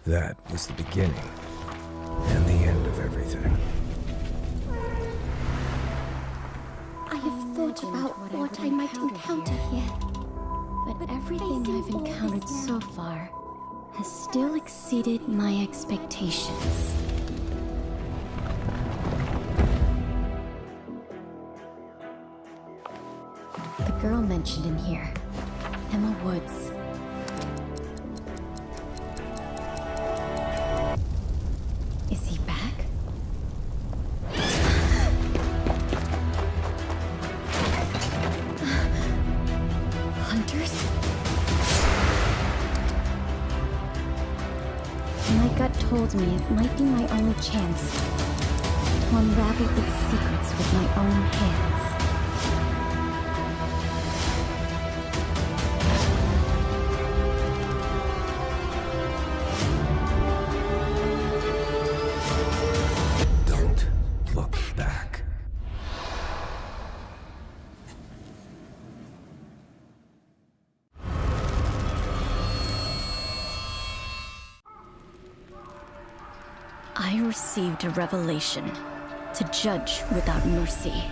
That was the beginning and the end of everything. I have thought about what I might encounter here. But everything I've encountered so far has still exceeded my expectations. The girl mentioned in here, Emma Woods. Is he back? Hunters? My gut told me it might be my only chance to unravel its secrets with my own hands. Don't look back. I received a revelation to judge without mercy.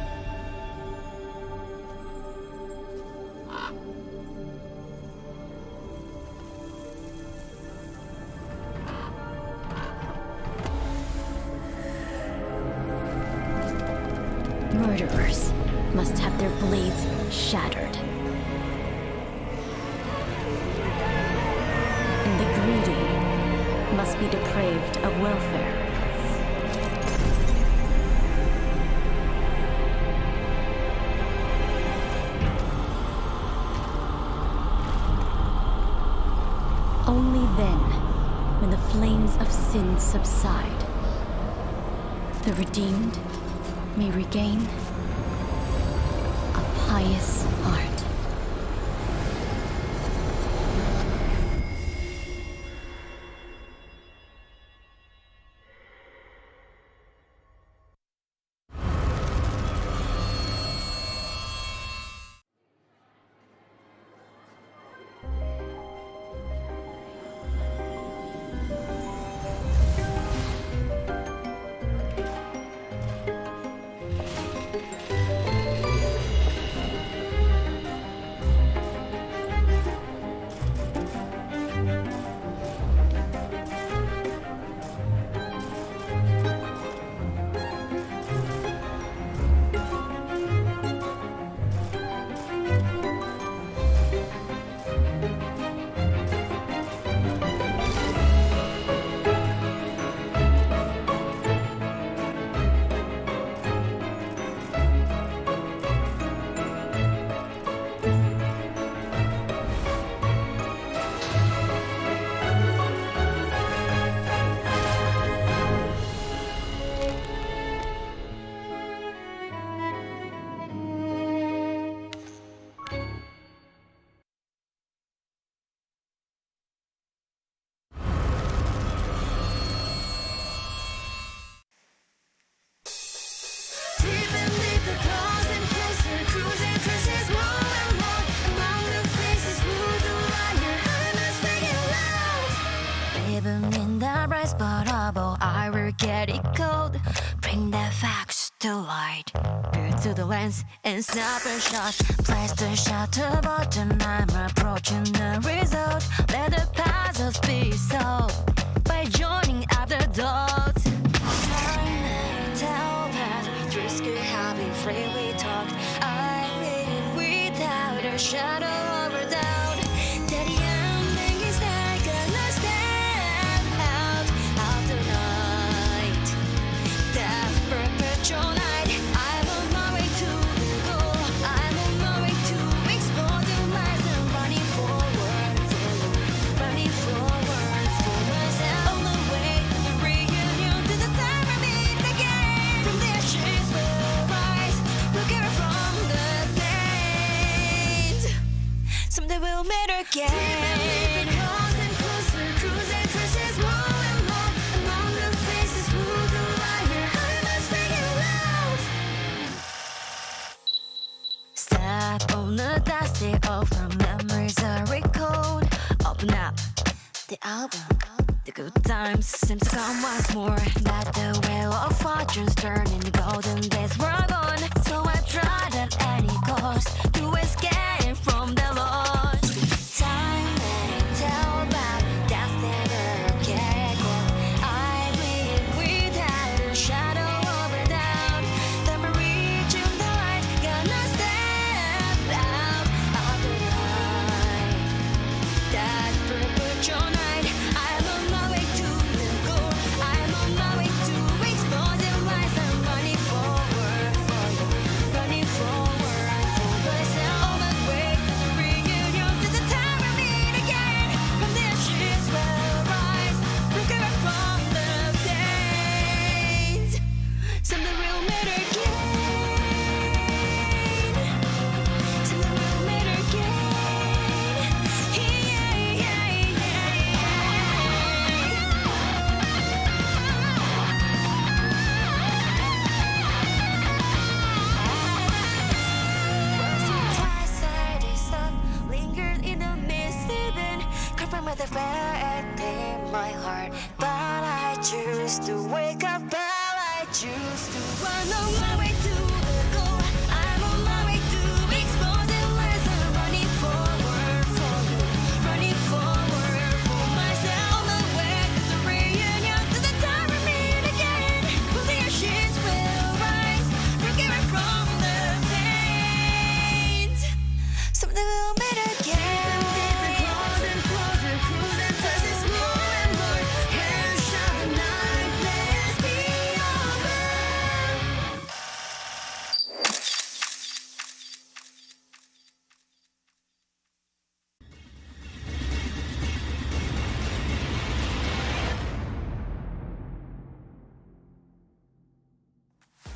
Murderers must have their blades shattered. And the greedy must be depraved of welfare. Only then, when the flames of sin subside, the redeemed may regain a pious heart. Even in the bright spot bubble, I will get it cold. Bring the facts to light. Peer to the lens and snap a shot. Press the shutter button, I'm approaching the result. Let the puzzles be solved by joining up the dots. Time tell that dreams could have been freely talked. I live without a shadow of a doubt. That the ending is not gonna stand out of the night. That perpetual night. I'm on my way to the goal. I'm on my way to explore the lies and running forward for myself. On the way to the reunion, to the time I meet again. From the ashes will rise, look at from the flames. Someday we'll meet again. Closer, cruising, traces more and more. Among the faces who the liar, I must figure out. Step on the dusty over memories are recalled. Open up the album. The good times seem to come once more. That the wheel of fortune's turning, the golden days were gone. So I tried at any cost to escape from the lost. Time may tell, but that's never get caught. I live without a shadow of a doubt. Then we're reaching the light, gonna step out of the night. That perpetual night, I'm on my way to the goal. I'm on my way to explore the lies. I'm running forward for you, running forward for myself. On my way to the reunion, to the time we meet again. From the ashes will rise, recover from the pains. Something will matter again. Something will matter again. Twice I did stop, lingered in the mist, even confirmed with the fear in my heart. But I choose to wake up, but I choose to run on my way to the goal. I'm on my way to expose the lies. I'm running forward for you, running forward for myself. On my way to the reunion, to the time we meet again. From the ashes will rise, recover from the pains. Something will matter again. Closer, closer, cruising, plus it's more and more. Hands shine the night, let's be over.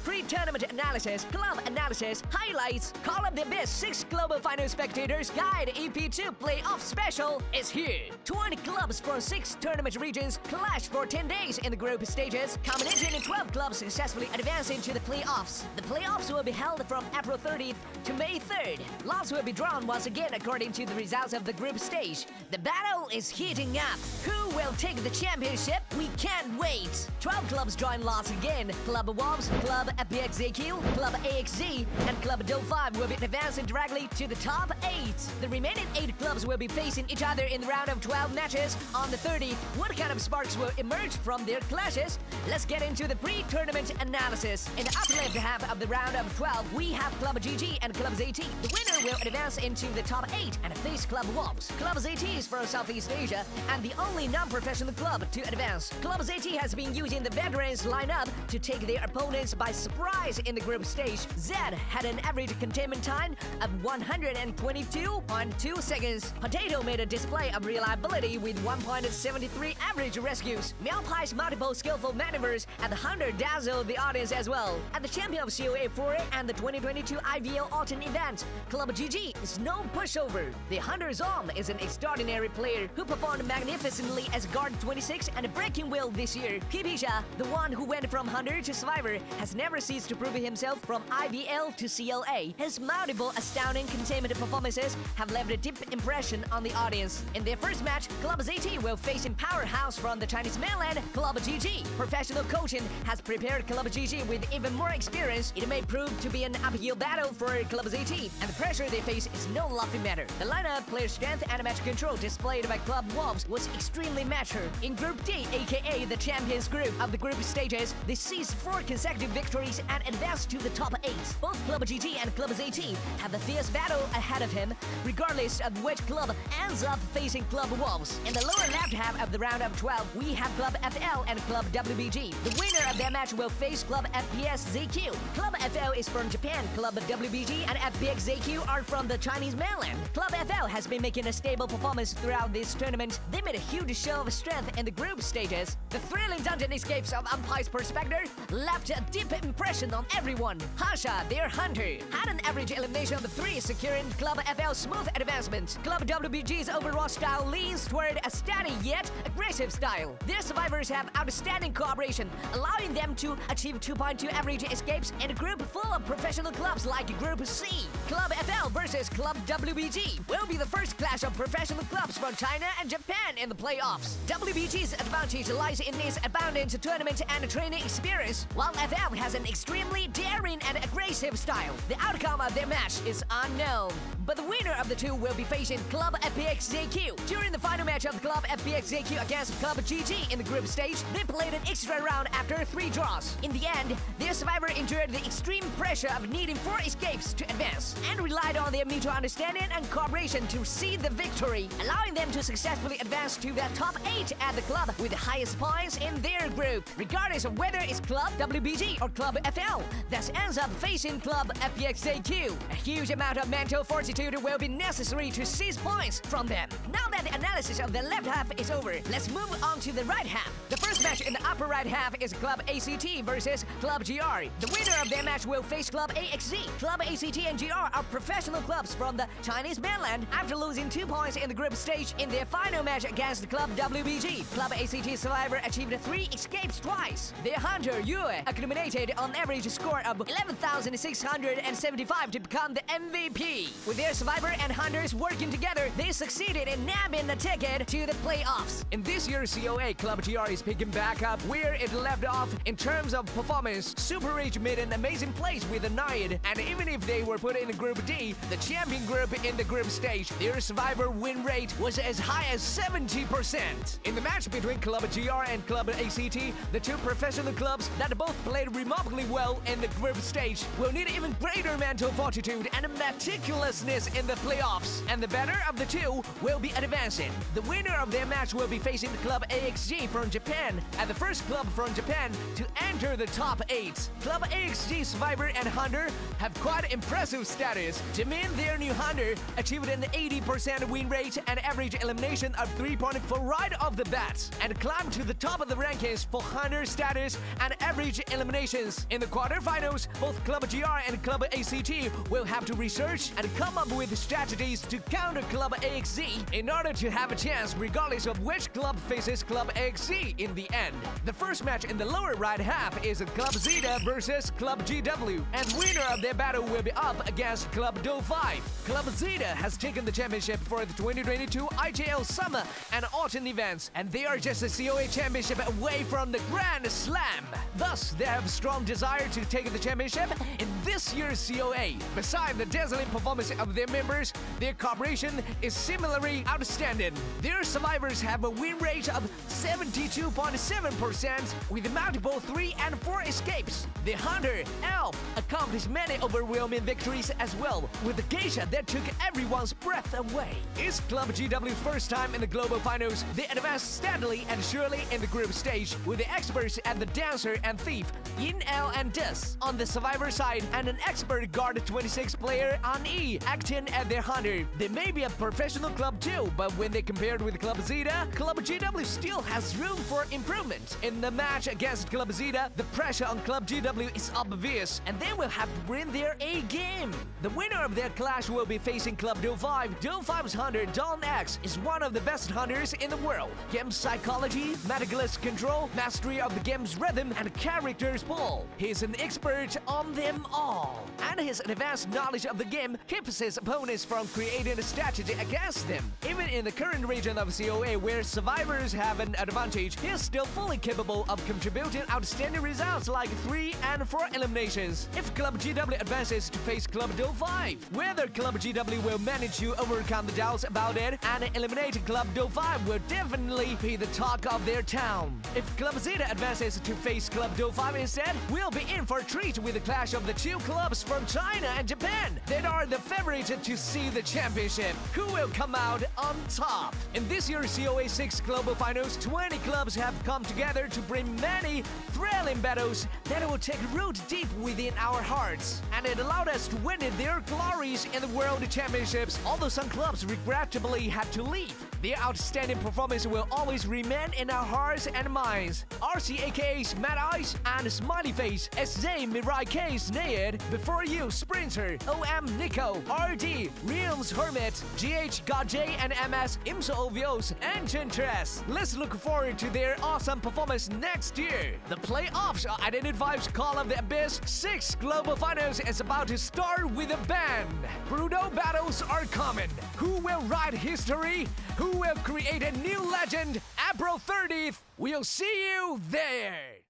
Pre-tournament analysis, club analysis, highlights, Call of the Best 6 Global Final Spectators Guide EP2 Playoff Special is here. 20 clubs from 6 tournament regions clash for 10 days in the group stages, culminating in 12 clubs successfully advancing to the playoffs. The playoffs will be held from April 30th to May 3rd. Lots will be drawn once again according to the results of the group stage. The battle is heating up. Who will take the championship? We can't wait. 12 clubs join lots again. Club Wolves, Club FPXZQ, Club AXZ, and Club Day1 will be advancing directly to the top 8. The remaining 8 clubs will be facing each other in the round of 12 matches on the 30th. What kind of sparks will emerge from their clashes? Let's get into the pre-tournament analysis. In the upper left half of the round of 12, we have Club GG and Club ZETA. The winner will advance into the top 8 and face Club Wolves. Club ZETA is from Southeast Asia and the only non-professional club to advance. Club ZETA has been using the veterans lineup to take their opponents by surprise in the group stage. Z had an average containment time of 122.2 seconds. Potato made a display of reliability with 1.73 average rescues. Meowpie's multiple skillful maneuvers at the Hunter dazzled the audience as well. At the champion of COA4 and the 2022 IVL Autumn event, Club GG is no pushover. The Hunter Zom is an extraordinary player who performed magnificently as Guard 26 and Breaking Wheel this year. Pipisha, the one who went from Hunter to Survivor, has never ceased to prove himself from IVL to CLA. His multiple astounding containment performances have left a deep impression on the audience. In their first match, Club ZETA will face in powerhouse from the Chinese mainland, Club GG. Professional coaching has prepared Club GG with even more experience. It may prove to be an uphill battle for Club ZETA, and the pressure they face is no laughing matter. The lineup, player strength, and match control displayed by Club Wolves was extremely mature. In Group D, aka the champions group of the group stages, they seized 4 consecutive victories and advanced to the top 8. Both Club GG and Club ZETA have a fierce battle ahead of him, regardless of which club ends up facing Club Wolves. In the lower left half of the round of 12, we have Club FL and Club WBG. The winner of that match will face Club FPSZQ. Club FL is from Japan, Club WBG and FPXZQ are from the Chinese mainland. Club FL has been making a stable performance throughout this tournament. They made a huge show of strength in the group stages. The thrilling dungeon escapes of Umpire's Perspector left a deep impression impression on everyone. Hasha, their hunter, had an average elimination of 3, securing Club FL's smooth advancement. Club WBG's overall style leans toward a steady yet aggressive style. Their survivors have outstanding cooperation, allowing them to achieve 2.2 average escapes in a group full of professional clubs like Group C. Club FL versus Club WBG will be the first clash of professional clubs from China and Japan in the playoffs. WBG's advantage lies in its abundant tournament and training experience, while FL has an extremely daring and aggressive style. The outcome of their match is unknown, but the winner of the two will be facing Club FPXJQ. During the final match of Club FPXJQ against Club GG in the group stage, they played an extra round after 3 draws. In the end, their survivor endured the extreme pressure of needing 4 escapes to advance, and relied on their mutual understanding and cooperation to see the victory, allowing them to successfully advance to the top 8 at the club with the highest points in their group, regardless of whether it's Club WBG or Club FL that ends up facing Club FPXJQ. A huge amount of mental fortitude will be necessary to seize points from them. Now that the analysis of the left half is over, let's move on to the right half. The first match in the upper right half is Club ACT versus Club GR. The winner of their match will face Club AXZ. Club ACT and GR are professional clubs from the Chinese mainland after losing 2 points in the group stage in their final match against Club WBG. Club ACT survivor achieved 3 escapes twice. Their hunter, Yue, accumulated on average score of 11,675 to become the MVP. With their survivor and hunters working together, they succeeded in nabbing the ticket to the playoffs. In this year's COA, Club GR is picking back up where it left off in terms of performance. Super Rage made an amazing place with the 9, and even if they were put in Group D, the champion group in the group stage, their survivor win rate was as high as 70%. In the match between Club GR and Club ACT, the two professional clubs that both played remarkably well in the group stage will need even greater mental fortitude and meticulousness in the playoffs, and the better of the two will be advancing. The winner of their match will be facing Club AXG from Japan, and the first club from Japan to enter the top 8. Club AXG survivor and hunter have quite impressive status. Jimin, their new hunter, achieved an 80% win rate and average elimination of 3.4 right off the bat, and climbed to the top of the rankings for hunter status and average eliminations. In the quarterfinals, both Club GR and Club ACT will have to research and come up with strategies to counter Club AXZ in order to have a chance regardless of which club faces Club AXZ in the end. The first match in the lower right half is Club ZETA versus Club GW, and winner of their battle will be up against Club Do5. Club ZETA has taken the championship for the 2022 IJL Summer and Autumn events, and they are just a COA championship away from the Grand Slam. Thus, they have a strong desire to take the championship in this year's COA. Besides the dazzling performance of their members, their cooperation is similarly outstanding. Their survivors have a win rate of 72.7% with multiple 3 and 4 escapes. The hunter, Elf, accomplished many overwhelming victories as well, with the geisha that took everyone's breath away. It's Club GW's first time in the global finals. They advanced steadily and surely in the group stage, with the experts at the dancer and thief, Yin L and Dus, on the survivor side, and an expert guard 26 player, An E, acting at their hunter. They may be a professional club too, but when they compared with Club ZETA, Club GW still has room for improvement. In the match against Club ZETA, the pressure on Club GW is obvious, and they will have to bring their A game. The winner of their clash will be facing Club Do5. Do5's hunter, Don X, is one of the best hunters in the world. Game psychology, meticulous control, mastery of the game's rhythm, and character's pull. He's an expert on them all, and his advanced knowledge of the game keeps his opponents from creating a strategy against them. Even in the current region of COA, where survivors have an advantage, he is still fully capable of contributing outstanding results like 3 and 4 eliminations. If Club GW advances to face Club Do5, whether Club GW will manage to overcome the doubts about it and eliminate Club Do5 will definitely be the talk of their town. If Club ZETA advances to face Club Do5 instead, we'll be in for a treat with the clash of the two clubs from China and Japan that are the favorites to see the championship. Who will come out on top? In this year's COA 6 Global Finals, 20 clubs have come together to bring many thrilling battles that will take root deep within our hearts, and it allowed us to witness their glories in the World Championships, although some clubs regrettably had to leave. Their outstanding performance will always remain in our hearts and minds. RC AKA's Mad Eyes and Smiley Face, SJ Mirai K Snaed, Before You Sprinter, OM Nico, RD, Realms Hermit, GH God J and MS Imso Ovios, and Chintress. Let's look forward to their awesome performance next year. The playoffs are Identity Vibes Call of the Abyss 6 Global Finals is about to start with a bang. Brutal battles are coming. Who will write history? Who will create a new legend? April 30th, we'll see you there.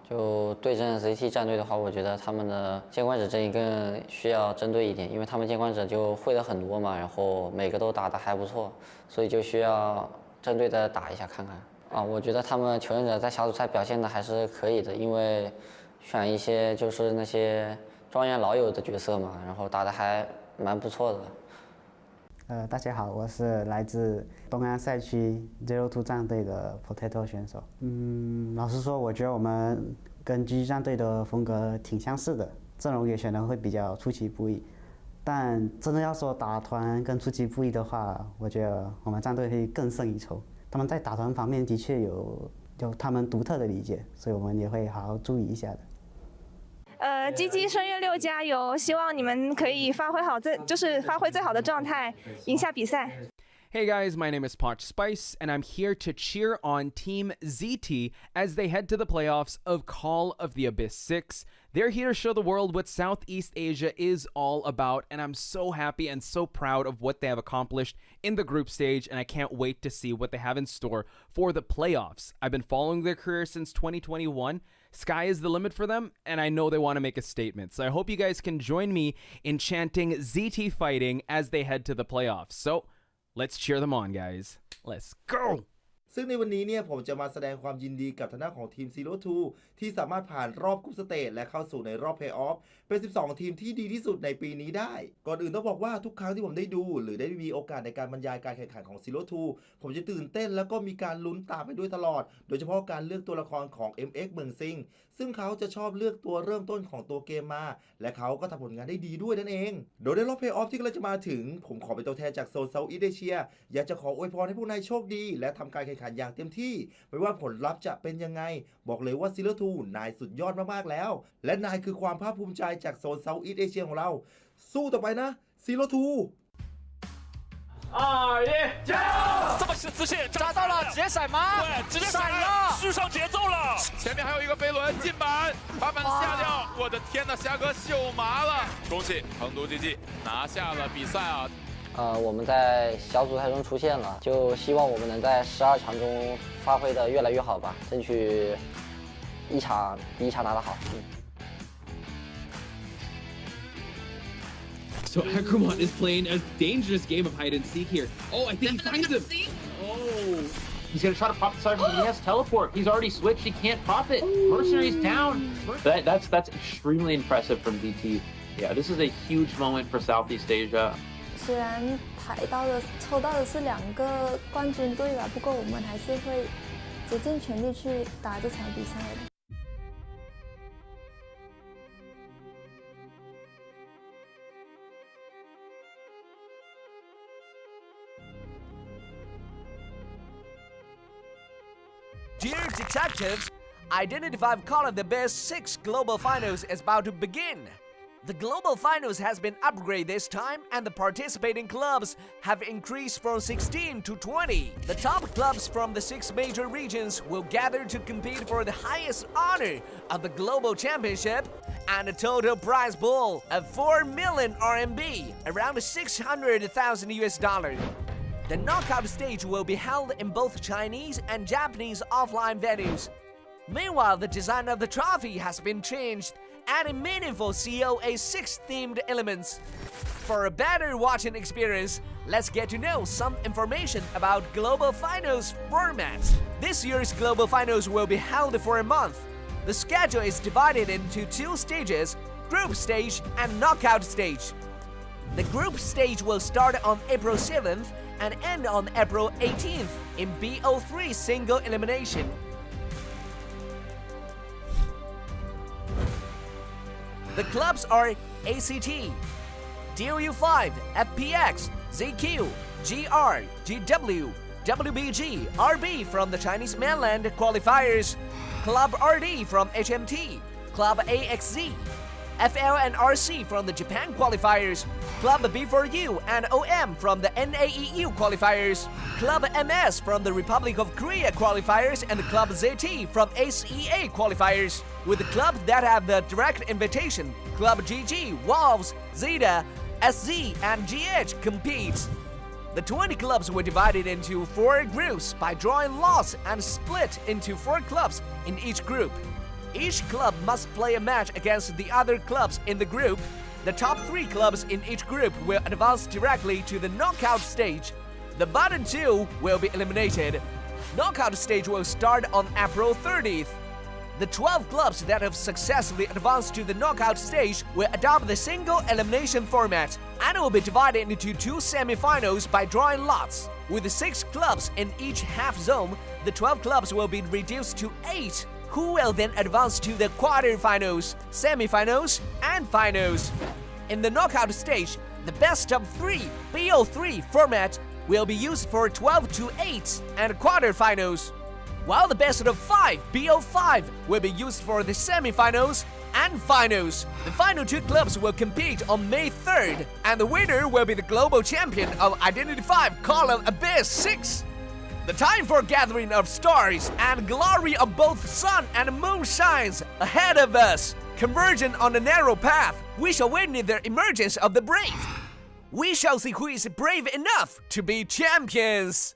就对阵 ZT 战队的话，我觉得他们的监管者阵营更需要针对一点，因为他们监管者就会的很多嘛，然后每个都打得还不错，所以就需要针对的打一下看看。我觉得他们求生者在小组赛表现的还是可以的，因为选一些就是那些庄园老友的角色嘛，然后打得还蛮不错的。大家好，我是来自东安赛区 ZETA 战队的 Potato 选手。老实说，我觉得我们跟 GG 战队的风格挺相似的，阵容也选的会比较出其不意。但真的要说打团跟出其不意的话，我觉得我们战队会更胜一筹。他们在打团方面的确有他们独特的理解，所以我们也会好好注意一下的。GG 声乐6加油！希望你们可以发挥最好的状态，赢下比赛。Hey guys, my name is Potch Spice, and I'm here to cheer on Team ZT as they head to the playoffs of Call of the Abyss 6. They're here to show the world what Southeast Asia is all about, and I'm so happy and so proud of what they have accomplished in the group stage, and I can't wait to see what they have in store for the playoffs. I've been following their career since 2021. Sky is the limit for them, and I know they want to make a statement. So I hope you guys can join me in chanting ZT fighting as they head to the playoffs. So let's cheer them on, guys. Let's go! ซึ่งในวันนี้เนี่ยผมจะมาแสดงความยินดีกับทางด้านของทีม ZETA ที่สามารถผ่านรอบกรุ๊ปสเตจและเข้าสู่ในรอบเพลย์ออฟเป็น12ทีมที่ดีที่สุดในปีนี้ได้ก่อนอื่นต้องบอกว่าทุกครั้งที่ผมได้ดูหรือได้มีโอกาสในการบรรยายการแข่งขันของ ZETA ผมจะตื่นเต้นแล้วก็มีการลุ้นตามไปด้วยตลอดโดยเฉพาะการเลือกตัวละครของ MX เมืองซิงซึ่งเขาจะชอบเลือกตัวเริ่มต้นของตัวเกมมาและเขาก็ทำผลงานได้ดีด้วยนั่นเองโดยในรอบเพลย์ออฟที่กำลังจะมาถึงผมขอเป็นตัวแทนจากโซนเซาท์อีสต์เอเชียอยากจะขออวยพรให้พวกนายโชคดีและทำการแข่งขันอย่างเต็มที่ไม่ว่าผลลัพธ์จะเป็นยังไงบอกเลยว่า ZETA นายสุดยอดมากๆแล้วและนายคือความภาคภูมิใจจากโซนเซาท์อีสต์เอเชียของเราสู้ต่อไปนะ ZETA 2、1，加油！这么自信，抓到了，直接闪吗？对，直接闪了，续上节奏了。前面还有一个飞轮进板，把板下掉。我的天呐，虾哥秀麻了！恭喜成都 GG 拿下了比赛啊！我们在小组赛中出现了，就希望我们能在12强中发挥的越来越好吧，争取一场比一场打得好。So Akromon is playing a dangerous game of hide and seek here. Oh, I think he finds him. Oh. He's going to try to pop the side, but he has teleport. He's already switched. He can't pop it. Mercenary's down. That's extremely impressive from DT. Yeah, this is a huge moment for Southeast Asia. 虽然抽到的是2个冠军队吧，不过我们还是会竭尽全力去打这场比赛的。Dear detectives, Identity V Call of the Abyss 6 Global Finals is about to begin. The Global Finals has been upgraded this time and the participating clubs have increased from 16 to 20. The top clubs from the 6 major regions will gather to compete for the highest honor of the Global Championship and a total prize pool of 4 million RMB, around 600,000 US dollars. The knockout stage will be held in both Chinese and Japanese offline venues. Meanwhile, the design of the trophy has been changed, adding meaningful COA 6-themed elements. For a better watching experience, let's get to know some information about Global Finals formats. This year's Global Finals will be held for a month. The schedule is divided into 2 stages, Group Stage and Knockout Stage. The Group Stage will start on April 7th and end on April 18th in BO3 single elimination. The clubs are ACT, DOU5, FPX, ZQ, GR, GW, WBG RB from the Chinese mainland qualifiers, Club RD from HMT, Club AXZ, FL and RC from the Japan qualifiers, Club B4U and OM from the NAEU qualifiers, Club MS from the Republic of Korea qualifiers, and Club ZETA from SEA qualifiers. With the clubs that have the direct invitation, Club GG, Wolves, ZETA, SZ, and GH competes. The 20 clubs were divided into 4 groups by drawing lots and split into 4 clubs in each group. Each club must play a match against the other clubs in the group. The top 3 clubs in each group will advance directly to the knockout stage. The bottom 2 will be eliminated. Knockout stage will start on April 30th. The 12 clubs that have successfully advanced to the knockout stage will adopt the single elimination format and will be divided into 2 semi-finals by drawing lots. With 6 clubs in each half zone, the 12 clubs will be reduced to 8, who will then advance to the quarterfinals, semi-finals, and finals. In the knockout stage, the best of 3 BO3 format will be used for 12-8 and quarterfinals, while the best of 5 BO5 will be used for the semi-finals and finals. The final 2 clubs will compete on May 3rd, and the winner will be the global champion of Identity 5 Call of Abyss 6. The time for gathering of stars and glory of both sun and moon shines ahead of us. Converging on a narrow path, we shall witness the emergence of the brave. We shall see who is brave enough to be champions.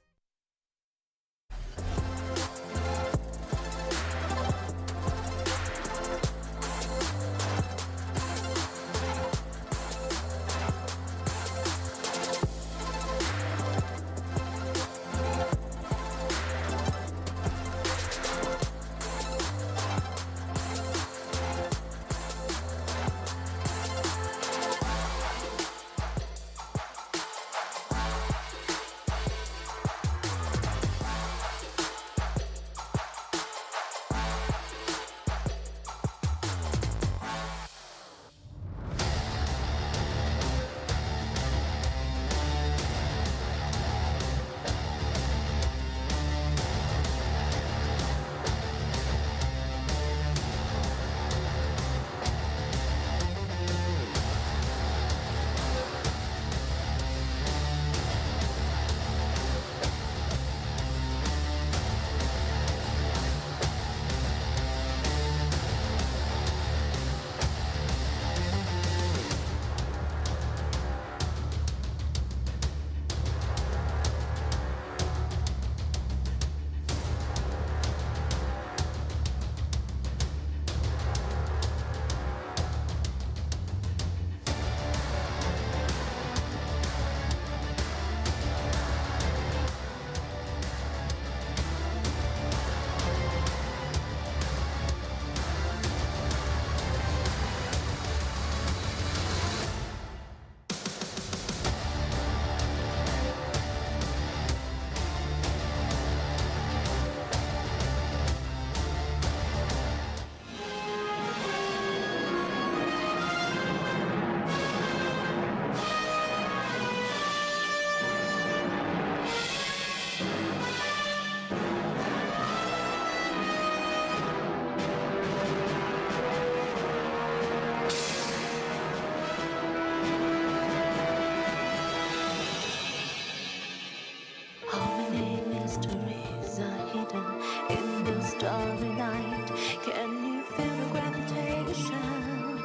starry night. Can you feel the gravitation?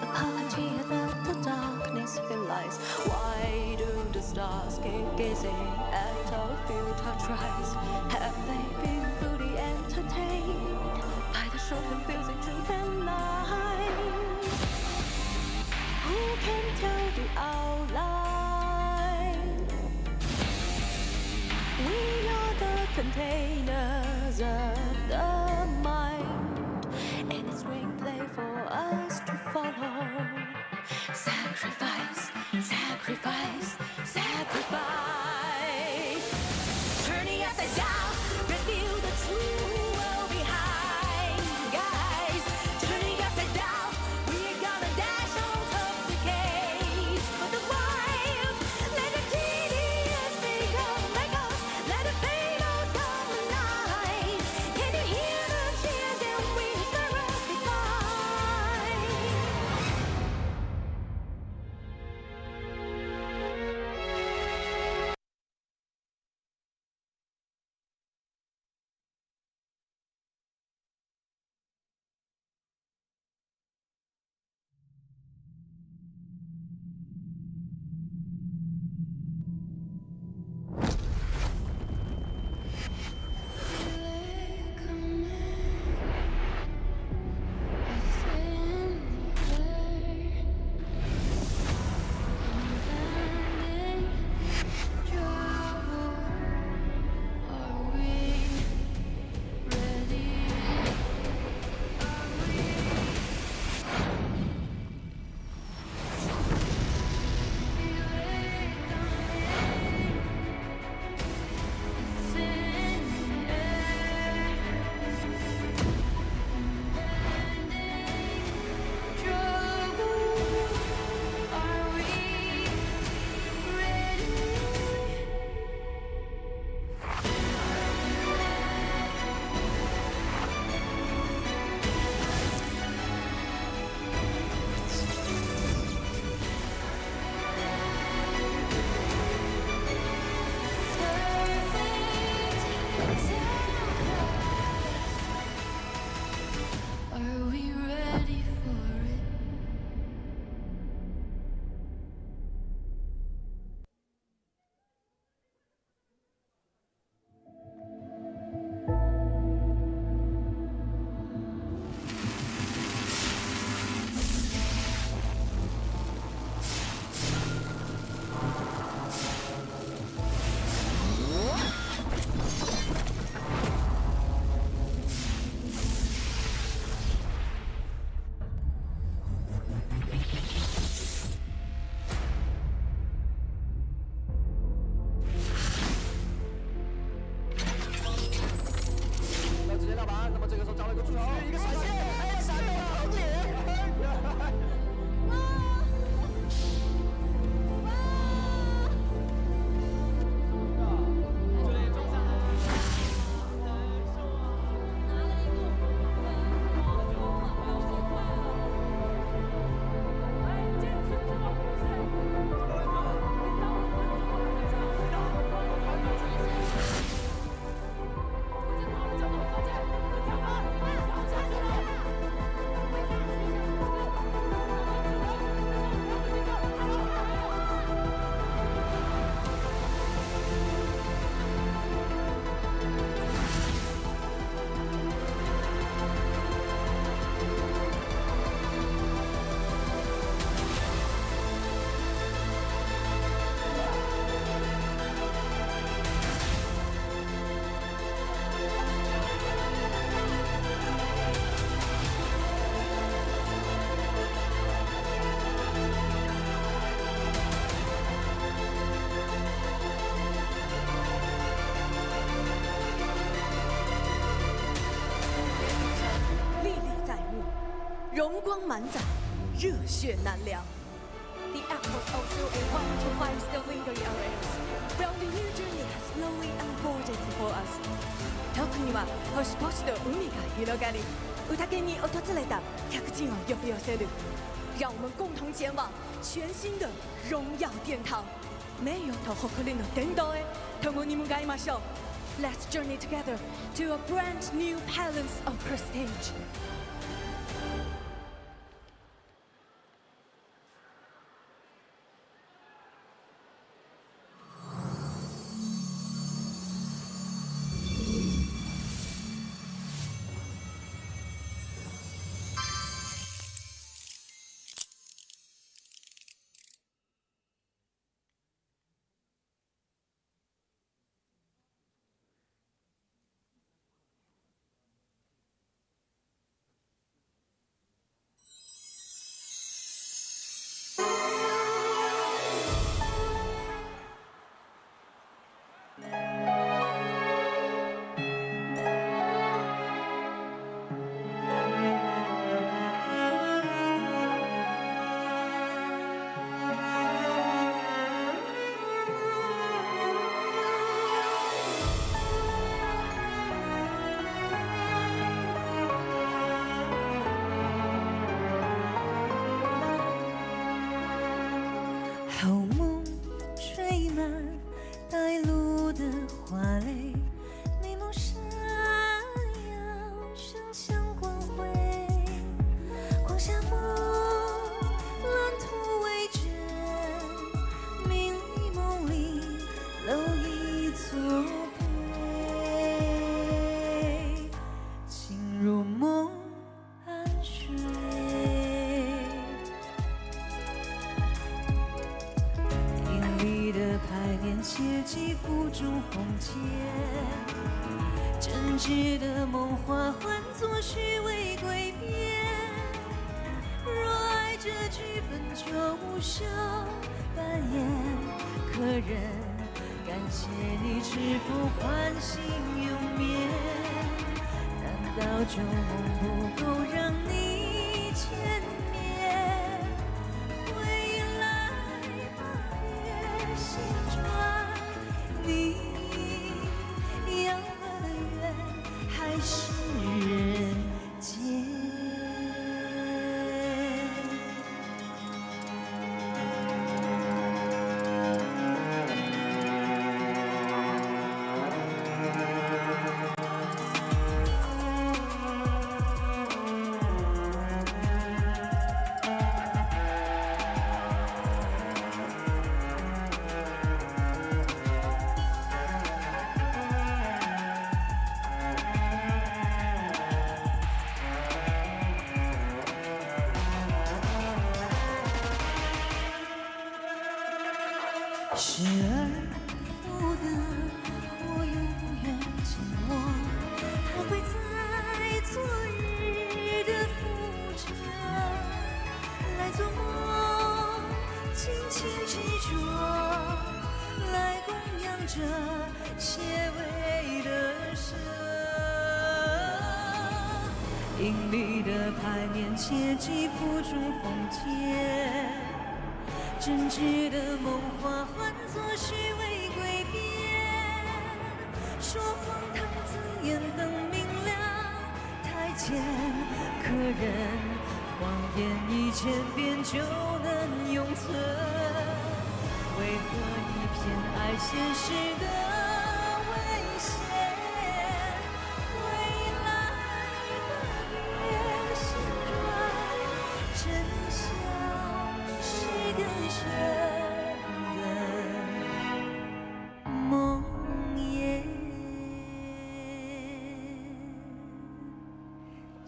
Apology that the darkness belies. Why do the stars keep gazing at our futile tries? Have they been fully entertained by the show confusing truth and lies? Who can tell the outline? We are the containers of the mind, and it's screenplay for us to follow. Sacrifice, sacrifice, sacrifice. Turning upside down, reveal the true world behind. Guys, turning upside down, we're gonna dash out of the cage. But the wild, let the genius become like us. Let the 荣光满载，热血难量。The apples also a 1 to 5 still linger in our ears. While the new journey has slowly unfolded before us. 遠くには星々と海が広がり、宴に訪れた客人を呼び寄せる。让我们共同前往全新的荣耀殿堂。名誉と誇りの殿堂へ共に向かいましょう。Let's journey together to a brand new palace of prestige. 好梦吹满带露的花蕾，眉目闪耀生香光辉，光下波蓝图为证，明丽梦里蝼蚁作陪，情如梦安睡。牌面切记腹中红结，真挚的梦话换作虚伪诡辩。若爱这剧本就无需扮演，可人感谢你知否唤醒永眠？难道旧梦不够让你牵绵？回来心转，你要的缘还是人间。失而复得，我永远紧握，它会在昨日的浮沉来做梦，轻轻执着，来供养着切尾的神。隐秘的牌面切记腹中风间。真挚的梦话换作虚伪诡辩，说荒唐字眼等明了台前，可人谎言一千遍就能永存。为何你偏爱现实的危险？未来的别心转，真相是更深的梦魇。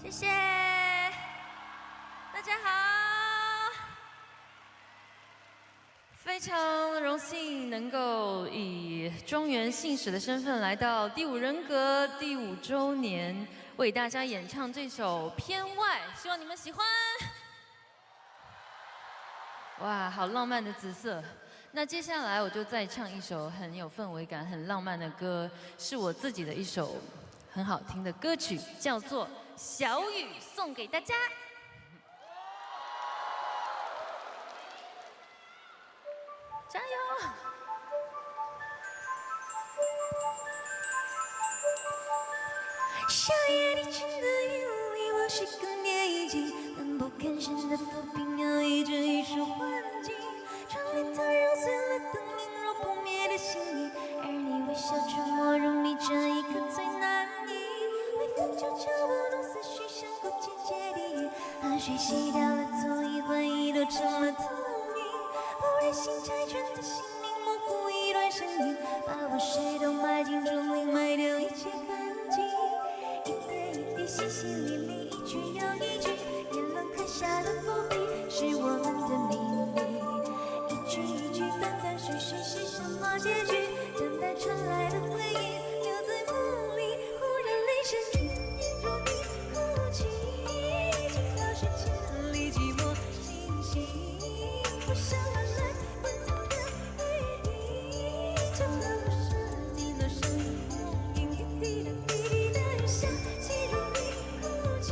谢谢大家好，非常荣幸能够以庄园信使的身份来到第五人格第5周年，为大家演唱这首《偏外》，希望你们喜欢。哇，好浪漫的紫色。那接下来我就再唱一首很有氛围感、很浪漫的歌，是我自己的一首很好听的歌曲，叫做《小雨》，送给大家。加油！小夜低沉的夜里，我是更迭已经漫不经心的浮萍，摇曳着一束幻境。窗帘它揉碎了灯影，若不灭的心意，而你微笑沉默入迷，这一刻最难抑。微风悄悄拨动思绪，像过渐渐地狱，汗水洗掉了错意，回忆都成了透明。不忍心拆穿的心灵，模糊一段声音，把我谁都埋进竹林，埋掉一切痕迹。一点一滴，淅淅沥沥，一句又一句，言论刻下的伏笔，是我们的秘密。一句一句，断断续续，是什么结局？等待传来的回应，留在梦里。忽然雷声雨点如你哭泣，惊到世千里寂寞清晰。不想换来滚烫的雨滴，就怕我失尽了声音，一滴的滴滴的雨下，细如你哭泣，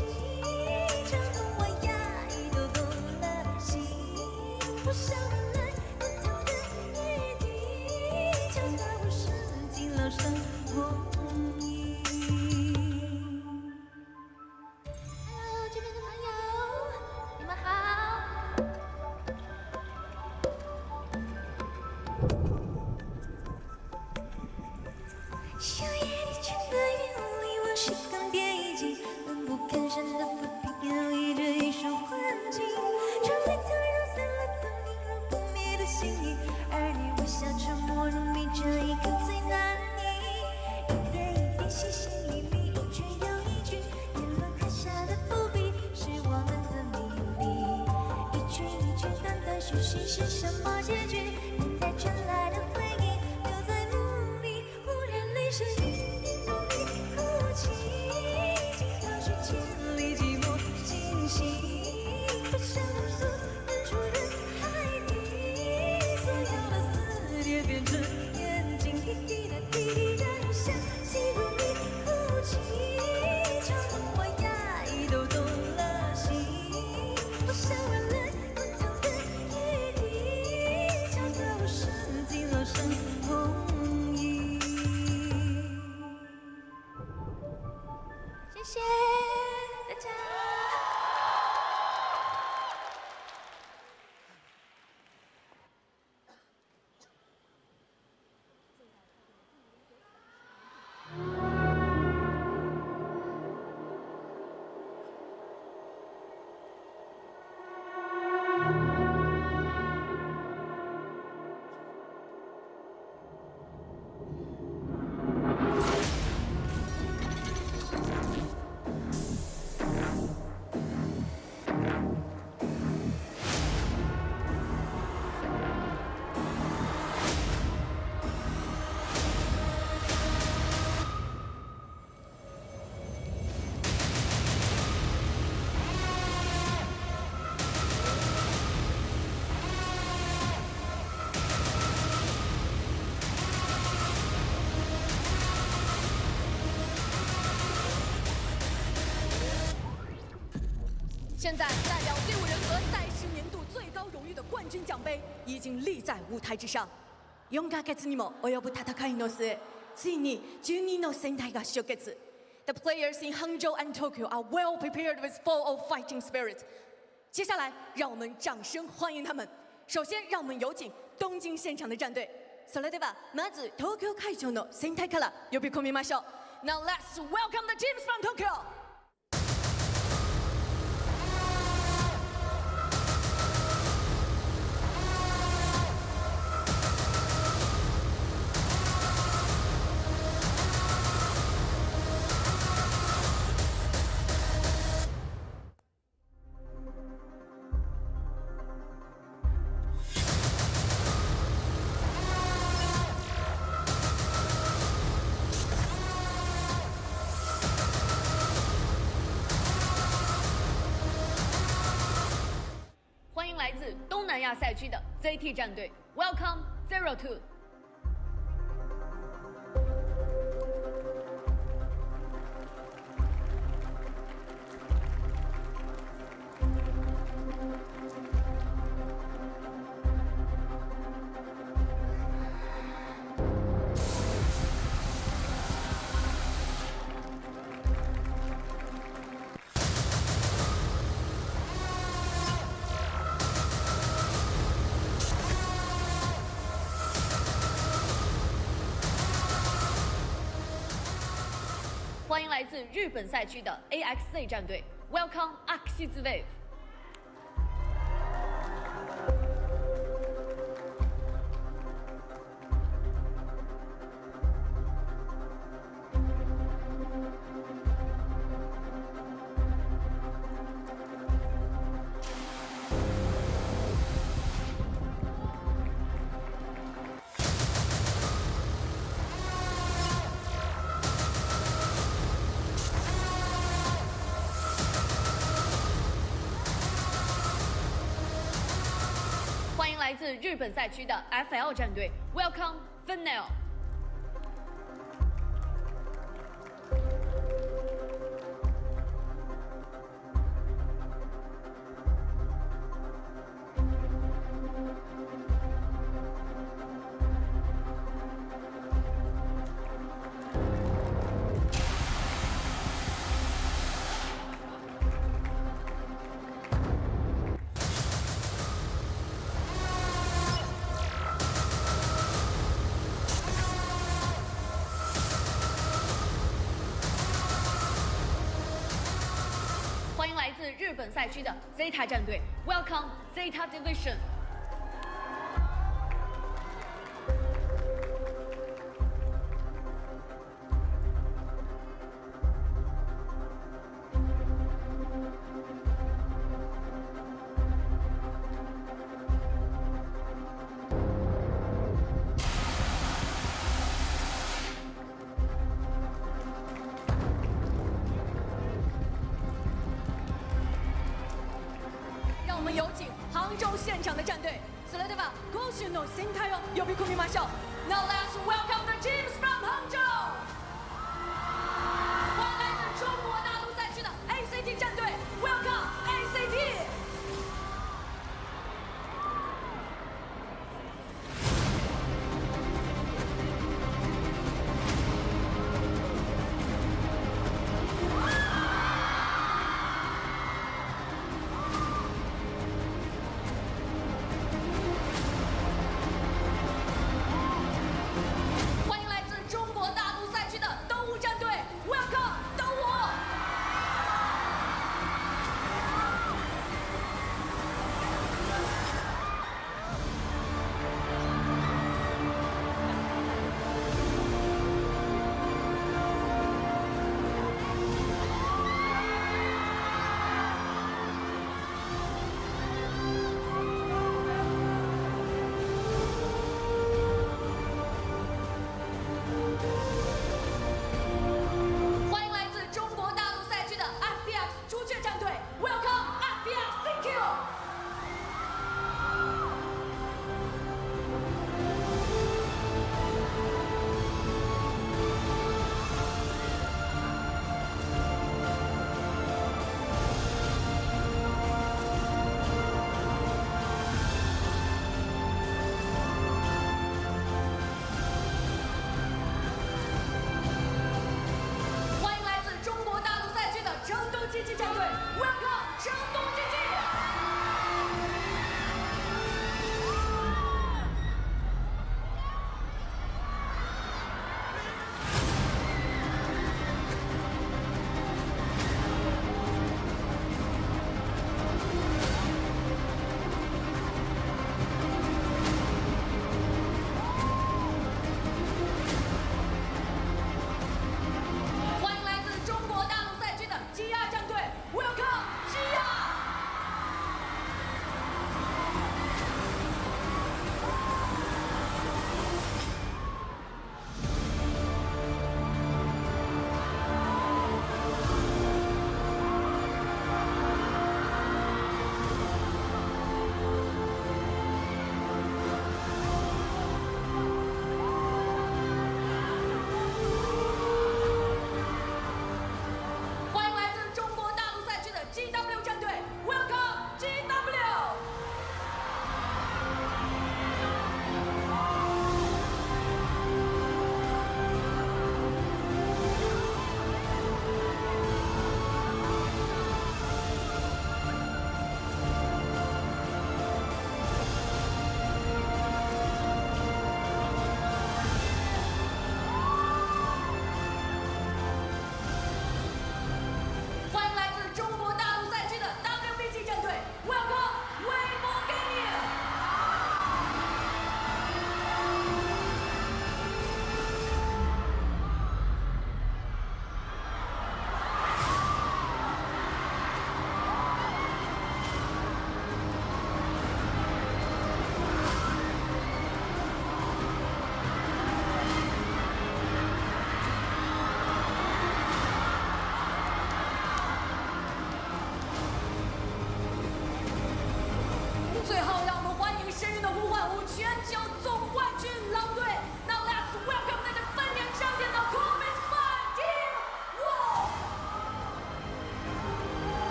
这风我压抑都动了心。不想换来滚烫的雨滴，就怕我失尽了生梦意。Hello， 这边的朋友，你们好。小夜低沉的夜里，我是更迭已经漫不经心的浮萍，摇曳着一束幻境。窗帘它揉散了灯影，若不灭的心意，而你微笑沉默入迷，这一刻最难抑。一点一滴，淅淅沥沥，一句又一句，言论刻下的伏笔，是我们的秘密。一句一句，断断续续，是什么结局？等待传来的回应，留在梦里。忽然雷声雨点如你哭泣，惊到世千里寂寞清晰。不想忍住远处人海底，所有的思念变成眼睛，滴滴的滴滴的雨下，细如你哭泣，这风我压抑都动了心。不想换来滚烫的雨滴，就怕我失尽了生梦意。谢谢大家。现在代表队伍人和赛事年度最高荣誉的冠军奖杯已经立在舞台之上。4ヶ月にも及ぶ戦いの末、ついに12の戦隊が集結。The players in Hangzhou and Tokyo are well prepared with full of fighting spirit。接下来，让我们掌声欢迎他们。首先，让我们有请东京现场的战队。それではまず東京会場の戦隊から呼び込みましょう。Now let's welcome the teams from Tokyo。欢迎来自东南亚赛区的 ZETA 战队 ，Welcome 02。来自日本赛区的 AXZ 战队 ，Welcome AXZ Wave。欢迎来自日本赛区的 FL 战队 ，Welcome Fennel。欢迎来自日本赛区的 ZETA 战队 ，Welcome ZETA Division。让我们有请杭州现场的战队。それでは今週の戦隊を呼び込みましょう。Now let's welcome the teams from 杭州。欢迎来自中国大陆赛区的 ACT 战队 ，Welcome ACT。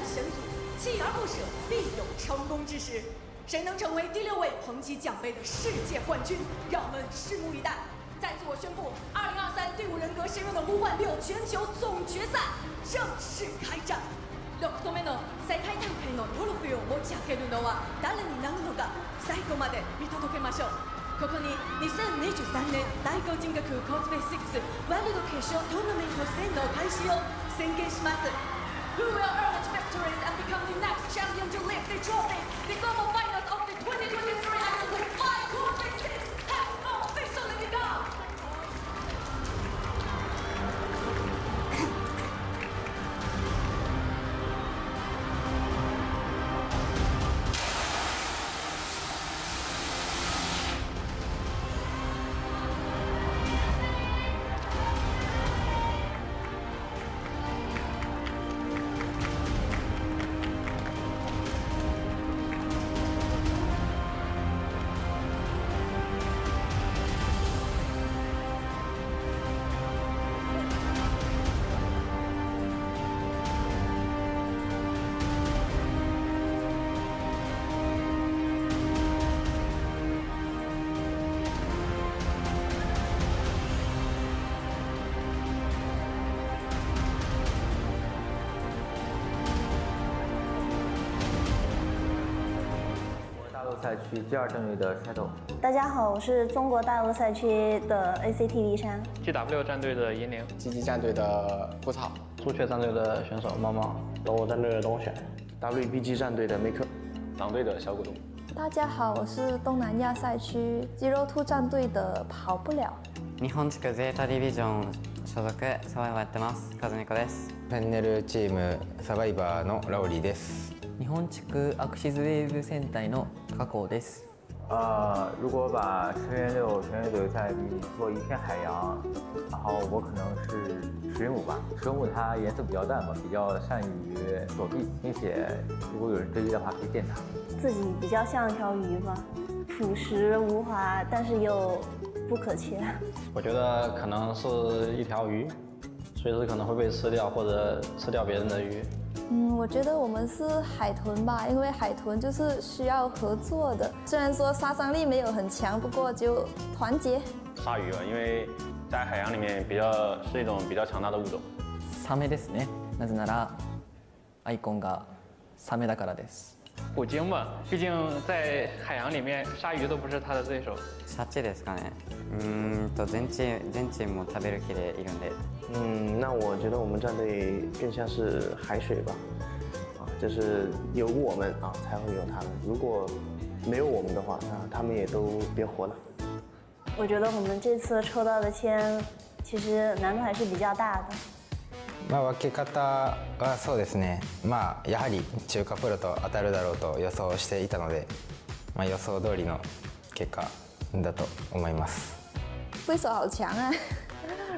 神组，锲而不舍，必有成功之时。谁能成为第6位捧起奖杯的世界冠军？让我们拭目以待。在此，我宣布，2023第5人格神人的呼唤6全球总决赛正式开战。6度目の世界大会のトロフィーを持ち上げるのは誰になるのか、最後まで見届けましょう。ここに2023年大東人学COAVI 6ワールド決勝トーナメント戦の開始を宣言します。Who will earn the victories and become the next champion to lift the trophy? The global finals of the 2023 Untitled COAVI 6 has officially begun. 赛区第2战队的 Shadow。大家好，我是中国大陆赛区的 ACT 山。GW 战队的银铃。GG 战队的蒲草。朱雀战队的选手猫猫。斗我战队的东选。WPG 战队的梅克。党队的小股东。大家好，我是东南亚赛区肌肉兔战队的跑不了。日本地区ZETAディビジョン所属サバイバーやってますカズネコです。ペンネルチームサバイバーのラオリです。日本地区アクシズウェーブ戦隊の加藤です。如果把深渊6全乐队赛比做一片海洋，然后我可能是水母吧。水母它颜色比较淡嘛，比较善于躲避，并且如果有人追击的话可以电它。自己比较像一条鱼吧，朴实无华，但是又不可缺。我觉得可能是一条鱼，随时可能会被吃掉或者吃掉别人的鱼。我觉得我们是海豚吧，因为海豚就是需要合作的。虽然说杀伤力没有很强，不过就团结。鲨鱼吧，因为在海洋里面是一种比较强大的物种。サメですね。なぜならアイコンがサメだからです。虎鲸吧，毕竟在海洋里面，鲨鱼都不是他的对手。シャチですかね。全チームも食べる気でいるんで。那我觉得我们战队更像是海水吧，就是有我们才会有他们。如果没有我们的话，那他们也都别活了。我觉得我们这次抽到的签，其实难度还是比较大的。分け方はそうですね。やはり中華プロと当たるだろうと予想していたので、予想通りの結果だと思います。对手好强啊！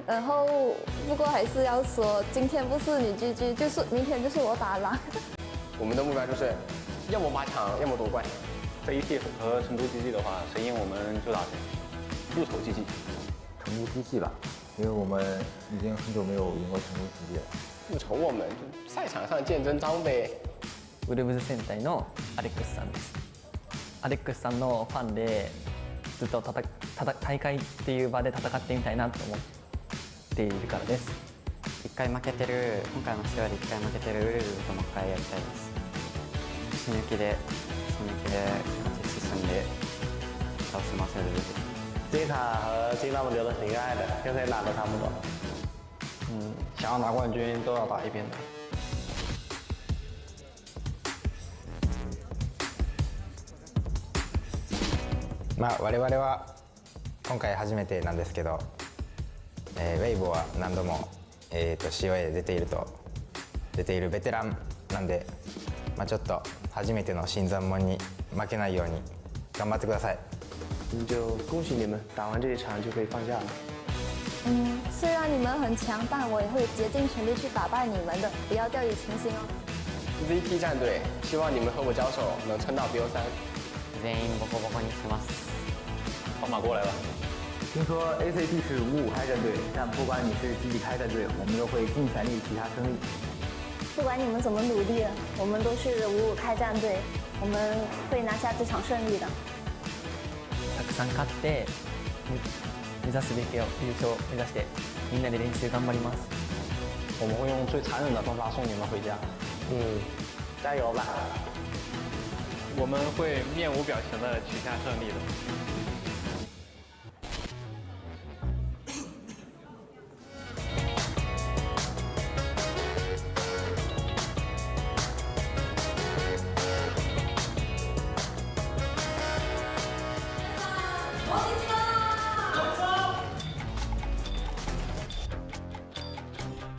然后不过还是要说，今天不是你 GG， 就是明天就是我打狼。我们的目标就是要么8强，要么夺冠。ZET和成都 GG 的话，谁赢我们就打谁。入手 GG。成都 GG 吧，因为我们已经很久没有赢过成都 GG 了。不愁我们赛场上见真章呗。ウルブズ戦隊のアレックスさんです。アレックスさんのファンでずっと大会っていう場で戦ってみたいなと思っているからです。今回の試合で1回負けてるウルブズともう1回やりたいです。死ぬ気で勝ち進んで倒しますウルブズ。ZETA 和金他们流的挺爱的，跟谁打都差不多。想要拿冠军都要打一遍的。我々は今回初めてなんですけど、ウェイボは何度も、COA 出ているベテランなんで、ちょっと初めての新参者に負けないように頑張ってください。就恭喜你们，打完这一场就可以放假了。虽然你们很强，但我也会竭尽全力去打败你们的，不要掉以轻心哦。ZT 战队，希望你们和我交手能撑到 BO3。全員ボコボコにします。宝马过来了。听说 ACT 是55开战队，但不管你是几几开战队，我们都会尽全力替他胜利。不管你们怎么努力，我们都是五五开战队，我们会拿下这场胜利的。たくさん勝って目指すべき優勝を目指してみんなで練習頑張ります。我们会用最残忍的方法送你们回家。加油吧！我们会面无表情的取下胜利的。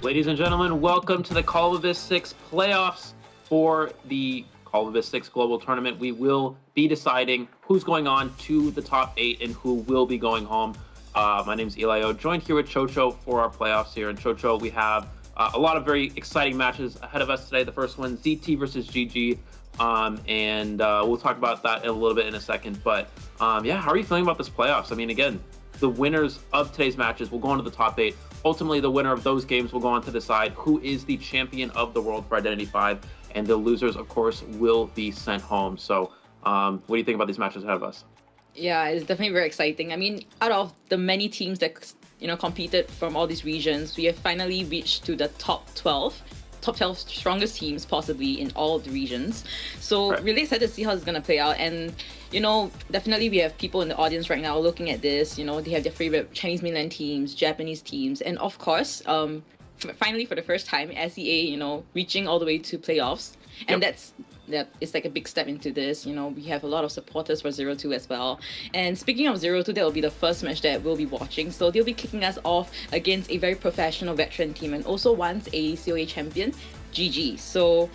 Ladies and gentlemen, welcome to the Call of Abyss 6 playoffs. For the Call of Abyss 6 global tournament, we will be deciding who's going on to the top 8 and who will be going home. My name is Eli O, joined here with Chocho for our playoffs here. And Chocho, we have a lot of very exciting matches ahead of us today. The first one, ZT versus GG. And we'll talk about that a little bit in a second. But yeah, how are you feeling about this playoffs? I mean, again, the winners of today's matches will go into the top 8. Ultimately, the winner of those games will go on to decide who is the champion of the world for Identity 5, and the losers, of course, will be sent home. So, what do you think about these matches ahead of us? Yeah, it's definitely very exciting. I mean, out of the many teams that competed from all these regions, we have finally reached to the top 12 strongest teams possibly in all the regions. So really excited to see how it's gonna play out. And definitely we have people in the audience right now looking at this. They have their favorite Chinese mainland teams, Japanese teams, and of course, finally for the first time, SEA, reaching all the way to playoffs. And it's like a big step into this. We have a lot of supporters for 0-2 as well. And speaking of 0-2, that will be the first match that we'll be watching. So they'll be kicking us off against a very professional veteran team and also once a COA champion, GG. So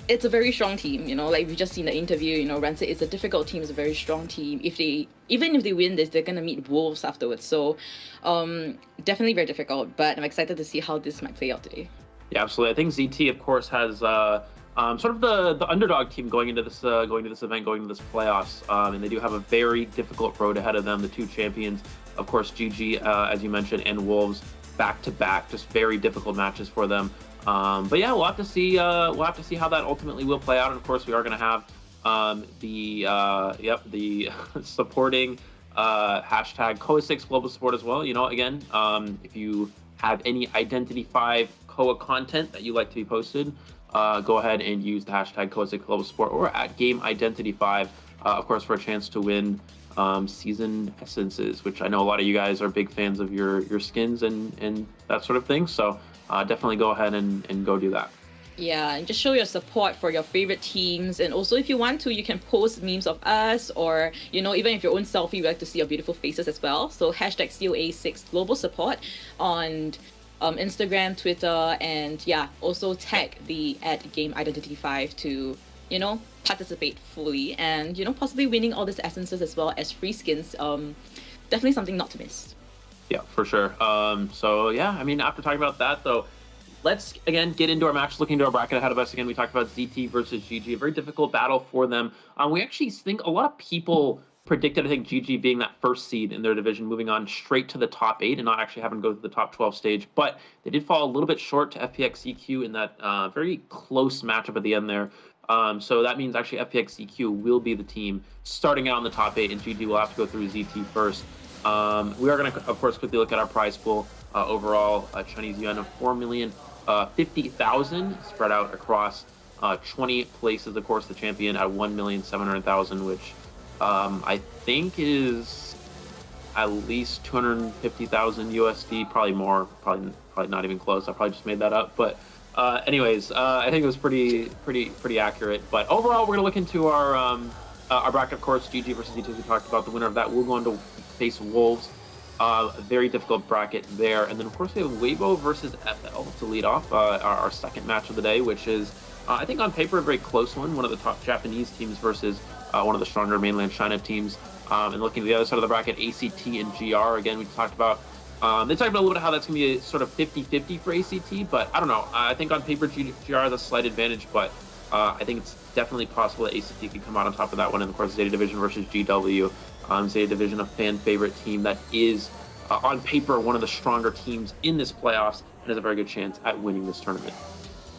it's a very strong team. Like we just seen the interview, Ran said it's a difficult team, it's a very strong team. Even if they win this, they're gonna meet Wolves afterwards. So definitely very difficult, but I'm excited to see how this might play out today. Yeah, absolutely. I think ZT, of course, has sort of the underdog team going into this event, going into this playoffs, and they do have a very difficult road ahead of them. The two champions, of course, GG, as you mentioned, and Wolves back to back, just very difficult matches for them. But yeah, we'll have to see. We'll have to see how that ultimately will play out. And of course, we are going to have the supporting hashtag COA6 global support as well. Again, if you have any Identity 5 COA content that you like to be posted, go ahead and use the hashtag COA6 global support or at Game Identity 5, of course, for a chance to win season essences, which I know a lot of you guys are big fans of your skins and that sort of thing. So definitely go ahead and go do that. Yeah, and just show your support for your favorite teams. And also, if you want to, you can post memes of us, or even if your own selfie, we like to see your beautiful faces as well. So hashtag COA6 global support on Instagram, Twitter, and yeah, also tag the @Game Identity 5 to participate fully and possibly winning all these essences as well as free skins. Definitely something not to miss. Yeah, for sure. So yeah, I mean, after talking about that though, let's again get into our match, looking into our bracket ahead of us. Again, we talked about ZT versus GG, a very difficult battle for them. We actually think a lot of people predicted, I think, GG being that first seed in their division, moving on straight to the top 8 and not actually having to go to the top 12 stage. But they did fall a little bit short to FPX EQ in that very close matchup at the end there. So that means actually FPX EQ will be the team starting out in the top 8, and GG will have to go through ZT first. We are going to, of course, quickly look at our prize pool. Overall, Chinese yuan of 4,050,000 spread out across 20 places. Of course, the champion at 1,700,000, which I think is at least 250,000 USD, probably more, probably not even close. I probably just made that up, but anyways, I think it was pretty accurate. But overall, we're gonna look into our bracket, of course, GG versus ZT. We talked about the winner of that. We're going to face Wolves. A very difficult bracket there, and then of course we have Weibo versus FL to lead off our second match of the day, which is I think on paper a very close one. One of the top Japanese teams versus one of the stronger mainland China teams. And looking at the other side of the bracket, ACT and GR. Again, we talked about they talked about a little bit how that's going to be a sort of 50-50 for ACT, but I don't know. I think on paper GR has a slight advantage, but I think it's definitely possible that ACT could come out on top of that one. And of course, Zeta Division versus GW. Zeta Division, a fan favorite team that is on paper one of the stronger teams in this playoffs and has a very good chance at winning this tournament.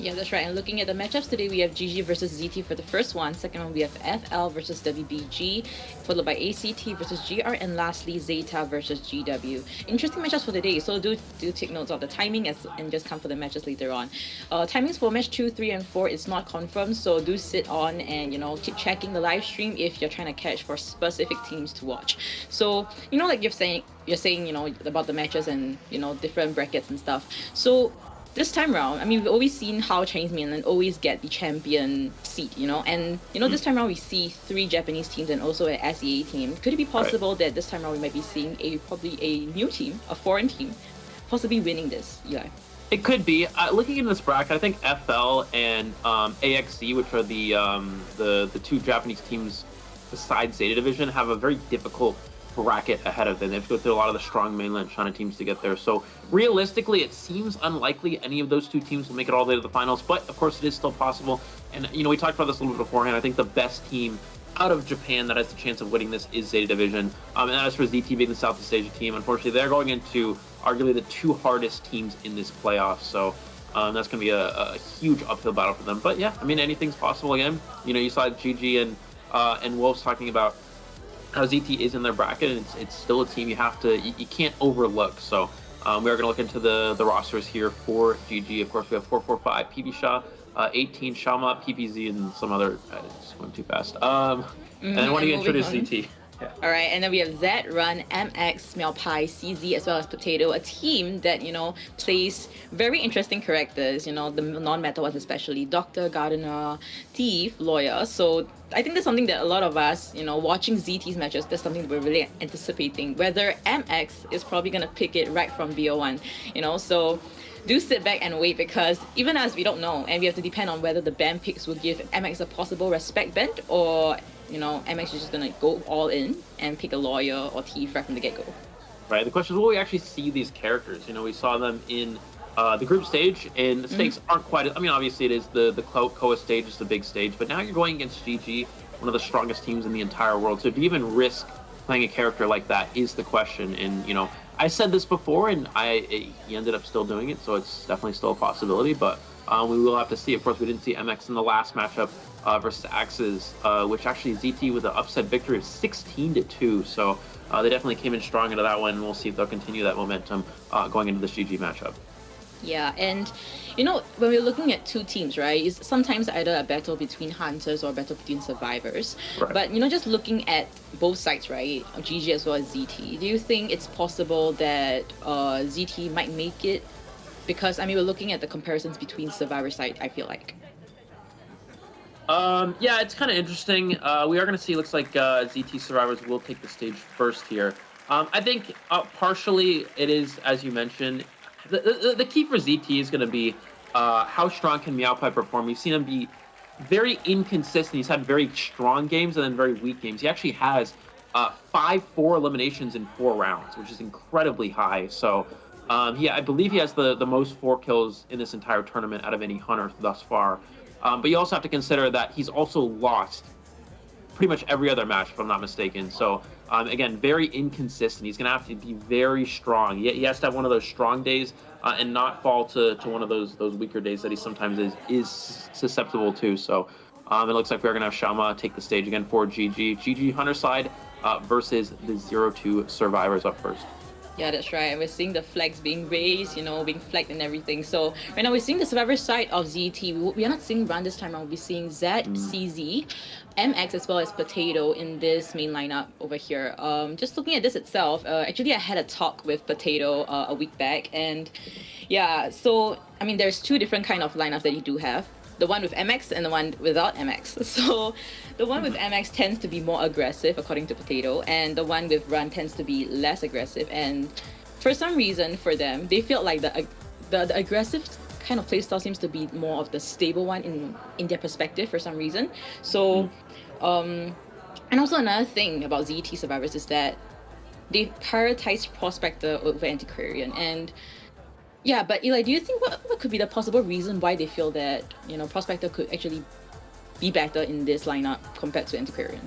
Yeah, that's right. And looking at the matchups today, we have GG versus ZT for the first one. Second one, we have FL versus WBG, followed by ACT versus GR, and lastly, ZETA versus GW. Interesting matchups for the day, so do take notes of the timing and just come for the matches later on. Timings for match 2, 3, and 4 is not confirmed, so do sit on and, keep checking the live stream if you're trying to catch for specific teams to watch. So, like you're saying, about the matches and, different brackets and stuff. So, this time around, I mean, we've always seen how Chinese mainland always get the champion seat, and this time around we see 3 Japanese teams and also an SEA team. Could it be possible that this time around we might be seeing probably a new team, a foreign team, possibly winning this, Eli? It could be. Looking into this bracket, I think FL and AXC, which are the 2 Japanese teams besides Zeta Division, have a very difficult bracket ahead of them. They have to go through a lot of the strong mainland China teams to get there. So realistically, it seems unlikely any of those 2 teams will make it all the way to the finals, but of course it is still possible. And we talked about this a little bit beforehand. I think the best team out of Japan that has the chance of winning this is Zeta Division. And as for ZT being the Southeast Asia team, unfortunately they're going into arguably the 2 hardest teams in this playoff. So that's going to be a huge uphill battle for them. But yeah, I mean, anything's possible again. You saw GG and Wolves talking about how ZT is in their bracket, and it's still a team you can't overlook. So we are going to look into the rosters here for GG. Of course, we have 445 PB Shah, 18 Shama, PPZ, and some other. I just went too fast. And then why don't you introduce ZT? Yeah. All right, and then we have Z, Run, MX, Meowpai, CZ, as well as Potato, a team that, plays very interesting characters, the non-meta ones especially, Doctor, Gardener, Thief, Lawyer. So I think that's something that a lot of us, watching ZT's matches, that's something we're really anticipating, whether MX is probably going to pick it right from BO1, so do sit back and wait, because even as we don't know, and we have to depend on whether the ban picks will give MX a possible respect band, or MX is just gonna go all in and pick a Lawyer or Thief right from the get-go. Right. The question is, will we actually see these characters? We saw them in the group stage, and the stakes aren't quite. I mean, obviously it is the COA stage is the big stage, but now you're going against GG, one of the strongest teams in the entire world. So do you even risk playing a character like that is the question. And I said this before, and he ended up still doing it, so it's definitely still a possibility. But we will have to see. Of course, we didn't see MX in the last matchup versus Axes, which actually ZT with an upset victory of 16-2. So they definitely came in strong into that one, and we'll see if they'll continue that momentum going into this GG matchup. Yeah, and when we're looking at 2 teams, right, it's sometimes either a battle between hunters or a battle between survivors. Right. But just looking at both sides, right, GG as well as ZT, do you think it's possible that ZT might make it? Because we're looking at the comparisons between survivor side, I feel like. Yeah, it's kind of interesting. We are going to see, looks like ZT survivors will take the stage first here. I think partially it is, as you mentioned, the key for ZT is going to be how strong can Meowpai perform. We've seen him be very inconsistent. He's had very strong games and then very weak games. He actually has 5-4 eliminations in 4 rounds, which is incredibly high. So I believe he has the most 4 kills in this entire tournament out of any hunter thus far. But you also have to consider that he's also lost pretty much every other match, if I'm not mistaken. So again, very inconsistent. He's going to have to be very strong. He has to have one of those strong days and not fall to one of those weaker days that he sometimes is susceptible to. So it looks like we're going to have Shama take the stage again for GG. GG Hunter side versus the 0-2 survivors up first. Yeah, that's right. And we're seeing the flags being raised, being flagged and everything. So right now we're seeing the survivor side of ZT. We are not seeing Run this time around. We're seeing Z, CZ, MX, as well as Potato in this main lineup over here. Just looking at this itself, actually I had a talk with Potato a week back. And yeah, so, there's 2 different kind of lineups that you do have. The one with MX and the one without MX. So the one with MX tends to be more aggressive, according to Potato, and the one with Run tends to be less aggressive. And for some reason, for them, they feel like the aggressive kind of playstyle seems to be more of the stable one in their perspective for some reason. So, and also another thing about ZT survivors is that they prioritize Prospector over Antiquarian. And yeah, but Eli, do you think what could be the possible reason why they feel that, Prospector could actually be better in this lineup compared to Antiquarian?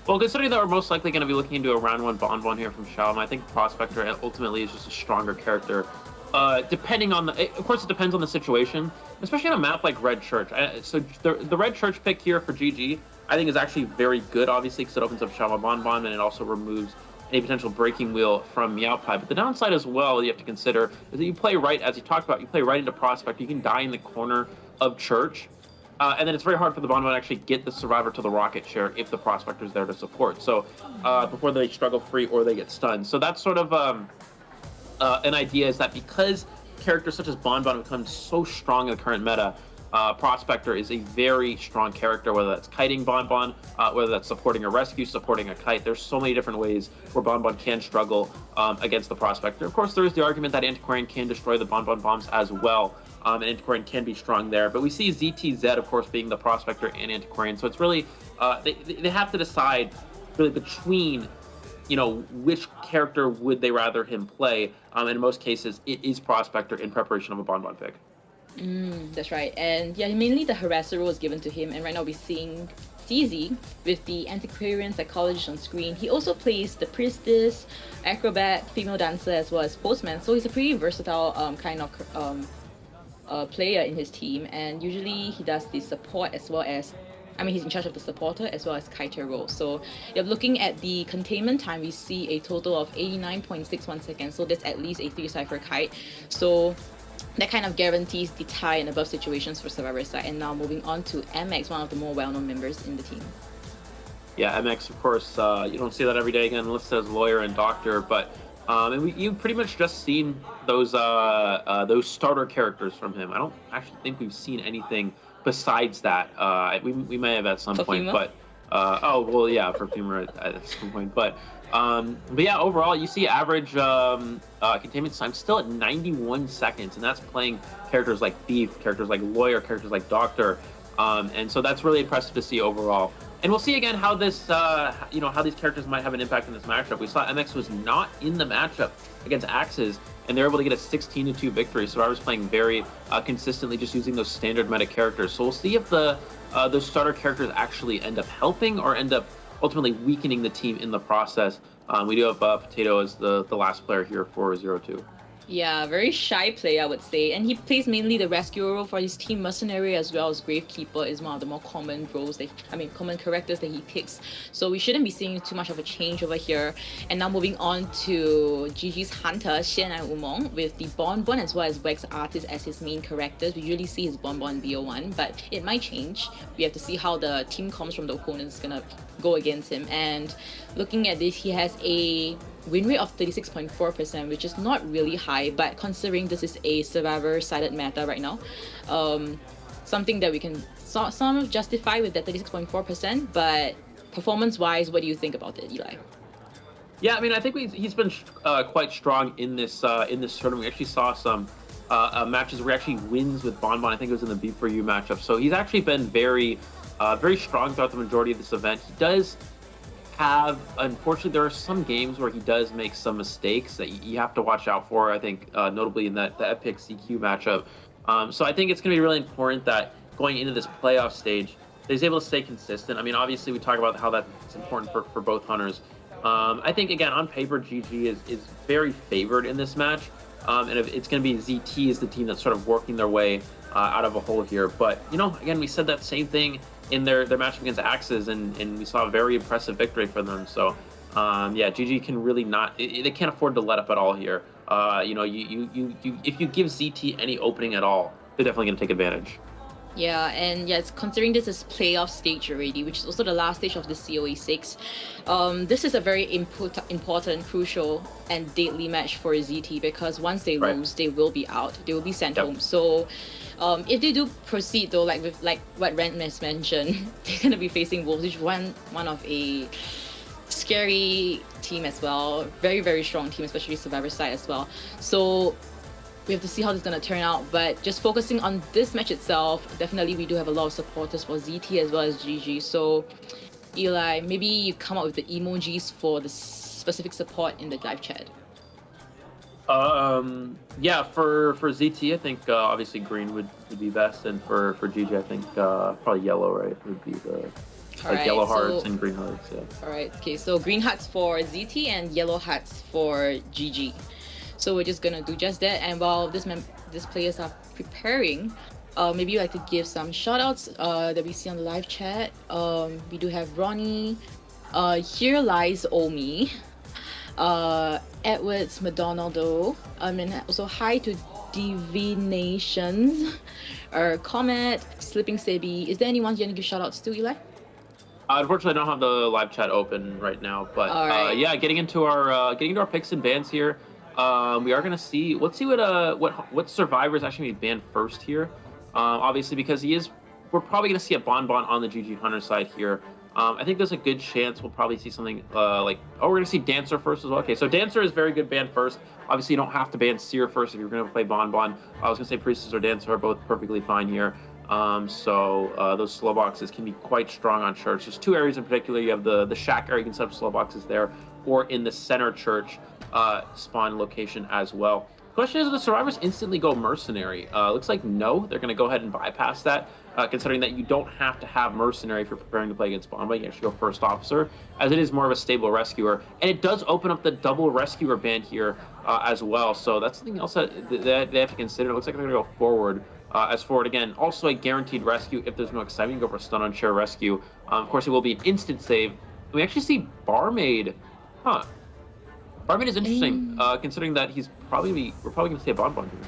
Well, considering that we're most likely going to be looking into a round 1 Bonbon here from Xiaom, I think Prospector ultimately is just a stronger character Depending on of course, it depends on the situation, especially on a map like Red Church. So the Red Church pick here for GG, I think, is actually very good, obviously, because it opens up Shama Bonbon and it also removes any potential breaking wheel from Meowpie. But the downside as well, you have to consider, is that you play right, as you talked about, you play right into Prospect. You can die in the corner of Church, and then it's very hard for the Bonbon to actually get the Survivor to the rocket chair if the Prospector's there to support. So before they struggle free or they get stunned. So that's sort of an idea, is that because characters such as Bonbon become so strong in the current meta, Prospector is a very strong character, whether that's kiting Bonbon, whether that's supporting a rescue, supporting a kite. There's so many different ways where Bonbon can struggle against the Prospector. Of course, there is the argument that Antiquarian can destroy the Bonbon bombs as well, and Antiquarian can be strong there. But we see ZTZ, of course, being the Prospector and Antiquarian. So it's really, they have to decide really between, you know, which character would they rather him play. In most cases, it is Prospector in preparation of a Bonbon pick. That's right. And yeah, mainly the Harasser role was given to him, and right now we're seeing CZ with the Antiquarian Psychologist on screen. He also plays the Priestess, Acrobat, Female Dancer, as well as Postman, so he's a pretty versatile kind of player in his team, and usually he does the support as well as, I mean, he's in charge of the supporter as well as kiter role. So you're looking at the containment time, we see a total of 89.61 seconds, so that's at least a 3-cipher kite. So that kind of guarantees the tie and above situations for Survivor side. And now moving on to MX, one of the more well-known members in the team. Yeah, MX, of course, you don't see that every day again, listed as lawyer and doctor, but and you've pretty much just seen those starter characters from him. I don't actually think we've seen anything besides that. We may have at some point, but oh well, yeah, Perfumer at some point, but yeah, overall you see average containment time still at 91 seconds, and that's playing characters like Thief, characters like Lawyer, characters like Doctor, and so that's really impressive to see overall. And we'll see again how this, you know, how these characters might have an impact in this matchup. We saw MX was not in the matchup against Axes, and they're able to get a 16-2 victory. Survivor's playing very consistently, just using those standard meta characters. So we'll see if those starter characters actually end up helping or end up ultimately weakening the team in the process. We do have Potato as the last player here for 0-2. Yeah, very shy player, I would say, and he plays mainly the rescuer role for his team. Mercenary as well as Gravekeeper is one of the more common roles common characters that he picks. So we shouldn't be seeing too much of a change over here. And now moving on to GG's Hunter, Xian and Umong, with the Bonbon as well as Wax Artist as his main characters. We usually see his Bonbon BO1, but it might change. We have to see how the team comms from the opponent is gonna go against him. And looking at this, he has a win rate of 36.4%, which is not really high, but considering this is a Survivor-sided meta right now, something that we can sort of justify with that 36.4%, but performance-wise, what do you think about it, Eli? Yeah, I mean, I think he's been quite strong in this tournament. We actually saw some matches where he actually wins with Bonbon. I think it was in the B4U matchup. So he's actually been very strong throughout the majority of this event. He does have, unfortunately, there are some games where he does make some mistakes that you have to watch out for. I think notably in the Epic CQ matchup. So I think it's going to be really important that going into this playoff stage, that he's able to stay consistent. I mean, obviously we talk about how that's important for both hunters. I think, again, on paper, GG is very favored in this match, and it's going to be ZT is the team that's sort of working their way out of a hole here. But, you know, again, we said that same thing in their matchup against Axes, and we saw a very impressive victory for them. So, yeah, GG can really not, they can't afford to let up at all here. You know, if you give ZT any opening at all, they're definitely going to take advantage. Yeah, and yeah, it's considering this is playoff stage already, which is also the last stage of the COA 6. This is a very important, crucial, and deadly match for ZT, because once they lose, they will be out. They will be sent home. So if they do proceed though, like what Ren has mentioned, they're gonna be facing Wolves, which one of a scary team as well. Very, very strong team, especially Survivor side as well. So we have to see how this is going to turn out, but just focusing on this match itself, definitely we do have a lot of supporters for ZT as well as GG. So Eli, maybe you come up with the emojis for the specific support in the live chat. Yeah, for ZT, I think obviously green would be best, and for GG, I think probably yellow, right, would be the yellow hearts and green hearts. Yeah. All right. Okay. So green hearts for ZT and yellow hearts for GG. So we're just gonna do just that. And while these players are preparing, maybe you'd like to give some shout outs that we see on the live chat. We do have Ronnie, Here Lies Omi, Edwards McDonaldo, and also hi to Divinations, Comet, Slipping Sebi. Is there anyone you want to give shout outs to, Eli? Unfortunately, I don't have the live chat open right now, but right. yeah, getting into our picks and bans here. We are gonna see. Let's see what survivors actually be banned first here. Obviously, because we're probably gonna see a Bonbon on the GG Hunter side here. I think there's a good chance we'll probably see something we're gonna see Dancer first as well. Okay, so Dancer is very good ban first. Obviously, you don't have to ban Seer first if you're gonna play Bonbon. I was gonna say Priestess or Dancer are both perfectly fine here. Those slow boxes can be quite strong on Church. There's two areas in particular. You have the shack area, you can set up slow boxes there, or in the center Church spawn location as well. Question is, do the survivors instantly go mercenary? Looks like no, they're going to go ahead and bypass that, considering that you don't have to have mercenary if you're preparing to play against Bomba. You actually go first officer, as it is more of a stable rescuer, and it does open up the double rescuer ban here as well. So that's something else that they have to consider. It looks like they're going to go forward. As forward again, also a guaranteed rescue if there's no excitement. You go for a stun on chair rescue. Of course, it will be an instant save. We actually see Barmaid. Barmaid is interesting, considering that we're probably going to see a Bonbon here.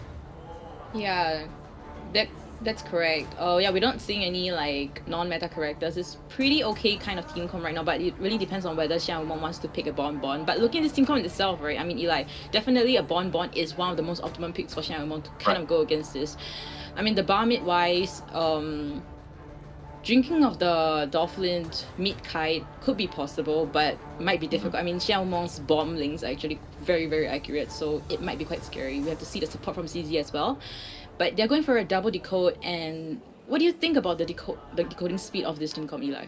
Yeah, that's correct. Oh yeah, we're not seeing any like non-meta characters. It's pretty okay kind of team comp right now, but it really depends on whether Xiao Wumong wants to pick a Bonbon. But looking at this team comp itself, right? I mean, Eli, definitely a Bonbon is one of the most optimum picks for Xiao Wumong to kind of go against this. I mean, the Barmaid wise, drinking of the Dolphin meat kite could be possible, but might be difficult. I mean, Xiao Wumong's bomb links are actually very, very accurate, so it might be quite scary. We have to see the support from CZ as well. But they're going for a double decode, and what do you think about the decoding speed of this team comp, Eli?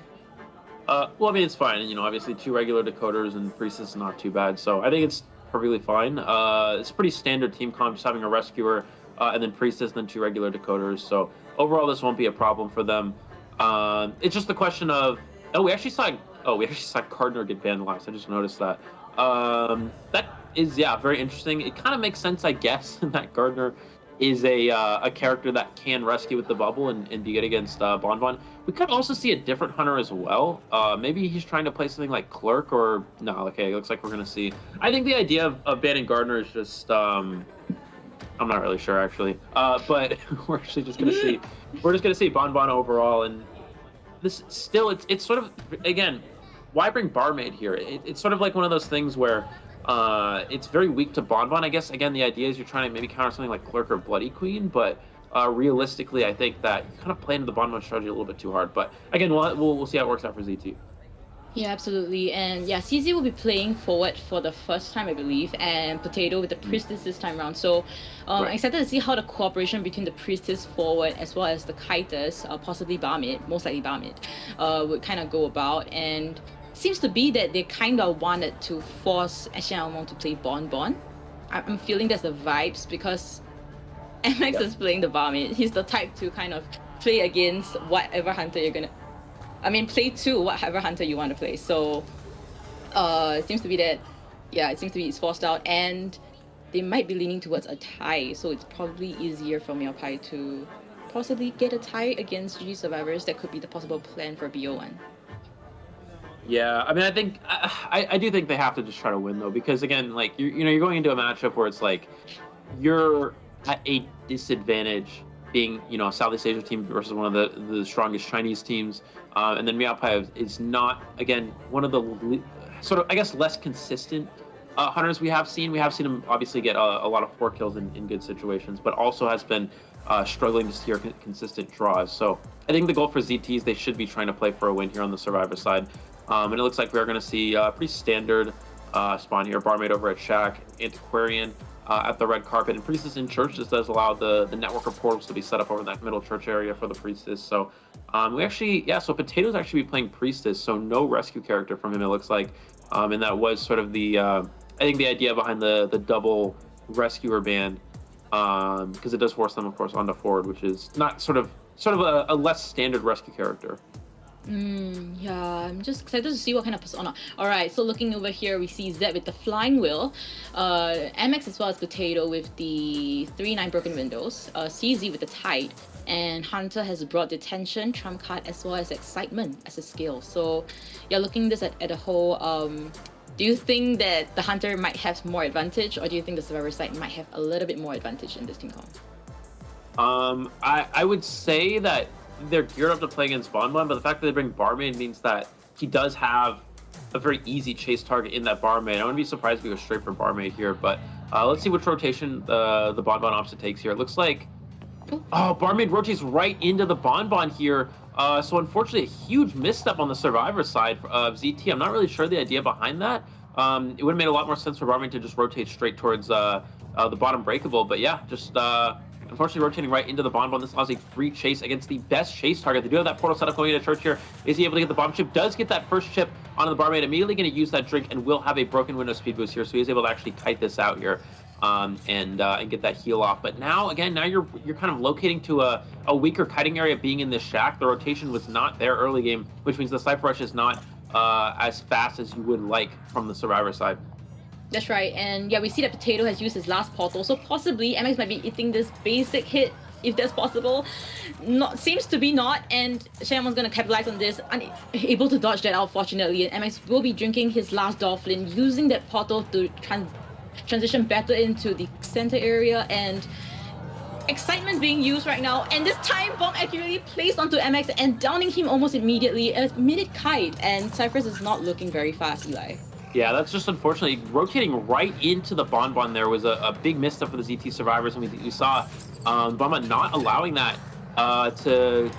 Well, I mean, it's fine. You know, obviously 2 regular decoders and Priestess is not too bad, so I think it's perfectly fine. It's a pretty standard team comp, just having a rescuer, and then Priestess, then 2 regular decoders. So overall, this won't be a problem for them. It's just the question of we actually saw Gardner get banned last. I just noticed that. That is very interesting. It kind of makes sense, I guess, that Gardner is a character that can rescue with the bubble and be good against Bonbon. We could also see a different hunter as well. Maybe he's trying to play something like Clerk or no. Okay, it looks like we're gonna see. I think the idea of banning Gardner is just I'm not really sure actually, but we're actually just gonna see. We're just gonna see Bonbon overall, and this still it's sort of, again, why bring Barmaid here? It's sort of like one of those things where it's very weak to Bonbon. I guess again the idea is you're trying to maybe counter something like Clerk or Bloody Queen, but realistically I think that you kind of play into the Bonbon strategy a little bit too hard. But again, we'll see how it works out for ZT. Yeah, absolutely. And yeah, CZ will be playing forward for the first time, I believe, and Potato with the Priestess this time around. So I'm excited to see how the cooperation between the Priestess forward as well as the Kiters, possibly Barmaid, most likely Barmaid, would kind of go about. And seems to be that they kind of wanted to force Xiao Wumong to play Bonbon. I'm feeling that's the vibes because MX is playing the Barmaid. He's the type to kind of play against whatever hunter you're gonna... play to whatever hunter you want to play. So it seems to be that, it's forced out, and they might be leaning towards a tie. So it's probably easier for Meowpie to possibly get a tie against GG Survivors. That could be the possible plan for BO1. Yeah, I mean, I think I do think they have to just try to win though, because again, like you're going into a matchup where it's like you're at a disadvantage, being a Southeast Asia team versus one of the strongest Chinese teams, and then Meowpie is not, again, one of the sort of, I guess, less consistent hunters we have seen. We have seen him obviously get a lot of 4 kills in good situations, but also has been struggling to steer consistent draws. So I think the goal for ZT is they should be trying to play for a win here on the Survivor side. And it looks like we are going to see a pretty standard spawn here. Barmaid over at Shack, Antiquarian at the red carpet, and Priestess in Church. This does allow the network of portals to be set up over that middle church area for the Priestess. So we actually, so Potato's actually be playing Priestess, so no rescue character from him, it looks like. And that was sort of the, I think the idea behind the double rescuer ban, because it does force them, of course, onto forward, which is not sort of a less standard rescue character. Yeah, I'm just excited to see what kind of persona. Alright, so looking over here, we see Zed with the Flying Wheel, MX as well as Potato with the 3-9 Broken Windows, CZ with the Tide, and Hunter has brought Detention, Trump Card, as well as Excitement as a skill. So, yeah, looking this at a whole, do you think that the Hunter might have more advantage, or do you think the Survivor side might have a little bit more advantage in this team comp? I would say that they're geared up to play against Bonbon, but the fact that they bring Barmaid means that he does have a very easy chase target in that Barmaid. I wouldn't be surprised if we go straight for Barmaid here, but let's see which rotation the Bonbon opposite takes here. It looks like, Barmaid rotates right into the Bonbon here. So unfortunately, a huge misstep on the Survivor side of ZT. I'm not really sure the idea behind that. It would have made a lot more sense for Barmaid to just rotate straight towards the bottom breakable, but yeah, just unfortunately rotating right into the Bonbon. This allows a free chase against the best chase target. They do have that portal setup going into church here. Is he able to get the bomb chip? Does get that first chip onto the Barmaid. Immediately going to use that drink and will have a broken window speed boost here. So he's able to actually kite this out here and get that heal off. But now, again, you're kind of locating to a weaker kiting area being in this shack. The rotation was not there early game, which means the Cypher Rush is not as fast as you would like from the Survivor side. That's right, and yeah, we see that Potato has used his last portal, so possibly MX might be eating this basic hit, if that's possible. Seems to be not, and Shamon's gonna capitalize on this, unable to dodge that out, fortunately, and MX will be drinking his last Dolphin, using that portal to transition better into the center area, and Excitement being used right now, and this time bomb accurately placed onto MX and downing him almost immediately. A minute kite, and Cypher's is not looking very fast, Eli. Yeah, that's just unfortunately rotating right into the Bonbon. There was a big misstep for the ZT survivors, and we saw Bonbon not allowing that to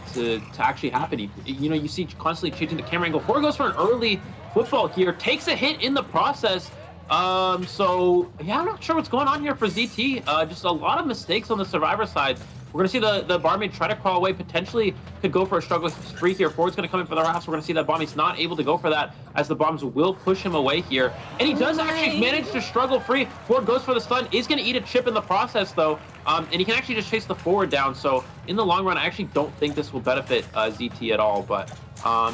actually happen. You see constantly changing the camera angle. 4 goes for an early football here, takes a hit in the process. So yeah, I'm not sure what's going on here for ZT. Just a lot of mistakes on the survivor side. We're gonna see the Barmaid try to crawl away, potentially could go for a struggle free here. Ford's gonna come in for the wraps. We're gonna see that Bomb's not able to go for that, as the bombs will push him away here. And he does actually manage to struggle free. Ford goes for the stun, is gonna eat a chip in the process though. And he can actually just chase the forward down. So in the long run, I actually don't think this will benefit ZT at all, but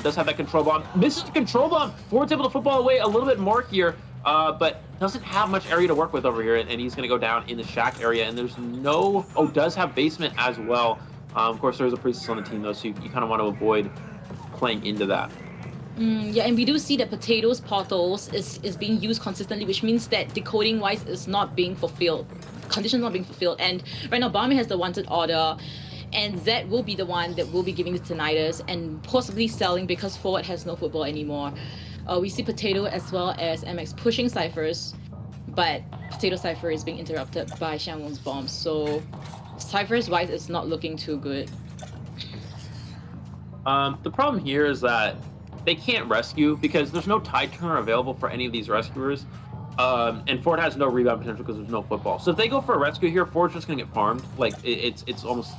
does have that control bomb. Misses the control bomb. Ford's able to football away a little bit more here. But doesn't have much area to work with over here, and he's going to go down in the shack area, and there's no... Oh, does have basement as well. Of course, there's a priestess on the team, though, so you kind of want to avoid playing into that. Yeah, and we do see that Potato's portals is being used consistently, which means that decoding-wise is not being fulfilled. Conditions not being fulfilled, and right now, Barmaid has the wanted order, and Zed will be the one that will be giving the tinnitus and possibly selling because Forward has no football anymore. We see Potato as well as MX pushing Cyphers, but Potato Cypher is being interrupted by Shanwon's bomb, so Cyphers wise it's not looking too good. The problem here is that they can't rescue because there's no tide turner available for any of these rescuers, and Ford has no rebound potential because there's no football. So if they go for a rescue here, Ford's just gonna get farmed. Like it's almost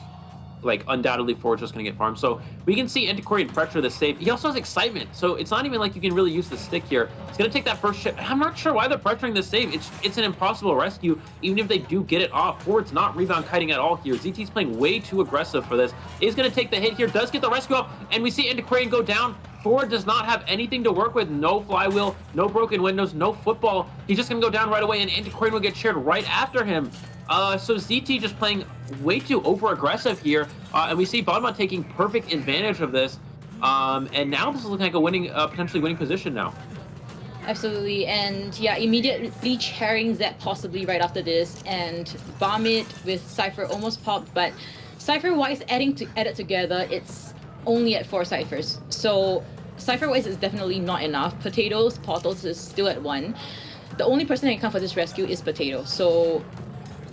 like undoubtedly Ford's just going to get farmed. So we can see Antiquarian pressure the save. He also has excitement, so it's not even like you can really use the stick here. It's going to take that first chip. I'm not sure why they're pressuring the save. It's an impossible rescue, even if they do get it off. Ford's not rebound kiting at all here. ZT's playing way too aggressive for this. Is going to take the hit here, does get the rescue off, and we see Antiquarian go down. Ford does not have anything to work with. No flywheel, no broken windows, no football. He's just going to go down right away, and Antiquarian will get shared right after him. So ZT just playing way too over-aggressive here, and we see Bonbon taking perfect advantage of this, and now this is looking like a winning, potentially winning position now. Absolutely, and yeah, immediately chairing Zed possibly right after this, and Barmaid with Cypher almost popped, but Cypher-wise added together, it's only at 4 Cyphers, so Cypher-wise is definitely not enough. Potato's portals is still at 1. The only person that can come for this rescue is Potato, so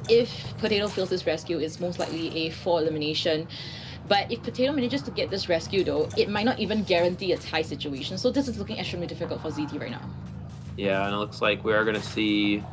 if Potato fails this rescue, it's most likely a 4 elimination. But if Potato manages to get this rescue though, it might not even guarantee a tie situation. So this is looking extremely difficult for ZT right now. Yeah, and it looks like we are going to see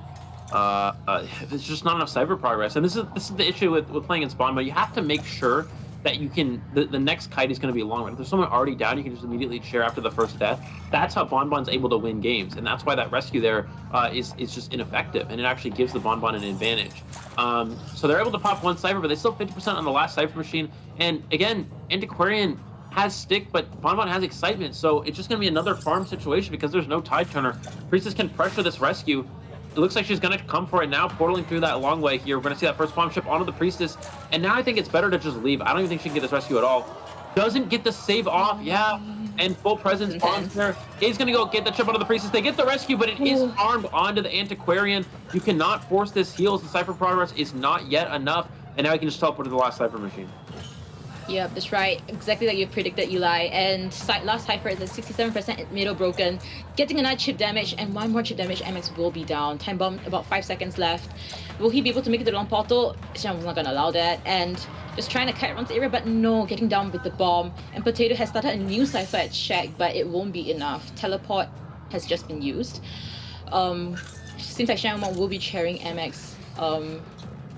there's just not enough cyber progress. And this is the issue with playing in Spawn, but you have to make sure that you can, the next kite is going to be a long run. If there's someone already down, you can just immediately share after the first death. That's how Bonbon's able to win games, and that's why that rescue there is just ineffective, and it actually gives the Bonbon an advantage. So they're able to pop 1 Cypher, but they still 50% on the last Cypher machine. And again, Antiquarian has stick, but Bonbon has excitement, so it's just going to be another farm situation because there's no Tide Turner. Priestess can pressure this rescue. It looks like she's going to come for it now, portaling through that long way here. We're going to see that first bomb ship onto the Priestess, and now I think it's better to just leave. I don't even think she can get this rescue at all. Doesn't get the save off, yeah, and full presence bonds there. Is going to go get the chip onto the Priestess. They get the rescue, but it is farmed onto the Antiquarian. You cannot force this heal. The Cypher progress is not yet enough, and now you can just teleport to the last Cypher machine. Yep, that's right. Exactly like you predicted, Eli. And last Cypher is at 67% middle broken. Getting another chip damage and one more chip damage, MX will be down. Time bomb, about 5 seconds left. Will he be able to make it to the long portal? Xiao's not going to allow that. And just trying to kite around the area, but no, getting down with the bomb. And Potato has started a new Cypher at Shack, but it won't be enough. Teleport has just been used. Seems like Xiao will be cheering MX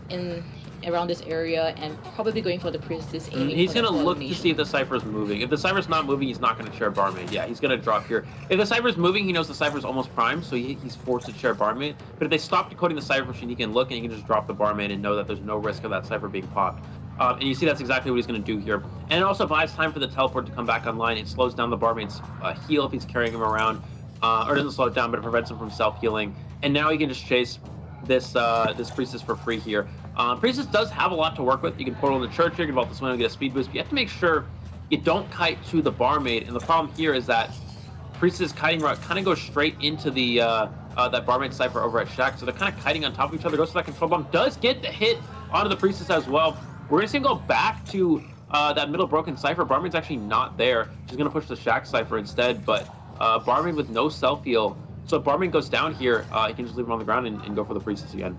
in around this area and probably going for the Priestess. He's going to look to see if the Cypher's moving. If the Cypher's not moving, he's not going to chair Barmaid. Yeah, he's going to drop here. If the Cypher's moving, he knows the Cypher's almost primed, so he's forced to chair Barmaid. But if they stop decoding the Cypher machine, he can look and he can just drop the Barmaid and know that there's no risk of that Cypher being popped. And you see that's exactly what he's going to do here. And it also buys time for the teleport to come back online. It slows down the Barmaid's heal if he's carrying him around. Or doesn't slow it down, but it prevents him from self-healing. And now he can just chase this Priestess for free here. Priestess does have a lot to work with. You can portal in the church here, you can vault this window and get a speed boost, but you have to make sure you don't kite to the Barmaid. And the problem here is that Priestess' kiting route kind of goes straight into the that Barmaid Cypher over at Shack, so they're kind of kiting on top of each other. Goes for that control bomb, does get the hit onto the Priestess as well. We're going to see him go back to that middle broken Cypher. Barmaid's actually not there. She's going to push the Shack Cypher instead, but Barmaid with no self-heal. So if Barmaid goes down here, you can just leave him on the ground and go for the Priestess again.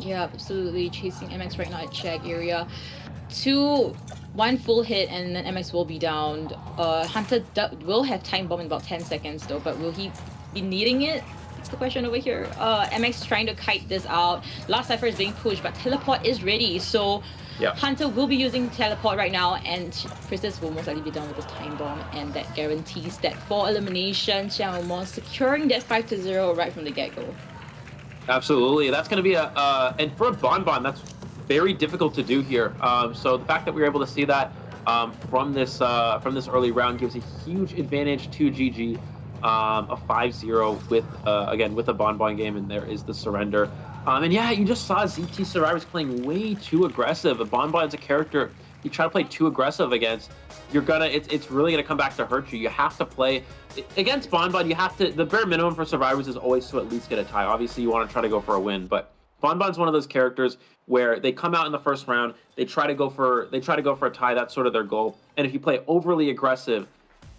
Yeah, absolutely. Chasing MX right now at Shack area. One full hit and then MX will be down. Hunter will have time bomb in about 10 seconds though, but will he be needing it? That's the question over here. MX trying to kite this out. Last Cypher is being pushed, but teleport is ready. So Hunter will be using teleport right now, and Priestess will most likely be done with this time bomb, and that guarantees that 4 elimination. Xiaomo securing that 5-0 right from the get-go. Absolutely, that's going to be and for a Bonbon, that's very difficult to do here. So the fact that we were able to see that from this early round gives a huge advantage to GG. A 5-0 with again with a Bonbon game, and there is the surrender. And yeah, you just saw ZT Survivors playing way too aggressive. A Bonbon's a character you try to play too aggressive against, it's really gonna come back to hurt you. You have to play against Bonbon. You have to, the bare minimum for Survivors is always to at least get a tie. Obviously, you want to try to go for a win, but Bonbon's one of those characters where they come out in the first round, they try to go for a tie. That's sort of their goal. And if you play overly aggressive,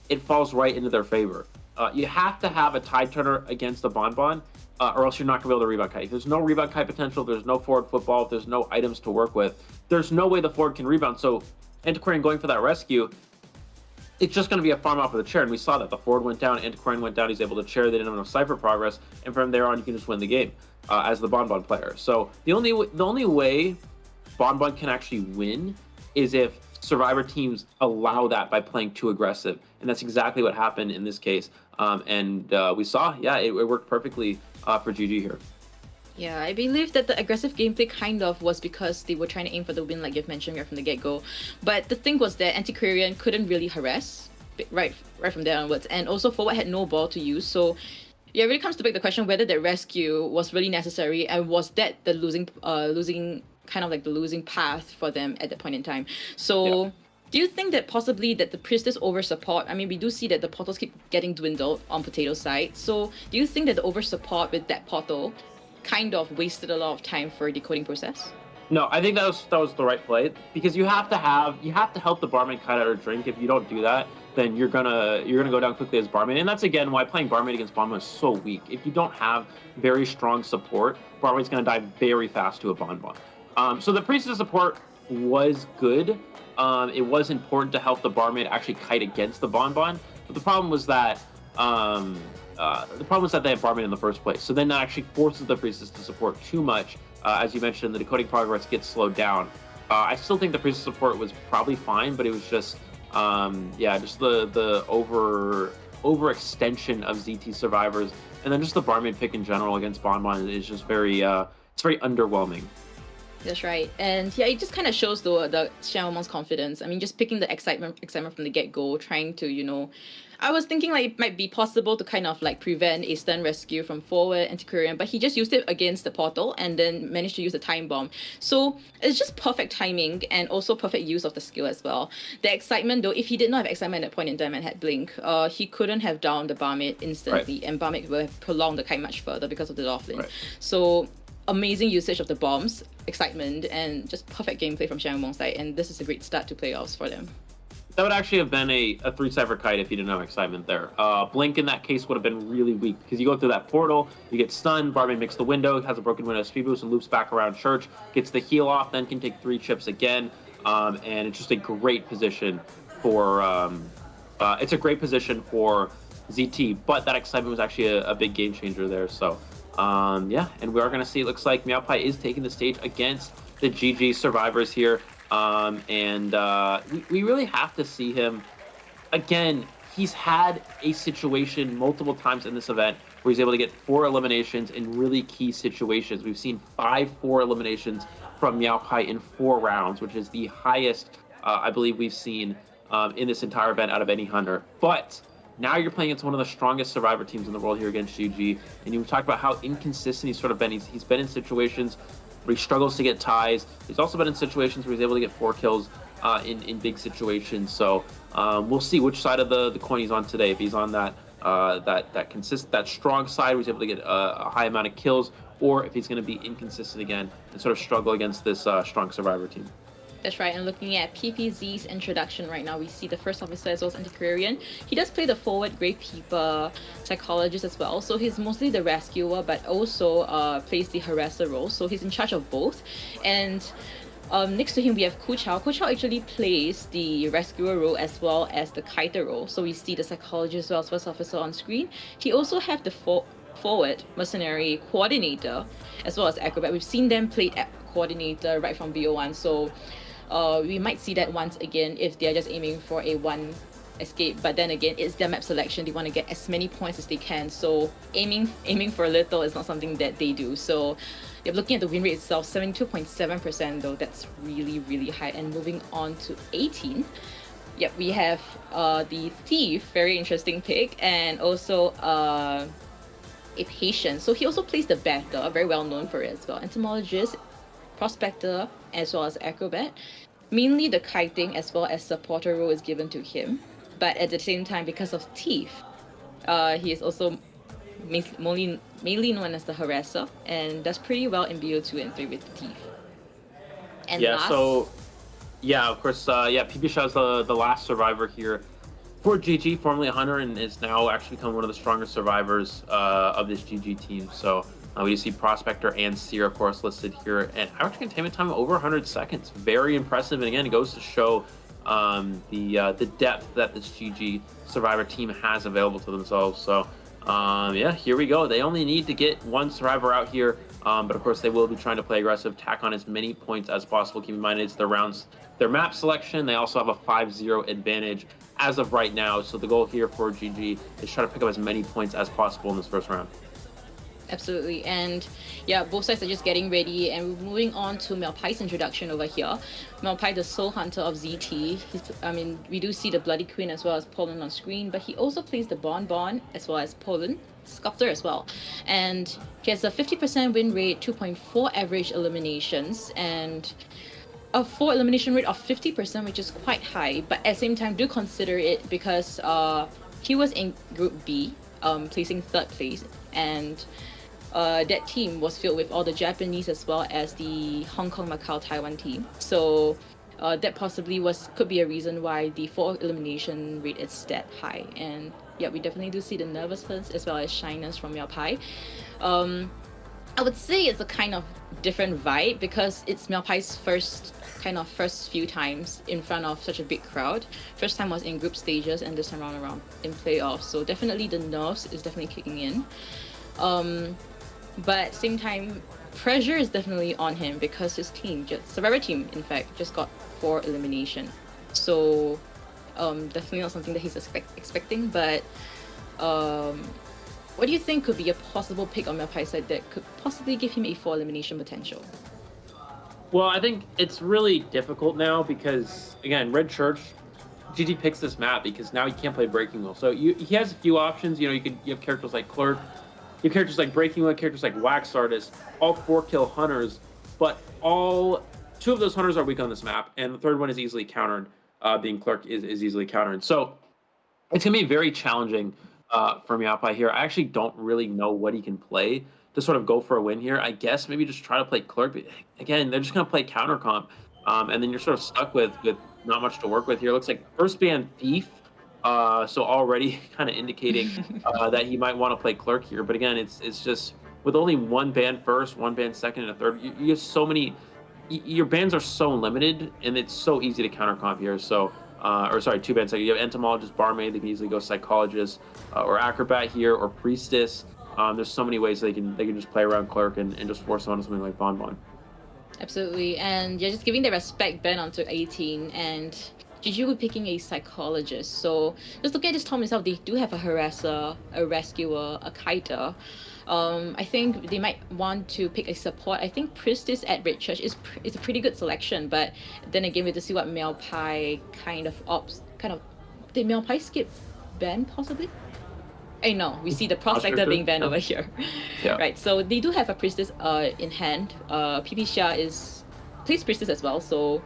it falls right into their favor. You have to have a Tide Turner against the Bonbon, or else you're not going to be able to rebound kite. If there's no rebound kite potential, there's no forward football, if there's no items to work with, there's no way the forward can rebound. So Antiquarian going for that rescue, it's just going to be a farm off of the chair. And we saw that the forward went down, Antiquarian went down, he's able to chair, they didn't have enough Cypher progress, and from there on you can just win the game as the Bonbon player. So the only way Bonbon can actually win is if Survivor teams allow that by playing too aggressive, and that's exactly what happened in this case. We saw, it worked perfectly for GG here. Yeah, I believe that the aggressive gameplay kind of was because they were trying to aim for the win, like you've mentioned right from the get-go. But the thing was that Antiquarian couldn't really harass right from there onwards, and also Forward had no ball to use. So yeah, it really comes to beg the question whether that rescue was really necessary, and was that the losing path for them at that point in time. So. Yeah. Do you think that possibly that the Priestess over-support, I mean, we do see that the portals keep getting dwindled on Potato's side, so do you think that the over-support with that portal kind of wasted a lot of time for decoding process? No, I think that was the right play, because you have to help the Barmaid kite out her drink. If you don't do that, then you're gonna go down quickly as Barmaid, and that's again why playing Barmaid against Bonbon is so weak. If you don't have very strong support, Barmaid's gonna die very fast to a Bonbon. So the Priestess support was good. It was important to help the Barmaid actually kite against the Bonbon, but the problem was that they had Barmaid in the first place. So then that actually forces the Priestess to support too much. As you mentioned, the decoding progress gets slowed down. I still think the Priestess support was probably fine, but it was just the overextension of ZT Survivors, and then just the Barmaid pick in general against Bonbon is just very it's very underwhelming. That's right. And yeah, it just kind of shows the Xiaomeng's confidence. I mean, just picking the excitement from the get-go, trying to, I was thinking like it might be possible to kind of like prevent a stun rescue from forward anti-Korean, but he just used it against the portal and then managed to use the time bomb. So it's just perfect timing and also perfect use of the skill as well. The excitement though, if he did not have excitement at that point in time and had blink, he couldn't have downed the Barmit instantly, and Barmit will have prolonged the kite much further because of the Dolphin. So amazing usage of the bombs, excitement, and just perfect gameplay from Xiaomeng's side, and this is a great start to playoffs for them. That would actually have been a 3-cypher kite if you didn't have excitement there. Blink in that case would have been really weak because you go through that portal, you get stunned, Barmit makes the window, has a broken window speed boost and loops back around Church, gets the heal off, then can take 3 chips again, and it's just a great position for ZT, but that excitement was actually a big game changer there. So yeah, and we are going to see, it looks like Meowpai is taking the stage against the GG survivors here. We really have to see him again. He's had a situation multiple times in this event where he's able to get 4 eliminations in really key situations. We've seen 5-4 eliminations from Meowpai in 4 rounds, which is the highest I believe we've seen in this entire event out of any hunter. But now you're playing against one of the strongest survivor teams in the world here against GG, and you talked about how inconsistent he's sort of been. He's been in situations where he struggles to get ties. He's also been in situations where he's able to get 4 kills in big situations. So we'll see which side of the coin he's on today. If he's on that strong side, where he's able to get a high amount of kills, or if he's going to be inconsistent again and sort of struggle against this strong survivor team. That's right, and looking at PPZ's introduction right now, we see the first officer as well as anti-Korean. He does play the forward Gravekeeper psychologist as well, so he's mostly the rescuer, but also plays the harasser role, so he's in charge of both. And next to him we have Ku Chao. Ku Chao actually plays the rescuer role as well as the kiter role, so we see the psychologist as well as first officer on screen. He also have the forward mercenary coordinator as well as acrobat. We've seen them play coordinator right from BO1, so we might see that once again if they're just aiming for a 1 escape, but then again it's their map selection. They want to get as many points as they can, so aiming for a little is not something that they do. So you're looking at the win rate itself, 72.7% though. That's really high. And moving on to 18, yep, we have the Thief, very interesting pick, and also a Patient. So he also plays the Batter, very well known for it as well. Entomologist, Prospector, as well as Acrobat. Mainly the kiting as well as supporter role is given to him, but at the same time, because of Thief, he is also mainly known as the harasser, and does pretty well in BO2 and 3 with Thief. And yeah, last, so yeah, of course, yeah, PPSha is the last survivor here for GG, formerly a hunter, and is now actually become one of the strongest survivors of this GG team. So we see Prospector and Seer, of course, listed here, and average containment time of over 100 seconds. Very impressive, and again, it goes to show the depth that this GG survivor team has available to themselves. So yeah, here we go. They only need to get 1 survivor out here, but of course they will be trying to play aggressive, tack on as many points as possible. Keep in mind it's their map selection. They also have a 5-0 advantage as of right now, so the goal here for GG is try to pick up as many points as possible in this first round. Absolutely, and yeah, both sides are just getting ready, and we're moving on to Meowpai's introduction over here. Meowpai, the soul hunter of ZT. I mean, we do see the Bloody Queen as well as Poland on screen, but he also plays the Bon as well as Poland Sculptor as well. And he has a 50% win rate, 2.4 average eliminations, and a 4 elimination rate of 50%, which is quite high, but at the same time, do consider it because he was in Group B, placing 3rd place, and that team was filled with all the Japanese as well as the Hong Kong, Macau, Taiwan team. So that possibly could be a reason why the 4 elimination rate is that high. And yeah, we definitely do see the nervousness as well as shyness from Meowpai. I would say it's a kind of different vibe because it's Meowpai's first few times in front of such a big crowd. First time was in group stages, and this time around in playoffs. So definitely the nerves is definitely kicking in. But at the same time, pressure is definitely on him because his team, survivor team, in fact, just got 4 elimination. So definitely not something that he's expecting. But what do you think could be a possible pick on Meowpai's side that could possibly give him a 4 elimination potential? Well, I think it's really difficult now because, again, Red Church, GG picks this map because now he can't play Breaking Wheel. So he has a few options. You have characters like Clerk, you have characters like Breaking Wheel, characters like Wax Artist, all 4-kill hunters, but two of those hunters are weak on this map, and the third one is easily countered, being Clerk is easily countered. So it's going to be very challenging for Meowpie here. I actually don't really know what he can play to sort of go for a win here. I guess maybe just try to play Clerk. But again, they're just going to play counter comp, and then you're sort of stuck with not much to work with here. Looks like first ban Thief, so already kind of indicating that he might want to play Clerk here. But again, it's just with only one ban first, one ban second, and a third. You have so many. Your bans are so limited, and it's so easy to counter comp here. So. Or sorry, 2 bans. You have Entomologist, Barmaid. They can easily go Psychologist or Acrobat here, or Priestess. There's so many ways they can just play around Clerk and just force on something like Bonbon. Absolutely, and you're just giving the respect ban onto 18, and GG will be picking a Psychologist. So just look at this Tom itself. They do have a Harasser, a Rescuer, a Kiter. I think they might want to pick a support. I think Priestess at Red Church is a pretty good selection, but then again, we have to see what Meowpie kind of did Meowpie skip ban possibly? I know, we see the Prospector being banned over here. Yeah. Right, so they do have a Priestess in hand. PP Xia plays Priestess as well, so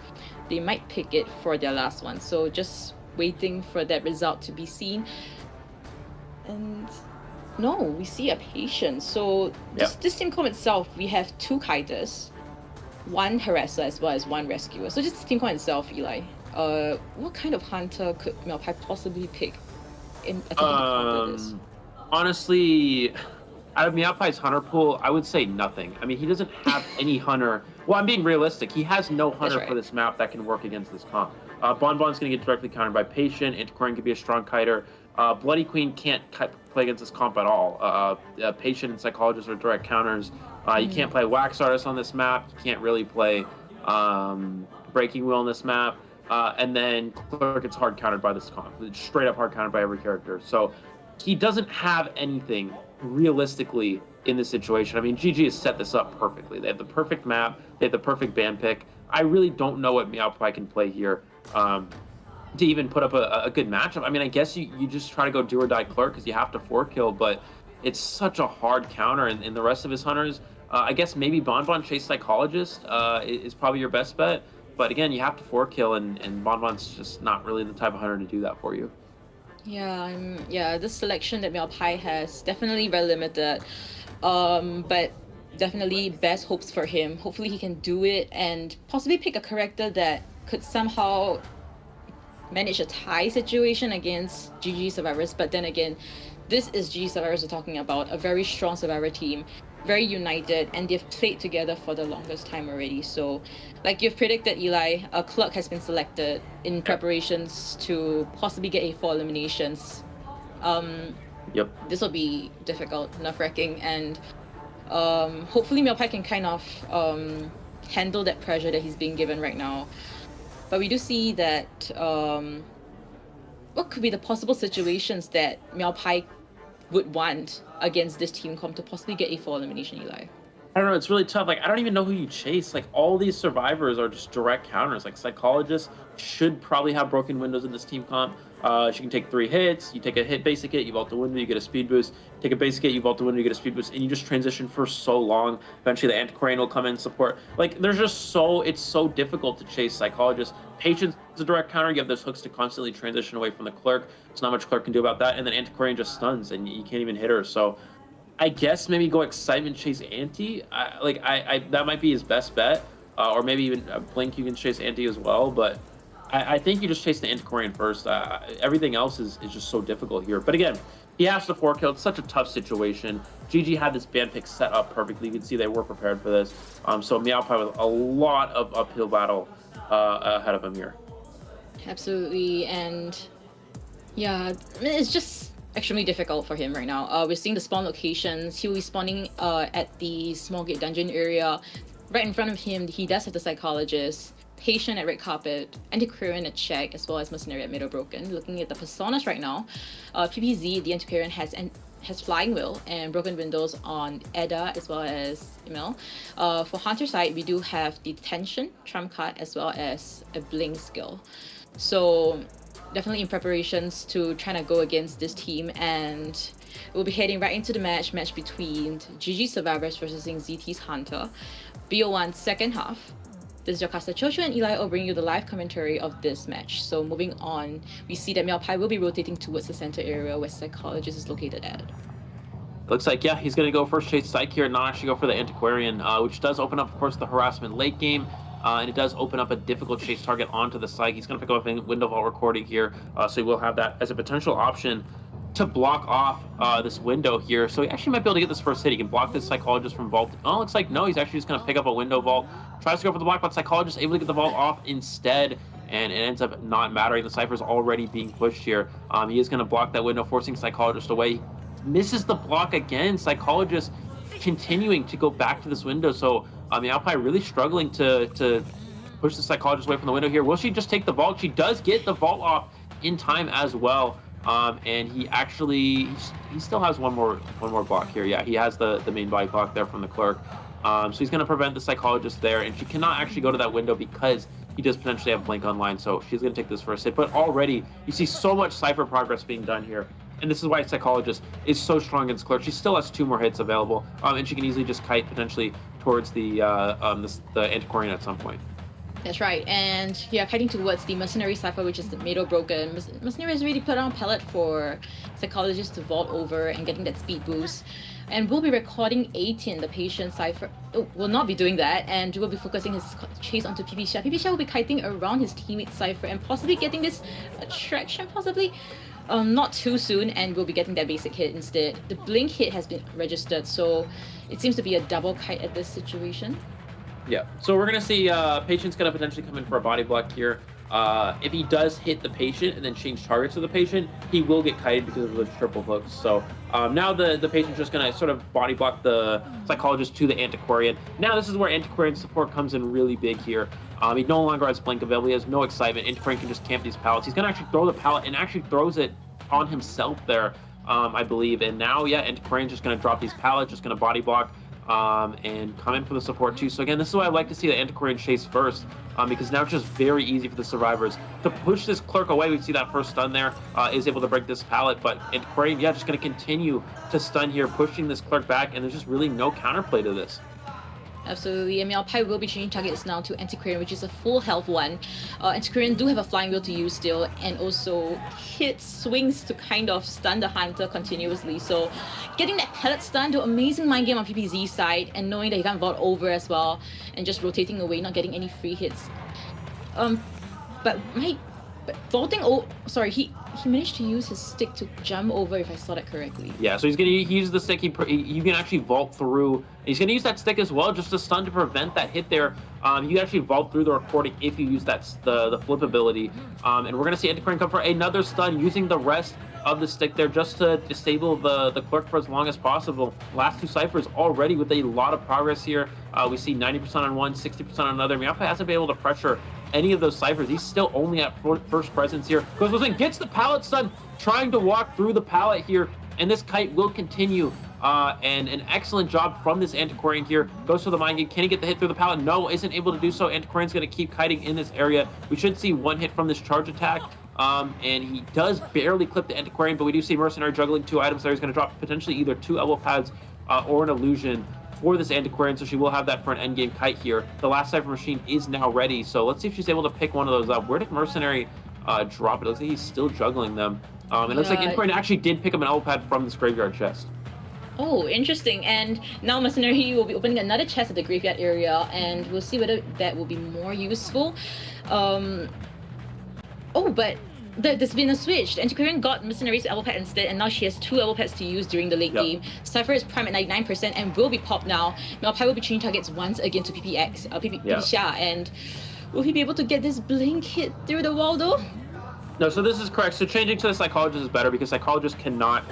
they might pick it for their last one. So just waiting for that result to be seen. And no, we see a Patient. So this team comp itself, we have 2 Kiters, 1 Harasser as well as 1 Rescuer. So just the team comp itself, Eli, what kind of hunter could Meowpie possibly pick in this? Honestly, out of Meowpie's hunter pool, I would say nothing. I mean, he doesn't have any hunter. Well, I'm being realistic. He has no hunter for this map that can work against this comp. Bonbon's going to get directly countered by Patient. Antiquarian could be a strong kiter. Bloody Queen can't play against this comp at all. Patient and Psychologist are direct counters. You can't play Wax Artist on this map. You can't really play Breaking Wheel on this map. And then Clerk gets hard countered by this comp. It's straight up hard countered by every character. So he doesn't have anything realistically in this situation. I mean, GG has set this up perfectly. They have the perfect map. They have the perfect ban pick. I really don't know what Meowpie can play here to even put up a good matchup. I mean, I guess you just try to go do or die Clerk because you have to 4-kill, but it's such a hard counter. And the rest of his hunters, I guess maybe Bonbon Chase Psychologist is probably your best bet. But again, you have to 4-kill, and Bonbon's just not really the type of hunter to do that for you. Yeah, this selection that Meowpie has definitely very limited, but definitely best hopes for him. Hopefully he can do it and possibly pick a character that could somehow manage a tie situation against GG Survivors. But then again, this is GG Survivors we're talking about, a very strong Survivor team, very united, and they've played together for the longest time already. So like you've predicted, Eli, a Clerk has been selected in preparations to possibly get a 4 eliminations. This will be difficult, nerve-wracking, and hopefully Meowpie can kind of handle that pressure that he's being given right now. But we do see that what could be the possible situations that Meowpie would want against this team comp to possibly get a 4 elimination, Eli? I don't know, it's really tough. Like, I don't even know who you chase. Like, all these survivors are just direct counters. Like, Psychologist should probably have broken windows in this team comp. She can take 3 hits. You take a basic hit, you vault the window, you get a speed boost. Take a basic hit, you vault the window, you get a speed boost, and you just transition for so long. Eventually, the Antiquarian will come in and support. Like, it's so difficult to chase Psychologist. Patience is a direct counter. You have those hooks to constantly transition away from the Clerk. There's not much Clerk can do about that. And then Antiquarian just stuns, and you can't even hit her. So I guess maybe go Excitement, chase Anti. That might be his best bet. Or maybe even Blink, you can chase Anti as well. But I think you just chase the Antiquarian first. Everything else is just so difficult here. But again, he has to 4-kill. It's such a tough situation. GG had this ban pick set up perfectly. You can see they were prepared for this. So Meowpie with a lot of uphill battle ahead of him here. Absolutely, and yeah, it's just extremely difficult for him right now. We're seeing the spawn locations. He will be spawning at the Small Gate Dungeon area. Right in front of him, he does have the Psychologist, Patient at Red Carpet, Antiquarian at Check, as well as Mercenary at Middle Broken. Looking at the personas right now, PPZ, the Antiquarian, has has Flying Wheel and Broken Windows on Edda as well as Emil. For Hunter side, we do have Detention, Trump card, as well as a Blink skill. So definitely in preparations to trying to go against this team, and we'll be heading right into the match between GG Survivors versus ZT's Hunter. BO1 second half. This is your caster Chocho and Eli will bring you the live commentary of this match. So moving on, we see that Meowpai will be rotating towards the center area where Psychologist is located at. Looks like, yeah, he's going to go first chase Psych here and not actually go for the Antiquarian, which does open up, of course, the harassment late game. And it does open up a difficult chase target onto the Psych. He's going to pick up a window vault recording here, so he will have that as a potential option to block off this window here. So he actually might be able to get this first hit. He can block this Psychologist from vault. Oh, looks like no, he's actually just going to pick up a window vault. Tries to go for the block, but Psychologist able to get the vault off instead, and it ends up not mattering. The Cypher's already being pushed here. He is going to block that window, forcing Psychologist away. Misses the block again. Psychologist continuing to go back to this window. So Alpine really struggling to push the Psychologist away from the window here. Will she just take the vault? She does get the vault off in time as well. And he still has one more block here. Yeah, he has the main body block there from the Clerk. So he's going to prevent the Psychologist there, and she cannot actually go to that window because he does potentially have Blink online. So she's going to take this first hit. But already you see so much Cypher progress being done here. And this is why Psychologist is so strong against Clerk. She still has 2 more hits available, and she can easily just kite potentially towards the Antiquarian at some point. That's right, and yeah, heading towards the Mercenary Cypher, which is the Mado Broken. Mercenary has already put on a pellet for Psychologist to vault over and getting that speed boost. And we'll be recording 18, the Patient Cypher. Oh, will not be doing that, and we'll be focusing his chase onto PP Xia. PP Xia will be kiting around his teammate Cypher and possibly getting this attraction, possibly. Not too soon, and we'll be getting that basic hit instead. The Blink hit has been registered, so it seems to be a double kite at this situation. Yeah, so we're going to see Patient's going to potentially come in for a body block here. If he does hit the Patient and then change targets to the Patient, he will get kited because of those triple hooks. So now the Patient's just going to sort of body block the Psychologist to the Antiquarian. Now this is where Antiquarian support comes in really big here. He no longer has Blink available. He has no excitement. Antiquarian can just camp these pallets. He's going to actually throw the pallet and actually throws it on himself there, I believe. And now, yeah, Antiquarian's just going to drop these pallets, just going to body block. And come in for the support too. So again, this is why I like to see the Antiquarian chase first, because now it's just very easy for the survivors to push this Clerk away. We see that first stun there, is able to break this pallet, but Antiquarian, yeah, just going to continue to stun here, pushing this Clerk back, and there's just really no counterplay to this. Absolutely. I mean, Alpai will be changing targets now to Antiquarian, which is a full health one. Antiquarian do have a Flying Wheel to use still, and also hits swings to kind of stun the Hunter continuously. So getting that pellet stun to amazing mind game on PPZ side, and knowing that he can vault over as well, and just rotating away, not getting any free hits. But vaulting, he managed to use his stick to jump over, if I saw that correctly. Yeah, so he's going to use the stick. You can actually vault through. He's going to use that stick as well, just to stun to prevent that hit there. You can actually vault through the recording if you use that the flip ability. And we're going to see Antiquarian come for another stun, using the rest of the stick there just to disable the Clerk for as long as possible. Last 2 Cyphers already with a lot of progress here. We see 90% on one, 60% on another. Miapai hasn't been able to pressure any of those Cyphers. He's still only at first presence here. Goes within, gets the pallet stun, trying to walk through the pallet here, and this kite will continue. And an excellent job from this Antiquarian here. Goes for the mind game. Can he get the hit through the pallet? No, isn't able to do so. Antiquarian's going to keep kiting in this area. We should see 1 hit from this charge attack. And he does barely clip the Antiquarian, but we do see Mercenary juggling 2 items there. He's going to drop potentially either 2 elbow pads or an illusion for this Antiquarian, so she will have that for an endgame kite here. The last Cypher machine is now ready, so let's see if she's able to pick one of those up. Where did Mercenary drop it? It looks like he's still juggling them. It looks like Antiquarian actually did pick up an elbow pad from this graveyard chest. Oh, interesting. And now Mercenary will be opening another chest at the graveyard area, and we'll see whether that will be more useful. But there's been a switch. Antiquarian got Mercenary's elbow pad instead, and now she has 2 elbow pads to use during the late game. Cypher is prime at 99% and will be popped now. Malpai will be changing targets once again to PP Xia, and will he be able to get this Blink hit through the wall though? No, so this is correct. So changing to the Psychologist is better because Psychologist cannot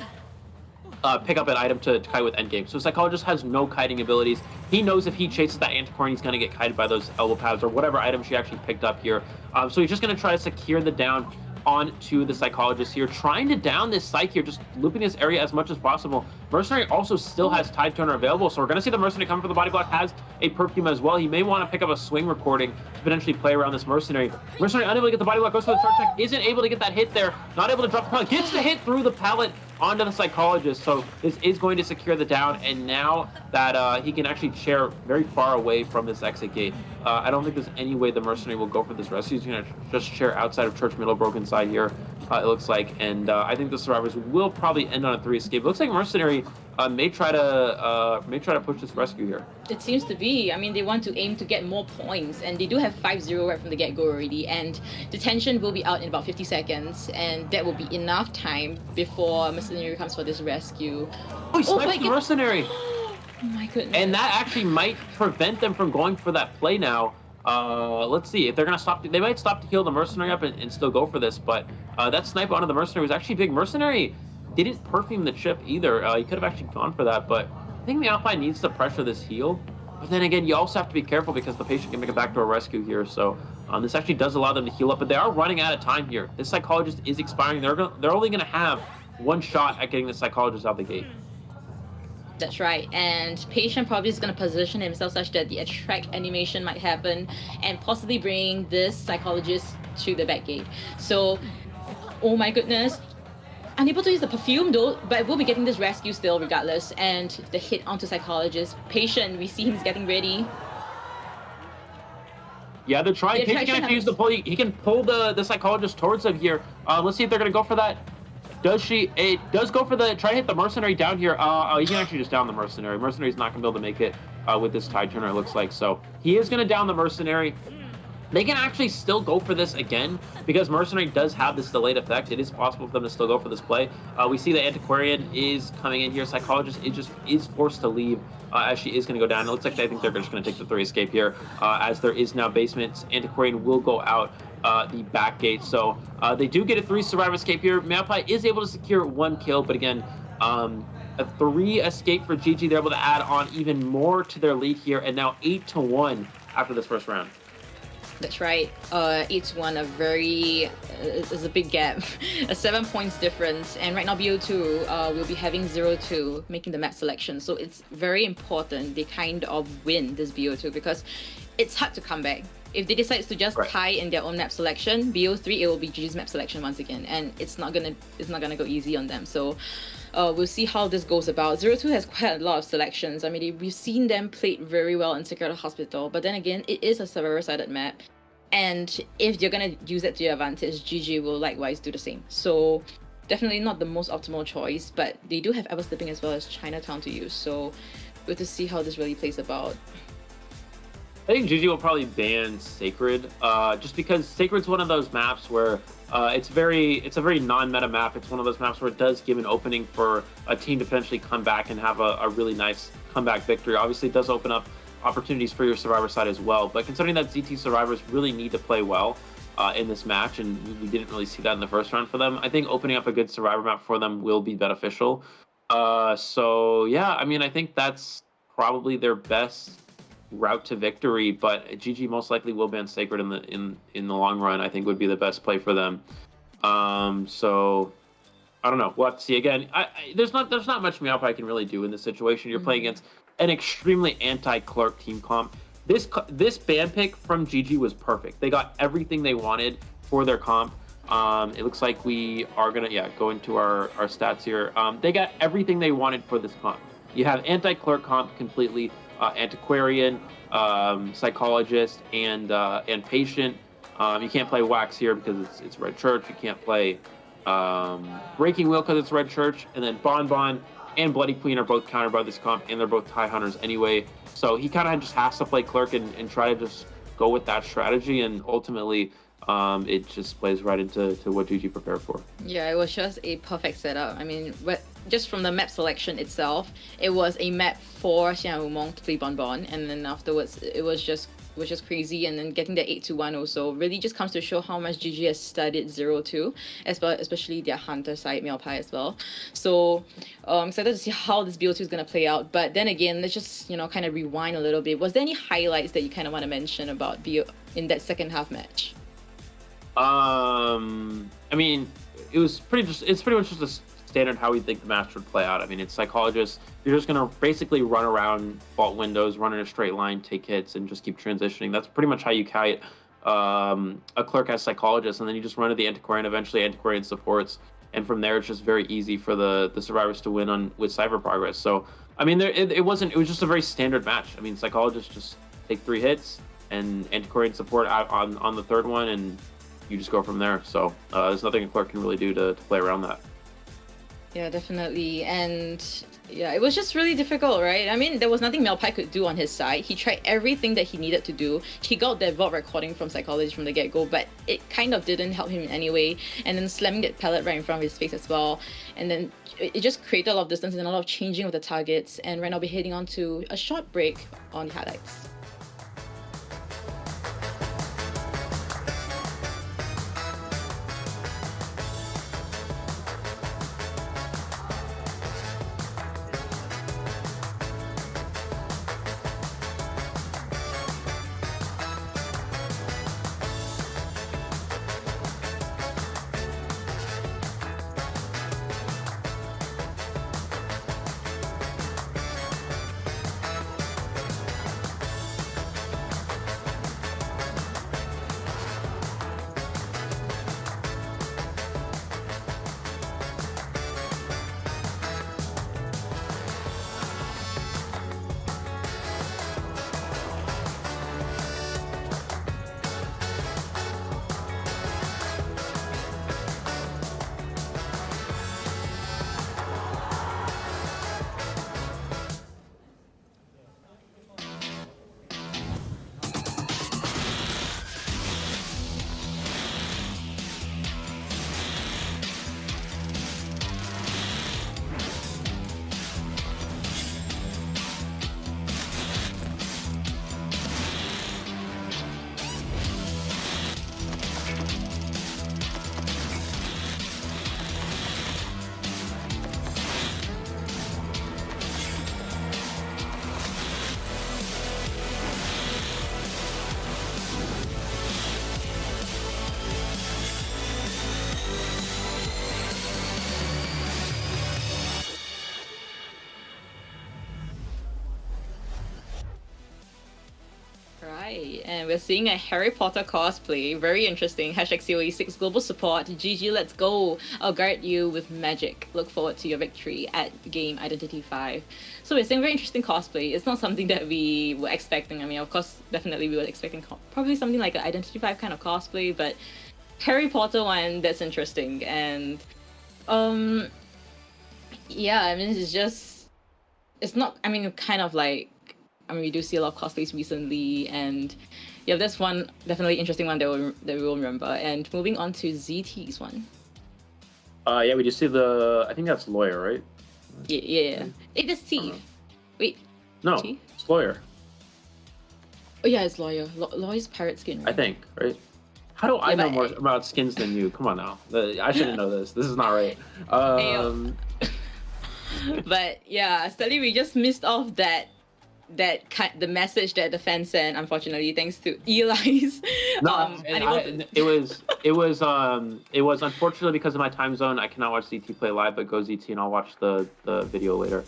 pick up an item to kite with endgame. So Psychologist has no kiting abilities. He knows if he chases that Antiquarian, he's going to get kited by those elbow pads or whatever item she actually picked up here. So he's just going to try to secure the down onto the Psychologist here, trying to down this Psych here, just looping this area as much as possible. Mercenary also still has Tide Turner available, so we're going to see the Mercenary come for the body block, has a Perfume as well. He may want to pick up a swing recording to potentially play around this Mercenary. Mercenary unable to get the body block, goes for the charge check, isn't able to get that hit there, not able to drop the pallet, gets the hit through the pallet onto the Psychologist, so this is going to secure the down, and now that he can actually chair very far away from this exit gate, I don't think there's any way the Mercenary will go for this rescue. He's going to just chair outside of Church Middlebroken side here, it looks like, and I think the survivors will probably end on a 3 escape. It looks like Mercenary may try to push this rescue here. It seems to be. I mean, they want to aim to get more points, and they do have 5-0 right from the get-go already, and detention will be out in about 50 seconds, and that will be enough time before Mercenary comes for this rescue. Oh, he snipes the Mercenary! Oh my goodness. And that actually might prevent them from going for that play now. Let's see if they're gonna stop. They might stop to heal the Mercenary up and still go for this, but that snipe onto the Mercenary was actually big. Mercenary didn't perfume the chip either. He could have actually gone for that, but I think the Alpine needs to pressure this heal. But then again, you also have to be careful because the patient can make a backdoor rescue here. So this actually does allow them to heal up, but they are running out of time here. This Psychologist is expiring. They're only gonna have one shot at getting the Psychologist out the gate. That's right, and Patient probably is going to position himself such that the attract animation might happen and possibly bring this Psychologist to the back gate. So, oh my goodness, unable to use the perfume though, but we'll be getting this rescue still regardless, and the hit onto Psychologist. Patient, we see he's getting ready. Yeah, they're trying. Patient can actually use the pull. He can pull the Psychologist towards them here. Let's see if they're going to go for that. Does she? It does go for the try to hit the Mercenary down here. He can actually just down the Mercenary. Mercenary's not gonna be able to make it with this Tide Turner, it looks like. So he is gonna down the Mercenary. They can actually still go for this again because Mercenary does have this delayed effect. It is possible for them to still go for this play. We see the Antiquarian is coming in here. Psychologist is forced to leave as she is going to go down. It looks like I think they're just going to take the 3 escape here as there is now basements. Antiquarian will go out the back gate. So they do get a 3 survivor escape here. Maopai is able to secure 1 kill, but again, a 3 escape for GG. They're able to add on even more to their lead here, and now 8-1 after this first round. That's right. 8-1, is a big gap. A 7 points difference. And right now BO2 will be having 0-2, making the map selection. So it's very important they kind of win this BO2 because it's hard to come back. If they decide to just tie in their own map selection, BO3 it will be GG's map selection once again, and it's not gonna go easy on them. So we'll see how this goes about. 0-2 has quite a lot of selections. I mean, we've seen them played very well in Secret Hospital, but then again, it is a survivor-sided map, and if you're gonna use that to your advantage, GG will likewise do the same. So definitely not the most optimal choice, but they do have Ever Slipping as well as Chinatown to use. So we'll to see how this really plays about. I think GG will probably ban Sacred, just because Sacred's one of those maps where it's a very non-meta map. It's one of those maps where it does give an opening for a team to potentially come back and have a really nice comeback victory. Obviously, it does open up opportunities for your Survivor side as well. But considering that ZT Survivors really need to play well in this match, and we didn't really see that in the first round for them, I think opening up a good Survivor map for them will be beneficial. So yeah, I mean, I think that's probably their best route to victory, but GG most likely will ban Sacred in the long run. I think would be the best play for them. So I don't know. We'll have to see. Again, there's not much Meowpie can really do in this situation. You're playing against an extremely anti-Clark team comp. This ban pick from GG was perfect. They got everything they wanted for their comp. It looks like we are gonna go into our stats here. They got everything they wanted for this comp. You have anti-Clark comp completely. Antiquarian, Psychologist, and Patient. You can't play Wax here because it's Red Church. You can't play Breaking Wheel because it's Red Church. And then Bon and Bloody Queen are both countered by this comp, and they're both tie hunters anyway. So he kind of just has to play Clerk and try to just go with that strategy, and ultimately it just plays right into what GG prepared for. Yeah, it was just a perfect setup. I mean, just from the map selection itself, it was a map for Xian Wumong to play Bon, and then afterwards it was just crazy, and then getting the 8-1 also really just comes to show how much GG has studied 0-2, as well, especially their hunter side, Meowpie as well. So I'm excited to see how this BO2 is going to play out. But then again, let's just kind of rewind a little bit. Was there any highlights that you kind of want to mention about BO in that second half match? I mean, it's pretty much just a standard how we think the match would play out. I mean, it's psychologist. You're just gonna basically run around fault windows, run in a straight line, take hits, and just keep transitioning. That's pretty much how you kite a clerk as psychologist, and then you just run to the antiquarian, eventually antiquarian supports, and from there it's just very easy for the survivors to win on with Cypher progress. So I mean, it was just a very standard match. I mean, psychologists just take 3 hits, and antiquarian support out on the 3rd one, and you just go from there. So there's nothing a clerk can really do to play around that. Yeah, definitely. And yeah, it was just really difficult, right? I mean, there was nothing Melpai could do on his side. He tried everything that he needed to do. He got that vault recording from Psychologist from the get-go, but it kind of didn't help him in any way. And then slamming that pellet right in front of his face as well. And then it just created a lot of distance and a lot of changing of the targets. And right now we're heading on to a short break on the highlights. And we're seeing a Harry Potter cosplay. Very interesting. Hashtag COE6 global support. GG, let's go. I'll guard you with magic. Look forward to your victory at game Identity 5. So we're seeing very interesting cosplay. It's not something that we were expecting. I mean, of course, definitely we were expecting probably something like an Identity 5 kind of cosplay, but Harry Potter one, that's interesting. And yeah, I mean, it's not, I mean, kind of like, I mean, we do see a lot of cosplays recently, and yeah, that's one definitely interesting one that we will remember. And moving on to ZT's one. Yeah, we just see I think that's Lawyer, right? Yeah. It is Steve. Wait. No, Chief? it's Lawyer. Oh yeah, it's Lawyer. Lawyer's pirate skin, right? I think, right? How do I know more about skins than you? Come on now. I shouldn't know this. This is not right. But yeah, sadly we just missed off the message that the fans sent, unfortunately, thanks to Eli's. It was unfortunately because of my time zone. I cannot watch ZT play live, but go ZT and I'll watch the video later.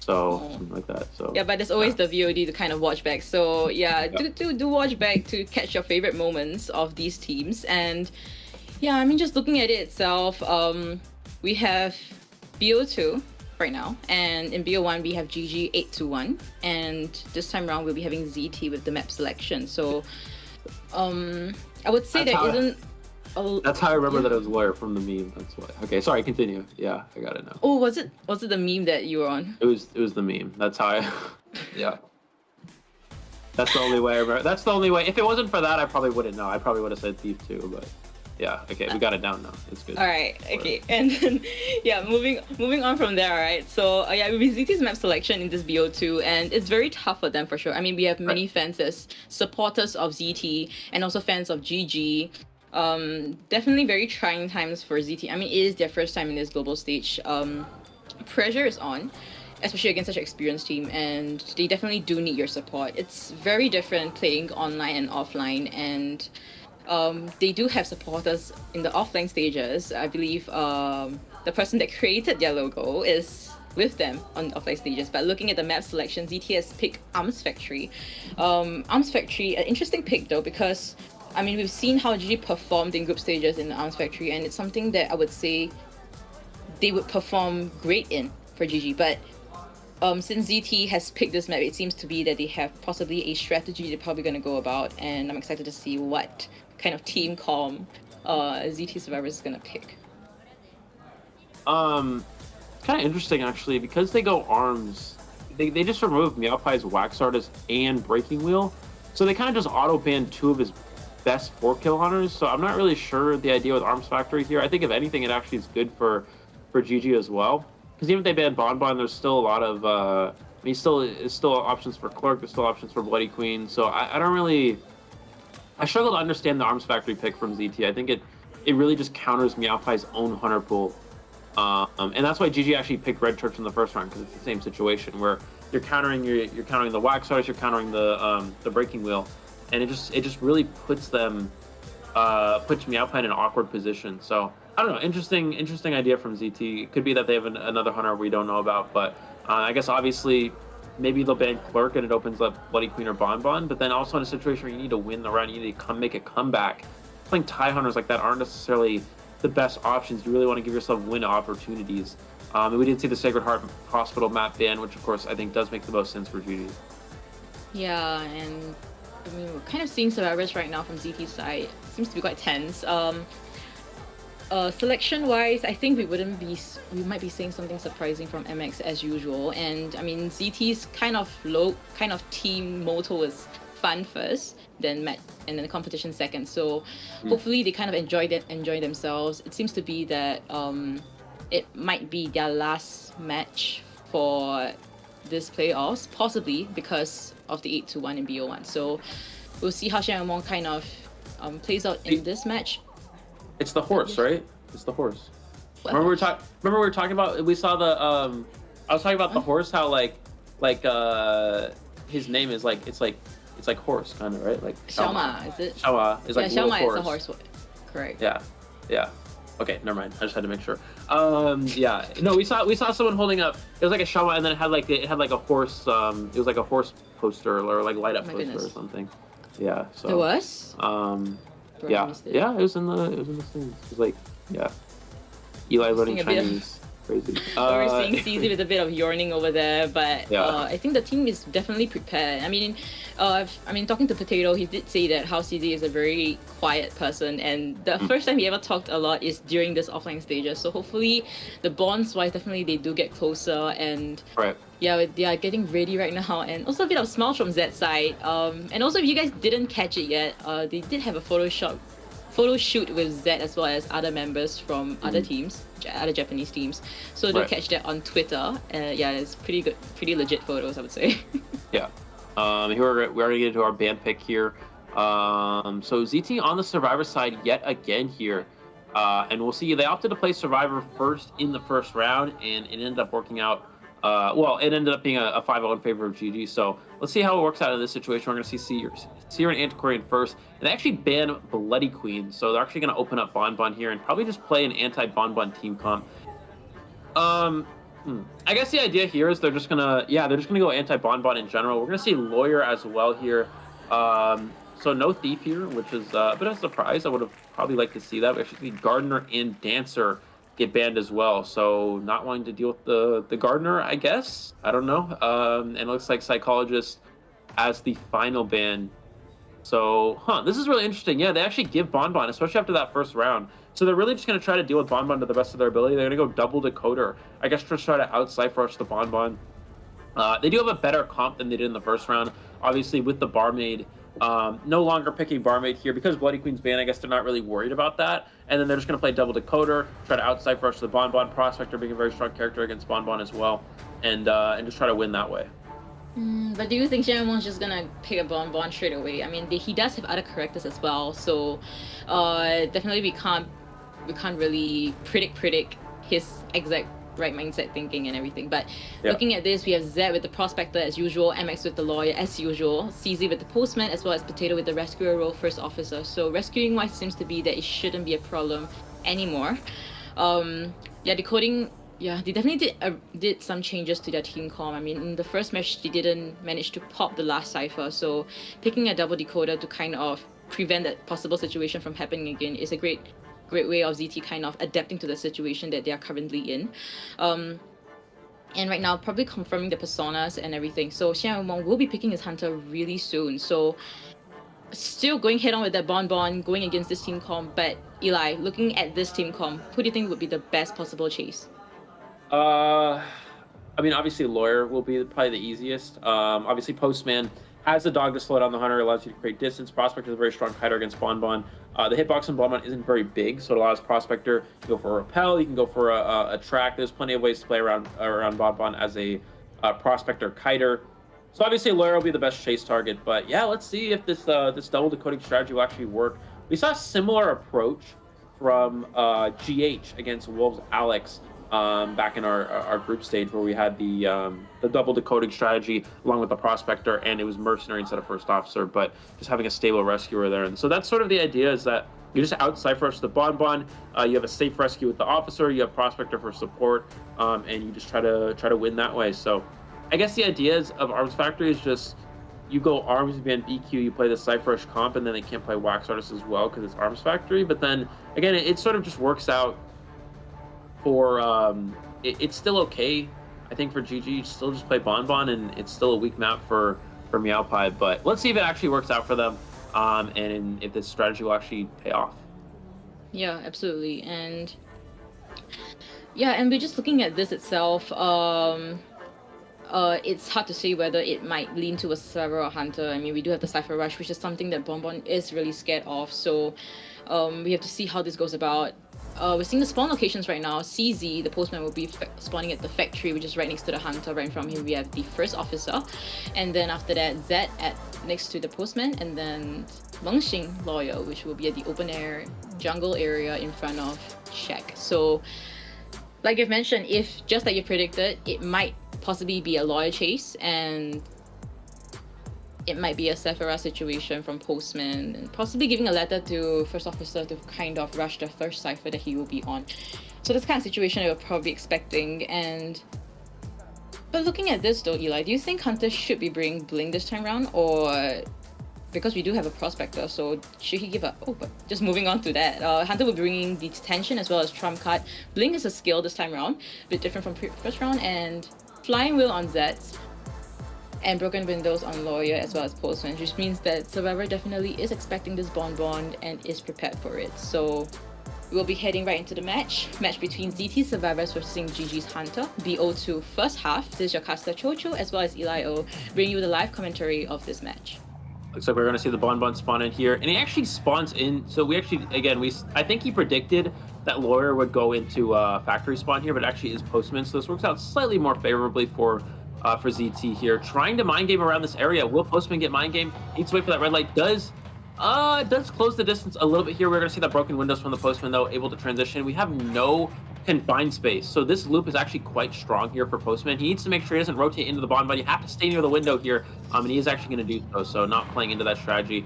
So something like that. So yeah, but there's always the VOD to kind of watch back. So yeah, do watch back to catch your favorite moments of these teams. And yeah, I mean, just looking at it itself, we have BO2 right now, and in BO1 we have GG 8-1, and this time around we'll be having ZT with the map selection. So I would say that's how I remember that it was Lawyer from the meme. That's why. Okay, sorry, continue. Yeah, I got it now. Oh, was it the meme that you were on? It was the meme. That's how I yeah. That's the only way I remember. That's the only way. If it wasn't for that, I probably wouldn't know. I probably would have said Thief too, but yeah, okay, we got it down now. It's good. All right, okay, and then yeah, moving on from there. All right, so yeah, we ZT's map selection in this BO2, and it's very tough for them for sure. I mean, we have many fans as supporters of ZT and also fans of GG. Definitely very trying times for ZT. I mean, it is their first time in this global stage. Pressure is on, especially against such an experienced team, and they definitely do need your support. It's very different playing online and offline, and they do have supporters in the offline stages. I believe the person that created their logo is with them on offline stages. But looking at the map selection, ZT has picked Arms Factory. Arms Factory, an interesting pick though, because I mean, we've seen how GG performed in group stages in the Arms Factory, and it's something that I would say they would perform great in for GG. But since ZT has picked this map, it seems to be that they have possibly a strategy they're probably going to go about, and I'm excited to see what kind of team comp ZT Survivors is going to pick. Kind of interesting actually, because they go Arms, they just removed Meowpie's Wax Artist and Breaking Wheel, so they kind of just auto banned 2 of his best 4-kill hunters. So I'm not really sure the idea with Arms Factory here. I think if anything, it actually is good for GG as well, because even if they ban Bonbon, there's still a lot of I mean, it's still options for Clerk, there's still options for Bloody Queen. So I don't really, I struggle to understand the Arms Factory pick from ZT. I think it really just counters Meowpie's own hunter pool. And that's why GG actually picked Red Church in the first round, because it's the same situation where you're countering the Wax Artist, you're countering the Breaking Wheel, and it just really puts Meowpie in an awkward position. So I don't know, interesting idea from ZT. It could be that they have another hunter we don't know about, but I guess obviously maybe they'll ban Clerk and it opens up Bloody Queen or Bonbon. But then also in a situation where you need to win the round, you need to make a comeback. Playing tie hunters like that aren't necessarily the best options. You really want to give yourself win opportunities. And we did see the Sacred Heart Hospital map ban, which of course I think does make the most sense for GG. Yeah, and I mean, we're kind of seeing Survivors right now from ZT's side. It seems to be quite tense. Selection-wise, I think we might be seeing something surprising from MX as usual. And I mean, ZT's kind of team motto is fun first, then the competition second. So hopefully they kind of enjoy themselves. It seems to be that it might be their last match for this playoffs, possibly because of the 8-1 in BO1. So we'll see how Shenmue kind of plays out in this match. It's the horse, right? It's the horse. Remember we were talking about, we saw the I was talking about the horse, how like his name is like it's like horse kind of, right? Like Xiaoma, is it? Xiaoma is like Xiaoma horse. is a horse. Correct. Yeah. Okay, never mind. I just had to make sure. Yeah. No, we saw someone holding up. It was like a Xiaoma, and then it had like a horse. It was like a horse poster or like light up poster or something. Yeah. So there was. Yeah. It was in the thing. It was like, yeah. Eli learning Chinese. Crazy. We're seeing CZ with a bit of yawning over there, but I think the team is definitely prepared. I mean, talking to Potato, he did say that how CZ is a very quiet person, and the first time he ever talked a lot is during this offline stages. So hopefully, the bonds-wise, definitely they do get closer, and yeah, they are getting ready right now. And also a bit of smiles from Zed's side. And also, if you guys didn't catch it yet, they did have a photo shoot with Zed as well as other members from other teams, other Japanese teams. So do catch that on Twitter. Yeah, it's pretty good, pretty legit photos, I would say. Yeah. We're already get into our band pick here. So ZT on the Survivor side yet again here. And we'll see, they opted to play Survivor first in the first round, and it ended up working out. It ended up being a 5-0 in favor of GG. So let's see how it works out in this situation. We're going to see Seer and Antiquarian first, and they actually ban Bloody Queen. So they're actually going to open up Bonbon here and probably just play an anti-Bonbon team comp. I guess the idea here is they're just going to go anti-Bonbon in general. We're going to see Lawyer as well here. So no Thief here, which is a bit of a surprise. I would have probably liked to see that. We actually see Gardener and Dancer get banned as well, so not wanting to deal with the Gardener, I guess. I don't know. And it looks like Psychologist as the final ban. So, this is really interesting. Yeah, they actually give Bonbon, especially after that first round. So they're really just going to try to deal with Bonbon to the best of their ability. They're going to go double Decoder, I guess, to try to out-Cypher rush the Bonbon. They do have a better comp than they did in the first round, obviously with the Barmaid. No longer picking Barmaid here because Bloody Queen's banned. I guess they're not really worried about that. And then they're just going to play double Decoder, try to out-Cypher rush the Bonbon. Prospector being a very strong character against Bonbon as well, and just try to win that way. But do you think Shenmue's just gonna pick a Bonbon straight away? I mean, he does have other characters as well, so definitely we can't really predict his exact right mindset thinking and everything. But looking at this, we have Zed with the Prospector as usual, MX with the Lawyer as usual, CZ with the Postman, as well as Potato with the Rescuer role First Officer. So rescuing wise seems to be that it shouldn't be a problem anymore. Yeah, decoding. Yeah, they definitely did some changes to their team comm. I mean, in the first match, they didn't manage to pop the last cipher, so picking a double decoder to kind of prevent that possible situation from happening again is a great way of ZT kind of adapting to the situation that they are currently in. And right now, probably confirming the personas and everything. So Xian Wong will be picking his Hunter really soon. So still going head on with that Bon, going against this team comm. But Eli, looking at this team comm, who do you think would be the best possible chase? I mean, obviously Lawyer will be probably the easiest. Obviously Postman has the dog to slow down the Hunter, allows you to create distance. Prospector is a very strong kiter against Bon. The hitbox on Bon isn't very big, so it allows Prospector to go for a repel. You can go for a track. There's plenty of ways to play around Bon as a Prospector kiter. So obviously Lawyer will be the best chase target. But yeah, let's see if this this double decoding strategy will actually work. We saw a similar approach from GH against Wolves Alex. Back in our group stage where we had the double decoding strategy along with the Prospector, and it was Mercenary instead of First Officer, but just having a stable rescuer there. And so that's sort of the idea, is that you just out-cipher the Bon. You have a safe rescue with the Officer, you have Prospector for support, and you just try to win that way. So I guess the idea of Arms Factory is just you go Arms, you ban BQ, you play the Cypher-ish comp, and then they can't play Wax Artist as well because it's Arms Factory. But then again, it sort of just works out for it's still okay, I think, for GG. You still just play Bon, and it's still a weak map for Meowpie. But let's see if it actually works out for them, and if this strategy will actually pay off. Yeah, absolutely. And yeah, and we're just looking at this itself. It's hard to say whether it might lean to a Survivor or Hunter. I mean, we do have the Cypher Rush, which is something that Bon is really scared of. So we have to see how this goes about. We're seeing the spawn locations right now. CZ, the Postman, will be spawning at the factory, which is right next to the Hunter. Right in front of him, we have the First Officer. And then after that, Zed next to the Postman. And then Mengxing, Lawyer, which will be at the open air jungle area in front of Shaq. So, like you've mentioned, if just like you predicted, it might possibly be a Lawyer chase, and it might be a Sephira situation from Postman, and possibly giving a letter to First Officer to kind of rush the first cipher that he will be on. So this kind of situation we're probably expecting. But looking at this though, Eli, do you think Hunter should be bringing Bling this time around, or because we do have a Prospector, so should he give up? Oh, but just moving on to that, Hunter will be bringing the Detention as well as Trump card. Bling is a skill this time around, a bit different from first round, and Flying Wheel on Zeds, and Broken Windows on Lawyer as well as Postman, which means that Survivor definitely is expecting this Bon and is prepared for it. So we'll be heading right into the match between ZT Survivors versus GG's Hunter, BO2 first half. This is your caster Chocho as well as Eli O, bringing you the live commentary of this match. Looks like we're going to see the Bon spawn in here, and he actually spawns in. So we actually, again, I think he predicted that Lawyer would go into factory spawn here, but it actually is Postman, so this works out slightly more favorably for ZT here. Trying to mind game around this area. Will Postman get mind game? Needs to wait for that red light. Does close the distance a little bit here. We're going to see that Broken Windows from the Postman, though, able to transition. We have no confined space, so this loop is actually quite strong here for Postman. He needs to make sure he doesn't rotate into the Bon, but you have to stay near the window here, and he is actually going to do so, so not playing into that strategy.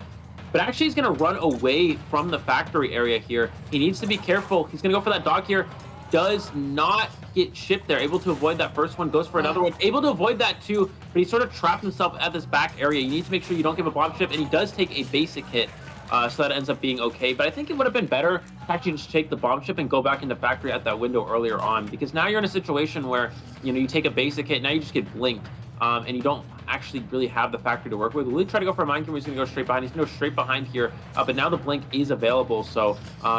But actually, he's going to run away from the factory area here. He needs to be careful. He's going to go for that dog here. Does not get shipped there. Able to avoid that first one. Goes for another one. Able to avoid that too, but he sort of trapped himself at this back area. You need to make sure you don't give a bomb ship, and he does take a basic hit. So that ends up being okay. But I think it would have been better to actually just take the bomb ship and go back into factory at that window earlier on, because now you're in a situation where, you know, you take a basic hit, now you just get blinked, and you don't actually really have the factory to work with. We'll try to go for a mind game. He's going to go straight behind. He's going to go straight behind here, but now the blink is available, so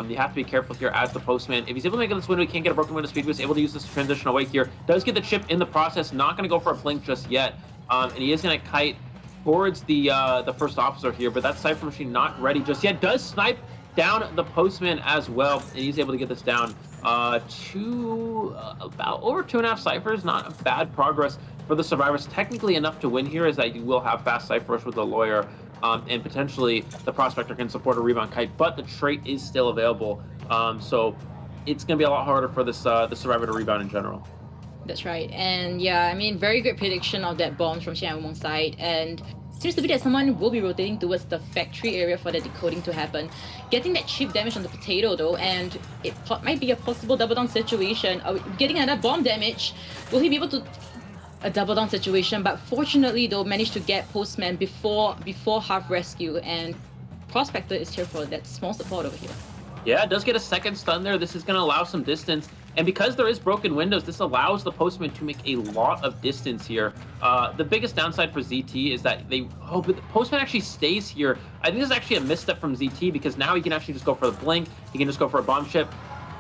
you have to be careful here as the Postman. If he's able to make it this window, he can't get a broken window speed. He was able to use this to transition away here. Does get the chip in the process. Not going to go for a blink just yet, and he is going to kite towards the First Officer here, but that Cypher Machine not ready just yet. Does snipe down the Postman as well, and he's able to get this down to about over 2.5 ciphers. Not a bad progress for the Survivors. Technically enough to win here, is that you will have fast Cypher Rush with the Lawyer, and potentially the Prospector can support a rebound kite, but the trait is still available, so it's going to be a lot harder for this the Survivor to rebound in general. That's right. And yeah, I mean, very good prediction of that bomb from Xian Wumong's side. And seems to be that someone will be rotating towards the factory area for the decoding to happen. Getting that chip damage on the potato though, and it might be a possible double down situation. Getting another bomb damage. Will he be able to... A double down situation, but fortunately though managed to get Postman before half rescue, and Prospector is here for that small support over here. Yeah, it does get a second stun there. This is going to allow some distance. And because there is broken windows, this allows the Postman to make a lot of distance here. The biggest downside for ZT is that the Postman actually stays here. I think this is actually a misstep from ZT, because now he can actually just go for the blink. He can just go for a bomb chip.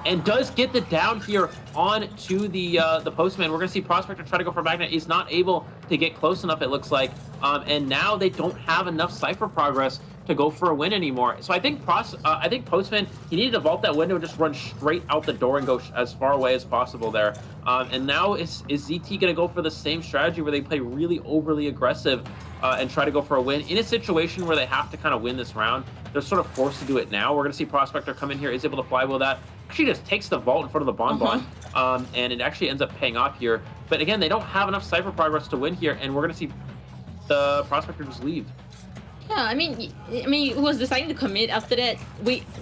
And does get the down here on to the Postman. We're going to see Prospector try to go for Magnet. He's not able to get close enough, it looks like. And now they don't have enough Cypher progress to go for a win anymore. So I think Postman, he needed to vault that window and just run straight out the door and go as far away as possible there. And now is ZT going to go for the same strategy where they play really overly aggressive and try to go for a win in a situation where they have to kind of win this round? They're sort of forced to do it now. We're going to see Prospector come in here, is able to flywheel that. Actually just takes the vault in front of the Bonbon, and it actually ends up paying off here. But again, they don't have enough Cypher progress to win here, and we're going to see the Prospector just leave. Yeah, I mean, who was deciding to commit after that?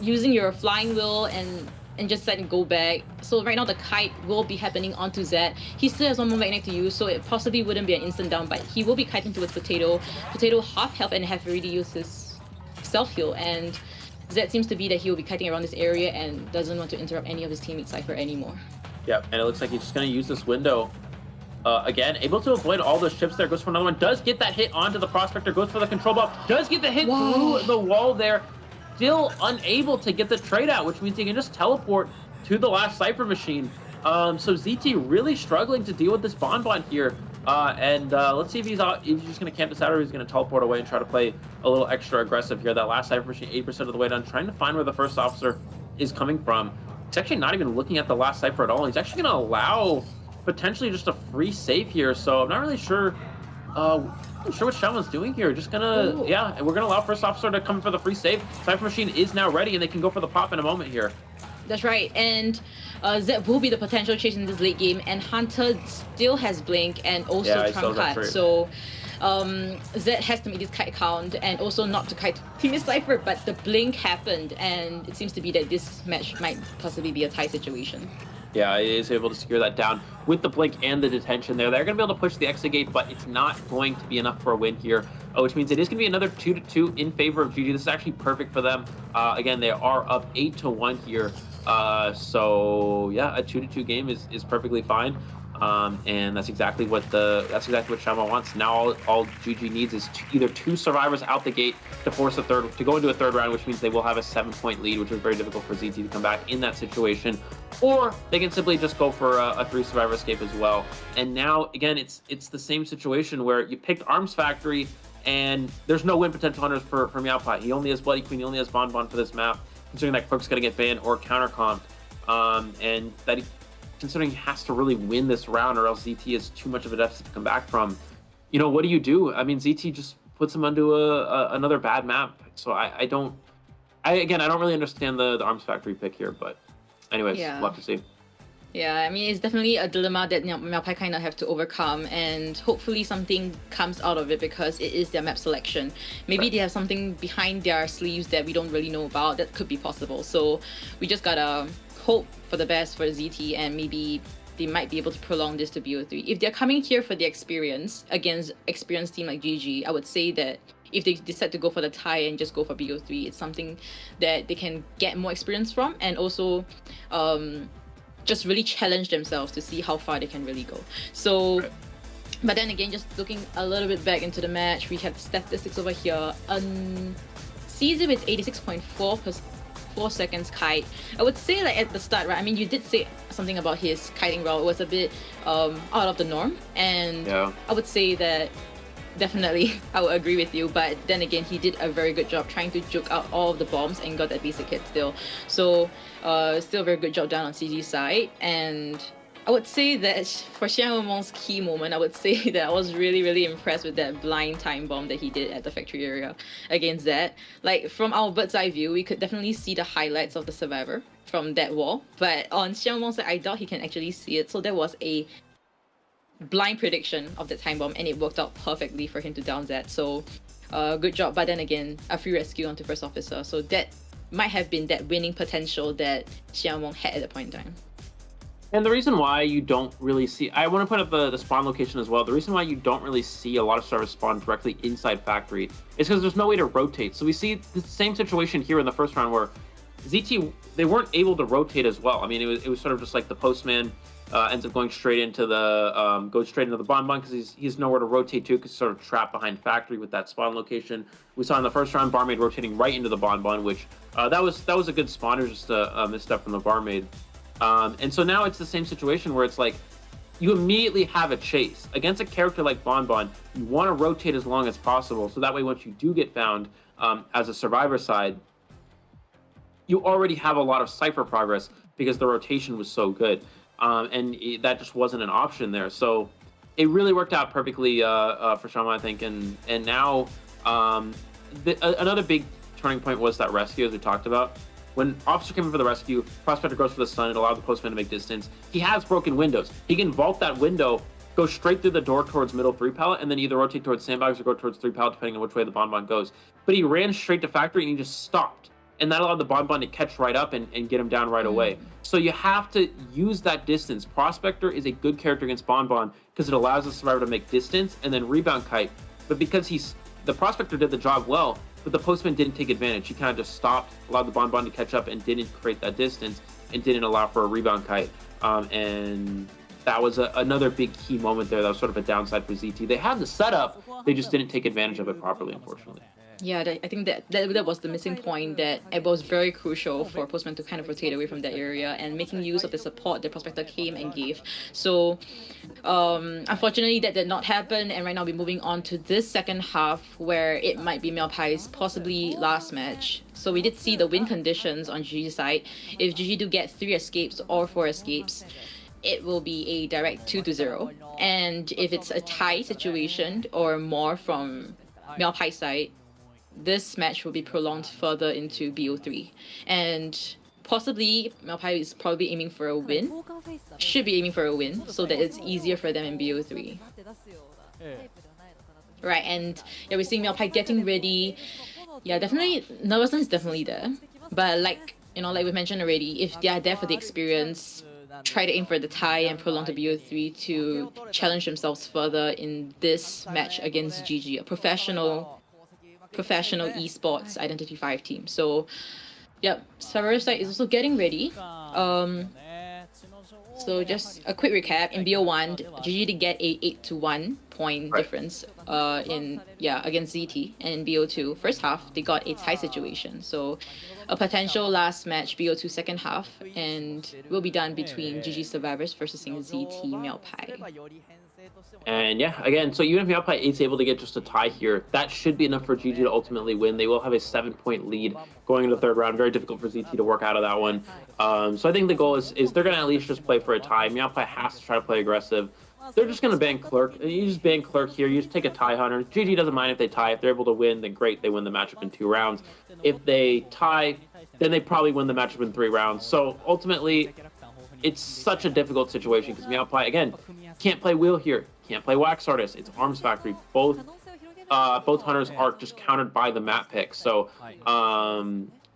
Using your flying wheel and just letting go back. So right now the kite will be happening onto Zed. He still has one more magnet to use, so it possibly wouldn't be an instant down, but he will be kiting towards Potato. Potato half health and have already used his self heal, and Zed seems to be that he will be kiting around this area and doesn't want to interrupt any of his teammates' Cypher anymore. Yep, and it looks like he's just going to use this window. Again, able to avoid all those chips there. Goes for another one. Does get that hit onto the Prospector. Goes for the control ball. Does get the hit through the wall there. Still unable to get the trade out, which means he can just teleport to the last Cypher machine. So ZT really struggling to deal with this Bonbon here. Let's see if he's just going to camp this out, or he's going to teleport away and try to play a little extra aggressive here. That last Cypher machine, 8% of the way done, trying to find where the first officer is coming from. He's actually not even looking at the last Cypher at all. He's actually going to allow potentially just a free save here. So I'm not really sure what Shaman's doing here. Just gonna, yeah, we're gonna allow first officer to come for the free save. Cypher machine is now ready, and they can go for the pop in a moment here. That's right, and Zed will be the potential chase in this late game, and Hunter still has Blink and also Trump card. So Zed has to make this kite count, and also not to kite Team Cypher, but the Blink happened, and it seems to be that this match might possibly be a tie situation. Yeah, he is able to secure that down with the blink and the detention there. They're going to be able to push the exit gate, but it's not going to be enough for a win here, which means it is going to be another 2-2 in favor of GG. This is actually perfect for them. Again, they are up 8-1 here. So yeah, a 2-2 game is perfectly fine. And that's exactly what Shama wants. Now all GG needs is either 2 survivors out the gate to force to go into a third round, which means they will have a 7-point lead, which is very difficult for ZT to come back in that situation. Or they can simply just go for a 3 survivor escape as well. And now again, it's the same situation where you picked Arms Factory, and there's no win potential hunters for Meowpie. He only has Bloody Queen, he only has Bonbon for this map, considering that Crook's gonna get banned or countercomped, and that considering he has to really win this round, or else ZT is too much of a deficit to come back from. You know, what do you do? I mean, ZT just puts him onto another bad map. So I don't really understand the Arms Factory pick here, but anyways, we'll have to see. Yeah, I mean, it's definitely a dilemma that Meowpie kind of have to overcome, and hopefully something comes out of it, because it is their map selection. Maybe they have something behind their sleeves that we don't really know about that could be possible. So we just gotta hope for the best for ZT, and maybe they might be able to prolong this to BO3. If they're coming here for the experience against experienced team like GG, I would say that if they decide to go for the tie and just go for BO3, it's something that they can get more experience from, and also just really challenge themselves to see how far they can really go. So, but then again, just looking a little bit back into the match, we have the statistics over here. CZ with 86.4 seconds kite. I would say, like, at the start, right? I mean, you did say something about his kiting route. It was a bit out of the norm, and I would say that definitely I would agree with you, but then again, he did a very good job trying to juke out all of the bombs and got that basic hit still. So still a very good job done on CG's side. And I would say that for Xian Wumong's key moment, I would say that I was really impressed with that blind time bomb that he did at the factory area against that. Like, from our bird's eye view, we could definitely see the highlights of the survivor from that wall, but on Xian Wumong's side, I doubt he can actually see it. So that was a blind prediction of the time bomb, and it worked out perfectly for him to down that. So good job. But then again, a free rescue onto first officer. So that might have been that winning potential that Xian Wong had at that point in time. And the reason why you don't really see, I want to put up the spawn location as well. The reason why you don't really see a lot of survivors spawn directly inside factory is because there's no way to rotate. So we see the same situation here in the first round where ZT, they weren't able to rotate as well. I mean, it was sort of just like the postman ends up going straight into the bonbon because he's nowhere to rotate to because he's sort of trapped behind factory with that spawn location. We saw in the first round barmaid rotating right into the bonbon, which that was a good spawn. It was just a misstep from the barmaid. And so now it's the same situation where it's like you immediately have a chase against a character like Bonbon. You want to rotate as long as possible, so that way once you do get found as a survivor side, you already have a lot of cipher progress because the rotation was so good, and that just wasn't an option there. So it really worked out perfectly for Shama, I think. And now another big turning point was that rescue, as we talked about. When Officer came in for the rescue, Prospector goes for the stun, it allowed the postman to make distance. He has broken windows. He can vault that window, go straight through the door towards middle 3 pallet, and then either rotate towards sandbags or go towards 3 pallet, depending on which way the bonbon goes. But he ran straight to factory and he just stopped. And that allowed the bonbon to catch right up and get him down right away. So you have to use that distance. Prospector is a good character against bonbon because it allows the survivor to make distance and then rebound kite. But because the Prospector did the job well, but the postman didn't take advantage. He kind of just stopped, allowed the bonbon to catch up, and didn't create that distance, and didn't allow for a rebound kite. And that was another big key moment there. That was sort of a downside for ZT. They had the setup, they just didn't take advantage of it properly, unfortunately. Yeah, I think that was the missing point, that it was very crucial for Postman to kind of rotate away from that area and making use of the support that Prospector came and gave. So unfortunately that did not happen, and right now we're moving on to this second half where it might be Meowpie's possibly last match. So we did see the win conditions on GG's side. If GG do get 3 escapes or 4 escapes, it will be a direct 2-0. And if it's a tie situation or more from Meowpie's side, this match will be prolonged further into BO3. And possibly, Meowpie is probably aiming for a win. Should be aiming for a win, so that it's easier for them in BO3. Right, and yeah, we're seeing Meowpie getting ready. Yeah, definitely, nervousness is definitely there. But like we mentioned already, if they are there for the experience, try to aim for the tie and prolong to BO3 to challenge themselves further in this match against GG, a professional esports Identity 5 team. So yep, Survivor side is also getting ready. So just a quick recap, in BO1, GG did get a 8-1 point difference against ZT, and in BO2 first half they got a tie situation. So a potential last match BO2 second half, and will be done between GG Survivors versus ZT Meowpie. And yeah, again, so even if Meowpie is able to get just a tie here, that should be enough for GG to ultimately win. They will have a 7-point lead going into the third round. Very difficult for ZT to work out of that one. So I think the goal is they're going to at least just play for a tie. Meowpie has to try to play aggressive. They're just going to ban Clerk. You just ban Clerk here. You just take a tie hunter. GG doesn't mind if they tie. If they're able to win, then great. They win the matchup in 2 rounds. If they tie, then they probably win the matchup in 3 rounds. So ultimately, it's such a difficult situation because Meowpie, again, can't play Wheel here. Can't play Wax Artist. It's Arms Factory. Both hunters are just countered by the map pick. So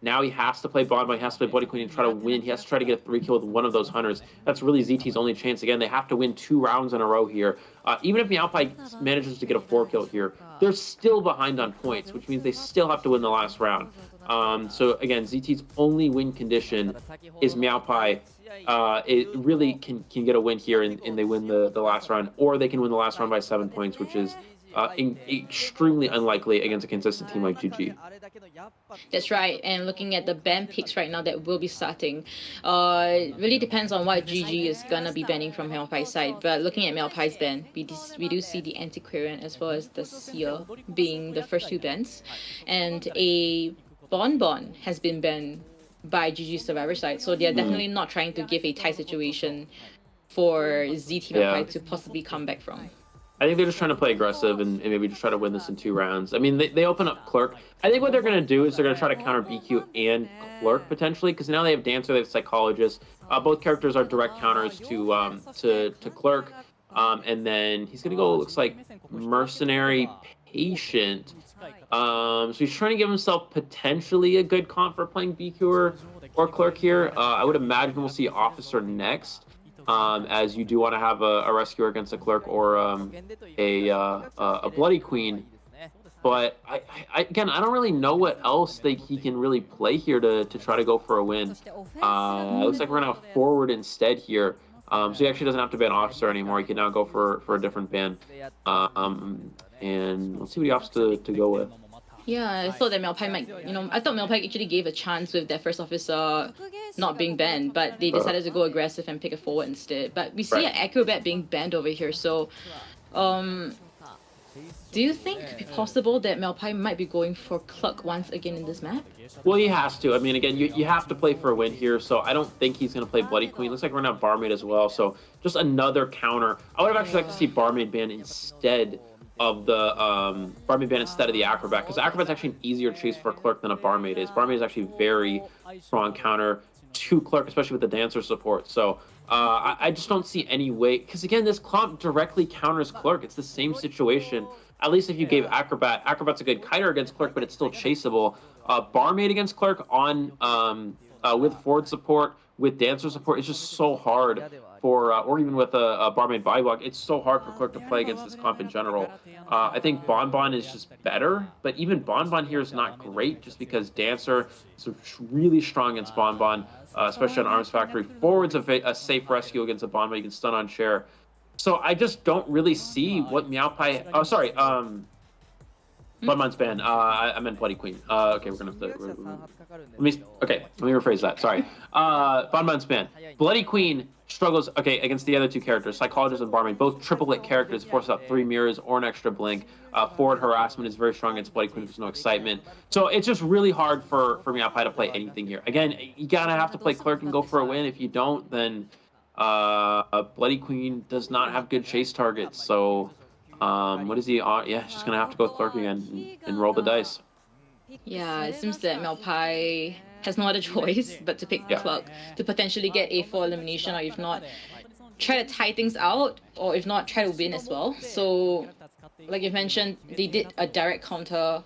now he has to play Bonbon. He has to play Bloody Queen and try to win. He has to try to get a 3-kill with one of those hunters. That's really ZT's only chance. Again, they have to win 2 rounds in a row here. Even if Meowpie manages to get a 4-kill here, they're still behind on points, which means they still have to win the last round. So again, ZT's only win condition is Meowpie. It really can get a win here and they win the last round, or they can win the last round by 7 points, which is extremely unlikely against a consistent team like GG. That's right, and looking at the ban picks right now that will be starting, it really depends on what GG is gonna be banning from Meowpie's side. But looking at Meowpie's ban, we do see the Antiquarian as well as the Seer being the first 2 bans, and a Bonbon has been banned by GG Survivor side, so they're definitely not trying to give a tie situation for ZT Meowpie to possibly come back from. I think they're just trying to play aggressive and maybe just try to win this in 2 rounds. I mean, they open up Clerk. I think what they're going to do is they're going to try to counter BQ and Clerk potentially, because now they have Dancer, they have Psychologist. Both characters are direct counters to Clerk. And then he's gonna go, looks like Mercenary Patient. So he's trying to give himself potentially a good comp for playing BQ or Clerk here. I would imagine we'll see Officer next, as you do want to have a Rescuer against a Clerk or a Bloody Queen. But again, I don't really know what else he can really play here to try to go for a win. It looks like we're gonna have Forward instead here. So he actually doesn't have to ban Officer anymore. He can now go for a different ban. And let's see what he opts to go with. Yeah, I thought that Melpai might, I thought Melpai actually gave a chance with their first officer not being banned, but they decided to go aggressive and pick a Forward instead. But we see an Acrobat being banned over here, so do you think it's possible that Melpai might be going for Cluck once again in this map? Well, he has to. I mean, again, you have to play for a win here, so I don't think he's going to play Bloody Queen. Looks like we're going to have Barmaid as well, so just another counter. I would have actually liked to see Barmaid ban instead of the the Acrobat, because Acrobat's actually an easier chase for Clerk than a Barmaid is. Barmaid is actually very strong counter to Clerk, especially with the Dancer support. So I just don't see any way, because again, this comp directly counters Clerk. It's the same situation. At least if you gave Acrobat's a good kiter against Clerk, but it's still chaseable. Barmaid against Clerk on with Forward support, with Dancer support, it's just so hard for, or even with a Barmaid body block, it's so hard for Clerk to play against this comp in general. I think Bonbon is just better, but even Bonbon here is not great just because Dancer is really strong against Bonbon, especially on Arms Factory. Forward's a safe rescue against a Bonbon, you can stun on share. So I just don't really see what Meowpai, oh sorry, Bonbon's ban. I meant Bloody Queen. Okay, we're gonna have to. Let me rephrase that. Sorry. Bonbon's ban. Bloody Queen struggles. Okay, against the other two characters, Psychologist and Barmaid, both triplet characters, force out 3 mirrors or an extra blink. Forward Harassment is very strong against Bloody Queen. There's no excitement, so it's just really hard for Meowpai to play anything here. Again, you gotta have to play Clerk and go for a win. If you don't, then Bloody Queen does not have good chase targets. So. What is he on? Yeah, he's just gonna have to go with Clerk again and roll the dice. Yeah, it seems that Melpai has no other choice but to pick Cluck to potentially get a 4 elimination, or if not, try to tie things out, or if not, try to win as well. So, like you mentioned, they did a direct counter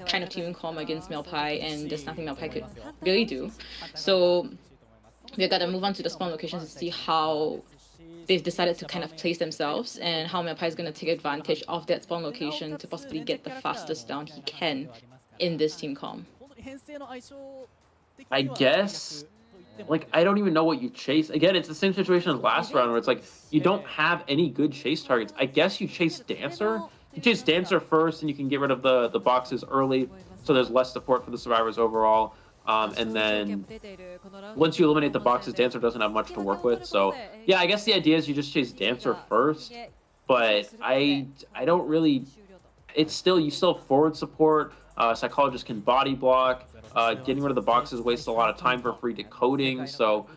kind of team comp against Melpai, and there's nothing Melpai could really do. So, we gotta move on to the spawn locations to see how they've decided to kind of place themselves and how Melpai is going to take advantage of that spawn location to possibly get the fastest down he can in this team comp. I guess, like, I don't even know what you chase. Again, it's the same situation as last round where it's like, you don't have any good chase targets. I guess you chase Dancer. You chase Dancer first and you can get rid of the boxes early, so there's less support for the survivors overall. And then once you eliminate the boxes, Dancer doesn't have much to work with. So yeah, I guess the idea is you just chase Dancer first, but I don't really. It's still, you still have Forward support. Psychologist can body block. Getting rid of the boxes wastes a lot of time for free decoding. So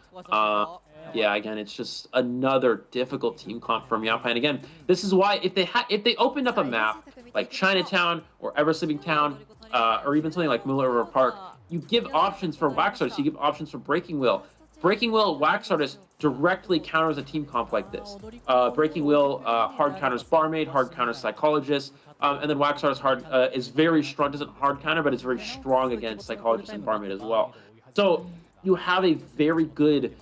yeah, again, it's just another difficult team comp for Meowpai. And again, this is why if they opened up a map like Chinatown or Ever Sleeping Town, or even something like Moonlight River Park, you give options for Wax Artist, you give options for Breaking Wheel. Breaking Wheel, Wax Artist directly counters a team comp like this. Breaking Wheel hard counters Barmaid, hard counters Psychologist, and then Wax Artist is very strong, doesn't hard counter, but it's very strong against Psychologist and Barmaid as well. So you have a very good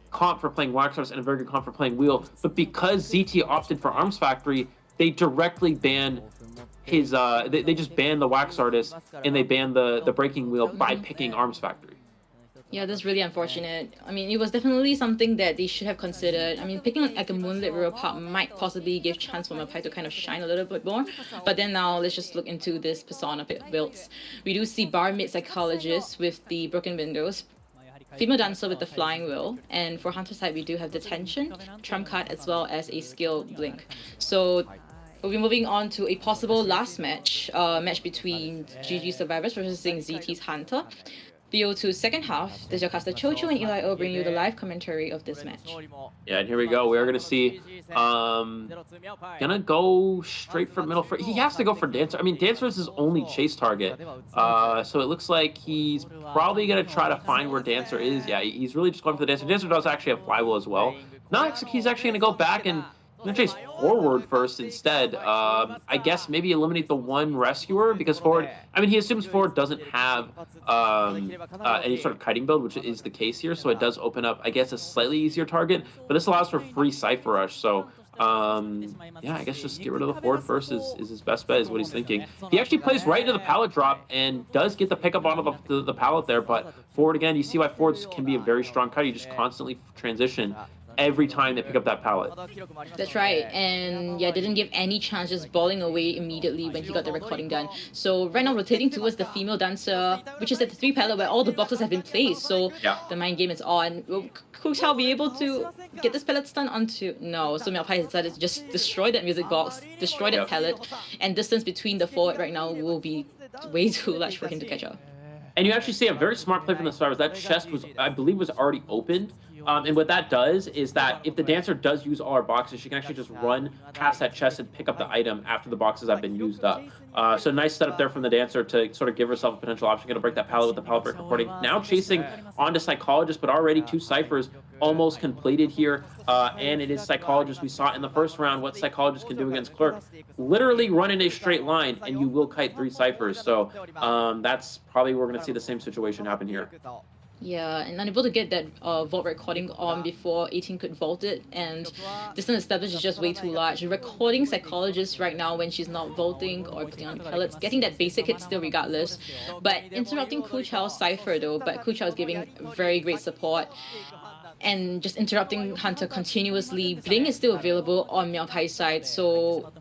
comp for playing Wax Artist and a very good comp for playing Wheel, but because ZT opted for Arms Factory, they directly ban his they just ban the Wax Artist and they ban the Breaking Wheel by picking Arms Factory. Yeah, that's really unfortunate. I mean, it was definitely something that they should have considered. I mean, picking like a Moonlit River Park might possibly give chance for Melpai to kind of shine a little bit more. But then now let's just look into this persona builds. We do see Barmaid Psychologist with the broken windows, Female Dancer with the Flying Wheel, and for Hunter side we do have Detention, Trump Card, as well as a Skill Blink. So we'll be moving on to a possible last match, match between GG Survivors versus ZT's Hunter. VO2's second half, there's your caster Chocho and Eli O bring you the live commentary of this match. Yeah, and here we go. We're gonna see, gonna go straight for middle. He has to go for Dancer. I mean, Dancer is his only chase target. So it looks like he's probably gonna try to find where Dancer is. Yeah, he's really just going for the Dancer. Dancer does actually have Flywheel as well. He's actually gonna go back and I'm gonna chase forward first instead. I guess maybe eliminate the one rescuer because forward. I mean, he assumes forward doesn't have any sort of kiting build, which is the case here. So it does open up, I guess, a slightly easier target. But this allows for free Cypher Rush. So yeah, I guess just get rid of the forward first is his best bet, is what he's thinking. He actually plays right into the pallet drop and does get the pickup onto the pallet there. But forward again, you see why forwards can be a very strong cut. You just constantly transition every time they pick up that pallet. That's right, and yeah, didn't give any chance, just balling away immediately when he got the recording done. So right now rotating towards the female dancer, which is at the 3 pallet where all the boxes have been placed. So the mind game is on. Will Kuchao be able to get this pallet stun onto? No, so Miao Pai has decided to just destroy that music box, destroy that pallet, and distance between the forward right now will be way too large for him to catch up. And you actually see a very smart play from the survivors. That chest was, I believe, was already opened. And what that does is that if the dancer does use all her boxes, she can actually just run past that chest and pick up the item after the boxes have been used up. So nice setup there from the dancer to sort of give herself a potential option. Going to break that pallet with the pallet break recording. Now chasing onto Psychologist, but already 2 ciphers almost completed here. And it is Psychologist. We saw in the first round what Psychologist can do against Clerk. Literally run in a straight line and you will kite 3 ciphers. So that's probably we're going to see the same situation happen here. Yeah, and unable to get that vault recording on before 18 could vault it, and distance established is just way too large. Recording Psychologist right now when she's not vaulting or putting on pellets, getting that basic hit still regardless, but interrupting Kuchao's Cypher though, but Kuchao is giving very great support. And just interrupting Hunter continuously. Bling is still available on Miao Pai's side, so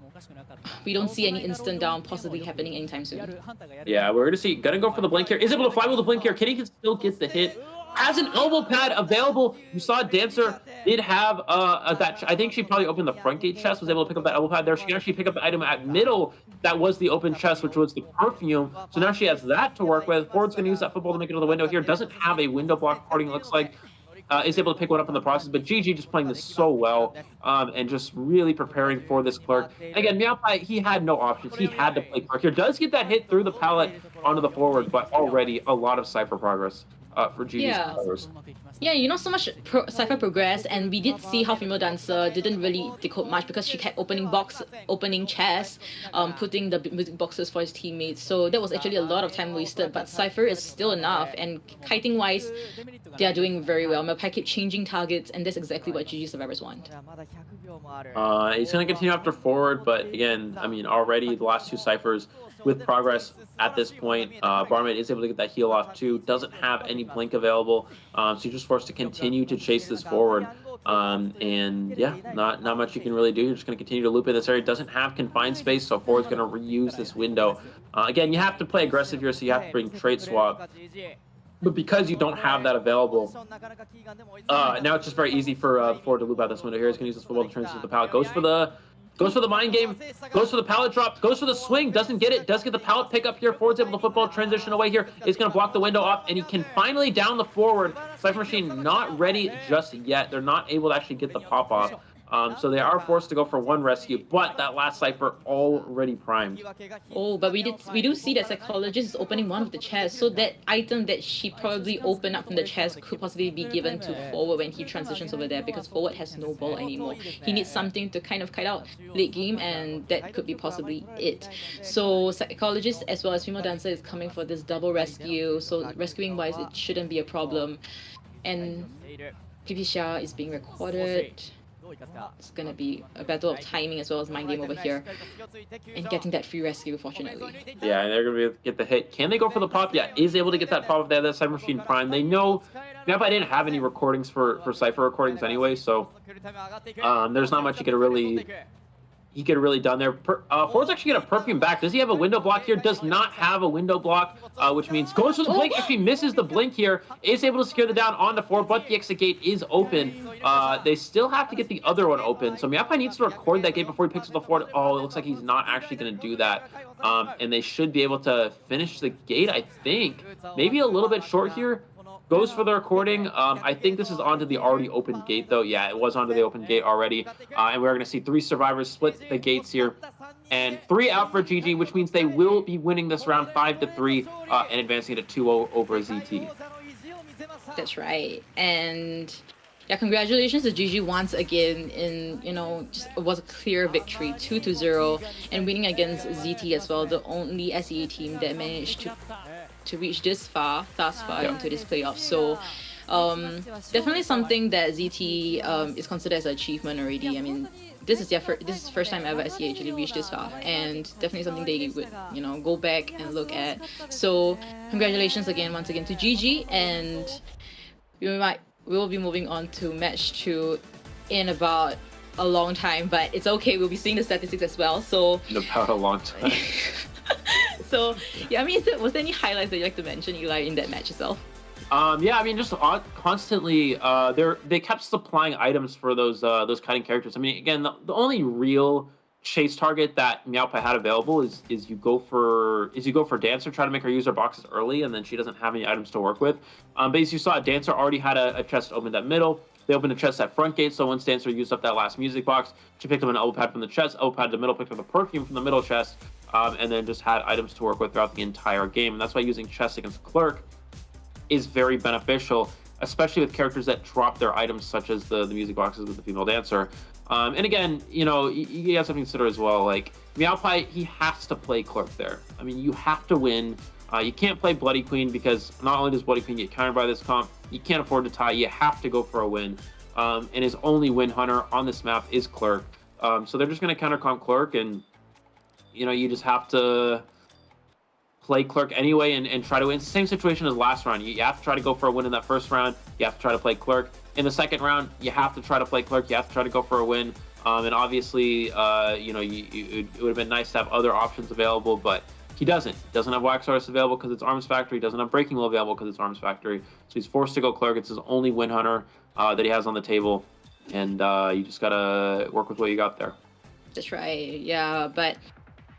we don't see any instant down possibly happening anytime soon. Yeah, we're gonna go for the blink here. Is able to fly with the blink here. Kenny can still get the hit. Has an elbow pad available. You saw Dancer did have that. I think she probably opened the front gate chest, was able to pick up that elbow pad there. She can actually pick up the item at middle that was the open chest, which was the perfume. So now she has that to work with. Forward's gonna use that football to make it to the window here. Doesn't have a window block recording, it looks like. Is able to pick one up in the process, but GG just playing this so well and just really preparing for this Clerk. And again, Miao Pai, he had no options. He had to play Clerk here. Does get that hit through the pallet onto the forward, but already a lot of Cypher progress for GG's players. Yeah, you know, so much Cypher progress, and we did see how female dancer didn't really decode much because she kept opening chests, putting the music boxes for his teammates. So that was actually a lot of time wasted, but Cypher is still enough, and kiting wise, they are doing very well. Miao Pai keep changing targets, and that's exactly what GG survivors want. He's going to continue after forward, but again, I mean, already the last 2 ciphers with progress at this point. Barmaid is able to get that heal off too. Doesn't have any blink available, so you're just forced to continue to chase this forward. And yeah, not much you can really do. You're just going to continue to loop in this area. Doesn't have confined space, so forward's going to reuse this window. Again, you have to play aggressive here, so you have to bring trade swap. But because you don't have that available, now it's just very easy for Forward to loop out this window here. He's going to use this football to transition to the pallet. Goes for the mind game, goes for the pallet drop, goes for the swing, doesn't get it, does get the pallet pick up here. Forward's able to football transition away here. Is going to block the window off, and he can finally down the forward. Cypher Machine not ready just yet. They're not able to actually get the pop off. So they are forced to go for 1 rescue, but that last Cypher already primed. Oh, but we do see that Psychologist is opening one of the chests, so that item that she probably opened up from the chest could possibly be given to Forward when he transitions over there, because Forward has no ball anymore. He needs something to kind of kite out late game, and that could be possibly it. So Psychologist as well as Female Dancer is coming for this double rescue, so rescuing wise it shouldn't be a problem. And PPCR is being recorded. It's gonna be a battle of timing as well as mind game over here, and getting that free rescue, fortunately. Yeah, and they're gonna get the hit. Can they go for the pop? Yeah, is able to get that pop there. That Cypher Machine prime. They know. Miao Pai didn't have any recordings for Cypher recordings anyway, so there's not much he could have really done there. Forward's actually gonna perfume back. Does he have a window block here? Does not have a window block, which means goes for the blink. If he misses the blink here, is able to secure the down on the forward, but the exit gate is open. They still have to get the other one open, so Miao Pai needs to record that gate before he picks up the forward. Oh, it looks like he's not actually gonna do that. And they should be able to finish the gate, I think. Maybe a little bit short here. Goes for the recording. I think this is onto the already open gate, though. Yeah, it was onto the open gate already. And we're going to see 3 survivors split the gates here. And 3 out for GG, which means they will be winning this round 5-3 and advancing to 2-0 over ZT. That's right. And Yeah, congratulations to GG once again in, just it was a clear victory, 2-0, and winning against ZT as well, the only SEA team that managed to reach thus far into this playoff. So definitely something that ZT is considered as an achievement already. I mean, this is the first time ever SEA actually reached this far, and definitely something they would go back and look at. So congratulations once again to GG, and we'll be moving on to match 2 in about a long time, but it's okay, we'll be seeing the statistics as well. So In about a long time. so yeah, I mean, was there any highlights that you'd like to mention, Eli, in that match itself? Yeah, I mean, just constantly, they kept supplying items for those kiting characters. I mean, again, the only real chase target that Meowpai had available is you go for Dancer, try to make her use her boxes early, and then she doesn't have any items to work with. But as you saw, Dancer already had a chest opened at middle. They opened a chest at front gate, so once Dancer used up that last music box, she picked up an elbow pad from the chest, elbow pad to the middle, picked up a perfume from the middle chest, and then just had items to work with throughout the entire game. And that's why using chest against Clerk is very beneficial, especially with characters that drop their items, such as the music boxes with the female dancer. And again, you have something to consider as well. Like Meowpai, he has to play Clerk there. I mean, you have to win. You can't play Bloody Queen, because not only does Bloody Queen get countered by this comp, you can't afford to tie. You have to go for a win. And his only win hunter on this map is Clerk. So they're just going to counter comp Clerk, and you just have to play Clerk anyway and try to win. It's the same situation as last round. You have to try to go for a win in that first round. You have to try to play Clerk. In the second round, you have to try to play Clerk. You have to try to go for a win. And obviously, it would have been nice to have other options available, but he doesn't. He doesn't have Wax Artist available because it's Arms Factory. He doesn't have Breaking Will available because it's Arms Factory. So he's forced to go Clerk. It's his only win hunter that he has on the table. And you just got to work with what you got there. That's right. Yeah, but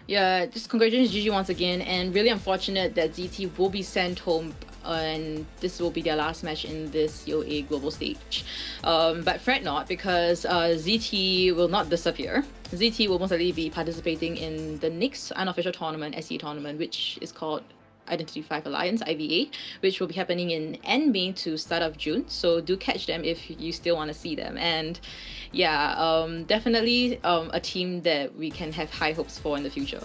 yeah, just congratulations GG once again, and really unfortunate that ZT will be sent home, and this will be their last match in this COA global stage. But fret not, because ZT will not disappear. ZT will most likely be participating in the next unofficial tournament, SE tournament, which is called Identity 5 Alliance, IVA, which will be happening in end May to start of June. So do catch them if you still want to see them. And yeah, definitely a team that we can have high hopes for in the future.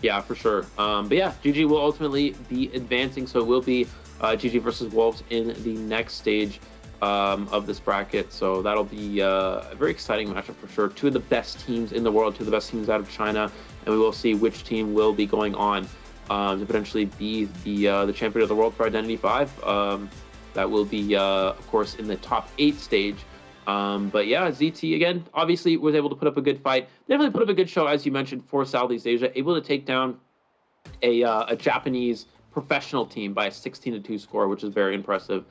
Yeah, for sure. But yeah, GG will ultimately be advancing, so it will be GG versus Wolves in the next stage of this bracket. So that'll be a very exciting matchup for sure. Two of the best teams in the world, two of the best teams out of China, and we will see which team will be going on to potentially be the champion of the world for Identity 5. That will be, of course, in the top 8 stage. But yeah, ZT again obviously was able to put up a good fight. Definitely put up a good show, as you mentioned, for Southeast Asia. Able to take down a Japanese professional team by a 16-2 score, which is very impressive.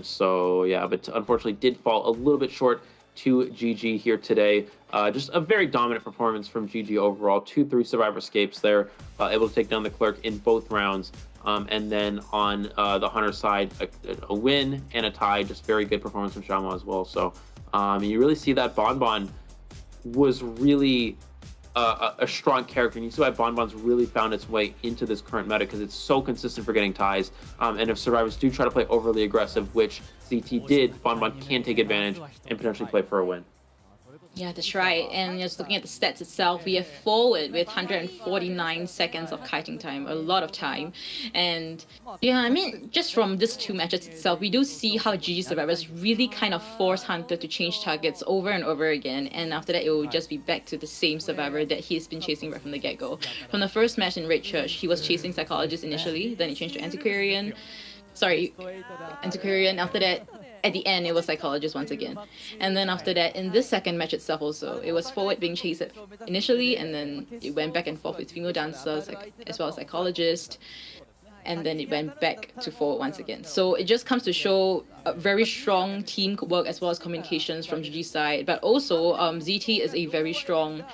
So yeah, but unfortunately did fall a little bit short to GG here today. Just a very dominant performance from GG overall. 2-3 survivor escapes there, able to take down the Clerk in both rounds. And then on the Hunter side, a win and a tie. Just very good performance from Xiaoma as well. So you really see that Bonbon was really a strong character, and you see why Bonbon's really found its way into this current meta, because it's so consistent for getting ties. And if survivors do try to play overly aggressive, which ZT did, Bonbon can take advantage and potentially play for a win. Yeah, that's right. And just looking at the stats itself, we are forward with 149 seconds of kiting time, a lot of time. And yeah, I mean, just from these 2 matches itself, we do see how GG survivors really kind of force Hunter to change targets over and over again. And after that, it will just be back to the same survivor that he's been chasing right from the get-go. From the first match in Red Church, he was chasing Psychologist initially, then he changed to Antiquarian. Antiquarian. After that, at the end, it was Psychologist once again. And then after that, in this second match itself also, it was forward being chased initially, and then it went back and forth with female dancers as well as Psychologist, and then it went back to forward once again. So it just comes to show a very strong teamwork as well as communications from GG's side, but also ZT is a very strong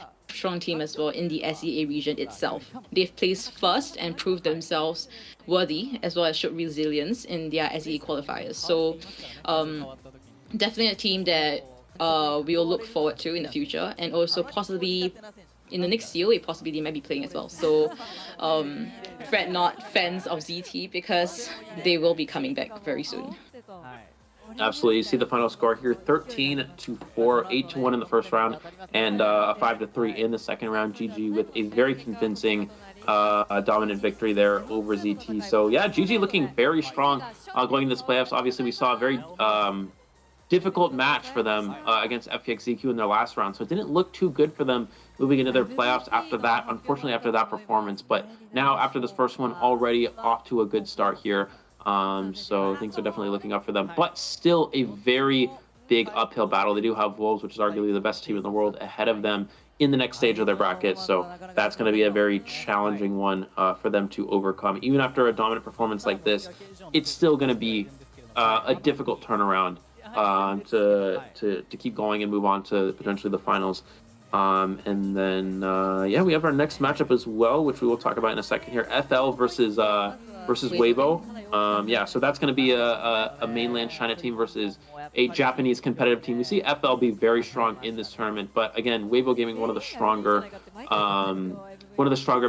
team as well in the SEA region itself. They've placed first and proved themselves worthy, as well as showed resilience in their SEA qualifiers. So definitely a team that we'll look forward to in the future, and also possibly in the next COA, possibly they might be playing as well. So fret not, fans of ZT, because they will be coming back very soon. Absolutely. You see the final score here, 13-4, 8-1 in the first round, and a 5-3 in the second round. GG with a very convincing dominant victory there over ZT. So yeah, GG looking very strong going into this playoffs. Obviously, we saw a very difficult match for them against FPX ZQ in their last round, so it didn't look too good for them moving into their playoffs after that, unfortunately, after that performance. But now, after this first one, already off to a good start here. So things are definitely looking up for them, but still a very big uphill battle. They do have Wolves, which is arguably the best team in the world, ahead of them in the next stage of their bracket. So that's going to be a very challenging one for them to overcome. Even after a dominant performance like this, it's still going to be a difficult turnaround to keep going and move on to potentially the finals. And then, yeah, we have our next matchup as well, which we will talk about in a second here. FL versus Weibo. Yeah, so that's going to be a mainland China team versus a Japanese competitive team. We see FL be very strong in this tournament, but again, Weibo Gaming, one of the stronger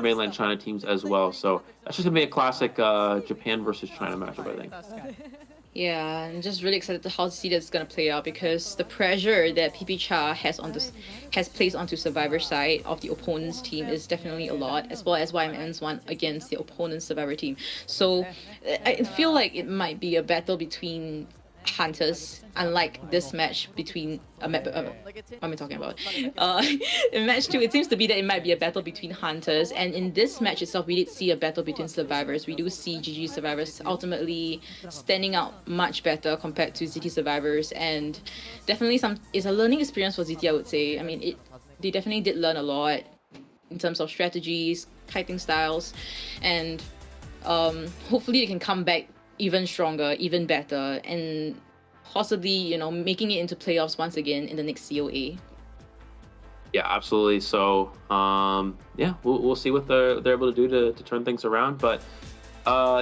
mainland China teams as well. So that's just going to be a classic Japan versus China matchup, I think. Yeah, I'm just really excited to how to see that's gonna play out, because the pressure that PP Cha has placed onto Survivor side of the opponent's team is definitely a lot, as well as YMN's one against the opponent's Survivor team. So I feel like it might be a battle between hunters, unlike this match between what am I talking about? In match 2, it seems to be that it might be a battle between hunters, and in this match itself, we did see a battle between survivors. We do see GG survivors ultimately standing out much better compared to ZT survivors, and definitely it's a learning experience for ZT, I would say. I mean, they definitely did learn a lot in terms of strategies, kiting styles, and hopefully they can come back even stronger, even better, and possibly, you know, making it into playoffs once again in the next COA. Yeah, absolutely. So, yeah, we'll see what they're able to do to turn things around. But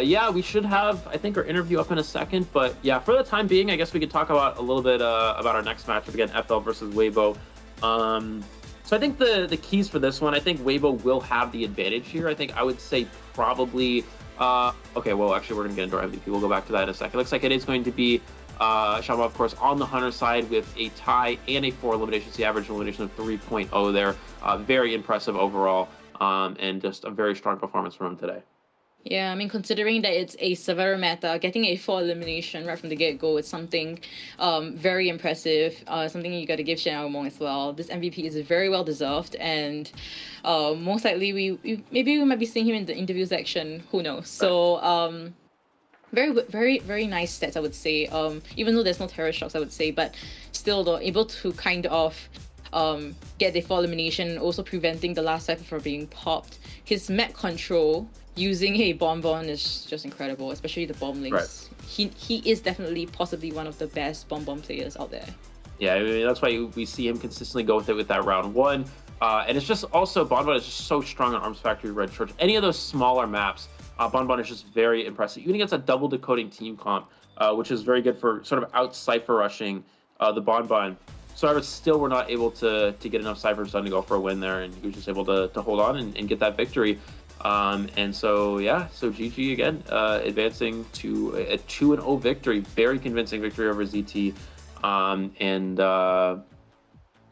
yeah, we should have, I think, our interview up in a second. But yeah, for the time being, I guess we could talk about a little bit about our next matchup again, FL versus Weibo. So I think the keys for this one, I think Weibo will have the advantage here. I think I would say probably. Okay, well, actually, we're going to get into our MVP. We'll go back to that in a second. Looks like it is going to be Shama, of course, on the Hunter side with a tie and a 4 eliminations, the average elimination of 3.0 there. Very impressive overall, and just a very strong performance from him today. Yeah, I mean, considering that it's a Survivor meta, getting a 4 elimination right from the get-go is something very impressive, something you got to give Shen Aomong as well. This MVP is very well deserved, and most likely maybe we might be seeing him in the interview section, who knows. So very nice stats, I would say, even though there's no terror shocks, I would say, but still though, able to kind of get the 4 elimination, also preventing the last cipher from being popped. His map control using a bonbon is just incredible, especially the bomb links. Right. He is definitely possibly one of the best bonbon players out there. Yeah, I mean, that's why we see him consistently go with it with that round 1. And it's just also, bonbon is just so strong on Arms Factory, Red Church. Any of those smaller maps, bonbon is just very impressive. Even against a double decoding team comp, which is very good for sort of out cipher rushing the bonbon. So still were not able to get enough ciphers done to go for a win there, and he was just able to hold on and get that victory. And so, yeah, so GG again, advancing to a 2-0 victory, very convincing victory over ZT.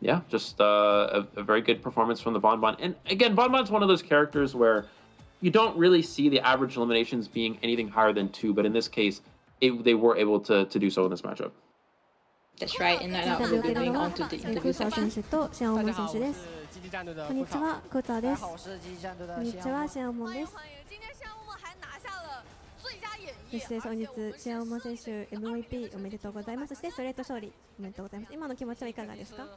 Yeah, just a very good performance from the Bonbon. And again, Bonbon's one of those characters where you don't really see the average eliminations being anything higher than 2, but in this case, they were able to do so in this matchup. That's right, and now we'll be moving on to the interview section. こんにちは、コウツァです。こんにちは、シェアオモンです。そして本日、シェアオモン選手 MVP おめでとうございます。そしてストレート勝利おめでとうございます。今の気持ちはいかがですか？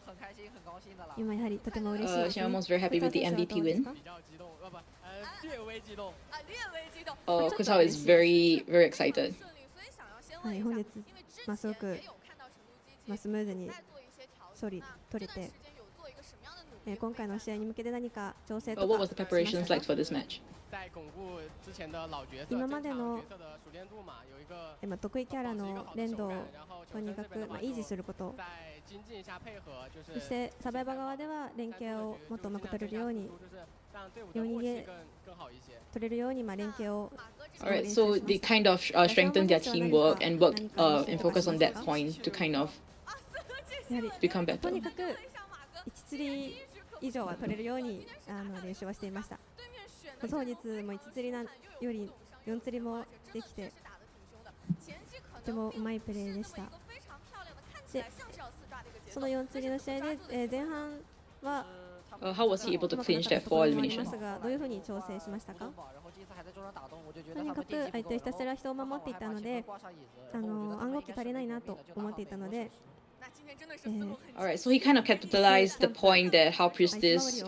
今やはりとても嬉しいです。Shea Omon's very happy with the MVP win. Oh, Kusao is very excited. はい、本日すごくスムーズに勝利取れて今回の試合に向けて何か調整と What か was the preparations like for this match? 今までの得意キャラの連動をとにかく維持すること、そしてサバイバー側では連携をもっとうまく取れるように、4人で取れるように連携を。Alright, so they kind of strengthened their teamwork and worked and focused on that point to kind of become better. とにかく1釣り以上は取れるように練習はしていました。当日も1釣りより4釣りもできて、とてもうまいプレーでした。で、その4釣りの試合で、前半はhow was he able to clinch that 4 elimination? どういうふうに調整しましたか？とにかく相手ひたすら人を守っていたので、暗号機足りないなと思っていたので。Alright, so he kind of capitalized the point that how Priestess,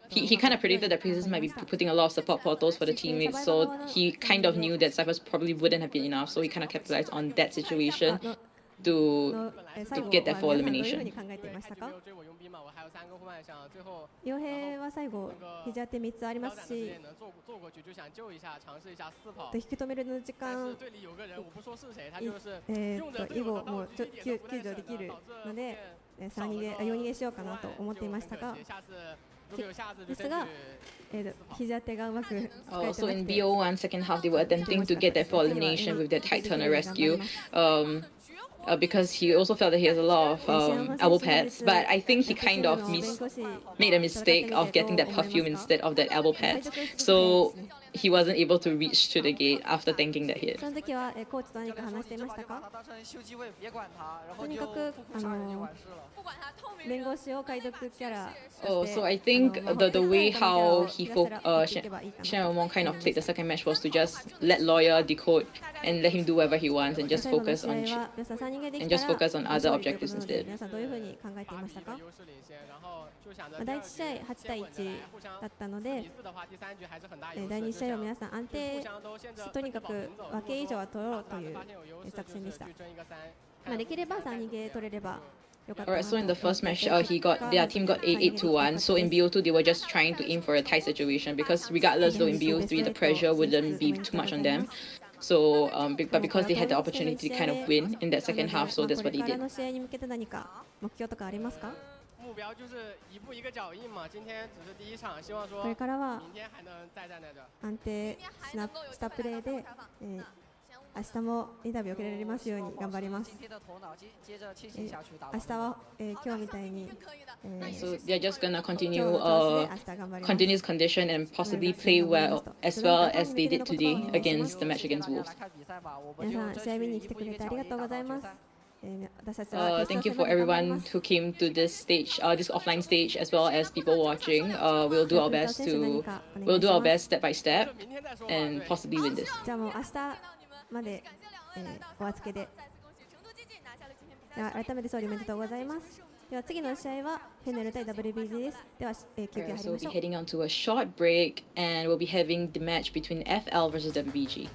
he kind of predicted that Priestess might be putting a lot of support portals for the teammates, so he kind of knew that Cyphers probably wouldn't have been enough, so he kind of capitalized on that situation to get that 4 elimination. 傭兵は最後肘当て3つありますし、引き止めるの時間以後もう救助できるので4逃げしようかなと思っていましたが、ですが肘当てがうまく使えてなくて。So in BO1 second half they were attempting to get that 4 elimination with that tight turner rescue. Because he also felt that he has a lot of elbow pads, but I think he kind of made a mistake of getting that perfume instead of that elbow pads, so he wasn't able to reach to the gate after tanking that hit. その時はコーチと何か話していましたか？とにかく弁護士を解読キャラ。Oh, so I think the way how Shen Wong kind of played the second match was to just let Lawyer decode and let him do whatever he wants and just focus on other objectives instead. 皆さんどういうふうに考えていましたか？第1試合8対1だったので、第2試合は皆さん安定し、とにかく分け以上は取ろうという作戦でした。できれば3逃げ取れれば。Alright, so in the first match, their team got 8-1. So in BO2, they were just trying to aim for a tight situation because regardless, though in BO3 the pressure wouldn't be too much on them. So, but because they had the opportunity to kind of win in that second half, so that's what they did. これからは安定したプレーで、明日もインタビューを受けられますように頑張ります。明日は、今日みたいに、So they're just gonna continue continuous condition and possibly play well as they did today against the match against Wolves. 皆さん試合見に来てくれてありがとうございます。Thank you for everyone who came to this stage, this offline stage, as well as people watching. We'll do our best step by step and possibly win this. じゃあもう明日まで、お預けで。では改めて勝利おめでとうございます。では次の試合はフェネル対 WBG です。では、休憩入りましょう。So we'll be heading on to a short break and we'll be having the match between FL versus WBG.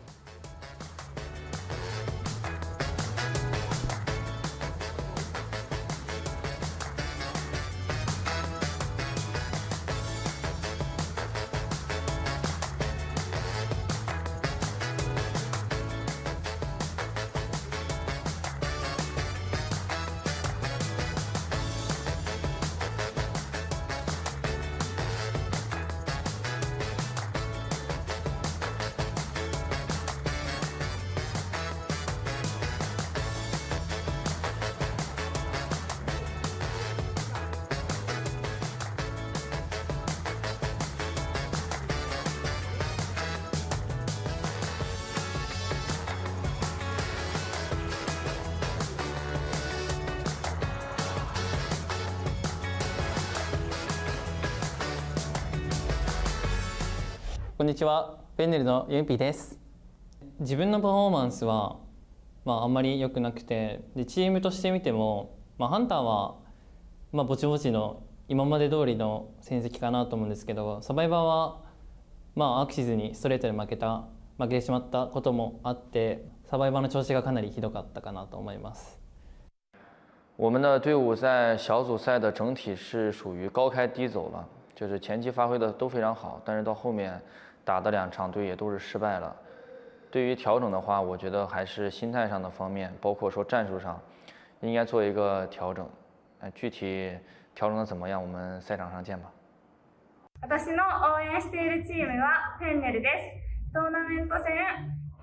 こんにちは、ベンネルのユンピーです。自分のパフォーマンスは、あんまり良くなくて、でチームとして見ても、ハンターは、ぼちぼちの今まで通りの戦績かなと思うんですけど、サバイバーは、アクシズにストレートで負けてしまったこともあって、サバイバーの調子がかなりひどかったかなと思います。我们的队伍在小组赛的整体是属于高开低走了，就是前期发挥的都非常好，但是到后面打的2场队也都是失败了。对于调整的话，我觉得还是心态上的方面，包括说战术上，应该做一个调整。具体调整的怎么样，我们赛场上见吧。私の応援しているチームはフェンネルです。トーナメント戦、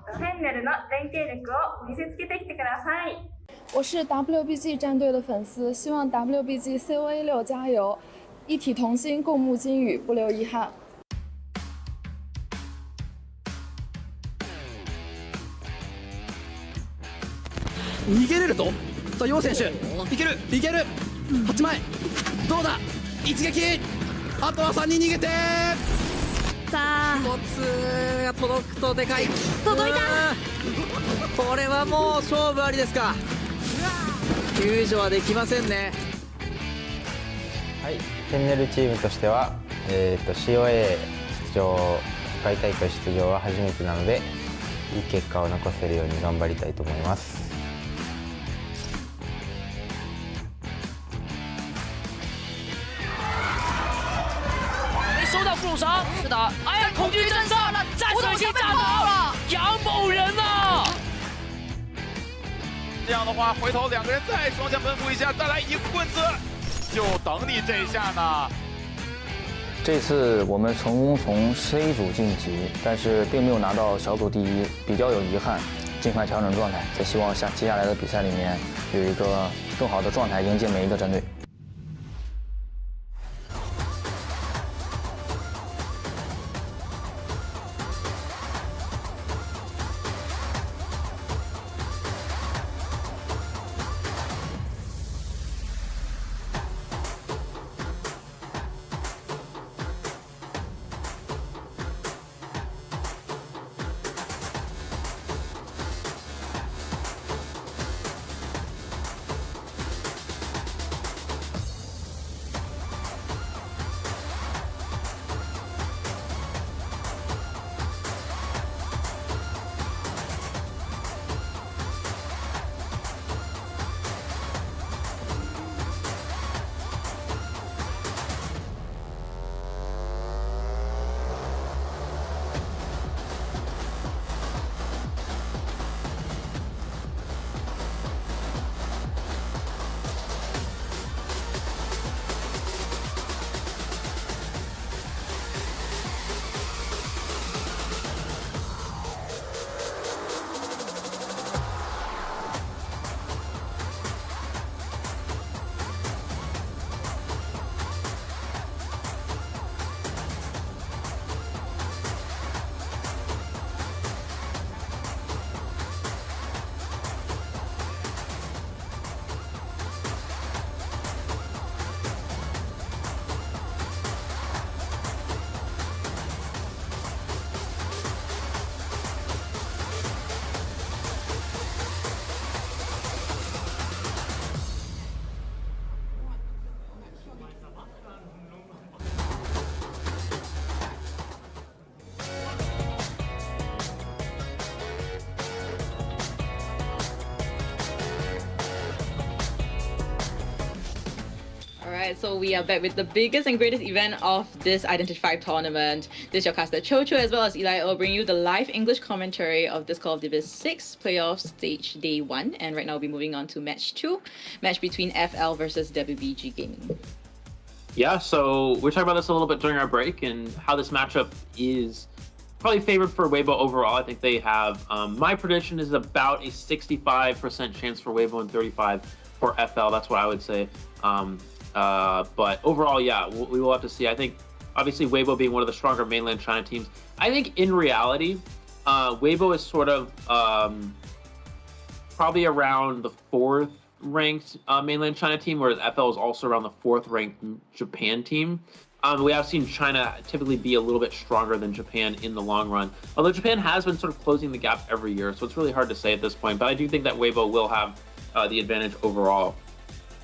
フェンネルの連携力を見せつけてきてください。我是 WBG 战队的粉丝，希望 WBG COA 6加油，一体同心，共沐金雨，不留遗憾。逃げれるぞ。さあ楊選手、いけるいける。8枚どうだ、一撃。あとは3人逃げて、さあ一つが届くとでかい。届いた。これはもう勝負ありですか。救助はできませんね。はい、フェンネルチームとしては、COA 出場、世界大会出場は初めてなので、いい結果を残せるように頑張りたいと思います。收到负伤，是的，哎呀，恐惧症上了，战士已经战跑了，杨某人啊！这样的话，回头2个人再双向奔赴一下，再来一棍子，就等你这一下呢。这次我们成功从 C 组晋级，但是并没有拿到小组第1，比较有遗憾。尽快调整状态，再希望接下来的比赛里面有一个更好的状态迎接每一个战队。Alright, so we are back with the biggest and greatest event of this Identity 5 tournament. This is your caster Chocho as well as Eli will bring you the live English commentary of this Call of Duty 6 playoff stage day 1. And right now we'll be moving on to match 2, match between FL versus WBG Gaming. Yeah, so we talked about this a little bit during our break and how this matchup is probably favored for Weibo overall. I think they have, my prediction is about a 65% chance for Weibo and 35% for FL. That's what I would say. But overall, yeah, we will have to see. I think, obviously, Weibo being one of the stronger mainland China teams, I think in reality, Weibo is sort of probably around the 4th ranked mainland China team, whereas FL is also around the 4th ranked Japan team. We have seen China typically be a little bit stronger than Japan in the long run, although Japan has been sort of closing the gap every year, so it's really hard to say at this point, but I do think that Weibo will have the advantage overall.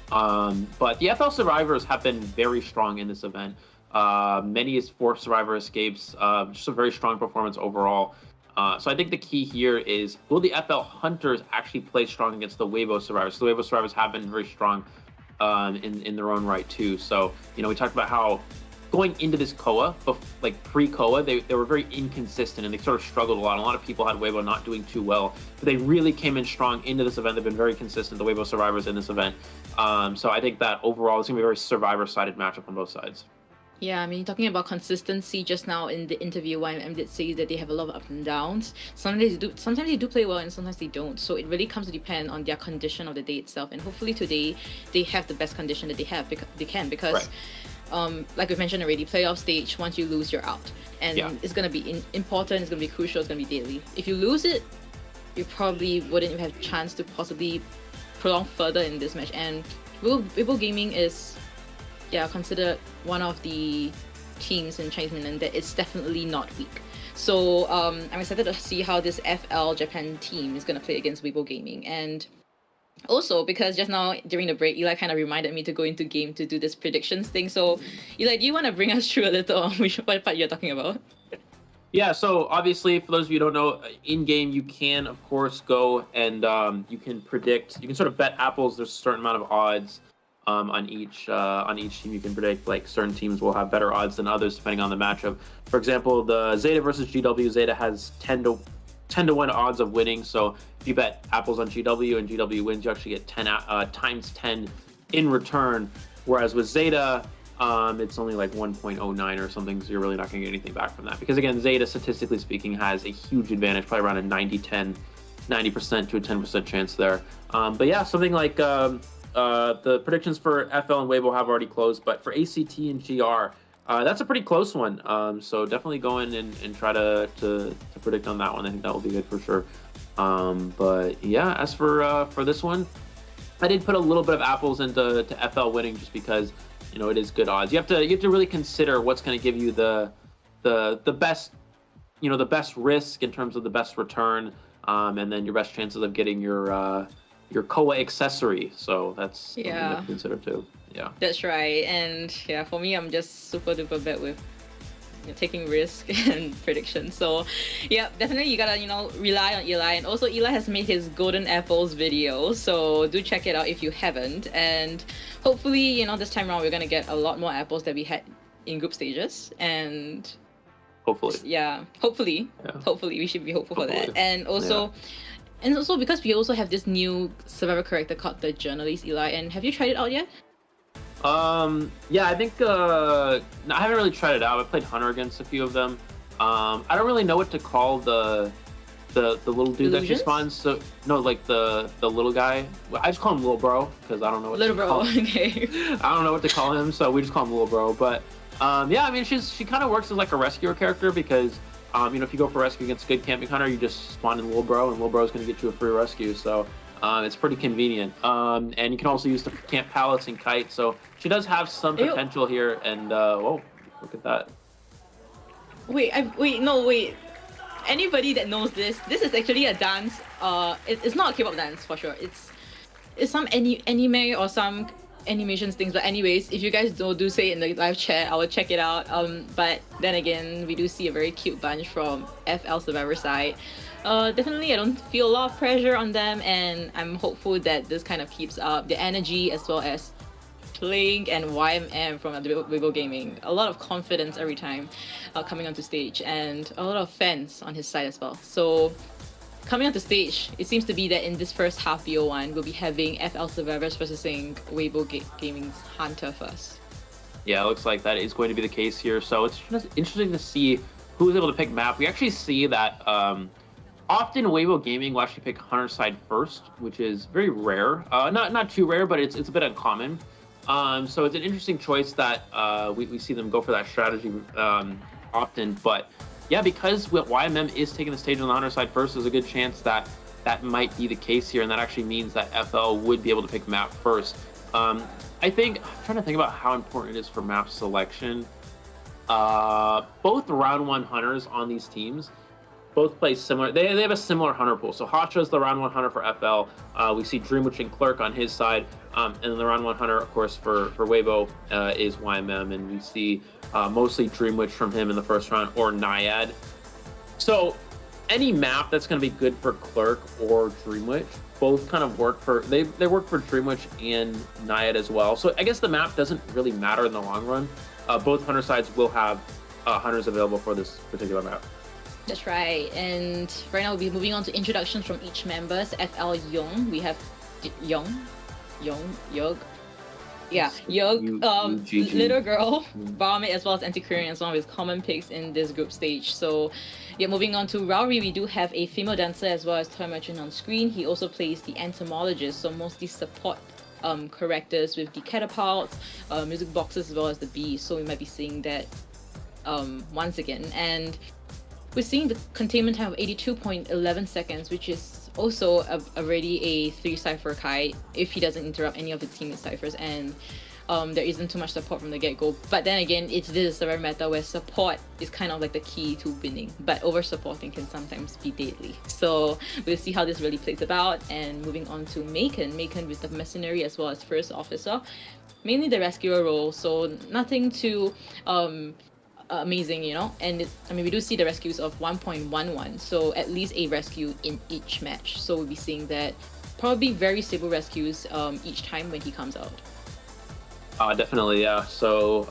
But the FL survivors have been very strong in this event. Many 4 survivor escapes, just a very strong performance overall. So I think the key here is, will the FL Hunters actually play strong against the Weibo Survivors? So the Weibo Survivors have been very strong in their own right too. So, you know, we talked about how going into this COA, like pre-COA, they were very inconsistent and they sort of struggled a lot. A lot of people had Weibo not doing too well, but they really came in strong into this event. They've been very consistent, the Weibo Survivors in this event. So I think that overall it's gonna be a very survivor-sided matchup on both sides. Yeah, I mean, talking about consistency just now in the interview, YMM did say that they have a lot of ups and downs. Sometimes they do play well and sometimes they don't. So it really comes to depend on their condition of the day itself. And hopefully today they have the best condition that they have because like we mentioned already, playoff stage, once you lose, you're out. And it's going to be important, it's going to be crucial, it's going to be daily. If you lose it, you probably wouldn't even have a chance to possibly prolong further in this match. And Weibo Gaming is considered one of the teams in Chinese mainland that is definitely not weak. So I'm excited to see how this FL Japan team is going to play against Weibo Gaming. And also because just now during the break, Eli kind of reminded me to go into game to do this predictions thing. So Eli, do you want to bring us through a little on what part you're talking about? Yeah, so obviously, for those of you who don't know, in-game you can, of course, go and you can predict, you can sort of bet apples. There's a certain amount of odds on each team. You can predict, like, certain teams will have better odds than others depending on the matchup. For example, the ZETA versus GW, ZETA has 10 to 1 odds of winning. So if you bet apples on GW and GW wins, you actually get 10 times 10 in return. Whereas with ZETA, it's only like 1.09 or something, so you're really not going to get anything back from that. Because again, ZETA, statistically speaking, has a huge advantage, probably around a 90% to a 10% chance there. But yeah, something like the predictions for FL and Weibo have already closed, but for ACT and GR, that's a pretty close one. So definitely go in and try to predict on that one. I think that will be good for sure. But yeah, as for this one, I did put a little bit of apples into FL winning just because, you know, it is good odds. You have to really consider what's going to give you the best, you know, the best risk in terms of the best return, and then your best chances of getting your COA accessory. So that's something you have to consider too. Yeah, that's right. And yeah, for me, I'm just super duper bad with taking risk and predictions. So yeah, definitely you gotta, you know, rely on Eli. And also Eli has made his Golden Apples video, so do check it out if you haven't. And hopefully, you know, this time around we're gonna get a lot more apples that we had in group stages. And hopefully we should be hopeful for that. And also because we also have this new survivor character called the Journalist, Eli. And have you tried it out yet? Yeah, I think I haven't really tried it out. I played Hunter against a few of them. I don't really know what to call the little dude that spawns. So no, like the little guy. I just call him Little Bro because I don't know what to call him. Okay. I don't know what to call him, so we just call him Little Bro. But yeah, I mean, she kind of works as like a rescuer character because you know, if you go for rescue against good camping hunter, you just spawn in Little Bro, and Little Bro is going to get you a free rescue. So it's pretty convenient. And you can also use the camp pallets and kite. So she does have some potential here. And whoa, look at that. Wait. Anybody that knows this is actually a dance. It's not a K-pop dance for sure. It's some anime or some animations things. But anyways, if you guys do say it in the live chat, I will check it out. But then again, we do see a very cute bunch from FL Survivor side. Definitely, I don't feel a lot of pressure on them, and I'm hopeful that this kind of keeps up the energy as well as Link and YMM from Weibo Gaming. A lot of confidence every time coming onto stage, and a lot of fans on his side as well. So coming onto stage, it seems to be that in this first half BO1, we'll be having FL Survivors versus Weibo Gaming's Hunter first. Yeah, it looks like that is going to be the case here. So it's interesting to see who's able to pick map. We actually see that often Weibo Gaming will actually pick Hunter side first, which is very rare. Not too rare, but it's a bit uncommon. So it's an interesting choice that we see them go for that strategy often. But yeah, because YMM is taking the stage on the Hunter side first, there's a good chance that might be the case here, and that actually means that FL would be able to pick map first. I'm trying to think about how important it is for map selection. Both round 1 Hunters on these teams both play similar. They have a similar Hunter pool. So Hacha is the round 1 Hunter for FL. We see Dreamwitch and Clerk on his side. And then the round 1 Hunter, of course, for Weibo is YMM. And we see mostly Dreamwitch from him in the first round, or Naiad. So any map that's going to be good for Clerk or Dreamwitch, both kind of work for, they work for Dreamwitch and Naiad as well. So I guess the map doesn't really matter in the long run. Both Hunter sides will have Hunters available for this particular map. That's right. And right now we'll be moving on to introductions from each members. FL Young, we have Yog. Yeah, Yog, Little Girl, Barmaid, as well as Antiquarian as one of his common picks in this group stage. So yeah, moving on to Rauri, we do have a female dancer as well as Toy Merchant on screen. He also plays the entomologist, so mostly support characters with the catapults, music boxes, as well as the bees. So we might be seeing that once again. And we're seeing the containment time of 82.11 seconds, which is also already a 3 cipher kite if he doesn't interrupt any of the team's ciphers, and there isn't too much support from the get-go. But then again, it's this survivor meta where support is kind of like the key to winning, but over-supporting can sometimes be deadly. So we'll see how this really plays about. And moving on to Macon with the mercenary as well as first officer, mainly the rescuer role, so nothing too amazing, you know. And I mean, we do see the rescues of 1.11, so at least a rescue in each match. So we'll be seeing that probably very stable rescues each time when he comes out. Definitely, yeah. So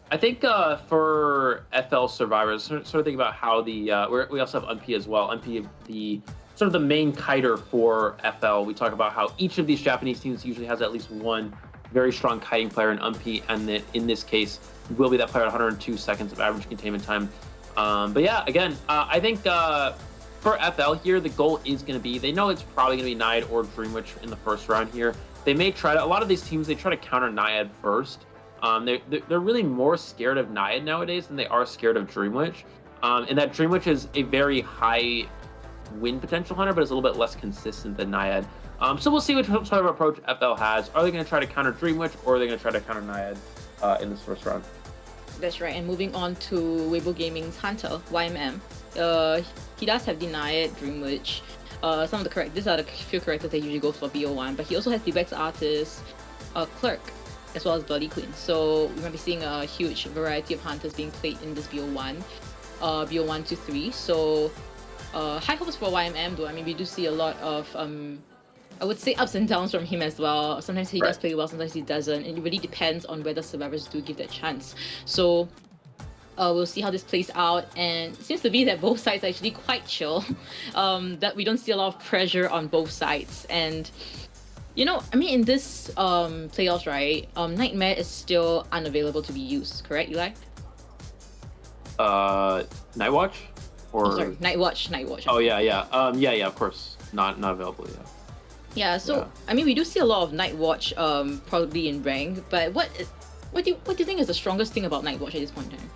I think for FL survivors, sort of think about how the we also have Unp as well. Unp, the sort of the main kiter for FL. We talk about how each of these Japanese teams usually has at least one very strong kiting player in Unp, and that in this case will be that player at 102 seconds of average containment time. But yeah, again, I think for FL here, the goal is going to be, they know it's probably going to be Naiad or Dreamwitch in the first round here. They may try to, a lot of these teams, they try to counter Naiad first. They're really more scared of Naiad nowadays than they are scared of Dreamwitch. And that Dreamwitch is a very high win potential hunter, but it's a little bit less consistent than Naiad. So we'll see which sort of approach FL has. Are they going to try to counter Dreamwitch, or are they going to try to counter Naiad in this first round? That's right. And moving on to Weibo Gaming's Hunter, YMM. He does have the Naiad, Dreamwitch. Some of the these are the few characters that usually go for BO1, but he also has the Vex Artist, Clerk, as well as Bloody Queen. So we're going to be seeing a huge variety of hunters being played in this BO1, BO1 to 3. So high hopes for YMM though. I mean, we do see a lot of I would say ups and downs from him as well. Sometimes he does play well, sometimes he doesn't. And it really depends on whether survivors do give that chance. So we'll see how this plays out. And it seems to be that both sides are actually quite chill. That we don't see a lot of pressure on both sides. And, you know, I mean, in this playoffs, right, Nightmare is still unavailable to be used, correct, Eli? Nightwatch? Or... Oh, sorry, Nightwatch. Oh, yeah. Yeah, of course. Not available, yeah. Yeah, so I mean, we do see a lot of Nightwatch probably in rank, but what do you think is the strongest thing about Nightwatch at this point in time?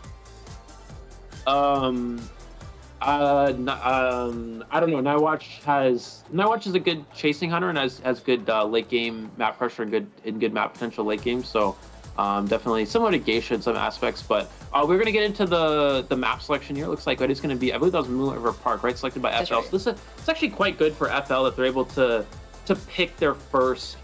I don't know. Nightwatch is a good chasing hunter and has good late game map pressure and good map potential late game. So definitely similar to Geisha in some aspects. But we're gonna get into the map selection here. It looks like it is gonna be, I believe that was Moonlight River Park, right? Selected by FL. Right. So it's actually quite good for FL that they're able to pick their first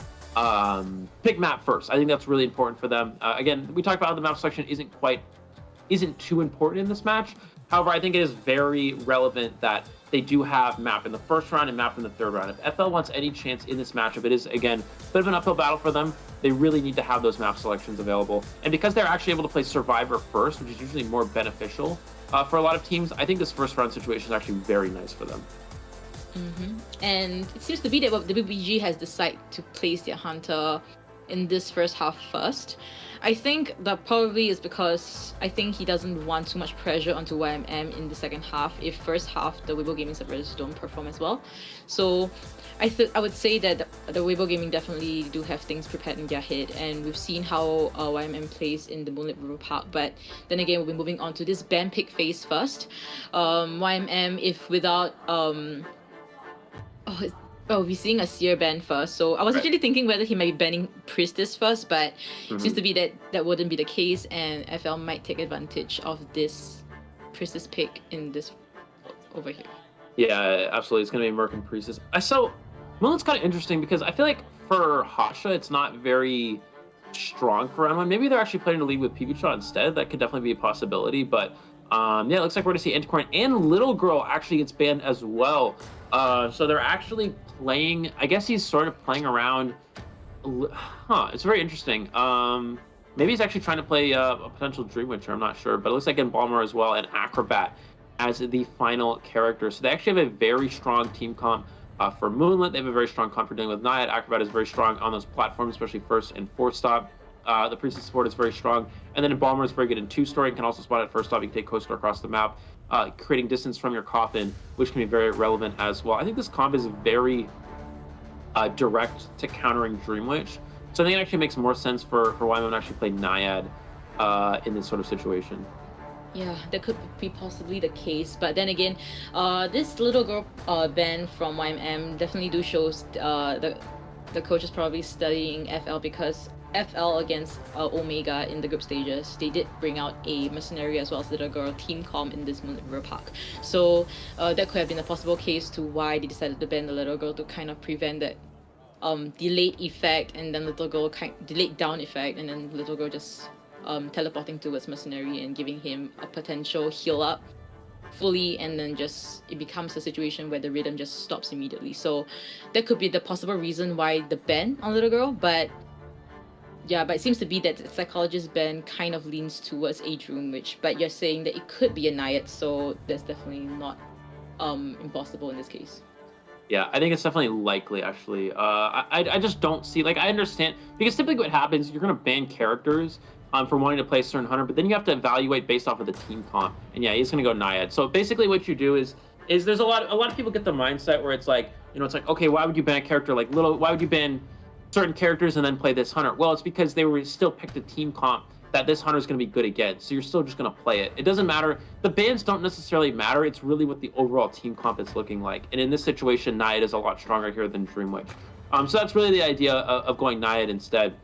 pick map first. I think that's really important for them. Again, we talked about how the map selection isn't too important in this match. However, I think it is very relevant that they do have map in the first round and map in the third round. If FL wants any chance in this matchup, it is, again, a bit of an uphill battle for them. They really need to have those map selections available. And because they're actually able to play Survivor first, which is usually more beneficial for a lot of teams, I think this first round situation is actually very nice for them. And it seems to be that WBG has decided to place their hunter in this first half first. I think that probably is because I think he doesn't want too much pressure onto YMM in the second half if first half the Weibo Gaming servers don't perform as well. So I would say that the Weibo Gaming definitely do have things prepared in their head, and we've seen how YMM plays in the Moonlit River Park. But then again, we'll be moving on to this ban pick phase first. YMM, if without we're seeing a Seer ban first. So I was actually thinking whether he might be banning Priestess first, but it seems to be that wouldn't be the case, and FL might take advantage of this Priestess pick in this over here. Yeah, absolutely. It's going to be Merc and Priestess. So Moonlight's kind of interesting because I feel like for Hasha, it's not very strong for round one. Maybe they're actually planning to lead with PB Shot instead. That could definitely be a possibility, but Yeah, it looks like we're going to see Anticorn and Little Girl actually gets banned as well. So they're actually playing, I guess he's sort of playing around. It's very interesting. Maybe he's actually trying to play a potential Dream Witcher, I'm not sure. But it looks like Embalmer as well and Acrobat as the final character. So they actually have a very strong team comp for Moonlit. They have a very strong comp for dealing with Naiad. Acrobat is very strong on those platforms, especially first and fourth stop. The Priestess support is very strong. And then Embalmer is very good in two-story and can also spot at first stop. You can take coaster across the map, creating distance from your coffin, which can be very relevant as well. I think this comp is very direct to countering Dream Witch. So I think it actually makes more sense for YMM to actually play Naiad in this sort of situation. Yeah, that could be possibly the case. But then again, this Little Girl ban from YMM definitely do shows the coach is probably studying FL, because FL against Omega in the group stages, they did bring out a Mercenary as well as Little Girl team comp in this Moonlit River Park. So that could have been a possible case to why they decided to ban the Little Girl, to kind of prevent that delayed effect, and then Little Girl delayed down effect, and then Little Girl just teleporting towards Mercenary and giving him a potential heal up fully, and then just it becomes a situation where the rhythm just stops immediately. So that could be the possible reason why the ban on Little Girl. But yeah, but it seems to be that the psychologist ban kind of leans towards a Dream Witch, but you're saying that it could be a Naiad, so that's definitely not impossible in this case. Yeah, I think it's definitely likely, actually. I just don't see, like, I understand, because typically what happens, you're going to ban characters for wanting to play a certain hunter, but then you have to evaluate based off of the team comp. And yeah, he's going to go Naiad. So basically what you do is there's a lot of people get the mindset where it's like, you know, it's like, okay, why would you ban a character like why would you ban certain characters and then play this hunter? Well, it's because they were still picked a team comp that this hunter is going to be good against. So you're still just going to play it. It doesn't matter. The bans don't necessarily matter. It's really what the overall team comp is looking like. And in this situation, Naiad is a lot stronger here than Dream Witch. So that's really the idea of going Naiad instead.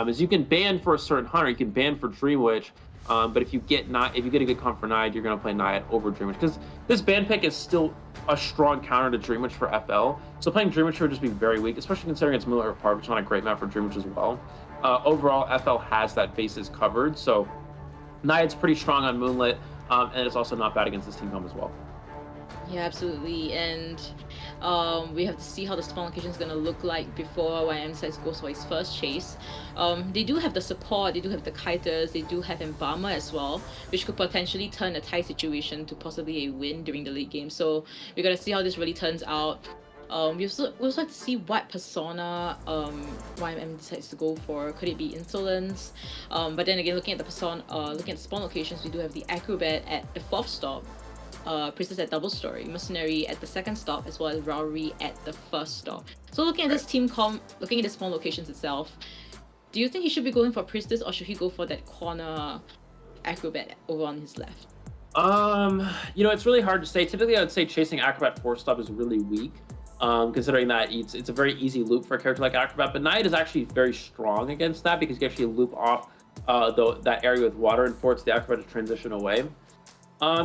Is you can ban for a certain hunter, you can ban for Dream Witch, but if you get a good comp for Naiad, you're going to play Naiad over Dream Witch, because this ban pick is still a strong counter to Dream Witch for FL. So playing Dream Witch would just be very weak, especially considering it's Moonlit Park, which is not a great map for Dream Witch as well. Overall, FL has that basis covered, so Naiad's pretty strong on Moonlit, and it's also not bad against this team comp as well. Yeah, absolutely. And we have to see how the spawn location is going to look like before YM decides goes for his first chase. They do have the support, they do have the kiters, they do have Embalmer as well, which could potentially turn a tie situation to possibly a win during the late game. So we're going to see how this really turns out. We also have to see what persona YMM decides to go for. Could it be Insolence? But then again, looking at the spawn locations, we do have the Acrobat at the 4th stop, Priestess at double story, Mercenary at the 2nd stop, as well as Raori at the 1st stop. So looking at this team comp, looking at the spawn locations itself, do you think he should be going for Priestess, or should he go for that corner Acrobat over on his left? You know, it's really hard to say. Typically, I would say chasing Acrobat 4th stop is really weak, considering that it's a very easy loop for a character like Acrobat. But Naiad is actually very strong against that, because you can actually loop off that area with water and force the Acrobat to transition away.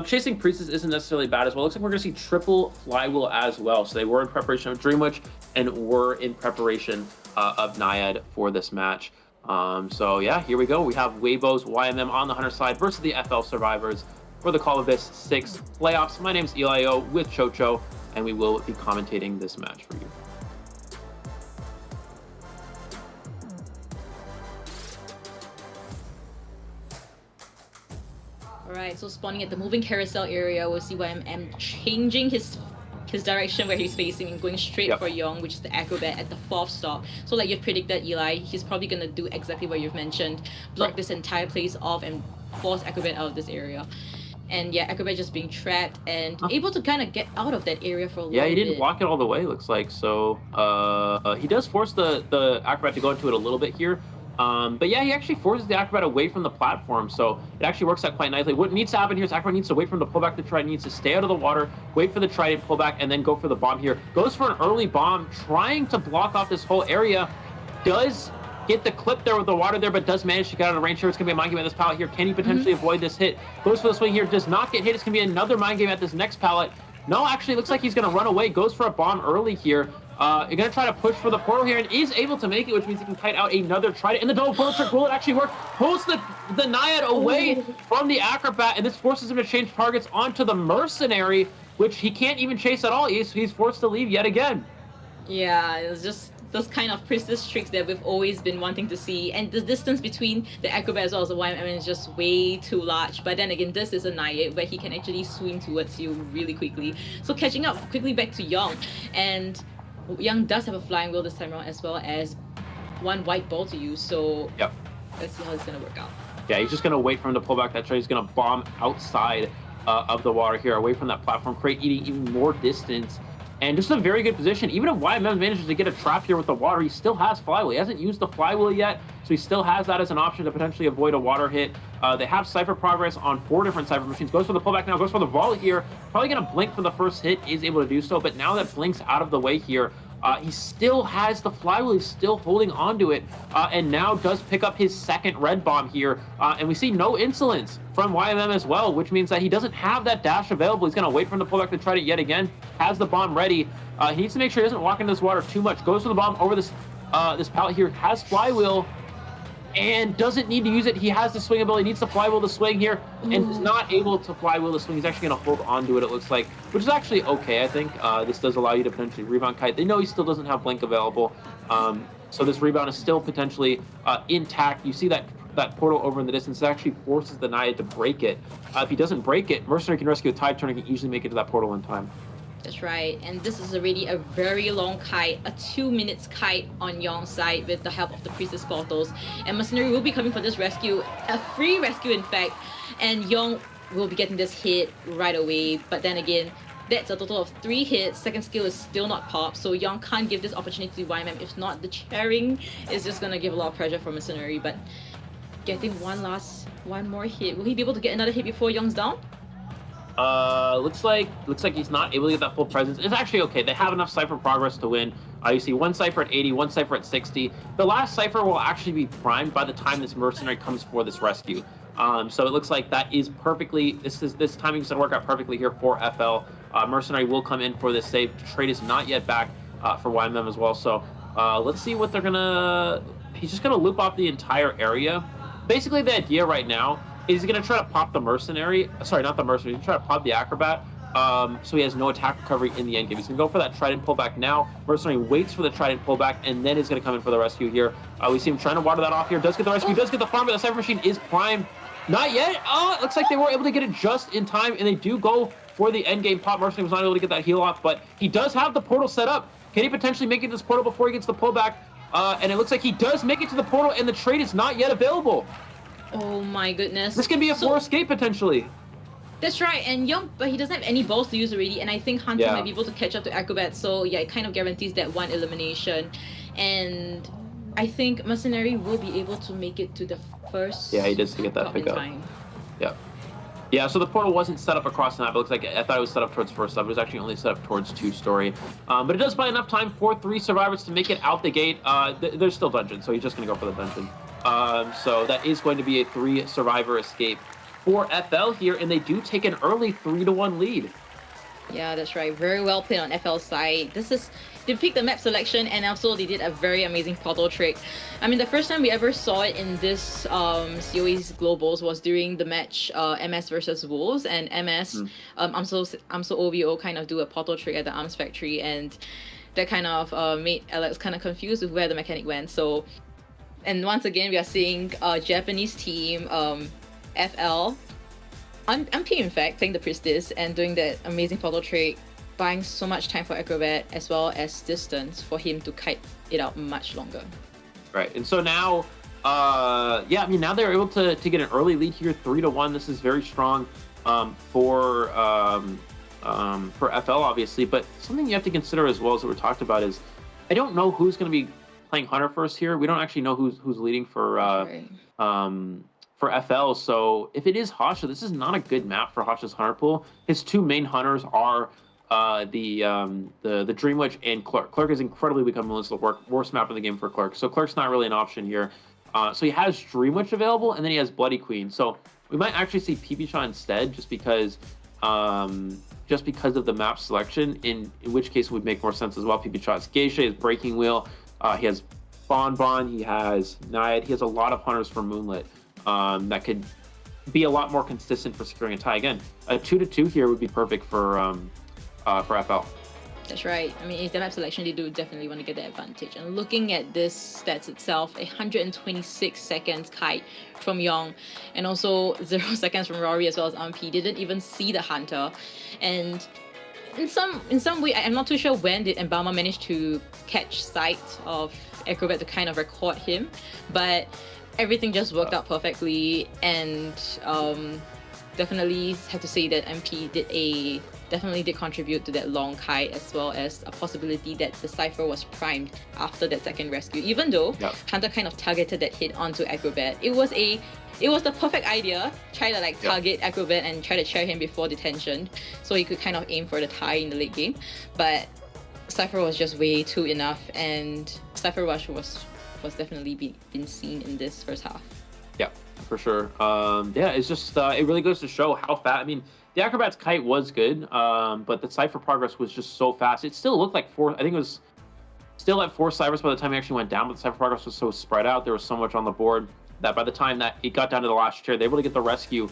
Chasing Priestess isn't necessarily bad as well. Looks like we're going to see triple Flywheel as well. So they were in preparation of Dream Witch and were in preparation of Naiad for this match. So yeah, here we go. We have Weibo's YMM on the Hunter side versus the FL Survivors for the Call of Abyss 6 playoffs. My name is Elio with Chocho, and we will be commentating this match for you. Alright, so spawning at the moving carousel area, we'll see YMM changing his direction where he's facing and going straight for Yong, which is the Acrobat at the 4th stop. So like you've predicted, Eli, he's probably going to do exactly what you've mentioned, block this entire place off and force Acrobat out of this area. And yeah, Acrobat just being trapped and able to kind of get out of that area for a little bit. Yeah, he didn't walk it all the way, looks like. So he does force the Acrobat to go into it a little bit here. But yeah, he actually forces the Acrobat away from the platform, so it actually works out quite nicely. What needs to happen here is Acrobat needs to wait for the pullback to try, needs to stay out of the water, wait for the trident pullback, and then go for the bomb here. Goes for an early bomb, trying to block off this whole area. Does get the clip there with the water there, but does manage to get out of range here. It's going to be a mind game at this pallet here. Can he potentially avoid this hit? Goes for the swing here, does not get hit. It's going to be another mind game at this next pallet. No, actually, looks like he's going to run away. Goes for a bomb early here. You're going to try to push for the portal here and is able to make it, which means he can kite out another trident. And the double portal trick, will it actually work? Pulls the Naiad away from the Acrobat, and this forces him to change targets onto the Mercenary, which he can't even chase at all. He's forced to leave yet again. Yeah, it's just those kind of priestess tricks that we've always been wanting to see. And the distance between the Acrobat as well as the YMM is just way too large. But then again, this is a Naiad where he can actually swing towards you really quickly. So catching up quickly back to Young. And Young does have a flying wheel this time around as well as one white ball to use. So yep. Let's see how it's going to work out. Yeah, he's just going to wait for him to pull back that trade. He's going to bomb outside of the water here, away from that platform, create even more distance. And just a very good position. Even if YMM manages to get a trap here with the water, he still has flywheel. He hasn't used the flywheel yet, so he still has that as an option to potentially avoid a water hit. They have Cypher progress on 4 different Cypher machines. Goes for the pullback now, goes for the volley here. Probably going to blink for the first hit, is able to do so. But now that Blink's out of the way here, he still has the flywheel. He's still holding on to it, and now does pick up his second red bomb here. And we see no insolence from YMM as well, which means that he doesn't have that dash available. He's going to wait for him to pull back to try it yet again. Has the bomb ready. He needs to make sure he doesn't walk into this water too much. Goes for the bomb over this this pallet here. Has flywheel and doesn't need to use it. He has the swing ability, needs the flywheel to swing here, and is not able to flywheel the swing. He's actually going to hold on to it, it looks like, which is actually okay, I think. This does allow you to potentially rebound kite. They know he still doesn't have blink available, so this rebound is still potentially intact. You see that portal over in the distance. It actually forces the Naiad to break it. If he doesn't break it, Mercenary can rescue a Tide Turner, can easily make it to that portal in time. That's right, and this is already a very long kite, a 2 minutes kite on Young's side with the help of the Priestess Portals. And Mercenary will be coming for this rescue, a free rescue in fact, and Young will be getting this hit right away. But then again, that's a total of 3 hits. Second skill is still not popped, so Young can't give this opportunity to YMM. If not, the chairing is just gonna give a lot of pressure for Mercenary. But getting one more hit. Will he be able to get another hit before Young's down? Looks like he's not able to get that full presence. It's actually okay. They have enough Cypher progress to win. You see one Cypher at 80, one Cypher at 60. The last Cypher will actually be primed by the time this Mercenary comes for this rescue. So it looks like that is perfectly, this timing is going to work out perfectly here for FL. Mercenary will come in for this save. Trade is not yet back for YMM as well. So let's see what they're going to, he's just going to loop off the entire area. Basically the idea right now is he's going to try to pop the Mercenary, sorry, not the Mercenary, he's going to try to pop the Acrobat, so he has no attack recovery in the endgame. He's going to go for that Trident pullback now. Mercenary waits for the Trident pullback, and then he's going to come in for the rescue here. We see him trying to water that off here. Does get the rescue, does get the farm, but the Cypher Machine is primed. Not yet. It looks like they were able to get it just in time, and they do go for the endgame pop. Mercenary was not able to get that heal off, but he does have the portal set up. Can he potentially make it to this portal before he gets the pullback? And it looks like he does make it to the portal, and the trade is not yet available. Oh my goodness. This can be a 4 escape potentially. That's right, and Young, but he doesn't have any balls to use already, and I think Hunter might be able to catch up to Acrobat, so yeah, it kind of guarantees that one elimination. And I think Mercenary will be able to make it to the first. Yeah, he did get that pickup. Yeah. Yeah, so the portal wasn't set up across the map. It looks like I thought it was set up towards first sub. It was actually only set up towards 2-story. But it does buy enough time for 3 survivors to make it out the gate. There's still dungeons, so he's just going to go for the dungeon. So that is going to be a 3 survivor escape for FL here, and they do take an early 3-1 lead. Yeah, that's right. Very well played on FL's side. They picked the map selection, and also they did a very amazing portal trick. I mean, the first time we ever saw it in this COA's Globals was during the match MS versus Wolves, and MS, AMSO OVO kind of do a portal trick at the Arms Factory, and that kind of made Alex kind of confused with where the mechanic went. So, and once again, we are seeing a Japanese team, FL, MP in fact, playing the Priestess and doing that amazing portal trick, buying so much time for Acrobat as well as distance for him to kite it out much longer. Right, and so now, yeah, I mean, now they're able to get an early lead here, 3-1. This is very strong for FL, obviously, but something you have to consider as well as what we talked about is, I don't know who's going to be playing Hunter first here. We don't actually know who's leading for FL, so if it is Hasha, this is not a good map for Hasha's Hunter pool. His 2 main Hunters are the Dream Witch and Clerk. Clerk is incredibly become the worst map in the game for Clerk, so Clerk's not really an option here. So he has Dream Witch available, and then he has Bloody Queen. So we might actually see PB Shaw instead, just because just because of the map selection, in which case it would make more sense as well. PP shots. Geisha is Breaking Wheel. He has Bon, he has Naiad. He has a lot of hunters for Moonlit that could be a lot more consistent for securing a tie. Again, a 2-2 here would be perfect for FL. That's right. I mean, it's the map selection, they do definitely want to get the advantage. And looking at this stats itself, 126 seconds kite from Young, and also 0 seconds from Rory as well as MP. Didn't even see the hunter. And in some way, I'm not too sure when did Mbama manage to catch sight of Acrobat to kind of record him, but everything just worked out perfectly. And definitely have to say that MP definitely did contribute to that long kite, as well as a possibility that the Cypher was primed after that second rescue. Even though Hunter kind of targeted that hit onto Acrobat, it was the perfect idea. Try to like target Acrobat and try to chair him before detention, so he could kind of aim for the tie in the late game. But Cypher was just way too enough, and Cypher Rush was definitely been seen in this first half. Yeah, for sure. Yeah, it's just it really goes to show how fast. I mean, the Acrobat's kite was good, but the Cypher progress was just so fast. It still looked like I think it was still at 4 Cyphers by the time it actually went down, but the Cypher progress was so spread out. There was so much on the board that by the time that it got down to the last chair, they were able to get the rescue.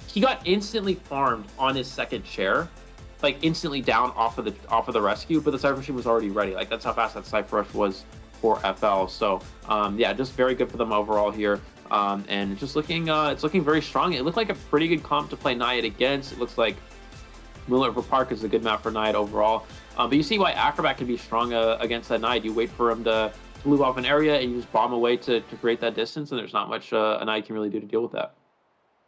He got instantly farmed on his second chair, like instantly down off of the rescue, but the Cypher machine was already ready. Like that's how fast that Cypher rush was for FL. So yeah, just very good for them overall here. And it's just looking very strong. It looked like a pretty good comp to play Naiad against. It looks like Moonlit River Park is a good map for Naiad overall. But you see why Acrobat can be strong against that Naiad. You wait for him to move off an area and you just bomb away to create that distance, and there's not much a Naiad can really do to deal with that.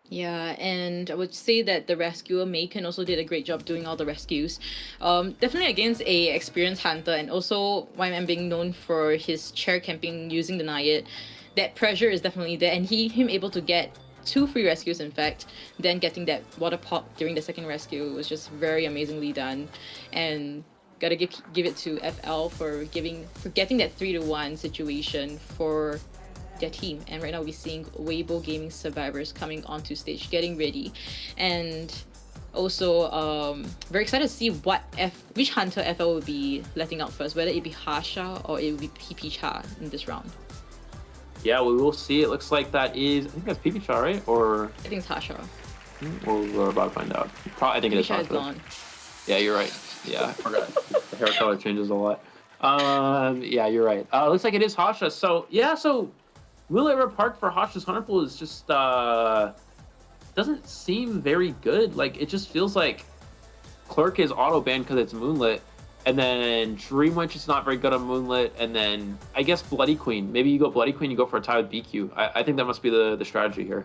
Yeah, and I would say that the rescuer Macon also did a great job doing all the rescues. Definitely against a experienced hunter, and also YMM being known for his chair camping using the Naiad. That pressure is definitely there, and him able to get 2 free rescues, in fact, then getting that water pop during the second rescue was just very amazingly done. And gotta give it to FL for getting that 3-1 situation for their team. And right now we're seeing Weibo Gaming survivors coming onto stage, getting ready, and also very excited to see which hunter FL will be letting out first, whether it be Harsha or it will be PP Cha in this round. Yeah, we will see. It looks like that is, I think that's PP Cha, right? Or I think it's Harsha. We're about to find out. I think it is Harsha. Gone. Yeah, you're right. Yeah, I forgot. The hair color changes a lot. Yeah, you're right. Looks like it is Harsha. So yeah, so Moonlit River Park for Harsha's Hunter Pool is just doesn't seem very good. Like it just feels like Clerk is auto banned because it's Moonlit. And then Dream Witch is not very good on Moonlit. And then I guess Bloody Queen. Maybe you go Bloody Queen, you go for a tie with BQ. I think that must be the strategy here.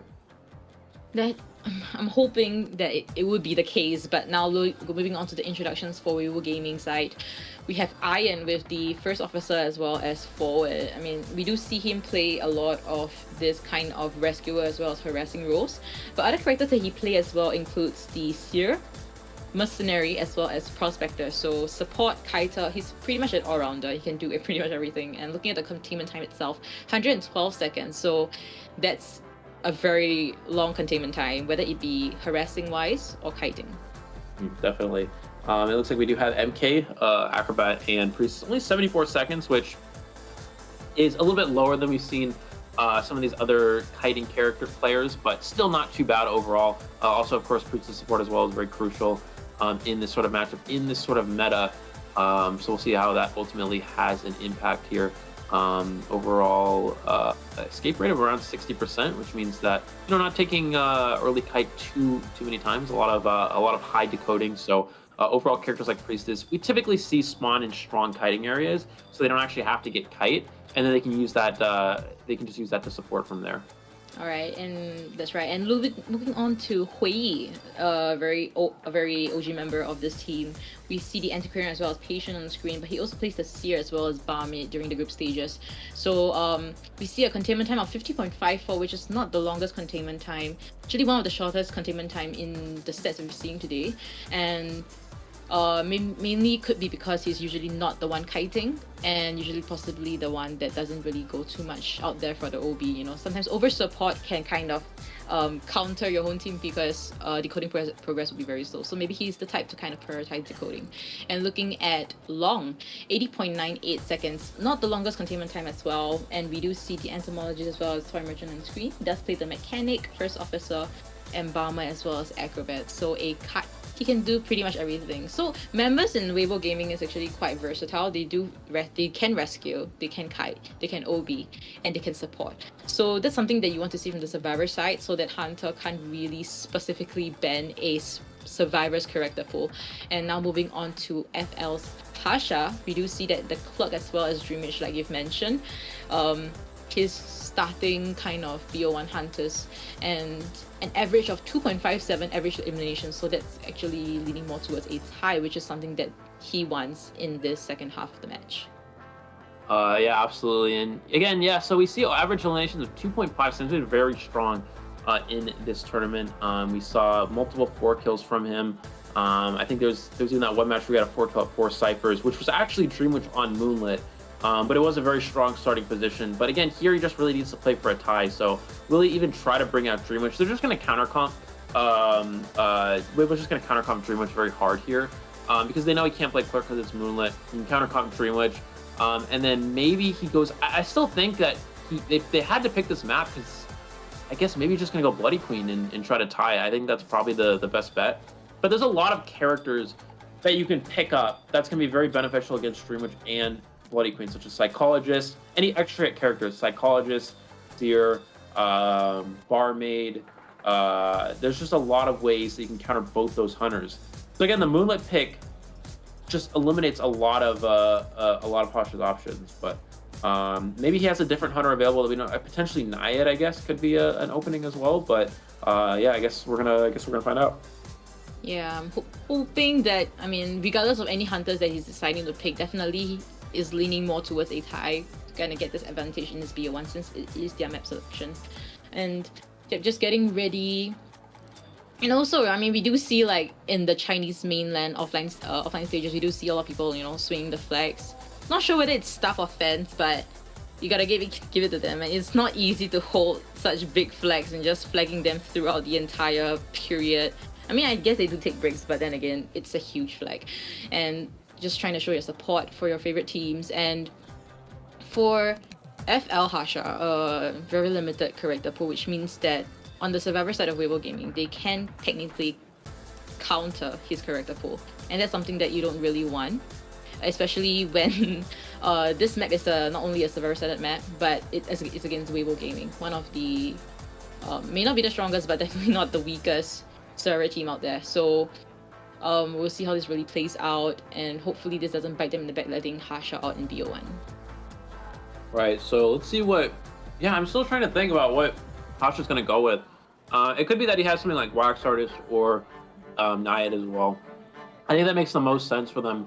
I'm hoping that it would be the case. But now moving on to the introductions for Weibo Gaming side. We have Iron with the first officer as well as forward. I mean, we do see him play a lot of this kind of rescuer as well as harassing roles. But other characters that he plays as well includes the Seer, Mercenary, as well as Prospector. So support, kiter, he's pretty much an all-rounder. He can do pretty much everything. And looking at the containment time itself, 112 seconds. So that's a very long containment time, whether it be harassing wise or kiting. Definitely. It looks like we do have MK, Acrobat, and Priest. Only 74 seconds, which is a little bit lower than we've seen some of these other kiting character players, but still not too bad overall. Also, of course, Priest's support as well is very crucial in this sort of matchup, in this sort of meta. So we'll see how that ultimately has an impact here. Overall, escape rate of around 60%, which means that not taking early kite too many times. A lot of high decoding. So overall, characters like Priestess, we typically see spawn in strong kiting areas, so they don't actually have to get kite, and then they can use that. They can just use that to support from there. All right, and that's right. And moving on to Hui, a very OG member of this team. We see the Antiquarian as well as Patient on the screen, but he also plays the Seer as well as Barmaid during the group stages. So we see a containment time of 50.54, which is not the longest containment time. Actually, one of the shortest containment time in the sets that we're seeing today. And Mainly could be because he's usually not the one kiting, and usually possibly the one that doesn't really go too much out there for the OB. You know, sometimes over support can kind of counter your own team because decoding progress will be very slow. So maybe he's the type to kind of prioritize decoding. And looking at long, 80.98 seconds, not the longest containment time as well. And we do see the entomologist as well as toy merchant on screen. He does play the mechanic, first officer, embalmer, as well as acrobat. So he can do pretty much everything. So members in Weibo Gaming is actually quite versatile. They can rescue, they can kite, they can OB, and they can support. So that's something that you want to see from the survivor side, so that Hunter can't really specifically ban a survivor's character pool. And now moving on to FL's Pasha, we do see that the clock as well as Dreamage, like you've mentioned, his starting kind of BO1 hunters and an average of 2.57 average elimination, so that's actually leaning more towards a tie, which is something that he wants in this second half of the match. Yeah, absolutely. And again, yeah, so we see average eliminations of 2.5, seems very strong in this tournament. We saw multiple 4 kills from him. I think there's even that one match where we got a 4 kill at 4 ciphers, which was actually Dreamwitch on Moonlit. But it was a very strong starting position. But again, here he just really needs to play for a tie. So really even try to bring out Dreamwitch. They're just going to counter comp. Weibo's just going to counter comp Dreamwitch very hard here because they know he can't play Clerk because it's Moonlit. He can counter comp Dreamwitch. And then maybe he goes... I still think that they had to pick this map because I guess maybe he's just going to go Bloody Queen and try to tie. I think that's probably the best bet. But there's a lot of characters that you can pick up that's going to be very beneficial against Dreamwitch and Bloody Queen, such as Psychologist, any extra hit characters, Psychologist, Seer, Barmaid. There's just a lot of ways that you can counter both those hunters. So again, the Moonlit pick just eliminates a lot of Pasha's options. But maybe he has a different hunter available that we know. Potentially Naiad, I guess, could be an opening as well. But yeah, I guess we're gonna find out. Yeah, I'm hoping that, I mean, regardless of any hunters that he's deciding to pick, definitely is leaning more towards a tie to kind of get this advantage in this BO1 since it is their map selection. And just getting ready. And also, I mean, we do see, like, in the Chinese mainland offline stages, we do see a lot of people, you know, swinging the flags. Not sure whether it's staff or fans, but you gotta give it to them. And it's not easy to hold such big flags and just flagging them throughout the entire period. I mean, I guess they do take breaks, but then again, it's a huge flag. And just trying to show your support for your favorite teams. And for FL Harsha, very limited character pool, which means that on the survivor side of Weibo Gaming, they can technically counter his character pool. And that's something that you don't really want, especially when this map is not only a survivor-sided map, but it's against Weibo Gaming, one of the, may not be the strongest, but definitely not the weakest server team out there. So we'll see how this really plays out, and hopefully this doesn't bite them in the back, letting Harsha out in BO1. Right, so let's see what... Yeah, I'm still trying to think about what Harsha's going to go with. It could be that he has something like Wax Artist or Naiad as well. I think that makes the most sense for them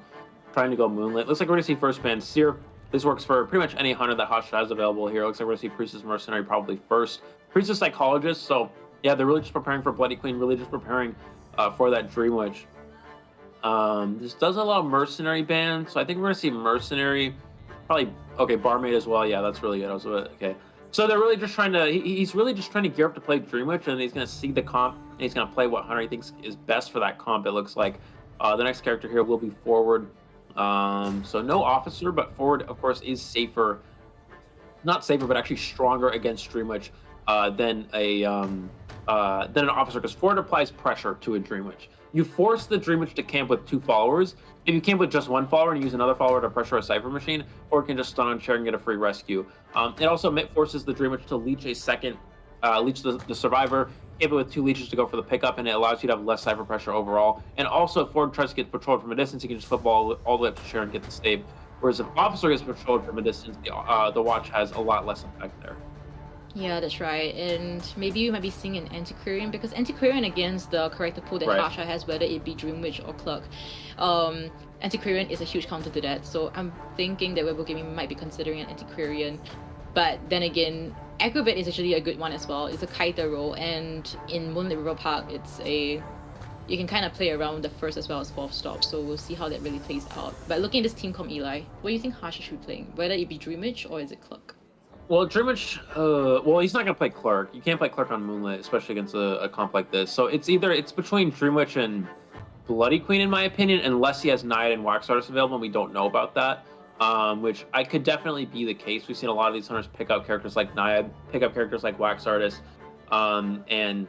trying to go Moonlit. Looks like we're going to see first ban Seer. This works for pretty much any hunter that Harsha has available here. Looks like we're going to see Priestess Mercenary probably first. Priestess Psychologist, so yeah, they're really just preparing for Bloody Queen, really just preparing for that Dreamwitch. This does allow Mercenary ban, so I think we're going to see Mercenary, probably, okay, Barmaid as well. Yeah, that's really good. Okay. So they're really just trying to, he's really just trying to gear up to play Dreamwitch, and he's going to see the comp, and he's going to play what hunter he thinks is best for that comp, it looks like. The next character here will be Forward. So no Officer, but Forward, of course, is safer, not safer, but actually stronger against Dreamwitch than an Officer, because Forward applies pressure to a Dreamwitch. You force the Dreamwitch to camp with 2 followers. If you camp with just 1 follower and use another follower to pressure a Cypher Machine, Forward can just stun on chair and get a free rescue. It also forces the Dreamwitch to leech a second, leech the Survivor, camp it with 2 leeches to go for the pickup, and it allows you to have less Cypher pressure overall. And also, if Forward tries to get patrolled from a distance, you can just flip all the way up to chair and get the stave. Whereas if Officer gets patrolled from a distance, the watch has a lot less effect there. Yeah, that's right. And maybe you might be seeing an Antiquarian, because Antiquarian against the character pool that Harsha has, whether it be Dreamwitch or Clerk, Antiquarian is a huge counter to that. So I'm thinking that Weibo Gaming might be considering an Antiquarian. But then again, Acrobat is actually a good one as well. It's a kiter role, and in Moonlit River Park, it's a you can kind of play around the first as well as fourth stop. So we'll see how that really plays out. But looking at this team comp, Eli, what do you think Harsha should be playing? Whether it be Dreamwitch or is it Cluck? Well, Dreamwitch, well, he's not going to play Clark. You can't play Clark on Moonlit, especially against a comp like this. So it's between Dreamwitch and Bloody Queen, in my opinion, unless he has Naiad and Wax Artist available, and we don't know about that. Which I could definitely be the case. We've seen a lot of these hunters pick up characters like Naiad, pick up characters like Wax Artist, and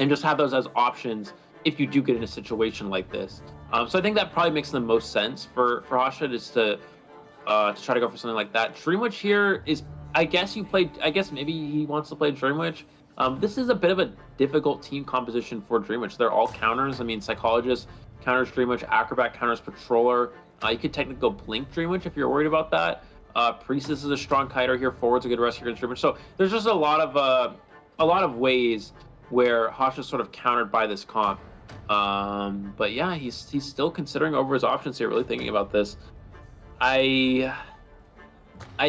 just have those as options if you do get in a situation like this. So I think that probably makes the most sense for Harsha, is to try to go for something like that. Dreamwitch here is, I guess maybe he wants to play Dreamwitch. This is a bit of a difficult team composition for Dreamwitch. They're all counters. I mean, Psychologist counters Dreamwitch, Acrobat counters Patroller. You could technically go Blink Dreamwitch if you're worried about that. Priestess is a strong kiter here. Forward's a good rescue against Dreamwitch. So there's just a lot of ways where Harsha's sort of countered by this comp. But yeah, he's still considering over his options here, really thinking about this. I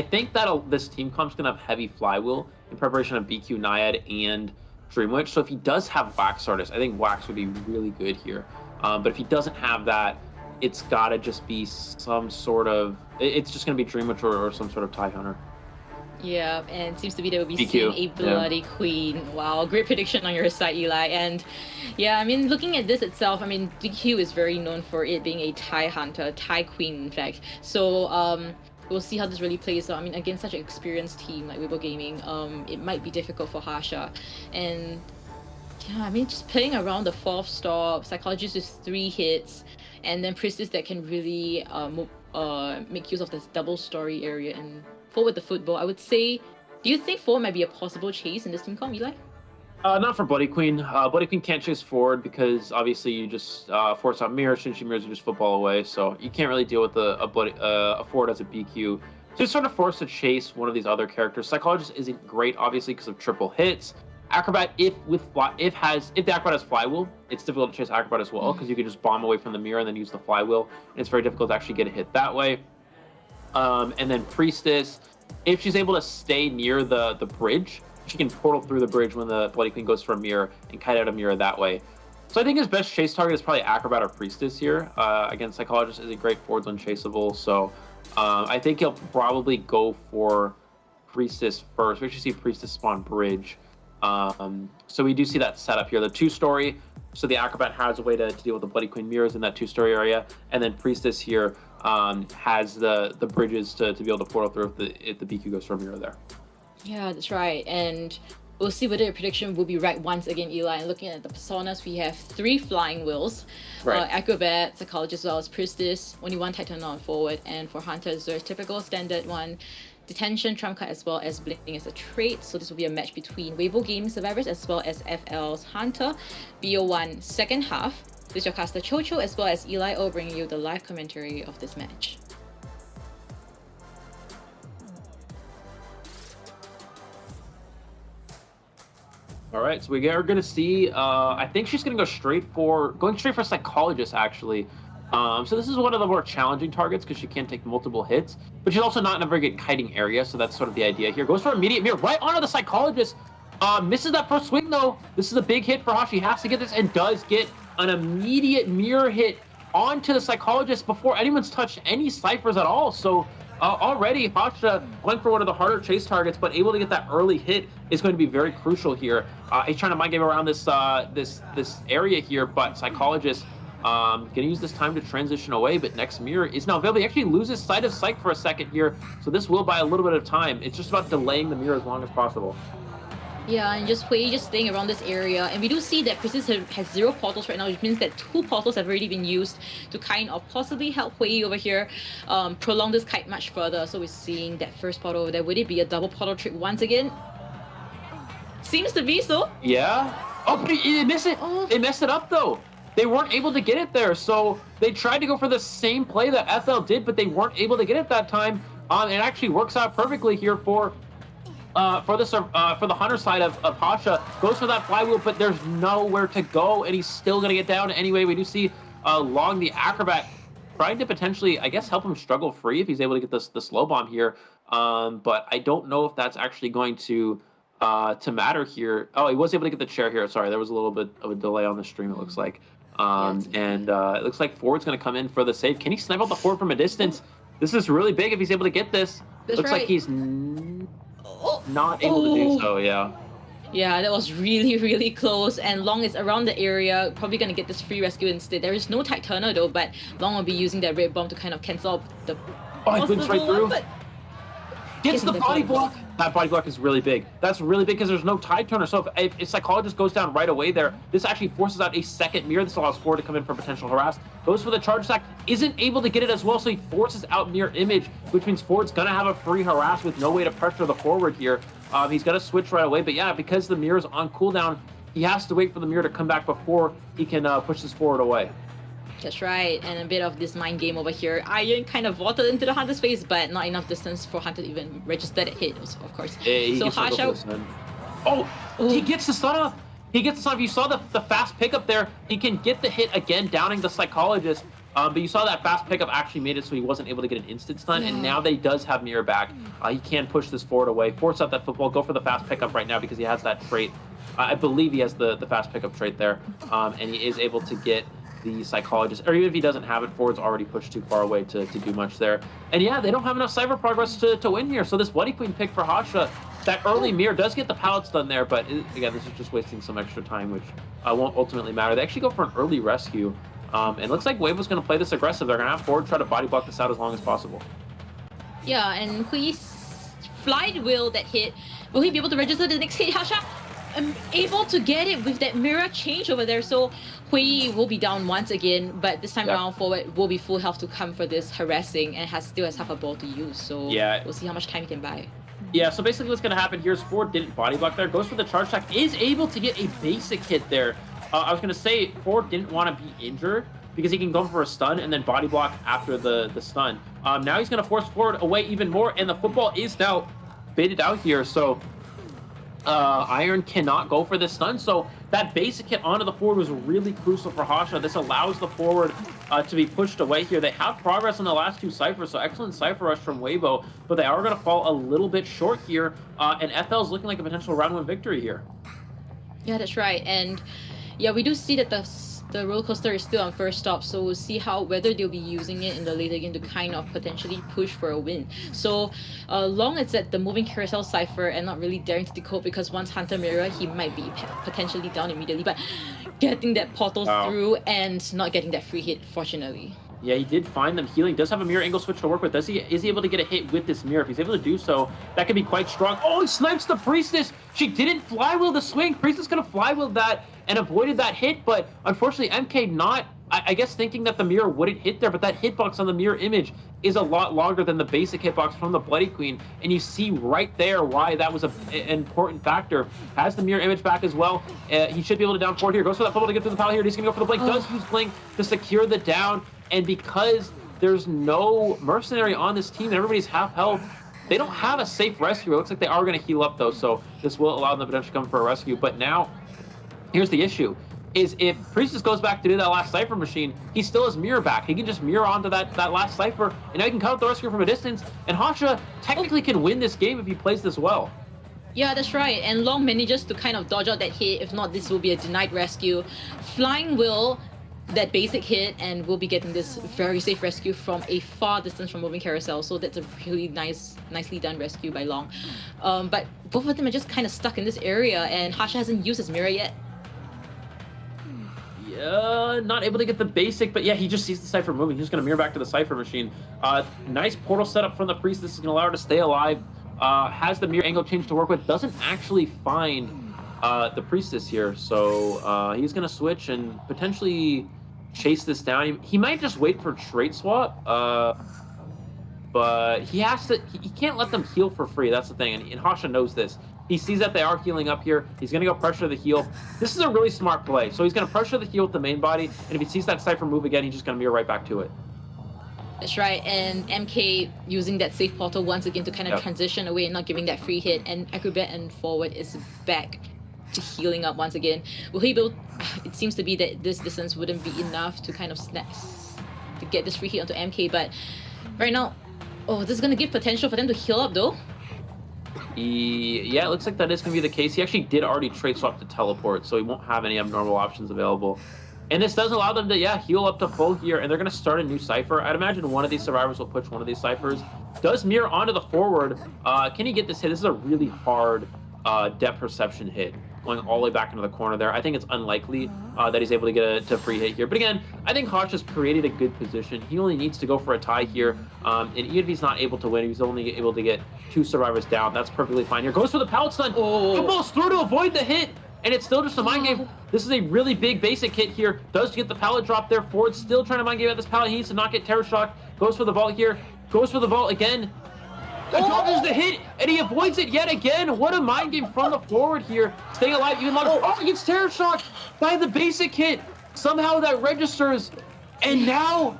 think that this team comp's gonna have heavy flywheel in preparation of BQ, Naiad, and Dreamwitch. So if he does have Wax Artist, I think Wax would be really good here. But if he doesn't have that, it's gotta just be some sort of, it's just gonna be Dreamwitch or some sort of TIE Hunter. Yeah, and it seems to be that we'll be BQ, seeing a Bloody Queen. Wow, great prediction on your side, Eli. And yeah, I mean, looking at this itself, I mean, BQ is very known for it being a TIE Hunter, TIE Queen, in fact. So we'll see how this really plays out. I mean, against such an experienced team like Weibo Gaming, it might be difficult for Harsha. And yeah, I mean, just playing around the fourth stop, Psychologist with 3 hits, and then Priestess that can really make use of this double story area and forward the football. I would say, do you think forward might be a possible chase in this team comp, Eli? Not for Bloody Queen. Bloody Queen can't chase forward because obviously you just force out mirrors. Shinji mirrors, you just football away, so you can't really deal with a forward as a BQ. So it's sort of forced to chase one of these other characters. Psychologist isn't great, obviously, because of triple hits. Acrobat, if the Acrobat has flywheel, it's difficult to chase Acrobat as well, because you can just bomb away from the mirror and then use the flywheel, and it's very difficult to actually get a hit that way. And then Priestess, if she's able to stay near the bridge, she can portal through the bridge when the Bloody Queen goes for a mirror and kite out a mirror that way. So I think his best chase target is probably Acrobat or Priestess here. Again, Psychologist is a great forwards unchaseable, so I think he'll probably go for Priestess first. We actually see Priestess spawn bridge. So we do see that setup here, the 2-story. So the Acrobat has a way to deal with the Bloody Queen mirrors in that 2-story area, and then Priestess here has the bridges to be able to portal through if the BQ goes for a mirror there. Yeah, that's right. And we'll see whether your prediction will be right once again, Eli. And looking at the personas, we have 3 flying wheels. Right. Acrobat, Psychologist, as well as Priestess. Only 1 Titan on forward. And for Hunters, there's typical standard one. Detention, Trump card, as well as Blinking as a trait. So this will be a match between Weibo Gaming Survivors as well as FL's Hunter. BO1 second half. This is your caster Chocho as well as Eli O bringing you the live commentary of this match. All right, so we are going to see, I think she's going to go straight for Psychologist, actually. So this is one of the more challenging targets because she can't take multiple hits, but she's also not in a very good kiting area, so that's sort of the idea here. Goes for immediate mirror right onto the Psychologist. Misses that first swing, though. This is a big hit for Hashi. Has to get this and does get an immediate mirror hit onto the Psychologist before anyone's touched any ciphers at all. So already Hasha went for one of the harder chase targets, but able to get that early hit is going to be very crucial here. He's trying to mind game around this area here, but Psychologist gonna use this time to transition away, but next mirror is now available. He actually loses sight of Psych for a second here, so this will buy a little bit of time. It's just about delaying the mirror as long as possible. Yeah, and just Hui just staying around this area. And we do see that Priestess has 0 portals right now, which means that 2 portals have already been used to kind of possibly help Hui over here prolong this kite much further. So we're seeing that first portal over there. Would it be a double portal trick once again? Seems to be so. Yeah. Oh, but they missed it. Oh. They messed it up, though. They weren't able to get it there. So they tried to go for the same play that FL did, but they weren't able to get it that time. It actually works out perfectly here for the Hunter side of Hasha. Goes for that flywheel, but there's nowhere to go, and he's still going to get down anyway. We do see Long, the Acrobat, trying to potentially, I guess, help him struggle free if he's able to get the slow bomb here. But I don't know if that's actually going to to matter here. Oh, he was able to get the chair here. Sorry, there was a little bit of a delay on the stream, it looks like. And it looks like Ford's going to come in for the save. Can he snipe out the Ford from a distance? This is really big if he's able to get this. Looks like he's not able to do so, yeah. Yeah, that was really, really close. And Long is around the area, probably going to get this free rescue instead. There is no tight turner though, but Long will be using that red bomb to kind of cancel out the he went straight through. But gets the body block. That body block is really big. That's really big because there's no tide turner. So if Psychologist goes down right away there, this actually forces out a second mirror. This allows Ford to come in for potential harass. Goes for the charge attack. Isn't able to get it as well, so he forces out mirror image, which means Ford's going to have a free harass with no way to pressure the forward here. He's going to switch right away. But yeah, because the mirror's on cooldown, he has to wait for the mirror to come back before he can push this forward away. That's right, and a bit of this mind game over here. Iron kind of vaulted into the Hunter's face, but not enough distance for Hunter to even register that hit, of course. So Harsha... He gets the stun off! He gets the stun off. You saw the fast pickup there. He can get the hit again, downing the Psychologist. But you saw that fast pickup actually made it so he wasn't able to get an instant stun, and now they does have mirror back. He can push this forward away, force out that football, go for the fast pickup right now because he has that trait. I believe he has the fast pickup trait there, and he is able to get the Psychologist, or even if he doesn't have it, Ford's already pushed too far away to do much there. And yeah, they don't have enough Cypher progress to win here, so this Bloody Queen pick for Hasha, that early mirror does get the pallet stun there, but again, this is just wasting some extra time, which won't ultimately matter. They actually go for an early rescue, and it looks like Wave was going to play this aggressive. They're going to have Ford try to body block this out as long as possible. Yeah, and Hui's flight will that hit. Will he be able to register the next hit, Hasha? I'm able to get it with that mirror change over there, so Hui will be down once again, but this time around Forward will be full health to come for this harassing and still has half a ball to use, so we'll see how much time he can buy. Yeah, so basically what's going to happen here is Ford didn't body block there, goes for the charge attack, is able to get a basic hit there. I was going to say Ford didn't want to be injured because he can go for a stun and then body block after the stun. Now he's going to force Ford away even more, and the football is now baited out here, so Iron cannot go for the stun, so that basic hit onto the forward was really crucial for Hasha. This allows the forward to be pushed away here. They have progress on the last two ciphers, so excellent cipher rush from Weibo, but they are going to fall a little bit short here, and FL's looking like a potential round 1 victory here. Yeah, that's right, and yeah, we do see that the roller coaster is still on first stop, so we'll see whether they'll be using it in the later game to kind of potentially push for a win. So Long is at the moving carousel cipher and not really daring to decode, because once Hunter mirror, he might be potentially down immediately, but getting that portal through and not getting that free hit, fortunately. Yeah, he did find them healing. Does have a mirror angle switch to work with. Is he able to get a hit with this mirror? If he's able to do so, that could be quite strong. Oh, he snipes the Priestess. She didn't flywheel the swing. Priestess could have flywheeled that and avoided that hit, but unfortunately, MK not, I guess, thinking that the mirror wouldn't hit there, but that hitbox on the mirror image is a lot longer than the basic hitbox from the Bloody Queen, and you see right there why that was an important factor. Has the mirror image back as well. He should be able to down forward here. Goes for that football to get through the pile here. He's going to go for the blink. Does use blink to secure the down, and because there's no mercenary on this team and everybody's half health, they don't have a safe rescue. It looks like they are going to heal up though, so this will allow them to potentially come for a rescue. But now, here's the issue, is if Priestess goes back to do that last Cypher machine, he still has mirror back. He can just mirror onto that last Cypher, and now he can cut out the rescue from a distance, and Hasha technically can win this game if he plays this well. Yeah, that's right, and Long manages to kind of dodge out that hit. If not, this will be a denied rescue. Flying will that basic hit, and we'll be getting this very safe rescue from a far distance from moving carousel, so that's a really nicely done rescue by Long. But both of them are just kind of stuck in this area, and Hasha hasn't used his mirror yet. Yeah, not able to get the basic, but yeah, he just sees the Cypher moving. He's just going to mirror back to the Cypher machine. Nice portal setup from the Priest. This is going to allow her to stay alive. Has the mirror angle change to work with. Doesn't actually find the Priestess here, so he's going to switch and potentially chase this down. He might just wait for trait swap, but he has to. He can't let them heal for free. That's the thing, and Hasha knows this. He sees that they are healing up here. He's going to go pressure the heal. This is a really smart play. So he's going to pressure the heal with the main body, and if he sees that Cypher move again, he's just going to mirror right back to it. That's right, and MK using that safe portal once again to kind of transition away and not giving that free hit, and Acrobat and Forward is back to healing up once again. Will he build? It seems to be that this distance wouldn't be enough to kind of to get this free hit onto MK, but right now, oh, this is going to give potential for them to heal up though. Yeah, it looks like that is going to be the case. He actually did already trade swap to teleport, so he won't have any abnormal options available. And this does allow them to, yeah, heal up to full here, and they're going to start a new Cypher. I'd imagine one of these survivors will push one of these Cyphers. Does mirror onto the forward. Can he get this hit? This is a really hard depth perception hit, going all the way back into the corner there. I think it's unlikely that he's able to get a free hit here. But again, I think Hosh has created a good position. He only needs to go for a tie here. And even if he's not able to win, he's only able to get 2 survivors down. That's perfectly fine here. Goes for the pallet stun. Football's through to avoid the hit. And it's still just a mind game. This is a really big basic hit here. Does get the pallet drop there. Ford's still trying to mind game at this pallet. He needs to not get Terror Shock. Goes for the vault here. Goes for the vault again. Dodges the hit, and he avoids it yet again. What a mind game from the forward here. Staying alive even longer. Oh, he gets Terror Shock by the basic hit. Somehow that registers. And now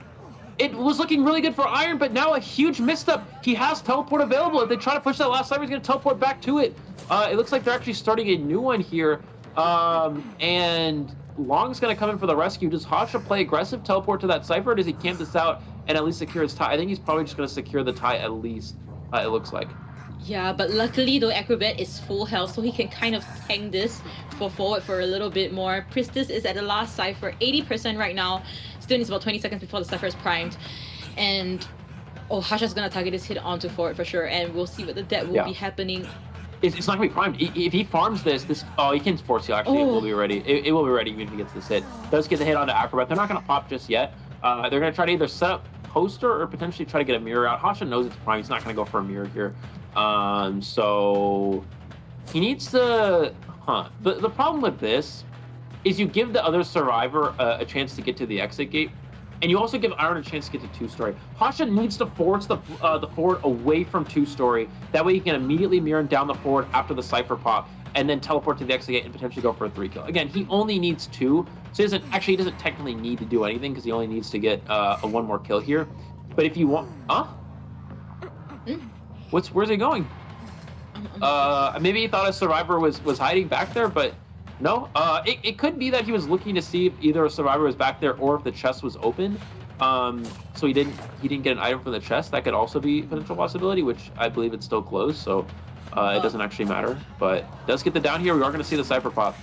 it was looking really good for Iron, but now a huge misstep. He has teleport available. If they try to push that last cypher, he's going to teleport back to it. It looks like they're actually starting a new one here. And Long's going to come in for the rescue. Does Hasha play aggressive, teleport to that cypher, or does he camp this out and at least secure his tie? I think he's probably just going to secure the tie at least, it looks like. Yeah, but luckily though, Acrobat is full health, so he can kind of tank this for forward for a little bit more. Priestess is at the last cypher, 80% right now. Still needs about 20 seconds before the cypher is primed. And Hasha's going to target this hit onto forward for sure, and we'll see what the depth will be happening. It's not gonna be primed. If he farms this, he can force heal. Actually, it will be ready. It will be ready even if he gets this hit. Does get the hit onto Acrobat. They're not gonna pop just yet. They're gonna try to either set up poster or potentially try to get a mirror out. Hasha knows it's prime. He's not gonna go for a mirror here. So he needs to. The problem with this is you give the other survivor a chance to get to the exit gate. And you also give Iron a chance to get to 2-story. Hasha needs to force the forward away from 2-story. That way he can immediately mirror down the forward after the Cypher pop, and then teleport to the exit gate and potentially go for a 3-kill. Again, he only needs 2, so he doesn't technically need to do anything because he only needs to get a 1 more kill here. But if you want, where's he going? Maybe he thought a survivor was hiding back there, but. No, it could be that he was looking to see if either a survivor was back there or if the chest was open. So he didn't get an item from the chest. That could also be a potential possibility, which I believe it's still closed, so it doesn't actually matter. But does get the down here. We are going to see the Cypher pop.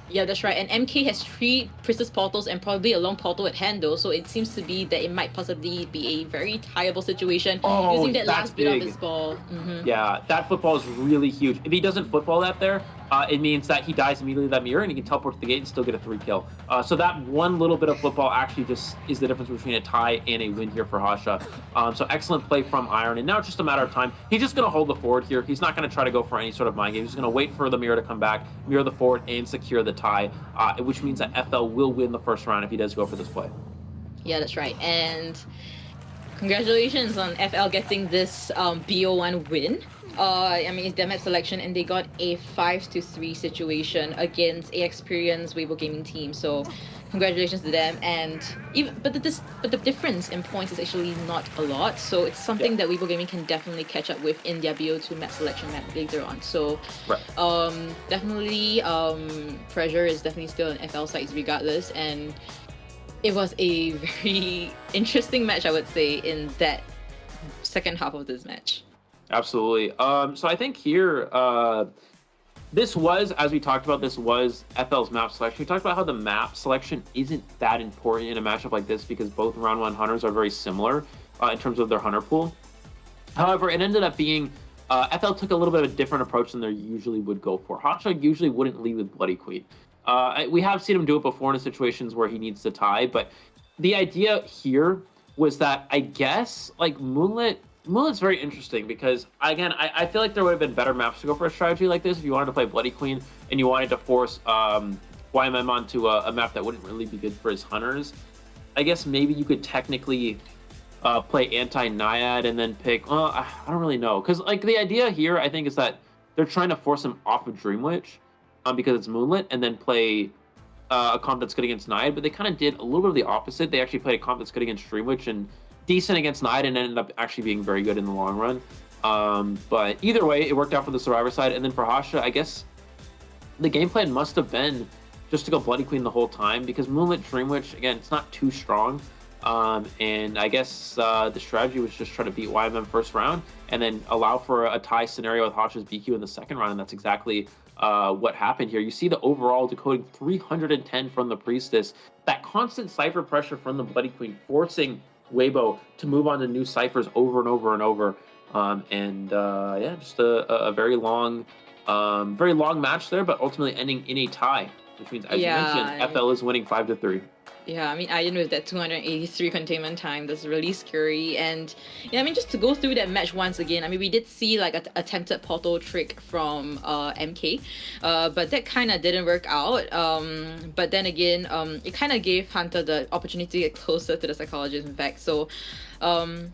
Yeah, that's right. And MK has 3 Priestess portals and probably a long portal at hand though, so it seems to be that it might possibly be a very tieable situation using that last bit of his ball. Yeah, that football is really huge. If he doesn't football that there, it means that he dies immediately to that mirror and he can teleport to the gate and still get a 3-kill. So that one little bit of football actually just is the difference between a tie and a win here for Hasha. So excellent play from Iron, and now it's just a matter of time. He's just going to hold the forward here. He's not going to try to go for any sort of mind game. He's just going to wait for the mirror to come back, mirror the forward, and secure the tie, which means that FL will win the first round if he does go for this play. Yeah, that's right. And congratulations on FL getting this BO1 win. I mean, it's their map selection, and they got a 5-3 situation against a experienced Weibo gaming team. So, congratulations to them. And but the difference in points is actually not a lot. So it's something that Weibo gaming can definitely catch up with in their BO2 map selection map later on. So, definitely, pressure is definitely still on FL sides regardless. And it was a very interesting match, I would say, in that second half of this match. Absolutely. So I think here, this was, as we talked about, this was FL's map selection. We talked about how the map selection isn't that important in a matchup like this because both round 1 hunters are very similar in terms of their hunter pool. However, it ended up being FL took a little bit of a different approach than they usually would go for. Hasha usually wouldn't lead with Bloody Queen. We have seen him do it before in situations where he needs to tie, but the idea here was that I guess like Moonlit's very interesting because, again, I feel like there would have been better maps to go for a strategy like this if you wanted to play Bloody Queen and you wanted to force YMM onto a map that wouldn't really be good for his hunters. I guess maybe you could technically play anti-Naiad and then pick... I don't really know. Because like the idea here, I think, is that they're trying to force him off of Dream Witch because it's Moonlit and then play a comp that's good against Naiad. But they kind of did a little bit of the opposite. They actually played a comp that's good against Dream Witch and decent against Naiad and ended up actually being very good in the long run. But either way, it worked out for the Survivor side. And then for Hasha, I guess the game plan must have been just to go Bloody Queen the whole time because Moonlit Dream Witch, again, it's not too strong. And I guess the strategy was just try to beat YMM first round and then allow for a tie scenario with Hasha's BQ in the second round, and that's exactly what happened here. You see the overall decoding 310 from the Priestess. That constant cipher pressure from the Bloody Queen forcing Weibo to move on to new ciphers over and over and over. Yeah, just a very long match there, but ultimately ending in a tie, which means, as you mentioned, FL is winning 5-3. Yeah, I mean, Ayan with that 283 containment time, that's really scary. And yeah, I mean, just to go through that match once again, I mean, we did see like an attempted portal trick from MK, but that kind of didn't work out. But then again, it kind of gave Hunter the opportunity to get closer to the psychologist, in fact. So I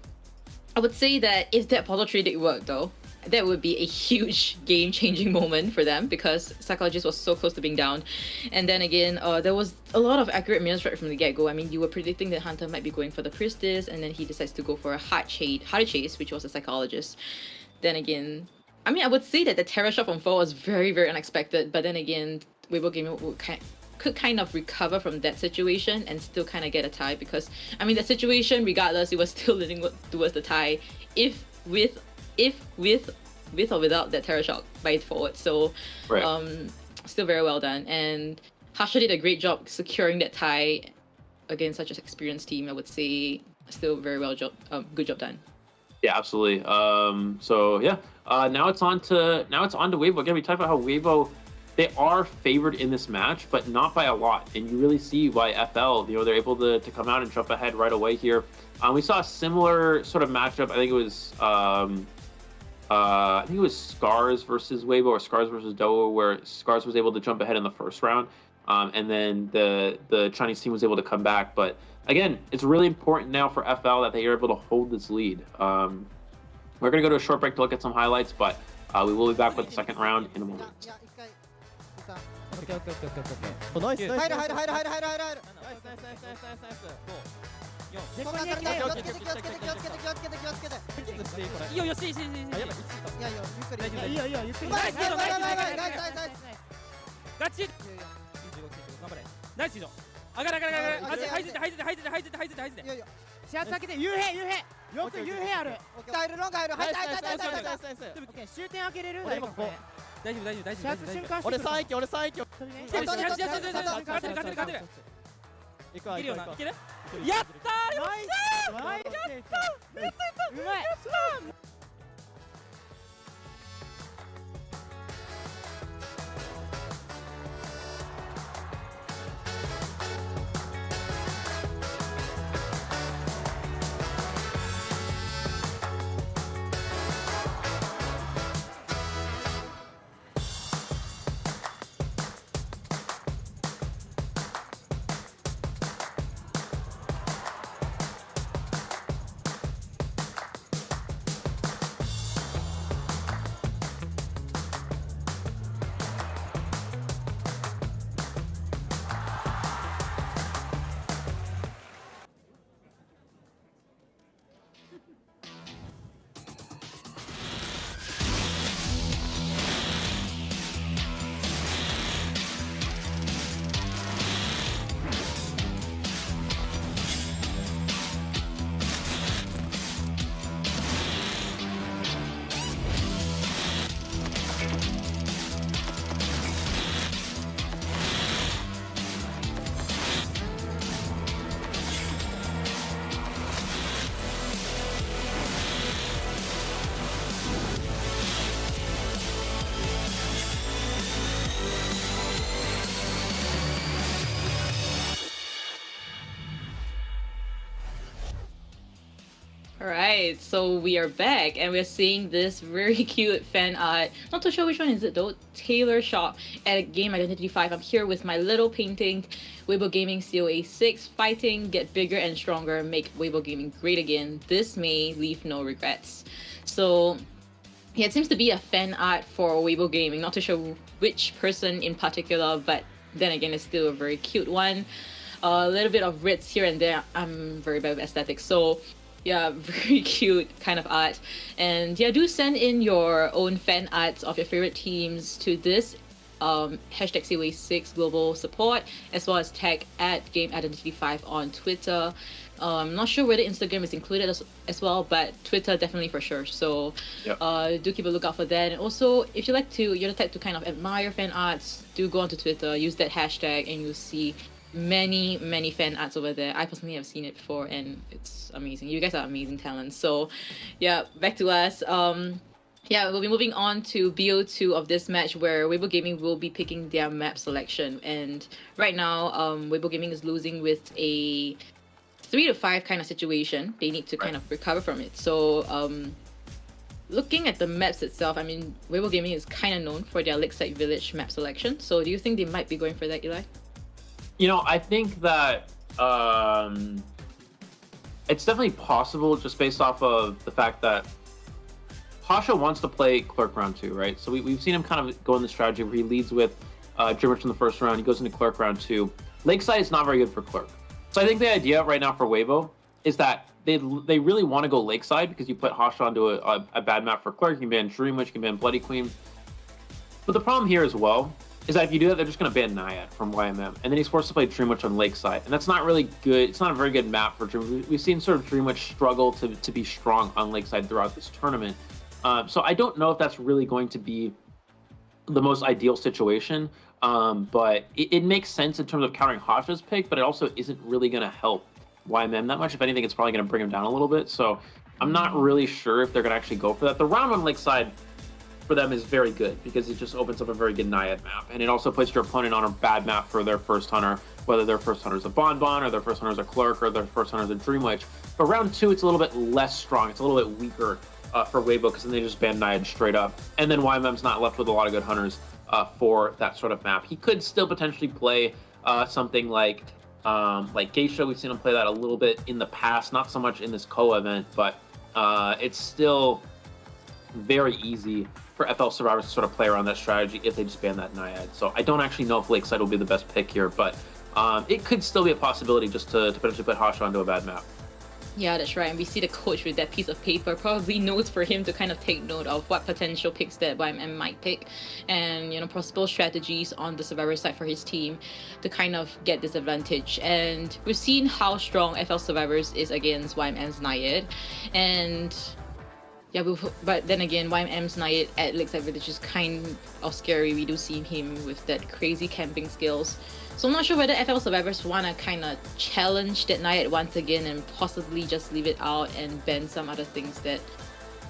would say that if that portal trick did work though, that would be a huge game-changing moment for them, because Psychologist was so close to being down. And then again, there was a lot of accurate minions right from the get-go. I mean, you were predicting that Hunter might be going for the Priestess, and then he decides to go for a hard chase, which was a Psychologist. Then again, I mean, I would say that the Terror shot from 4 was very, very unexpected, but then again, Weibo Gaming could kind of recover from that situation and still kind of get a tie, because, I mean, the situation, regardless, it was still leading towards the tie, if with or without that Terror Shock by forward. So still very well done. And Hasha did a great job securing that tie against such an experienced team. I would say still very good job done. Yeah, absolutely. Now it's on to Weibo. Again, we talked about how Weibo, they are favored in this match, but not by a lot. And you really see why FL, they're able to come out and jump ahead right away here. We saw a similar sort of matchup. I think it was Scars versus Weibo, or Scars versus Doa, where Scars was able to jump ahead in the first round, and then the Chinese team was able to come back. But again, it's really important now for FL that they are able to hold this lead. We're going to go to a short break to look at some highlights, but we will be back with the second round in a moment. Alright, so we are back and we're seeing this very cute fan art. Not too sure which one is it though. Taylor Shop at Game Identity 5. I'm here with my little painting. Weibo Gaming COA 6. Fighting, get bigger and stronger, make Weibo Gaming great again. This May, leave no regrets. So yeah, it seems to be a fan art for Weibo Gaming. Not too sure which person in particular, but then again, it's still a very cute one. A little bit of reds here and there. I'm very bad with aesthetics, so yeah, very cute kind of art. And yeah, do send in your own fan arts of your favorite teams to this hashtag COA6 global support, as well as tag at Game Identity 5 on Twitter. Not sure whether Instagram is included as well, but Twitter definitely for sure. So do keep a lookout for that. And also, if you're the type to kind of admire fan arts, do go onto Twitter, use that hashtag, and you'll see many fan arts over there. I personally have seen it before, and it's amazing. You guys are amazing talents. So yeah, back to us. We'll be moving on to BO2 of this match, where Weibo Gaming will be picking their map selection. And right now, Weibo Gaming is losing with a 3-5 kind of situation. They need to kind of recover from it. So looking at the maps itself, I mean, Weibo Gaming is kind of known for their Lakeside Village map selection. So do you think they might be going for that, Eli? You know, I think that it's definitely possible, just based off of the fact that Pasha wants to play Clerk round 2, right? So we've seen him kind of go in the strategy where he leads with Dreamwitch in the first round, he goes into Clerk round 2. Lakeside is not very good for Clerk. So I think the idea right now for Weibo is that they really want to go Lakeside, because you put Hasha onto a bad map for Clerk, you can ban Dreamwitch, you can ban Bloody Queen. But the problem here as well is that if you do that, they're just going to ban Naiad from YMM, and then he's forced to play Dreamwitch on Lakeside, and that's not really good. It's not a very good map for Dreamwitch. We've seen sort of Dreamwitch struggle to be strong on Lakeside throughout this tournament. So I don't know if that's really going to be the most ideal situation, but it makes sense in terms of countering Hasha's pick, but it also isn't really going to help YMM that much. If anything, it's probably going to bring him down a little bit. So I'm not really sure if they're going to actually go for that. The round on Lakeside for them is very good, because it just opens up a very good Naiad map, and it also puts your opponent on a bad map for their first hunter, whether their first hunter is a Bonbon, or their first hunter is a Clerk, or their first hunter is a Dreamwitch. But round 2, it's a little bit less strong. It's a little bit weaker for Weibo, because then they just ban Naiad straight up, and then YMM's not left with a lot of good hunters for that sort of map. He could still potentially play something like Geisha. We've seen him play that a little bit in the past, not so much in this COA event, but it's still very easy for FL Survivors to sort of play around that strategy if they just ban that Naiad. So I don't actually know if Lakeside will be the best pick here, but it could still be a possibility just to potentially put Hasha onto a bad map. Yeah, that's right. And we see the coach with that piece of paper, probably notes for him to kind of take note of what potential picks that YMM might pick, and possible strategies on the Survivor side for his team to kind of get this advantage. And we've seen how strong FL Survivors is against YMM's Naiad, and yeah, but then again, YMM's Naiad at Lakeside Village is kind of scary. We do see him with that crazy camping skills. So I'm not sure whether FL Survivors want to kind of challenge that Naiad once again and possibly just leave it out and ban some other things that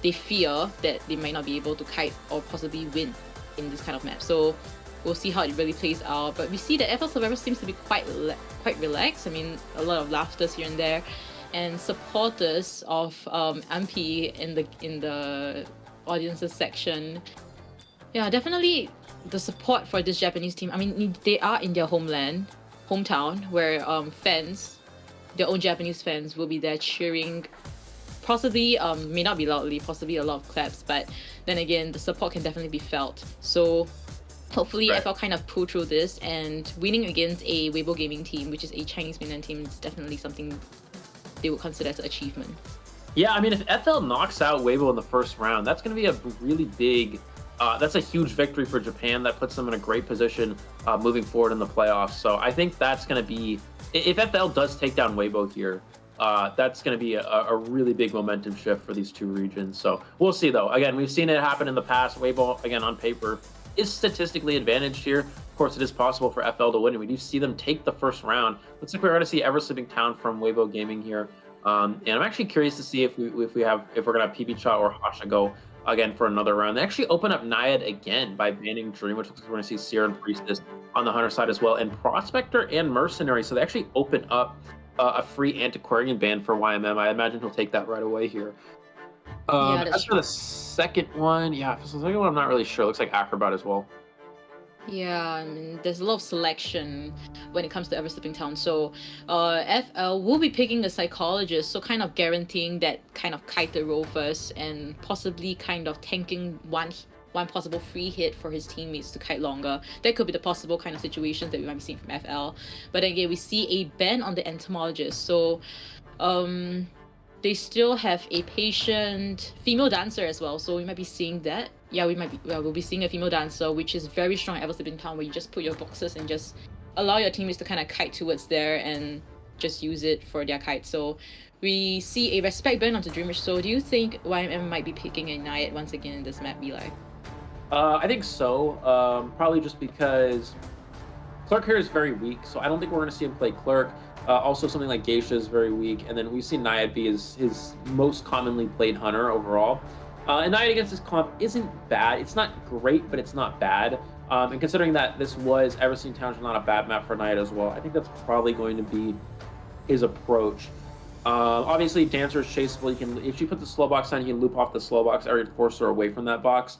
they fear that they might not be able to kite or possibly win in this kind of map. So we'll see how it really plays out. But we see that FL Survivors seems to be quite relaxed. I mean, a lot of laughters here and there, and supporters of MP in the audiences section. Yeah, definitely the support for this Japanese team. I mean, they are in their hometown, where fans, their own Japanese fans, will be there cheering. Possibly, may not be loudly, possibly a lot of claps, but then again, the support can definitely be felt. So hopefully FL kind of pull through this, and winning against a Weibo Gaming team, which is a Chinese mainland team, is definitely something they would consider as an achievement. Yeah, I mean, if FL knocks out Weibo in the first round, that's going to be a really big... that's a huge victory for Japan. That puts them in a great position moving forward in the playoffs. So I think that's going to be... If FL does take down Weibo here, that's going to be a really big momentum shift for these two regions. So we'll see, though. Again, we've seen it happen in the past. Weibo, again, on paper, is statistically advantaged here. Of course, it is possible for FL to win, and we do see them take the first round. Looks like we're going to see Ever Slipping Town from Weibo Gaming here. And I'm actually curious to see if we're going to have PB Cha or Hasha go again for another round. They actually open up Naiad again by banning Dream, which looks like we're going to see Sierra and Priestess on the Hunter side as well, and Prospector and Mercenary. So they actually open up a free Antiquarian ban for YMM. I imagine he'll take that right away here. As for the second one, for the second one, I'm not really sure. It looks like Acrobat as well. Yeah, I mean, there's a lot of selection when it comes to Ever Slipping Town. So FL will be picking a Psychologist, so kind of guaranteeing that kind of kite the roll first, and possibly kind of tanking one possible free hit for his teammates to kite longer. That could be the possible kind of situations that we might be seeing from FL. But again, we see a ban on the Entomologist. So they still have a patient female dancer as well, so we might be seeing that. Yeah, we'll be seeing a female dancer, which is very strong at Ever Slipping Town, where you just put your boxes and just allow your teammates to kind of kite towards there and just use it for their kite. So we see a respect burn onto Dreamwish. So do you think YMM might be picking a Naiad once again in this map, Eli? I think so. Probably just because Clerk here is very weak, so I don't think we're going to see him play Clerk. Also, something like Geisha is very weak, and then we've seen Naiad be his most commonly played hunter overall. And Naiad against this comp isn't bad. It's not great, but it's not bad. And considering that this was Everseen Township, not a bad map for Naiad as well, I think that's probably going to be his approach. Obviously, Dancer is chaseable. You can, if you put the slow box on, you can loop off the slow box or force her away from that box.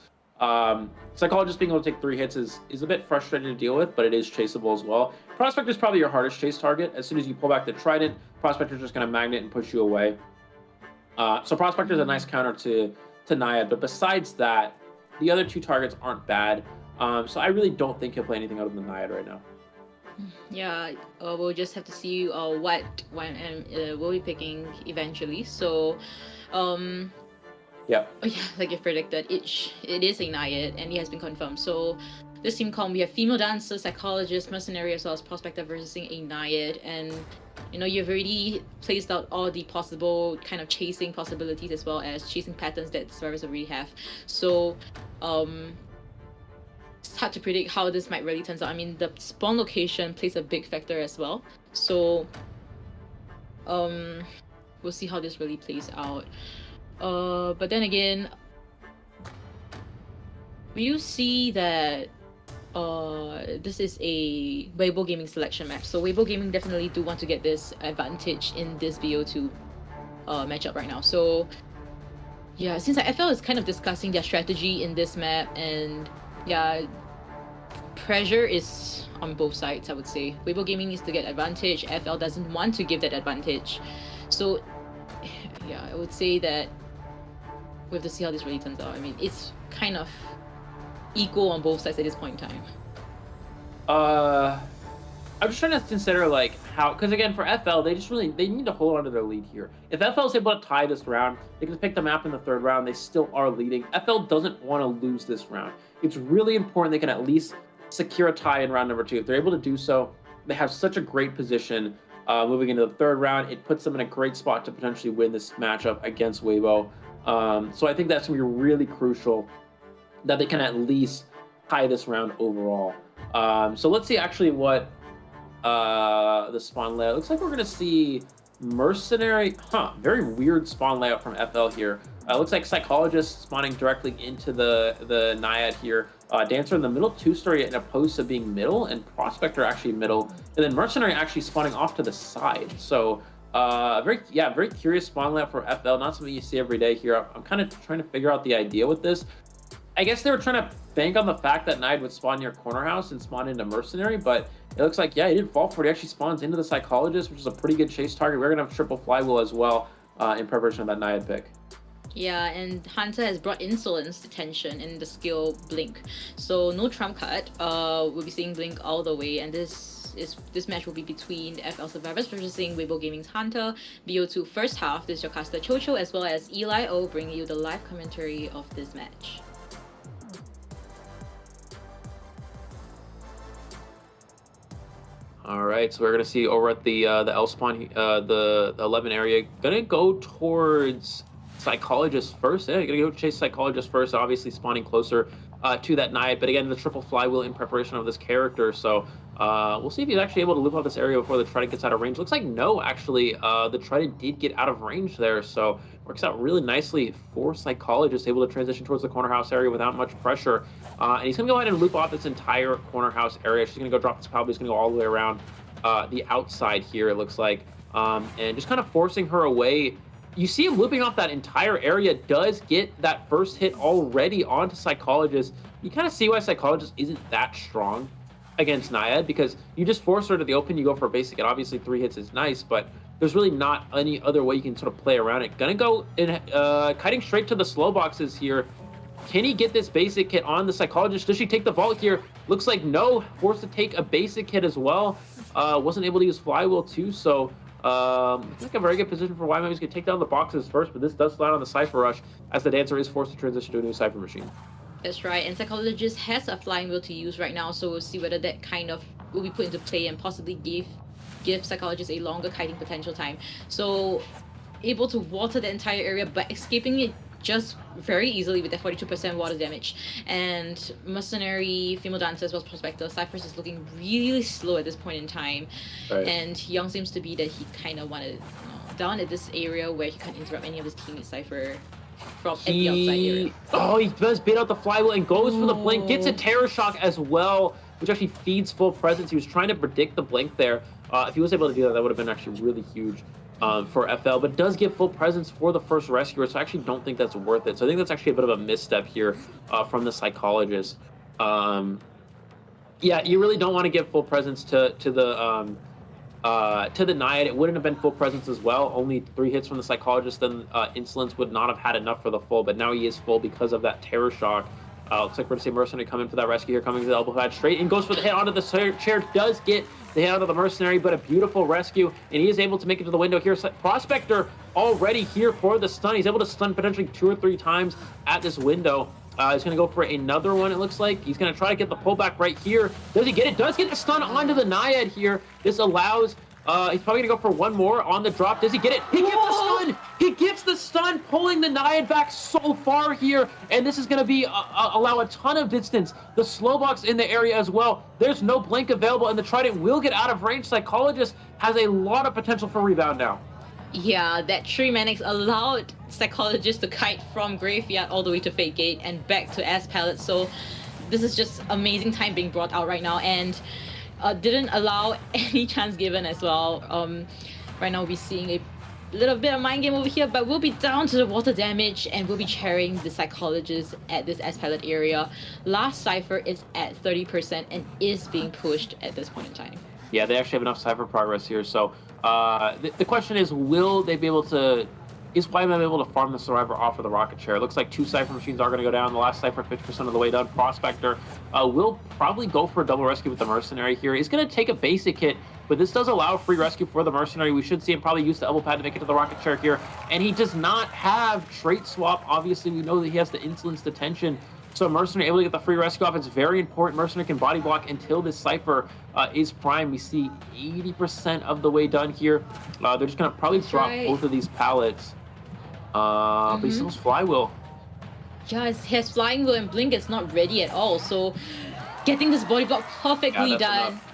Psychologist being able to take 3 hits is a bit frustrating to deal with, but it is chaseable as well. Prospector is probably your hardest chase target. As soon as you pull back the Trident, Prospector is just going to magnet and push you away. So Prospector is a nice counter to Naiad, but besides that, the other 2 targets aren't bad. So I really don't think he'll play anything other than Naiad right now. Yeah, we'll just have to see what YMM will be picking eventually. So, yeah. Oh yeah, like you predicted, it is a Naiad, and it has been confirmed. So this team comp, we have female dancer, psychologist, mercenary, as well as prospector versus a Naiad, and you know, you've already placed out all the possible kind of chasing possibilities as well as chasing patterns that survivors already have. So it's hard to predict how this might really turns out. I mean, the spawn location plays a big factor as well. So we'll see how this really plays out. But then again, we do see that this is a Weibo Gaming selection map. So Weibo Gaming definitely do want to get this advantage in this BO2 matchup right now. So yeah, since FL is kind of discussing their strategy in this map, and yeah, pressure is on both sides, I would say. Weibo Gaming needs to get advantage. FL doesn't want to give that advantage. So yeah, I would say that we have to see how this really turns out. I mean, it's kind of equal on both sides at this point in time. I'm just trying to consider like how, because again for FL they need to hold on to their lead here. If FL is able to tie this round, they can pick the map in the 3rd round. They still are leading. FL doesn't want to lose this round. It's really important they can at least secure a tie in round number 2. If they're able to do so, they have such a great position moving into the 3rd round. It puts them in a great spot to potentially win this matchup against Weibo. So I think that's going to be really crucial that they can at least tie this round overall. So let's see actually what the spawn layout looks like. We're going to see Mercenary. Very weird spawn layout from FL here. Looks like Psychologist spawning directly into the Naiad here. Dancer in the middle, 2-story in opposed to being middle, and Prospector actually middle, and then Mercenary actually spawning off to the side. So very curious spawn layout for FL. Not something you see every day here. I'm kind of trying to figure out the idea with this. I guess they were trying to bank on the fact that Naiad would spawn near Corner House and spawn into Mercenary, but it looks like, yeah, he didn't fall for it. He actually spawns into the Psychologist, which is a pretty good chase target. We're going to have triple flywheel as well in preparation of that Naiad pick. Yeah, and Hunter has brought Insolence to tension in the skill Blink. So no trump card. We'll be seeing Blink all the way, and this match will be between FL Survivors versus Weibo Gaming's Hunter. BO2 first half. This is your caster Chocho as well as Eli O bringing you the live commentary of this match. All right, so we're gonna see over at the L spawn, the 11 area, gonna go towards Psychologist first. Yeah, you're gonna go chase Psychologist first, obviously spawning closer to that Naiad. But again, the triple flywheel in preparation of this character. So we'll see if he's actually able to loop out this area before the Trident gets out of range. Looks like no, actually, the Trident did get out of range there. So works out really nicely for Psychologist, able to transition towards the Corner House area without much pressure. And he's gonna go ahead and loop off this entire Corner House area. She's gonna go drop this power. He's gonna go all the way around the outside here, it looks like, and just kind of forcing her away. You see him looping off that entire area, does get that first hit already onto Psychologist. You kind of see why Psychologist isn't that strong against Naiad, because you just force her to the open, you go for a basic hit. Obviously 3 hits is nice, but there's really not any other way you can sort of play around it. Gonna go in, kiting straight to the slow boxes here. Can he get this basic hit on the Psychologist? Does she take the vault here? Looks like no, forced to take a basic hit as well. Wasn't able to use flywheel too, so I think a very good position for YMM. He's going to take down the boxes first, but this does slide on the Cypher Rush as the Dancer is forced to transition to a new Cypher machine. That's right, and Psychologist has a flying wheel to use right now, so we'll see whether that kind of will be put into play and possibly give give psychologists a longer kiting potential time. So able to water the entire area, but escaping it just very easily with that 42% water damage. And Mercenary, Female Dancer as well as Prospector, Cypher's is looking really slow at this point in time. Right. And Young seems to be that he kind of wanted down at this area where he can't interrupt any of his teammates Cypher from at the outside area. Oh, he does bait out the flywheel and goes for the blink, gets a Terror Shock as well, which actually feeds full presence. He was trying to predict the blink there. If he was able to do that, that would have been actually really huge for FL, but it does give full presence for the first rescuer, so I actually don't think that's worth it. So I think that's actually a bit of a misstep here from the psychologist. Yeah, you really don't want to give full presence to the Naiad. It wouldn't have been full presence as well. Only 3 hits from the psychologist, then Insolence would not have had enough for the full, but now he is full because of that Terror Shock. Looks like we're going to see Mercenary come in for that rescue here, coming to the elbow pad straight, and goes for the hit onto the chair, does get the hit out of the Mercenary, but a beautiful rescue, and he is able to make it to the window here. Prospector already here for the stun. He's able to stun potentially 2 or 3 times at this window. He's going to go for another one, it looks like. He's going to try to get the pullback right here. Does he get it? Does get the stun onto the Naiad here. This allows... he's probably going to go for one more on the drop. Does he get it? He gets the stun! He gets the stun, pulling the Naiad back so far here, and this is going to be allow a ton of distance. The slow box in the area as well. There's no blink available, and the Trident will get out of range. Psychologist has a lot of potential for rebound now. Yeah, that 3 Manics allowed Psychologist to kite from Graveyard all the way to Fate Gate and back to S Palette, so this is just amazing time being brought out right now, and didn't allow any chance given as well. Right now we're seeing a little bit of mind game over here, but we'll be down to the water damage, and we'll be chairing the Psychologist at this S Palette area. Last Cypher is at 30% and is being pushed at this point in time. Yeah, they actually have enough Cypher progress here, so the question is, will they be able to... Is YMM able to farm the Survivor off of the rocket chair? It looks like 2 Cypher machines are going to go down. The last Cypher 50% of the way done. Prospector will probably go for a double rescue with the Mercenary here. He's going to take a basic hit, but this does allow a free rescue for the Mercenary. We should see him probably use the elbow pad to make it to the rocket chair here. And he does not have trait swap. Obviously, we know that he has the Insolence detention. So Mercenary able to get the free rescue off. It's very important. Mercenary can body block until this Cypher is prime. We see 80% of the way done here. They're just going to probably drop both of these pallets. But he still has Flywheel. Yeah, his Flying Wheel and Blink is not ready at all, so getting this body block perfectly done. Enough.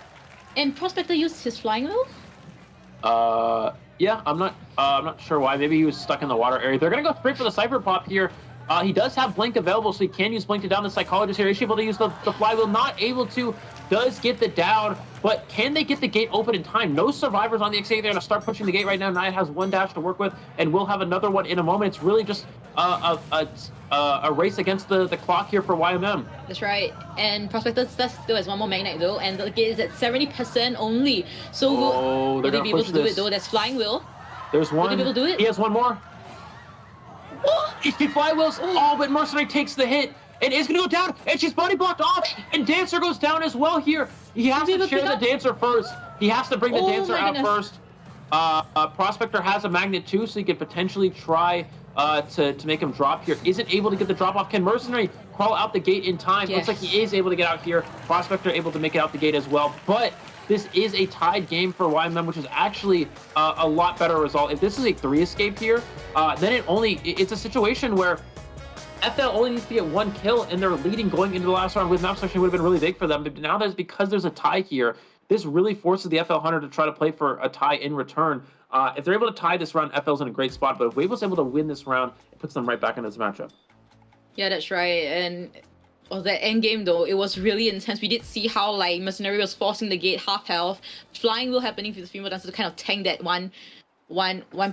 And Prospector used his Flying Wheel? Yeah, I'm not sure why. Maybe he was stuck in the water area. They're gonna go straight for the Cypher Pop here. He does have Blink available, so he can use Blink to down the Psychologist here. Is he able to use the Flywheel? Not able to. Does get the down, but can they get the gate open in time? No survivors on the X8. They're going to start pushing the gate right now. Naya has 1 dash to work with, and we'll have another one in a moment. It's really just a race against the clock here for YMM. That's right. And Prospector still has 1 more Magnet though, and the gate is at 70% only. So will they be able to do it though? That's Flying Wheel. There's one. Will they be able to do it? He has 1 more. HP Flywheels. Oh, but Mercenary takes the hit and is going to go down, and she's body blocked off, and Dancer goes down as well here. He has to share the Dancer first. He has to bring the Dancer out first. Prospector has a Magnet too, so he could potentially try to make him drop here. Isn't able to get the drop off. Can Mercenary crawl out the gate in time? Yes. Looks like he is able to get out here. Prospector able to make it out the gate as well, but this is a tied game for YMM, which is actually a lot better result. If this is a 3 escape here, then it's a situation where FL only needs to get 1 kill, and they're leading going into the last round with map section would have been really big for them. But now because there's a tie here, this really forces the FL Hunter to try to play for a tie in return. If they're able to tie this round, FL's in a great spot. But if Weibo's able to win this round, it puts them right back into this matchup. Yeah, that's right. And that end game though, it was really intense. We did see how like Mercenary was forcing the gate half health, Flying Wheel happening for the Female Dancer to kind of tank that one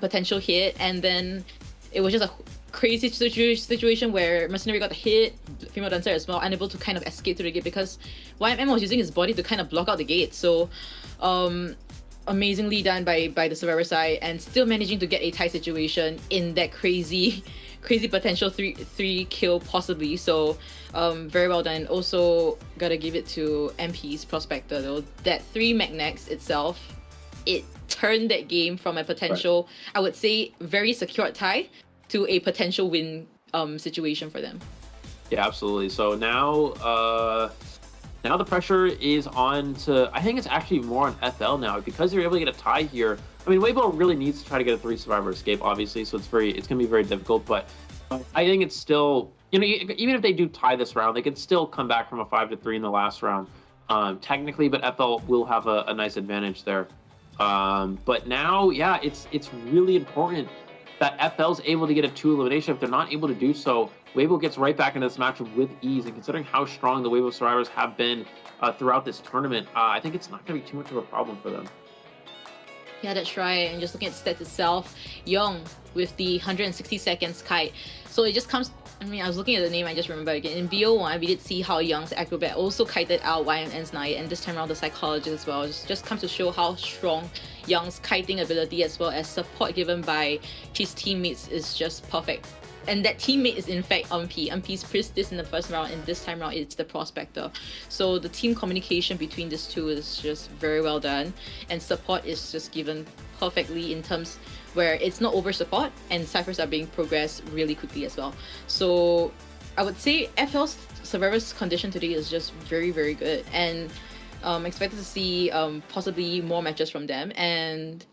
potential hit, and then it was just a crazy situation where Mercenary got the hit, Female Dancer as well, unable to kind of escape through the gate because YMM was using his body to kind of block out the gate. So amazingly done by the Survivor side, and still managing to get a tie situation in that crazy potential three kill possibly. So very well done. Also gotta give it to MP's Prospector though. That 3 Magnex itself, it turned that game from a potential, I would say, very secure tie to a potential win situation for them. Yeah, absolutely. So now now the pressure is on to, I think it's actually more on FL now, because they're able to get a tie here. I mean, Weibo really needs to try to get a 3 survivor escape, obviously, so it's going to be very difficult, but I think it's still, you know, even if they do tie this round, they can still come back from a 5-3 in the last round, technically, but FL will have a nice advantage there. But now, yeah, it's really important that FL's able to get a 2 elimination. If they're not able to do so, Weibo gets right back into this matchup with ease, and considering how strong the Weibo survivors have been throughout this tournament, I think it's not going to be too much of a problem for them. Yeah, that's right. And just looking at stats itself, Young with the 160 seconds kite. So it just comes, I mean, I was looking at the name, I just remember again. In BO1, we did see how Young's acrobat also kited out YMN's Naya, and this time around the psychologist as well. It just comes to show how strong Young's kiting ability as well as support given by his teammates is just perfect. And that teammate is in fact Umpi. Umpi's prissed this in the first round, and this time around it's the Prospector. So the team communication between these two is just very well done, and support is just given perfectly in terms where it's not over support, and ciphers are being progressed really quickly as well. So I would say FL's survivors condition today is just very, very good, and expected to see possibly more matches from them. And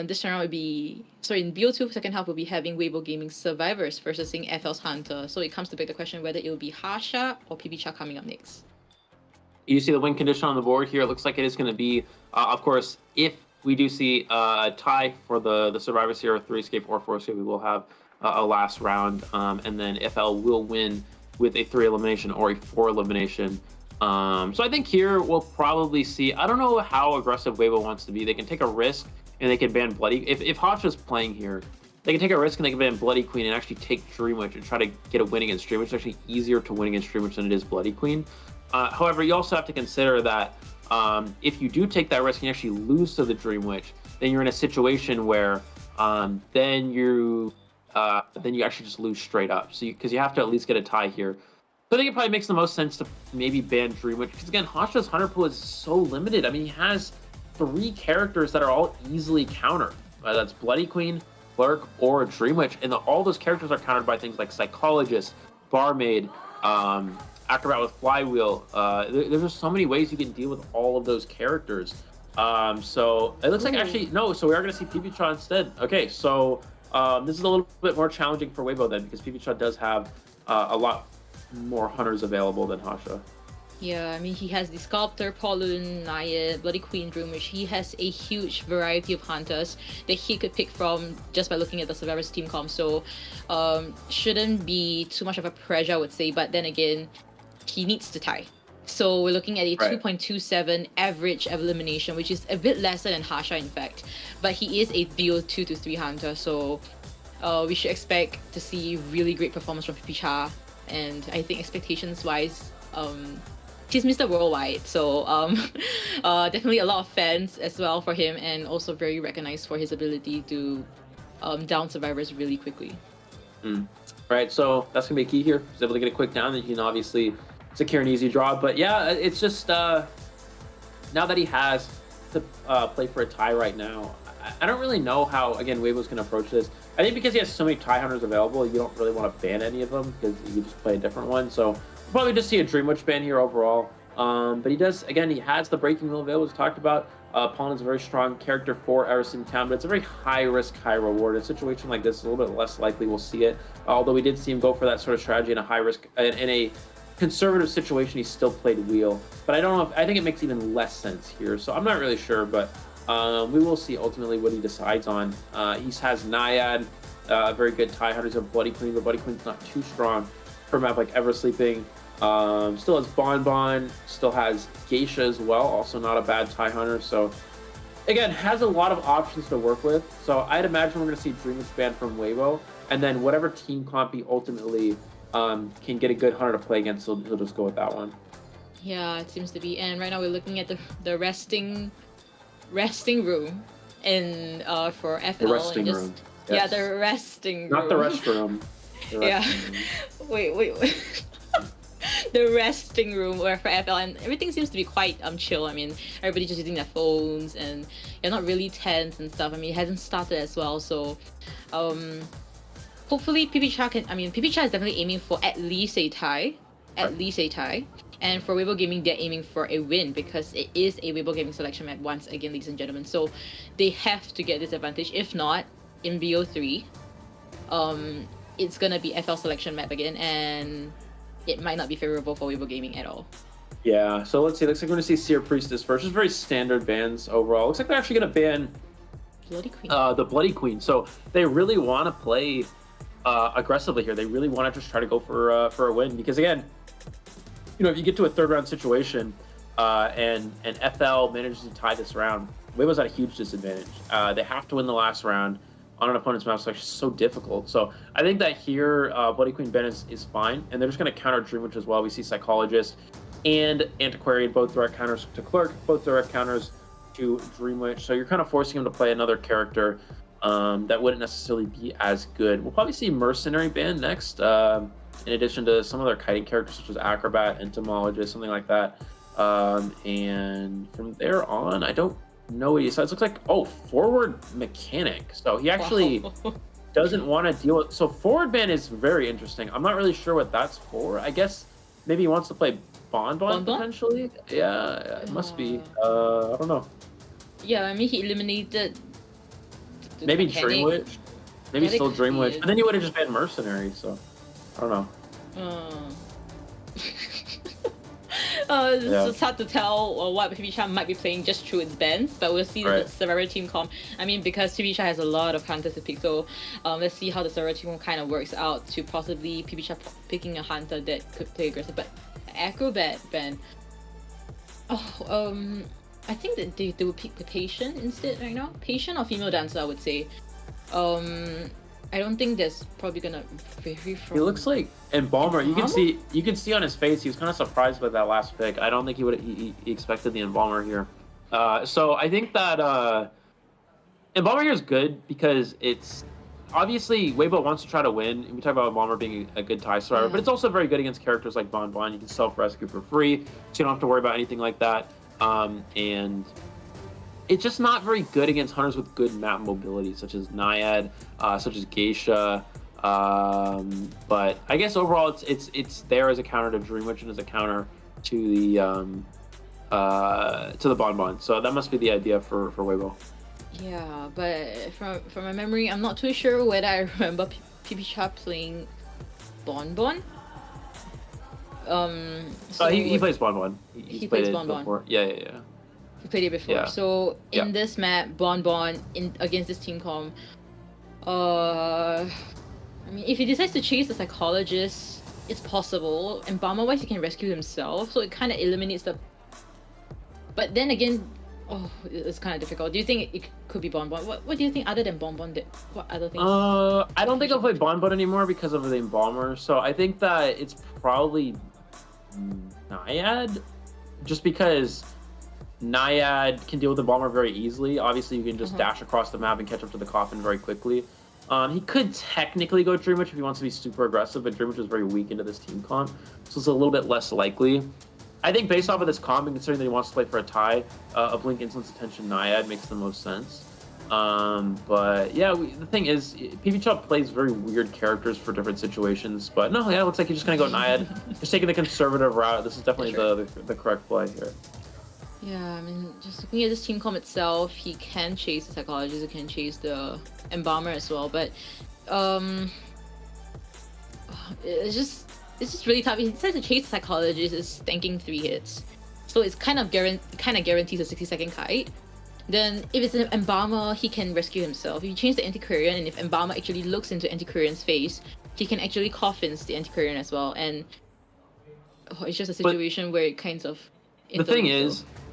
this time around would be, sorry, in BO2 second half we'll be having Weibo Gaming survivors versus FL's Hunter. So it comes to beg the question whether it will be Harsha or PBCha coming up next. You see the win condition on the board here. It looks like it is going to be, of course, if we do see a tie for the survivors here, 3 escape or 4 escape, we will have a last round, and then FL will win with a 3 elimination or a 4 elimination. So I think here we'll probably see, I don't know how aggressive Weibo wants to be. They can take a risk and they can ban Bloody. If Harsha's playing here, they can take a risk and they can ban Bloody Queen and actually take Dream Witch and try to get a win against Dream Witch. It's actually easier to win against Dream Witch than it is Bloody Queen. However, you also have to consider that if you do take that risk and you actually lose to the Dream Witch, then you're in a situation where then you actually just lose straight up. So because you have to at least get a tie here. So I think it probably makes the most sense to maybe ban Dream Witch, because again, Harsha's Hunter pool is so limited. I mean, he has 3 characters that are all easily countered. That's Bloody Queen, Clerk, or Dream Witch, and all those characters are countered by things like Psychologist, Barmaid, Acrobat with Flywheel. There's just so many ways you can deal with all of those characters. So it looks like actually, no, so we are going to see PBCha instead. Okay, so this is a little bit more challenging for Weibo then, because PBCha does have a lot more hunters available than Harsha. Yeah, I mean, he has the Sculptor, Paulun, Naya, Bloody Queen, Dream Witch. He has a huge variety of hunters that he could pick from just by looking at the Survivors team comp. So shouldn't be too much of a pressure, I would say. But then again, he needs to tie. So we're looking at a 2.27 average elimination, which is a bit lesser than Harsha, in fact. But he is a BO2 to 3 hunter, so we should expect to see really great performance from PBCha. And I think expectations-wise, he's Mr. Worldwide, so definitely a lot of fans as well for him, and also very recognized for his ability to down survivors really quickly. Right, so that's gonna be key here. He's able to get a quick down, then he can obviously secure an easy draw. But yeah, it's just now that he has to play for a tie right now, I don't really know how, again, Weibo's gonna approach this. I think because he has so many tie hunters available, you don't really want to ban any of them, because you can just play a different one. So we'll probably just see a Dream Witch ban here overall. But he does, again, he has the Breaking Wheel available, as talked about. Paulun's a very strong character for Everson Town, but it's a very high risk, high reward. In a situation like this, it's a little bit less likely we'll see it. Although we did see him go for that sort of strategy in a high risk, in a conservative situation, he still played Wheel. But I don't know if, I think it makes even less sense here. So I'm not really sure, but we will see ultimately what he decides on. He has Naiad, a very good tie hunter. He's a Bloody Queen, but Bloody Queen's not too strong for a map like Ever Sleeping. Still has Bonbon, still has Geisha as well, also not a bad tie hunter. So again, has a lot of options to work with. So I'd imagine we're going to see Dream Witch ban from Weibo, and then whatever team comp he ultimately can get a good hunter to play against, he'll just go with that one. Yeah, it seems to be. And right now we're looking at the resting room in for FL. The resting room. Yes. Yeah, the resting room. Not the restroom. Yeah. Wait. The resting room where for FL, and everything seems to be quite chill. I mean, everybody's just using their phones and you're not really tense and stuff. I mean, it hasn't started as well, so hopefully PBCha can. I mean, PBCha is definitely aiming for at least a tie, And for Weibo Gaming, they're aiming for a win because it is a Weibo Gaming selection map once again, ladies and gentlemen. So they have to get this advantage. If not, in BO3, it's gonna be FL selection map again, and it might not be favorable for Weibo Gaming at all. Yeah, so let's see. Looks like we're going to see Seer Priestess first. Just very standard bans overall. Looks like they're actually going to ban Bloody Queen. The Bloody Queen. So they really want to play aggressively here. They really want to just try to go for a win. Because again, you know, if you get to a third round situation and FL manages to tie this round, Weibo's at a huge disadvantage. They have to win the last round on an opponent's map, so it's so difficult. So I think that here, Bloody Queen ban is fine, and they're just going to counter Dream Witch as well. We see Psychologist and Antiquarian, both direct counters to Clerk, both direct counters to Dream Witch. So you're kind of forcing him to play another character that wouldn't necessarily be as good. We'll probably see Mercenary ban next, in addition to some other kiting characters such as Acrobat, Entomologist, something like that. And from there on, I don't know what he decides. Looks like, oh, Forward Mechanic. So he actually doesn't want to deal with... So Forward ban is very interesting. I'm not really sure what that's for. I guess maybe he wants to play Bonbon potentially? Yeah, it must be. I don't know. Yeah, I mean, he eliminated... Maybe Dream Witch. Maybe still Dream Witch. But then he would have just banned Mercenary, so... I don't know. It's hard to tell what PBCha might be playing just through its bans, but we'll see the Server team comp. I mean, because PBCha has a lot of hunters to pick, so let's see how the Server team kind of works out to possibly PBCha picking a hunter that could play aggressive. But Acrobat ban, I think that they will pick the Patient instead right now. Patient or Female Dancer, I would say. I don't think there's probably gonna vary from... He looks like Embalmer. You can see on his face he was kind of surprised by that last pick. I don't think he expected the Embalmer here. So I think that Embalmer here is good because it's obviously Weibo wants to try to win. We talk about Embalmer being a good tie survivor, but it's also very good against characters like Bonbon. You can self-rescue for free, so you don't have to worry about anything like that. And it's just not very good against hunters with good map mobility, such as Naiad, such as Geisha. But I guess overall, it's there as a counter to Dream Witch and as a counter to the Bonbon. So that must be the idea for Weibo. Yeah, but from my memory, I'm not too sure whether I remember PBCha playing Bonbon. So he plays Bonbon. He plays Bonbon before. Yeah. He played it before. Yeah. So in this map, Bonbon against this team comp, I mean, if he decides to chase the Psychologist, it's possible. And Bomber-wise, he can rescue himself, so it kind of eliminates the... But then again, it's kind of difficult. Do you think it could be Bonbon? What do you think other than Bonbon? What other things? I don't think I'll play Bonbon anymore because of the Embalmer. So I think that it's probably Naiad, just because Naiad can deal with the Embalmer very easily. Obviously, you can just dash across the map and catch up to the coffin very quickly. He could technically go Dream Witch if he wants to be super aggressive, but Dream Witch is very weak into this team comp, so it's a little bit less likely. I think based off of this comp, and considering that he wants to play for a tie, a Blink, Insolence, Attention, Naiad makes the most sense. But yeah, the thing is, PBCha plays very weird characters for different situations. But no, yeah, it looks like he's just gonna go Naiad. He's taking the conservative route. This is definitely the correct play here. Yeah, I mean, just looking at this team comp itself, he can chase the Psychologist, he can chase the Embalmer as well, but it's just really tough. He decides to chase the Psychologist, is tanking 3 hits, so it's kind of guarantees a 60-second kite. Then if it's an Embalmer, he can rescue himself. If you change the Antiquarian, and if Embalmer actually looks into Antiquarian's face, he can actually coffins the Antiquarian as well, and it's just a situation where it kind of...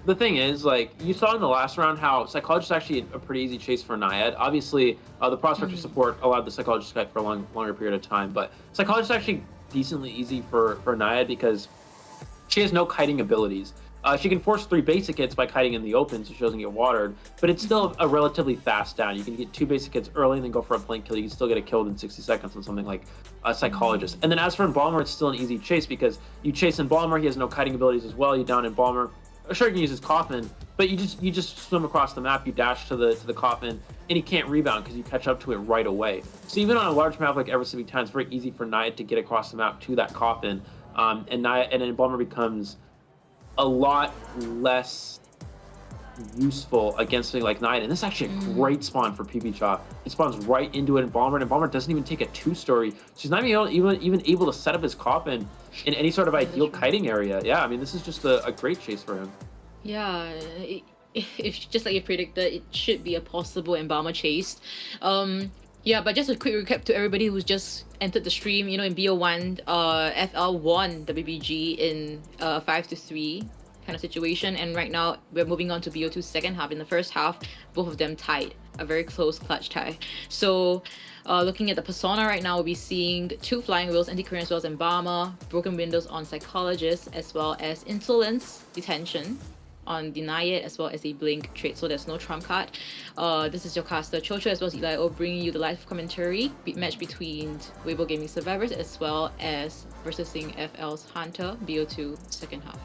The thing is, like, you saw in the last round how Psychologist is actually a pretty easy chase for Naiad. Obviously, the Prospector support allowed the Psychologist to kite for a longer period of time, but Psychologist is actually decently easy for Naiad because she has no kiting abilities. She can force 3 basic hits by kiting in the open so she doesn't get watered, but it's still a relatively fast down. You can get 2 basic hits early and then go for a blink kill. You can still get it killed in 60 seconds on something like a Psychologist. And then as for Embalmer, it's still an easy chase because you chase Embalmer, he has no kiting abilities as well, you down Embalmer. Sure, you can use his coffin, but you just swim across the map, you dash to the coffin, and he can't rebound because you catch up to it right away. So even on a large map like Evercity Town, it's very easy for Naiad to get across the map to that coffin and Embalmer becomes a lot less useful against something like Nine. And this is actually a great spawn for PB Cha. It spawns right into an Embalmer, and Embalmer doesn't even take a 2-story. So he's not even able to set up his coffin in any sort of ideal kiting area. Yeah, I mean, this is just a great chase for him. Yeah, if just like you predicted, it should be a possible Embalmer chase. Yeah, but just a quick recap to everybody who's just entered the stream. You know, in BO1, FL won the BBG in 5-3 kind of situation, and right now we're moving on to BO2 second half. In the first half, both of them tied, a very close clutch tie. So looking at the persona right now, we'll be seeing 2 flying wheels, anti-Korean as well as Embalmer, broken windows on Psychologist, as well as insolence, detention on Deny It, as well as a blink trait, so there's no trump card. This is your caster Chocho as well as Eli O, bringing you the live commentary match between Weibo Gaming Survivors as well as versus FL's Hunter, BO2 second half.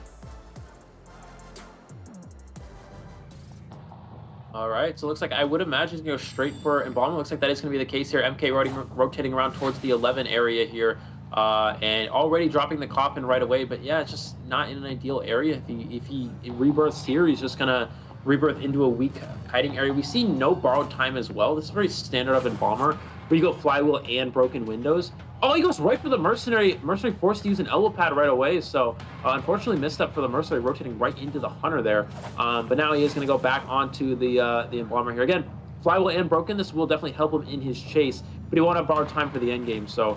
All right, so it looks like I would imagine he's going to go straight for Embalmer. Looks like that is going to be the case here. MK rotating around towards the 11 area here, and already dropping the coffin right away. But yeah, it's just not in an ideal area. If he rebirths here, he's just going to rebirth into a weak kiting area. We see no borrowed time as well. This is very standard of Embalmer, where you go flywheel and broken windows. Oh, he goes right for the Mercenary. Mercenary forced to use an elbow pad right away, so unfortunately missed up for the Mercenary, rotating right into the Hunter there. But now he is going to go back onto the Embalmer here. Again, flywheel and broken, this will definitely help him in his chase, but he won't have borrowed time for the end game, so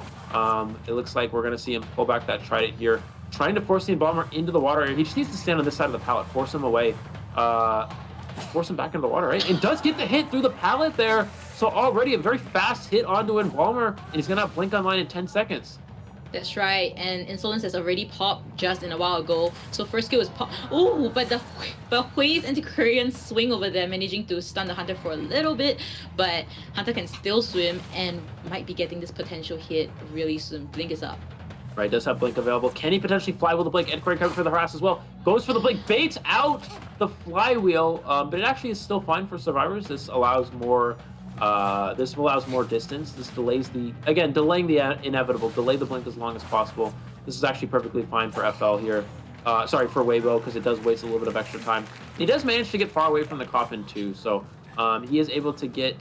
it looks like we're going to see him pull back that Trident here, trying to force the Embalmer into the water area. He just needs to stand on this side of the pallet, force him away, force him back into the water, right? And does get the hit through the pallet there. So already a very fast hit onto Embalmer, and he's gonna have Blink online in 10 seconds. That's right, and Insolence has already popped just in a while ago. So first kill is pop. Oh, but Hui's anti-Korean swing over there, managing to stun the Hunter for a little bit, but Hunter can still swim and might be getting this potential hit really soon. Blink is up. Right, does have Blink available. Can he potentially fly with the Blink? And Korean comes for the harass as well. Goes for the Blink, baits out the flywheel, but it actually is still fine for Survivors. This allows more distance. This delays delaying the inevitable. Delay the Blink as long as possible. This is actually perfectly fine for FL here. Sorry, for Weibo, because it does waste a little bit of extra time. He does manage to get far away from the coffin too, so he is able to get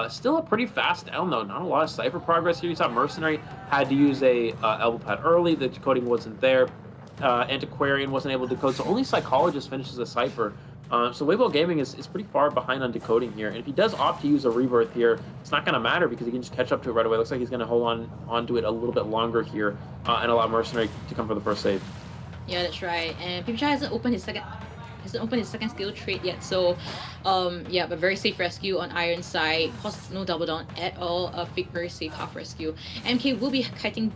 still a pretty fast down though. Not a lot of Cypher progress here. You saw Mercenary had to use a elbow pad early. The decoding wasn't there. Antiquarian wasn't able to decode, so only Psychologist finishes a Cypher. So Weibo Gaming is pretty far behind on decoding here, and if he does opt to use a rebirth here, it's not going to matter because he can just catch up to it right away. Looks like he's going to hold on to it a little bit longer here and allow Mercenary to come for the first save. Yeah, that's right. And Pimcha hasn't opened his second skill trait yet, so yeah, but very safe rescue on Iron side. No double down at all. A very safe half rescue. MK will be kiting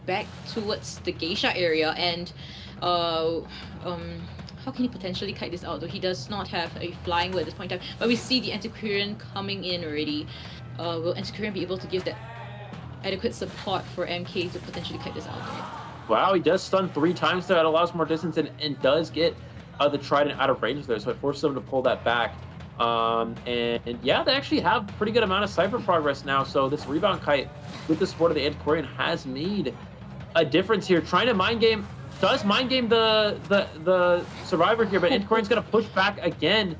back towards the Geisha area, and how can he potentially kite this out? Though he does not have a flying wheel at this point in time. But we see the Antiquarian coming in already. Will Antiquarian be able to give that adequate support for MK to potentially kite this out? Wow, he does stun 3 times there. That allows more distance and does get the Trident out of range there. So it forces him to pull that back. And yeah, they actually have pretty good amount of Cypher progress now. So this rebound kite with the support of the Antiquarian has made a difference here. Trying to mind game. Does mind game the Survivor here, but Antiquarian's gonna push back again.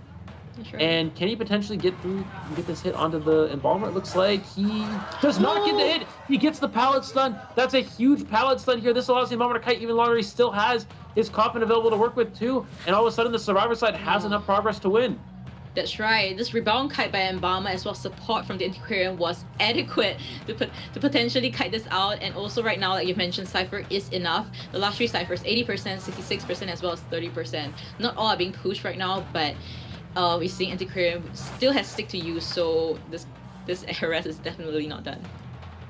Right. And can he potentially get this hit onto the Embalmer? It looks like he does not get the hit. He gets the pallet stun. That's a huge pallet stun here. This allows the Embalmer to kite even longer. He still has his coffin available to work with too. And all of a sudden the Survivor side has enough progress to win. That's right. This rebound kite by Embalmer as well as support from the Antiquarian was adequate to potentially kite this out. And also right now, like you mentioned, Cypher is enough. The last 3 Cyphers, 80%, 66%, as well as 30%. Not all are being pushed right now, but we're seeing Antiquarian still has stick to use, so this harass is definitely not done.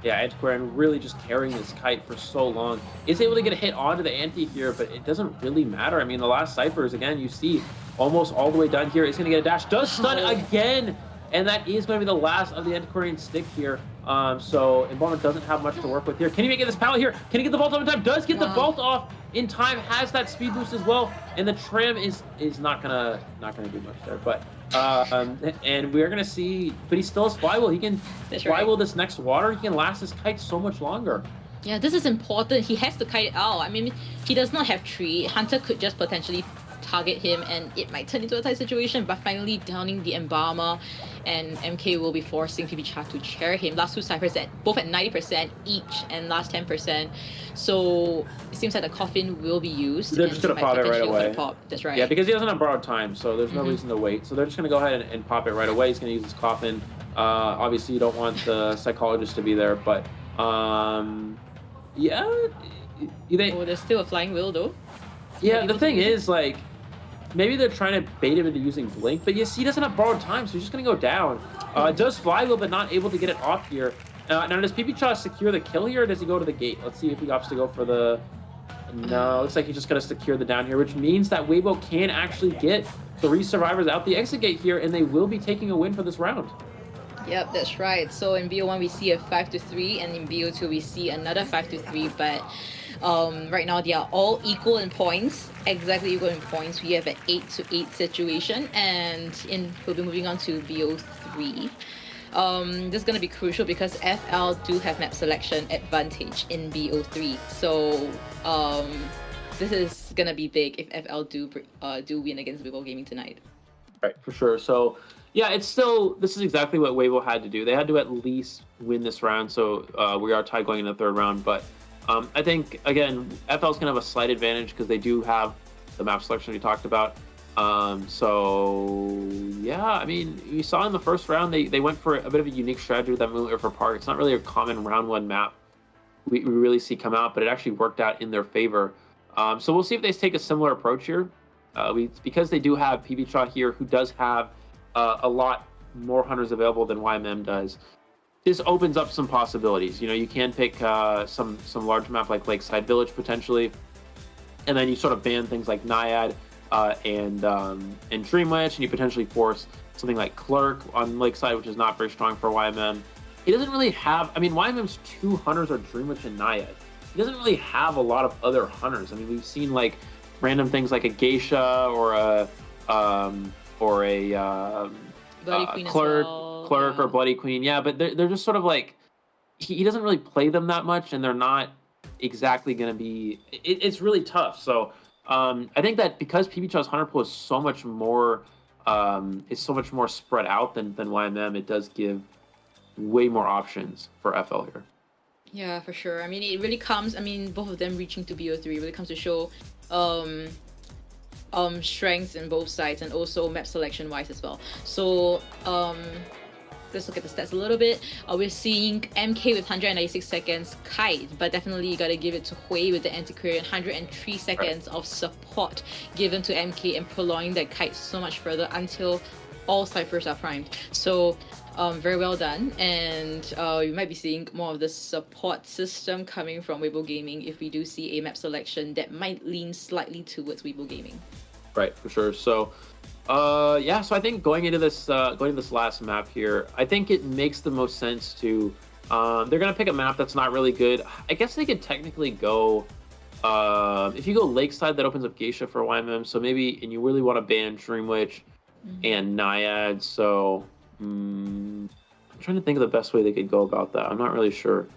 Yeah, Antiquarian really just carrying this kite for so long. Is able to get a hit onto the Anti here, but it doesn't really matter. I mean, the last Cyphers, again, you see almost all the way done here. Is going to get a dash. Does stun again, and that is going to be the last of the Antiquarian stick here. So Embalmer doesn't have much to work with here. Can he make it this pallet here? Can he get the vault off in time? Does get the vault off in time. Has that speed boost as well, and the trim is not gonna do much there. But and we're gonna see, but he still has flywheel. He can flywheel this next water. He can last this kite so much longer. Yeah, this is important. He has to kite it out. I mean, he does not have 3. Hunter could just potentially target him and it might turn into a tight situation, but finally downing the Embalmer, and MK will be forcing PBCha to chair him. Last 2 ciphers both at 90% each and last 10%. So it seems like the coffin will be used. They're just going to pop it right away. Pop. That's right. Yeah, because he doesn't have borrowed time, so there's no reason to wait. So they're just going to go ahead and pop it right away. He's going to use his coffin. Obviously, you don't want the psychologist to be there, but yeah. There's still a flying wheel though. Yeah, the thing is, like, maybe they're trying to bait him into using Blink, but yes, he doesn't have borrowed time, so he's just going to go down. Does Flywheel, but not able to get it off here. Now, does PBCha secure the kill here, or does he go to the gate? Let's see if he opts to go for the... No, looks like he's just going to secure the down here, which means that Weibo can actually get 3 survivors out the exit gate here, and they will be taking a win for this round. Yep, that's right. So in BO1 we see a 5-3, and in BO2 we see another 5-3, but right now they are all equal in points, exactly equal in points. We have an 8-8 situation, and we'll be moving on to BO3. This is going to be crucial because FL do have map selection advantage in BO3. So this is going to be big if FL do win against Weibo Gaming tonight. Right, for sure. So yeah, this is exactly what Weibo had to do. They had to at least win this round, so we are tied going into the 3rd round. But I think, again, FL's going to have a slight advantage because they do have the map selection we talked about. So yeah, I mean, you saw in the 1st round, they went for a bit of a unique strategy with that Moonlit River Park. It's not really a common round 1 map we really see come out, but it actually worked out in their favor. So we'll see if they take a similar approach here. Because they do have PBCha here, who does have a lot more hunters available than YMM does. This opens up some possibilities. You know, you can pick some large map like Lakeside Village potentially, and then you sort of ban things like Naiad and Dream Witch, and you potentially force something like Clerk on Lakeside, which is not very strong for YMM. He doesn't really have. I mean, YMM's 2 hunters are Dream Witch and Naiad. He doesn't really have a lot of other hunters. I mean, we've seen like random things like a Geisha or a Clerk or Bloody Queen. Yeah, but they're just sort of like, he doesn't really play them that much, and they're not exactly going to be, it's really tough. So I think that because PBCha's hunter pool is so much more spread out than YMM, it does give way more options for FL here. Yeah, for sure. I mean, it really comes, both of them reaching to BO3 really comes to show strengths in both sides, and also map selection wise as well. So let's look at the stats a little bit. We're seeing MK with 196 seconds kite, but definitely you gotta give it to Hui with the Antiquarian, 103 seconds of support given to MK and prolonging that kite so much further until all ciphers are primed. So very well done, and we might be seeing more of the support system coming from Weibo Gaming if we do see a map selection that might lean slightly towards Weibo Gaming. Right, for sure. So yeah, so I think going into this last map here, I think it makes the most sense to they're gonna pick a map that's not really good. I guess they could technically go if you go Lakeside, that opens up Geisha for YMM, so maybe, and you really want to ban Dream Witch and Naiad, so I'm trying to think of the best way they could go about that. I'm not really sure.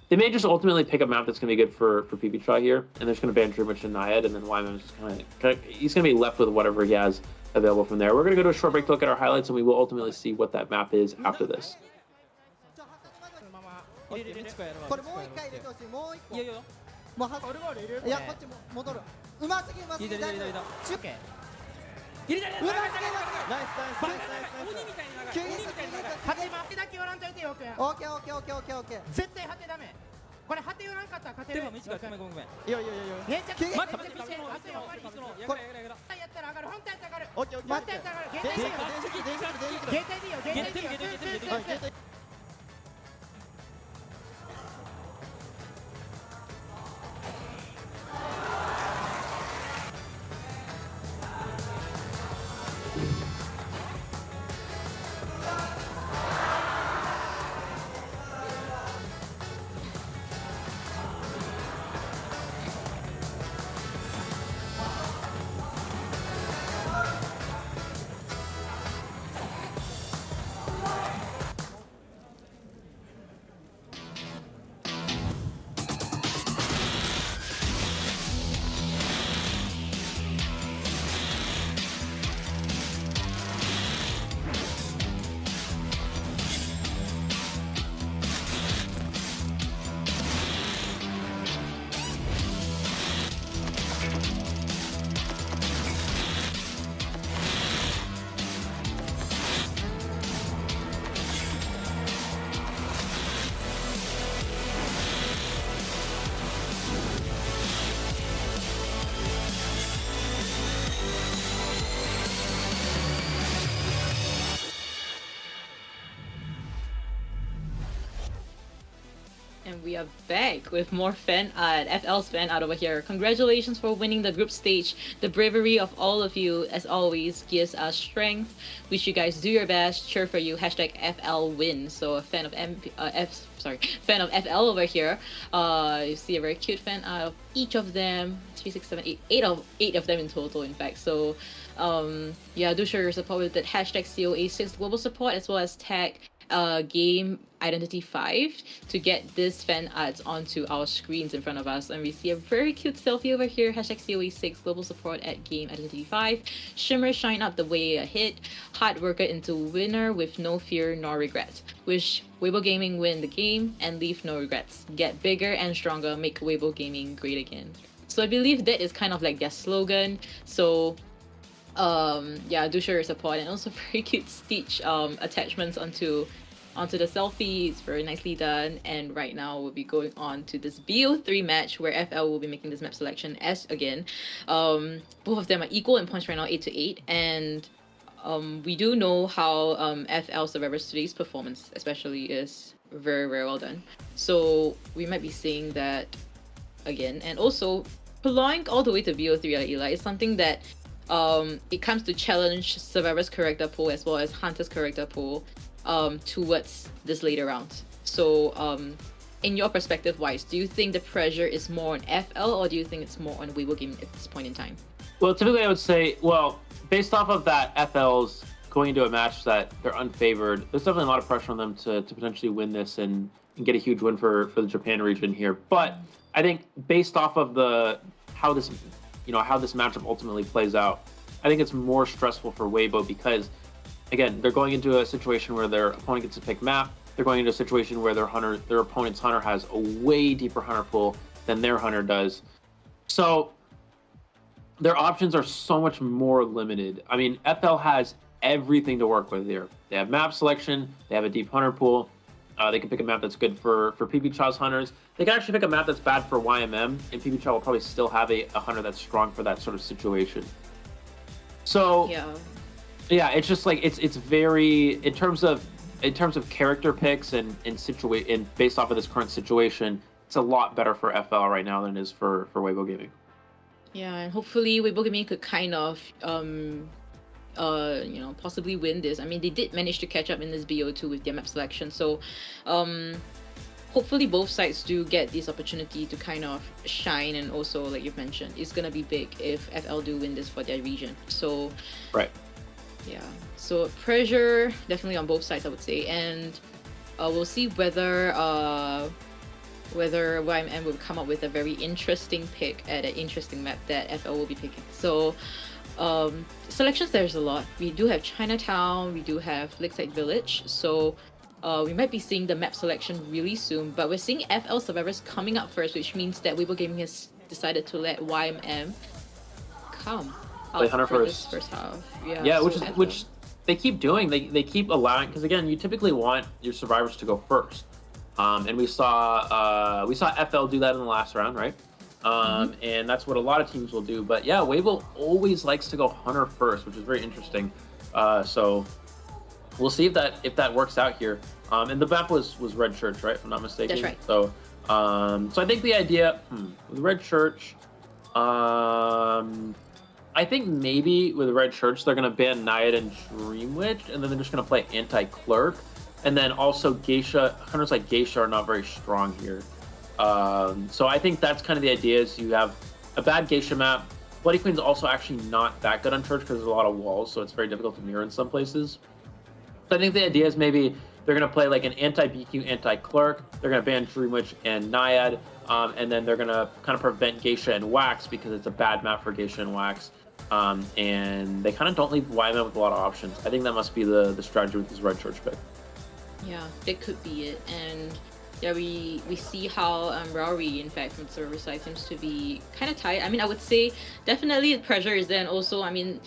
They may just ultimately pick a map that's going to be good for PBCha here, and they're just going to ban Dream Witch and Naiad, and then YMM is just kind of, he's going to be left with whatever he has available from there. We're going to go to a short break to look at our highlights, and we will ultimately see what that map is after this. And we are back with more fan art, FL's fan art over here. Congratulations for winning the group stage. The bravery of all of you, as always, gives us strength. Wish you guys do your best. Cheer for you. Hashtag FL win. So a fan of fan of FL over here. You see a very cute fan art of each of them. 3, 6, 7, 8 of them in total, in fact. So yeah, do show your support with that hashtag COA6 global support, as well as tag game identity 5 to get this fan arts onto our screens in front of us. And we see a very cute selfie over here, hashtag COA6 global support at game identity 5. Shimmer shine up the way ahead, hard worker into winner with no fear nor regrets. Wish Weibo Gaming win the game and leave no regrets. Get bigger and stronger, make Weibo Gaming great again. So I believe that is kind of like their slogan. So yeah, do show your support. And also very cute Stitch attachments onto the selfie. It's very nicely done. And right now we'll be going on to this BO3 match where FL will be making this map selection as again. Both of them are equal in points right now, 8-8, and we do know how FL Survivors today's performance especially is very, very well done. So we might be seeing that again. And also prolonging all the way to BO3 Eli is something that it comes to challenge Survivor's character pool as well as Hunter's character pool towards this later round. So in your perspective wise, do you think the pressure is more on FL or do you think it's more on Weibo Gaming at this point in time? Well, typically I would say, well, based off of that, FL's going into a match that they're unfavored, there's definitely a lot of pressure on them to potentially win this and get a huge win for the Japan region here. But I think based off of how this matchup ultimately plays out, I think it's more stressful for Weibo because, again, they're going into a situation where their opponent gets to pick map. They're going into a situation where their opponent's hunter has a way deeper hunter pool than their hunter does. So their options are so much more limited. I mean, FL has everything to work with here. They have map selection. They have a deep hunter pool. They can pick a map that's good for PB Chaw's hunters. They can actually pick a map that's bad for YMM, and PB Chaw will probably still have a hunter that's strong for that sort of situation. So yeah, it's just like it's very in terms of character picks and based off of this current situation, it's a lot better for FL right now than it is for Weibo Gaming. Yeah, and hopefully Weibo Gaming could kind of possibly win this. I mean, they did manage to catch up in this BO2 with their map selection, so hopefully both sides do get this opportunity to kind of shine. And also, like you've mentioned, it's gonna be big if FL do win this for their region. So right, yeah, so pressure definitely on both sides, I would say. And we'll see whether YMM will come up with a very interesting pick at an interesting map that FL will be picking. So selections, there's a lot. We do have Chinatown, we do have Lakeside Village, so we might be seeing the map selection really soon, but we're seeing FL Survivors coming up first, which means that Weibo Gaming has decided to let YMM come play hunter for first. this first half. Yeah, which they keep doing. They keep allowing, because again, you typically want your survivors to go first. And we saw FL do that in the last round, right? And that's what a lot of teams will do. But yeah, Weibo always likes to go hunter first, which is very interesting. So we'll see if that works out here. And the map was Red Church, right? If I'm not mistaken. That's right. So so I think the idea with Red Church, I think maybe with Red Church they're gonna ban Naiad and Dream Witch, and then they're just gonna play Anti-Clerk. And then also Geisha, hunters like Geisha are not very strong here. So I think that's kind of the idea, is you have a bad Geisha map. Bloody Queen's also actually not that good on Church because there's a lot of walls, so it's very difficult to mirror in some places. So I think the idea is maybe they're going to play like an anti-BQ, anti-Clerk. They're going to ban Dream Witch and Naiad. And then they're going to kind of prevent Geisha and Wax because it's a bad map for Geisha and Wax. And they kind of don't leave YMM with a lot of options. I think that must be the strategy with this Red Church pick. Yeah, that could be it. And yeah, we see how Rory, in fact, from the server side seems to be kind of tight. I mean, I would say definitely the pressure is there. And also, I mean,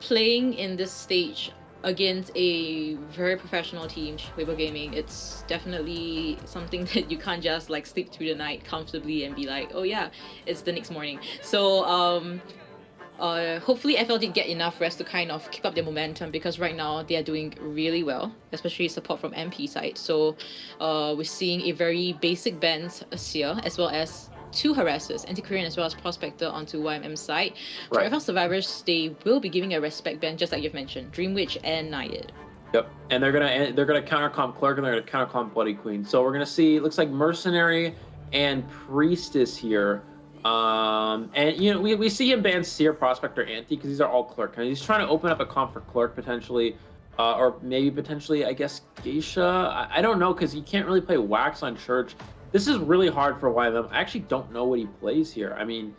playing in this stage against a very professional team, Weibo Gaming, it's definitely something that you can't just like sleep through the night comfortably and be like, oh yeah, it's the next morning. So Hopefully FL did get enough rest to kind of keep up their momentum, because right now they are doing really well, especially support from MP side. So we're seeing a very basic bans Seer, as well as 2 harassers, Anti-Korean as well as Prospector onto YMM side. For Right. FL Survivors, they will be giving a respect ban, just like you've mentioned, Dream Witch and Nayid. Yep, and they're gonna counter comp Clerk, and they're gonna counter comp Bloody Queen. So we're gonna see, it looks like Mercenary and Priestess here. And you know, we see him ban Seer, Prospector, Anti, because these are all Clerk. And he's trying to open up a comp for Clerk potentially, or maybe potentially, I guess, Geisha. I don't know, because you can't really play Wax on Church. This is really hard for YMM. I actually don't know what he plays here. I mean,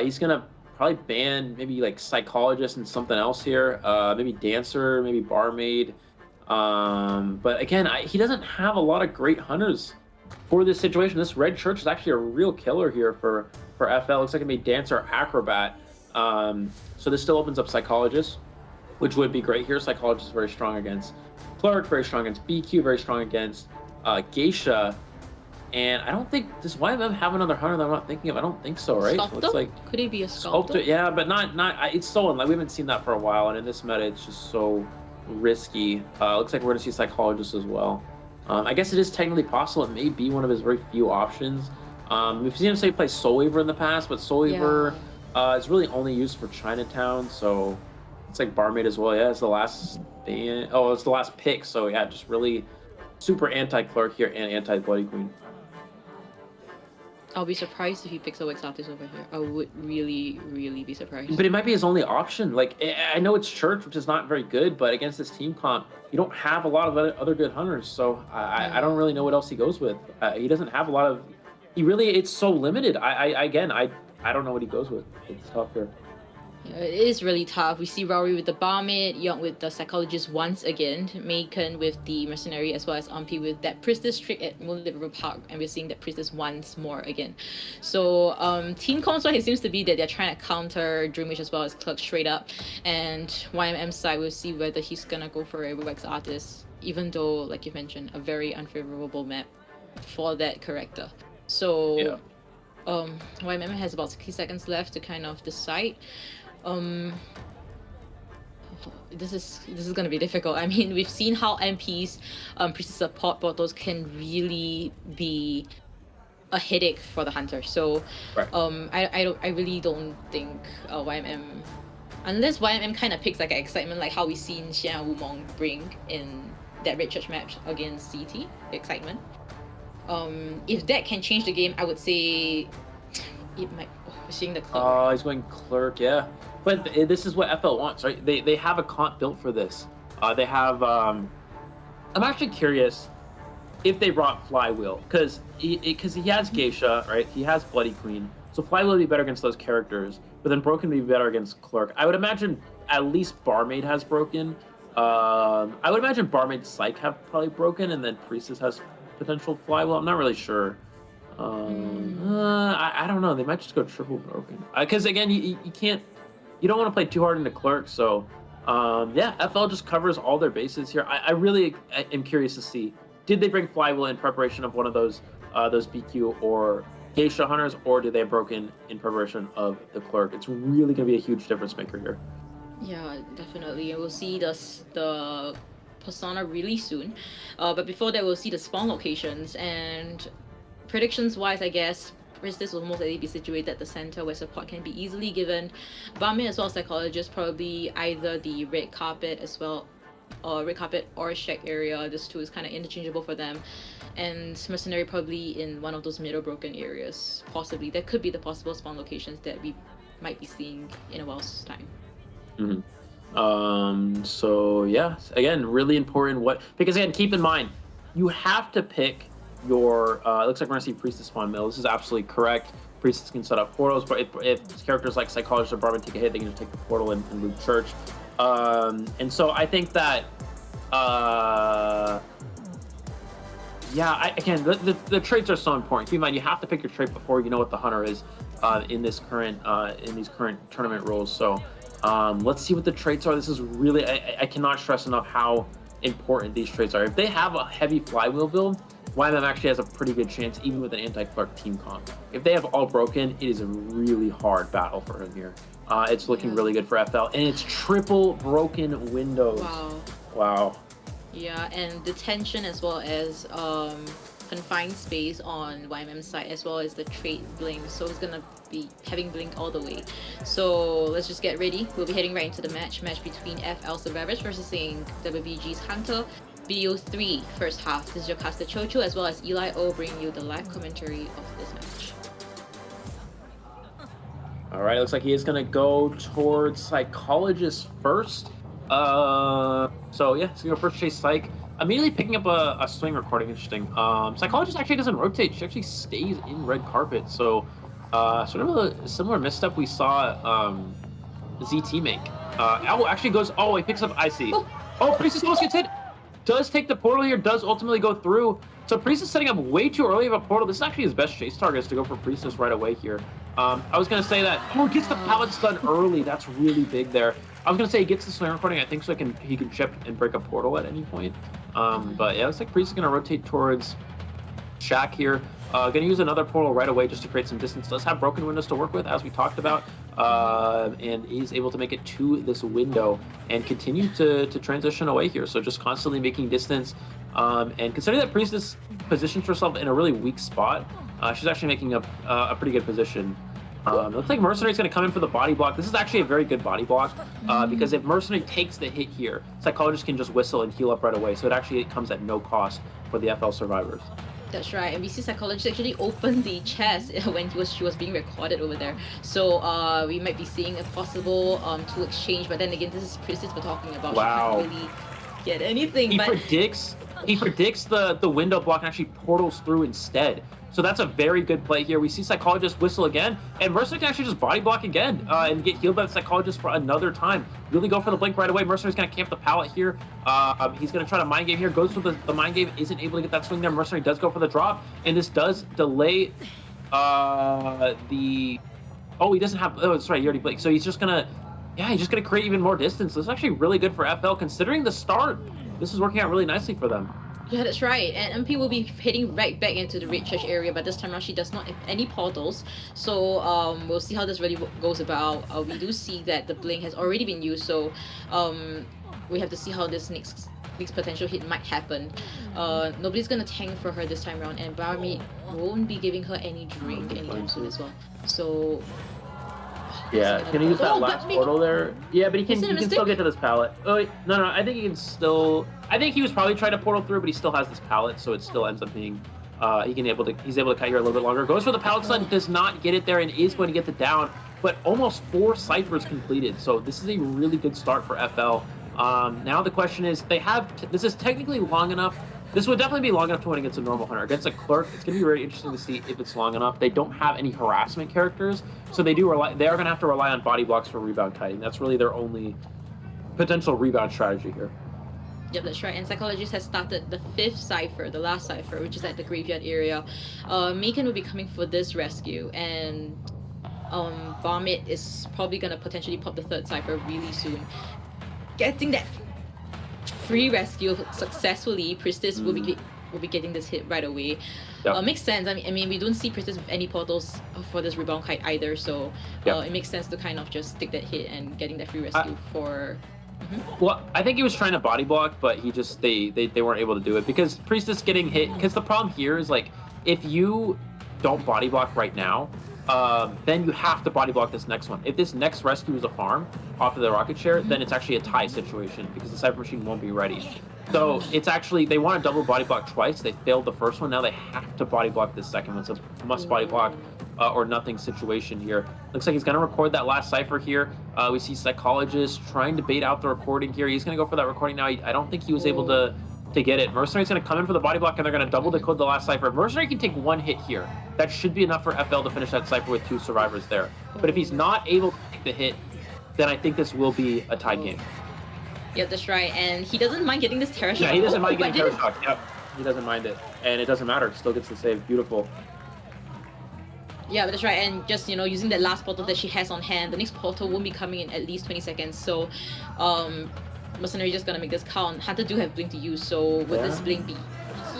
he's gonna probably ban maybe like Psychologist and something else here. Maybe Dancer, maybe Barmaid. But again, he doesn't have a lot of great hunters for this situation. This Red Church is actually a real killer here for FL. Looks like it made Dancer, Acrobat. So this still opens up Psychologist, which would be great here. Psychologist is very strong against Clerk, very strong against BQ, very strong against Geisha. And I don't think, does YMM have another hunter that I'm not thinking of? I don't think so, right? Sculptor? Looks like Could he be a Sculptor? Yeah, but not. It's so unlike, we haven't seen that for a while, and in this meta, it's just so risky. Looks like we're gonna see Psychologist as well. I guess it is technically possible. It may be one of his very few options. We've seen him say play Soul Weaver in the past, but Soul Weaver is really only used for Chinatown, so it's like Barmaid as well. Yeah, it's the last ban. Oh, it's the last pick. So yeah, just really super anti-Clerk here and anti-Bloody Queen. I'll be surprised if he picks a Wax Artist over here. I would really, really be surprised. But it might be his only option. Like, I know it's Church, which is not very good, but against this team comp, you don't have a lot of other good hunters. So I don't really know what else he goes with. He doesn't have a lot of. It's so limited. I don't know what he goes with. It's tough here. Yeah, it is really tough. We see Rory with the Barmaid, Young with the Psychologist once again, Macon with the Mercenary, as well as Umpi with that Priestess trick at Moon Liverpool Park, and we're seeing that Priestess once more again. So team comms, it seems to be that they're trying to counter Dream Witch as well as Clerk straight up, and YMM side, we'll see whether he's gonna go for a Wax Artist, even though, like you mentioned, a very unfavorable map for that character. So YMM has about 60 seconds left to kind of decide. This is gonna be difficult. I mean, we've seen how MPs Priestess support bottles can really be a headache for the hunter. So I really don't think YMM, unless YMM kind of picks like an excitement like how we've seen Xian Wumong bring in that Red Church match against CT, excitement. If that can change the game, I would say it might. We're seeing the Clerk. Oh, he's going Clerk, yeah. But this is what FL wants, right? They have a comp built for this. They have. I'm actually curious if they brought Flywheel, because he has Geisha, right? He has Bloody Queen, so Flywheel would be better against those characters. But then Broken would be better against Clerk. I would imagine at least Barmaid has Broken. I would imagine Barmaid Psych have probably Broken, and then Priestess has potential Flywheel. I'm not really sure. I don't know. They might just go triple Broken. Because again, you can't. You don't want to play too hard into Clerk, so yeah, FL just covers all their bases here. I really am curious to see, did they bring Flywheel in preparation of one of those BQ or Geisha hunters, or did they have Broken in preparation of the Clerk? It's really going to be a huge difference maker here. Yeah, definitely. We'll see the persona really soon. But before that, we'll see the spawn locations, and predictions-wise, I guess Priestess will most likely be situated at the center where support can be easily given. Barmaid as well as Psychologist, probably either the red carpet as well, or red carpet or shack area. This two is kind of interchangeable for them. And Mercenary probably in one of those middle broken areas, possibly. That could be the possible spawn locations that we might be seeing in a while's time. So yeah, again, really important because again, keep in mind, you have to pick your it looks like we're gonna see Priestess spawn middle. This is absolutely correct. Priestess can set up portals, but if characters like Psychologist or Barmaid take a hit, they can just take the portal and loot Church. And so I think that again, the traits are so important. Keep in mind, you have to pick your trait before you know what the hunter is in these current tournament rules. So let's see what the traits are. This is really, I cannot stress enough how important these traits are. If they have a heavy Flywheel build, YMM actually has a pretty good chance, even with an anti-Clerk team comp. If they have all Broken, it is a really hard battle for him here. It's looking really good for FL, and it's triple broken windows. Wow. Yeah, and detention as well as confined space on YMM's side, as well as the trade blink. So it's gonna be having blink all the way. So let's just get ready. We'll be heading right into the match between FL Survivors versus WBG's Hunter. Video 3, first half. This is your caster Chocho as well as Eli O bringing you the live commentary of this match. All right, looks like he is going to go towards Psychologist first. So yeah, he's going to go first chase Psych. Immediately picking up a swing recording, interesting. Psychologist actually doesn't rotate, she actually stays in red carpet. So sort of a similar misstep we saw ZT make. Owl actually goes, oh, he picks up IC. Oh, Priestess almost gets hit. Does take the portal here, does ultimately go through. So Priestess setting up way too early of a portal. This is actually his best chase target, is to go for Priestess right away here. I was going to say that, oh, gets the pallet stun early. That's really big there. I was going to say he gets the swing recording, I think, so he can chip and break a portal at any point. But yeah, it looks like Priestess is going to rotate towards Shaq here. Going to use another portal right away just to create some distance. Does have broken windows to work with, as we talked about. And he's able to make it to this window and continue to transition away here. So just constantly making distance. And considering that Priestess positions herself in a really weak spot, she's actually making a pretty good position. It looks like Mercenary's going to come in for the body block. This is actually a very good body block because if Mercenary takes the hit here, Psychologist can just whistle and heal up right away. So it actually comes at no cost for the FL Survivors. That's right, and we see Psychologist actually open the chest when she was being recorded over there. So we might be seeing a possible tool exchange, but then again, this is Priestess we're talking about. Wow. She can't really get anything. He predicts the window block and actually portals through instead. So that's a very good play here. We see Psychologist whistle again, and Mercenary can actually just body block again and get healed by the Psychologist for another time. Really go for the blink right away. Mercenary's going to camp the pallet here. He's going to try to mind game here. Goes for the mind game, isn't able to get that swing there. Mercenary does go for the drop, and this does delay the... Oh, he doesn't have... Oh, that's right, he already blinked. So he's just going to... Yeah, he's just going to create even more distance. This is actually really good for FL, considering the start. This is working out really nicely for them. Yeah, that's right. And MP will be heading right back into the red church area, but this time around she does not have any portals. So we'll see how this really goes about. We do see that the blink has already been used, so we have to see how this next potential hit might happen. Nobody's gonna tank for her this time around, and Barmeat won't be giving her any drink anytime soon as well. So yeah, can he use that last portal there? Yeah, but he can still get to this pallet. Oh, wait, no, I think he can still... I think he was probably trying to portal through, but he still has this pallet, so it still ends up being... he's able to cut here a little bit longer. Goes for the pallet stun, does not get it there, and is going to get the down, but almost 4 ciphers completed. So this is a really good start for FL. Now the question is, this is technically long enough. This would definitely be long enough to win against a normal hunter. Against a clerk, it's going to be very interesting to see if it's long enough. They don't have any harassment characters, so they are going to have to rely on body blocks for rebound kiting. That's really their only potential rebound strategy here. Yep, that's right. And Psychologist has started the 5th cipher, the last cipher, which is at the graveyard area. Megan will be coming for this rescue, and Vomit is probably going to potentially pop the 3rd cipher really soon. Getting that free rescue successfully, Priestess will be getting this hit right away. Yep. Makes sense. I mean, we don't see Priestess with any portals for this rebound kite either, so it makes sense to kind of just take that hit and getting that free rescue for... Well, I think he was trying to body block, but he just they weren't able to do it because Priestess getting hit. Because the problem here is, like, if you don't body block right now, then you have to body block this next one. If this next rescue is a farm off of the rocket share, then it's actually a tie situation because the Cypher Machine won't be ready. So it's actually, they want to double body block twice. They failed the first one. Now they have to body block this second one. So it's a must body block or nothing situation here. Looks like he's going to record that last cipher here. We see Psychologist trying to bait out the recording here. He's going to go for that recording now. I don't think he was able to get it. Mercenary's going to come in for the body block, and they're going to double decode the last cipher. Mercenary can take 1 hit here. That should be enough for FL to finish that cipher with 2 survivors there. But if he's not able to take the hit, then I think this will be a tied game. Yeah, that's right. And he doesn't mind getting this Terra Shock. Yeah, he doesn't mind getting Terra Shock. Yep, he doesn't mind it. And it doesn't matter. Still gets the save. Beautiful. Yeah, that's right. And just, using that last portal that she has on hand, the next portal won't be coming in at least 20 seconds. So, Mercenary just gonna make this count. Hunter do have blink to use, so would this blink be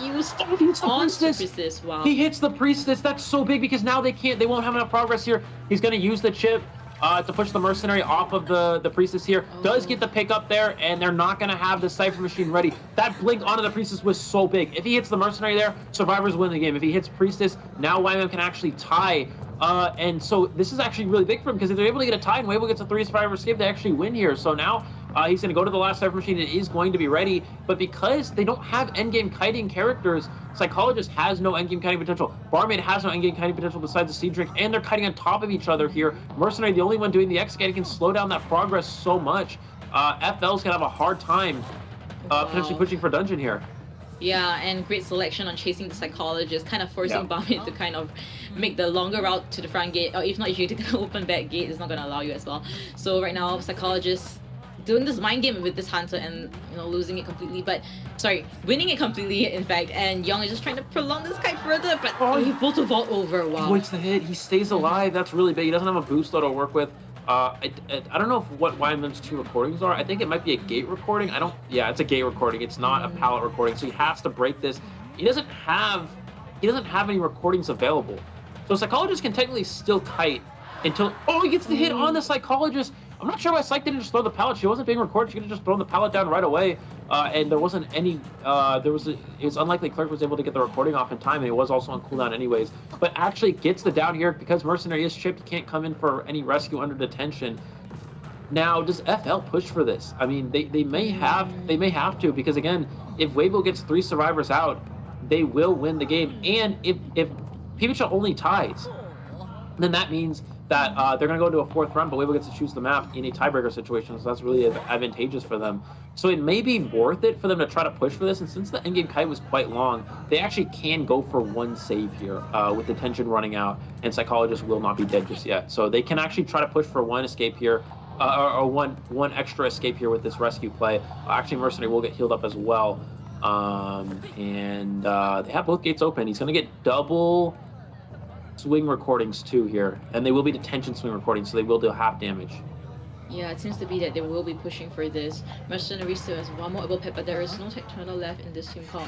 used on Priestess? Wow. He hits the Priestess. That's so big because now they won't have enough progress here. He's gonna use the chip. to push the Mercenary off of the Priestess here. Does get the pick up there, and they're not going to have the Cypher Machine ready. That blink onto the Priestess was so big. If he hits the Mercenary there, Survivors win the game. If he hits Priestess, now YMM can actually tie. And so this is actually really big for him, because if they're able to get a tie and Weibo gets a 3 Survivor escape, they actually win here. So now he's going to go to the last Cypher Machine and is going to be ready. But because they don't have endgame kiting characters, Psychologist has no endgame kiting potential. Barmaid has no endgame kiting potential besides the Sea Drink, and they're kiting on top of each other here. Mercenary, the only one doing the X-Kiting, can slow down that progress so much. FL's going to have a hard time potentially pushing for Dungeon here. Yeah, and great selection on chasing the Psychologist, kind of forcing Barmaid to kind of make the longer route to the front gate, or if not, if you take the open back gate, it's not going to allow you as well. So right now, Psychologist doing this mind game with this Hunter and, you know, losing it completely, but sorry, winning it completely, in fact, and Young is just trying to prolong this kite further, but able to vault over. Wow. He waits the hit, he stays alive, that's really big. He doesn't have a boost though to work with. I don't know what YMM's 2 recordings are. I think it might be a gate recording. Yeah, it's a gate recording. It's not a palette recording, so he has to break this. He doesn't have any recordings available. So Psychologist can technically still kite until, he gets the hit on the Psychologist. I'm not sure why Psych didn't just throw the pallet. She wasn't being recorded. She could have just thrown the pallet down right away. And there wasn't any, it was unlikely Clerk was able to get the recording off in time, and it was also on cooldown anyways. But actually gets the down here because Mercenary is chipped. He can't come in for any rescue under detention. Now, does FL push for this? I mean, they may have to, because again, if Weibo gets 3 survivors out, they will win the game. And if PBCHA only ties, then that means that they're going to go into a 4th round, but Weibo gets to choose the map in a tiebreaker situation, so that's really advantageous for them. So it may be worth it for them to try to push for this, and since the endgame kite was quite long, they actually can go for 1 save here with the tension running out, and Psychologist will not be dead just yet. So they can actually try to push for 1 escape here, or one extra escape here with this rescue play. Actually, Mercenary will get healed up as well. And they have both gates open. He's going to get double swing recordings too here, and they will be detention swing recordings, so they will do half damage. Yeah, it seems to be that they will be pushing for this. Mercenary still has 1 more able pet, but there is no Tectona left in this team call.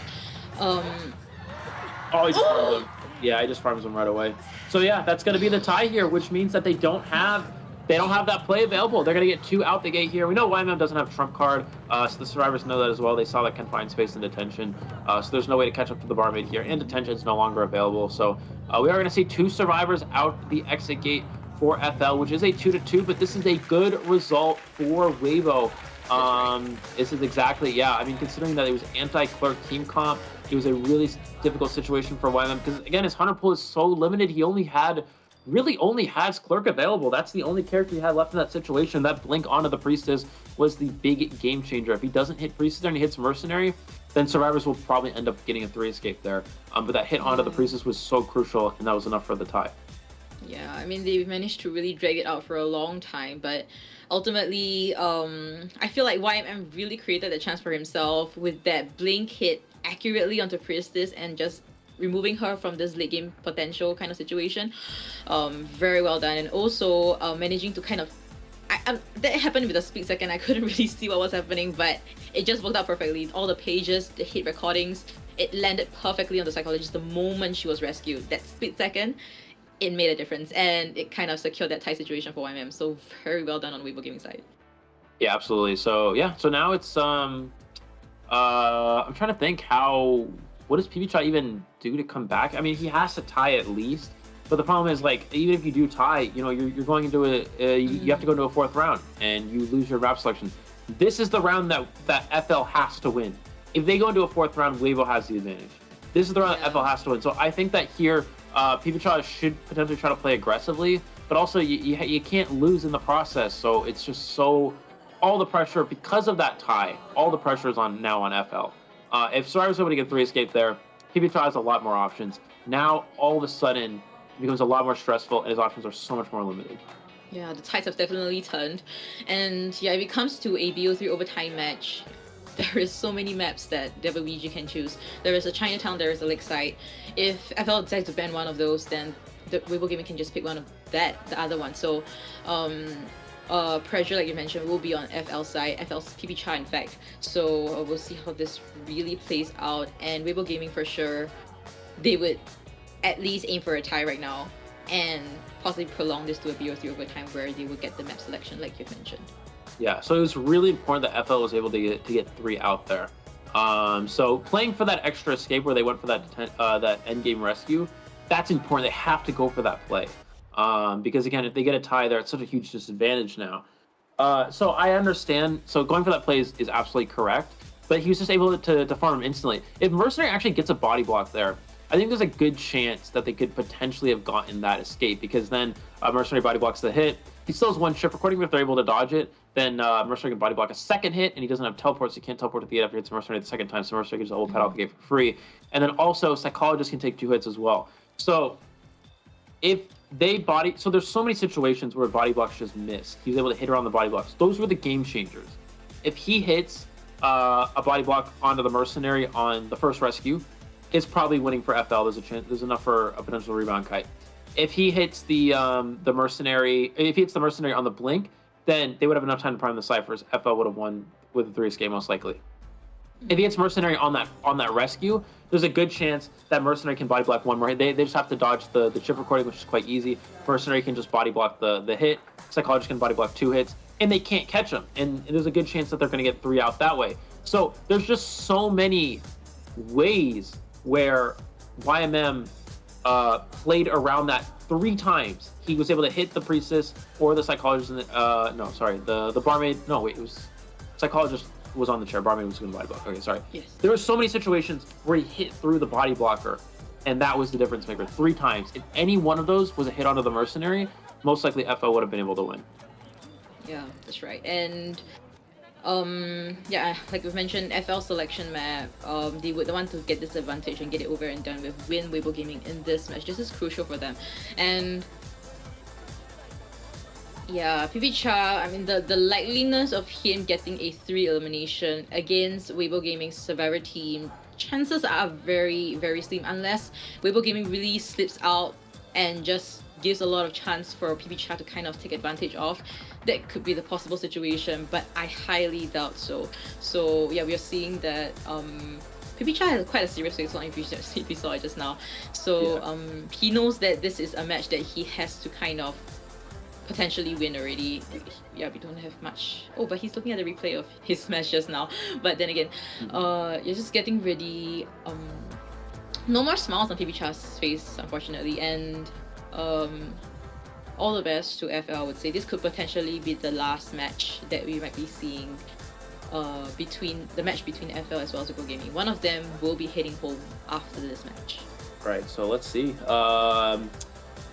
He just farms him. Yeah, he just farms him right away. So yeah, that's going to be the tie here, which means that they don't have that play available. They're going to get 2 out the gate here. We know YMM doesn't have trump card, so the survivors know that as well. They saw that confined space in detention, so there's no way to catch up to the Barmaid here, and detention is no longer available. So we are going to see 2 survivors out the exit gate for FL, which is a 2-2, but this is a good result for Weibo. This is exactly, I mean, considering that it was anti-Clerk team comp, it was a really difficult situation for YMM, because again, his Hunter pool is so limited. He only has Clerk available. That's the only character he had left in that situation. That blink onto the Priestess was the big game changer. If he doesn't hit Priestess and he hits Mercenary, then survivors will probably end up getting a 3 escape there. But that hit onto the Priestess was so crucial, and that was enough for the tie. Yeah, I mean, they managed to really drag it out for a long time, but ultimately, I feel like YMM really created the chance for himself with that blink hit accurately onto Priestess and just removing her from this late game potential kind of situation. Very well done, and also managing to kind of that happened with a split second. I couldn't really see what was happening, but it just worked out perfectly. All the pages, the hit recordings, it landed perfectly on the Psychologist the moment she was rescued. That split second, it made a difference, and it kind of secured that tie situation for YMM. So very well done on Weibo Gaming side. Yeah, absolutely. So yeah, so now it's I'm trying to think what does PBCHA even do to come back? I mean, he has to tie at least, but the problem is, like, even if you do tie, you know, you're going into you have to go into a 4th round and you lose your wrap selection. This is the round that FL has to win. If they go into a 4th round, Weibo has the advantage. This is the round that FL has to win. So I think that here PBCHA should potentially try to play aggressively, but also you can't lose in the process. So it's just all the pressure because of that tie. All the pressure is now on FL. If Survivor's able to get 3 escape there, PBCHA has a lot more options. Now all of a sudden it becomes a lot more stressful, and his options are so much more limited. Yeah, the tides have definitely turned, and yeah, if it comes to a BO3 overtime match, there is so many maps that WBG can choose. There is a Chinatown, there is a Lakeside. If FL decides to ban one of those, then the Weibo Gaming can just pick one of the other one. So pressure, like you mentioned, will be on FL side, FL's PBCHA in fact. So we'll see how this really plays out, and Weibo Gaming for sure, they would at least aim for a tie right now. and possibly prolong this to a BO3 over time where they will get the map selection like you've mentioned. Yeah, so it was really important that FL was able to get 3 out there. So playing for that extra escape where they went for that end game rescue, that's important. They have to go for that play. Because again, if they get a tie there, it's such a huge disadvantage now. So I understand. So going for that play is absolutely correct. But he was just able to farm him instantly. If Mercenary actually gets a body block there, I think there's a good chance that they could potentially have gotten that escape, because then Mercenary body blocks the hit. He still has 1 chip recording, but if they're able to dodge it, then Mercenary can body block a second hit, and he doesn't have teleports. He can't teleport to the gate after he hits Mercenary the second time, so Mercenary can just ult pad off the gate for free. And then also, Psychologist can take 2 hits as well. So if they body... So there's so many situations where body blocks just missed. He was able to hit around the body blocks. Those were the game changers. If he hits a body block onto the Mercenary on the first rescue, it's probably winning for FL. There's enough for a potential rebound kite. If he hits the Mercenary, if he hits the Mercenary on the blink, then they would have enough time to prime the ciphers. FL would have won with a 3 escape most likely. If he hits Mercenary on that rescue, there's a good chance that Mercenary can body block 1 more hit. They just have to dodge the chip recording, which is quite easy. Mercenary can just body block the hit. Psychologist can body block 2 hits, and they can't catch him. And there's a good chance that they're going to get 3 out that way. So there's just so many ways where YMM played around that 3 times. He was able to hit the Priestess or the Psychologist. The Barmaid. No, wait, it was Psychologist was on the chair. Barmaid was going to body block. Okay, sorry. Yes. There were so many situations where he hit through the body blocker, and that was the difference maker. 3 times. If any one of those was a hit onto the Mercenary, most likely FL would have been able to win. Yeah, that's right. And yeah, like we've mentioned, FL selection map, they would want to get this advantage and get it over and done with, win Weibo Gaming in this match. This is crucial for them. And yeah, PB Cha, I mean, the likeliness of him getting a 3 elimination against Weibo Gaming's Survivor team, chances are very, very slim, unless Weibo Gaming really slips out and just gives a lot of chance for PB Cha to kind of take advantage of. That could be the possible situation, but I highly doubt so. So yeah, we are seeing that PB Cha has quite a serious face on if you saw it just now. So yeah. He knows that this is a match that he has to kind of potentially win already. Yeah, we don't have much. Oh, but he's looking at the replay of his match just now. But then again, you're just getting ready. No more smiles on PB Cha's face, unfortunately, and all the best to FL. I would say this could potentially be the last match that we might be seeing between FL as well as Weibo Gaming. One of them will be heading home after this match. Right, so let's see.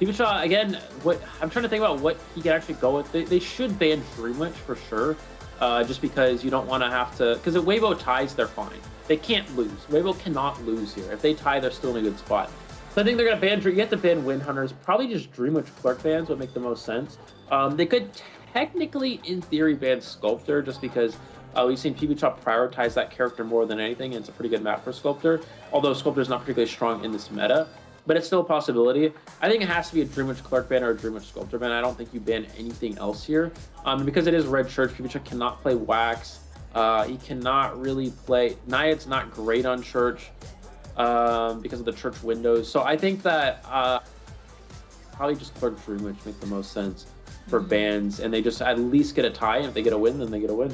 PB Cha, again, I'm trying to think about what he can actually go with. They should ban Dreamwitch for sure, just because you don't want to have to... Because if Weibo ties, they're fine. They can't lose. Weibo cannot lose here. If they tie, they're still in a good spot. So I think they're going to ban... You have to ban Wind Hunters. Probably just Dreamwitch Clerk bans would make the most sense. They could technically, in theory, ban Sculptor, just because we've seen PB Cha prioritize that character more than anything, and it's a pretty good map for Sculptor. Although Sculptor's not particularly strong in this meta. But it's still a possibility. I think it has to be a Dreamwitch Clerk ban or a Dreamwitch Sculptor ban. I don't think you ban anything else here. Because it is Red Church, PB Cha cannot play Wax. He cannot really play... Naiad's not great on Church because of the Church windows. So I think that probably just Clerk Dreamwitch make the most sense for bans. And they just at least get a tie. And if they get a win, then they get a win.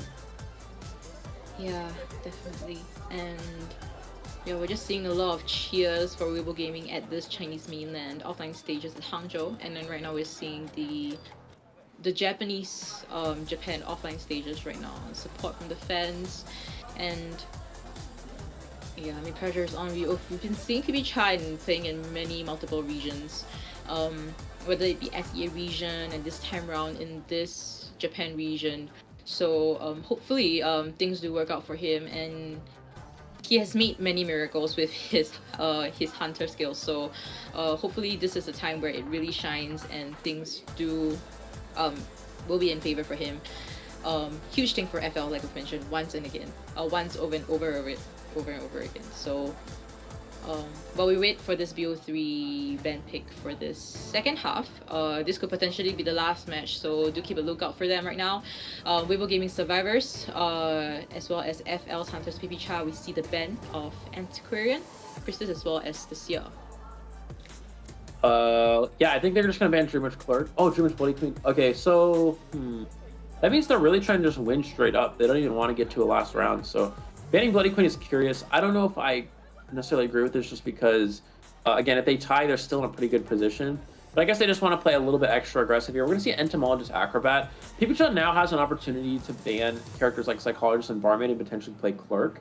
Yeah, definitely. And... yeah, we're just seeing a lot of cheers for Weibo Gaming at this Chinese mainland offline stages at Hangzhou, and then right now we're seeing the Japanese Japan offline stages right now, support from the fans, and yeah, I mean, pressure is on. We've been seeing PB Cha playing in multiple regions, whether it be SEA region and this time around in this Japan region. So hopefully things do work out for him, and he has made many miracles with his hunter skills, so hopefully this is a time where it really shines and things will be in favor for him. Huge thing for FL, like we've mentioned, once and over again. So while we wait for this BO3 ban pick for this second half, this could potentially be the last match, so do keep a lookout for them right now. Weibo Gaming Survivors, as well as FL's Hunters PB Cha, we see the ban of Antiquarian, Priestess, as well as the Seer. Yeah, I think they're just gonna ban Dreamwitch Clerk. Oh, Dreamwitch Bloody Queen. Okay, so that means they're really trying to just win straight up. They don't even want to get to a last round. So banning Bloody Queen is curious. I don't know if I necessarily agree with this, just because again, if they tie, they're still in a pretty good position. But I guess they just want to play a little bit extra aggressive here. We're going to see Entomologist Acrobat. PPCHA now has an opportunity to ban characters like Psychologist and Barmaid and potentially play Clerk.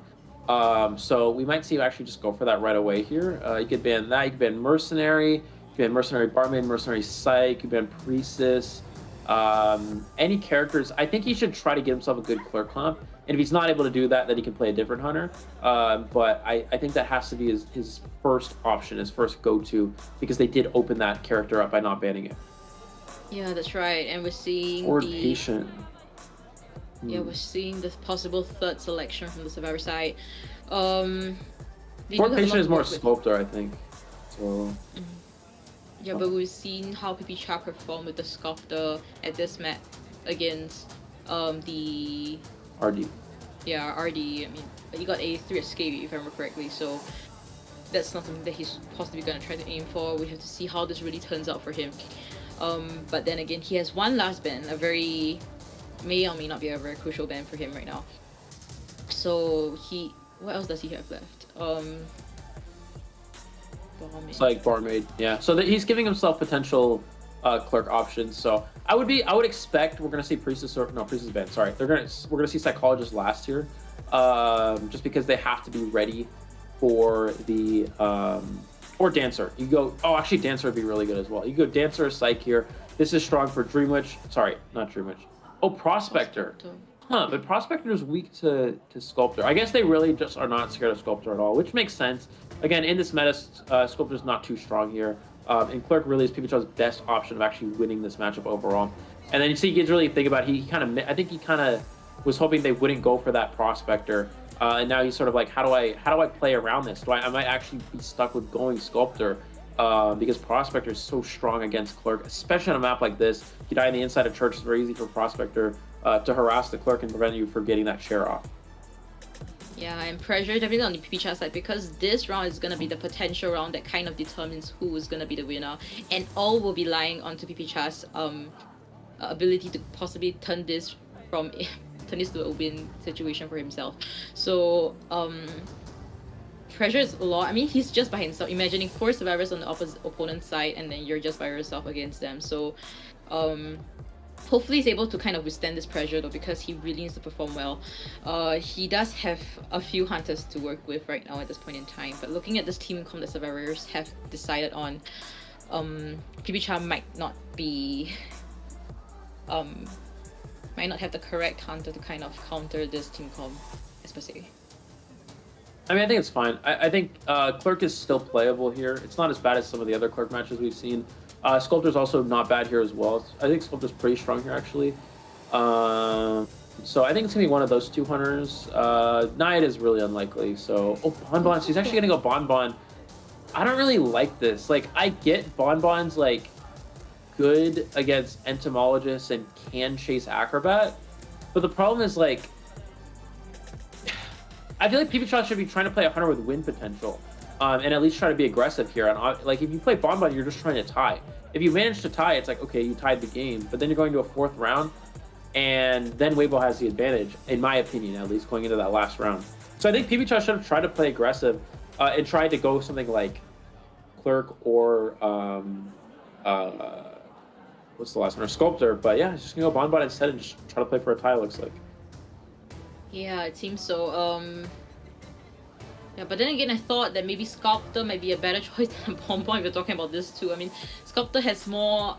So we might see you actually just go for that right away here. You could ban that. You could ban Mercenary. You could ban Mercenary Barmaid, Mercenary Psych. You could ban Priestess. Any characters. I think he should try to get himself a good Clerk comp. And if he's not able to do that, then he can play a different hunter. But I think that has to be his first option, his first go-to, because they did open that character up by not banning it. Yeah, that's right. And we're seeing Patient. Yeah, we're seeing the possible third selection from the Survivor side. Patient is more Sculptor, I think. So. Yeah, but we've seen how PPCHA performed with the Sculptor at this match against the RD. Yeah, RD. I mean, he got a 3 escape if I remember correctly, so that's not something that he's possibly going to try to aim for. We have to see how this really turns out for him. But then again, he has one last ban, may or may not be a very crucial ban for him right now. So what else does he have left? It's like Barmaid, yeah. So he's giving himself potential Clerk options. So I would expect we're gonna see Priestess Priestess ban. Sorry, we're gonna see Psychologist last here, just because they have to be ready for the or Dancer. You go. Oh, actually, Dancer would be really good as well. You go Dancer or Psych here. This is strong for Dreamwitch. Sorry, not Dreamwitch. Oh, Prospector. Huh, but Prospector is weak to Sculptor. I guess they really just are not scared of Sculptor at all, which makes sense. Again, in this meta, Sculptor is not too strong here. And Clerk really is PPCHA's best option of actually winning this matchup overall. And then you see, you really think about it, I think he kind of was hoping they wouldn't go for that Prospector. And now he's sort of like, how do I play around this? I might actually be stuck with going Sculptor, because Prospector is so strong against Clerk, especially on a map like this. You die on the inside of Church, it's very easy for Prospector to harass the Clerk and prevent you from getting that share off. Yeah, and pressure definitely on the PPCHA side, because this round is going to be the potential round that kind of determines who is going to be the winner, and all will be lying onto PPCHA's ability to possibly turn this to a win situation for himself. So pressure is a lot. I mean, he's just by himself. Imagining 4 survivors on the opponent's side, and then you're just by yourself against them. So hopefully he's able to kind of withstand this pressure though, because he really needs to perform well. He does have a few hunters to work with right now at this point in time, but looking at this team comp that survivors have decided on, PPCHA might not have the correct hunter to kind of counter this team comp, per se. I mean, I think it's fine. I think Clerk is still playable here. It's not as bad as some of the other Clerk matches we've seen. Sculptor's also not bad here as well. I think Sculptor's pretty strong here, actually. So I think it's going to be one of those 2 hunters. Nayad is really unlikely. So, Bonbon. So he's actually going to go Bonbon. I don't really like this. Like, I get Bonbon's, like, good against Entomologists and can chase Acrobat. But the problem is, like, I feel like PPCHA should be trying to play a hunter with win potential. And at least try to be aggressive here. And like, if you play Bonbon, you're just trying to tie. If you manage to tie, it's like, okay, you tied the game, but then you're going to a 4th round, and then Weibo has the advantage, in my opinion, at least, going into that last round. So I think PPCHA should have tried to play aggressive and tried to go something like Clerk or what's the last one? Or Sculptor. But yeah, it's just gonna go Bonbon instead and just try to play for a tie, looks like. Yeah, it seems so. Yeah, but then again, I thought that maybe Sculptor might be a better choice than Bonbon if you're talking about this too. I mean, Sculptor has more,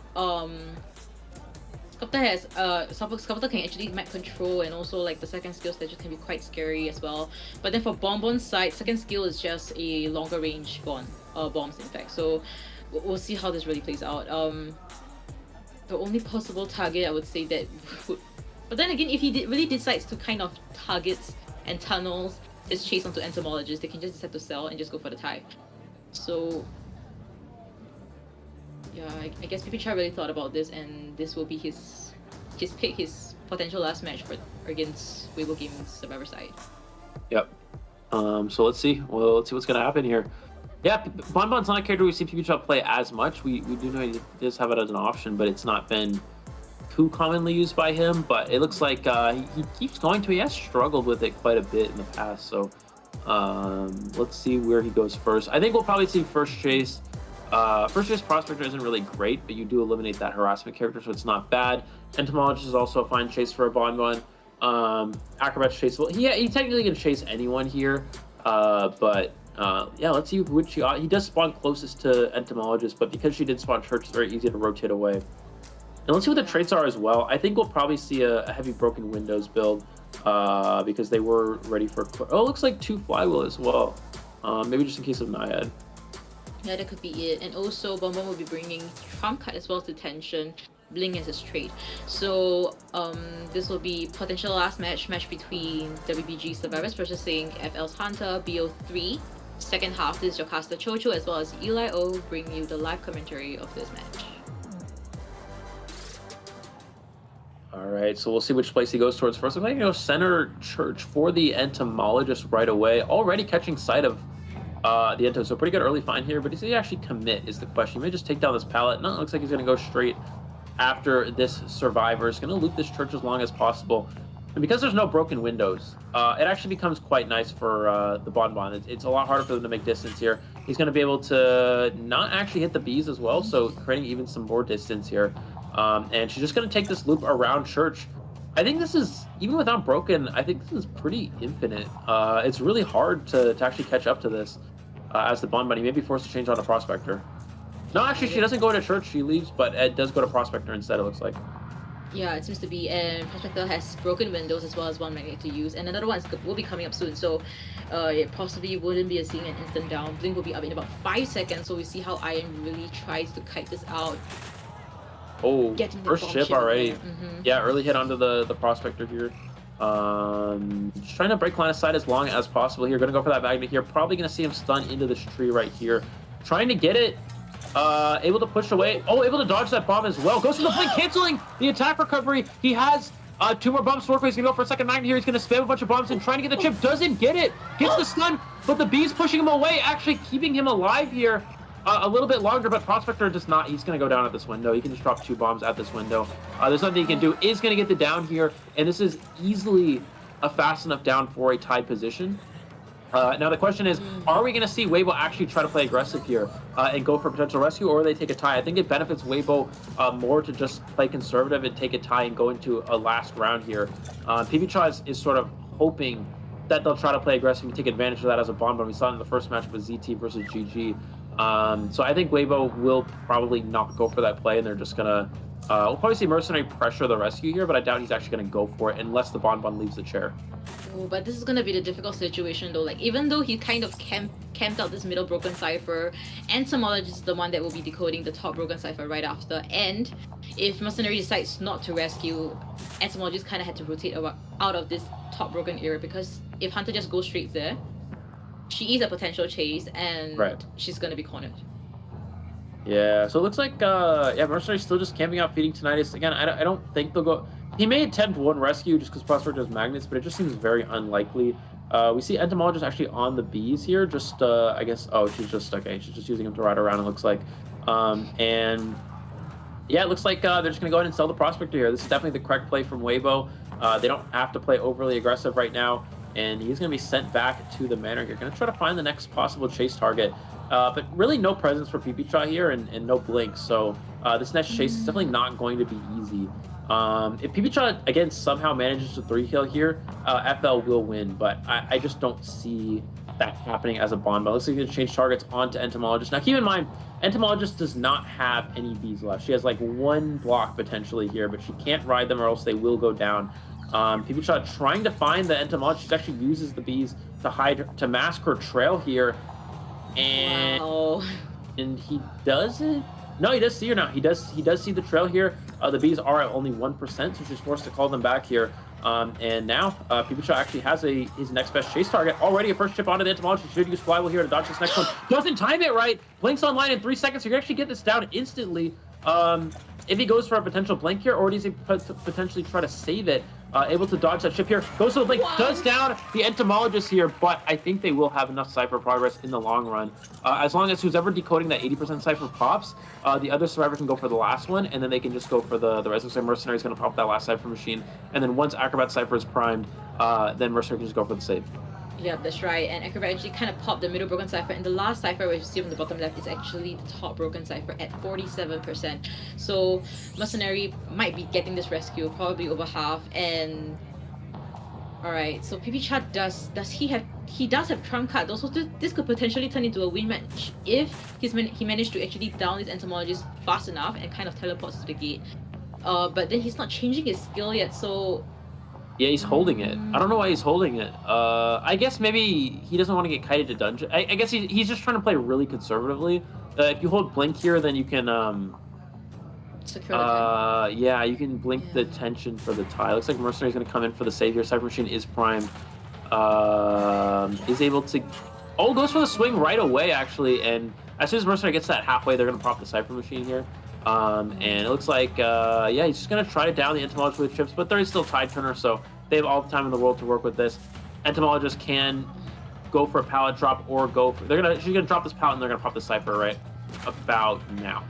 Sculptor can actually map control, and also like the second skill stages can be quite scary as well. But then for Bonbon's side, second skill is just a longer range bombs in fact. So we'll see how this really plays out. The only possible target I would say that would, but then again, if he really decides to kind of targets and tunnels is chase onto Entomologists, they can just decide to sell and just go for the tie. So yeah, I guess PPCHA really thought about this, and this will be his pick, his potential last match against Weibo Gaming's Survivor side. Yep. So let's see. Well, let's see what's gonna happen here. Yeah, Bonbon's not a character we see Pipicha play as much. We do know he does have it as an option, but it's not been too commonly used by him. But it looks like he keeps going to. He has struggled with it quite a bit in the past. So let's see where he goes first. I think we'll probably see First Chase. First Chase Prospector isn't really great, but you do eliminate that harassment character, so it's not bad. Entomologist is also a fine chase for a Bonbon. Acrobat's chase. Well, he technically can chase anyone here, but yeah, let's see which he does spawn closest to Entomologist, but because she did spawn Church, it's very easy to rotate away. And let's see what the traits are as well. I think we'll probably see a heavy Broken Windows build because they were ready for. Oh, it looks like 2 Flywheel as well. Maybe just in case of Naiad. Yeah, that could be it. And also, Bonbon will be bringing Trump card as well as Detention, Bling as his trade. So this will be potential last match between WBG Survivors versus FL's Hunter, BO3. Second half, this is your caster Chocho as well as Eli O bring you the live commentary of this match. All right, so we'll see which place he goes towards first. I'm going to go center Church for the Entomologist right away. Already catching sight of the Ento, so pretty good early find here, but does he actually commit is the question. He may just take down this pallet. No, it looks like he's going to go straight after this Survivor. He's going to loop this Church as long as possible. And because there's no broken windows, it actually becomes quite nice for the Bonbon. It's a lot harder for them to make distance here. He's going to be able to not actually hit the bees as well, so creating even some more distance here. And she's just going to take this loop around Church. I think this is, even without broken, I think this is pretty infinite. It's really hard to actually catch up to this as the Bonbon. He may be forced to change on a Prospector. No, actually, she doesn't go to Church. She leaves, but it does go to Prospector instead, it looks like. Yeah, it seems to be, and Prospector has broken windows as well as one magnet to use, and another one will be coming up soon, so it possibly wouldn't be seeing an instant down. Blink will be up in about 5 seconds, so we see how Iron really tries to kite this out. Oh, first chip already. Yeah, early hit onto the Prospector here. Just trying to break line of sight as long as possible here. Going to go for that magnet here. Probably going to see him stun into this tree right here. Trying to get it. Able to push away. Oh, able to dodge that bomb as well. Goes for the blink, canceling the attack recovery. He has 2 more bombs to work with. He's going to go for a second magnet here. He's going to spam a bunch of bombs and trying to get the chip. Doesn't get it. Gets the stun, but the bee's pushing him away, actually keeping him alive here a little bit longer, but Prospector does not. He's going to go down at this window. He can just drop 2 bombs at this window. There's nothing he can do. Is going to get the down here, and this is easily a fast enough down for a tied position. Now the question is, are we going to see Weibo actually try to play aggressive here and go for potential rescue, or they take a tie? I think it benefits Weibo more to just play conservative and take a tie and go into a last round here. PBCha is sort of hoping that they'll try to play aggressive and take advantage of that as a Bonbon. We saw it in the first match with ZT versus GG. So I think Weibo will probably not go for that play, and they're just going to... we'll probably see Mercenary pressure the rescue here, but I doubt he's actually going to go for it unless the Bonbon leaves the chair. Oh, but this is going to be the difficult situation though. Like, even though he kind of camped out this middle broken cipher, Entomologist is the one that will be decoding the top broken cipher right after, and if Mercenary decides not to rescue, Entomologist kind of had to rotate out of this top broken area, because if Hunter just goes straight there, she is a potential chase, and she's going to be cornered. Yeah, so it looks like, yeah, Mercenary's still just camping out, feeding Tinnitus. Again, I don't think they'll go... He may attempt one rescue just because Prospector has magnets, but it just seems very unlikely. We see Entomologist actually on the bees here, just, I guess... Oh, she's just... Okay, she's just using him to ride around, it looks like. And... Yeah, it looks like they're just going to go ahead and sell the Prospector here. This is definitely the correct play from Weibo. They don't have to play overly aggressive right now, and he's going to be sent back to the manor here. Going to try to find the next possible chase target. But really no presence for PPCha here and no blink, so this next chase is definitely not going to be easy. If PPCha, again, somehow manages to 3-kill here, FL will win, but I just don't see that happening as a Bonbon. Looks like he's going to change targets onto Entomologist. Now, keep in mind, Entomologist does not have any bees left. She has like 1 block potentially here, but she can't ride them or else they will go down. PPCha trying to find the Entomologist. She actually uses the bees to hide, to mask her trail here. And he doesn't. No, he does see her now. He does see the trail here. The bees are at only 1%, so she's forced to call them back here. And now PPCha actually has his next best chase target. Already a first chip onto the Entomologist. She should use Flywheel here to dodge this next one. Doesn't time it right. Blinks online in 3 seconds. So you can actually get this down instantly. If he goes for a potential blink here, or does he potentially try to save it? able to dodge that ship here. Goes to the blink, does down the entomologist here, but I think they will have enough Cypher progress in the long run. As long as who's ever decoding that 80% Cypher pops, the other survivor can go for the last one, and then they can just go for the rest of the Mercenary is going to pop that last Cypher machine. And then once Acrobat Cypher is primed, then Mercenary can just go for the save. Yeah, that's right. And Acrobat actually kind of popped the middle broken cipher, and the last cipher, which you see on the bottom left, is actually the top broken cipher at 47%. So Mercenary might be getting this rescue, probably over half. And alright, so PPCha does have trump card. Also, this could potentially turn into a win match if he managed to actually down his entomologist fast enough and kind of teleports to the gate. But then he's not changing his skill yet, so. Yeah, he's holding it. I don't know why he's holding it. I guess maybe he doesn't want to get kited to dungeon. I guess he's just trying to play really conservatively. If you hold blink here, then you can secure the time. Yeah, you can blink the tension for the tie. Looks like Mercenary's gonna come in for the save here. Cypher Machine is primed. Is able to goes for the swing right away actually, and as soon as Mercenary gets that halfway, they're gonna pop the Cypher Machine here. And it looks like, yeah, he's just going to try to down the Entomologist with chips, but there is still Tide Turner, so they have all the time in the world to work with this. Entomologist can go for a pallet drop or go for... She's going to drop this pallet and they're going to pop the Cypher right about now.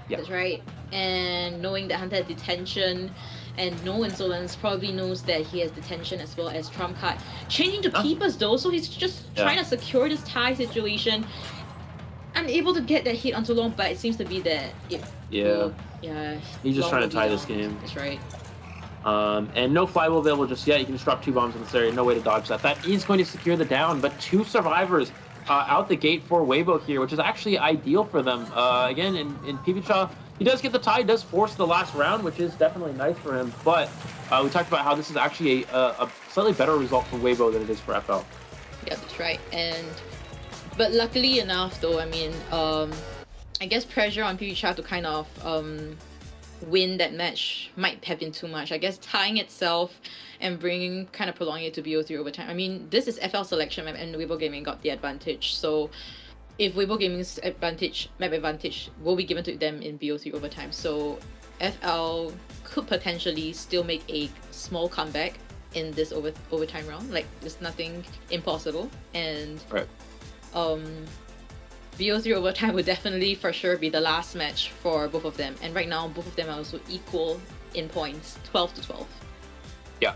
Yeah. That's right. And knowing that Hunter had detention and no insolence, probably knows that he has detention as well as trump card. Changing to Peepers though, so he's just trying to secure this tie situation. Unable to get that hit onto long, but it seems to be that he's just trying to tie this game. That's right. And no flywheel available just yet. You can just drop 2 bombs in this area. No way to dodge that. That is going to secure the down, but 2 survivors out the gate for Weibo here, which is actually ideal for them. Again, in PPCha, he does get the tie, does force the last round, which is definitely nice for him. But we talked about how this is actually a slightly better result for Weibo than it is for FL. Yeah, that's right. But luckily enough, though, I mean, I guess pressure on PPCha to kind of win that match might have been too much. I guess tying itself and prolonging it to BO3 overtime. I mean, this is FL selection map and Weibo Gaming got the advantage. So if Weibo Gaming's map advantage will be given to them in BO3 overtime. So FL could potentially still make a small comeback in this overtime round. Like, there's nothing impossible. And BO3 overtime would definitely for sure be the last match for both of them, and right now both of them are also equal in points, 12-12. Yeah.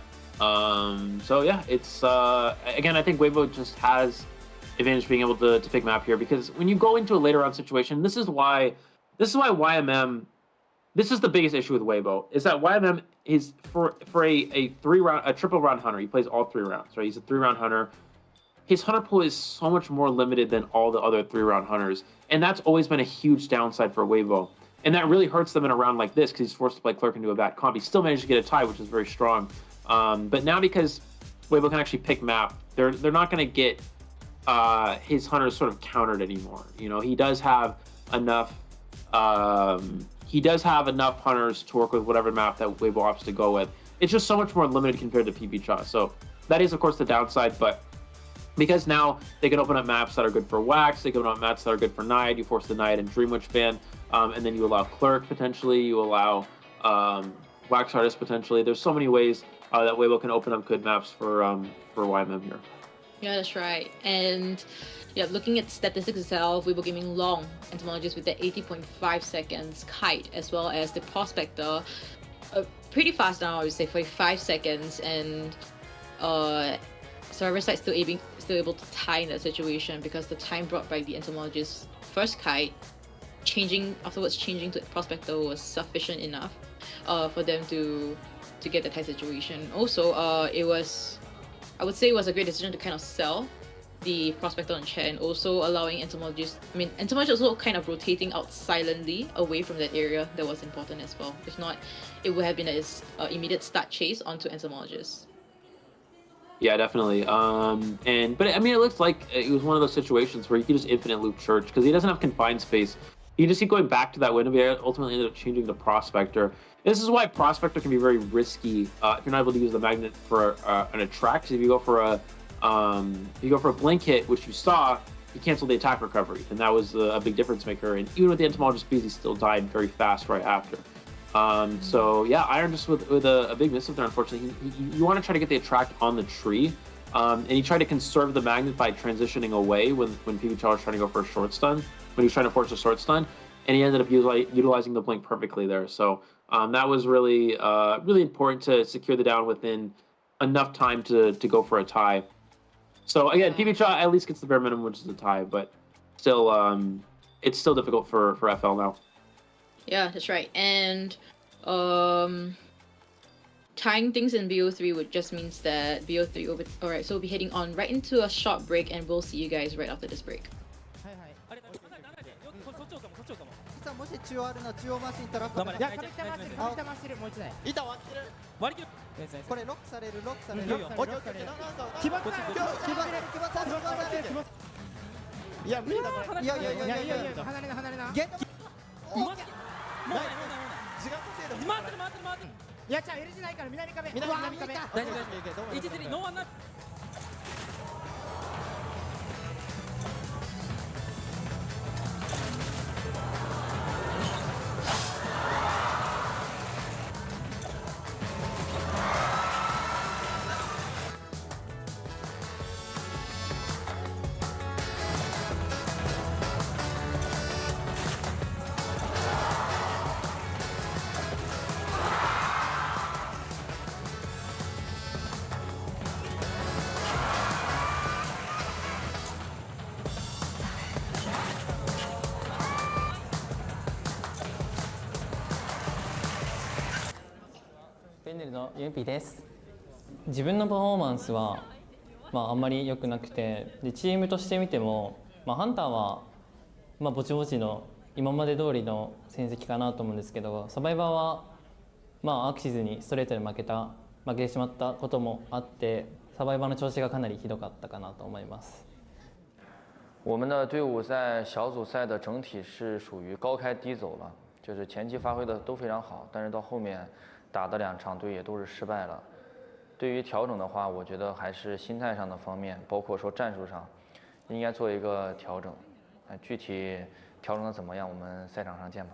So yeah, it's again, I think Weibo just has advantage being able to pick map here, because when you go into a later round situation, this is why YMM, this is the biggest issue with Weibo, is that YMM is for a triple round hunter. He plays all 3 rounds, right? He's a 3-round hunter. His hunter pool is so much more limited than all the other 3-round hunters, and that's always been a huge downside for Weibo. And that really hurts them in a round like this, because he's forced to play Clerk into a bad comp. He still managed to get a tie, which is very strong. But now, because Weibo can actually pick map, they're not going to get his hunters sort of countered anymore. You know, he does have enough. He does have enough hunters to work with whatever map that Weibo opts to go with. It's just so much more limited compared to PPCha. So that is, of course, the downside, but because now they can open up maps that are good for Wax, they can open up maps that are good for Nide, you force the Nide and Dreamwitch ban, and then you allow Clerk potentially, you allow Wax Artist potentially. There's so many ways that Weibo can open up good maps for YMM here. Yeah, that's right. And yeah, looking at statistics itself, Weibo Gaming long entomologist with the 80.5 seconds kite, as well as the Prospector, pretty fast now, I would say, 45 seconds, and Survivor side still able to tie in that situation, because the time brought by the entomologist's first kite, afterwards changing to Prospector, was sufficient enough for them to get the tie situation. Also, I would say it was a great decision to kind of sell the Prospector on chair, and also allowing entomologist also kind of rotating out silently away from that area. That was important as well. If not, it would have been an immediate start chase onto entomologists. Yeah, definitely. But I mean, it looks like it was one of those situations where you could just infinite loop Church, because he doesn't have confined space. You just keep going back to that window, but ultimately ended up changing to Prospector. And this is why Prospector can be very risky if you're not able to use the magnet for an attract. If you go for a blink hit, which you saw, he canceled the attack recovery, and that was a big difference maker. And even with the entomologist speeds, he still died very fast right after. So yeah, Iron just with a big miss up there, unfortunately. You want to try to get the attract on the tree, and he tried to conserve the magnet by transitioning away when PBCH was trying to go for a short stun, when he was trying to force a short stun, and he ended up utilizing the blink perfectly there. So that was really important to secure the down within enough time to go for a tie. So again, PBCH at least gets the bare minimum, which is a tie, but still, it's still difficult for FL now. Yeah, that's right. And tying things in BO3 would just means that BO3 over. All right, so we'll be heading on right into a short break, and we'll see you guys right after this break. もし中央あるの中央マシンとロック。いや、上北回してる、上北回してる、もう一台。板割ってる。割り切る。これロックされる、ロックされる。オッケーオッケー。決まった。決まった。いや、無理だこれ。いや、離れな、離れな。ゲット。もう。時間稼いで。回ってる。いや、じゃあ L 字ないから南壁。南壁。大丈夫。1-3ノーワンな。ペンネルのユンピーです。自分のパフォーマンスは、あんまり良くなくて、でチームとして見ても、ハンターは、ぼちぼちの今まで通りの戦績かなと思うんですけど、サバイバーは、アクシズにストレートで負けてしまったこともあって、サバイバーの調子がかなりひどかったかなと思います。我们的队伍在小组赛的整体是属于高开低走了，就是前期发挥的都非常好，但是到后面打的2场队也都是失败了。对于调整的话，我觉得还是心态上的方面，包括说战术上，应该做一个调整。具体调整的怎么样，我们赛场上见吧。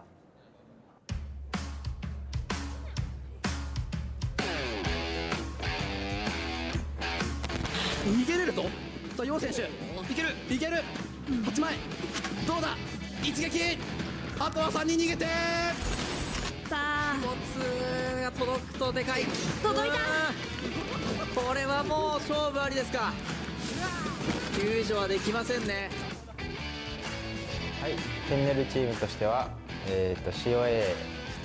逃げれるぞ。さあ、楊選手、いける。8枚。どうだ。一撃。あとは3人逃げて。さあ、1つが届くとでかい。届いた。これはもう勝負ありですか。救助はできませんね。はい、ペンネルチームとしては、COA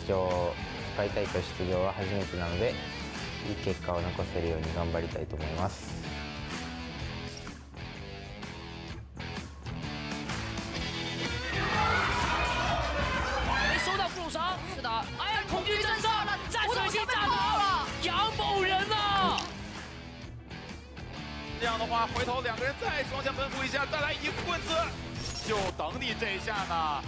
出場、世界大会出場は初めてなので、いい結果を残せるように頑張りたいと思います。恐惧症上，战士已经战跑了，杨某人啊！这样的话，回头2个人再双向奔赴一下，再来一棍子，就等你这一下呢。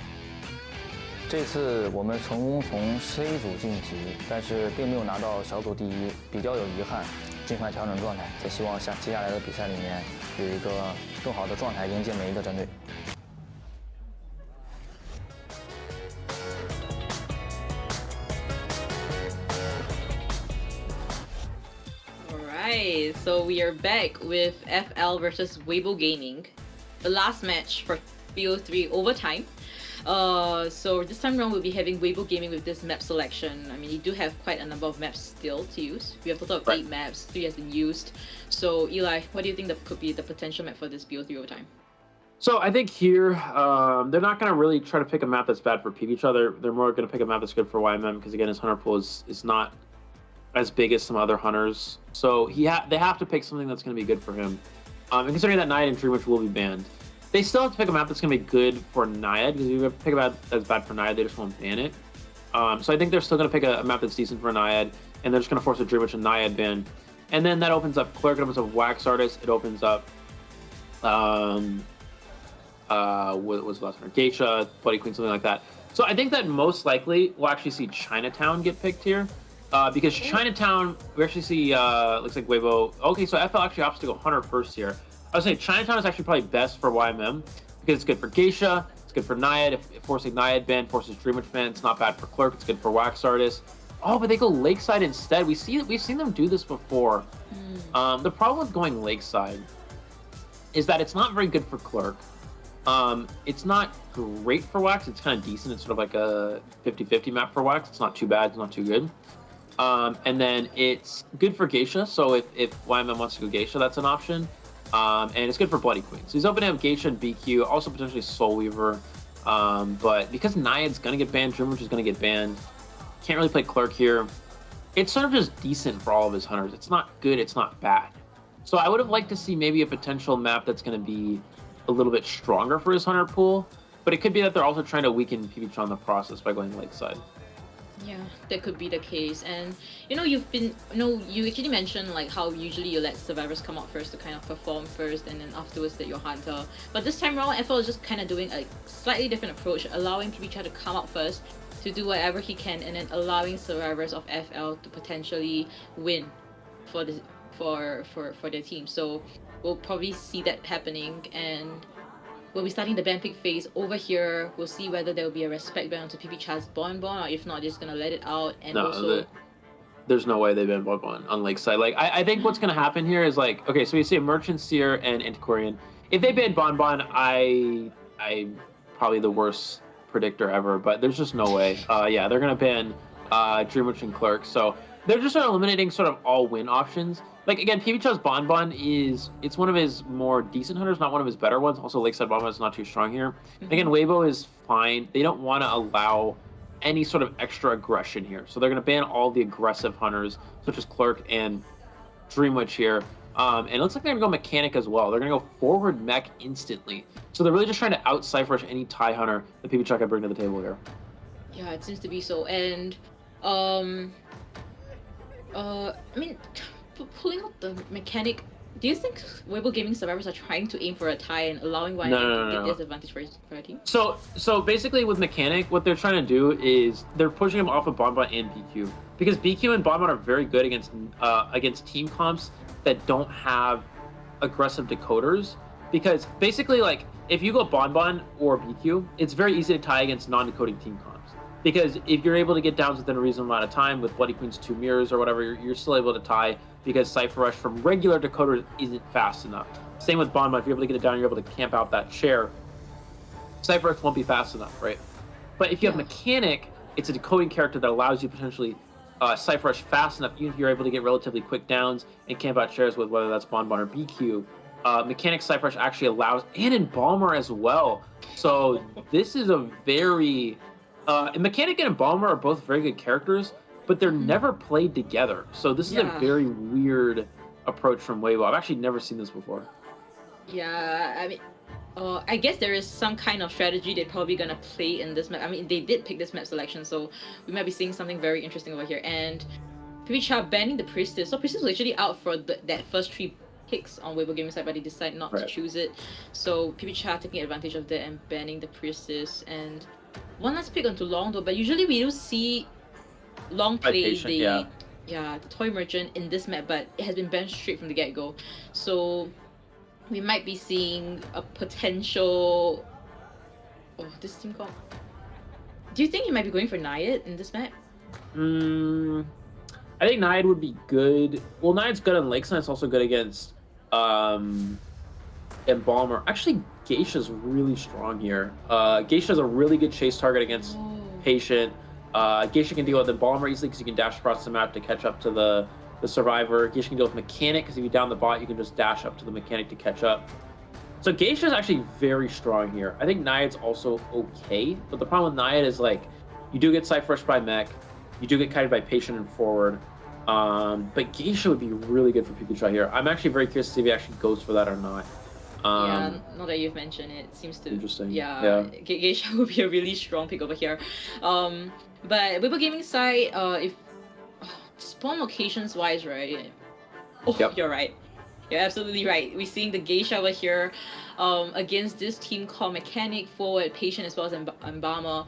这次我们成功从 C 组晋级，但是并没有拿到小组第1，比较有遗憾。尽快调整状态，再希望接下来的比赛里面有一个更好的状态迎接每一个战队。Alright, so we are back with FL versus Weibo Gaming, the last match for BO3 overtime. So this time around we'll be having Weibo Gaming with this map selection. I mean, you do have quite a number of maps still to use. We have a total of 8 maps, 3 has been used. So Eli, what do you think that could be the potential map for this BO3 overtime? So I think here, they're not going to really try to pick a map that's bad for PBCH. They're more going to pick a map that's good for YMM, because again, his hunter pool is not as big as some other hunters. So they have to pick something that's going to be good for him. And considering that Naiad and Dreamwitch will be banned, they still have to pick a map that's going to be good for Naiad, because if you pick a map that's bad for Naiad, they just won't ban it. So I think they're still going to pick a map that's decent for Naiad, and they're just going to force a Dreamwitch and Naiad ban. And then that opens up Clerk, it opens up Wax Artist, it opens up what was the last one? Geisha, Bloody Queen, something like that. So I think that most likely we'll actually see Chinatown get picked here. Because Chinatown, we actually see, looks like Weibo. Okay, so FL actually opts to go Hunter first here. I would say Chinatown is actually probably best for YMM, because it's good for Geisha, it's good for Naiad. If forcing Naiad ban forces Dreamwitch ban, it's not bad for Clerk. It's good for Wax Artist. Oh, but they go Lakeside instead. We've seen them do this before. The problem with going Lakeside is that it's not very good for Clerk. It's not great for Wax. It's kind of decent. It's sort of like a 50-50 map for Wax. It's not too bad. It's not too good. And then it's good for Geisha. So if YMM wants to go Geisha, that's an option. And it's good for Bloody Queen. So he's opening up Geisha and BQ, also potentially Soul Weaver. But because Naiad's going to get banned, Dreamwitch is going to get banned. Can't really play Clerk here. It's sort of just decent for all of his hunters. It's not good, it's not bad. So I would have liked to see maybe a potential map that's going to be a little bit stronger for his hunter pool. But it could be that they're also trying to weaken PvP in the process by going Lakeside. Yeah, that could be the case. And you actually mentioned like how usually you let survivors come out first to kind of perform first, and then afterwards that your hunter. But this time around, FL is just kind of doing a slightly different approach, allowing PvP to come out first to do whatever he can, and then allowing survivors of FL to potentially win for their team. So we'll probably see that happening, and we'll be starting the ban pick phase over here. We'll see whether there will be a respect ban onto PvP's Bonbon, or if not, just gonna let it out. And There's no way they ban Bonbon on Lakeside. Like I think what's gonna happen here is like, okay, so we see a Merchant Seer and Antiquarian. If they ban Bonbon, I'm probably the worst predictor ever, but there's just no way. Yeah, they're gonna ban Dreamwitch and Clerk, so they're just eliminating sort of all win options. Like again, PvP's Bonbon it's one of his more decent hunters, not one of his better ones. Also, Lakeside Bonbon is not too strong here. Again, Weibo is fine. They don't want to allow any sort of extra aggression here, so they're gonna ban all the aggressive hunters, such as Clerk and Dreamwitch here. And it looks like they're gonna go Mechanic as well. They're gonna go forward mech instantly. So they're really just trying to out-Cypher any TIE hunter that PvP can bring to the table here. Yeah, it seems to be so. And I mean, pulling out the Mechanic, do you think Weibo Gaming survivors are trying to aim for a tie and allowing YMM to get this advantage for a team? So basically with Mechanic, what they're trying to do is they're pushing him off of Bonbon and BQ, because BQ and Bonbon are very good against team comps that don't have aggressive decoders. Because basically, like, if you go Bonbon or BQ, it's very easy to tie against non-decoding team comps. Because if you're able to get downs within a reasonable amount of time with Bloody Queen's 2 mirrors or whatever, you're still able to tie, because Cypher Rush from regular decoders isn't fast enough. Same with Bonbon, if you're able to get it down, you're able to camp out that chair. Cypher Rush won't be fast enough, right? But if you have Mechanic, it's a decoding character that allows you potentially Cypher Rush fast enough, even if you're able to get relatively quick downs and camp out chairs with whether that's Bonbon or BQ. Mechanic Cypher Rush actually allows, and Embalmer as well. So this is a very... Mechanic and Embalmer are both very good characters, but they're never played together. So this is a very weird approach from Weibo. I've actually never seen this before. Yeah, I mean, I guess there is some kind of strategy they're probably gonna play in this map. I mean, they did pick this map selection, so we might be seeing something very interesting over here. And PvP banning the Priestess. So Priestess was actually out for that first 3 picks on Weibo Gaming side, but they decided not to choose it. So PvP taking advantage of that and banning the Priestess. And one last pick onto Long though, but usually we do see Long play the Toy Merchant in this map, but it has been banned straight from the get-go. So we might be seeing a potential... Oh, this team comp. Do you think he might be going for Naiad in this map? I think Naiad would be good. Well, Naiad's good on Lakeside. It's also good against Embalmer. Actually, Geisha's really strong here. Geisha's a really good chase target against Patient. Geisha can deal with Embalmer easily because you can dash across the map to catch up to the Survivor. Geisha can deal with Mechanic because if you down the bot, you can just dash up to the Mechanic to catch up. So Geisha's actually very strong here. I think Naiad's also okay, but the problem with Naiad is, like, you do get Cypher Rush by Mech, you do get kited by Patient and Forward, but Geisha would be really good for Pikachu here. I'm actually very curious to see if he actually goes for that or not. Yeah, now that you've mentioned it, it seems to... Interesting. Yeah. Geisha would be a really strong pick over here. But Weibo Gaming side, if spawn locations wise, right? Oh, you're right. You're absolutely right. We're seeing the Geisha over here against this team called Mechanic, Forward, Patient, as well as Embalmer.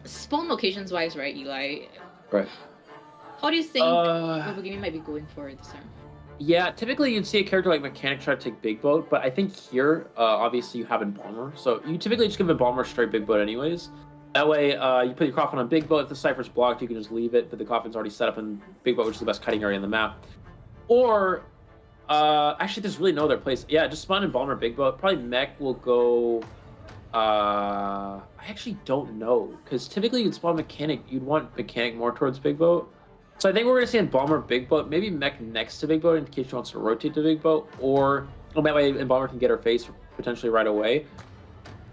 Spawn locations wise, right, Eli? Right. How do you think Weibo Gaming might be going for it this time? Yeah, typically you'd see a character like Mechanic try to take Big Boat, but I think here, obviously you have Embalmer. So you typically just give Embalmer straight Big Boat anyways. That way, you put your Coffin on Big Boat. If the Cypher's blocked, you can just leave it, but the Coffin's already set up in Big Boat, which is the best cutting area in the map. Or, actually, there's really no other place. Yeah, just spawn Embalmer Big Boat. Probably Mech will go... I actually don't know, because typically you'd spawn Mechanic. You'd want Mechanic more towards Big Boat. So I think we're going to see Embalmer Big Boat, maybe Mech next to Big Boat in case she wants to rotate to Big Boat, or that way Embalmer can get her face potentially right away.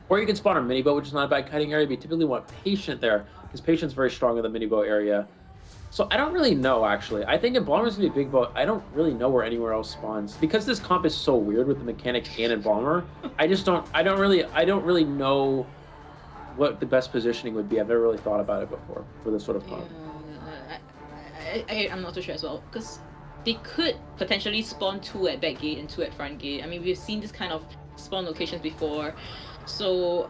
Or you can spawn a Mini Boat, which is not a bad cutting area, but you typically want Patient there, because Patient's very strong in the Mini Boat area. So I don't really know, actually. I think Embalmer's going to be a Big Boat. I don't really know where anywhere else spawns. Because this comp is so weird with the Mechanic and Embalmer, I don't really know what the best positioning would be. I've never really thought about it before for this sort of comp. I'm not too sure as well, because they could potentially spawn 2 at back gate and 2 at front gate. I mean, we've seen this kind of spawn locations before. So,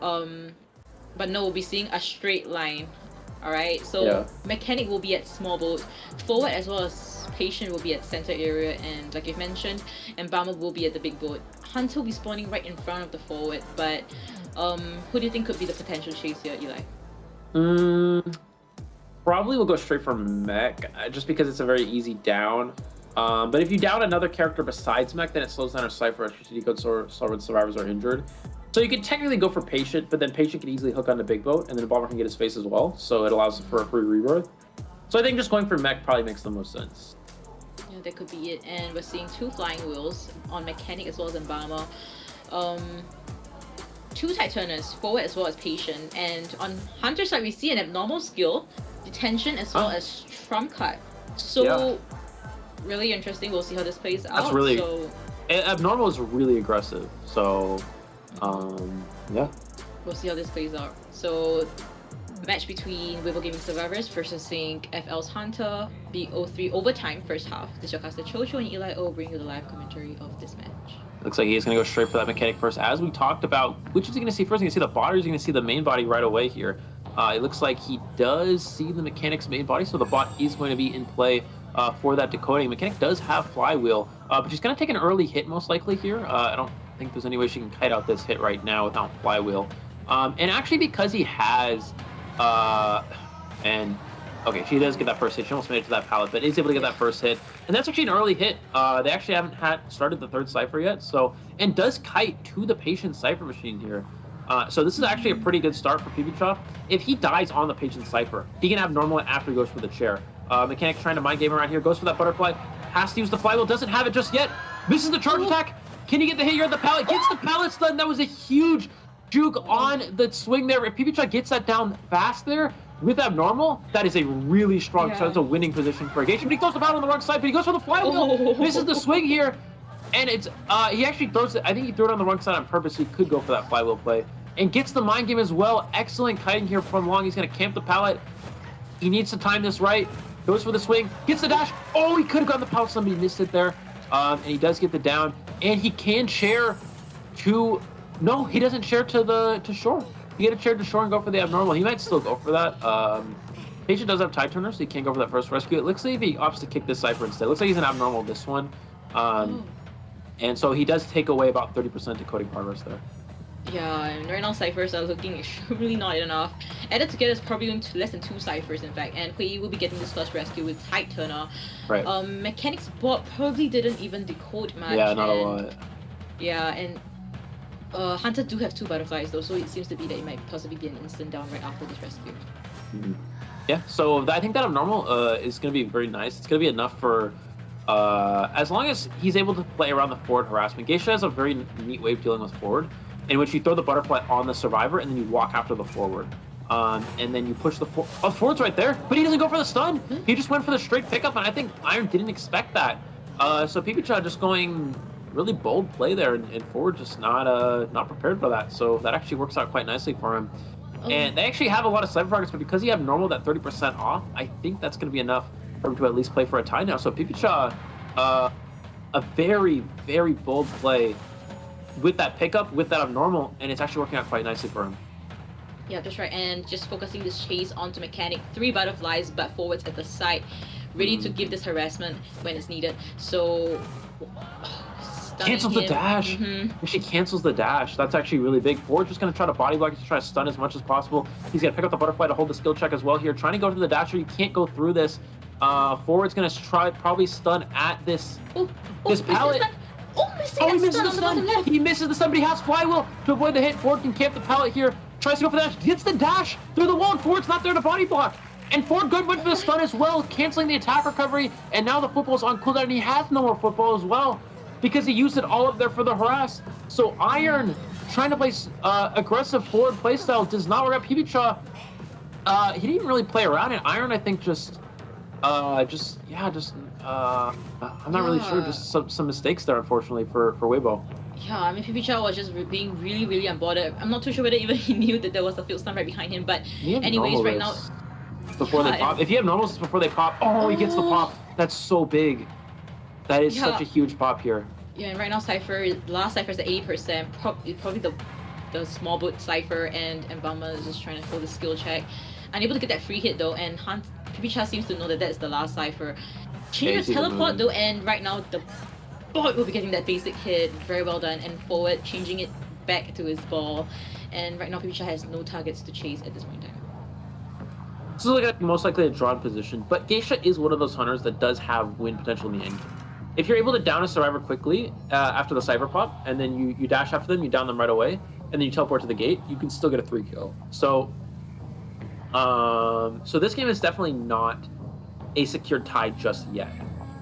but no, we'll be seeing a straight line. Alright, so yeah. Mechanic will be at small boat, forward as well as Patient will be at center area, and like you've mentioned, Embalmer will be at the big boat. Hunter will be spawning right in front of the forward, but who do you think could be the potential chase here, Eli? Probably will go straight for Mech, just because it's a very easy down. But if you down another character besides Mech, then it slows down her Cypher STD code so when survivors are injured. So you could technically go for Patient, but then Patient can easily hook on the Big Boat, and then Embalmer can get his face as well, so it allows for a free rebirth. So I think just going for Mech probably makes the most sense. Yeah, that could be it. And we're seeing 2 flying wheels on Mechanic as well as Embalmer. 2 Titaners, forward as well as Patient. And on Hunter's side, we see an abnormal skill, Detention as well as Trump Card. So yeah. Really interesting. We'll see how this plays out. That's really... Abnormal is really aggressive, so... yeah. We'll see how this plays out. So, match between Weibo Gaming Survivors versus Sync FL's Hunter, BO3 overtime first half. This is your caster Chocho and Eli O bring you the live commentary of this match. Looks like he's going to go straight for that Mechanic first. As we talked about, which is he going to see first? He's going to see the bot, or he's going to see the main body right away here. It looks like he does see the Mechanic's main body, so the bot is going to be in play for that decoding. Mechanic does have Flywheel, but she's going to take an early hit most likely here. I don't think there's any way she can kite out this hit right now without Flywheel. And actually because he has, okay, she does get that first hit. She almost made it to that pallet, but is able to get that first hit. And that's actually an early hit. They actually haven't started the 3rd Cypher yet, so, and does kite to the Patient Cypher machine here. So this is actually a pretty good start for PBChop. If he dies on the Patient Cypher, he can have normal after he goes for the chair. Mechanic trying to mind game around here, goes for that butterfly, has to use the Flywheel, doesn't have it just yet, misses the charge attack. Can he get the hit here at the pallet? Gets the pallet stun. That was a huge juke on the swing there. If PBChop gets that down fast there with Abnormal, that is a really strong start. It's a winning position for Geisha. But he throws the pallet on the wrong side, but he goes for the Flywheel. Misses the swing here. And it's, he actually throws it. I think he threw it on the wrong side on purpose. So he could go for that Flywheel play. And gets the mind game as well. Excellent kiting here from Long. He's going to camp the pallet. He needs to time this right. Goes for the swing. Gets the dash. Oh, he could have gotten the pallet. Somebody missed it there. And he does get the down. And he can share to... No, he doesn't share to shore. He get a chair to shore and go for the Abnormal. He might still go for that. Patient does have Tide Turner, so he can't go for that first rescue. It looks like he opts to kick this Cypher instead. It looks like he's an Abnormal this one. And so he does take away about 30% decoding progress there. Yeah, and right now Cyphers are looking extremely not enough. Added together is probably going to less than 2 Cyphers in fact, and Hui will be getting this first rescue with Tide Turner. Right. Mechanics bot probably didn't even decode much. Yeah, not a lot. Yeah, and Hunter do have 2 butterflies though, so it seems to be that it might possibly be an instant down right after this rescue. Yeah, so I think that Abnormal is going to be very nice. It's going to be enough for, as long as he's able to play around the forward harassment. Geisha has a very neat way of dealing with forward, in which you throw the butterfly on the survivor and then you walk after the forward. And then you push the forward's right there, but he doesn't go for the stun. He just went for the straight pickup, and I think Iron didn't expect that. So PBChop just going really bold play there, and forward just not prepared for that. So that actually works out quite nicely for him. And they actually have a lot of Cypher targets, but because he have normal that 30% off, I think that's going to be enough for him to at least play for a tie now. So PBChop, a very, very bold play with that pickup, with that abnormal, and it's actually working out quite nicely for him. Yeah, that's right. And just focusing this chase onto Mechanic, 3 butterflies, but forwards at the side, ready to give this harassment when it's needed. So Cancels the dash. She cancels the dash. That's actually really big. Ford just going to try to body block. He's trying to stun as much as possible. He's going to pick up the butterfly to hold the skill check as well here. Trying to go to the dasher. You can't go through this. Forward's going to try probably stun at this pallet. He misses the stun. He misses the stun, but he has flywheel to avoid the hit. Ford can camp the pallet here. Tries to go for the dash. Gets the dash through the wall, and Ford's not there to body block. And Ford good went for the stun as well, canceling the attack recovery. And now the football's on cooldown, and he has no more football as well, because he used it all up there for the harass. So Iron trying to play aggressive forward playstyle does not work out. Pipicha, he didn't even really play around it. Iron, I think, I'm not really sure. Just some mistakes there, unfortunately, for Weibo. Yeah, I mean, Pipicha was just being really, really unbothered. I'm not too sure whether even he knew that there was a field stun right behind him. But anyways, right now, before they pop, if you have normals before they pop, he gets the pop. That's so big. That is such a huge pop here. Yeah, and right now Cypher, last Cypher is at 80%. Probably the small boot Cypher, and Bama is just trying to hold the skill check. Unable to get that free hit though, and Pipicha seems to know that that's the last Cypher. Changing the teleport though, and right now the bot will be getting that basic hit. Very well done. And Forward changing it back to his ball. And right now Pipicha has no targets to chase at this point in time. This is like most likely a drawn position, but Geisha is one of those hunters that does have win potential in the end game. If you're able to down a survivor quickly after the Cypher pop, and then you dash after them, you down them right away, and then you teleport to the gate, you can still get a 3 kill. So, so this game is definitely not a secured tie just yet.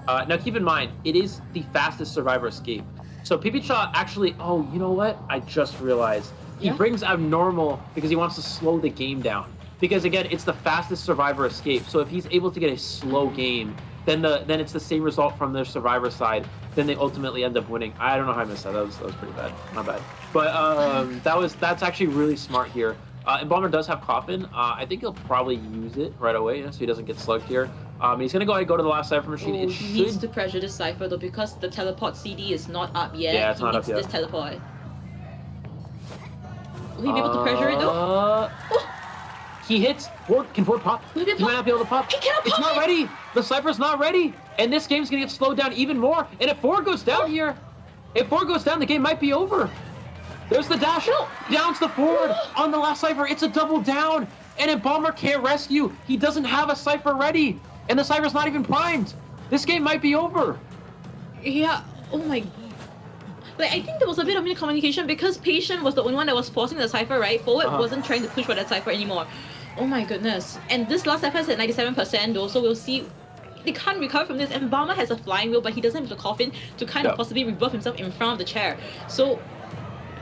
Now keep in mind, it is the fastest survivor escape. So Pipicha actually, you know what? I just realized. He brings Abnormal because he wants to slow the game down. Because again, it's the fastest survivor escape. So if he's able to get a slow game, then it's the same result from their survivor side. Then they ultimately end up winning. I don't know how I missed that. That was pretty bad. Not bad. But that's actually really smart here. Embalmer does have Coffin. I think he'll probably use it right away, so he doesn't get slugged here. He's gonna go to the last Cypher machine. He needs to pressure this Cypher though, because the teleport CD is not up yet. Yeah, it's not up yet. This teleport. Will he be able to pressure it though? He hits. Can Ford pop? He might not be able to pop. He cannot pop. It's not ready. The Cypher's not ready. And this game's gonna get slowed down even more. And if Ford goes down here, the game might be over. There's the dash. Downs the Ford on the last Cypher. It's a double down. And Embalmer can't rescue. He doesn't have a Cypher ready. And the Cypher's not even primed. This game might be over. Yeah. Oh my. Like, I think there was a bit of miscommunication because Patient was the only one that was forcing the Cypher, right? Forward wasn't trying to push for that Cypher anymore. Oh my goodness. And this last Cypher is at 97% though, so we'll see. They can't recover from this. And Bama has a flying wheel, but he doesn't have the Coffin to kind of possibly rebuff himself in front of the chair. So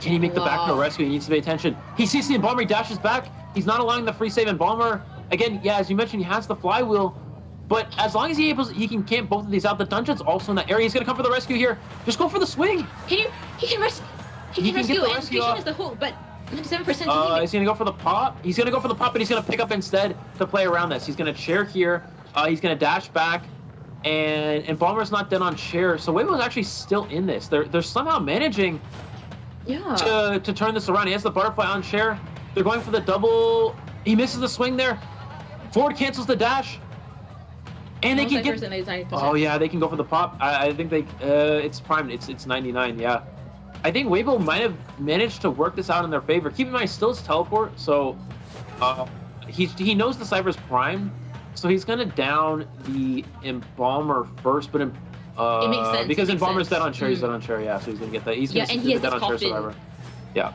can he make the back no rescue? He needs to pay attention. He sees the Embalmer, he dashes back. He's not allowing the free save. Embalmer, again, as you mentioned, he has the flywheel. But as long as he can camp both of these out, the dungeon's also in that area. He's gonna come for the rescue here. Just go for the swing. He can rescue. He can rescue, and Patient is the hook, but 97%. He's gonna go for the pop. He's gonna go for the pop, and he's gonna pick up instead to play around this. He's gonna chair here. He's gonna dash back, and Embalmer's not dead on chair. So Weibo's actually still in this. They're somehow managing to turn this around. He has the butterfly on chair. They're going for the double. He misses the swing there. Ford cancels the dash. And they can get. They can go for the pop. I think it's primed. It's 99. Yeah, I think Weibo might have managed to work this out in their favor. Keep in mind, still his teleport. So, he knows the Cypher's primed. So he's gonna down the Embalmer first, but it makes sense because Embalmer's dead on chair. He's dead on chair. Yeah, so he's gonna get that. He's gonna and he has dead on chair survivor. Yeah.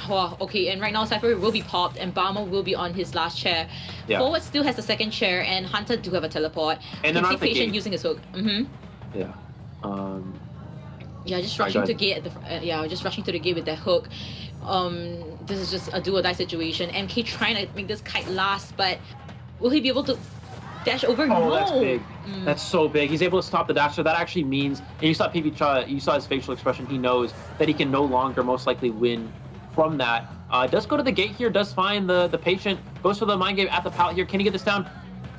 Oh, okay, and right now Cypher will be popped and Bama will be on his last chair. Forward still has the second chair, and Hunter do have a teleport. And then Patient using his hook. Yeah. Just rushing to gate. Just rushing to the gate with that hook. This is just a do or die situation. MK trying to make this kite last, but will he be able to dash over? No. That's big. That's so big. He's able to stop the dash. So that actually means, and you saw Pipicha, you saw his facial expression. He knows that he can no longer most likely win from that. Does go to the gate here, does find the Patient, goes for the mind game at the pallet here. Can he get this down?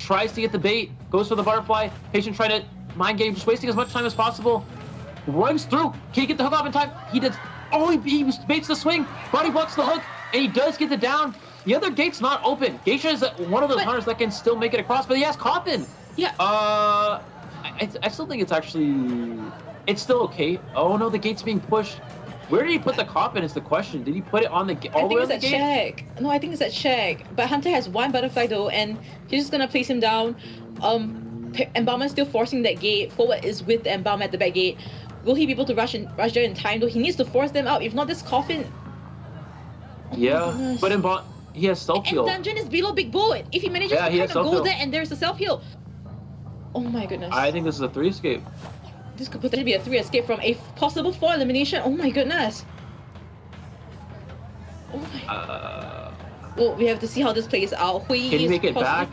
Tries to get the bait, goes for the butterfly. Patient trying to mind game, just wasting as much time as possible. Runs through. Can he get the hook off in time? He does. He baits the swing, body blocks the hook, and he does get the down. The other gate's not open. Geisha is one of those hunters that can still make it across, but he has Coffin. Yeah. I still think it's actually It's still okay. Oh no, the gate's being pushed. Where did he put the coffin is the question. Did he put it on the gate? I think it's at check. No, I think it's at check. But Hunter has one butterfly though, and he's just gonna place him down. Embalmer is still forcing that gate. Forward is with the Embalmer at the back gate. Will he be able to rush there in time though? He needs to force them out. If not, this coffin. Yeah, but he has self heal. And Dungeon is below Big Boat. If he manages to kind of go there and there's a self heal. Oh my goodness. I think this is a 3 escape. This could potentially be a 3 escape from a possible 4 elimination. Oh my goodness. Oh my. Well, we have to see how this plays out. Can he make it back?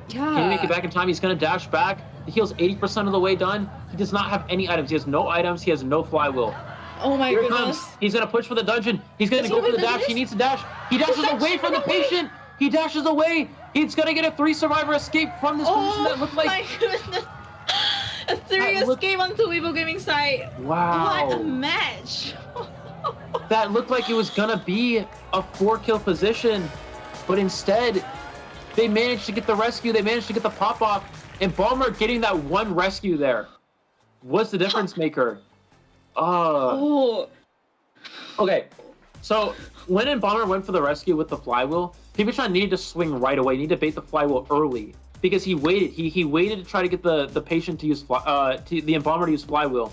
Yeah. Can he make it back in time? He's gonna dash back. The heal's 80% of the way done. He does not have any items. He has no items. He has no flywheel. Oh my Here goodness. Comes. He's gonna push for the dungeon. He's gonna go for the dash. He needs to dash. He dashes away from the patient. He dashes away. He's gonna get a 3 survivor escape from this position that looked like. Oh my goodness. A 3 escape on 2 Weibo Gaming side. Wow. What a match. That looked like it was gonna be a 4-kill position, but instead, they managed to get the rescue. They managed to get the pop off, and Balmer getting that 1 rescue there was the difference maker. Okay, so when Embalmer went for the rescue with the flywheel, Pipichan needed to swing right away. Needed to bait the flywheel early because he waited. He waited to try to get the patient to use the Embalmer to use flywheel,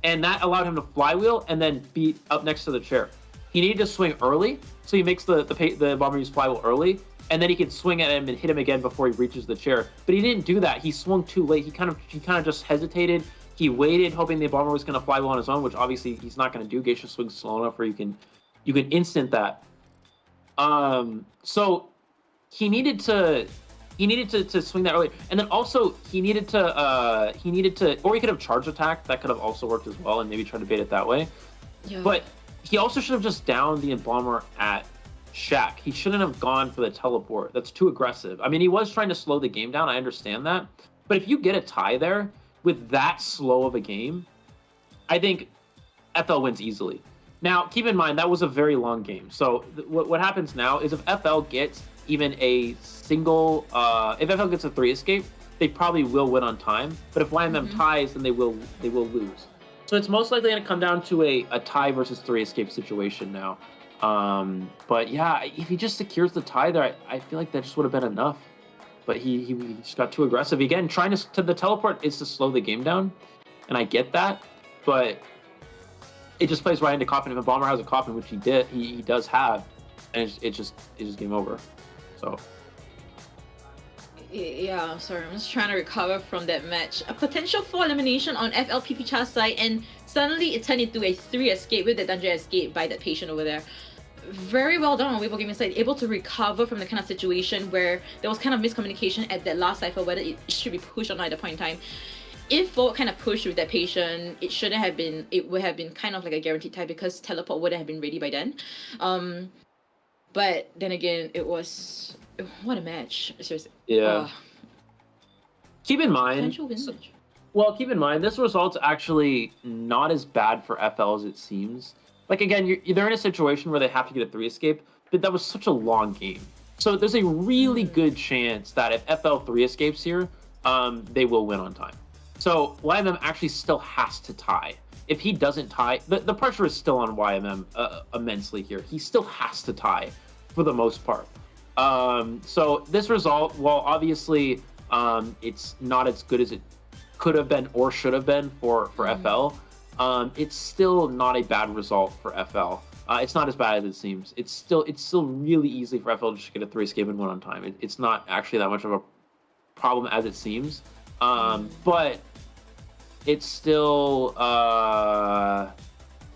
and that allowed him to flywheel and then beat up next to the chair. He needed to swing early, so he makes the Embalmer use flywheel early, and then he can swing at him and hit him again before he reaches the chair. But he didn't do that. He swung too late. He kind of just hesitated. He waited, hoping the Embalmer was going to flywheel on his own, which obviously he's not going to do. Geisha swings slow enough where you can instant that. So he needed to swing that early, and then also he needed to, or he could have charge attack. That could have also worked as well, and maybe try to bait it that way. Yeah. But he also should have just downed the Embalmer at Shaq. He shouldn't have gone for the teleport. That's too aggressive. I mean, he was trying to slow the game down. I understand that, but if you get a tie there with that slow of a game, I think FL wins easily. Now, keep in mind, that was a very long game. So what happens now is if FL gets even a single, if FL gets a 3 escape, they probably will win on time. But if YMM ties, then they will lose. So it's most likely going to come down to a tie versus 3 escape situation now. But yeah, if he just secures the tie there, I feel like that just would have been enough. But he just got too aggressive. Again, trying to the teleport is to slow the game down, and I get that, but it just plays right into coffin. If Embalmer has a coffin, which he does have, and it's just game over. So yeah, sorry, I'm just trying to recover from that match. A potential 4 elimination on FL Pipicha's side, and suddenly it turned into a 3 escape with the dungeon escape by that patient over there. Very well done on Weibo Gaming side, able to recover from the kind of situation where there was kind of miscommunication at that last cipher whether it should be pushed or not at the point in time. If Forward kind of pushed with that patient, it shouldn't have been, it would have been kind of like a guaranteed tie because teleport wouldn't have been ready by then. But then again, it was, what a match. Seriously. Yeah. Keep in mind, keep in mind, this result's actually not as bad for FL as it seems. Like, again, they're in a situation where they have to get a 3 escape, but that was such a long game. So there's a really good chance that if FL 3 escapes here, they will win on time. So YMM actually still has to tie. If he doesn't tie, the pressure is still on YMM immensely here. He still has to tie for the most part. So this result, while obviously it's not as good as it could have been or should have been for FL, it's still not a bad result for FL. It's not as bad as it seems. It's still really easy for FL to just get a 3 escape and win on time. It's not actually that much of a problem as it seems. But it's still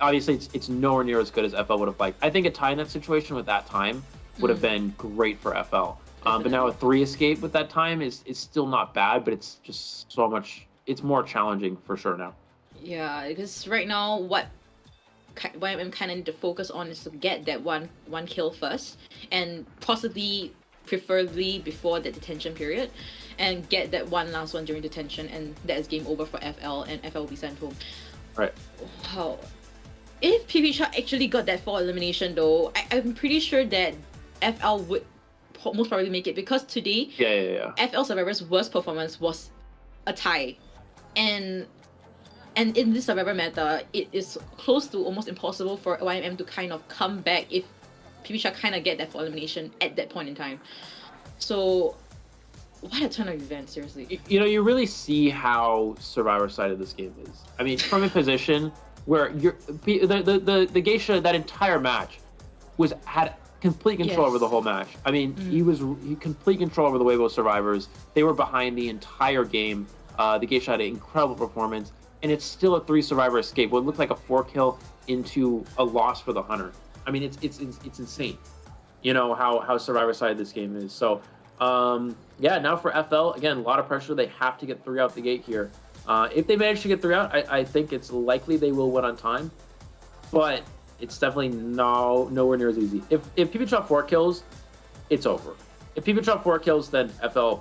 obviously it's nowhere near as good as FL would have liked. I think a tie in that situation with that time would have been great for FL. But now a 3 escape with that time is still not bad, but it's just so much. It's more challenging for sure now. Yeah, because right now what I'm kind of need to focus on is to get that one kill first, and possibly preferably before the detention period, and get that one last one during detention, and that is game over for FL, and FL will be sent home. Right. Wow. If PPCha actually got that 4 elimination though, I'm pretty sure that FL would most probably make it, because today FL Survivor's worst performance was a tie, and And in this survivor meta, it is close to almost impossible for YMM to kind of come back if PBCHA kind of get that full elimination at that point in time. So, what a turn of events, seriously. You know, you really see how survivor side of this game is. I mean, from a position where the Geisha, that entire match had complete control over the whole match. I mean, he complete control over the Weibo survivors. They were behind the entire game. The Geisha had an incredible performance, and it's still a 3 survivor escape. What looked like a 4-kill into a loss for the Hunter. I mean, it's insane. You know how survivor side this game is. So yeah, now for FL, again, a lot of pressure. They have to get 3 out the gate here. If they manage to get 3 out, I think it's likely they will win on time, but it's definitely nowhere near as easy. If PBCHA 4 kills, it's over. If PBCHA 4 kills, then FL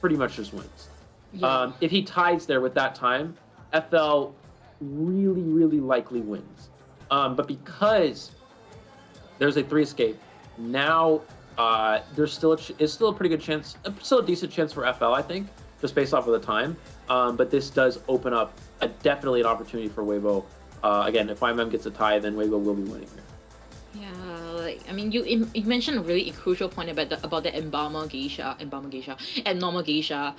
pretty much just wins. Yeah. If he ties there with that time, FL really likely wins. But because there's a 3 escape, now there's still a pretty good chance, still a decent chance for FL, I think, just based off of the time. But this does open up definitely an opportunity for Weibo. Again, if YMM gets a tie, then Weibo will be winning here. Yeah, like, I mean, you mentioned a really crucial point about the Embalmer Geisha, and normal Geisha.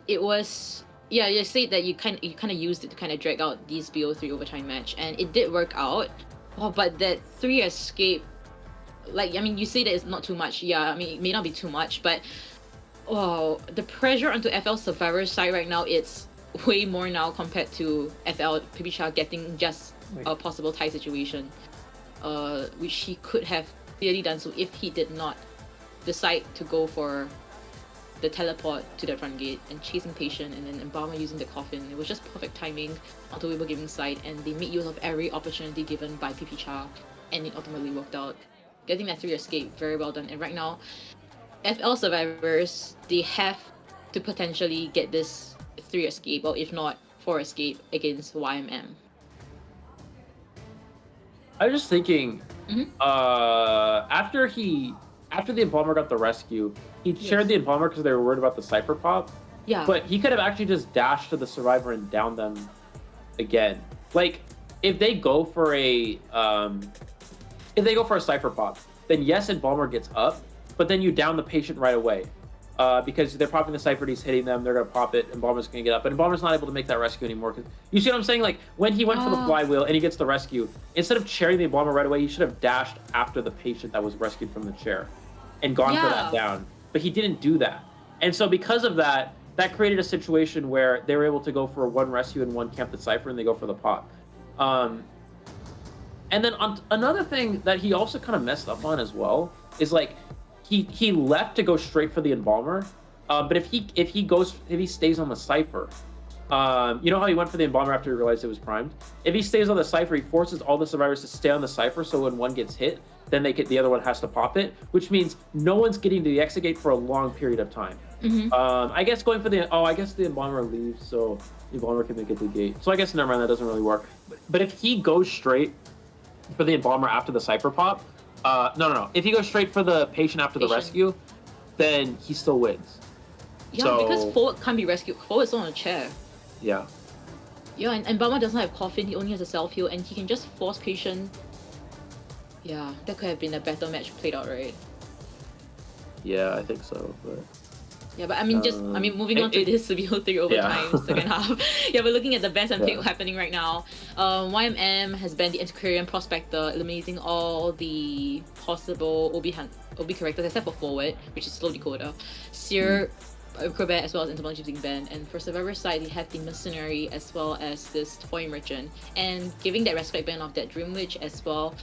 It was, yeah, you said that you kind of used it to kind of drag out this BO3 overtime match, and it did work out. Oh, but that 3 escape, like, I mean, you say that it's not too much. Yeah, I mean, it may not be too much, but oh, the pressure onto FL Survivor's side right now, it's way more now compared to FL PBCHA getting just a possible tie situation, which he could have clearly done so if he did not decide to go for the teleport to the front gate and chasing Patient and then Embalmer using the coffin. It was just perfect timing onto Weibo giving side, and they made use of every opportunity given by PBCHA, and it ultimately worked out. Getting that 3 escape, very well done. And right now, FL Survivors, they have to potentially get this 3 escape, or if not 4 escape against YMM. I was just thinking, after the Embalmer got the rescue, he shared the Embalmer because they were worried about the Cypher pop. Yeah. But he could have actually just dashed to the Survivor and downed them again. Like, if they go for a Cypher pop, then yes, Embalmer gets up, but then you down the Patient right away. Because they're popping the Cypher, he's hitting them, they're going to pop it, Embalmer's going to get up. But Embalmer's not able to make that rescue anymore. You see what I'm saying? Like, when he went for the flywheel and he gets the rescue, instead of chairing the Embalmer right away, he should have dashed after the Patient that was rescued from the chair and gone for that down. But he didn't do that. And so because of that, that created a situation where they were able to go for 1 rescue and 1 camp the Cypher, and they go for the pop. And then another thing that he also kind of messed up on as well is, like, he left to go straight for the Embalmer, but if he stays on the Cypher, you know how he went for the Embalmer after he realized it was primed? If he stays on the Cypher, he forces all the survivors to stay on the Cypher, so when one gets hit, then the other one has to pop it, which means no one's getting to the exit gate for a long period of time. I guess going for I guess the Embalmer leaves, so the Embalmer can make it to the gate. So I guess never mind, that doesn't really work. But if he goes straight for the Embalmer after the Cypher pop, no. If he goes straight for the Patient after the rescue, then he still wins. Yeah, because forward can't be rescued. Forward's on a chair. Yeah. Yeah, and Embalmer doesn't have coffin, he only has a self-heal, and he can just force Patient. Yeah, that could have been a better match played out, right? Yeah, I think so, but... Yeah, but I mean, moving on to this BO3 overtime second half. Yeah, we're looking at the best and pick happening right now. YMM has banned the Antiquarian Prospector, eliminating all the possible OB characters except for Forward, which is Slow Decoder. Seer, Acrobat, as well as Entomology being banned. And for Survivor side, they have the Mercenary as well as this Toy Merchant. And giving that respect ban of that Dream Witch as well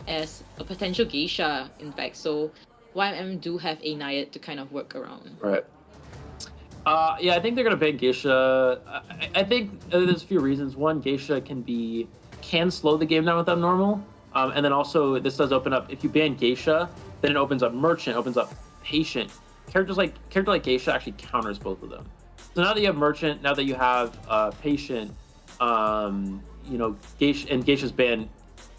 as a potential Geisha, in fact. So YMM do have a Naiad to kind of work around. Right. Yeah, I think they're gonna ban Geisha. I think there's a few reasons. One, Geisha can slow the game down with Abnormal, and then also this does open up. If you ban Geisha, then it opens up Merchant, opens up Patient. Character like Geisha actually counters both of them. So now that you have Merchant, now that you have Patient, you know, Geisha's banned.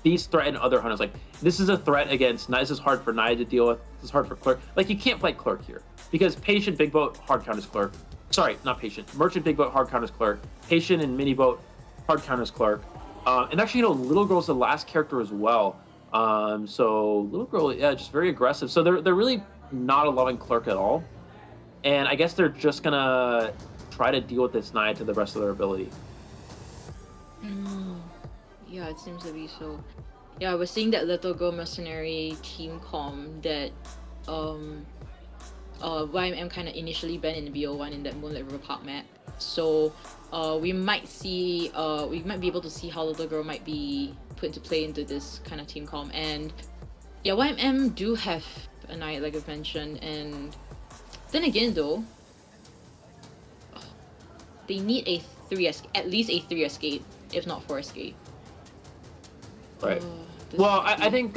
These threaten other hunters. Like, this is a threat against. This is hard for Naya to deal with. This is hard for Clerk. Like, you can't play Clerk here because Patient, Big Boat, hard counters Clerk. Sorry, not Patient. Merchant, Big Boat, hard counters Clerk. Patient and Mini Boat hard counters Clark. And actually, Little Girl's the last character as well. So Little Girl, yeah, just very aggressive. So they're really not allowing Clark at all. And I guess they're just gonna try to deal with this Naiad to the rest of their ability. Yeah, it seems to be so. Yeah, we're seeing that Little Girl Mercenary team com that YMM kind of initially banned in the BO1 in that Moonlight River Park map. So we might be able to see how Little Girl might be put into play into this kind of team com. And yeah, YMM do have a Naiad, like I've mentioned, and then again though, they need at least a 3 escape, if not 4 escape. Right. Well, I think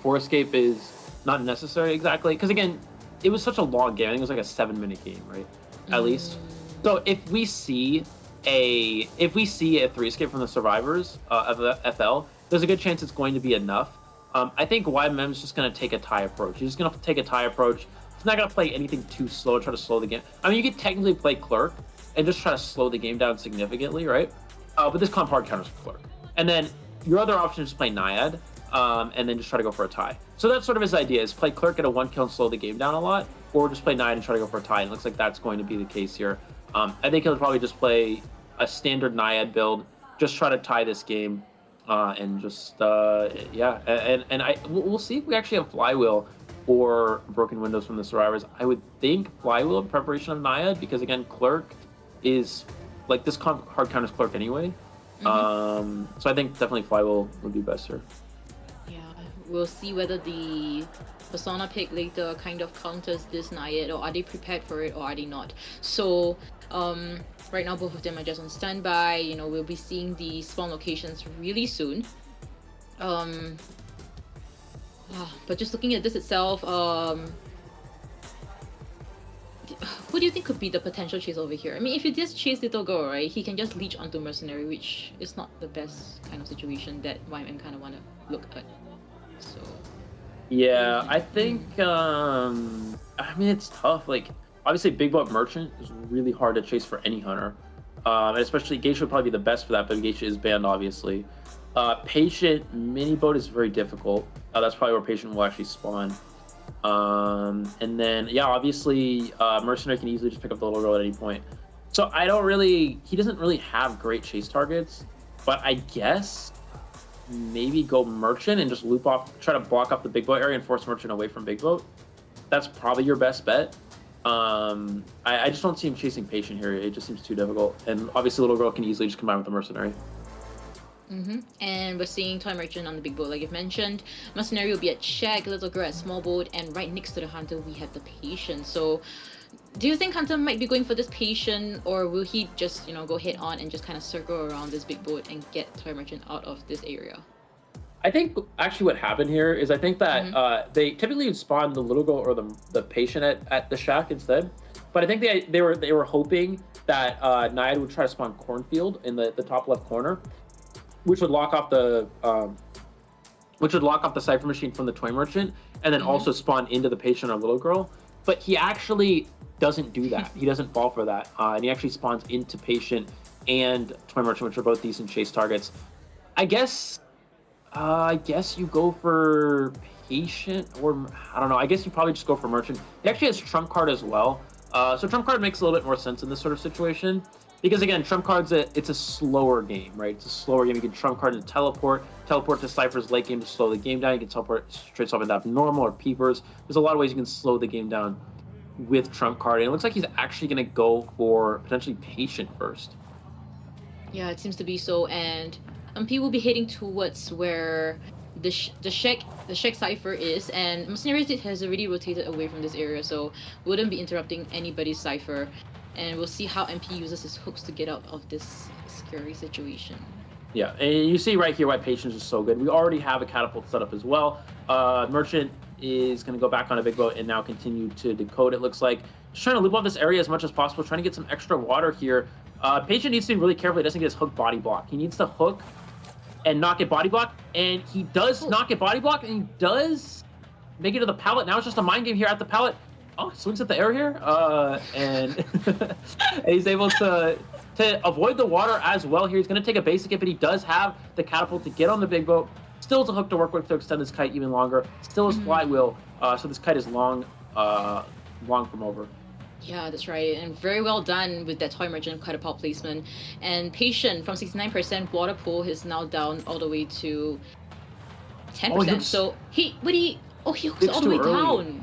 4 escape is not necessary exactly, because again, it was such a long game. I think it was like a 7-minute game, right? At least. So if we see a 3 escape from the survivors of the FL, there's a good chance it's going to be enough. I think YMM is just going to take a tie approach. He's just going to take a tie approach. He's not going to play anything too slow, try to slow the game. I mean, you could technically play Clerk and just try to slow the game down significantly, right? But this comp hard counters Clerk. And then your other option is play Naiad, and then just try to go for a tie. So that's sort of his idea, is play Clerk at a 1 kill and slow the game down a lot, or just play Naiad and try to go for a tie. And it looks like that's going to be the case here. I think he'll probably just play a standard Naiad build, just try to tie this game, and just, yeah. And we'll see if we actually have Flywheel or Broken Windows from the survivors. I would think Flywheel in preparation of Naiad, because again, Clerk is, like, this hard counters Clerk anyway. So I think definitely Flywheel would be best here. Yeah, we'll see whether the Persona pick later kind of counters this Naiad, or are they prepared for it, or are they not? So right now both of them are just on standby. You know, we'll be seeing the spawn locations really soon. But just looking at this itself, who do you think could be the potential chase over here? I mean, if you just chase Little Girl, right, he can just leech onto Mercenary, which is not the best kind of situation that YMM kind of want to look at. So yeah, I think I mean, it's tough. Like, obviously Big Boat Merchant is really hard to chase for any hunter, and especially Geisha would probably be the best for that, but Geisha is banned obviously. Patient Mini Boat is very difficult. That's probably where Patient will actually spawn. And then, yeah, obviously, Mercenary can easily just pick up the Little Girl at any point. So he doesn't really have great chase targets, but I guess maybe go Merchant and just loop off, try to block off the Big Boat area and force Merchant away from Big Boat. That's probably your best bet. I just don't see him chasing Patient here. It just seems too difficult. And obviously, Little Girl can easily just combine with the Mercenary. And we're seeing Toy Merchant on the big boat, like you've mentioned. Mercenary will be at Shack, Little Girl at Small Boat, and right next to the Hunter we have the Patient. So do you think Hunter might be going for this Patient, or will he just, you know, go head on and just kind of circle around this big boat and get Toy Merchant out of this area? I think actually what happened here is I think that they typically would spawn the Little Girl or the Patient at the Shack instead. But I think they were hoping that Naiad would try to spawn Cornfield in the top left corner, which would lock off the Cypher Machine from the Toy Merchant, and then also spawn into the Patient or Little Girl. But he actually doesn't do that. He doesn't fall for that, and he actually spawns into Patient and Toy Merchant, which are both decent chase targets. I guess you go for Patient, or I don't know. I guess you probably just go for Merchant. He actually has Trump Card as well, so Trump Card makes a little bit more sense in this sort of situation. Because again, Trump Card's it's a slower game, right? It's a slower game. You can Trump Card and teleport to Cypher's late game to slow the game down. You can teleport straight up into normal or Peepers. There's a lot of ways you can slow the game down with Trump Card. And it looks like he's actually going to go for potentially Patient first. Yeah, it seems to be so. And MP will be heading towards where the Shack Cypher is, and Mercenary has already rotated away from this area, so wouldn't be interrupting anybody's Cypher. And we'll see how MP uses his hooks to get out of this scary situation. Yeah, and you see right here why Patience is so good. We already have a catapult set up as well. Merchant is going to go back on a big boat and now continue to decode, it looks like. Just trying to loop off this area as much as possible, trying to get some extra water here. Patient needs to be really careful he doesn't get his hook body block. He needs to hook and not get body block, and he does not get body block, and he does make it to the pallet. Now it's just a mind game here at the pallet. Oh, he swings at the air here, and he's able to to avoid the water as well here. He's going to take a basic hit, but he does have the catapult to get on the big boat. Still has a hook to work with to extend this kite even longer. Still his flywheel, so this kite is long from over. Yeah, that's right. And very well done with that Toy Merchant catapult placement. And Patient from 69% water pool is now down all the way to 10%. So he hooks all the way down.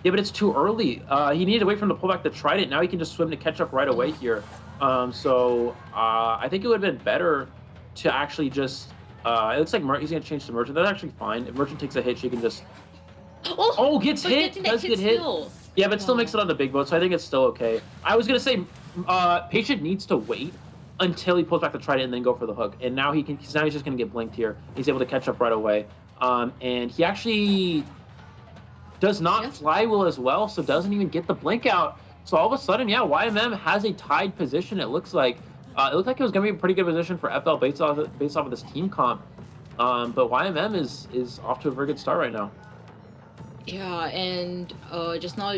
Yeah, but it's too early. He needed to wait for him to pull back the trident. Now he can just swim to catch up right away here. So I think it would have been better to actually just... it looks like he's going to change to Merchant. That's actually fine. If Merchant takes a hit, she can just... Gets hit! Does get hit. Yeah, but still makes it on the big boat, so I think it's still okay. I was going to say, Patient needs to wait until he pulls back the trident and then go for the hook. And now he's just going to get blinked here. He's able to catch up right away. And he actually does not flywheel as well, so doesn't even get the blink out. So all of a sudden, YMM has a tied position, it looks like. It looked like it was going to be a pretty good position for FL based off of this team comp. But YMM is off to a very good start right now. Yeah, and just now,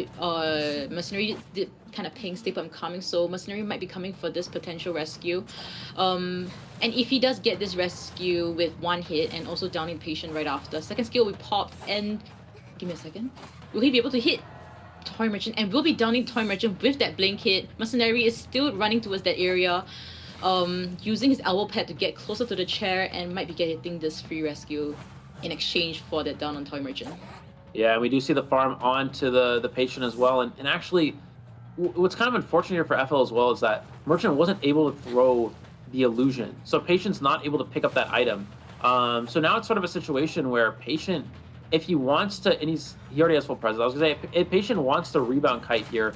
Mercenary did kind of ping Staple I'm coming, so Mercenary might be coming for this potential rescue. And if he does get this rescue with one hit and also downing Patient right after, second skill will be popped and... Give me a second. Will he be able to hit Toy Merchant? And will be downing Toy Merchant with that blink hit. Mercenary is still running towards that area, using his elbow pad to get closer to the chair and might be getting this free rescue in exchange for that down on Toy Merchant. Yeah, we do see the farm onto the Patient as well. And actually, what's kind of unfortunate here for FL as well is that Merchant wasn't able to throw the illusion. So Patient's not able to pick up that item. So now it's sort of a situation where Patient, if he wants to, and he already has full presence. I was going to say, if Patient wants to rebound kite here,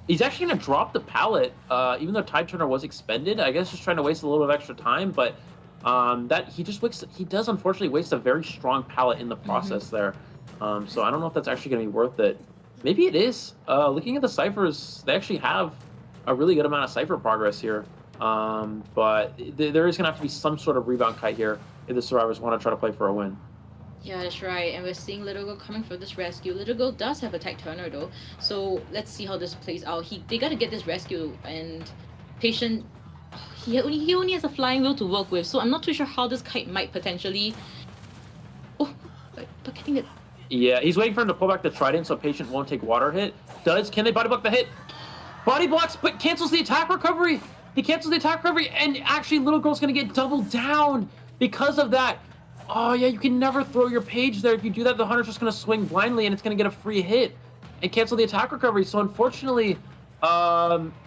he's actually going to drop the pallet, even though Tide Turner was expended. I guess just trying to waste a little bit of extra time, but that he does unfortunately waste a very strong pallet in the process there. So I don't know if that's actually going to be worth it. Maybe it is. Looking at the ciphers, they actually have a really good amount of cipher progress here. But there is going to have to be some sort of rebound kite here if the survivors want to try to play for a win. Yeah, that's right. And we're seeing Little Girl coming for this rescue. Little Girl does have a Tide Turner though. So let's see how this plays out. They got to get this rescue, and Patient, he only has a flying wheel to work with. So I'm not too sure how this kite might potentially... but getting it... Yeah, he's waiting for him to pull back the trident so Patient won't take water hit. Can they body block the hit? Body blocks, but cancels the attack recovery. He cancels the attack recovery, and actually Little Girl's going to get doubled down because of that. Oh, yeah, you can never throw your page there. If you do that, the Hunter's just going to swing blindly, and it's going to get a free hit and cancel the attack recovery. So, unfortunately,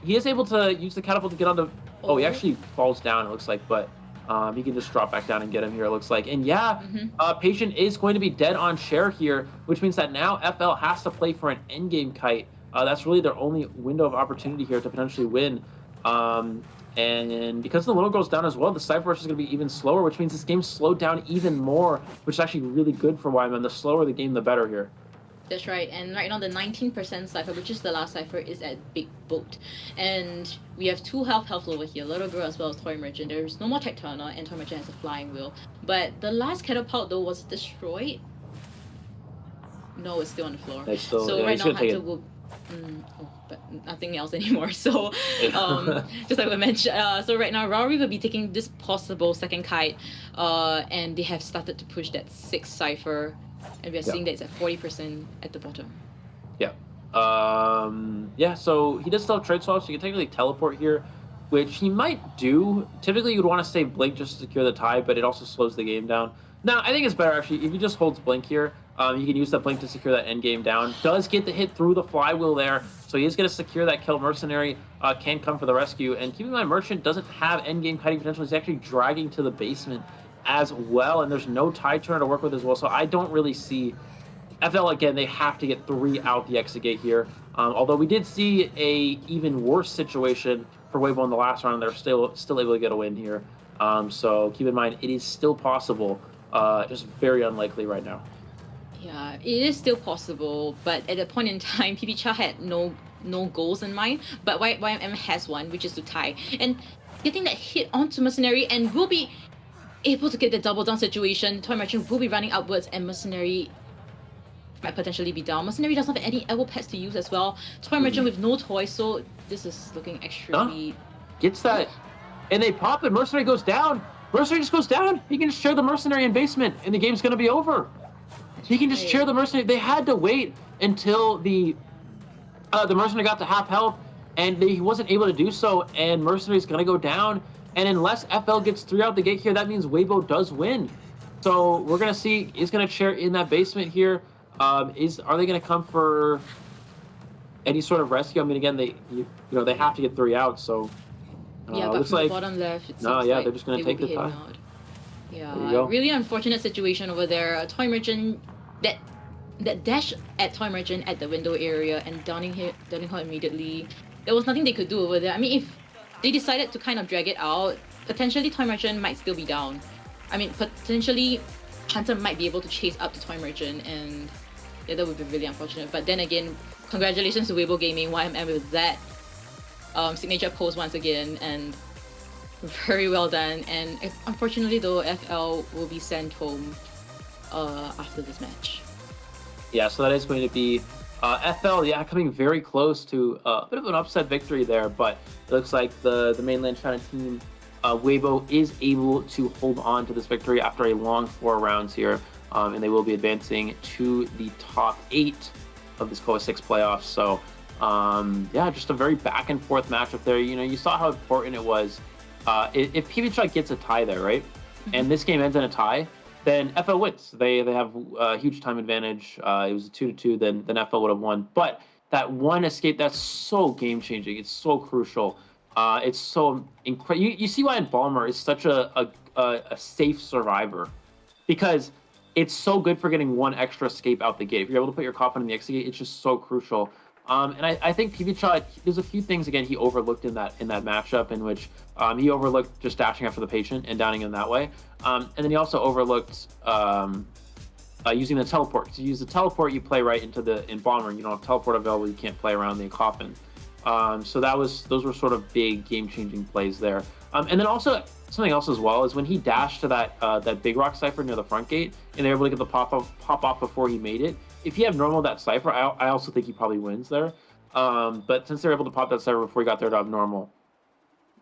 he is able to use the catapult to get onto... Oh, he actually falls down, it looks like, but he can just drop back down and get him here, it looks like. And, yeah, Patient is going to be dead on share here, which means that now FL has to play for an endgame kite. That's really their only window of opportunity here to potentially win. And because the Little Girl's down as well, the Cypher Rush is going to be even slower, which means this game's slowed down even more, which is actually really good for YMM. The slower the game, the better here. That's right, and right now the 19% Cypher, which is the last Cypher, is at Big Boat. And we have 2 health over here, Little Girl as well as Toy Merchant. There's no more Tech Turner, and Toy Merchant has a flying wheel. But the last catapult, though, was destroyed. No, it's still on the floor. So right now Hunter will... but nothing else anymore. So, just like we mentioned, so right now Rory will be taking this possible second kite, and they have started to push that 6 Cypher, and we are seeing that it's at 40% at the bottom. Yeah. Yeah, so he does still have trade swaps, so you can technically teleport here, which he might do. Typically, you'd want to save Blink just to secure the tie, but it also slows the game down. Now, I think it's better, actually, if he just holds Blink here. You can use that Blink to secure that end game down. Does get the hit through the flywheel there, so he is going to secure that kill. Mercenary can come for the rescue. And keep in mind, Merchant doesn't have end game kiting potential. He's actually dragging to the basement as well, and there's no Tide Turner to work with as well. So I don't really see... FL, again, they have to get 3 out the exit gate here. Although we did see a even worse situation for Weibo in the last round, and they're still able to get a win here. So keep in mind, it is still possible, just very unlikely right now. Yeah, it is still possible, but at that point in time, PP Cha had no goals in mind, but YMM has one, which is to tie. And getting that hit onto Mercenary, and will be able to get the double down situation. Toy Merchant will be running upwards, and Mercenary might potentially be down. Mercenary doesn't have any elbow pads to use as well. Toy Merchant with no toys, so this is looking extremely... gets that, and they pop it. Mercenary goes down. Mercenary just goes down. He can just share the Mercenary in basement, and the game's gonna be over. He can just share the Mercenary. They had to wait until the Mercenary got to half health, and he wasn't able to do so, and Mercenary's gonna go down. And unless FL gets 3 out the gate here, that means Weibo does win. So we're gonna see, he's gonna chair in that basement here. Are they gonna come for any sort of rescue? I mean, again, they have to get 3 out, so yeah, but looks from like the bottom left, it no, seems yeah, like they're just gonna take the tie. Yeah, really unfortunate situation over there. Toy Merchant, that dash at Toy Merchant at the window area and downing her immediately. There was nothing they could do over there. I mean, if they decided to kind of drag it out, potentially Toy Merchant might still be down. I mean, potentially Hunter might be able to chase up to Toy Merchant, and yeah, that would be really unfortunate. But then again, congratulations to Weibo Gaming, YMM, with that signature pose once again, and very well done. And unfortunately though, FL will be sent home after this match. Yeah, so that is going to be FL, yeah, coming very close to a bit of an upset victory there, but it looks like the mainland China team, Weibo, is able to hold on to this victory after a long 4 rounds here, and they will be advancing to the top 8 of this COA 6 playoffs. So, yeah, just a very back and forth matchup there. You know, you saw how important it was. If PBCHA gets a tie there, right, and this game ends in a tie, then FL wins. They have a huge time advantage. It was a 2-2, then FL would have won. But that one escape, that's so game changing. It's so crucial. It's so incredible. You see why Balmer is such a safe survivor, because it's so good for getting one extra escape out the gate. If you're able to put your coffin in the exit gate, it's just so crucial. And I think PBCHA, there's a few things, again, he overlooked in that matchup, in which he overlooked just dashing after the patient and downing him that way. And then he also overlooked using the teleport. Because you use the teleport, you play right into in Bomber. You don't have teleport available, you can't play around the coffin. So those were sort of big game-changing plays there. And then also something else as well is when he dashed to that big rock cipher near the front gate, and they were able to get the pop off before he made it. If you have normal that cipher, I also think he probably wins there. But since they're able to pop that cipher before he got there to abnormal,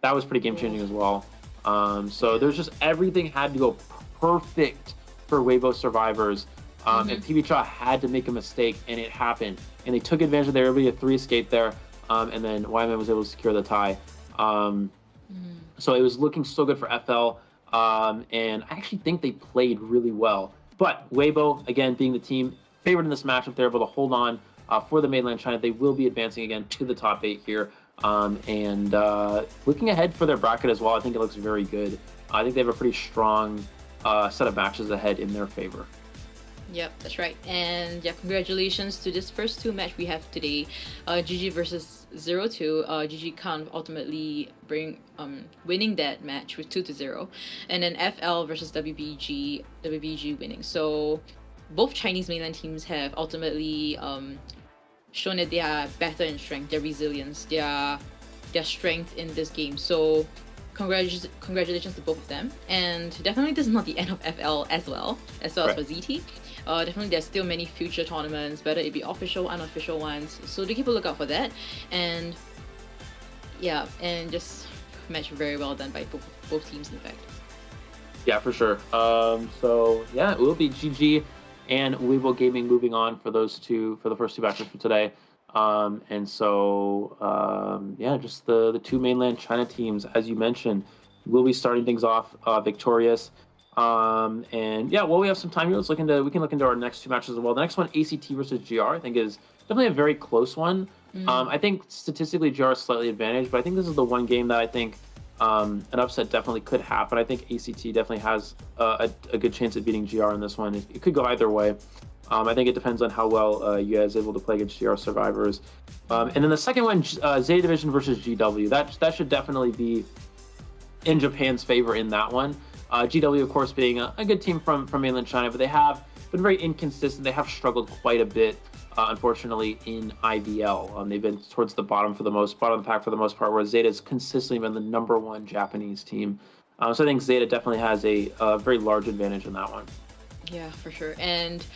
that was pretty game-changing as well. So there's just everything had to go perfect for Weibo survivors. And PBCHA had to make a mistake, and it happened. And they took advantage of their ability to 3 escape there, and then YMN was able to secure the tie. So it was looking so good for FL, and I actually think they played really well. But Weibo, again, being the team favored in this matchup, they're able to hold on for the mainland China. They will be advancing again to the top 8 here. And looking ahead for their bracket as well, I think it looks very good. I think they have a pretty strong set of matches ahead in their favor. Yep, that's right. And yeah, congratulations to this first 2 match we have today. GG versus 0-2. GG kind of ultimately winning that match with 2-0. And then FL versus WBG winning. So both Chinese mainland teams have ultimately shown that they are better in strength, their resilience, their strength in this game. So congratulations to both of them. And definitely this is not the end of FL as well as for ZT. Definitely there's still many future tournaments, whether it be official, unofficial ones. So do keep a lookout for that. And yeah, and just match very well done by both teams, in fact. Yeah, for sure. So yeah, it will be GG and Weibo Gaming moving on for the first 2 matches for today. And so yeah, just the 2 mainland China teams, as you mentioned, will be starting things off victorious. And yeah, while we have some time here, we can look into our next 2 matches as well. The next one, ACT versus GR, I think is definitely a very close one. I think statistically GR is slightly advantaged, but I think this is the one game that I think an upset definitely could happen. I think ACT definitely has a good chance at beating GR in this one. It could go either way. I think it depends on how well you guys are able to play against GR survivors. And then the second one, Zeta Division versus GW. That should definitely be in Japan's favor in that one. GW, of course, being a good team from mainland China, but they have been very inconsistent. They have struggled quite a bit, unfortunately, in IVL. They've been towards the bottom of the pack for the most part, whereas Zeta's consistently been the #1 Japanese team. So I think Zeta definitely has a very large advantage in that one. Yeah, for sure. And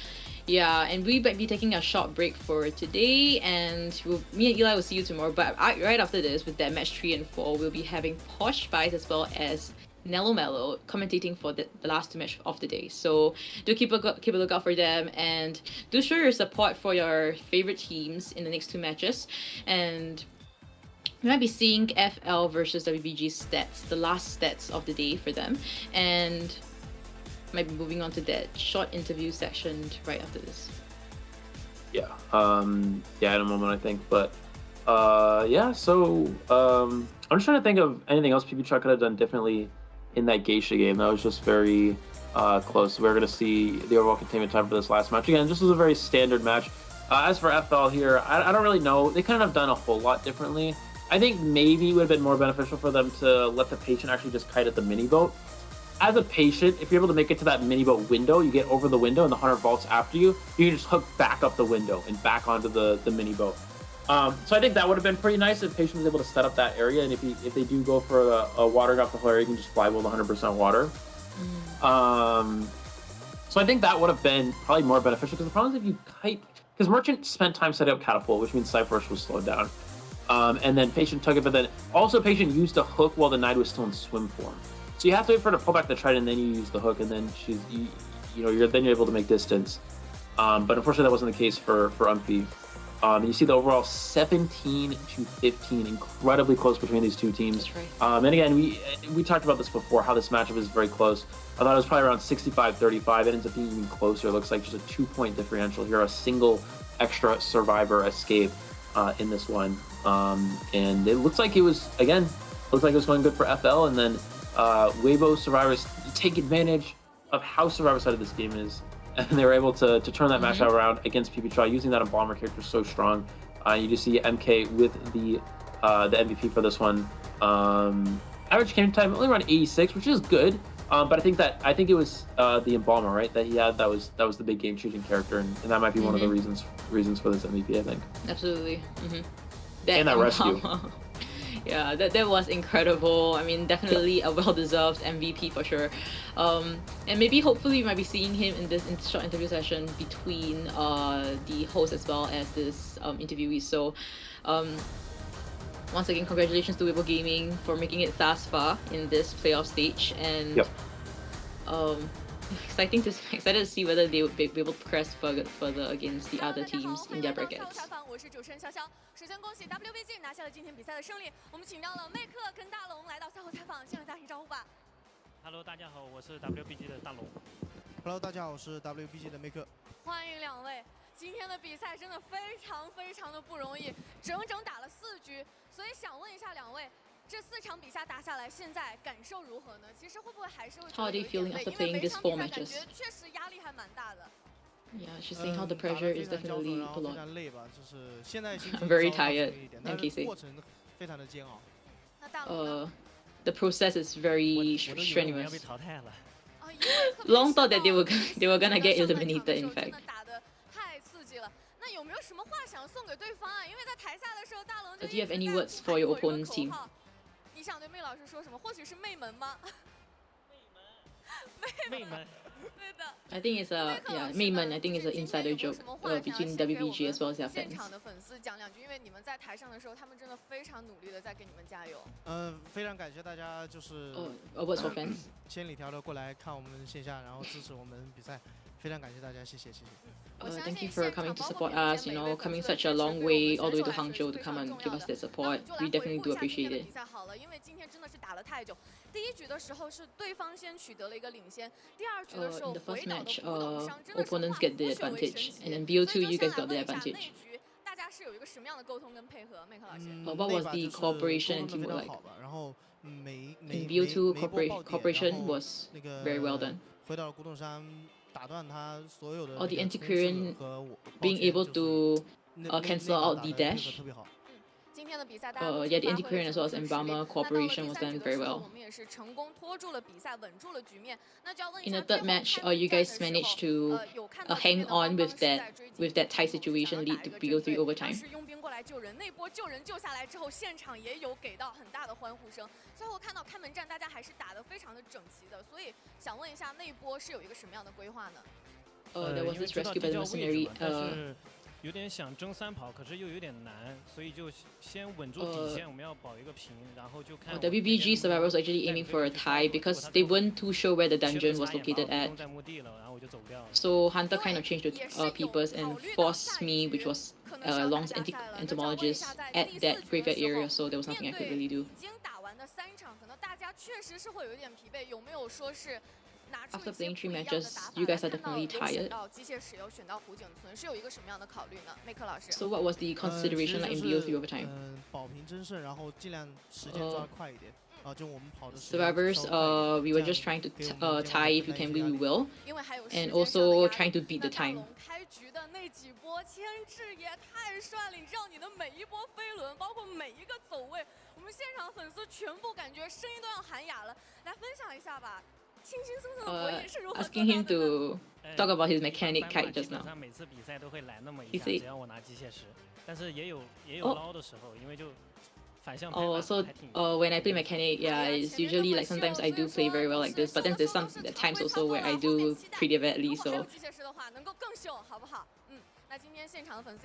Yeah, and we might be taking a short break for today, and me and Eli will see you tomorrow. But right after this, with that match 3 and 4, we'll be having Posh Spice as well as Nello Mello commentating for the last 2 matches of the day. So do keep a lookout for them, and do show your support for your favorite teams in the next 2 matches. And we might be seeing FL versus WBG stats, the last stats of the day for them, and might be moving on to that short interview section right after this. Yeah, yeah, in a moment I think, but yeah. So I'm just trying to think of anything else PB could have done differently in that Geisha game. That was just very close. We're gonna see the overall containment time for this last match again. This was a very standard match. As for FL here, I don't really know. They couldn't have done a whole lot differently. I think maybe it would have been more beneficial for them to let the patient actually just kite at the mini boat. As a patient, if you're able to make it to that mini boat window, you get over the window and the hunter vaults after you, you can just hook back up the window and back onto the mini boat. So I think that would have been pretty nice if patient was able to set up that area, and if they do go for a watering off the whole area, you can just fly with 100% water. So I think that would have been probably more beneficial, because the problem is if you kite, because Merchant spent time setting up catapult, which means Cypherrush was slowed down. And then patient took it, but then also patient used a hook while the knight was still in swim form. So you have to wait for her to pull back the trident, and then you use the hook, and then you're able to make distance. But unfortunately, that wasn't the case for Umpy. You see the overall 17-15, incredibly close between these two teams. That's right. And again, we talked about this before, how this matchup is very close. I thought it was probably around 65-35. It ends up being even closer. It looks like just a 2-point differential here, a single extra survivor escape in this one. And it looks like it was going good for FL, and then Weibo Survivors take advantage of how Survivor side of this game is, and they were able to turn that match around against PB using that Embalmer character so strong. You just see MK with the MVP for this one. Average game time only around 86, which is good. But I think it was the Embalmer, right, that he had, that was the big game changing character, and that might be one of the reasons for this MVP, I think. Absolutely. And that rescue. Yeah, that was incredible. I mean, definitely a well-deserved MVP for sure. And maybe hopefully we might be seeing him in this short interview session between the host as well as this interviewee. So once again, congratulations to Weibo Gaming for making it thus far in this playoff stage, and excited to see whether they would be able to progress further against the other teams in their brackets. 我是主持人潇潇，首先恭喜 WBG 拿下了今天比赛的胜利。我们请到了麦克跟大龙来到赛后采访，先和大家打招呼吧。Hello， 大家好，我是 WBG 的大龙。Hello， 大家好，我是 WBG 的麦克。欢迎两位。今天的比赛真的非常的不容易，整打了4局，所以想问一下两位，这4场比赛打下来，现在感受如何呢？其实会不会还是会觉得有点累，因为每场比赛感觉确实压力还蛮大的。Yeah, she's saying how the pressure is definitely a lot. 非常累吧，就是现在心情 I'm very tired, 但 MKC. 是过程非常的煎熬。The process is very strenuous. 被淘汰了。Long thought that they were gonna get eliminated. In fact. 打得太刺激了。那有没有什么话想送给对方啊？因为在台下的时候，大龙就 Do you have any words for your opponent's team? 你想对妹老师说什么？或许是妹门吗？妹门。 I think it's Mayman. I think it's an insider joke between WBG as well as their fans. 现场的粉丝讲2句，因为你们在台上的时候，他们真的非常努力的在给你们加油。非常感谢大家，就是words for fans. 千里迢迢过来看我们线下，然后支持我们比赛，非常感谢大家，谢谢。Thank you for coming to support us. You know, coming such a long way all the way to Hangzhou to come and give us that support. We definitely do appreciate it. 比赛好了，因为今天真的是打了太久。第1局的时候是对方先取得了一个领先，第2局的时候 in the first match, opponents get the advantage, and then BO2 you guys got the advantage. 大家是有一个什么样的沟通跟配合？麦克老师。What was the cooperation and teamwork like? 然后 In BO2 cooperation was very well done. 回到了古董山，打断他所有的。Or the anti-Korean being able to cancel out the dash. Yeah, the anti-Korean as well as Embalmer cooperation was done very well. In the third match, you guys managed to hang on with that tie situation, lead to BO3 overtime. 救人，那波救人救下来之后，现场也有给到很大的欢呼声。最后看到开门战，大家还是打得非常的整齐的，所以想问一下，那一波是有一个什么样的规划呢？ there was 因为 this 知道 rescue 地 by the 窖位置 mercenary. 嘛，但是有点想争3跑，可是又有点难，所以就先稳住底线，我们要保一个平，然后就看。WBG survivors were actually aiming for a tie because they weren't too sure where the dungeon was located at. So Hunter kind of changed the papers and forced me, which was Long's entomologist, at that graveyard area. So there was nothing I could really do. After playing 3 matches, you guys are definitely tired. So what was the consideration like in BO3 overtime? Survivors, we were just trying to tie if we can win, we will, and also trying to beat the time. Asking him to talk about his mechanic kite just now. He said, oh, so when I play mechanic, yeah, it's usually like sometimes I do play very well like this, but then there's some times also where I do pretty badly, so.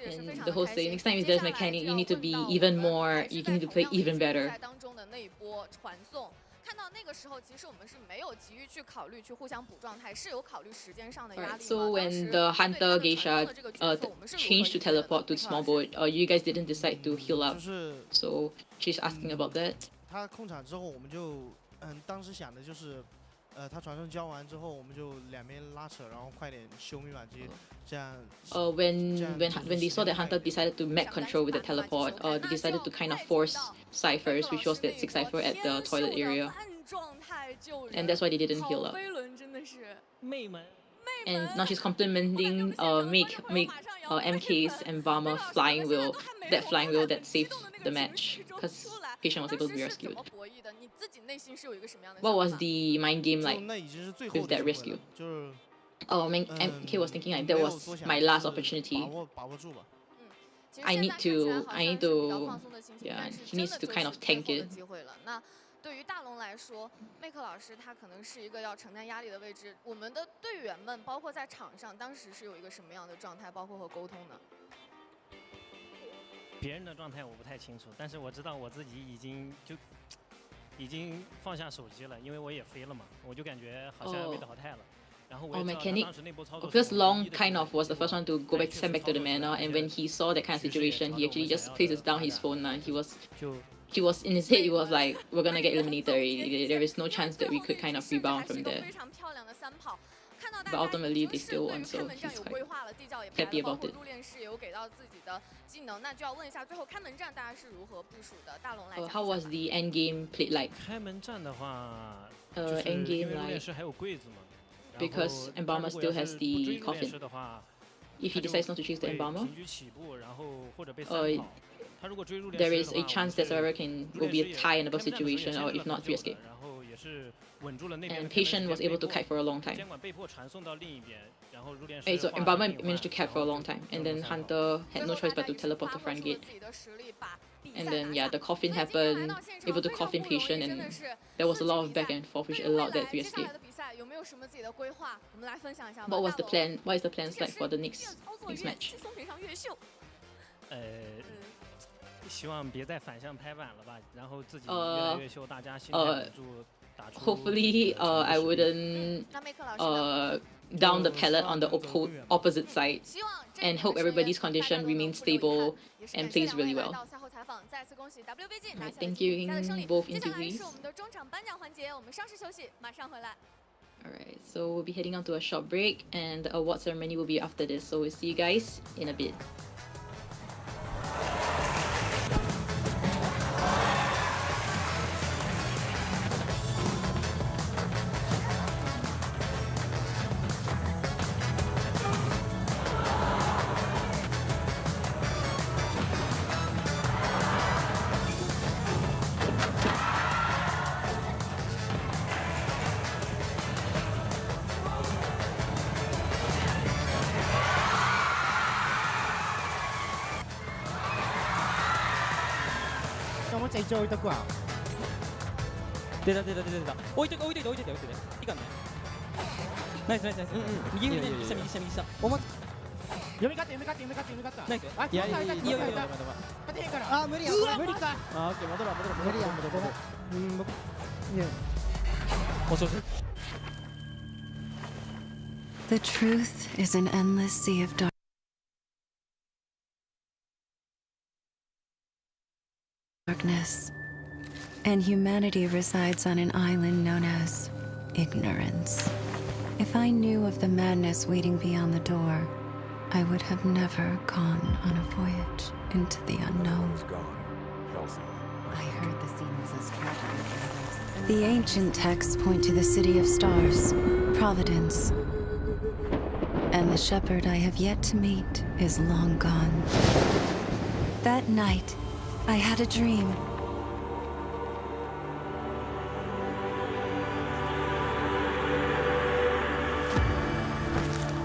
And the whole thing, next time if there's mechanic, you need to be even more, you need to play even better. Alright, so when the Hunter Geisha changed to teleport to small boat, you guys didn't decide to heal up, so she's asking about that. 他控场之后，我们就当时想的就是，他传送交完之后，我们就两边拉扯，然后快点修密码机，这样。When they saw that Hunter decided to mech control with the teleport, they decided to kind of force ciphers, which was that 6 cipher at the toilet area, and that's why they didn't heal up. And now she's complimenting MK's and Barmer flying wheel, that flying wheel that saved the match, because Patient was able to be rescued. What was the mind game like with that rescue? Oh, MK was thinking like that was my last opportunity. I need to, yeah, he needs to kind of tank it. 对于大龙来说，麦克老师他可能是一个要承担压力的位置。我们的队员们，包括在场上，当时是有一个什么样的状态，包括和沟通呢？别人的状态我不太清楚，但是我知道我自己已经放下手机了，因为我也飞了嘛，我就感觉好像要被淘汰了。Mechanic, because Long kind of was the first one to send back to the manor, and when he saw that kind of situation, he actually just places down his phone. He was in his head. He was like, "We're gonna get eliminated already. There is no chance that we could kind of rebound from there." But ultimately, they still won, so he's quite happy about it. How was the end game played like? End game like because Embalmer still has the coffin. If he decides not to choose the Embalmer, there is a chance that Survivor will be a tie and above situation, or if not, 3 escape. And Patient was able to kite for a long time. So Embalmer managed to kite for a long time, and then Hunter had no choice but to teleport to front gate. And then yeah, the coffin happened, able to coffin Patient, and there was a lot of back and forth which allowed that 3 escape. What was the plan? What is the plans like for the next match? 希望别再反向拍板了吧，然后自己越来越秀，大家心态稳住，打出。Hopefully, I wouldn't down the pallet on the opposite side, and hope everybody's condition remains stable and plays really well. Right, thank you both interviewees. Alright, so we'll be heading on to a short break, and the award ceremony will be after this. So we'll see you guys in a bit. 이쪽置いとくわ。出た。置いていいかんね。ナイスナイスナイス。右右右下右下右下。読み勝った読み勝った読み勝った読み勝った。ナイス。あ、いやいやいやいやいや。勝てへんから。あ、無理や。無理か。あ、オッケー戻ろう戻ろう。無理や。僕。いや。もしもし。 The truth is an endless sea of darkness, and humanity resides on an island known as ignorance. If I knew of the madness waiting beyond the door, I would have never gone on a voyage into the unknown. I heard the scene was as tragic as the others. The ancient texts point to the city of stars, Providence. And the shepherd I have yet to meet is long gone. That night, I had a dream.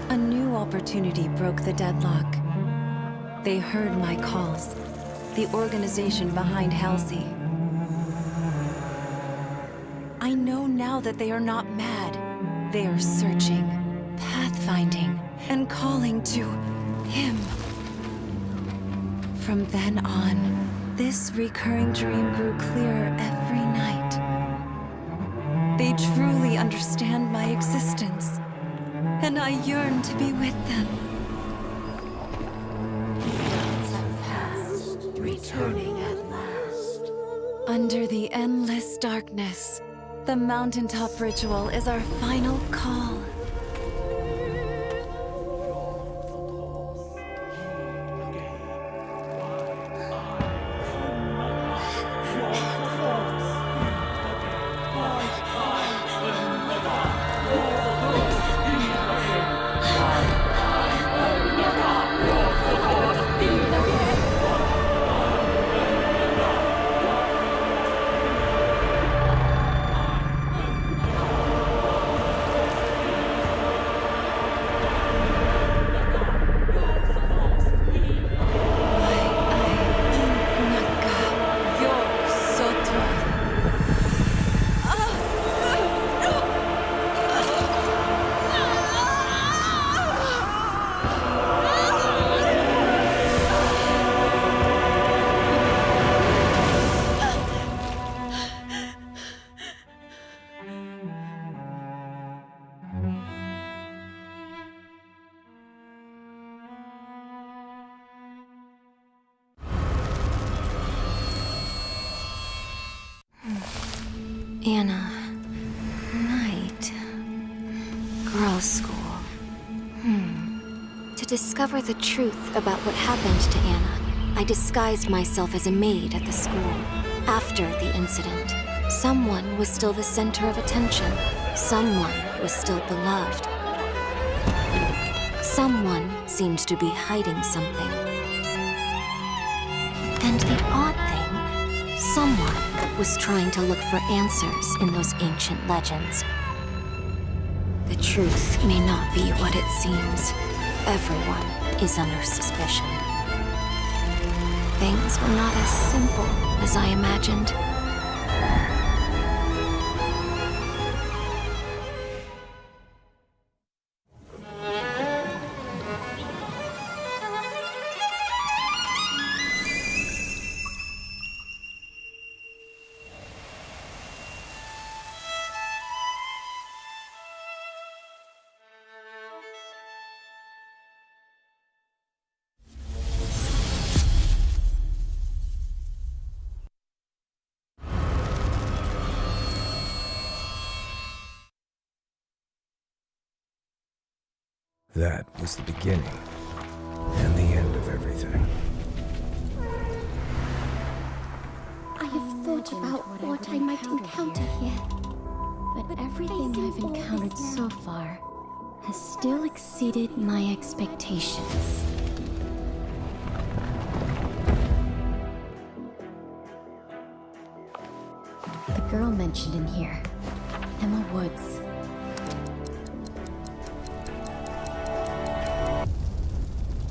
A new opportunity broke the deadlock. They heard my calls, the organization behind Halsey. I know now that they are not mad. They are searching, pathfinding, and calling to him. From then on, this recurring dream grew clearer every night. They truly understand my existence, and I yearn to be with them. Eons have passed, returning at last. Under the endless darkness, the mountaintop ritual is our final call. Anna. Night. Girls' school. To discover the truth about what happened to Anna, I disguised myself as a maid at the school. After the incident, someone was still the center of attention. Someone was still beloved. Someone seemed to be hiding something. And the odd thing, someone was trying to look for answers in those ancient legends. The truth may not be what it seems. Everyone is under suspicion. Things were not as simple as I imagined. That was the beginning and the end of everything. I have thought about what I might encounter here, but everything I've encountered so far has still exceeded my expectations. The girl mentioned in here, Emma Woods.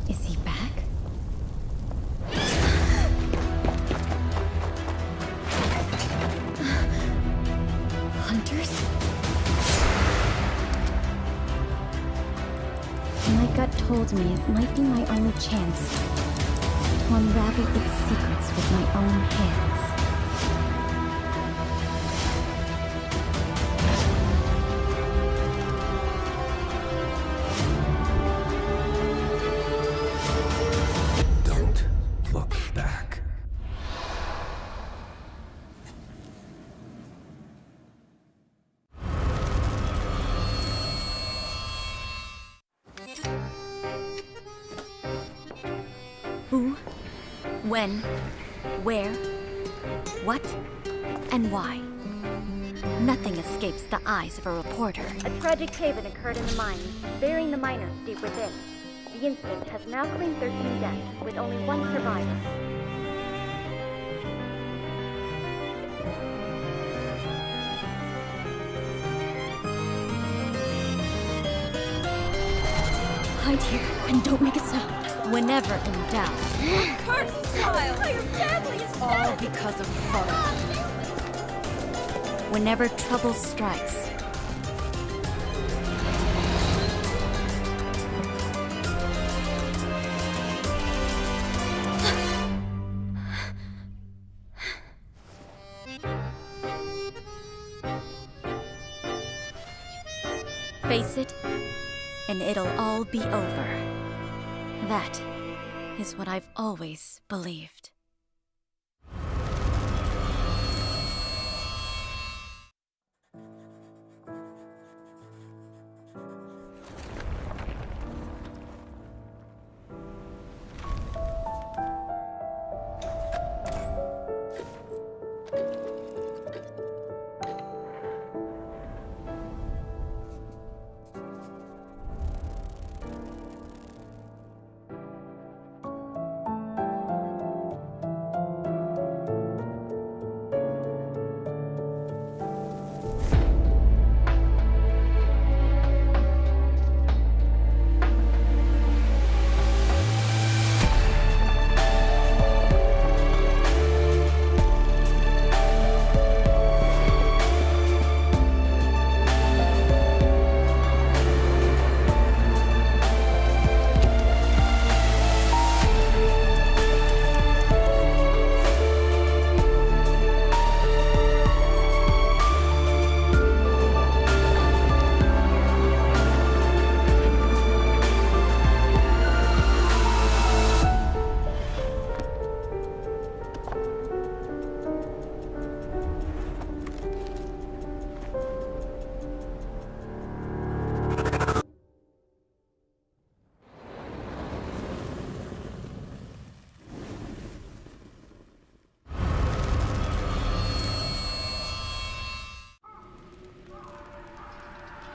Is he back? Hunters? My gut told me it might be my only chance to unravel its secrets with my own hands. Don't look back. Who, when, where, what, and why. Nothing escapes the eyes of a reporter. A tragic haven occurred in the mines, burying the miners deep within. The incident has now claimed 13 deaths, with only one survivor. Hide here and don't make a sound. Whenever in doubt. Cursed child! Your family is dead! All because of her. Whenever trouble strikes. Face it, and it'll all be over. That is what I've always believed.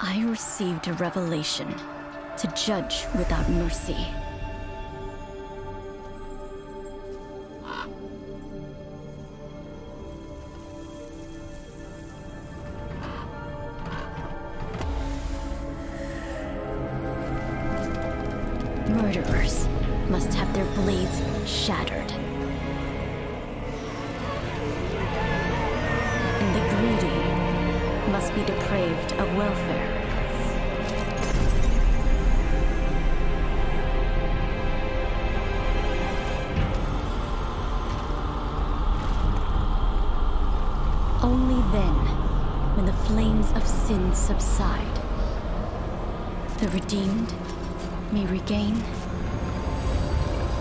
I received a revelation to judge without mercy. Murderers must have their blades shattered. And the greedy must be depraved of welfare. Only then, when the flames of sin subside, the redeemed may regain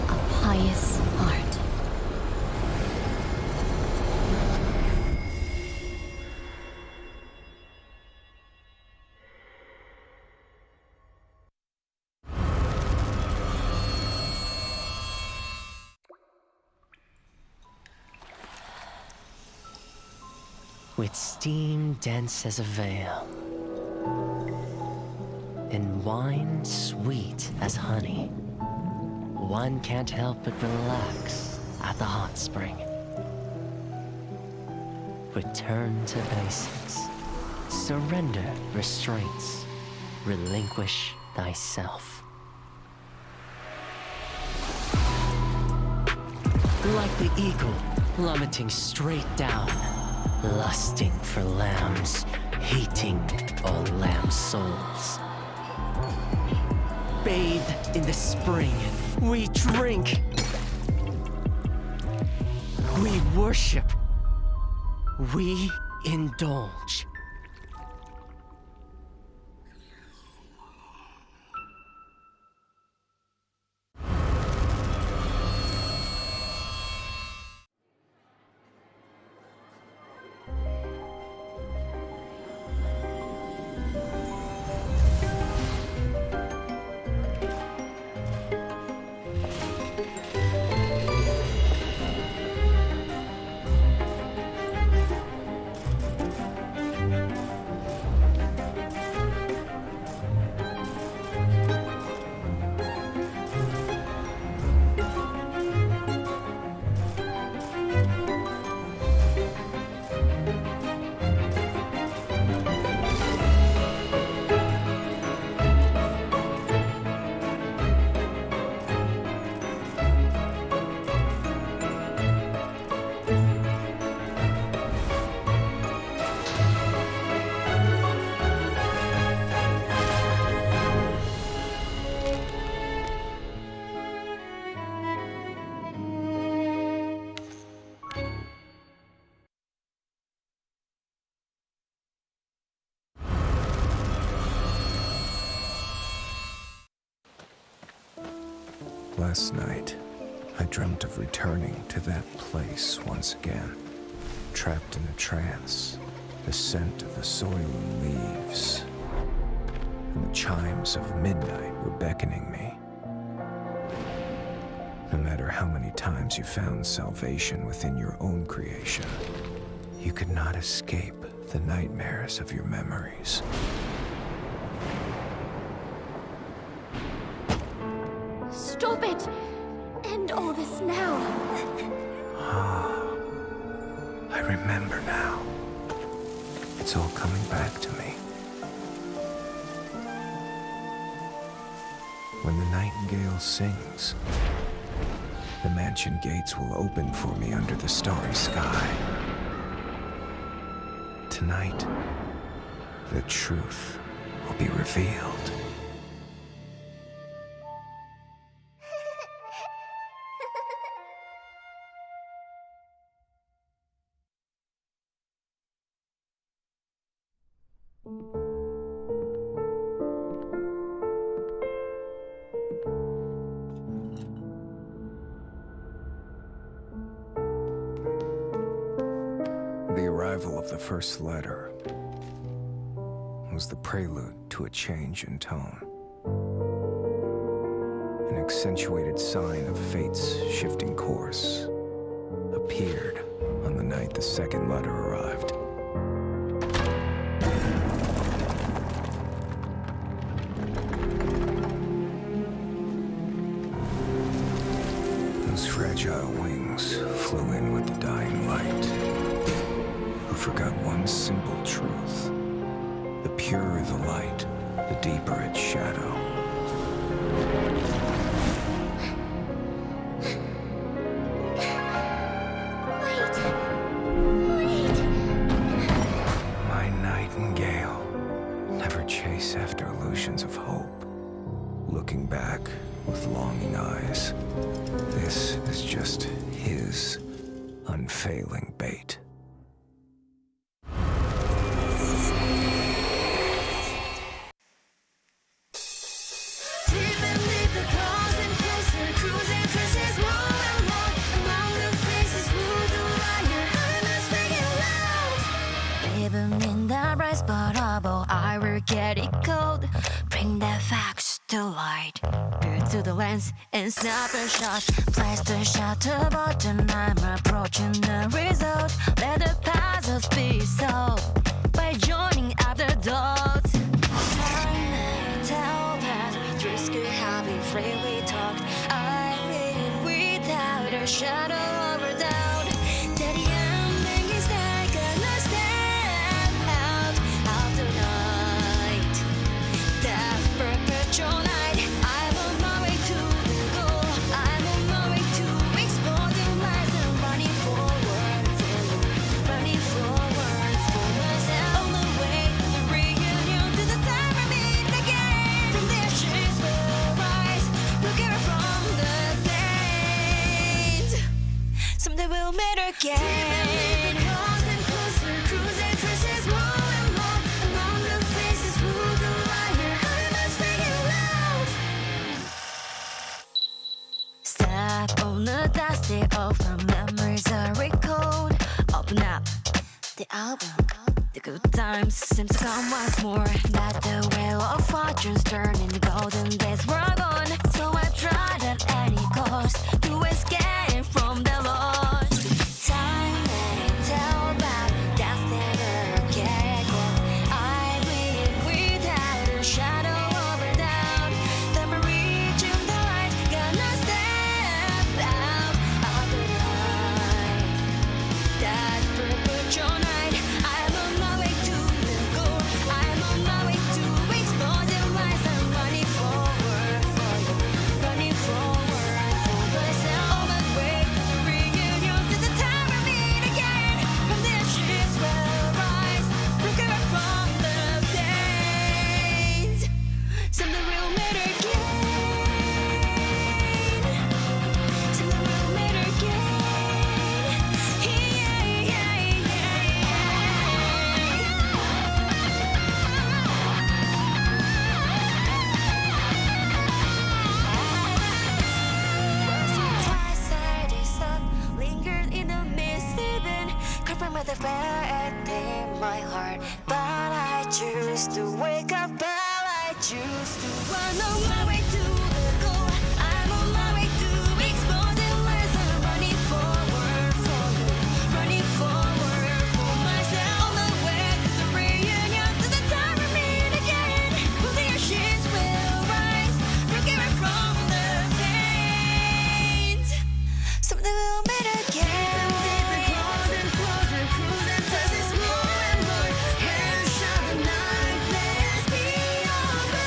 a pious heart. With steam dense as a veil, and wine sweet as honey, one can't help but relax at the hot spring. Return to basics. Surrender restraints. Relinquish thyself. Like the eagle plummeting straight down, lusting for lambs, hating all lamb souls. bathe in the spring. We drink. We worship. We indulge. Last night, I dreamt of returning to that place once again, trapped in a trance, the scent of the soiling leaves, and the chimes of midnight were beckoning me. No matter how many times you found salvation within your own creation, you could not escape the nightmares of your memories. Stop it! End all this now. Ah, I remember now. It's all coming back to me. When the nightingale sings, the mansion gates will open for me under the starry sky. Tonight, the truth will be revealed. The arrival of the first letter was the prelude to a change in tone. An accentuated sign of fate's shifting course appeared on the night the second letter arrived. Those fragile wings flew in with the dying light. Who forgot one simple truth. The purer the light, the deeper its shadow. Wait! My nightingale never chase after illusions of hope. Looking back with longing eyes, this is just his unfailing bait. Even in the bright spot of all, I will get it cold. Bring the facts to light. Peer to the lens and snap a shot. Place the shutter button. I'm approaching the result. Let the puzzles be solved by joining up the dots. Time tell that dreams could have been freely talked. I live without a shadow of a doubt. That the ending is that gonna stand out of the night. That perpetual night. I'm on my way to the goal. I'm on my way to explore the lies and running forward for myself. On the way to the reunion to the time I meet again. From the ashes of again. Closer, cruising, traces more and more. Among the faces, rule the line. Your heart must ring it loud. Step on the dusty over memories are recalled. Open up the album. The good times seem to come once more. That the wheel of fortunes turn into golden days were gone. So I tried at any cost to escape from the lost. Time and tell about that's never okay. I believe without a shadow of a doubt that we're reaching the light. Gonna step out of the night. That perpetual night. I'm on my way to the goal. I'm on my way to expose the lies. I'm running forward for you. Running forward for myself. On my way to the reunion. To the time we meet again. From the ashes will rise. Looking up from the days. Something will matter again. Something will matter again. Lingered in the mist, even covering with the fire in my heart. But I choose to wake up. But I choose to run on my way to the goal. I'm on my way to expose the lies. I'm running forward for you, running forward for myself. On the way to the reunion, to the time we meet again. Will the ashes will rise, looking right from the veins. Something will matter again. Closer, closer, cruising, places more and more. Hands shine the night, let's be over.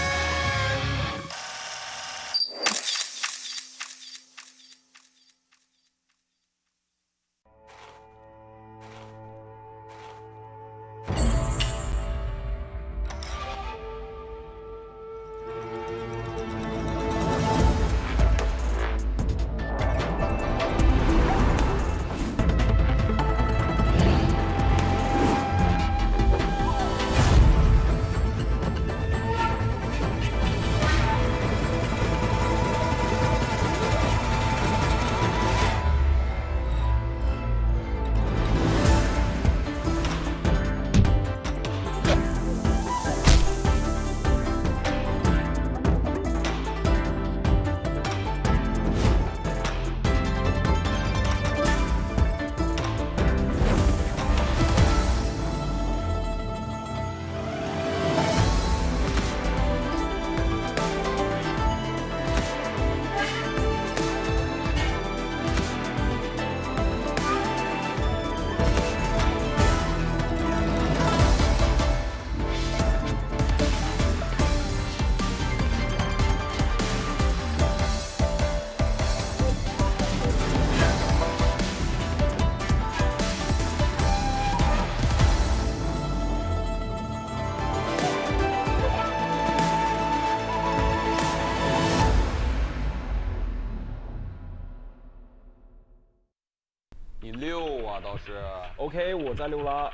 你溜啊倒是 ，OK， 我再溜了。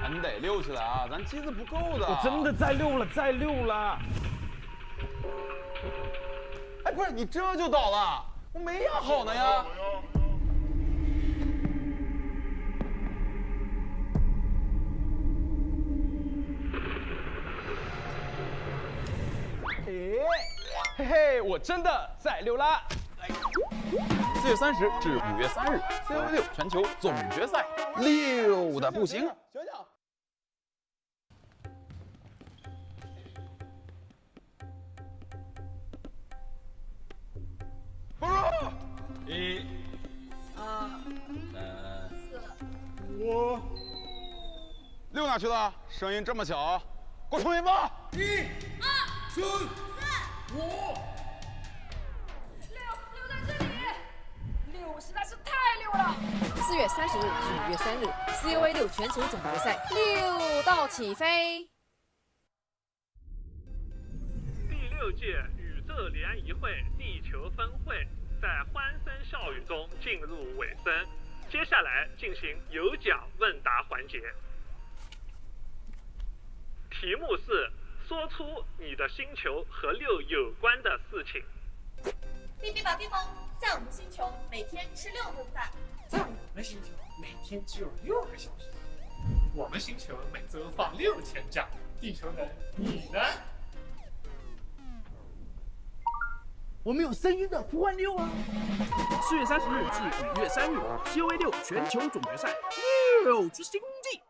咱得溜起来啊，咱机子不够的。我真的再溜了，再溜了。哎，不是你这就倒了，我没压好呢呀。嘿嘿，我真的再溜啦！4月30至5月3日 ，COAVI 6全球总决赛，溜的不行。想想。不是，1、2、3、4、5，溜哪去了？声音这么小，给我重新报。1、2、3、4、5。实在是太溜了！4月30日至5月3日 ，COAVI 6全球总决赛溜到起飞。第6届宇宙联谊会地球分会在欢声笑语中进入尾声。接下来进行有奖问答环节，题目是说出你的星球和6有关的事情。哔哔吧哔吧，在我们星球每天吃6顿饭，在我们星球每天只有6个小时，我们星球每周放6000假，地球人，你呢？我们有声音的呼唤6啊！4月30日至5月3日，COA 6全球总决赛6之星际。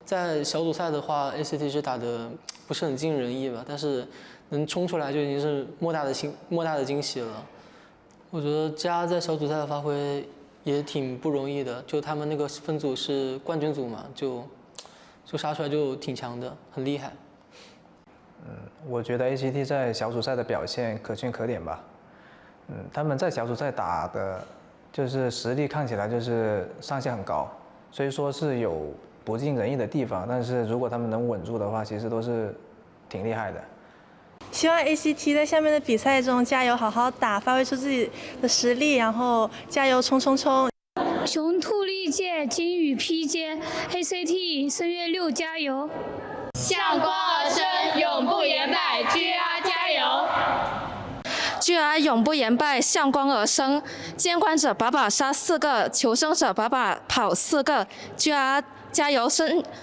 在小组赛的话 ，ACT 是打得不是很尽人意吧，但是能冲出来就已经是莫大的惊喜了。我觉得家在小组赛的发挥也挺不容易的，就他们那个分组是冠军组嘛，就杀出来就挺强的，很厉害。我觉得 ACT 在小组赛的表现可圈可点吧。他们在小组赛打的，就是实力看起来就是上限很高，所以说是有不尽人意的地方，但是如果他们能稳住的话，其实都是挺厉害的。希望 ACT 在下面的比赛中加油，好好打，发挥出自己的实力，然后加油冲冲冲！雄兔历届，金羽披肩 ，ACT 声乐6加油！向光而生，永不言败 ，GR 加油 ！GR 永不言败，向光而生。监管者把杀4个，求生者把跑4个。GR 加油！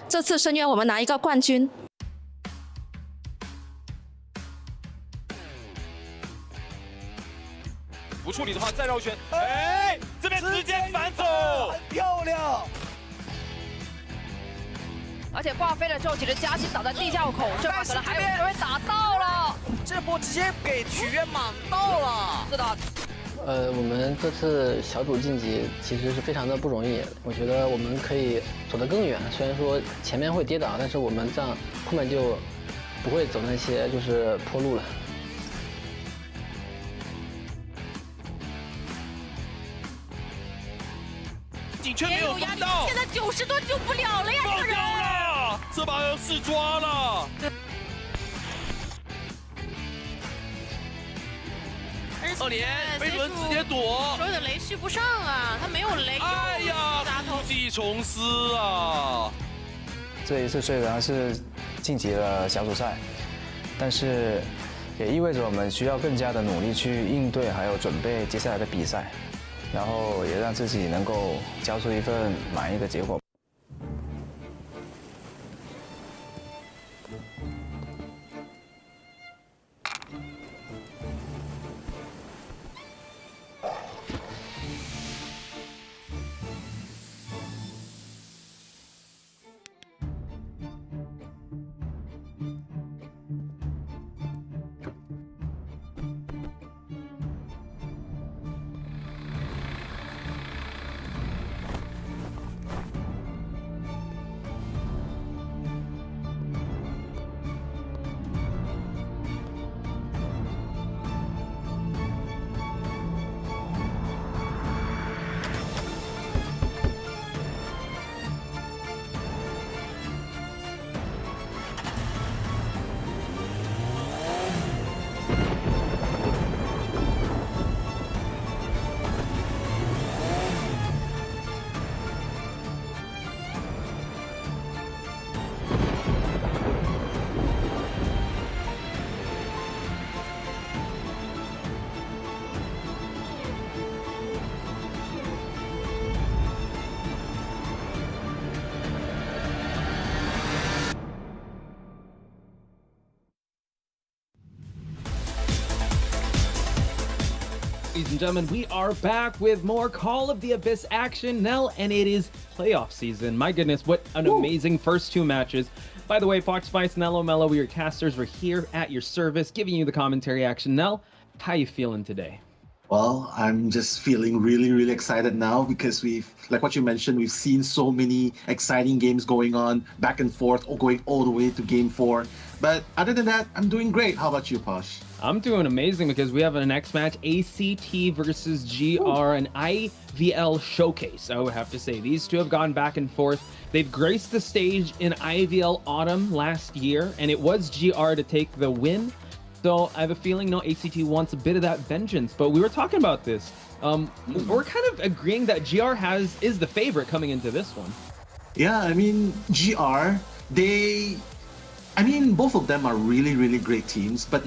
这次深渊我们拿一个冠军。不处理的话再绕圈，哎，这边直接反走，很漂亮。而且挂飞了之后，其实嘉欣倒在地窖口，这把可能还有机会打到了。这波直接给曲渊莽到了。是的。我们这次小组晋级其实是非常的不容易，我觉得我们可以走得更远。虽然说前面会跌倒，但是我们这样后面就不会走那些就是坡路了。颈圈没有放到，现在90多救不了了呀！放掉了，这把要试抓了。2连飞轮直接躲，手有点雷续不上啊，他没有雷。哎呀，故技重施啊！这一次虽然是晋级了小组赛，但是也意味着我们需要更加的努力去应对，还有准备接下来的比赛。然后也让自己能够交出一份满意的结果。Ladies and gentlemen, we are back with more Call of the Abyss action, Nell, and it is playoff season. My goodness, what an amazing first 2 matches. By the way, Fox Spice, Nello Mello, we your casters, we're here at your service, giving you the commentary action. Nell, how you feeling today? Well, I'm just feeling really excited now because we've, like what you mentioned, we've seen so many exciting games going on back and forth, or going all the way to game 4. But other than that, I'm doing great. How about you, Posh? I'm doing amazing because we have a next match, ACT versus GR, an IVL showcase, I would have to say. These two have gone back and forth. They've graced the stage in IVL Autumn last year, and it was GR to take the win. So I have a feeling, ACT wants a bit of that vengeance. But we were talking about this. We're kind of agreeing that GR is the favorite coming into this one. Yeah, I mean, GR, both of them are really, really great teams, but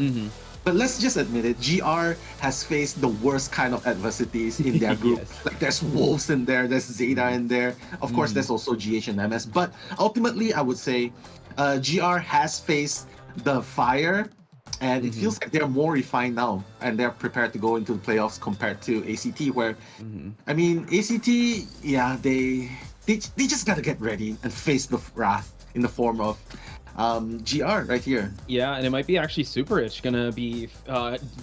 let's just admit it, GR has faced the worst kind of adversities in their group. Yes. Like there's Wolves in there, there's ZETA in there, of course there's also GH and MS, but ultimately I would say GR has faced the fire, and it feels like they're more refined now, and they're prepared to go into the playoffs compared to ACT, where, I mean, ACT, yeah, they just gotta get ready and face the wrath in the form of GR right here. Yeah, and it might be actually Superich gonna be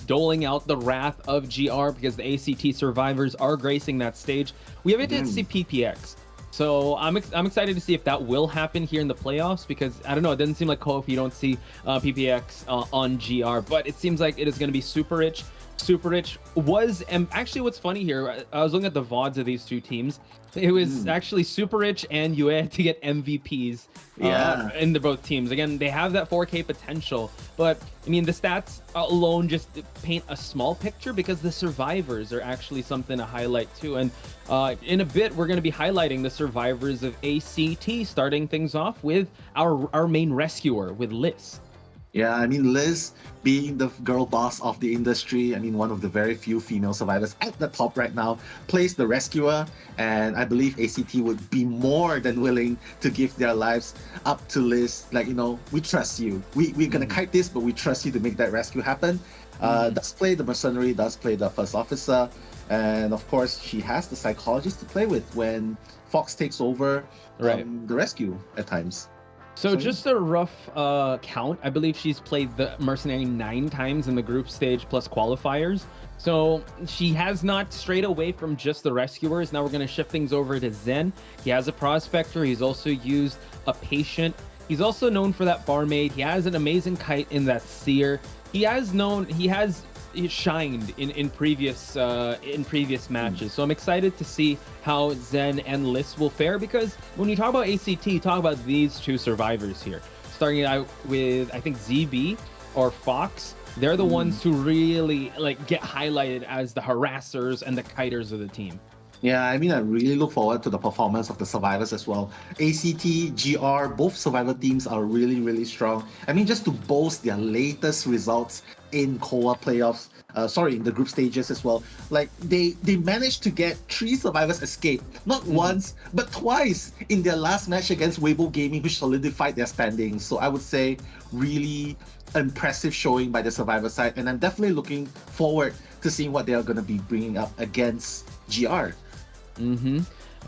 doling out the wrath of GR because the ACT survivors are gracing that stage. We haven't yet to see PPX. So I'm excited to see if that will happen here in the playoffs, because I don't know, it doesn't seem like COAVI, you don't see PPX on GR, but it seems like it is going to be Superich. Superich was, and actually what's funny here, I was looking at the VODs of these two teams. It was actually Superich and Yue to get MVPs in both teams. Again, they have that 4K potential, but I mean, the stats alone just paint a small picture, because the survivors are actually something to highlight too. And in a bit, we're going to be highlighting the survivors of ACT, starting things off with our main rescuer, with Liz. Yeah, I mean, Liz, being the girl boss of the industry, I mean, one of the very few female survivors at the top right now, plays the rescuer, and I believe ACT would be more than willing to give their lives up to Liz. Like, we trust you. We're gonna kite this, but we trust you to make that rescue happen. Does play the mercenary, does play the first officer, and of course, she has the psychologist to play with when Fox takes over the rescue at times. So just a rough count, I believe she's played the Mercenary 9 times in the group stage plus qualifiers. So she has not strayed away from just the rescuers. Now we're going to shift things over to Zen. He has a prospector. He's also used a patient. He's also known for that barmaid. He has an amazing kite in that seer. He has shined in previous matches. So I'm excited to see how Zen and Liz will fare, because when you talk about ACT, you talk about these two survivors here. Starting out with, I think, ZB or Fox. They're the ones who really get highlighted as the harassers and the kiters of the team. Yeah, I mean, I really look forward to the performance of the survivors as well. ACT, GR, both survivor teams are really, really strong. I mean, just to boast their latest results in COA playoffs, in the group stages as well. Like, they managed to get 3 survivors escape, not once, but twice in their last match against Weibo Gaming, which solidified their standings. So I would say really impressive showing by the survivor side, and I'm definitely looking forward to seeing what they are going to be bringing up against GR.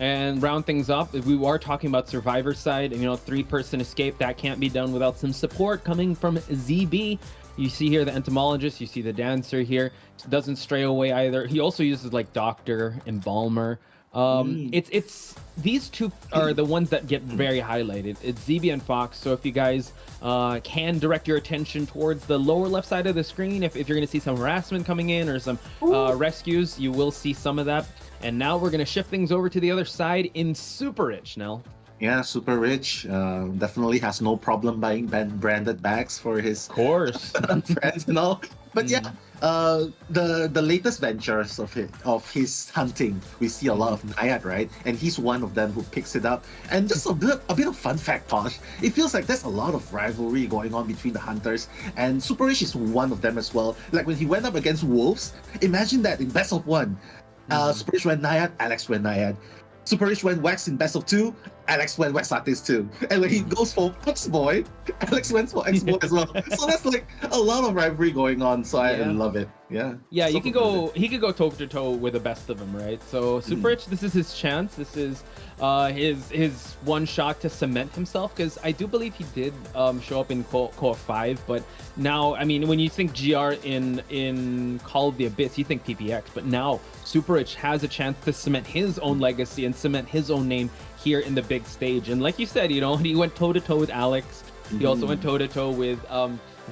And round things up, we are talking about survivor side, and 3-person escape, that can't be done without some support coming from ZB. You see here the entomologist, you see the dancer here, doesn't stray away either. He also uses doctor, embalmer. It's these two are the ones that get very highlighted. It's ZB and Fox. So if you guys can direct your attention towards the lower left side of the screen, if you're going to see some harassment coming in or some rescues, you will see some of that. And now we're going to shift things over to the other side in Superich, Nell. Yeah, Superich definitely has no problem buying branded bags for his friends and all. But yeah, the latest ventures of his hunting, we see a lot of Naiad, right? And he's one of them who picks it up. And just a bit of fun fact, Tosh. It feels like there's a lot of rivalry going on between the hunters, and Superich is one of them as well. Like when he went up against Wolves, imagine that in best of 1. Superich went Naiad, Alex went Naiad. Superich went Wax in best of 2, Alex went Wax Artist 2. And when he goes for X-Boy, Alex went for X-Boy as well. So that's a lot of rivalry going on. So I love it. Yeah. Yeah, he could go toe to toe with the best of them, right? So Superich, this is his chance. This is his one shot to cement himself, because I do believe he did show up in COA 5, but now, I mean, when you think GR in Call of the Abyss, you think PPX, but now Superich has a chance to cement his own legacy and cement his own name here in the big stage. And like you said, he went toe to toe with Alex. He also went toe to toe with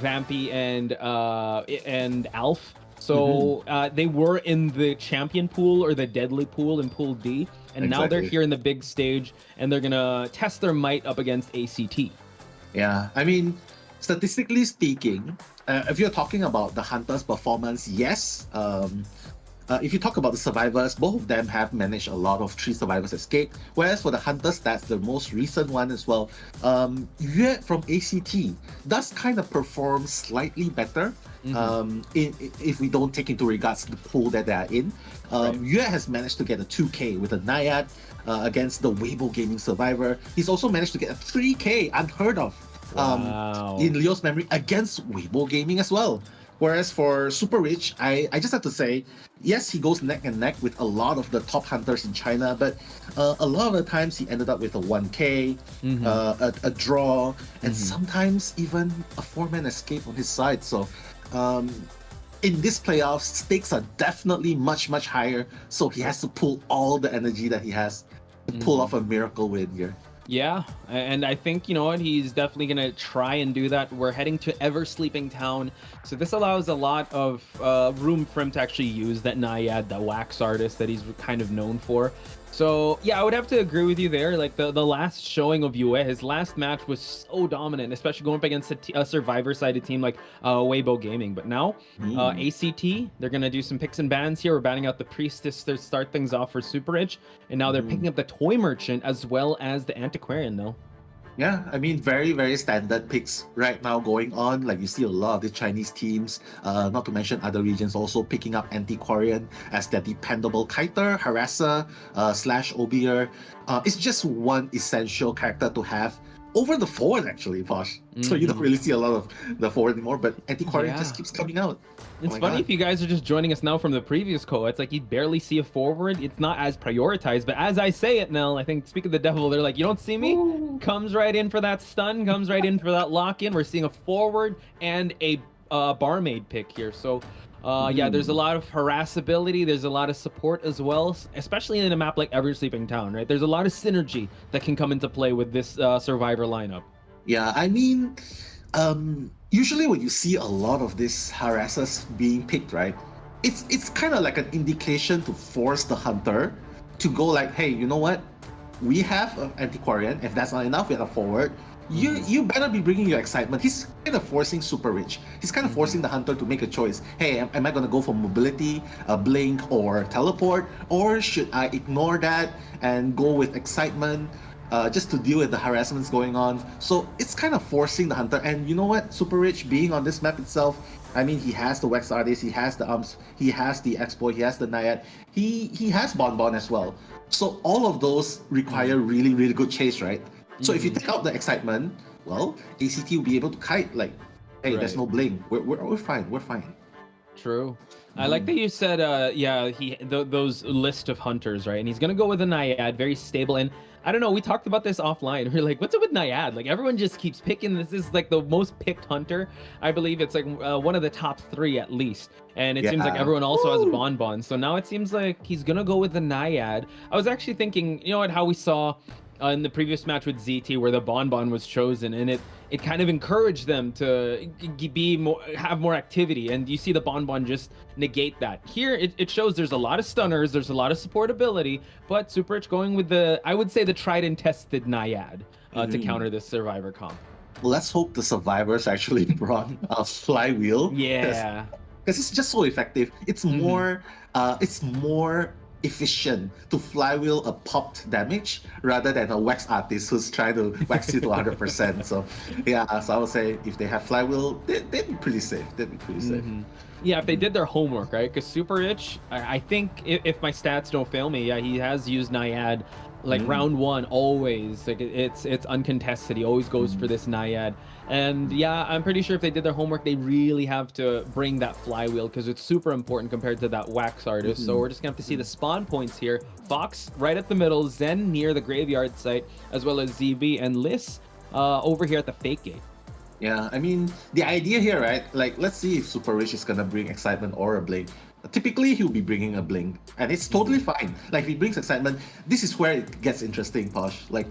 Vampy and Alf. So they were in the champion pool or the deadly pool in Pool D, and now they're here in the big stage, and they're gonna test their might up against ACT. Yeah, I mean, statistically speaking, if you're talking about the Hunter's performance, yes. If you talk about the survivors, both of them have managed a lot of 3 survivors escape. Whereas for the Hunter stats, the most recent one as well, Yue from ACT does kind of perform slightly better. If we don't take into regards the pool that they are in. Yue has managed to get a 2K with a Naiad against the Weibo Gaming survivor. He's also managed to get a 3K, unheard of, in Leo's memory, against Weibo Gaming as well. Whereas for Super Rich, I just have to say, yes, he goes neck and neck with a lot of the top hunters in China, but a lot of the times he ended up with a 1K, a draw, and sometimes even a 4-man escape on his side. So in this playoffs, stakes are definitely much, much higher. So he has to pull all the energy that he has to pull off a miracle win here. Yeah, and I think, you know what, he's definitely going to try and do that. We're heading to Ever Sleeping Town, so this allows a lot of room for him to actually use that Naiad, that wax artist that he's kind of known for. So yeah, I would have to agree with you there. Like the last showing of Yue, his last match was so dominant, especially going up against a survivor-sided team like Weibo Gaming. But now, ACT, they're gonna do some picks and bans here. We're banning out the Priestess to start things off for Super Rich, and now they're picking up the Toy Merchant as well as the Antiquarian though. Yeah, I mean, very, very standard picks right now going on. Like, you see a lot of the Chinese teams, not to mention other regions, also picking up Antiquarian as their dependable kiter, harasser, / obier. It's just one essential character to have over the forward, actually, Posh. So you don't really see a lot of the forward anymore, but Antiquarian just keeps coming out. It's funny if you guys are just joining us now from the previous COA. It's like you barely see a forward. It's not as prioritized, but as I say it, Nell, I think, speak of the devil, they're like, you don't see me? Comes right in for that stun, comes right in for that lock-in. We're seeing a forward and a barmaid pick here. So yeah, there's a lot of harassability. There's a lot of support as well, especially in a map like Ever Sleeping Town, right? There's a lot of synergy that can come into play with this survivor lineup. Yeah, I mean, usually when you see a lot of these harassers being picked, right? It's kind of like an indication to force the hunter to go like, hey, you know what? We have an Antiquarian. If that's not enough, we have a forward. You better be bringing your excitement. He's kind of forcing Super Rich. He's kind of forcing the hunter to make a choice. Hey, am I going to go for mobility, blink, or teleport? Or should I ignore that and go with excitement just to deal with the harassments going on? So it's kind of forcing the hunter. And you know what? Super Rich being on this map itself, I mean, he has the Wax Artist, he has the Umps, he has the Exploit, he has the Naiad, he has Bonbon as well. So all of those require really, really good chase, right? So if you take out the excitement, well, ACT will be able to kite like, hey, there's no bling. We're fine. We're fine. True. I like that you said, yeah, those list of hunters, right? And he's gonna go with a Naiad, very stable. And I don't know, we talked about this offline. We're like, what's up with Naiad? Like, everyone just keeps picking. This is like the most picked hunter. I believe it's like one of the top 3 at least. And it seems like everyone also has Bonbon. So now it seems like he's gonna go with the Naiad. I was actually thinking, you know what, how we saw in the previous match with ZT where the Bonbon was chosen, and it kind of encouraged them to have more activity, and you see the Bonbon just negate that. Here it shows there's a lot of stunners, there's a lot of supportability, but Super Rich going with I would say the tried and tested Naiad to counter this survivor comp. Well, let's hope the survivors actually brought a flywheel. Yeah, because it's just so effective. It's more efficient to flywheel a popped damage rather than a wax artist who's trying to wax you to 100%. So yeah, so I would say if they have flywheel, they'd be pretty safe. Yeah, if they did their homework, right? Because Super Rich, I think if my stats don't fail me, yeah, he has used Naiad like round 1 always. Like it's uncontested. He always goes for this Naiad. And yeah, I'm pretty sure if they did their homework, they really have to bring that flywheel because it's super important compared to that wax artist. So we're just gonna have to see the spawn points here. Fox right at the middle, Zen near the graveyard site, as well as ZB and Liss over here at the fake gate. Yeah, I mean, the idea here, right? Like, let's see if Super Rich is gonna bring excitement or a blink. Typically, he'll be bringing a blink, and it's totally fine. Like, if he brings excitement, this is where it gets interesting, Posh. Like,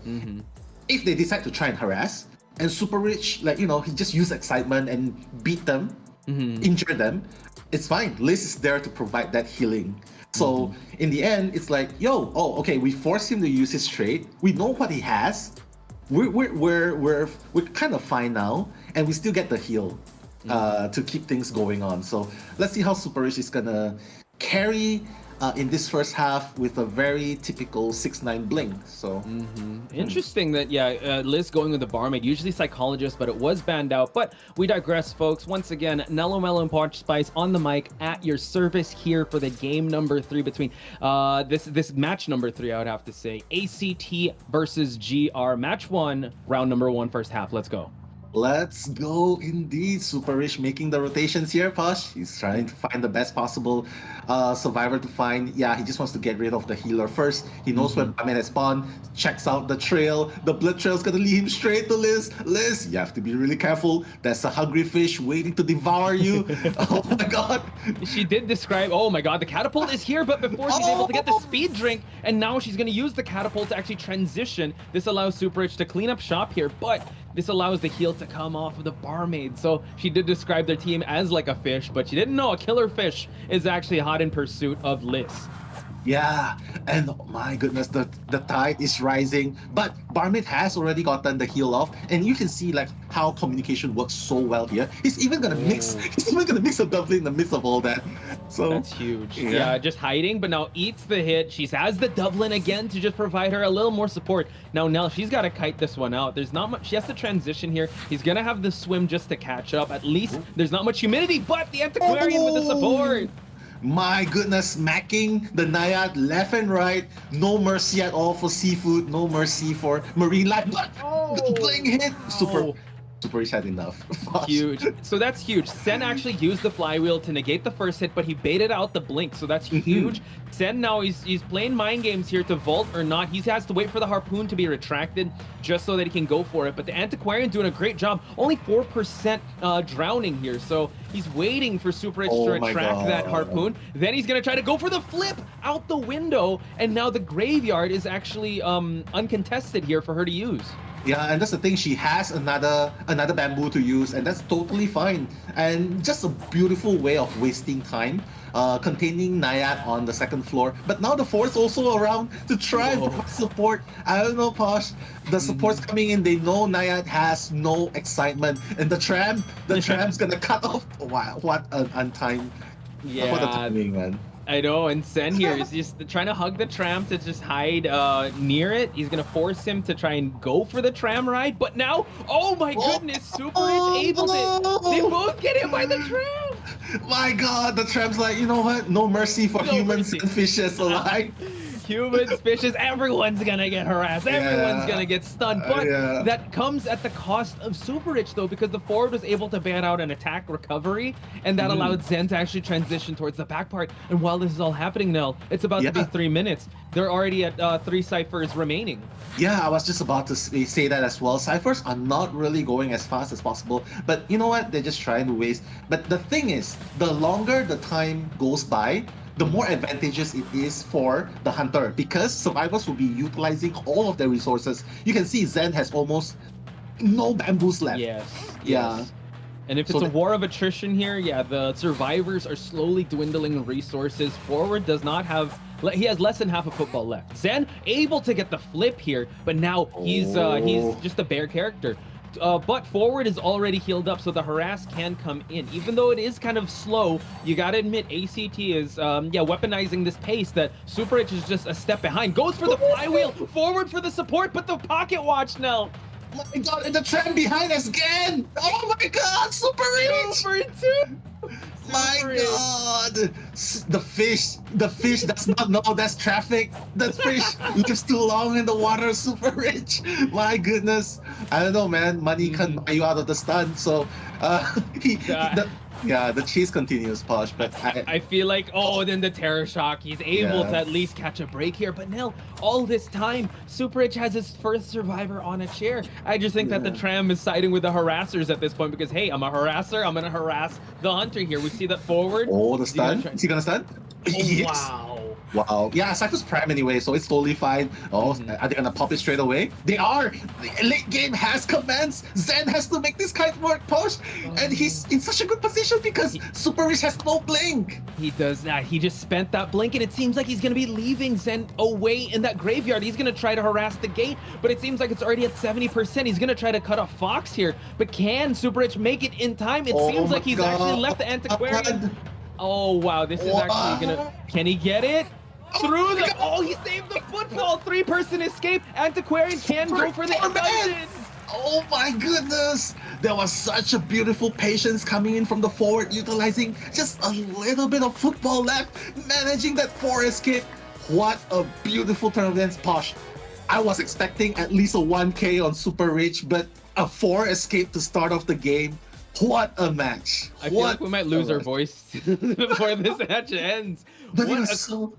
if they decide to try and harass, and Super Rich, like, you know, he just use excitement and beat them, injure them, it's fine. Liz is there to provide that healing. So in the end, it's like, okay, we force him to use his trait. We know what he has. We're kind of fine now, and we still get the heal to keep things going on. So let's see how Super Rich is gonna carry in this first half with a very typical 6-9 blink. So Interesting that, Liz going with the barmaid, usually psychologist, but it was banned out. But we digress, folks. Once again, Nello Mello and Poch Spice on the mic at your service here for the game number 3 between this match number 3, I would have to say. ACT versus GR. Match 1, round number 1, first half. Let's go. Let's go indeed. Super Rich making the rotations here, Posh. He's trying to find the best possible survivor to find. Yeah, he just wants to get rid of the healer first. He knows where Barmaid has spawned, checks out the trail. The blood trail's gonna lead him straight to Liz. Liz, you have to be really careful. There's a hungry fish waiting to devour you. Oh my god. She did describe, oh my god, the catapult is here, but before she's able to get the speed drink, and now she's gonna use the catapult to actually transition. This allows Super Rich to clean up shop here, but this allows the heal to come off of the barmaid. So she did describe their team as like a fish, but she didn't know a killer fish is actually hot in pursuit of Liz. Yeah, and oh my goodness, the tide is rising, but Barmaid has already gotten the heal off, and you can see like how communication works so well here. He's even gonna mix a Dublin in the midst of all that. So that's huge. Yeah, just hiding, but now eats the hit. She has the Dublin again to just provide her a little more support. Now Nell, she's got to kite this one out. There's not much. She has to transition here. He's gonna have the swim just to catch up. At least there's not much humidity, but the Antiquarian with the support. My goodness, smacking the Naiad left and right. No mercy at all for seafood. No mercy for marine life. But the bling hit. Super Rich had enough. Huge. So that's huge. Sen actually used the flywheel to negate the first hit, but he baited out the blink. So that's huge. Sen now he's playing mind games here to vault or not. He has to wait for the harpoon to be retracted just so that he can go for it. But the Antiquarian doing a great job. Only 4% drowning here. So he's waiting for Super Rich to retract that harpoon. Then he's gonna try to go for the flip out the window. And now the graveyard is actually uncontested here for her to use. Yeah, and that's the thing. She has another bamboo to use, and that's totally fine. And just a beautiful way of wasting time, containing Naiad on the second floor. But now the fourth's also around to try and provide support. I don't know, Posh. The support's coming in. They know Naiad has no excitement, and the tram's gonna cut off. Wow, what an untimed. Yeah. What a timing, man. I know, and Sen here is just trying to hug the tram to just hide near it. He's gonna force him to try and go for the tram ride, but now, oh my goodness, Super Rich able to. They both get hit by the tram. My God, the tram's like, you know what? No mercy for humans and fishes alike. Humans, fishes, everyone's gonna get harassed. Everyone's gonna get stunned. But that comes at the cost of Super Rich, though, because the forward was able to ban out an attack recovery, and that allowed Zen to actually transition towards the back part. And while this is all happening, Nell, it's about to be 3 minutes. They're already at 3 ciphers remaining. Yeah, I was just about to say that as well. Ciphers are not really going as fast as possible, but you know what? They're just trying to waste. But the thing is, the longer the time goes by, the more advantageous it is for the hunter, because survivors will be utilizing all of their resources. You can see Zen has almost no bamboos left. Yes. And if it's a war of attrition here, the survivors are slowly dwindling resources. Forward does not have, he has less than half a football left. Zen able to get the flip here, but now he's just a bare character. But forward is already healed up, so the harass can come in. Even though it is kind of slow, you gotta admit ACT is weaponizing this pace that Super Rich is just a step behind. Goes for the flywheel, forward for the support, but the pocket watch now. Oh my God, and the tram behind us again! Oh my God, Super Rich! My God! The fish does not know that's traffic. The fish lives too long in the water, Super Rich. My goodness. I don't know, man. Money can buy you out of the stun, so the chase continues, Posh, but I feel like, then the terror shock, he's able to at least catch a break here. But Nell, all this time, Super Rich has his first survivor on a chair. I just think that the tram is siding with the harassers at this point because, hey, I'm a harasser, I'm gonna harass the hunter here. We see that forward. Oh, the stun? Is he gonna stun? Yes. Wow. Wow. Yeah, Cypher's Prime anyway, so it's totally fine. Oh, are they gonna pop it straight away? They are! The late game has commenced! Zen has to make this kite work, Posh! And he's in such a good position because Super Rich has no blink! He does not. He just spent that blink, and it seems like he's gonna be leaving Zen away in that graveyard. He's gonna try to harass the gate, but it seems like it's already at 70%. He's gonna try to cut off Fox here, but can Super Rich make it in time? It seems like he's actually left the Antiquarian. Oh, wow, this is actually gonna... Can he get it? Through the... Oh, he saved the football! 3-person escape! Antiquarian can go for the dungeon! Oh my goodness! There was such a beautiful patience coming in from the forward, utilizing just a little bit of football left, managing that 4 escape. What a beautiful turn of events, Posh. I was expecting at least a 1K on Super Rich, but a 4 escape to start off the game. What a match! I feel like we might lose our voice before this match ends. But What it a was so...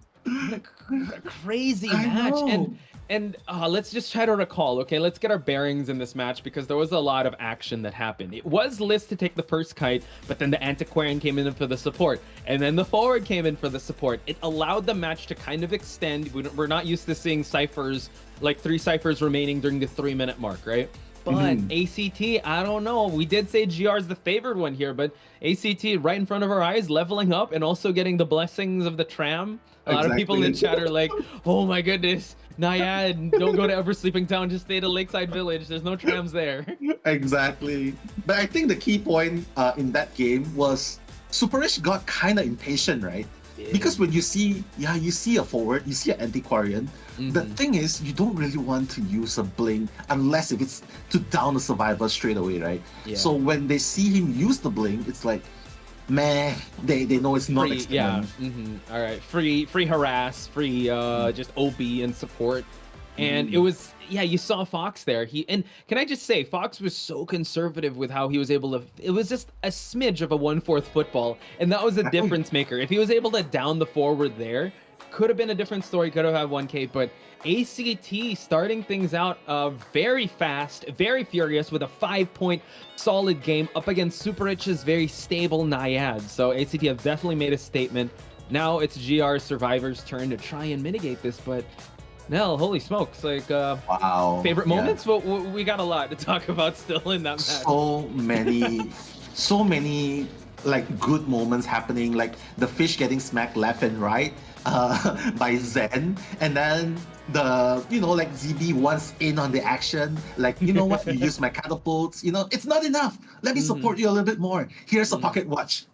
crazy I match. know. And let's just try to recall, okay? Let's get our bearings in this match because there was a lot of action that happened. It was Liz to take the first kite, but then the Antiquarian came in for the support, and then the forward came in for the support. It allowed the match to kind of extend. We're not used to seeing ciphers, like 3 ciphers remaining during the 3-minute mark, right? But ACT, I don't know. We did say GR is the favored one here, but ACT right in front of our eyes, leveling up and also getting the blessings of the tram. A lot of people in chat are like, oh my goodness, Naiad, don't go to Ever Sleeping Town, just stay to Lakeside Village. There's no trams there. Exactly. But I think the key point in that game was Super Rich got kind of impatient, right? Because when you see a forward, you see an Antiquarian. The thing is, you don't really want to use a blink unless if it's to down the survivor straight away, right? Yeah. So when they see him use the blink, it's like, meh, they know it's not experiment. All right, free harass, free just OB and support. And it was, yeah, you saw Fox there. And can I just say, Fox was so conservative with how he was able to, it was just a smidge of a 1/4 football, and that was a difference maker. If he was able to down the forward there, could have been a different story, could have had 1K, but ACT starting things out very fast, very furious with a 5-point solid game up against Super Rich's very stable Naiad. So ACT have definitely made a statement. Now it's GR Survivor's turn to try and mitigate this, but Nell, holy smokes, like, wow. Favorite moments? Well, we got a lot to talk about still in that match. So many, like, good moments happening, like the fish getting smacked left and right by Zen, and then like ZB wants in on the action, like, you know what, you use my catapults, it's not enough, let me support you a little bit more, here's a pocket watch,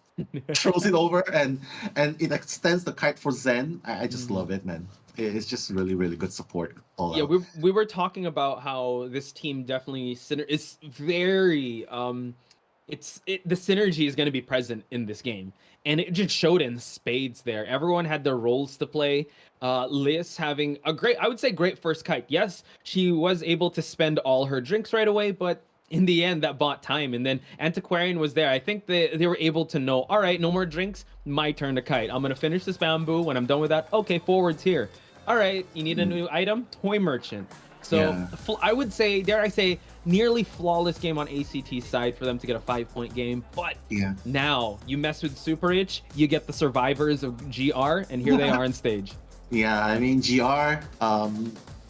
throws it over, and it extends the kite for Zen. I just love it, man. It's just really, really good support. Yeah, we were talking about how this team definitely is very the synergy is going to be present in this game, and it just showed in spades there. Everyone had their roles to play. Liz having a great first kite. Yes, she was able to spend all her drinks right away, but in the end that bought time. And then Antiquarian was there. I think they were able to know, all right, no more drinks, my turn to kite. I'm going to finish this bamboo. When I'm done with that, okay, forward's here. All right, you need a new item? Toy Merchant. So I would say, dare I say, nearly flawless game on ACT's side for them to get a 5-point game. But now you mess with Super Rich, you get the survivors of GR, and here they are on stage. Yeah, I mean, GR,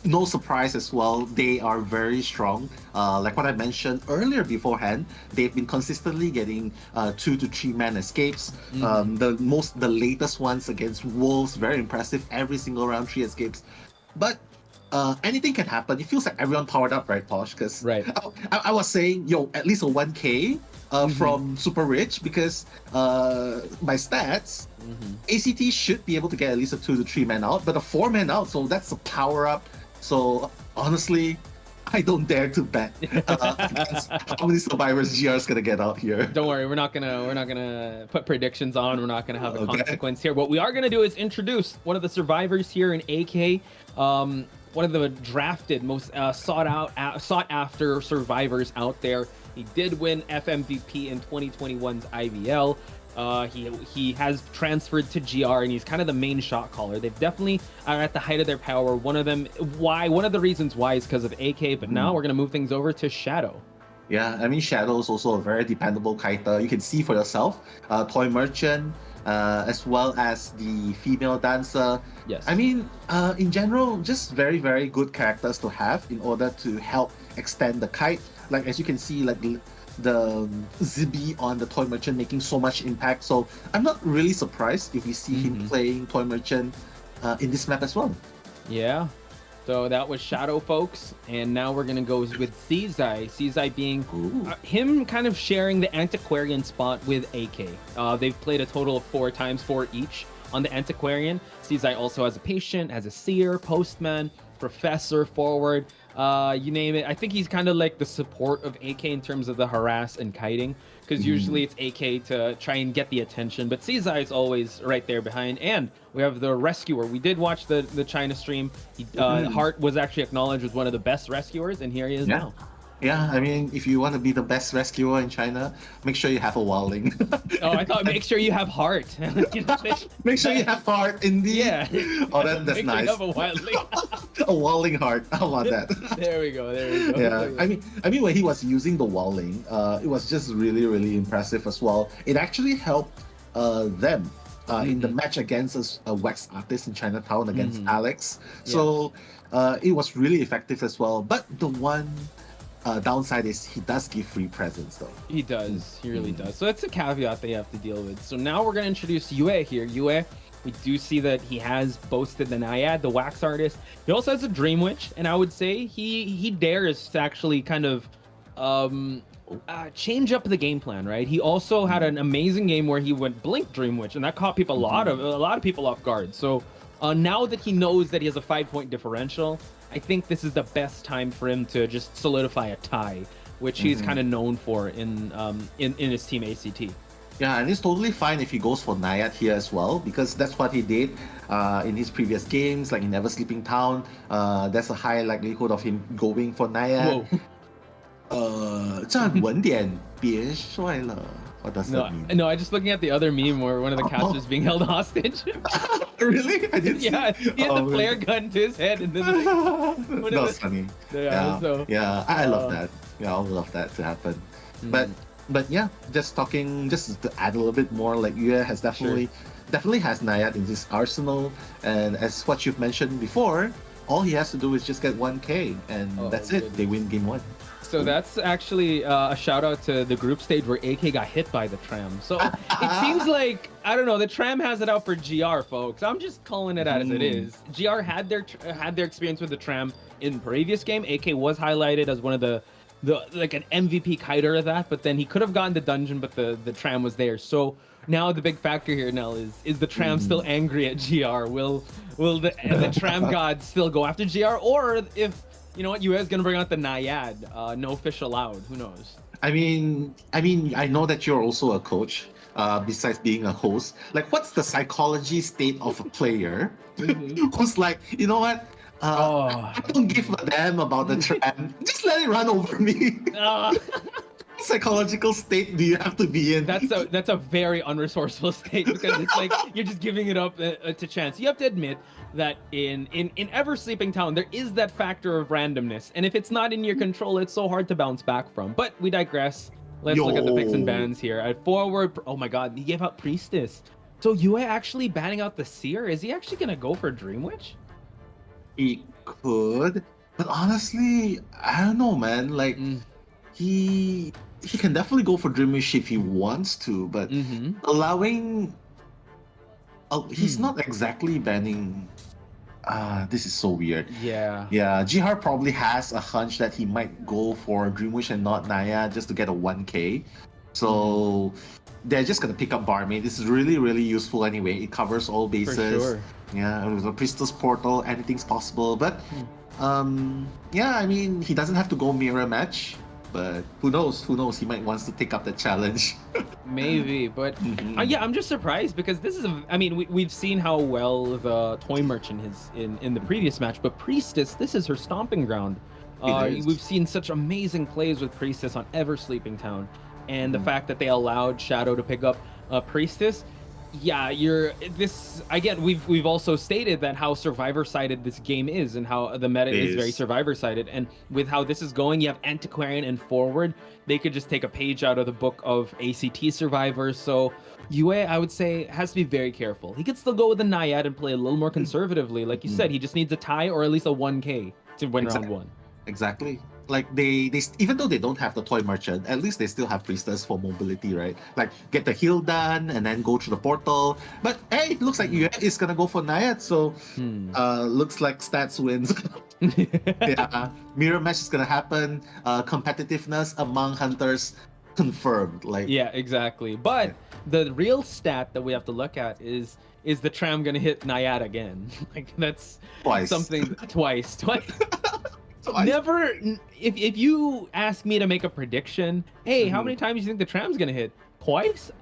no surprise as well, they are very strong. Like what I mentioned earlier beforehand, they've been consistently getting 2 to 3 man escapes. The latest ones against Wolves, very impressive. Every single round, 3 escapes. But anything can happen. It feels like everyone powered up, right, Posh? Because I was saying, at least a 1K from Super Rich, because by stats, ACT should be able to get at least a 2 to 3 man out, but a 4 man out, so that's a power up. So honestly, I don't dare to bet against how many survivors GR is gonna get out here. Don't worry, we're not gonna put predictions on. We're not gonna have a consequence here. What we are gonna do is introduce one of the survivors here in AK. One of the drafted, most sought after survivors out there. He did win FMVP in 2021's IVL. He has transferred to GR, and he's kind of the main shot caller. They've definitely are at the height of their power. One of the reasons why is because of AK, but now we're gonna move things over to Shadow. Yeah, I mean, Shadow is also a very dependable kiter. You can see for yourself. Toy Merchant, as well as the female dancer. Yes. I mean, in general, just very, very good characters to have in order to help extend the kite. Like, as you can see, like the Zibi on the Toy Merchant making so much impact. So I'm not really surprised if we see him playing Toy Merchant in this map as well. Yeah. So that was Shadow, folks, and now we're gonna go with Seasai. Seasai being him kind of sharing the Antiquarian spot with AK. They've played a total of 4 times, 4 each on the Antiquarian. Seasai also has a Patient, has a Seer, Postman, Professor, Forward, you name it. I think he's kind of like the support of AK in terms of the harass and kiting, because usually it's AK to try and get the attention, but Seasai is always right there behind. And we have the Rescuer. We did watch the China stream. Hart was actually acknowledged as one of the best rescuers, and here he is now. Yeah, I mean, if you want to be the best rescuer in China, make sure you have a wildling. Oh, I thought make sure you have heart. Make sure you have heart, indeed. Yeah. Oh, that's make nice. Sure you have a wildling. A wildling heart. I want that. There we go. There we go. Yeah, I mean, when he was using the wildling, it was just really, really impressive as well. It actually helped them in the match against a wax artist in Chinatown against Alex. So it was really effective as well. But the one downside is he does give free presents though. He does. He really does. So that's a caveat they have to deal with. So now we're going to introduce Yue here. Yue, we do see that he has boasted the Naiad, the wax artist. He also has a Dream Witch, and I would say he dares to actually kind of change up the game plan, right? He also had an amazing game where he went Blink Dream Witch, and that caught people a lot of people off guard. So now that he knows that he has a 5-point differential, I think this is the best time for him to just solidify a tie, which he's kind of known for in his team ACT. Yeah, and it's totally fine if he goes for Naiad here as well, because that's what he did in his previous games, like in Never Sleeping Town. There's a high likelihood of him going for Naiad. 站稳点，别帅了。What does that mean? No, I just looking at the other meme where one of the casters being held hostage. Really? I didn't see. Yeah, he had the flare gun to his head, and then that was funny. Yeah, I love that. Yeah, I would love that to happen. But yeah, just to add a little bit more, like Yue has definitely has Naiad in his arsenal, and as what you've mentioned before, all he has to do is just get 1K, and that's it. They win game 1. So that's actually a shout out to the group stage where AK got hit by the tram. So it seems like, I don't know, the tram has it out for GR, folks. I'm just calling it as it is. GR had their experience with the tram in previous game. AK was highlighted as one of the like an MVP kiter of that, but then he could have gotten the dungeon, but the tram was there. So now the big factor here, Nell, is the tram still angry at GR? Will the tram god still go after GR, or if you know what, US gonna bring out the Naiad, no fish allowed? Who knows? I mean, I know that you're also a coach. Besides being a host, like, what's the psychology state of a player who's like, you know what? I don't give a damn about the tram. Just let it run over me. Psychological state do you have to be in? That's a very unresourceful state, because it's like you're just giving it up to chance. You have to admit that in Ever Sleeping Town there is that factor of randomness, and if it's not in your control, it's so hard to bounce back from. But we digress. Let's look at the picks and bans here. At forward, oh my god, he gave out Priestess. So Yue actually banning out the Seer? Is he actually gonna go for Dream Witch? He could, but honestly, I don't know, man. Like he can definitely go for Dream Witch if he wants to, but allowing. He's not exactly banning. This is so weird. Yeah. Yeah, Jihar probably has a hunch that he might go for Dream Witch and not Naiad just to get a 1K. So they're just gonna pick up Barmaid. This is really, really useful anyway. It covers all bases. For sure. Yeah, with a Priestess Portal, anything's possible. But yeah, I mean, he doesn't have to go mirror match. But who knows? Who knows? He might wants to take up the challenge. Maybe, but yeah, I'm just surprised, because this is I mean, we've seen how well the Toy Merchant is in the previous match, but Priestess, this is her stomping ground. We've seen such amazing plays with Priestess on Ever Sleeping Town, and the fact that they allowed Shadow to pick up Priestess, yeah, again, we've also stated that how survivor-sided this game is and how the meta is very survivor-sided. And with how this is going, you have Antiquarian and Forward. They could just take a page out of the book of ACT survivors. So Yue, I would say, has to be very careful. He could still go with the Naiad and play a little more conservatively. Like you said, he just needs a tie or at least a 1K to win round 1. Exactly. Like they even though they don't have the toy merchant, at least they still have priestess for mobility, right? Like get the heal done and then go through the portal. But hey, it looks like Yue is gonna go for Naiad, so looks like stats wins. Yeah, mirror match is gonna happen. Competitiveness among hunters confirmed. Like yeah, exactly. But the real stat that we have to look at is the tram gonna hit Naiad again? Like that's something twice. Never. If you ask me to make a prediction, hey, how many times do you think the tram's gonna hit? Twice?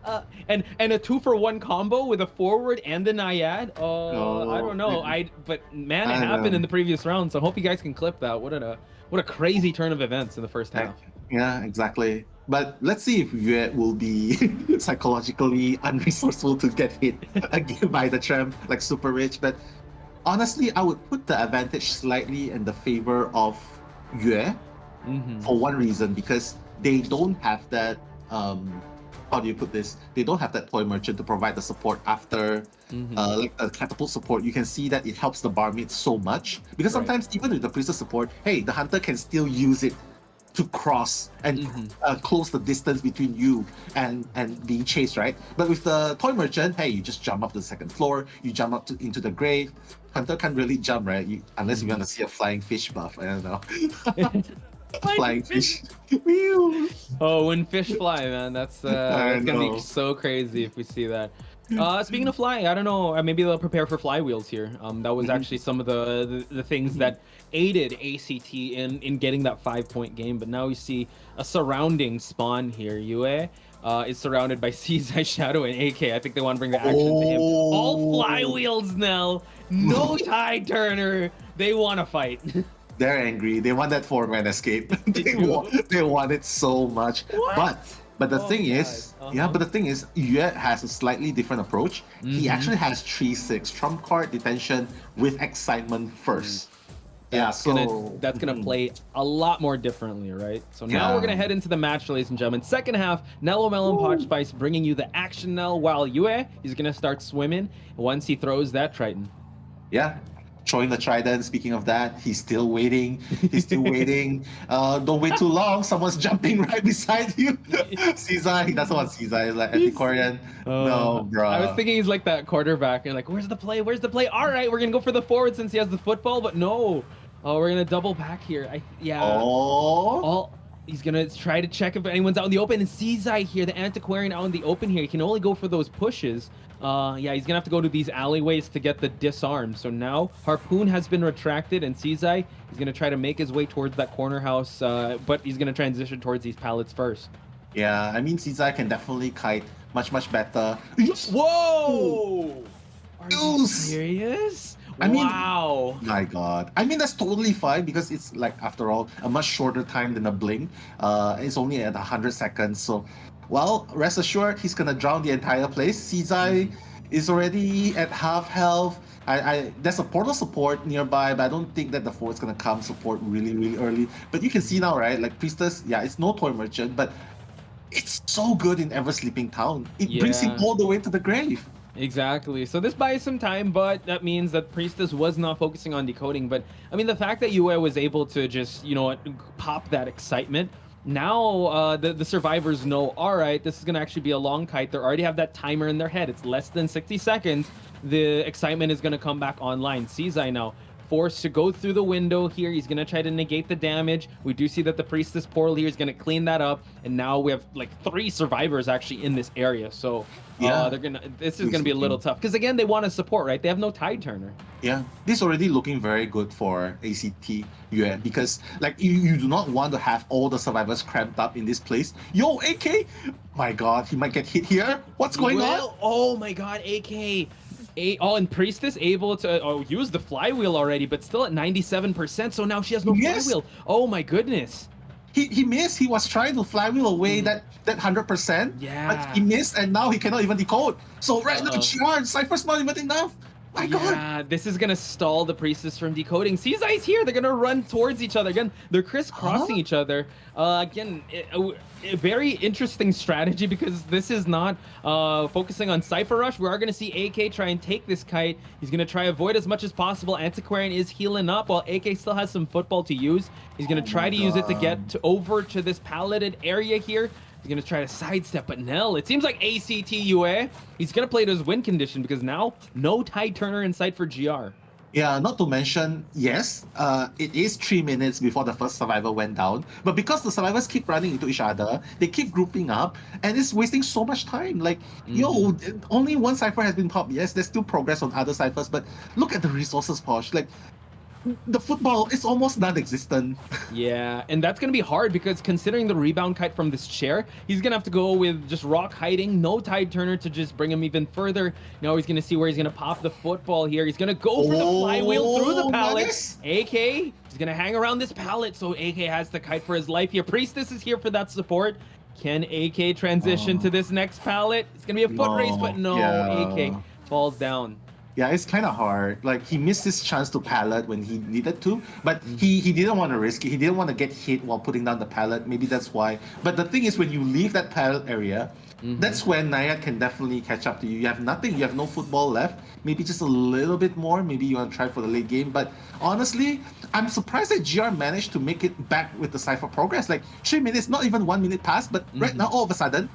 And a 2-for-1 combo with a Forward and the Naiad? I don't know. But man, it happened in the previous round. So I hope you guys can clip that. What a crazy turn of events in the first half. Yeah, exactly. But let's see if Yue will be psychologically unresourceful to get hit again by the tram like super rich. But honestly, I would put the advantage slightly in the favor of Yue for one reason, because they don't have that how do you put this? They don't have that toy merchant to provide the support after like a catapult support. You can see that it helps the barmaid so much, because sometimes even with the priestess support, hey, the hunter can still use it to cross and close the distance between you and being chased, right? But with the toy merchant, hey, you just jump up to the second floor, you jump up into the grave. Hunter can't really jump, right? Unless you want to see a flying fish buff. I don't know. Flying fish. Oh, when fish fly, man, that's gonna be so crazy if we see that. Speaking of flying, I don't know, maybe they'll prepare for flywheels here. That was actually some of the things that aided ACT in getting that 5-point game. But now we see a surrounding spawn here. Yue is surrounded by Seaside, Shadow, and AK. I think they want to bring the action to him. All flywheels now. No tide turner. They want to fight. They're angry. They want that 4-man escape. they want it so much. What? But the thing is, but the thing is, Yue has a slightly different approach. He actually has 3-6 trump card detention with excitement first. That's gonna play a lot more differently, right? So now we're gonna head into the match, ladies and gentlemen. Second half, Nello Mello and Potch Spice bringing you the action now, while Yue is gonna start swimming once he throws that Triton. Yeah. Throwing the Trident. Speaking of that, he's still waiting. He's still waiting. Don't wait too long. Someone's jumping right beside you. Caesar, he doesn't want Caesar. He's like Antiquarian. No, bro. I was thinking he's like that quarterback. You're like, where's the play? Where's the play? All right, we're gonna go for the forward since he has the football, but no. Oh, we're gonna double back here. He's gonna try to check if anyone's out in the open. And Caesar here, the Antiquarian out in the open here. He can only go for those pushes. He's gonna have to go to these alleyways to get the disarm. So now Harpoon has been retracted, and Seizai is gonna try to make his way towards that corner house, but he's gonna transition towards these pallets first. Yeah, I mean Seizai can definitely kite much better. Whoa! Are you serious? Wow. My God. I mean, that's totally fine because it's like, after all, a much shorter time than a blink. It's only at 100 seconds. So, well, rest assured, he's going to drown the entire place. Seizai is already at half health. There's a portal support nearby, but I don't think that the fort's going to come support really early. But you can see now, right? Like, Priestess, yeah, it's no toy merchant, but it's so good in Ever Sleeping Town. It brings him all the way to the grave. Exactly. So this buys some time, but that means that Priestess was not focusing on decoding. But I mean, the fact that Yue was able to just, pop that excitement. Now the survivors know, all right, this is going to actually be a long kite. They already have that timer in their head. It's less than 60 seconds. The excitement is going to come back online. Seizai now forced to go through the window here. He's going to try to negate the damage. We do see that the Priestess portal here is going to clean that up. And now we have like 3 survivors actually in this area. So this is gonna be a little tough because again they want to support, right? They have no tide turner. Yeah, this is already looking very good for ACT Yue because like you do not want to have all the survivors cramped up in this place. Yo, AK, my God, he might get hit here. What's going on? Oh my God, AK. And Priestess able to use the flywheel already, but still at 97%. So now she has no flywheel. Oh my goodness. he missed. He was trying to flywheel away that 100%. Yeah. But he missed, and now he cannot even decode. So right now, GR, Cypher's not even enough. My God. Yeah, this is gonna stall the Priestess from decoding. Seasai's here. They're gonna run towards each other again. They're crisscrossing each other. Again, a very interesting strategy because this is not focusing on Cypher Rush. We are gonna see AK try and take this kite. He's gonna try avoid as much as possible. Antiquarian is healing up while AK still has some football to use. He's gonna try to use it to get over to this palleted area here. He's gonna try to sidestep, but Nell, it seems like ACTUA, he's gonna play to his win condition because now no tide turner in sight for GR. Yeah, not to mention, yes, it is 3 minutes before the first survivor went down, but because the survivors keep running into each other, they keep grouping up, and it's wasting so much time. Like, yo, only one cipher has been popped. Yes, there's still progress on other ciphers, but look at the resources, Posh. Like, the football is almost non-existent. Yeah, and that's going to be hard because considering the rebound kite from this chair, he's going to have to go with just rock hiding, no tide turner to just bring him even further. Now he's going to see where he's going to pop the football here. He's going to go for the flywheel through the pallet. Nice. AK, he's going to hang around this pallet, so AK has the kite for his life here. Priestess is here for that support. Can AK transition to this next pallet? It's going to be a foot race, but no, AK falls down. Yeah, it's kind of hard. Like, he missed his chance to pallet when he needed to, but he didn't want to risk it. He didn't want to get hit while putting down the pallet. Maybe that's why. But the thing is, when you leave that pallet area, that's when Nayat can definitely catch up to you. You have nothing. You have no football left. Maybe just a little bit more. Maybe you want to try for the late game. But honestly, I'm surprised that GR managed to make it back with the Cypher progress. Like, 3 minutes, not even 1 minute passed, but right now, all of a sudden,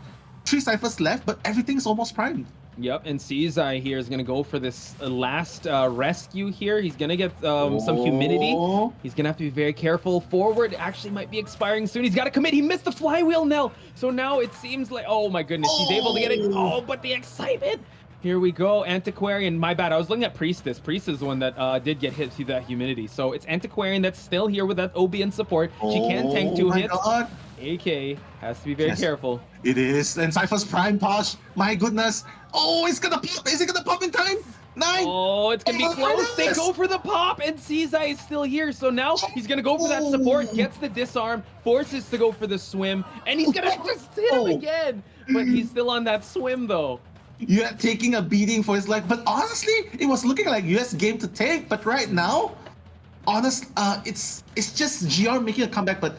3 Cyphers left, but everything's almost primed. Yep, and Seasai here is going to go for this last rescue here. He's going to get some humidity. He's going to have to be very careful. Forward actually might be expiring soon. He's got to commit. He missed the flywheel, Nell. So now it seems like, oh my goodness, he's able to get it. Oh, but the excitement. Here we go. Antiquarian, my bad. I was looking at Priestess. Priestess is the one that did get hit to that humidity. So it's Antiquarian that's still here with that OB and support. She can tank 2 hits. God. AK has to be very careful. It is. And Cypher's prime, Posh. My goodness. Oh, it's gonna pop. Is it gonna pop in time? 9. Oh, it's gonna be close. They go for the pop, and Seasai is still here. So now he's gonna go for that support, gets the disarm, forces to go for the swim, and he's gonna just hit him again. But he's still on that swim though. You're taking a beating for his life. But honestly, it was looking like US game to take. But right now, it's just GR making a comeback. But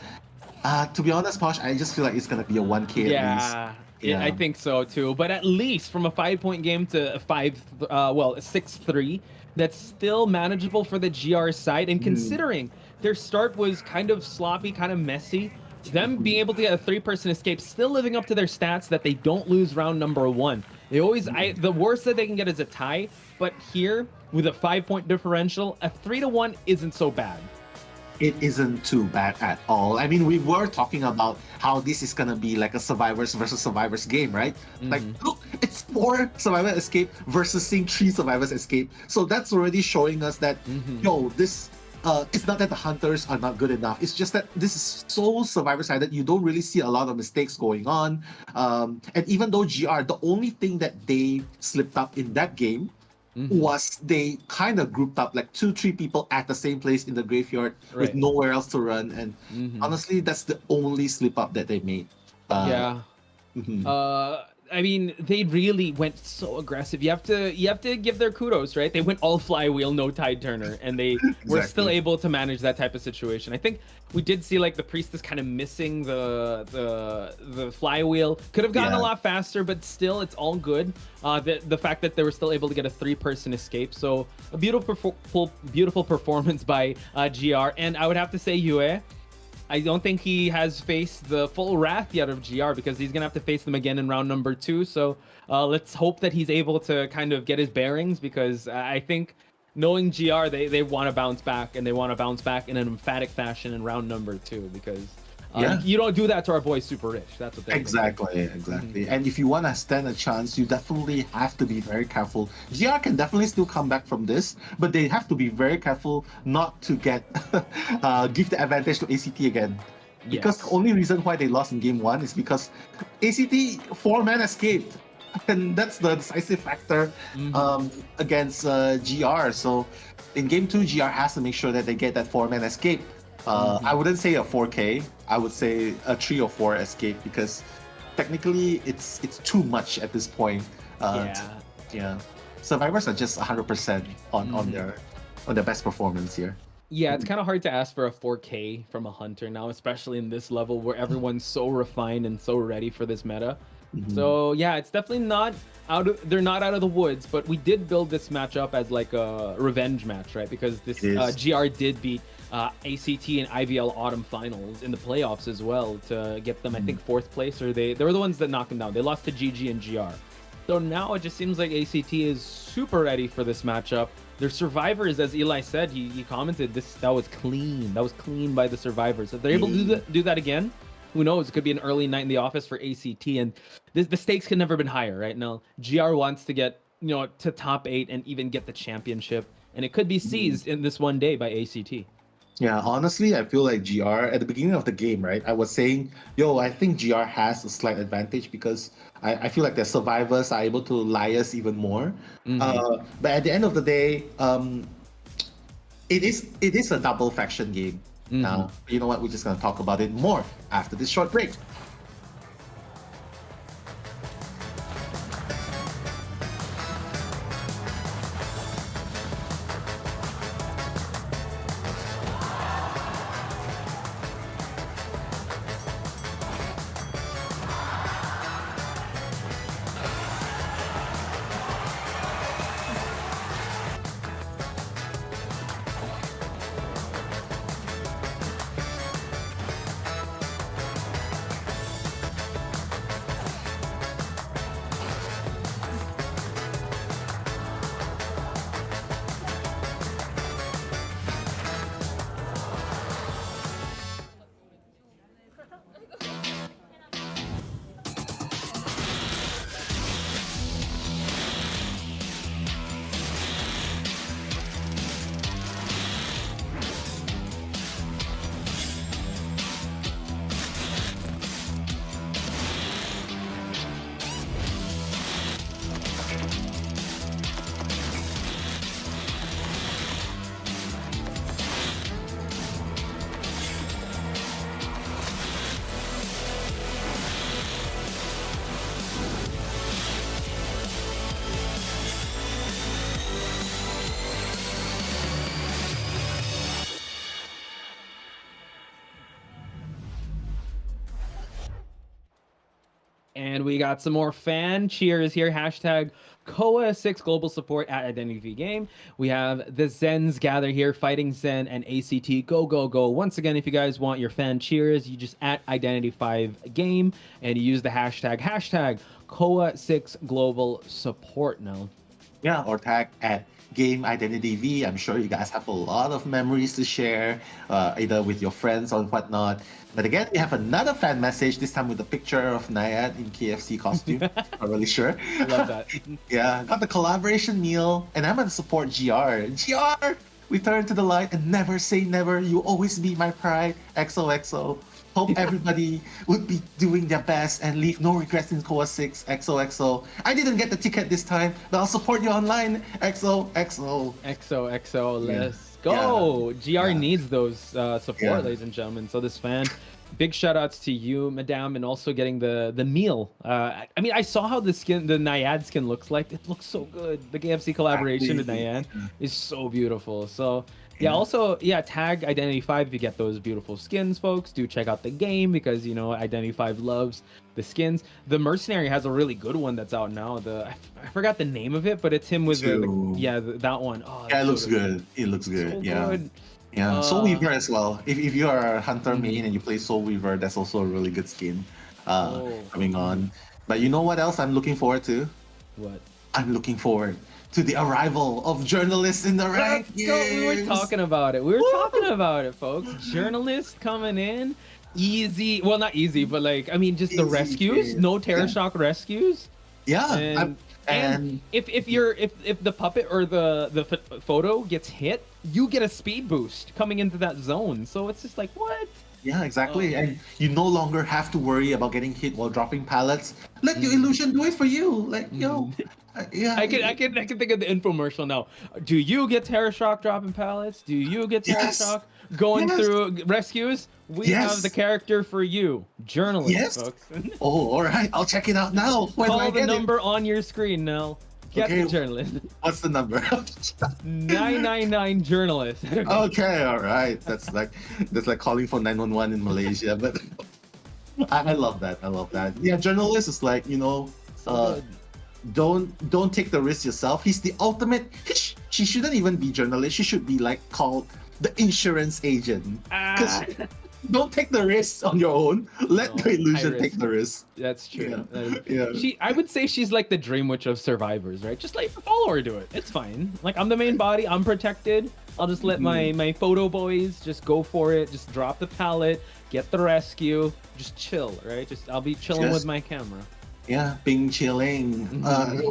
to be honest, Posh, I just feel like it's gonna be a 1K at least. Yeah, I think so too. But at least from a 5-point game to a 6-3, that's still manageable for the GR side. And considering their start was kind of sloppy, kind of messy, them being able to get a 3-person escape, still living up to their stats that they don't lose round number 1. They always, the worst that they can get is a tie. But here, with a 5-point differential, a 3-1 isn't so bad. It isn't too bad at all. I mean, we were talking about how this is gonna be like a survivors versus survivors game, right? Like, look, it's 4 survivor escape versus seeing 3 survivors escape. So that's already showing us that, yo, this, it's not that the hunters are not good enough. It's just that this is so survivor-sided, you don't really see a lot of mistakes going on. And even though GR, the only thing that they slipped up in that game was they kind of grouped up like 2-3 people at the same place in the graveyard with nowhere else to run, and honestly that's the only slip up that they made. I mean, they really went so aggressive. You have to give their kudos, right? They went all flywheel, no tide turner, and they were still able to manage that type of situation. I think we did see like the Priestess kind of missing the flywheel. Could have gotten a lot faster, but still, it's all good. The fact that they were still able to get a 3-person escape, so a beautiful performance by GR. And I would have to say Yue, I don't think he has faced the full wrath yet of GR because he's going to have to face them again in round number 2. So let's hope that he's able to kind of get his bearings, because I think knowing GR, they want to bounce back, and they want to bounce back in an emphatic fashion in round number 2, because you don't do that to our boy Super Rich. That's what they're exactly. And if you want to stand a chance, you definitely have to be very careful. GR can definitely still come back from this, but they have to be very careful not to get give the advantage to ACT again. Because the only reason why they lost in game 1 is because ACT 4-man escaped, and that's the decisive factor against GR. So in game 2, GR has to make sure that they get that 4-man escape. I wouldn't say a 4K. I would say a 3 or 4 escape because technically it's too much at this point. Yeah. Survivors are just 100% on their best performance here. Yeah, it's kind of hard to ask for a 4K from a hunter now, especially in this level where everyone's so refined and so ready for this meta. So yeah, it's definitely not they're not out of the woods, but we did build this matchup as like a revenge match, right? Because this GR did beat ACT and IVL Autumn Finals in the playoffs as well to get them, I think, 4th place, or they were the ones that knocked them down. They lost to GG and GR. So now it just seems like ACT is super ready for this matchup. Their survivors, as Eli said, he commented, that was clean. That was clean by the survivors. If they're able to do that again, who knows? It could be an early night in the office for ACT, and the stakes could never been higher right now. GR wants to get to top 8 and even get the championship, and it could be seized in this one day by ACT. Yeah, honestly, I feel like GR at the beginning of the game, right? I was saying, I think GR has a slight advantage because I feel like their survivors are able to lias even more. But at the end of the day, it is a double faction game. Now, you know what? We're just going to talk about it more after this short break. And we got some more fan cheers here. Hashtag COA6 global support at Identity Game. We have the Zens gather here, Fighting Zen and ACT. Go, go, go. Once again, if you guys want your fan cheers, you just at Identity5 Game and you use the hashtag COA6 global support now. Yeah, or tag at Game Identity V. I'm sure you guys have a lot of memories to share, either with your friends or whatnot. But again, we have another fan message, this time with a picture of Nayad in KFC costume. Not really sure. Love that. Yeah, got the collaboration meal, and I'm going to support GR. GR! Return to the light and never say never. You always be my pride. XOXO. Hope everybody would be doing their best and leave no regrets in COA 6. XOXO. I didn't get the ticket this time, but I'll support you online. XOXO. XOXO. Let's go. GR needs those support, ladies and gentlemen. So this fan, big shout outs to you, madame, and also getting the meal. I mean, I saw how the Nayad skin looks like. It looks so good. The KFC collaboration with Nayad is so beautiful. So yeah, also, tag Identity5 if you get those beautiful skins, folks. Do check out the game because, you know, Identity5 loves the skins. The Mercenary has a really good one that's out now. I forgot the name of it, but it's him with that one. Oh, yeah, it looks good. It looks good. So good. Yeah, Soul Weaver as well. If you are a Hunter main and you play Soul Weaver, that's also a really good skin coming on. But you know what else I'm looking forward to? What? I'm looking forward to the arrival of journalists in the rank. We were talking about it. We were talking about it, folks. Journalists coming in. Easy. Well, not easy, but like, I mean, just the rescues. No Terror Shock rescues. Yeah. And if the puppet or the photo gets hit, you get a speed boost coming into that zone. So it's just like, what? Yeah, exactly. And you no longer have to worry about getting hit while dropping pallets. Let your illusion do it for you. Like, yeah. I can think of the infomercial now. Do you get terror shock dropping pallets? Do you get terror shock going through rescues? We have the character for you, journalist, folks. Oh, all right. I'll check it out now. Call the number on your screen now. Get the journalist. What's the number? 999 journalist. Okay, all right. That's like calling for 911 in Malaysia, but I love that. I love that. Yeah, journalist is like, don't take the risk yourself. He's the ultimate. She shouldn't even be journalist. She should be like called the insurance agent. Don't take the risk on your own. Let the illusion take the risk. That's true. Yeah. I would say she's like the dream witch of survivors, right? Just like follow her do it. It's fine. Like I'm the main body. I'm protected. I'll just let my photo boys just go for it. Just drop the pallet, get the rescue, just chill, right? I'll be chilling with my camera. Yeah, being chilling.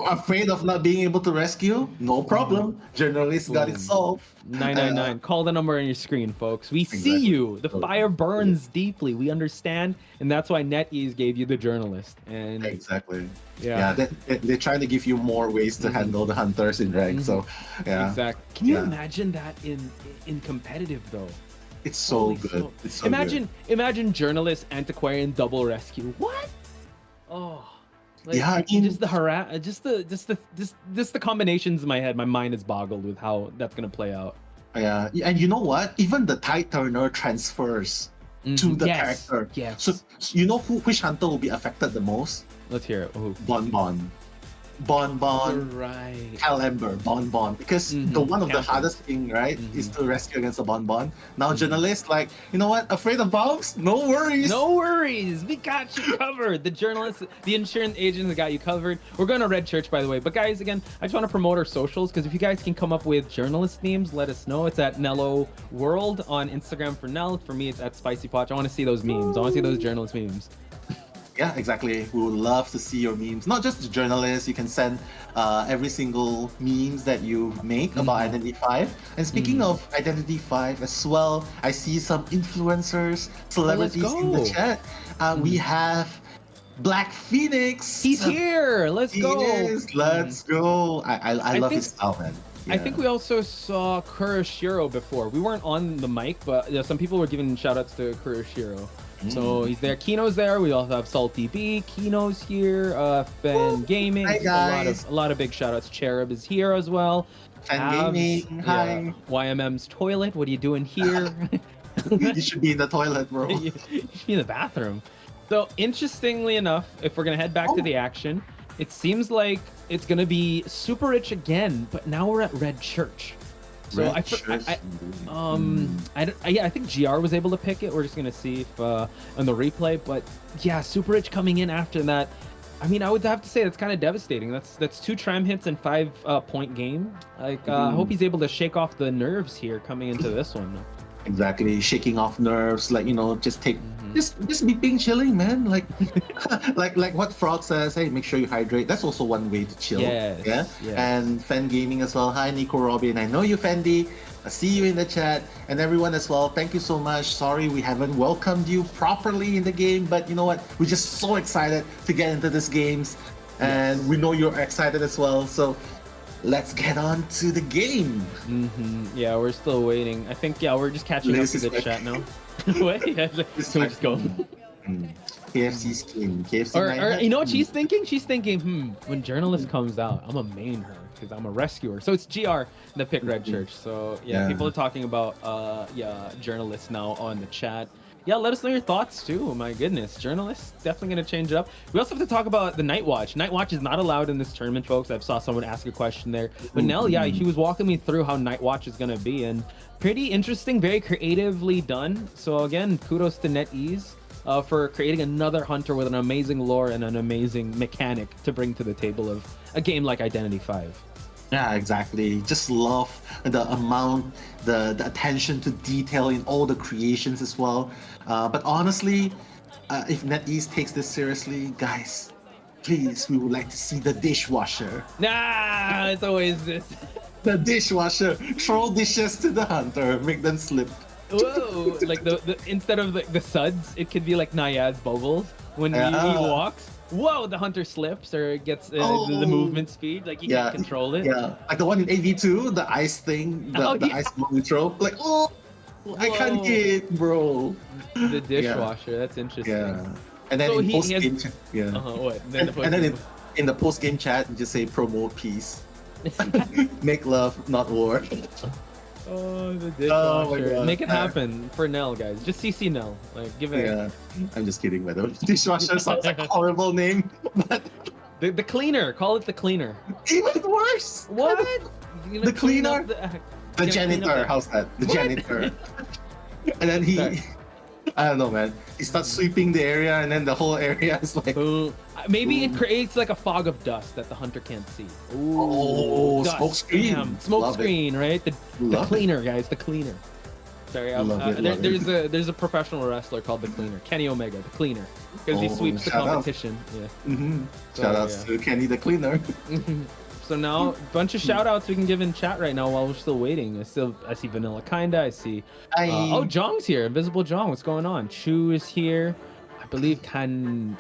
Afraid of not being able to rescue? No problem. Journalists got it solved. 999. Call the number on your screen, folks. We see you. The fire burns deeply. We understand, and that's why NetEase gave you the journalist. And exactly. Yeah. They're trying to give you more ways to handle the hunters in rank. So, yeah. Exactly. Can you imagine that in competitive though? It's so good. It's so good. Imagine journalist, antiquarian, double rescue. What? Oh. Like, yeah, I mean, just the combinations in my head. My mind is boggled with how that's gonna play out. Yeah, and you know what? Even the tide turner transfers to the character. Yes. So you know which hunter will be affected the most? Let's hear it. Bon, right. Calember, Bon, because the one of the hardest thing, right, is to rescue against a Bon. Now journalists like, you know what, afraid of bombs? No worries. No worries. We got you covered. The journalists, the insurance agents got you covered. We're going to Red Church, by the way. But guys, again, I just want to promote our socials, because if you guys can come up with journalist themes, let us know. It's at Nello World on Instagram for Nell. For me, it's at Spicy Potch. I want to see those memes. I want to see those journalist memes. Yeah, exactly. We would love to see your memes. Not just the journalists. You can send every single memes that you make about Identity 5. And speaking of Identity 5 as well, I see some influencers, celebrities in the chat. We have Black Phoenix. He's here. Let's go. Let's go. I love his style, man. Yeah. I think we also saw Kuroshiro before. We weren't on the mic, but some people were giving shout outs to Kuroshiro. So he's there. Kino's there. We also have Salty B. Kino's here. Fan Gaming. Hi guys. A lot of big shout outs. Cherub is here as well. Fan Gaming. Hi. YMM's toilet. What are you doing here? You should be in the toilet, bro. You should be in the bathroom. So interestingly enough, if we're gonna head back to the action, it seems like it's gonna be Super Rich again, but now we're at Red Church. So I think GR was able to pick it. We're just gonna see if on the replay, but yeah, Super Rich coming in after that. I mean, I would have to say that's kind of devastating. That's 2 tram hits and 5-point game. Like, I hope he's able to shake off the nerves here coming into this one. Exactly, shaking off nerves. Like, just take, just be being chilling, man. Like, like what Frog says. Hey, make sure you hydrate. That's also one way to chill. Yes. And Fan Gaming as well. Hi, Nico Robin. I know you, Fendi. I see you in the chat, and everyone as well. Thank you so much. Sorry we haven't welcomed you properly in the game, but you know what? We're just so excited to get into these games, and we know you're excited as well. So let's get on to the game. Yeah, we're still waiting. I think we're just catching up to the chat now. What? Yeah, so we just go. KFC skin. KFC. Or you know what she's thinking? She's thinking, when journalist comes out, I'm gonna main her because I'm a rescuer. So it's GR that picked Red Church. So yeah, people are talking about journalists now on the chat. Yeah, let us know your thoughts too. Oh my goodness, journalists definitely gonna change it up. We also have to talk about the Night Watch. Night Watch is not allowed in this tournament, folks. I saw someone ask a question there, but Nell, he was walking me through how Night Watch is gonna be, and pretty interesting, very creatively done. So again, kudos to NetEase for creating another hunter with an amazing lore and an amazing mechanic to bring to the table of a game like Identity 5. Yeah, exactly. Just love the amount, the attention to detail in all the creations as well. But honestly, if NetEase takes this seriously, guys, please, we would like to see the dishwasher. Nah, it's always this. The dishwasher. Throw dishes to the hunter, make them slip. Whoa! Like the instead of the suds, it could be like Nayad's bubbles when he walks. Whoa! The hunter slips or gets the movement speed. Like you can't control it. Yeah, like the one in AV2, the ice thing, the ice neutral. Like I can't hit, bro. The dishwasher. That's interesting. Yeah. And then in post game, what? Then and then in the post game chat, you just say promote peace, make love, not war. Oh, the dishwasher. Make it happen for Nell, guys. Just CC Nell. Like, give it. Yeah, I'm just kidding, by the way. Dishwasher sounds like a horrible name, but the cleaner. Call it the cleaner. Even worse. What? The cleaner. The janitor. How's that? The janitor. And then I don't know, man. He starts sweeping the area, and then the whole area is like. Maybe it creates like a fog of dust that the hunter can't see. Smoke screen. Smoke screen, right? The cleaner, guys. The cleaner. Sorry, there's a professional wrestler called the Cleaner, Kenny Omega, the Cleaner, because he sweeps the competition. Shout outs to Kenny the Cleaner. So now, a bunch of shout outs we can give in chat right now while we're still waiting. I see Vanilla Kinda. I see. Jong's here. Invisible Jong. What's going on? Chu is here. I believe Kanade.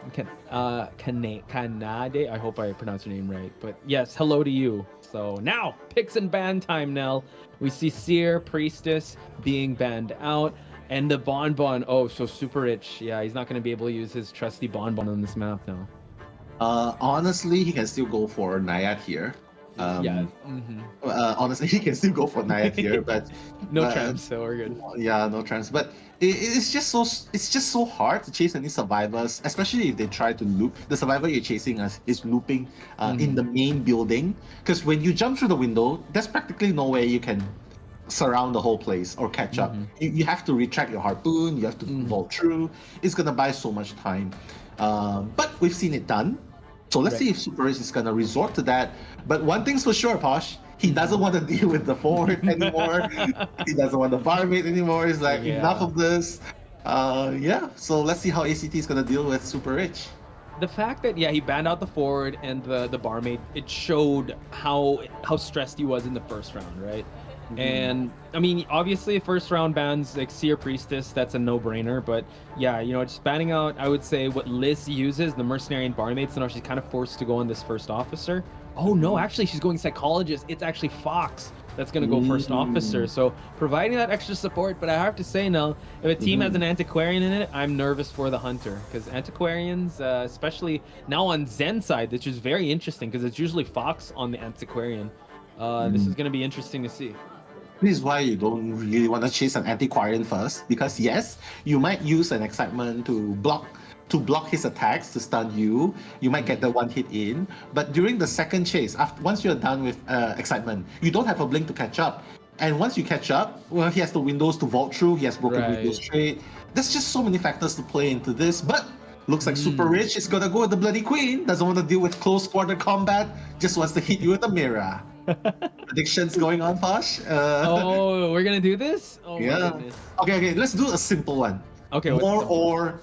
I hope I pronounced your name right. But yes, hello to you. So now, picks and ban time, Nell. We see Seer, Priestess being banned out. And the Bonbon. Oh, so Super Rich. Yeah, he's not going to be able to use his trusty Bonbon on this map now. Honestly, he can still go for Nayad here. Honestly, he can still go for Nayad here, but no tramps, so we're good. Yeah, no tramps. But it's just so hard to chase any survivors, especially if they try to loop. The survivor you're chasing is looping in the main building, because when you jump through the window, there's practically no way you can surround the whole place or catch up. You have to retract your harpoon. You have to vault through. It's gonna buy so much time. But we've seen it done. So let's see if Super Rich is going to resort to that. But one thing's for sure, Posh, he doesn't want to deal with the forward anymore. He doesn't want the barmaid anymore. He's like, enough of this. So let's see how ACT is going to deal with Super Rich. The fact that, he banned out the forward and the barmaid, it showed how stressed he was in the first round, right? And I mean, obviously first round bans like Seer Priestess, that's a no-brainer, but just banning out, I would say what Liz uses, the mercenary and barmaid, so now she's kind of forced to go on this first officer. Oh no, actually she's going psychologist. It's actually Fox that's going to go first officer, so providing that extra support. But I have to say now, if a team has an antiquarian in it, I'm nervous for the hunter, because antiquarians, especially now on Zen side, which is very interesting because it's usually Fox on the antiquarian. This is going to be interesting to see. This is why you don't really want to chase an antiquarian first, because yes, you might use an excitement to block his attacks to stun you. You might get the one hit in, but during the second chase, once you're done with excitement, you don't have a blink to catch up. And once you catch up, well, he has the windows to vault through. He has broken windows trade. There's just so many factors to play into this, but looks like Super Rich is gonna go with the Bloody Queen. Doesn't want to deal with close quarter combat. Just wants to hit you in the mirror. Predictions going on, Posh? We're gonna do this? Oh my goodness. Okay, let's do a simple one. Okay. More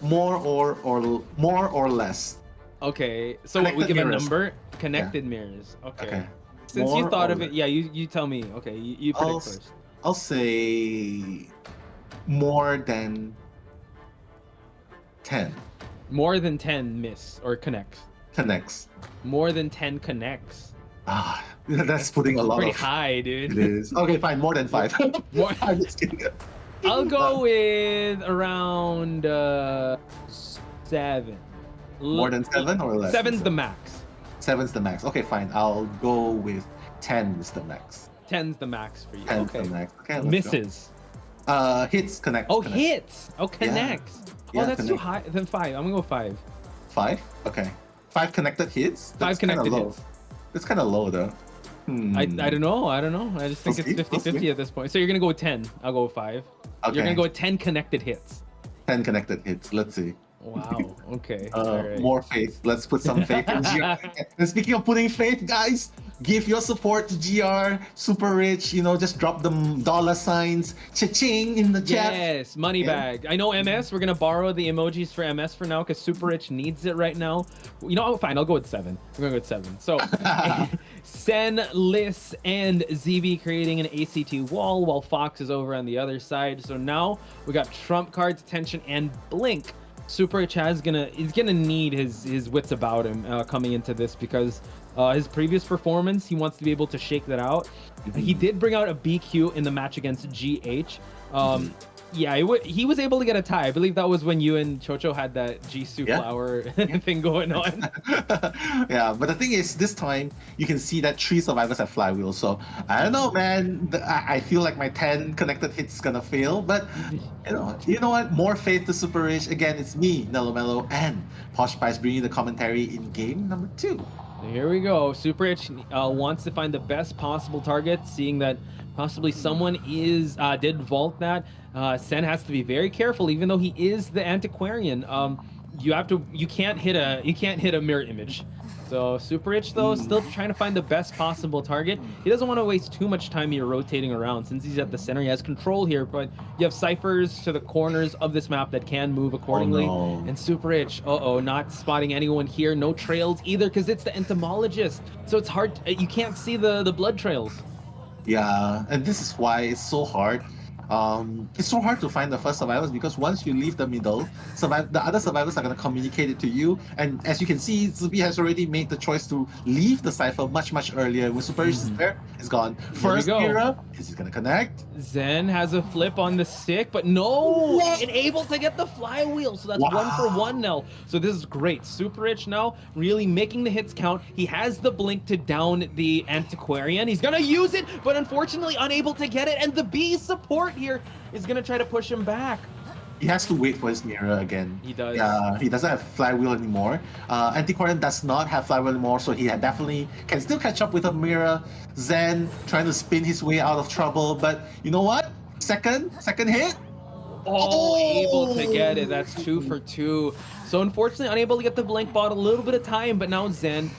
or less. Okay, so we give mirrors. A number? Connected mirrors. Okay. Since you thought of it, you tell me. Okay, you predict first. I'll say more than 10. More than 10 miss or connects. Connects. More than 10 connects. That's putting a lot pretty high, dude. It is. Okay, fine. More than 5. I'm just kidding. I'll go with around 7. More than 7 or less? 7's the max. 7's the max. Okay, fine. I'll go with 10 is the max. 10's the max for you. 10's the max. Okay, misses. Hits, connects. Oh, hits. Oh, connects. Yeah, that's too high. Then 5. I'm gonna go 5. 5? Okay. 5 connected hits? That's 5 connected hits. It's kind of low though. I don't know. I just think it's 50-50 at this point. So you're gonna go with 10. I'll go with 5. Okay. You're gonna go with 10 connected hits. 10 connected hits. Let's see. Wow. Okay. More faith. Let's put some faith in you. And speaking of putting faith, guys, give your support to GR, Super Rich, you know, just drop them dollar signs, cha-ching in the chat. Yes, money bag. I know MS, we're gonna borrow the emojis for MS for now because Super Rich needs it right now. You know, fine, I'll go with 7. We're gonna go with 7. So, Sen, Liss, and ZB creating an ACT wall while Fox is over on the other side. So now we got Trump Cards, Attention, and Blink. Super Rich is gonna need his wits about him coming into this because his previous performance, he wants to be able to shake that out. He did bring out a BQ in the match against GH. Yeah, he was able to get a tie. I believe that was when you and Chocho had that Jisoo flower thing going on. Yeah, but the thing is, this time you can see that 3 survivors have flywheels. So I don't know, man. I feel like my 10 connected hits gonna fail. But you know what? More faith to Super Rich. Again, it's me, Nello Mello, and Posh Spice bringing the commentary in game number 2. Here we go. Super Rich wants to find the best possible target, seeing that possibly someone did vault that. Sen has to be very careful, even though he is the antiquarian. You can't hit a mirror image. So Super Rich though, still trying to find the best possible target. He doesn't want to waste too much time here rotating around. Since he's at the center, he has control here, but you have ciphers to the corners of this map that can move accordingly. Oh, no. And Super Rich, not spotting anyone here. No trails either, because it's the entomologist. So it's hard, you can't see the blood trails. Yeah, and this is why it's so hard. It's so hard to find the first survivors because once you leave the middle, the other survivors are going to communicate it to you. And as you can see, Zubi has already made the choice to leave the cipher much earlier. When Super Rich is there, it's gone. First mirror, is he going to connect? Zen has a flip on the stick, but no, and able to get the flywheel. So that's 1 for 1 now. So this is great. Super Rich now really making the hits count. He has the blink to down the antiquarian. He's going to use it, but unfortunately unable to get it. And the B support here is gonna try to push him back. He has to wait for his mirror again. He does. Yeah, he doesn't have flywheel anymore. Antiquarian does not have flywheel anymore, so he definitely can still catch up with a mirror. Zen trying to spin his way out of trouble, but you know what? Second hit. Able to get it. That's 2 for 2. So unfortunately unable to get the blink, bought a little bit of time, but now Zen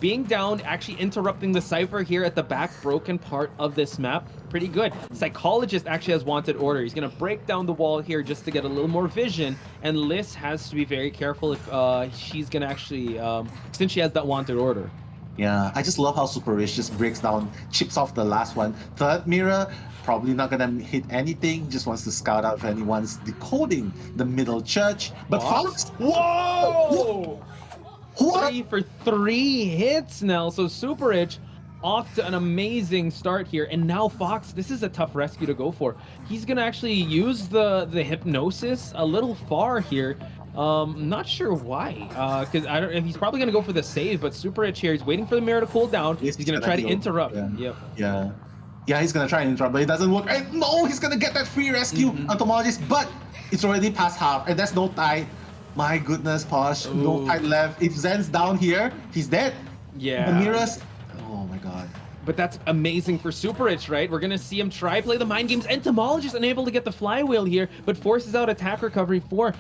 being down, actually interrupting the cipher here at the back broken part of this map. Pretty good. Psychologist actually has wanted order. He's gonna break down the wall here just to get a little more vision, and Liss has to be very careful if she's gonna actually since she has that wanted order. Yeah, I just love how Super Rich just breaks down, chips off the last one. Third mirror, probably not gonna hit anything, just wants to scout out if anyone's decoding the middle church. But Fox, whoa! 3 for 3 hits now. So Super Rich off to an amazing start here, and now Fox, this is a tough rescue to go for. He's gonna actually use the hypnosis a little far here. Not sure why, because I don't. He's probably gonna go for the save, but Super Rich here, he's waiting for the mirror to cool down. He's gonna try to interrupt. Yeah, he's gonna try and interrupt, but it doesn't work. And no, he's gonna get that free rescue entomologist, but it's already past half, and there's no tie. My goodness, Posh, no time left. If Zen's down here, he's dead. Yeah. The mirrors. Oh my god. But that's amazing for Super Rich, right? We're gonna see him try play the mind games. Entomologist unable to get the flywheel here, but forces out attack recovery for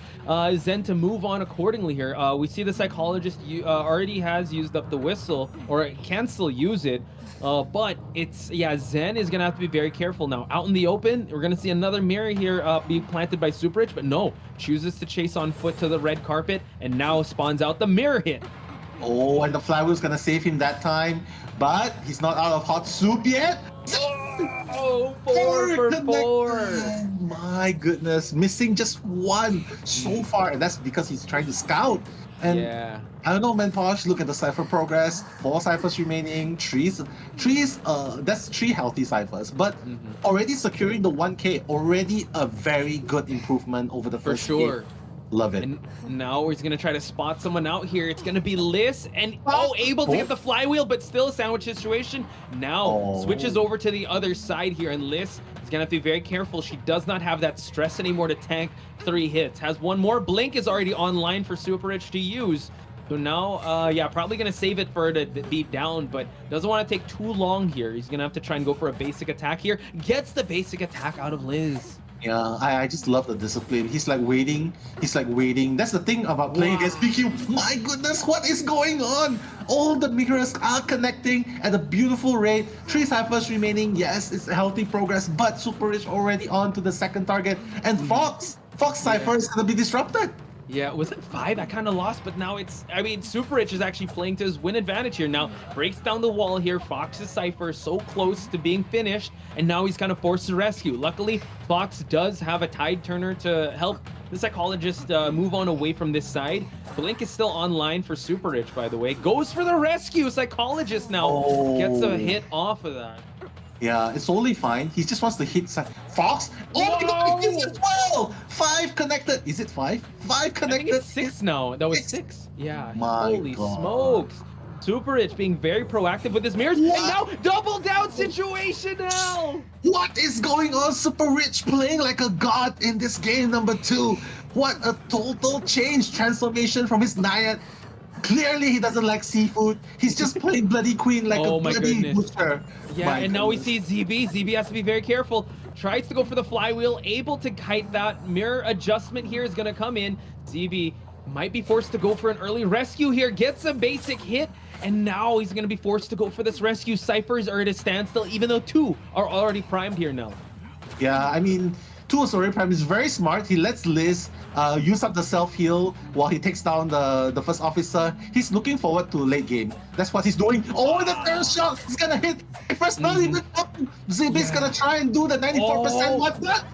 Zen to move on accordingly here. We see the psychologist already has used up the whistle, or can still use it. But Zen is gonna have to be very careful now. Out in the open, we're gonna see another mirror here be planted by Super Rich, but no, chooses to chase on foot to the red carpet, and now spawns out the mirror hit. Oh, and the flywheel's gonna save him that time, but he's not out of hot soup yet. 4 for 4. My goodness, missing just 1 so far, and that's because he's trying to scout. And I don't know, man, Posh, look at the cipher progress. 4 ciphers remaining, trees, that's 3 healthy ciphers, but already securing the 1K, already a very good improvement over the first game. Love it. And now he's gonna try to spot someone out here. It's gonna be Liss, and able to get the flywheel, but still a sandwich situation. Now switches over to the other side here, and Liss is gonna have to be very careful. She does not have that stress anymore to tank 3 hits. Has 1 more. Blink is already online for Super Rich to use. So now, probably gonna save it for her to be down, but doesn't want to take too long here. He's gonna have to try and go for a basic attack here. Gets the basic attack out of Liz. Yeah, I just love the discipline. He's like waiting. That's the thing about playing against BQ. My goodness, what is going on? All the mirrors are connecting at a beautiful rate. 3 ciphers remaining. Yes, it's a healthy progress, but Super Rich already on to the second target. And Fox cipher is gonna be disrupted. Yeah, was it 5? I kind of lost, but now it's, I mean, Super Rich is actually playing to his win advantage here. Now, breaks down the wall here. Fox's Cypher so close to being finished, and now he's kind of forced to rescue. Luckily, Fox does have a tide turner to help the Psychologist move on away from this side. Blink is still online for Super Rich, by the way. Goes for the rescue. Psychologist now gets a hit off of that. Yeah, it's totally fine. He just wants to hit Fox. Oh my god, he gets it well! 5 connected. Is it 5? 5 connected. I think it's 6 now. That was 6. Yeah. My Holy god. smokes. Super Rich being very proactive with his mirrors. And now double down situation now. What is going on? Super Rich playing like a god in this game number 2. What a total change, transformation from his Naiad. Clearly, he doesn't like seafood. He's just playing Bloody Queen like a bloody butcher. Yeah, and now we see ZB. ZB has to be very careful. Tries to go for the flywheel, able to kite that. Mirror adjustment here is going to come in. ZB might be forced to go for an early rescue here. Gets a basic hit, and now he's going to be forced to go for this rescue. Ciphers are at a standstill, even though 2 are already primed here now. Yeah, I mean, 2 is already primed. He's very smart. He lets Liz use up the self-heal while he takes down the first officer. He's looking forward to late game. That's what he's doing. Oh, the third shot! He's gonna hit! First, not even up! ZB's gonna try and do the 94%. What the?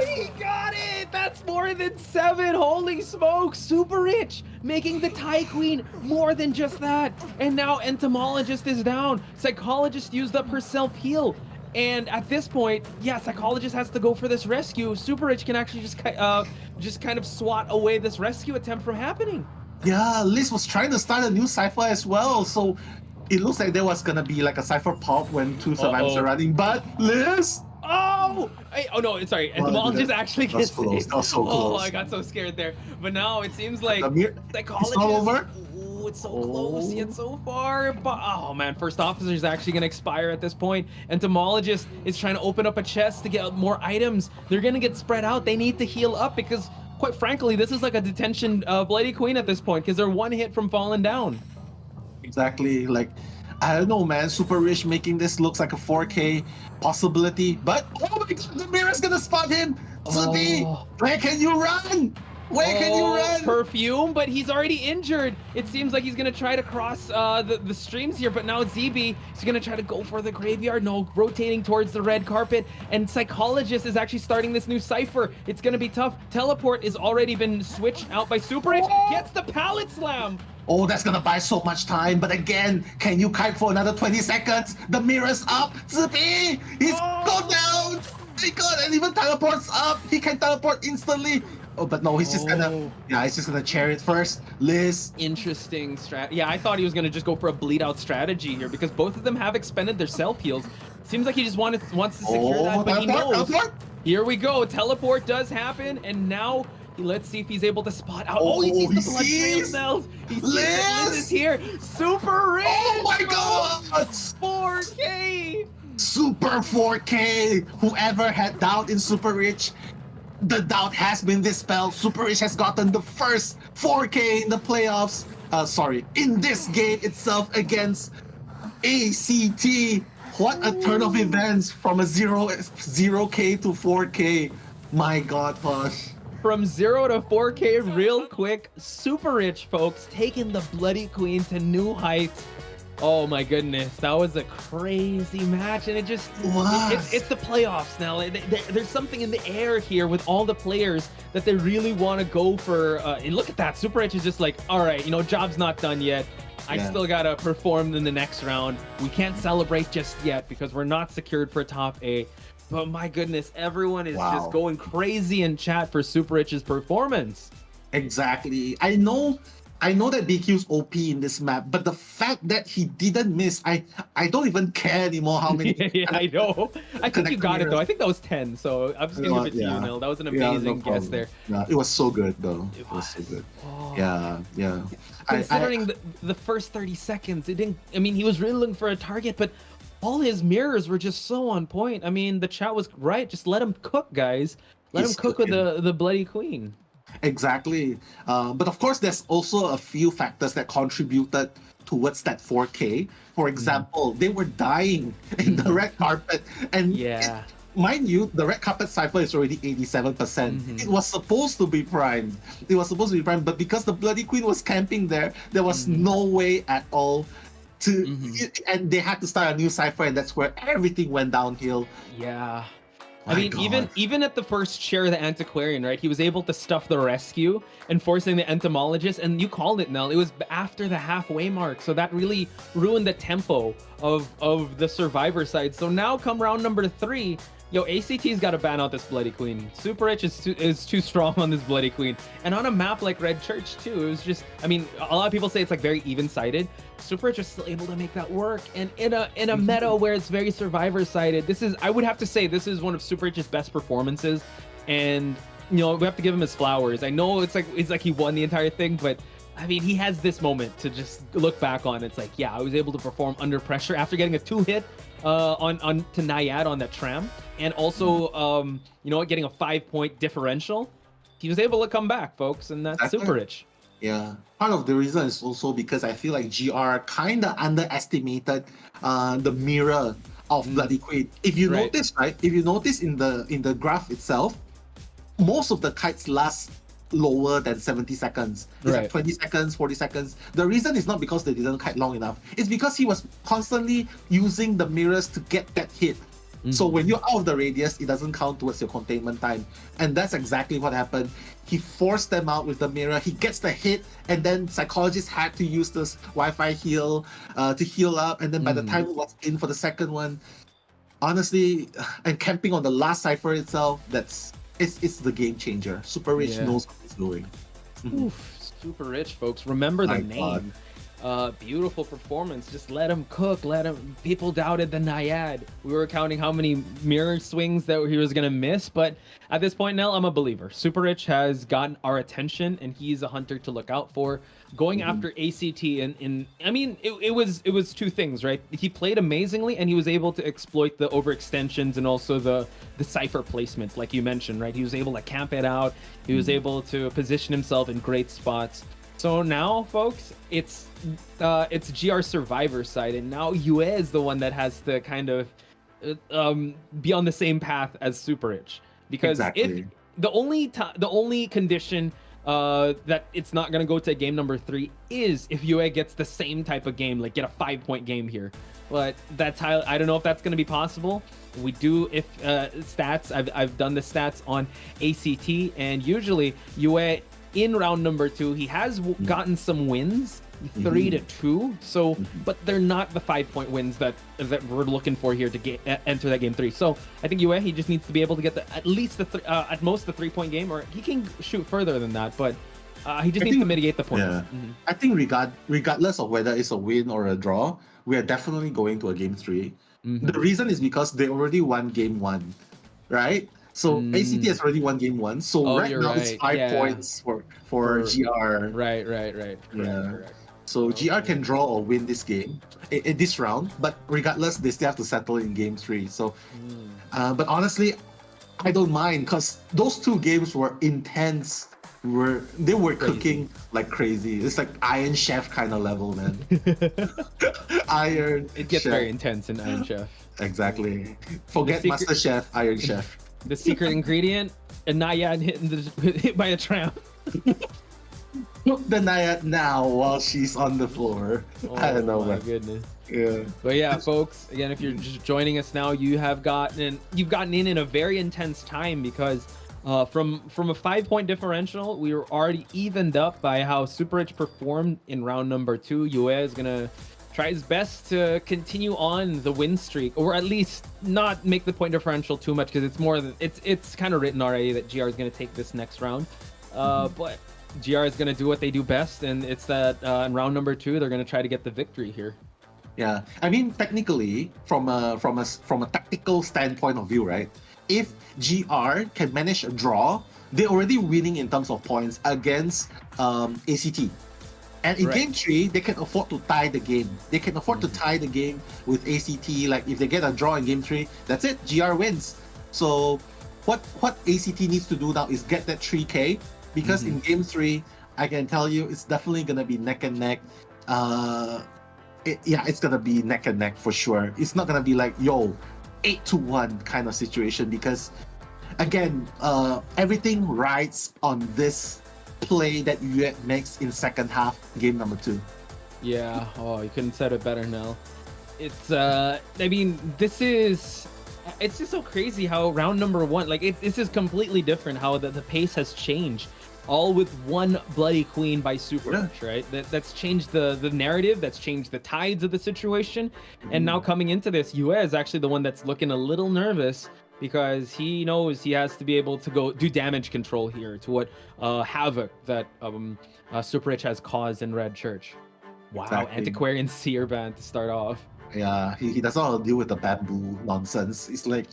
He got it! That's more than 7. Holy smokes! Super Rich making the Tie Queen more than just that. And now Entomologist is down. Psychologist used up her self-heal. And at this point, yeah, Psychologist has to go for this rescue. Super Rich can actually just kind of swat away this rescue attempt from happening. Yeah, Liz was trying to start a new cipher as well, so it looks like there was gonna be like a cipher pop when 2 survivors are running. But Liz, oh no, sorry. Entomologist actually gets it. That was so close. Oh, I got so scared there. But now it seems like Psychologist. It's not over. It's so close yet so far. But oh man, first officer is actually gonna expire at this point. Entomologist is trying to open up a chest to get more items. They're gonna get spread out. They need to heal up because, quite frankly, this is like a detention Bloody Queen at this point because they're 1 hit from falling down. Exactly. Like, I don't know, man. Super Rich making this looks like a 4K possibility, but oh my god, the mirror's gonna spot him. ZB, where can you run? Where can you run? Perfume, but he's already injured. It seems like he's gonna try to cross the streams here, but now ZB is gonna try to go for the graveyard. No, rotating towards the red carpet, and Psychologist is actually starting this new cipher. It's gonna be tough. Teleport is already been switched out by Super Rich. Gets the pallet slam. Oh, that's gonna buy so much time. But again, can you kite for another 20 seconds? The mirror's up. ZB, he's gone down. My god, and even teleports up. He can teleport instantly. Oh, but no, he's just gonna, he's just gonna chair it first. Liz. Interesting strat. Yeah, I thought he was gonna just go for a bleed out strategy here because both of them have expended their self heals. Seems like he just wants to secure that, but he knows. Here we go. Teleport does happen, and now let's see if he's able to spot out. Oh, he sees the blood trail cells. He sees that Liz is here. Super Rich. Oh my god. 4K. Super 4K. Whoever had doubt in Super Rich, the doubt has been dispelled. Super Rich has gotten the first 4K in the playoffs. In this game itself against ACT. What a turn of events from a 0K to 4K. My god, Posh. From 0 to 4K real quick. Super Rich, folks, taking the Bloody Queen to new heights. Oh my goodness, that was a crazy match, and it's the playoffs now. There's something in the air here with all the players that they really want to go for. And look at that, Super Rich is just like, all right, job's not done yet. I still gotta perform in the next round. We can't celebrate just yet because we're not secured for top 8. But my goodness, everyone is just going crazy in chat for Super Rich's performance. Exactly. I know that BQ's OP in this map, but the fact that he didn't miss, I don't even care anymore how many. Yeah, I know. I think you got it though. I think that was 10, so I'm just gonna give it to you, Nil. That was an amazing guess there. Yeah, it was so good though. It was so good. Oh. Yeah. Considering the first 30 seconds, it didn't. I mean, he was really looking for a target, but all his mirrors were just so on point. I mean, the chat was right. Just let him cook, guys. Let him cook with the Bloody Queen. Exactly. But of course, there's also a few factors that contributed towards that 4K. For example, they were dying in the red carpet. And mind you, the red carpet cipher is already 87%. It was supposed to be primed. But because the Bloody Queen was camping there was no way at all to... And they had to start a new cipher, and that's where everything went downhill. Yeah. I mean, even at the first share of the Antiquarian, right? He was able to stuff the rescue and forcing the Entomologist, and you called it, Nell. It was after the halfway mark, so that really ruined the tempo of the Survivor side. So now, come round number 3, yo, ACT's got to ban out this Bloody Queen. Super Rich is too strong on this Bloody Queen, and on a map like Red Church too. It was just, I mean, a lot of people say it's like very even-sided. Super Rich is still able to make that work, and in a meta where it's very Survivor-sided, I would have to say this is one of Super Rich's best performances, and you know, we have to give him his flowers. I know it's like he won the entire thing, but I mean, he has this moment to just look back on. It's like, yeah, I was able to perform under pressure after getting a 2-hit on to Naiad on that tram, and also you know, getting a 5-point differential. He was able to come back, folks, and that's Super Rich. Yeah, part of the reason is also because I feel like GR kind of underestimated the mirror of Bloody Queen. If you notice, right? If you notice in the graph itself, most of the kites last lower than 70 seconds. It's like 20 seconds, 40 seconds. The reason is not because they didn't kite long enough. It's because he was constantly using the mirrors to get that hit. So when you're out of the radius, it doesn't count towards your containment time. And that's exactly what happened. He forced them out with the mirror. He gets the hit, and then Psychologist had to use this Wi-Fi heal to heal up. And then by the time he was in for the second one, honestly, and camping on the last cipher itself, it's the game changer. Super Rich knows what he's doing. Oof, Super Rich, folks. Remember the name. Beautiful performance. Just let him cook. Let him. People doubted the Naiad. We were counting how many mirror swings that he was gonna miss, but at this point, Nell, I'm a believer. Super Rich has gotten our attention, and he's a hunter to look out for. Going after ACT, and I mean, it was two things, right? He played amazingly, and he was able to exploit the overextensions and also the cipher placements, like you mentioned, right? He was able to camp it out. He was able to position himself in great spots. So now, folks, it's GR Survivor side, and now Yue is the one that has to kind of be on the same path as Super Rich, because if the only condition that it's not gonna go to game number 3 is if Yue gets the same type of game, like get a 5-point game here. But that's how, I don't know if that's gonna be possible. We do, if stats, I've done the stats on ACT, and usually Yue in round number 2, he has gotten some wins, 3-2. So, but they're not the 5-point wins that we're looking for here to enter that game 3. So I think Yue, he just needs to be able to get at least at most the 3-point game, or he can shoot further than that. But he just needs to mitigate the points. Yeah. I think regardless of whether it's a win or a draw, we are definitely going to a game 3. The reason is because they already won game 1, right? So ACT has already won game 1. So right now it's 5 points for GR. Right. Correct. So GR can draw or win this game in this round, but regardless, they still have to settle in game 3. So, but honestly, I don't mind, because those 2 games were intense. They were cooking like crazy. It's like Iron Chef kind of level, man. Iron. It gets Chef. very intense in Iron Chef. Exactly. Forget Master Chef, Iron Chef. The secret ingredient: a Naiad hit by a tram. Cook the Naiad now while she's on the floor. I don't know, my man. goodness. Yeah. But yeah, folks, again, if you're just joining us now, you've gotten in a very intense time, because from a 5-point differential, we were already evened up by how Super Rich performed in round number 2. Yue is gonna try his best to continue on the win streak, or at least not make the point differential too much, because it's kind of written already that GR is gonna take this next round. But GR is gonna do what they do best, and it's that in round number 2 they're gonna try to get the victory here. Yeah, I mean, technically, from a tactical standpoint of view, right? If GR can manage a draw, they're already winning in terms of points against ACT. And in Right. game 3, they can afford to tie the game. They can afford to tie the game with ACT. Like if they get a draw in game 3, that's it. GR wins. So what ACT needs to do now is get that 3K, because in game 3, I can tell you it's definitely gonna be neck and neck. It's gonna be neck and neck for sure. It's not gonna be like 8-1 kind of situation, because again, everything rides on this play that Yue makes in second half, game number 2. Yeah. Oh, you couldn't said it better, Nell. It's I mean, it's just so crazy how round number 1, like it's just completely different how the pace has changed, all with one bloody queen by Super Rich, right? That's changed the narrative, that's changed the tides of the situation, and now coming into this, Yue is actually the one that's looking a little nervous, because he knows he has to be able to go do damage control here to what havoc that Super Rich has caused in Red Church. Wow, Exactly. Antiquarian Seer ban to start off. Yeah, he doesn't want to deal with the bamboo nonsense. It's like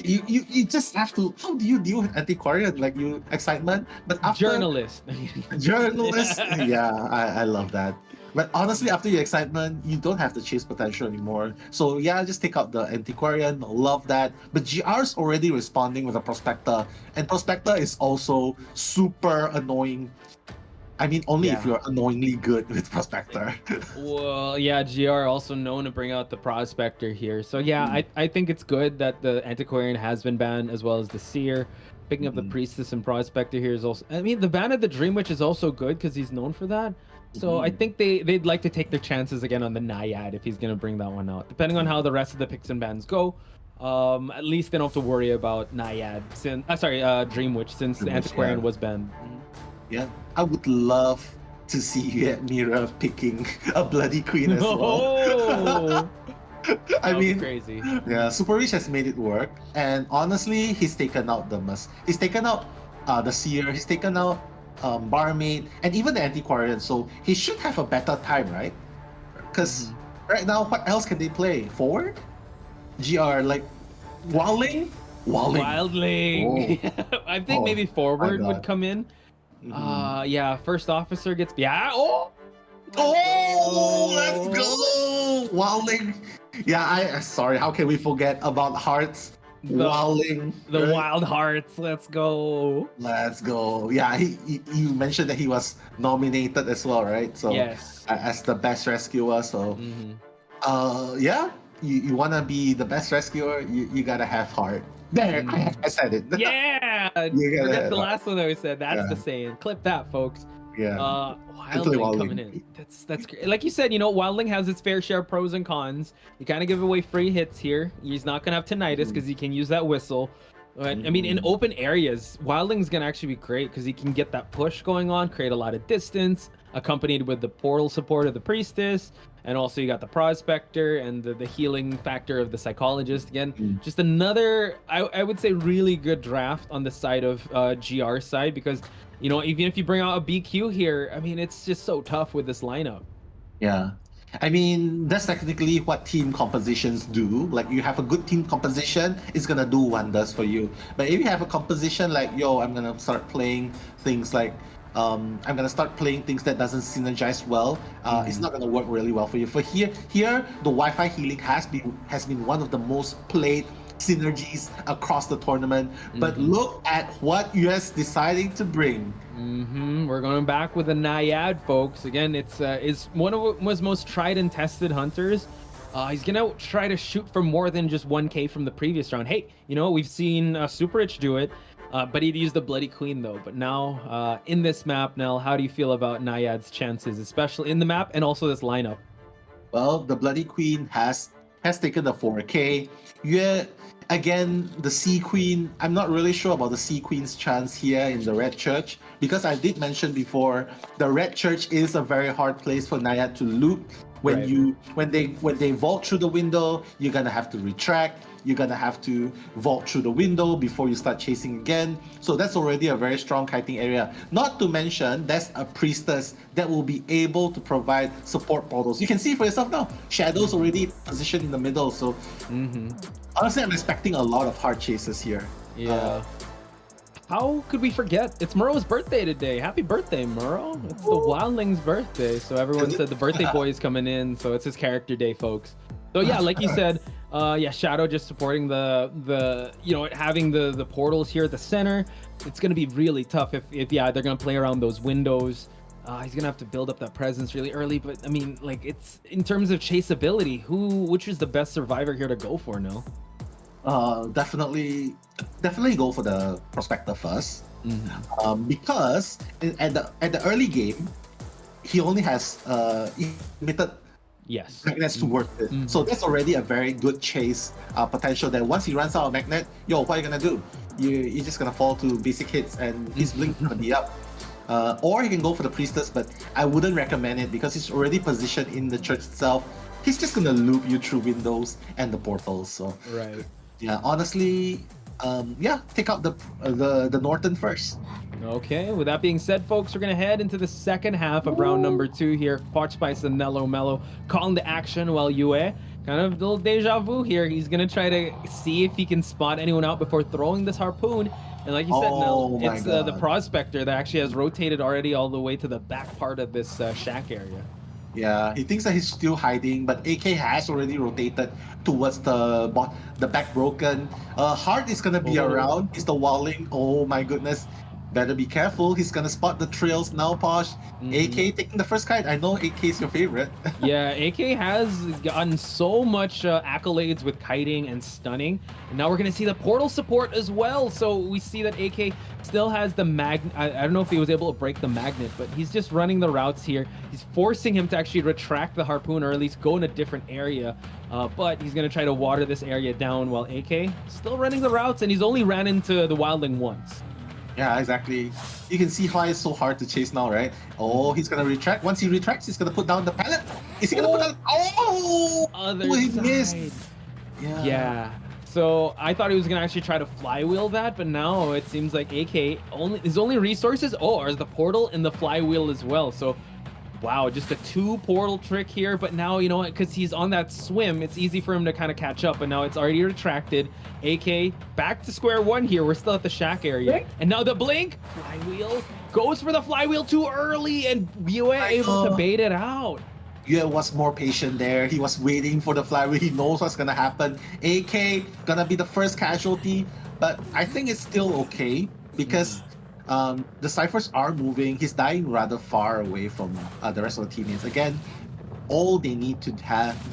you just have to. How do you deal with antiquarian? Like you excitement, but after Journalist. Yeah, I love that. But honestly, after your excitement, you don't have the chase potential anymore. So yeah, just take out the antiquarian. Love that. But GR's already responding with a prospector, and prospector is also super annoying. I mean, only if you're annoyingly good with prospector. Well, yeah, GR also known to bring out the prospector here. So yeah, I think it's good that the antiquarian has been banned, as well as the seer. Picking up the priestess and prospector here is also, I mean, the ban of the dream witch is also good because he's known for that. So I think they'd like to take their chances again on the Naiad if he's gonna bring that one out. Depending on how the rest of the picks and bans go, at least they don't have to worry about Naiad since Dream Witch, since the antiquarian was banned. Yeah, I would love to see you at Mira picking a bloody queen as well. I mean, crazy. Yeah, Super Rich has made it work, and honestly, he's taken out he's taken out the seer, he's taken out barmaid, and even the antiquarian. So he should have a better time, right? Because right now, what else can they play? Forward, GR like Wildling. Wildling. Oh. I think maybe forward would come in. Yeah, first officer gets Oh, let's go! Wildling. Yeah, sorry, how can we forget about Hearts? Wildling. The Wild Hearts, let's go. Let's go. Yeah, you mentioned that he was nominated as well, right? So yes, as the best rescuer. So yeah, you wanna be the best rescuer, you gotta have heart. There, I said it. Yeah, forget the last one that we said. That's the saying. Clip that, folks. Yeah. Wildling coming in. That's great. Like you said, Wildling has its fair share of pros and cons. You kind of give away free hits here. He's not gonna have tinnitus because he can use that whistle. But I mean, in open areas, Wildling's gonna actually be great because he can get that push going on, create a lot of distance, accompanied with the portal support of the priestess, and also you got the prospector and the healing factor of the psychologist. Again, just another, I would say, really good draft on the side of GR side, because even if you bring out a BQ here, I mean, it's just so tough with this lineup. Yeah. I mean, that's technically what team compositions do. Like, you have a good team composition, it's gonna do wonders for you. But if you have a composition like, I'm gonna start playing things like, I'm gonna start playing things that doesn't synergize well, it's not gonna work really well for you. For here, the Wi-Fi healing has been one of the most played synergies across the tournament. But look at what US deciding to bring. We're going back with a Naiad, folks. Again, it's one of his most tried and tested hunters. He's gonna try to shoot for more than just 1K from the previous round. Hey, we've seen Super Rich do it, but he'd use the Bloody Queen though. But now in this map, Nell, how do you feel about Naiad's chances, especially in the map and also this lineup? Well, the Bloody Queen has taken the 4K. Again, the Sea Queen, I'm not really sure about the Sea Queen's chance here in the Red Church, because I did mention before, the Red Church is a very hard place for Naiad to loot. When they vault through the window, you're gonna have to retract. You're gonna have to vault through the window before you start chasing again. So that's already a very strong kiting area. Not to mention, there's a priestess that will be able to provide support portals. You can see for yourself now, Shadow's already positioned in the middle. So honestly, I'm expecting a lot of hard chases here. Yeah. how could we forget? It's Muro's birthday today. Happy birthday, Muro. It's the Wildling's birthday. So everyone said the birthday boy is coming in. So it's his character day, folks. So yeah, like you said, yeah, Shadow just supporting the you know, having the portals here at the center. It's going to be really tough if yeah, they're going to play around those windows. He's gonna have to build up that presence really early, but I mean, like, it's in terms of chaseability, which is the best survivor here to go for now? Definitely go for the Prospector first, because at the early game, he only has limited magnets to work with, so that's already a very good chase potential. That once he runs out of magnet, what are you gonna do? You're just gonna fall to basic hits, and his blink gonna be up. Or he can go for the Priestess, but I wouldn't recommend it because he's already positioned in the church itself. He's just gonna loop you through windows and the portals. So yeah, honestly, yeah, take out the Norton first. Okay, with that being said, folks, we're gonna head into the second half of round number 2 here. Potchspice and Nello Mello calling the action, while Yue, kind of a little deja vu here. He's gonna try to see if he can spot anyone out before throwing this harpoon. And like you said, Nell, it's the Prospector that actually has rotated already all the way to the back part of this shack area. Yeah, he thinks that he's still hiding, but AK has already rotated towards the back broken. Heart is gonna be around. It's the Wildling. Oh my goodness. Better be careful. He's gonna spot the trails now, Posh. AK taking the first kite. I know AK is your favorite. Yeah, AK has gotten so much accolades with kiting and stunning. And now we're gonna see the portal support as well. So we see that AK still has the magnet. I don't know if he was able to break the magnet, but he's just running the routes here. He's forcing him to actually retract the harpoon, or at least go in a different area. But he's gonna try to water this area down, while AK still running the routes, and he's only ran into the Wildling once. Yeah, exactly. You can see why it's so hard to chase now, right? Oh, he's gonna retract. Once he retracts, he's gonna put down the pallet. Is he gonna put down? He missed. Yeah. So I thought he was gonna actually try to flywheel that, but now it seems like AK his only resources are the portal and the flywheel as well. So wow, just a 2 portal trick here, but now, you know what, because he's on that swim, it's easy for him to kind of catch up, but now it's already retracted. AK back to square one here. We're still at the shack area. And now the blink, flywheel, goes for the flywheel too early, and Yue able to bait it out. Yue was more patient there. He was waiting for the flywheel. He knows what's gonna happen. AK gonna be the first casualty, but I think it's still okay because the Cyphers are moving. He's dying rather far away from the rest of the teammates. Again, all they need to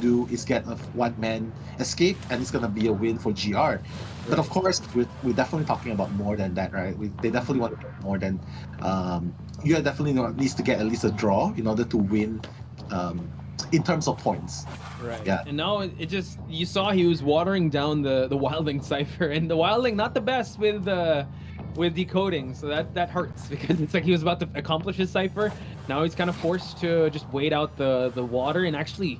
do is get a one-man escape, and it's gonna be a win for GR. But of course, we're definitely talking about more than that, right? They definitely want to get more than. You definitely needs to get at least a draw in order to win in terms of points. Right. Yeah. And now it just, you saw he was watering down the Wildling Cypher, and the Wildling not the best with decoding, so that hurts, because it's like he was about to accomplish his cipher. Now he's kind of forced to just wait out the water, and actually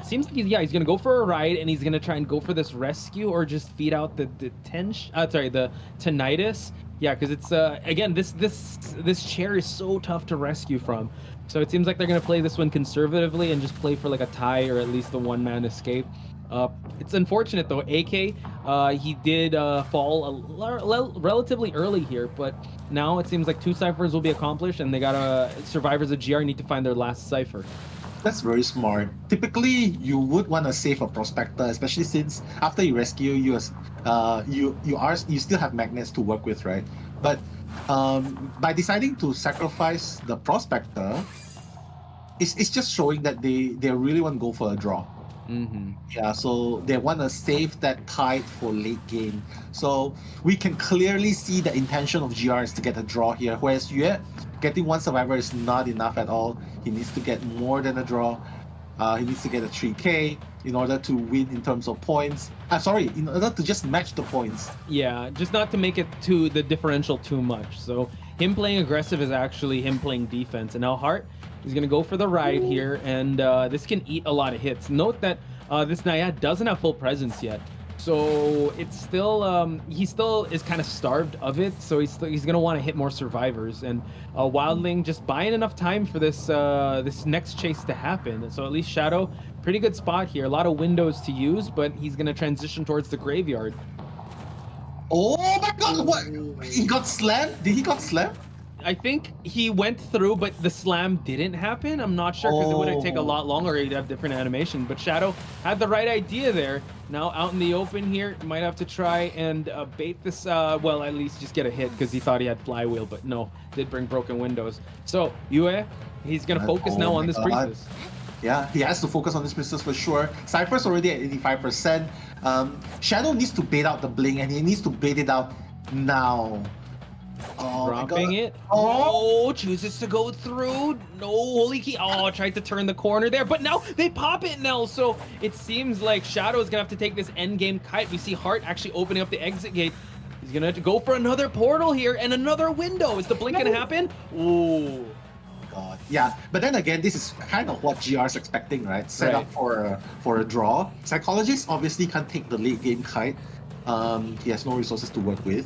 seems like he's gonna go for a ride, and he's gonna try and go for this rescue, or just feed out the tinnitus. Yeah, because it's again, this chair is so tough to rescue from, so it seems like they're gonna play this one conservatively and just play for like a tie, or at least the one-man escape. It's unfortunate though. AK, he did fall relatively early here, but now it seems like 2 ciphers will be accomplished, and they gotta, survivors of GR need to find their last cipher. That's very smart. Typically, you would want to save a Prospector, especially since after you rescue, you still have magnets to work with, right? But by deciding to sacrifice the Prospector, it's just showing that they really want to go for a draw. Yeah, so they want to save that kite for late game. So we can clearly see the intention of GR is to get a draw here, whereas Yue, getting 1 survivor is not enough at all. He needs to get more than a draw. He needs to get a 3k in order to win in terms of points. In order to just match the points. Yeah, just not to make it to the differential too much. So him playing aggressive is actually him playing defense. And now Hart, he's going to go for the ride here, and this can eat a lot of hits. Note that this Nayad doesn't have full presence yet. So it's still, he still is kind of starved of it. So he's going to want to hit more survivors. And Wildling just buying enough time for this this next chase to happen. So at least Shadow, pretty good spot here. A lot of windows to use, but he's going to transition towards the graveyard. Oh my god, what? He got slammed? Did he got slammed? I think he went through, but the slam didn't happen. I'm not sure because it would have taken a lot longer. He'd have different animation. But Shadow had the right idea there. Now out in the open here, might have to try and bait this. Well, at least just get a hit because he thought he had flywheel, but no, did bring broken windows. So Yue, he's gonna focus now on this priestess. Yeah, he has to focus on this priestess for sure. Cypher's already at 85%. Shadow needs to bait out the blink, and he needs to bait it out now. Oh, dropping it. Oh, chooses to go through. No, holy key. Oh, tried to turn the corner there, but now they pop it now. So it seems like Shadow is gonna have to take this end game kite. We see Heart actually opening up the exit gate. He's gonna have to go for another portal here and another window. Is the blink gonna happen? Oh. God. Yeah, but then again, this is kind of what GR's expecting, right? Set up for a draw. Psychologist obviously can't take the late game kite. He has no resources to work with.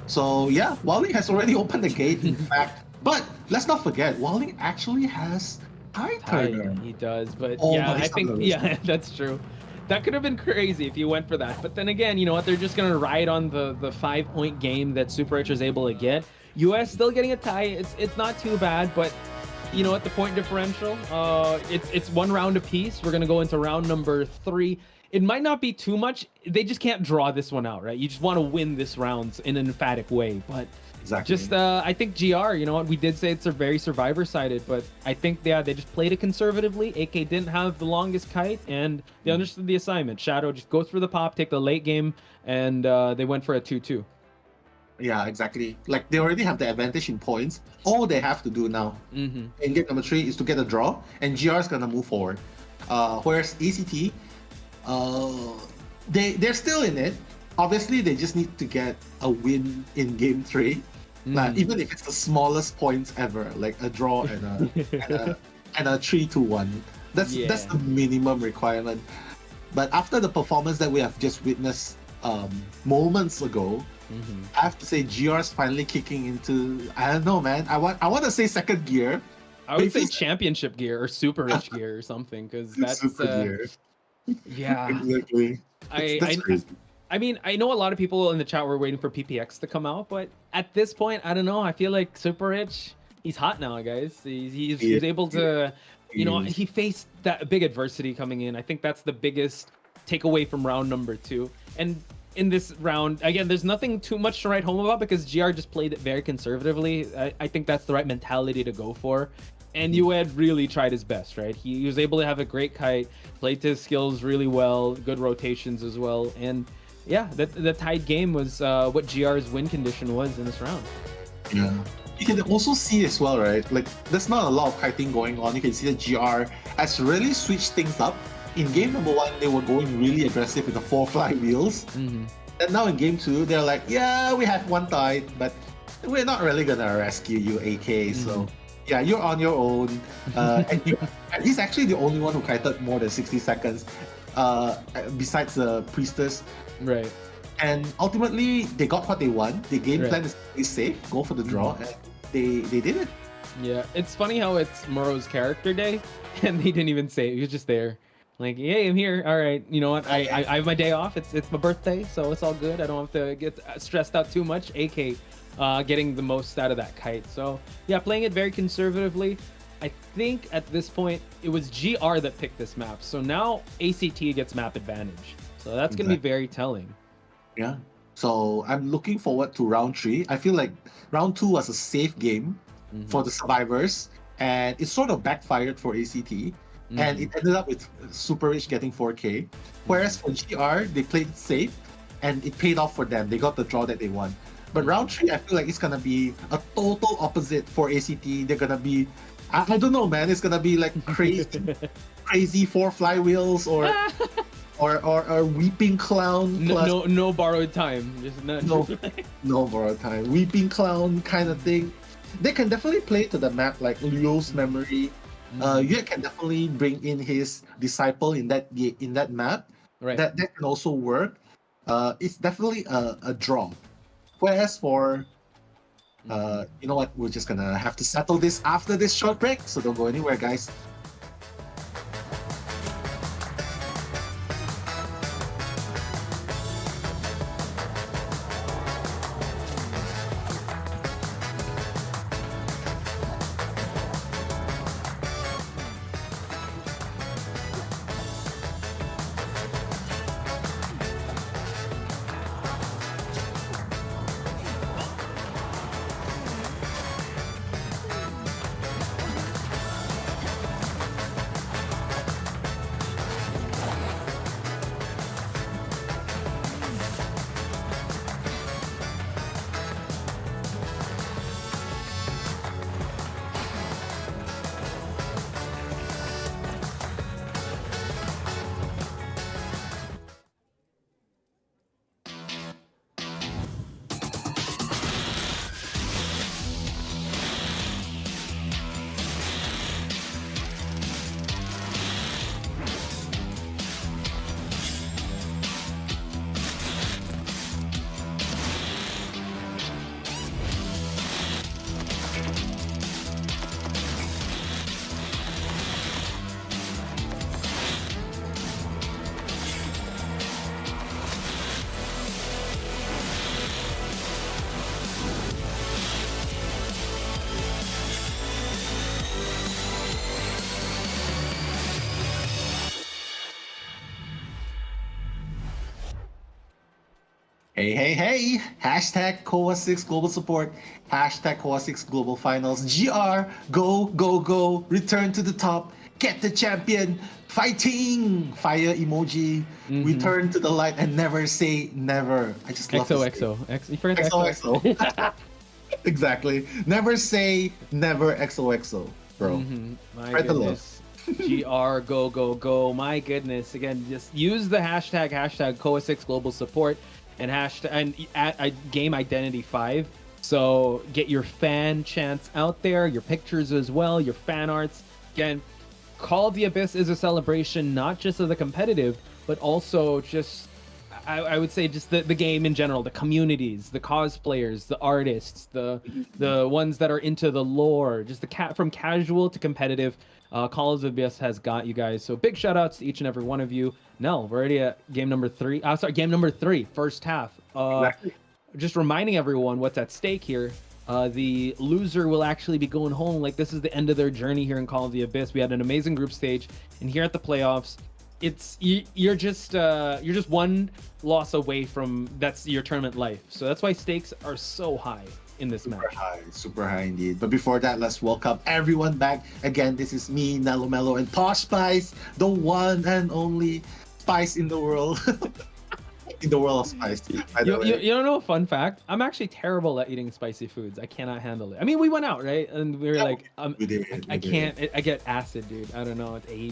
So yeah, Wilding has already opened the gate, in fact. But let's not forget, Wilding actually has Tide Turner. He does, but yeah, I think that's true. That could have been crazy if you went for that. But then again, you know what? They're just gonna ride on the 5-point game that Super Rich is able to get. US still getting a tie. It's not too bad, but you know what? The point differential, it's 1 round apiece. We're gonna go into round number 3. It might not be too much. They just can't draw this one out, right? You just want to win this round in an emphatic way. But just, I think GR, you know what? We did say it's a very survivor-sided, but I think, they just played it conservatively. AK didn't have the longest kite, and they understood the assignment. Shadow just goes for the pop, take the late game, and they went for a 2-2. Yeah, exactly. Like, they already have the advantage in points. All they have to do now in game number 3 is to get a draw, and GR is going to move forward. Whereas ACT, they're still in it. Obviously, they just need to get a win in game 3. Like, even if it's the smallest points ever, like a draw and a 3-1. That's the minimum requirement. But after the performance that we have just witnessed moments ago, I have to say GR's finally kicking into, I don't know, man. I want to say second gear. I would say championship gear or super rich gear or something, because that's super gear. Yeah, exactly. That's crazy. I mean, I know a lot of people in the chat were waiting for PPX to come out, but at this point, I don't know. I feel like Super Rich, he's hot now, guys. He's able to, you know, he faced that big adversity coming in. I think that's the biggest takeaway from round number 2. And in this round, again, there's nothing too much to write home about because GR just played it very conservatively. I think that's the right mentality to go for. And Ued really tried his best, right? He was able to have a great kite, played to his skills really well, good rotations as well. And yeah, the tied game was what GR's win condition was in this round. Yeah. You can also see as well, right? Like, there's not a lot of kiting going on. You can see that GR has really switched things up. In game number 1, they were going really aggressive with the 4 flywheels. And now in game 2, they're like, yeah, we have 1 tide, but we're not really gonna rescue you, AK. So yeah, you're on your own. And he's actually the only one who kited more than 60 seconds, besides the priestess. Right. And ultimately, they got what they want. The game plan is really safe. Go for the draw, and they did it. Yeah, it's funny how it's Moro's character day, and they didn't even say it. He was just there. Like, hey, I'm here. All right, you know what? I have my day off. It's my birthday, so it's all good. I don't have to get stressed out too much. AK getting the most out of that kite. So yeah, playing it very conservatively. I think at this point it was GR that picked this map. So now ACT gets map advantage. So that's going to be very telling. Yeah. So I'm looking forward to round 3. I feel like round 2 was a safe game for the survivors, and it sort of backfired for ACT. And it ended up with Super Rich getting 4K. Whereas for GR, they played it safe, and it paid off for them. They got the draw that they want. But round 3, I feel like it's gonna be a total opposite for ACT. They're gonna be, I don't know, man. It's gonna be like crazy 4 flywheels or weeping clown. Plus, no borrowed time. Just no borrowed time. Weeping clown kind of thing. They can definitely play to the map like Liu's memory. Yue can definitely bring in his disciple in that map. Right. That can also work. It's definitely a draw. Whereas for you know what, we're just gonna have to settle this after this short break. So don't go anywhere, guys. Hey, hey, hey! Hashtag COA6 Global Support. Hashtag COA6 Global Finals. GR, go, go, go. Return to the top. Get the champion. Fighting! Fire emoji. Return to the light and never say never. I just love this XOXO. You forgot XOXO. Exactly. Never say never XOXO, bro. Spread the love. GR, go, go, go. My goodness. Again, just use the hashtag COA6 Global Support and at Game Identity 5. So get your fan chants out there, your pictures as well, your fan arts. Again, Call of the Abyss is a celebration not just of the competitive, but also just, I would say, just the game in general, the communities, the cosplayers, the artists, the ones that are into the lore, just from casual to competitive. Call of the Abyss has got you guys. So big shout outs to each and every one of you. Nell, we're already at game number 3. Game number 3, first half. Exactly. Just reminding everyone what's at stake here. The loser will actually be going home. Like, this is the end of their journey here in Call of the Abyss. We had an amazing group stage, and here at the playoffs, you're just one loss away from that's your tournament life. So that's why stakes are so high in this match. Super high indeed. But before that, let's welcome everyone back. Again, this is me, Nello Mello, and Posh Spice, the one and only Spice in the world. In the world of spice. You don't know a fun fact? I'm actually terrible at eating spicy foods. I cannot handle it. I mean, we went out, right? And we were I can't. I get acid, dude. I don't know. It's age.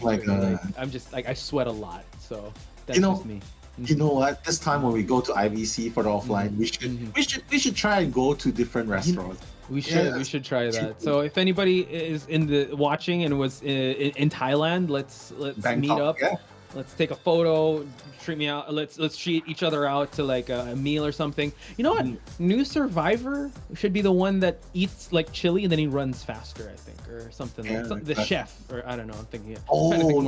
I'm just like, I sweat a lot. So that's just me. You know what? This time when we go to IVC for the offline, we should try and go to different restaurants. We should try that. So if anybody is watching and was in Thailand, let's meet up. Yeah. Let's take a photo, treat me out. Let's treat each other out to like a meal or something. You know what? New Survivor should be the one that eats like chili and then he runs faster, I think, or something. The chef, or I don't know. I'm thinking. Oh,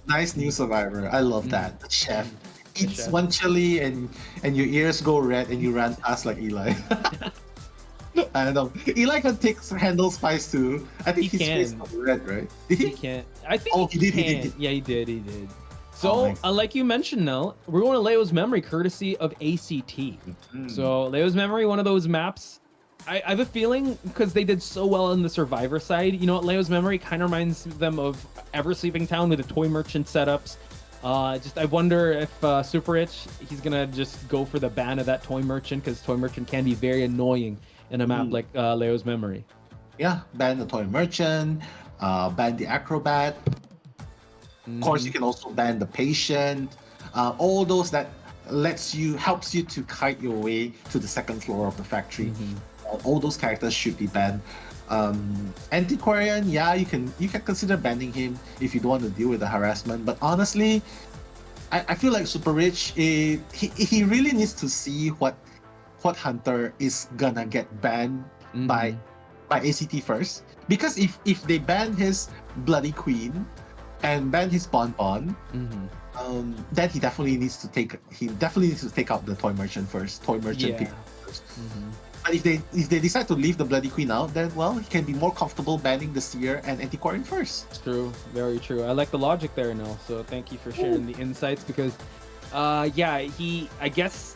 nice new Survivor. I love that. The chef eats one chili and your ears go red and you run fast like Eli. I don't know. Eli can handle spice too. I think his face was red, right? Did he? He can't. I think he did. Yeah, he did. So, like you mentioned, Nell, we're going to Leo's Memory, courtesy of ACT. So, Leo's Memory, one of those maps. I have a feeling, because they did so well on the Survivor side, you know what, Leo's Memory kind of reminds them of Ever Sleeping Town with the toy merchant setups. I wonder if Super Rich, he's going to just go for the ban of that toy merchant, because toy merchant can be very annoying in a map like Leo's Memory. Yeah, ban the toy merchant, ban the acrobat. Of course, you can also ban the patient. All those that helps you to kite your way to the second floor of the factory. All those characters should be banned. Antiquarian, yeah, you can consider banning him if you don't want to deal with the harassment. But honestly, I feel like Super Rich, he really needs to see what hunter is gonna get banned by ACT first. Because if they ban his Bloody Queen and ban his Bonbon, then he definitely needs to take out the toy merchant first. First. But if they decide to leave the Bloody Queen out, then well, he can be more comfortable banning the Seer and Antiquarian first. True, very true. I like the logic there, Nell. So thank you for sharing the insights, because I guess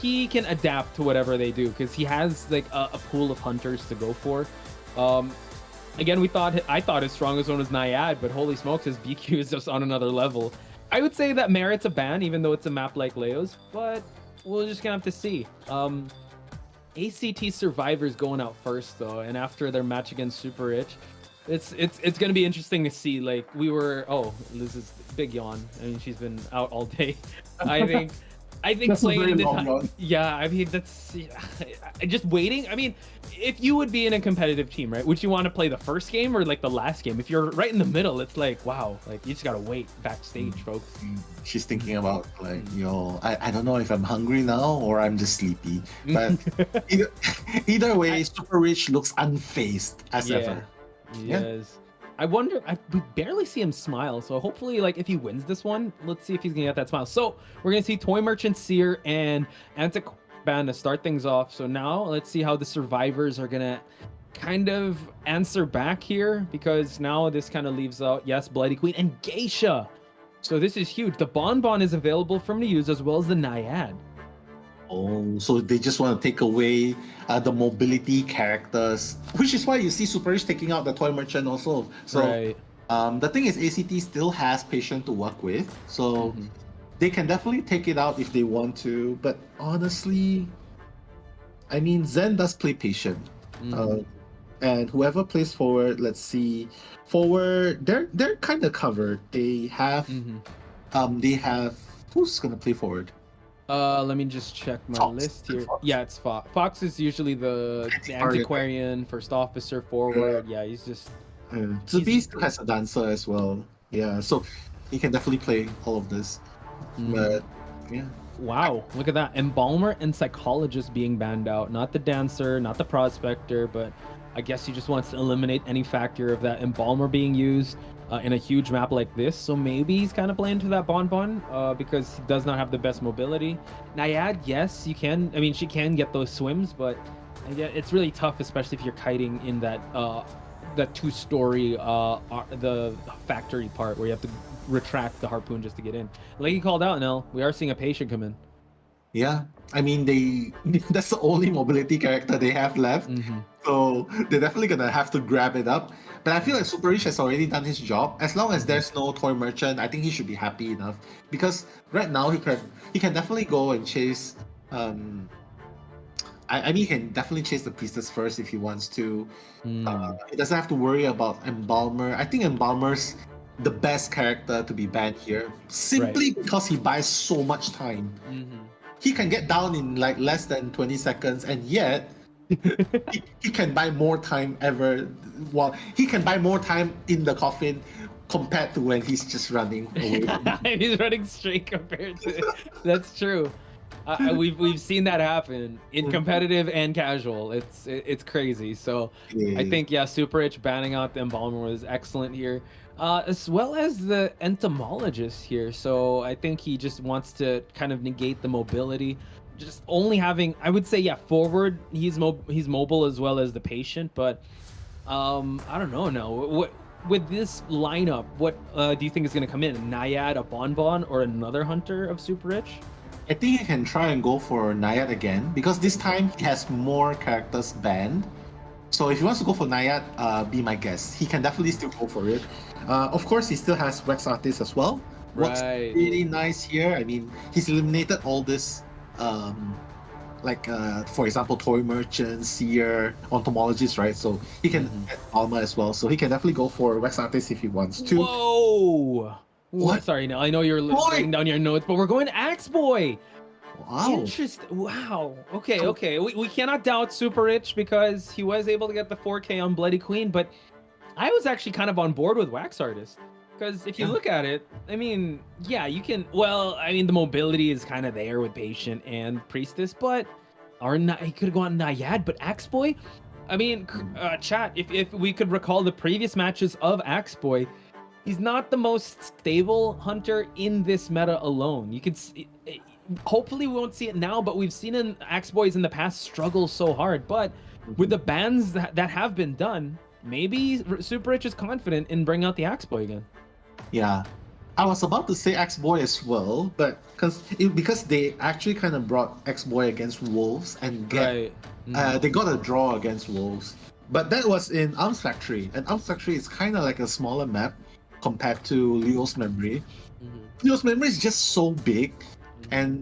he can adapt to whatever they do, because he has like a pool of hunters to go for. Again, I thought his strongest one was Naiad, but holy smokes, his BQ is just on another level. I would say that merits a ban, even though it's a map like Leo's, but we're just gonna have to see. ACT Survivor's going out first though, and after their match against Super Rich, it's gonna be interesting to see. Like Liz is big yawn. I mean, she's been out all day. I think playing this, that's just waiting. I mean, if you would be in a competitive team, right, would you want to play the first game or like the last game? If you're right in the middle, it's like, wow, like you just gotta wait backstage, folks. She's thinking about like, I don't know if I'm hungry now or I'm just sleepy. But either way, Super Rich looks unfazed as ever. Yes. I wonder, we barely see him smile, so hopefully, like, if he wins this one, let's see if he's gonna get that smile. So, we're gonna see Toy Merchant, Seer, and Antiquarian to start things off. So now, let's see how the survivors are gonna kind of answer back here, because now this kind of leaves out, yes, Bloody Queen and Geisha. So this is huge. The Bonbon is available for him to use as well as the Naiad. Oh, so they just want to take away the mobility characters, which is why you see Super Rich taking out the Toy Merchant also. So Right. The thing is, ACT still has Patient to work with, so they can definitely take it out if they want to. But honestly, I mean, Zen does play Patient, and whoever plays forward, let's see, forward, they're kind of covered. They have who's gonna play forward? Let me just check my list here. Yeah, it's Fox. Fox is usually the antiquarian, first officer, forward. Yeah, he's just. Zubi still has a dancer as well. Yeah, so he can definitely play all of this. But yeah. Wow, look at that. Embalmer and Psychologist being banned out. Not the dancer, not the prospector, but I guess he just wants to eliminate any factor of that Embalmer being used in a huge map like this. So maybe he's kind of playing to that Bonbon because he does not have the best mobility. Naiad, yes, you can. I mean, she can get those swims, but yeah, it's really tough, especially if you're kiting in that two-story the factory part where you have to retract the harpoon just to get in. Like you called out, Nell, we are seeing a Patient come in. Yeah, I mean, that's the only mobility character they have left, so they're definitely gonna have to grab it up. But I feel like Super Rich has already done his job. As long as there's no Toy Merchant, I think he should be happy enough, because right now he can definitely go and chase. I mean, he can definitely chase the Priestess first if he wants to. He doesn't have to worry about Embalmer. I think Embalmer's the best character to be banned here, simply because he buys so much time. He can get down in like less than 20 seconds, and yet he can buy more time ever. Well, he can buy more time in the coffin compared to when he's just running away. He's running straight compared to. That's true. We've seen that happen in competitive and casual. It's crazy. So I think Super Rich banning out the Embalmer was excellent here, as well as the Entomologist here. So I think he just wants to kind of negate the mobility, just only having, I would say, forward he's mobile as well as the Patient. But I don't know. No, with this lineup, what do you think is going to come in? Naiad, a Bonbon, or another Hunter of Super Rich? I think he can try and go for Naiad again, because this time he has more characters banned. So if he wants to go for Naiad, be my guest. He can definitely still go for it. Of course, he still has Wax Artist as well. What's really nice here, I mean, he's eliminated all this, for example, Toy Merchant, Seer, Entomologist, right? So he can get Alma as well. So he can definitely go for Wax Artist if he wants to. Whoa! What? Sorry, now I know you're writing down your notes, but we're going Axe Boy. Wow. Interesting. Wow. Okay. We cannot doubt Super Rich because he was able to get the 4K on Bloody Queen, but I was actually kind of on board with Wax Artist. Because if you look at it, I mean, you can. Well, I mean, the mobility is kind of there with Patient and Priestess, but he could have gone Naiad, but Axe Boy. I mean, chat. If we could recall the previous matches of Axe Boy, he's not the most stable hunter in this meta alone. You can see, hopefully we won't see it now, but we've seen Axe Boys in the past struggle so hard. But with the bans that have been done, maybe Super Rich is confident in bringing out the Axe Boy again. Yeah, I was about to say Axe Boy as well, but because they actually kind of brought Axe Boy against Wolves and they got a draw against Wolves. But that was in Arms Factory, and Arms Factory is kind of like a smaller map compared to Leo's Memory. Leo's Memory is just so big, and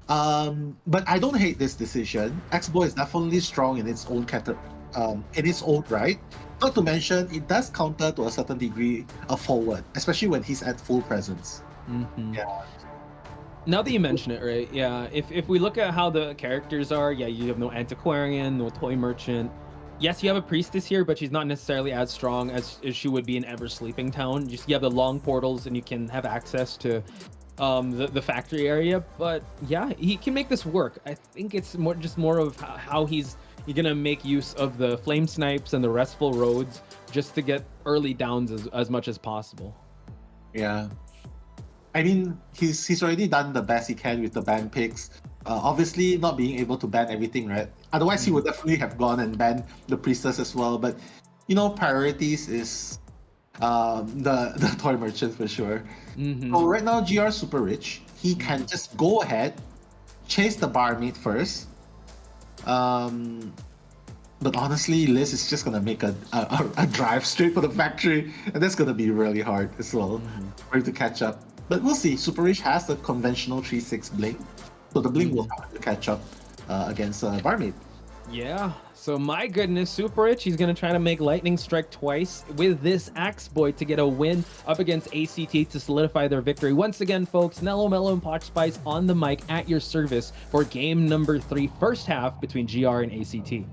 but I don't hate this decision. Axe Boy is definitely strong in its own in its own right. Not to mention, it does counter to a certain degree a forward, especially when he's at full presence. Yeah. Now that you mention it, right? Yeah. If we look at how the characters are, you have no Antiquarian, no Toy Merchant. Yes, you have a Priestess here, but she's not necessarily as strong as she would be in Ever Sleeping Town. You have the long portals, and you can have access to the factory area. But yeah, he can make this work. I think it's more of how he's gonna make use of the flame snipes and the restful roads just to get early downs as much as possible. Yeah, I mean, he's already done the best he can with the ban picks. Obviously, not being able to ban everything, right? Otherwise, he would definitely have gone and banned the Priestess as well. But, priorities is the toy merchant for sure. Mm-hmm. So right now, GR is super rich. He can just go ahead, chase the barmaid first. But honestly, Liz is just gonna make a drive straight for the factory, and that's gonna be really hard as well for him to catch up. But we'll see. Super Rich has the conventional 3-6 blink, so the blink will have to catch up against Barmaid. Yeah, so my goodness, Super Rich, he's going to try to make Lightning Strike twice with this Axe Boy to get a win up against ACT to solidify their victory. Once again, folks, Nello Mello and Potch Spice on the mic at your service for game number 3, first half between GR and ACT.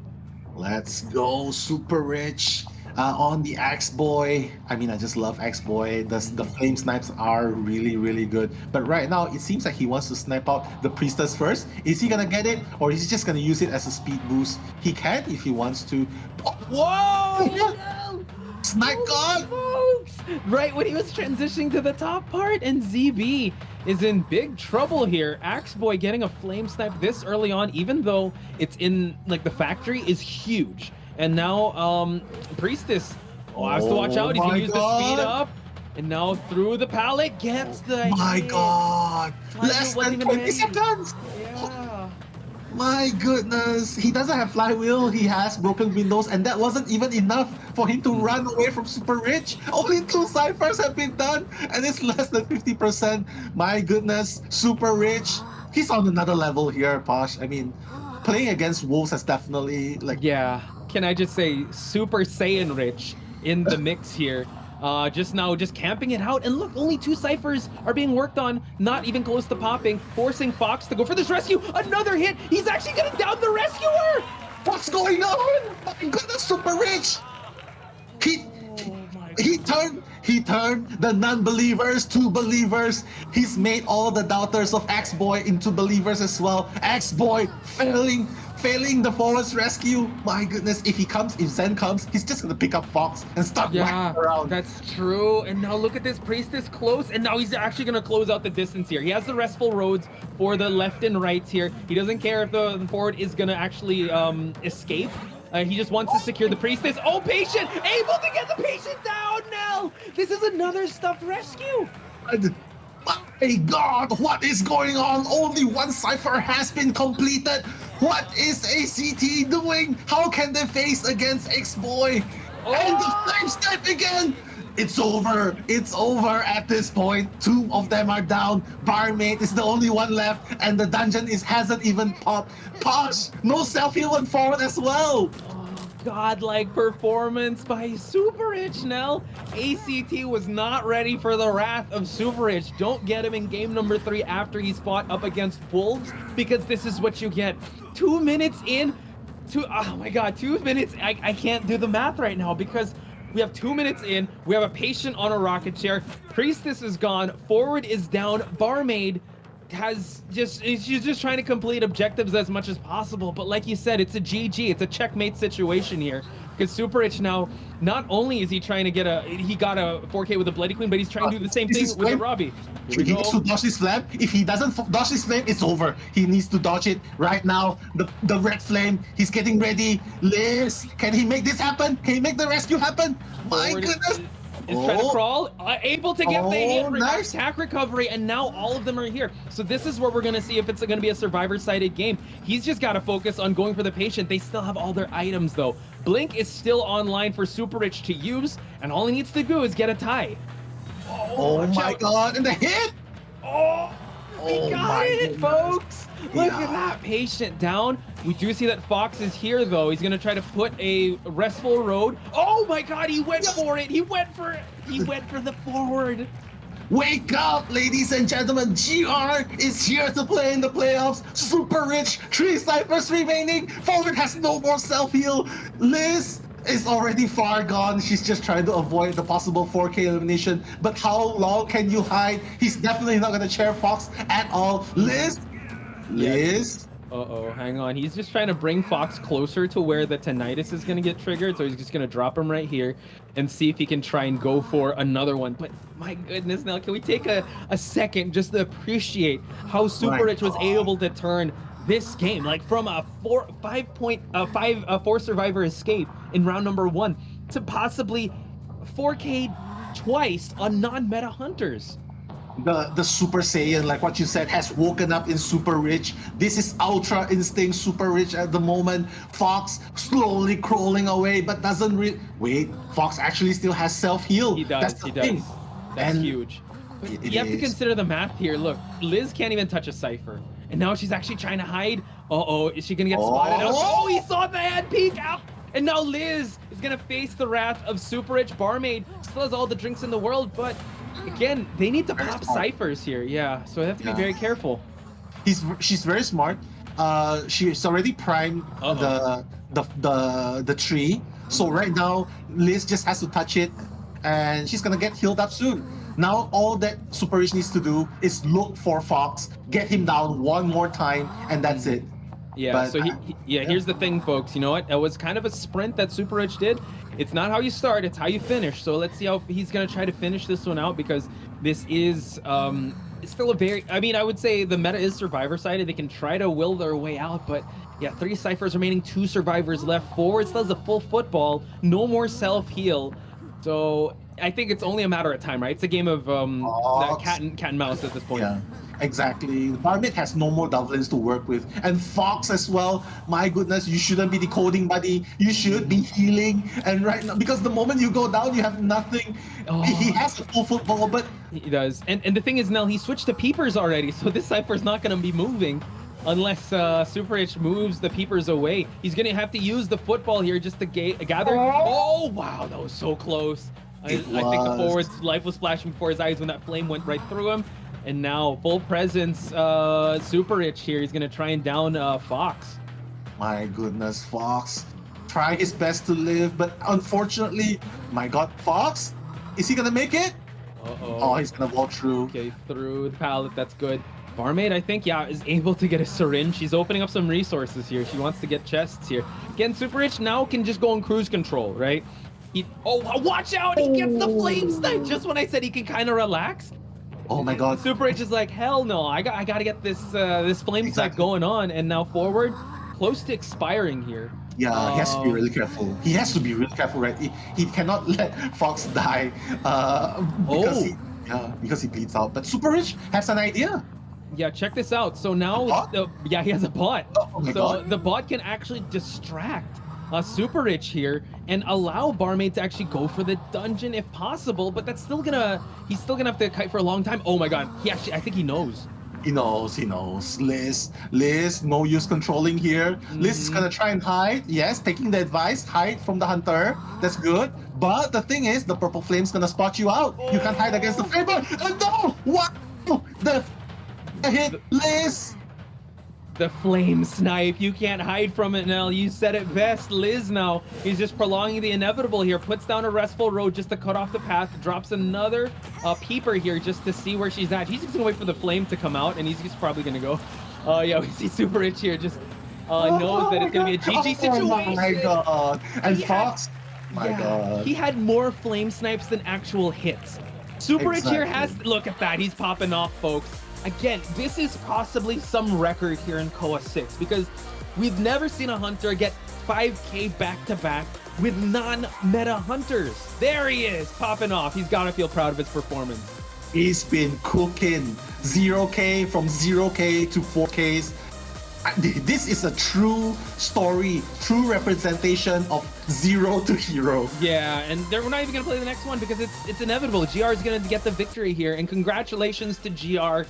Let's go, Super Rich. On the Axe Boy, I mean, I just love Axe Boy. The flame snipes are really, really good. But right now, it seems like he wants to snipe out the Priestess first. Is he gonna get it, or is he just gonna use it as a speed boost? He can if he wants to. Whoa! Snipe God! Folks! Right when he was transitioning to the top part, and ZB is in big trouble here. Axe Boy getting a flame snipe this early on, even though it's in like the factory, is huge. And now, Priestess has to watch out. He's gonna use the speed up. And now through the pallet, gets the hit. God! Less than 20 seconds! Yeah. My goodness! He doesn't have flywheel, he has broken windows, and that wasn't even enough for him to run away from Super Rich. Only 2 ciphers have been done, and it's less than 50%. My goodness, Super Rich. He's on another level here, Posh. I mean, playing against Wolves has definitely, like... Yeah. Can I just say, Super Saiyan Rich in the mix here. Just camping it out. And look, only 2 ciphers are being worked on, not even close to popping, forcing Fox to go for this rescue. Another hit. He's actually gonna down the rescuer. What's going on? My goodness, Super Rich. He turned the non-believers to believers. He's made all the doubters of Axe Boy into believers as well. Axe Boy failing the forest rescue. My goodness, if Zen comes, he's just gonna pick up Fox and start whacking around. That's true. And now look at this Priestess close, and now he's actually gonna close out the distance here. He has the restful roads for the left and right here. He doesn't care if the forward is gonna actually escape. He just wants to secure the Priestess. Oh, Patient! Able to get the Patient down, Nell! This is another stuffed rescue! My God, what is going on? Only 1 cipher has been completed. What is ACT doing? How can they face against X-Boy? And the flame step again! It's over. It's over at this point. 2 of them are down. Barmaid is the only one left, and the dungeon hasn't even popped. Posh, no self-heal and forward as well. Godlike performance by Super Rich Nell. ACT was not ready for the wrath of Super Rich. Don't get him in game number 3 after he's fought up against Wolves, because this is what you get. 2 minutes in, oh my God, 2 minutes. I can't do the math right now because we have 2 minutes in. We have a Patient on a rocket chair. Priestess is gone. Forward is down. Barmaid she's just trying to complete objectives as much as possible. But like you said, it's a GG. It's a checkmate situation here. Because Super Rich now, not only is he trying to he got a 4K with a Bloody Queen, but he's trying to do the same thing with the Robbie. He needs to dodge this flame. If he doesn't dodge this flame, it's over. He needs to dodge it right now. The red flame, he's getting ready. Liz, can he make this happen? Can he make the rescue happen? My goodness. Is trying to crawl, able to get the hit, nice attack recovery, and now all of them are here. So this is where we're going to see if it's going to be a survivor-sided game. He's just got to focus on going for the Patient. They still have all their items, though. Blink is still online for Super Rich to use, and all he needs to do is get a tie. Oh my God, and the hit! We got it, folks! Look at that Patient down. We do see that Fox is here, though. He's going to try to put a restful road. Oh my God, he went for it. He went for the forward. Wake up, ladies and gentlemen. GR is here to play in the playoffs. Super Rich, 3 ciphers remaining. Forward has no more self-heal. Liz is already far gone. She's just trying to avoid the possible 4K elimination. But how long can you hide? He's definitely not going to chair Fox at all. Liz? Uh-oh, hang on. He's just trying to bring Fox closer to where the Tinnitus is going to get triggered, so he's just going to drop him right here and see if he can try and go for another one. But my goodness, now can we take a second just to appreciate how Super Rich was able to turn this game, like from a 4 survivor escape in round number 1 to possibly 4K twice on non-meta hunters. The Super Saiyan, like what you said, has woken up in Super Rich. This is Ultra Instinct Super Rich at the moment. Fox slowly crawling away, but doesn't wait. Fox actually still has self-heal. He does. That's the thing. That's huge. But you have to consider the math here. Look, Liz can't even touch a Cypher. And now she's actually trying to hide. Uh-oh, is she gonna get spotted out? Oh, he saw the head peek out. And now Liz is gonna face the wrath of Super Rich Barmaid. Still has all the drinks in the world, but again, they need to pop Cyphers here. Yeah, so they have to be very careful. She's very smart. She's already primed the tree. So right now, Liz just has to touch it, and she's gonna get healed up soon. Now all that Super Rich needs to do is look for Fox, get him down one more time, and that's it. Yeah, but, so here's the thing, folks. You know what? It was kind of a sprint that Super Rich did. It's not how you start, it's how you finish. So let's see how he's going to try to finish this one out, because this is it's still a very, I mean, I would say the meta is survivor-sided. They can try to will their way out, but yeah, 3 Cyphers remaining, 2 survivors left. Forward still has a full football, no more self-heal. So I think it's only a matter of time, right? It's a game of cat and mouse at this point. Yeah, exactly. Barmaid has no more Dublins to work with. And Fox as well. My goodness, you shouldn't be decoding, buddy. You should be healing. And right now, because the moment you go down, you have nothing. He has a full football, but... He does. And the thing is, Nell, he switched to Peepers already, so this Cypher's not going to be moving unless Super Rich moves the Peepers away. He's going to have to use the football here just to gather. Oh, wow, that was so close. I think the forward's life was flashing before his eyes when that flame went right through him. And now, full presence, Super Rich here. He's going to try and down Fox. My goodness, Fox. Try his best to live, but unfortunately, my God, Fox? Is he going to make it? Oh, he's going to walk through. Okay, through the pallet. That's good. Barmaid, I think, yeah, is able to get a syringe. She's opening up some resources here. She wants to get chests here. Again, Super Rich now can just go on cruise control, right? Watch out! He gets the flame snipe just when I said he can kind of relax. Oh my God! Super Rich is like, hell no! I got to get this this flame snipe going on, and now forward, close to expiring here. Yeah, he has to be really careful. He has to be really careful, right? He cannot let Fox die because he bleeds out. But Super Rich has an idea. Yeah, check this out. So now, he has a bot. Oh God. The bot can actually distract Super Rich here and allow Barmaid to actually go for the dungeon if possible, but that's still he's still gonna have to kite for a long time. Oh my God, I think he knows. He knows. Liz, no use controlling here. Liz is gonna try and hide. Yes, taking the advice, hide from the hunter. That's good. But the thing is, the purple flame's gonna spot you out. You can't hide against the flame. No! What? The hit, Liz! The flame snipe, you can't hide from it, Nell. You said it best. Liz now, he's just prolonging the inevitable here. Puts down a restful road just to cut off the path. Drops another peeper here just to see where she's at. He's just gonna wait for the flame to come out, and he's just probably gonna go. Yeah, we see Super Rich here just knows that it's gonna be a GG situation. Oh my God. And Fox, God. He had more flame snipes than actual hits. Super Rich here has, look at that, he's popping off, folks. Again, this is possibly some record here in COA 6 because we've never seen a hunter get 5K back-to-back with non-meta hunters. There he is, popping off. He's got to feel proud of his performance. He's been cooking 0K from 0K to 4Ks. This is a true story, true representation of zero to hero. Yeah, and we're not even going to play the next one because it's inevitable. GR is going to get the victory here, and congratulations to GR.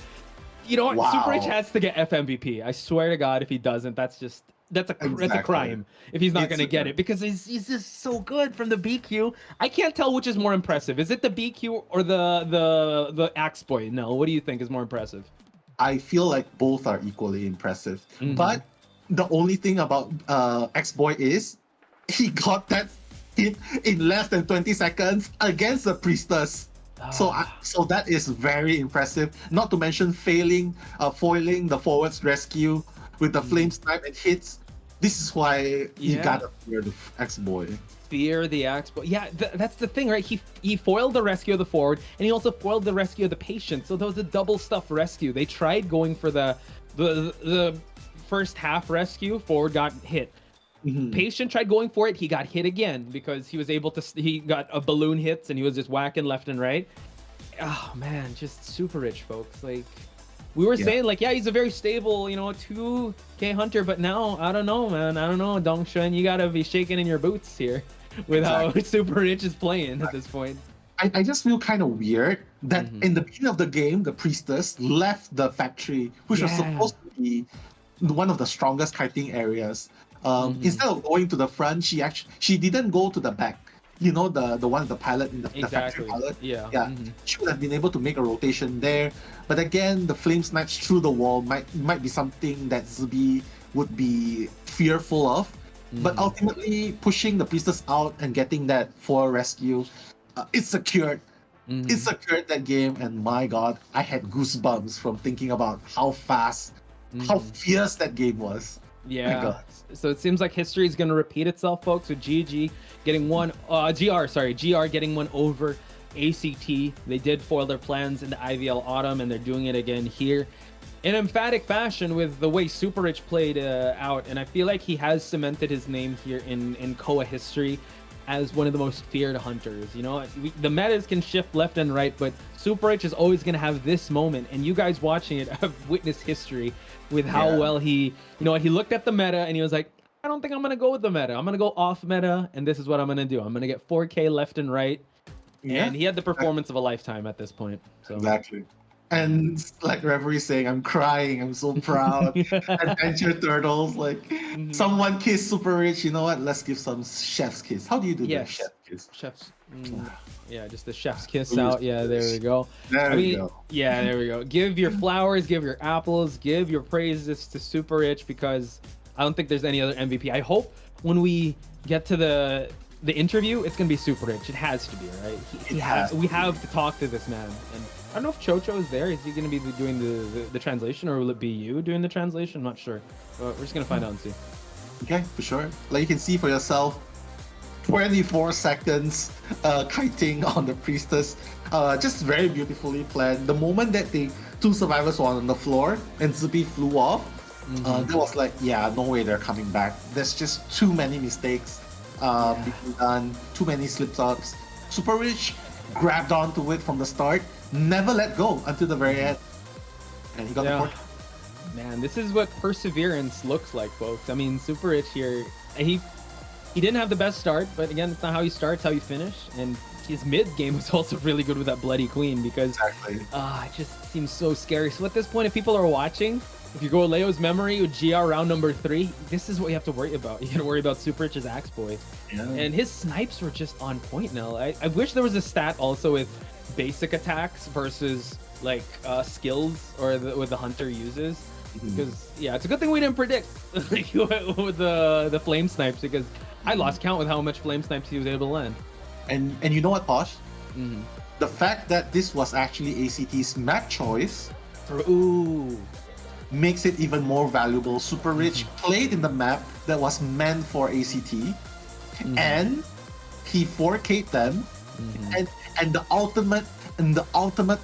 You know what? Wow. Super Rich has to get FMVP. I swear to God, if he doesn't, that's a crime if he's not going to get it because he's just so good from the BQ. I can't tell which is more impressive. Is it the BQ or the Axe Boy? No, what do you think is more impressive? I feel like both are equally impressive. But the only thing about X-Boy is he got that hit in less than 20 seconds against the Priestess. So that is very impressive. Not to mention foiling the forward's rescue with the flame snipe and hits. This is why you gotta fear the X-Boy. Fear the X-Boy. Yeah, that's the thing, right? He foiled the rescue of the forward, and he also foiled the rescue of the patient. So that was a double stuff rescue. They tried going for the first half rescue. Forward got hit. Patient tried going for it. He got hit again because he was able to. He got a balloon hits and he was just whacking left and right. Oh man, just super rich, folks. Like we were saying, like he's a very stable, 2K hunter, but now I don't know, man. I don't know, Dongshun. You gotta be shaking in your boots here with how super rich is playing at this point. I just feel kind of weird that in the beginning of the game, the priestess left the factory, which was supposed to be one of the strongest kiting areas. Instead of going to the front, she didn't go to the back. The one, the pilot in the factory pilot. She would have been able to make a rotation there. But again, the flame snipes through the wall might be something that ZB would be fearful of. But ultimately, pushing the priestess out and getting that 4 rescue, it secured. It secured that game, and my God, I had goosebumps from thinking about how fast, how fierce that game was. Yeah. So it seems like history is going to repeat itself, folks, with GR getting one over ACT. They did foil their plans in the IVL Autumn, and they're doing it again here in emphatic fashion with the way Super Rich played out. And I feel like he has cemented his name here in KOA history as one of the most feared hunters. The metas can shift left and right, but Super Rich is always going to have this moment, and you guys watching it have witnessed history with how well he looked at the meta and he was like, I don't think I'm going to go with the meta. I'm going to go off meta, and this is what I'm going to do. I'm going to get 4K left and right. And he had the performance of a lifetime at this point. So. Exactly. And like Reverie saying, I'm crying, I'm so proud. Adventure Turtles, like someone kiss Super Rich. You know what? Let's give some chef's kiss. How do you do that? Chef's kiss. Yeah, just the chef's kiss out. Yeah, there we go. There we go. Yeah, there we go. Give your flowers, give your apples, give your praises to Super Rich, because I don't think there's any other MVP. I hope when we get to the interview, it's gonna be Super Rich. It has to be, right? We have to talk to this man. And I don't know if Chocho is there. Is he going to be doing the translation, or will it be you doing the translation? I'm not sure. But we're just going to find out and see. Okay, for sure. Like you can see for yourself, 24 seconds kiting on the priestess. Just very beautifully planned. The moment that the 2 survivors were on the floor and ZB flew off, that was like, no way they're coming back. There's just too many mistakes being done, too many slip-ups. Super Rich grabbed onto it from the start, never let go until the very end, and he got the point. Man, this is what perseverance looks like, folks. I mean, Super Rich here, he didn't have the best start, but again, it's not how you start, it's how you finish. And his mid game was also really good with that Bloody Queen, because it just seems so scary. So at this point, if people are watching, if you go Leo's memory with GR round number 3, this is what you have to worry about. You got to worry about Super Rich's Axe Boy. And his snipes were just on point now. I wish there was a stat also with basic attacks versus like skills or with the hunter uses, because it's a good thing we didn't predict like, with the flame snipes, because I lost count with how much flame snipes he was able to land. And you know what, Posh? The fact that this was actually ACT's map choice makes it even more valuable. Super Rich played in the map that was meant for ACT, and he 4K'd them, and the ultimate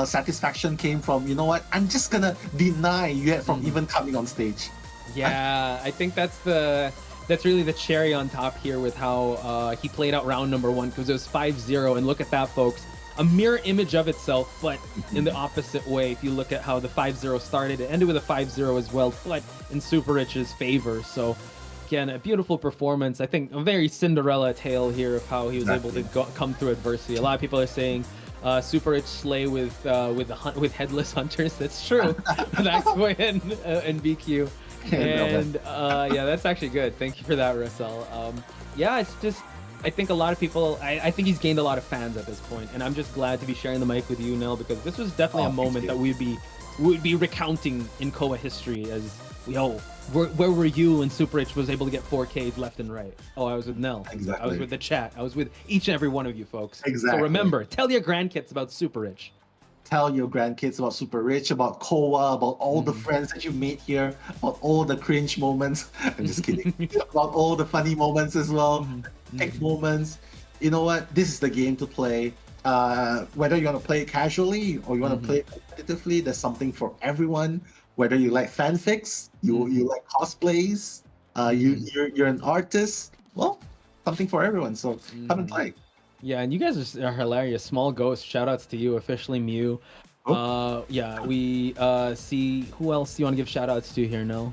satisfaction came from, you know what, I'm just gonna deny you from even coming on stage. I think that's really the cherry on top here with how he played out round number 1, because it was 5-0, and look at that, folks. A mirror image of itself, but in the opposite way. If you look at how the 5-0 started, it ended with a 5-0 as well, but in Super Rich's favor. So again, a beautiful performance. I think a very Cinderella tale here of how he was able to come through adversity. A lot of people are saying Super Rich slay with headless hunters. That's true. That's way and BQ. And that's actually good. Thank you for that, Russell. It's just, I think a lot of people, I think he's gained a lot of fans at this point, and I'm just glad to be sharing the mic with you, Nell, because this was definitely a moment that we'd be recounting in KOA history as, where were you when Super Rich was able to get 4Ks left and right? Oh, I was with Nell. Exactly. I was with the chat. I was with each and every one of you folks. Exactly. So remember, tell your grandkids about Super Rich. Tell your grandkids about Super Rich, about KOA, about all the friends that you made here, about all the cringe moments. I'm just kidding. About all the funny moments as well, epic moments. You know what? This is the game to play. Whether you want to play it casually or you want to play it competitively, there's something for everyone. Whether you like fanfics, you like cosplays, You're an artist. Well, something for everyone. So come and play. Yeah, and you guys are hilarious. Small Ghost, shout outs to you, officially Mew. Yeah, we see who else do you want to give shout outs to here, no?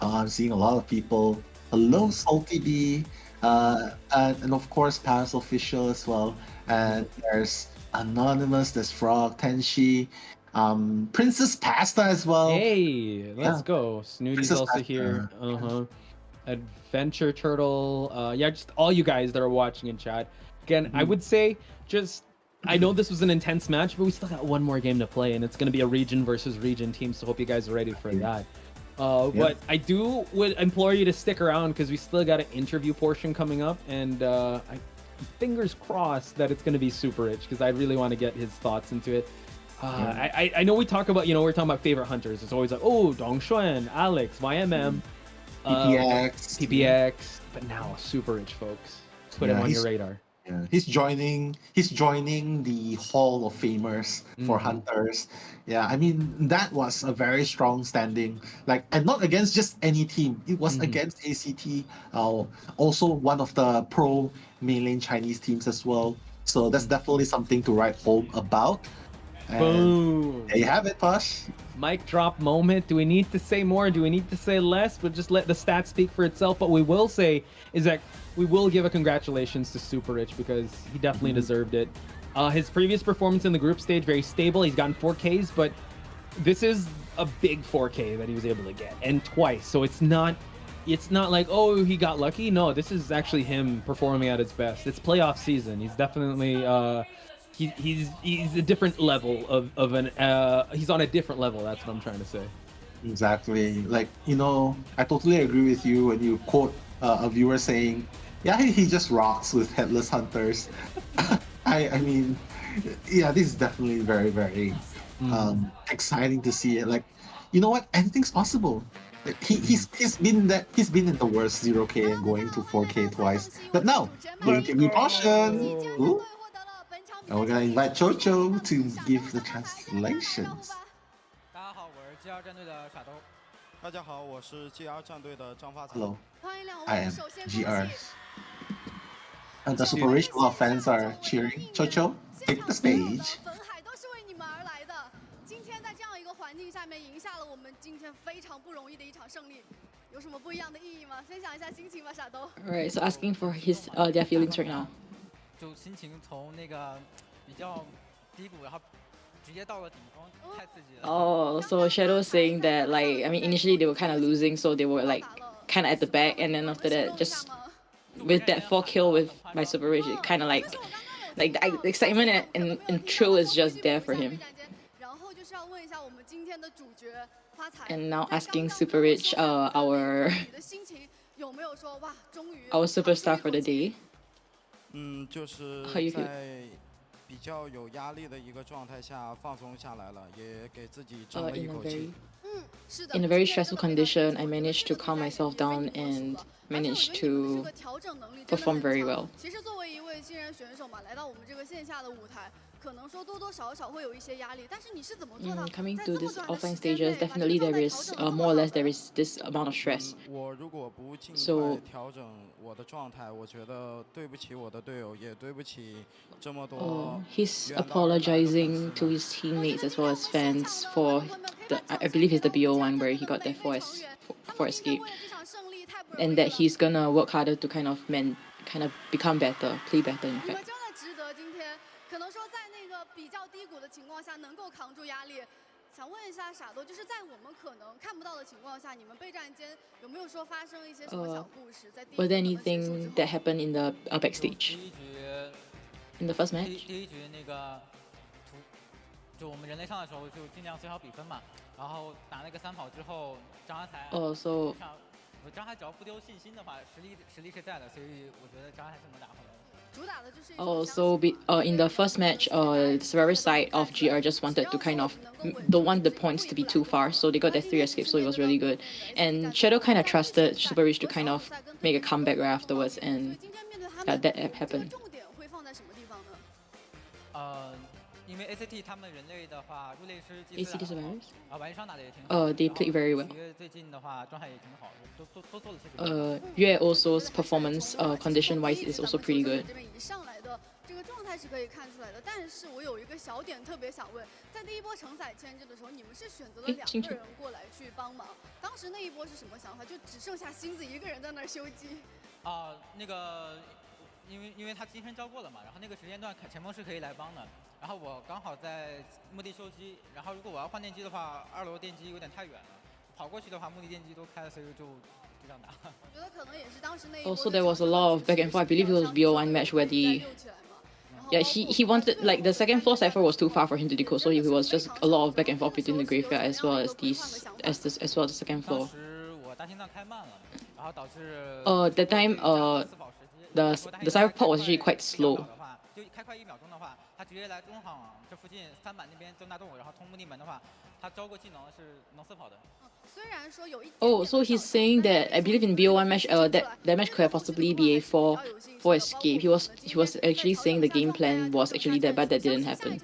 I'm seeing a lot of people. Hello, Salty B, and of course Paris Official as well. And there's Anonymous, there's Frog, Tenshi, Princess Pasta as well. Hey, let's go. Snooty's Princess also Pasta. here. Adventure Turtle. Yeah, just all you guys that are watching in chat. Again, I would say I know this was an intense match, but we still got one more game to play, and it's going to be a region versus region team, so hope you guys are ready for that. But I would implore you to stick around because we still got an interview portion coming up, and fingers crossed that it's going to be Super Rich because I really want to get his thoughts into it. I know we talk about, we're talking about favorite hunters. It's always like, oh, Dongxuan, Alex, YMM, PPX, but now Super Rich, folks. Put him on your radar. Yeah, he's joining the Hall of Famers for hunters. Yeah, I mean that was a very strong standing, and not against just any team. It was against ACT, also one of the pro mainland Chinese teams as well. So that's definitely something to write home about. And Boom! there you have it, Posh. Mic drop moment. Do we need to say more? Do we need to say less? We'll just let the stats speak for itself. What we will say is that we will give a congratulations to Super Rich because he definitely deserved it. His previous performance in the group stage, very stable. He's gotten 4Ks, but this is a big 4K that he was able to get, and twice. So it's not like, oh, he got lucky. No, this is actually him performing at his best. It's playoff season. He's definitely he's a different level of an he's on a different level. That's what I'm trying to say. Exactly. I totally agree with you when you quote a viewer saying, yeah, he just rocks with Headless Hunters. I mean, yeah, this is definitely very, very exciting to see it. You know what? Anything's possible. He's been in the worst 0K and going to 4K twice. But now, going to be Potion. Ooh. And we're gonna invite Chocho to give the translations. 大家好，我是 GR 战队的傻兜。大家好，我是 GR 战队的张发财。 Hello, I am GR. And the Super Rich, a lot of fans are cheering. Chocho, take the stage. 粉海都是为你们而来的。今天在这样一个环境下面赢下了我们今天非常不容易的一场胜利，有什么不一样的意义吗？分享一下心情吧，傻兜。Alright, so asking for their feelings right now. 就心情从那个比较低谷，然后直接到了顶峰，太刺激了。Oh, so Shadow saying that initially they were kind of losing, so they were kind of at the back, and then after that, just with that 4 kill by Super Rich, it kind of like the excitement and thrill is just there for him. And now asking Super Rich, our superstar for the day. 就是在比较有压力的一个状态下放松下来了，也给自己争了一口气。In a very stressful condition, I managed to calm myself down and managed to perform very well. 其实作为一位新人选手嘛，来到我们这个线下的舞台，可能说多多少少会有一些压力，但是你是怎么做到？ Coming to these offline stages, definitely there is more or less there is this amount of stress. 我如果不尽快调整我的状态，我觉得对不起我的队友，也对不起这么多。He's apologizing to his teammates as well as fans for I believe it's the BO1 where he got that 4 escape, and that he's gonna work harder to kind of become better, play better in fact. 真的值得今天，可能说在那个比较低谷的情况下能够扛住压力。想问一下傻兜，就是在我们可能看不到的情况下，你们备战间有没有说发生一些什么小故事？在第一 Was there anything that happened in the backstage? In the first match? 第一局那个就我们人类上的时候就尽量缩小比分嘛，然后打那个3跑之后，张阿才张海只要不丢信心的话，实力是在的，所以我觉得张海是能打回来的。 So in the first match, the Survivor side of GR just wanted to don't want the points to be too far, so they got their 3 escapes, so it was really good. And Shadow kind of trusted Super Rich to kind of make a comeback right afterwards, and that happened. 因为 ACT 他们人类的话，入类师祭司 ACT survivors. 玩伤打的也挺好。They played very well. 最近的话状态也挺好，都做了些。Yue also's performance condition wise is also pretty good. 这边一上来的这个状态是可以看出来的，但是我有一个小点特别想问，在第一波承载牵制的时候，你们是选择了2个人过来去帮忙，当时那一波是什么想法？就只剩下星子一个人在那儿修机。那个。因为他金身交过了嘛，然后那个时间段前锋是可以来帮的，然后我刚好在墓地修机，然后如果我要换电机的话，2楼电机有点太远了，跑过去的话墓地电机都开了，所以就这样打。我觉得可能也是当时那一波。Also, there was a lot of back and forth. I believe it was BO1 match where he wanted, like, the second floor cipher was too far for him to decode, so it was just a lot of back and forth between the graveyard as well as as well as the second floor. 当时我大心脏开慢了，然后导致that time the cipher port was actually quite slow. 就开快1秒钟的话，他直接来中场这附近3板那边增大动物，然后通墓地门的话，他招过技能是能四跑的。Oh, so he's saying that I believe in BO1 match that match could have possibly be a 4 escape. He was actually saying the game plan was actually that, but that didn't happen.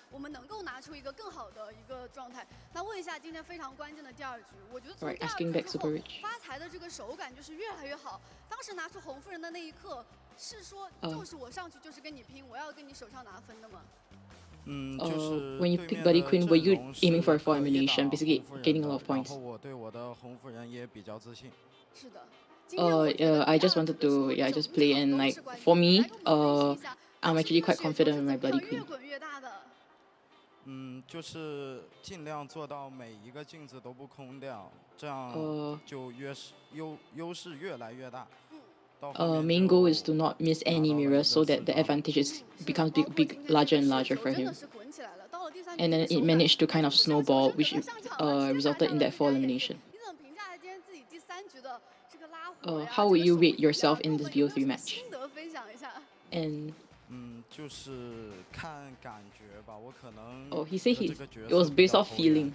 我们能够拿出一个更好的一个状态。那问一下今天非常关键的第2局，我觉得从第2局之后发财的这个手感就是越来越好。当时拿出红夫人的那一刻，是说就是我上去就是跟你拼，我要跟你手上拿分的吗？When you pick Buddy Queen, were you aiming for a 4 elimination, basically gaining a lot of points? 我对我的红夫人也比较自信。是的。I just wanted to just play, and like for me, I'm actually quite confident in my Bloody Queen. 就是尽量做到每一个镜子都不空掉，这样就优势越来越大。Main goal is to not miss any mirrors so that the advantage becomes larger and larger for him. And then it managed to kind of snowball, which resulted in that 4 elimination. How would you rate yourself in this BO3 match? And 就是看感觉吧，我可能。he said it was based off feeling.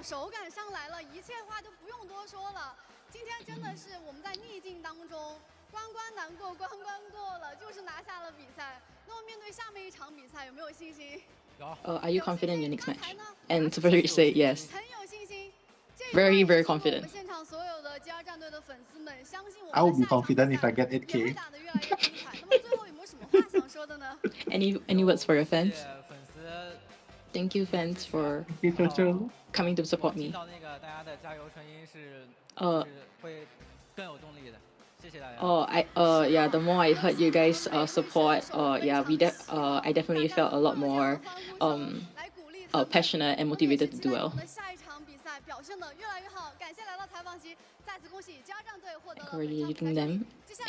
手感上来了，一切话就不用多说了。今天真的是我们在逆境当中，关难过，关过了，就是拿下了比赛。那么面对下面一场比赛，有没有信心？Are you confident in your next match? And Super Rich say yes. 很有信心。Very, very confident. 现场所有的 GR 战队的粉丝们，相信我 I will be confident if I get 8K. 打得越来越精彩。那么最后有没有什么话想说的呢？Any words for your fans? Thank you, fans, for coming to support me. 听到那个大家的加油声音是会更有动力的。谢谢大家。Yeah, the more I heard you guys support, yeah, I definitely felt a lot more passionate and motivated to do well. 下一场比赛表现得越来越好，感谢来到采访席，再次恭喜GR战队获得了 Congratulating them.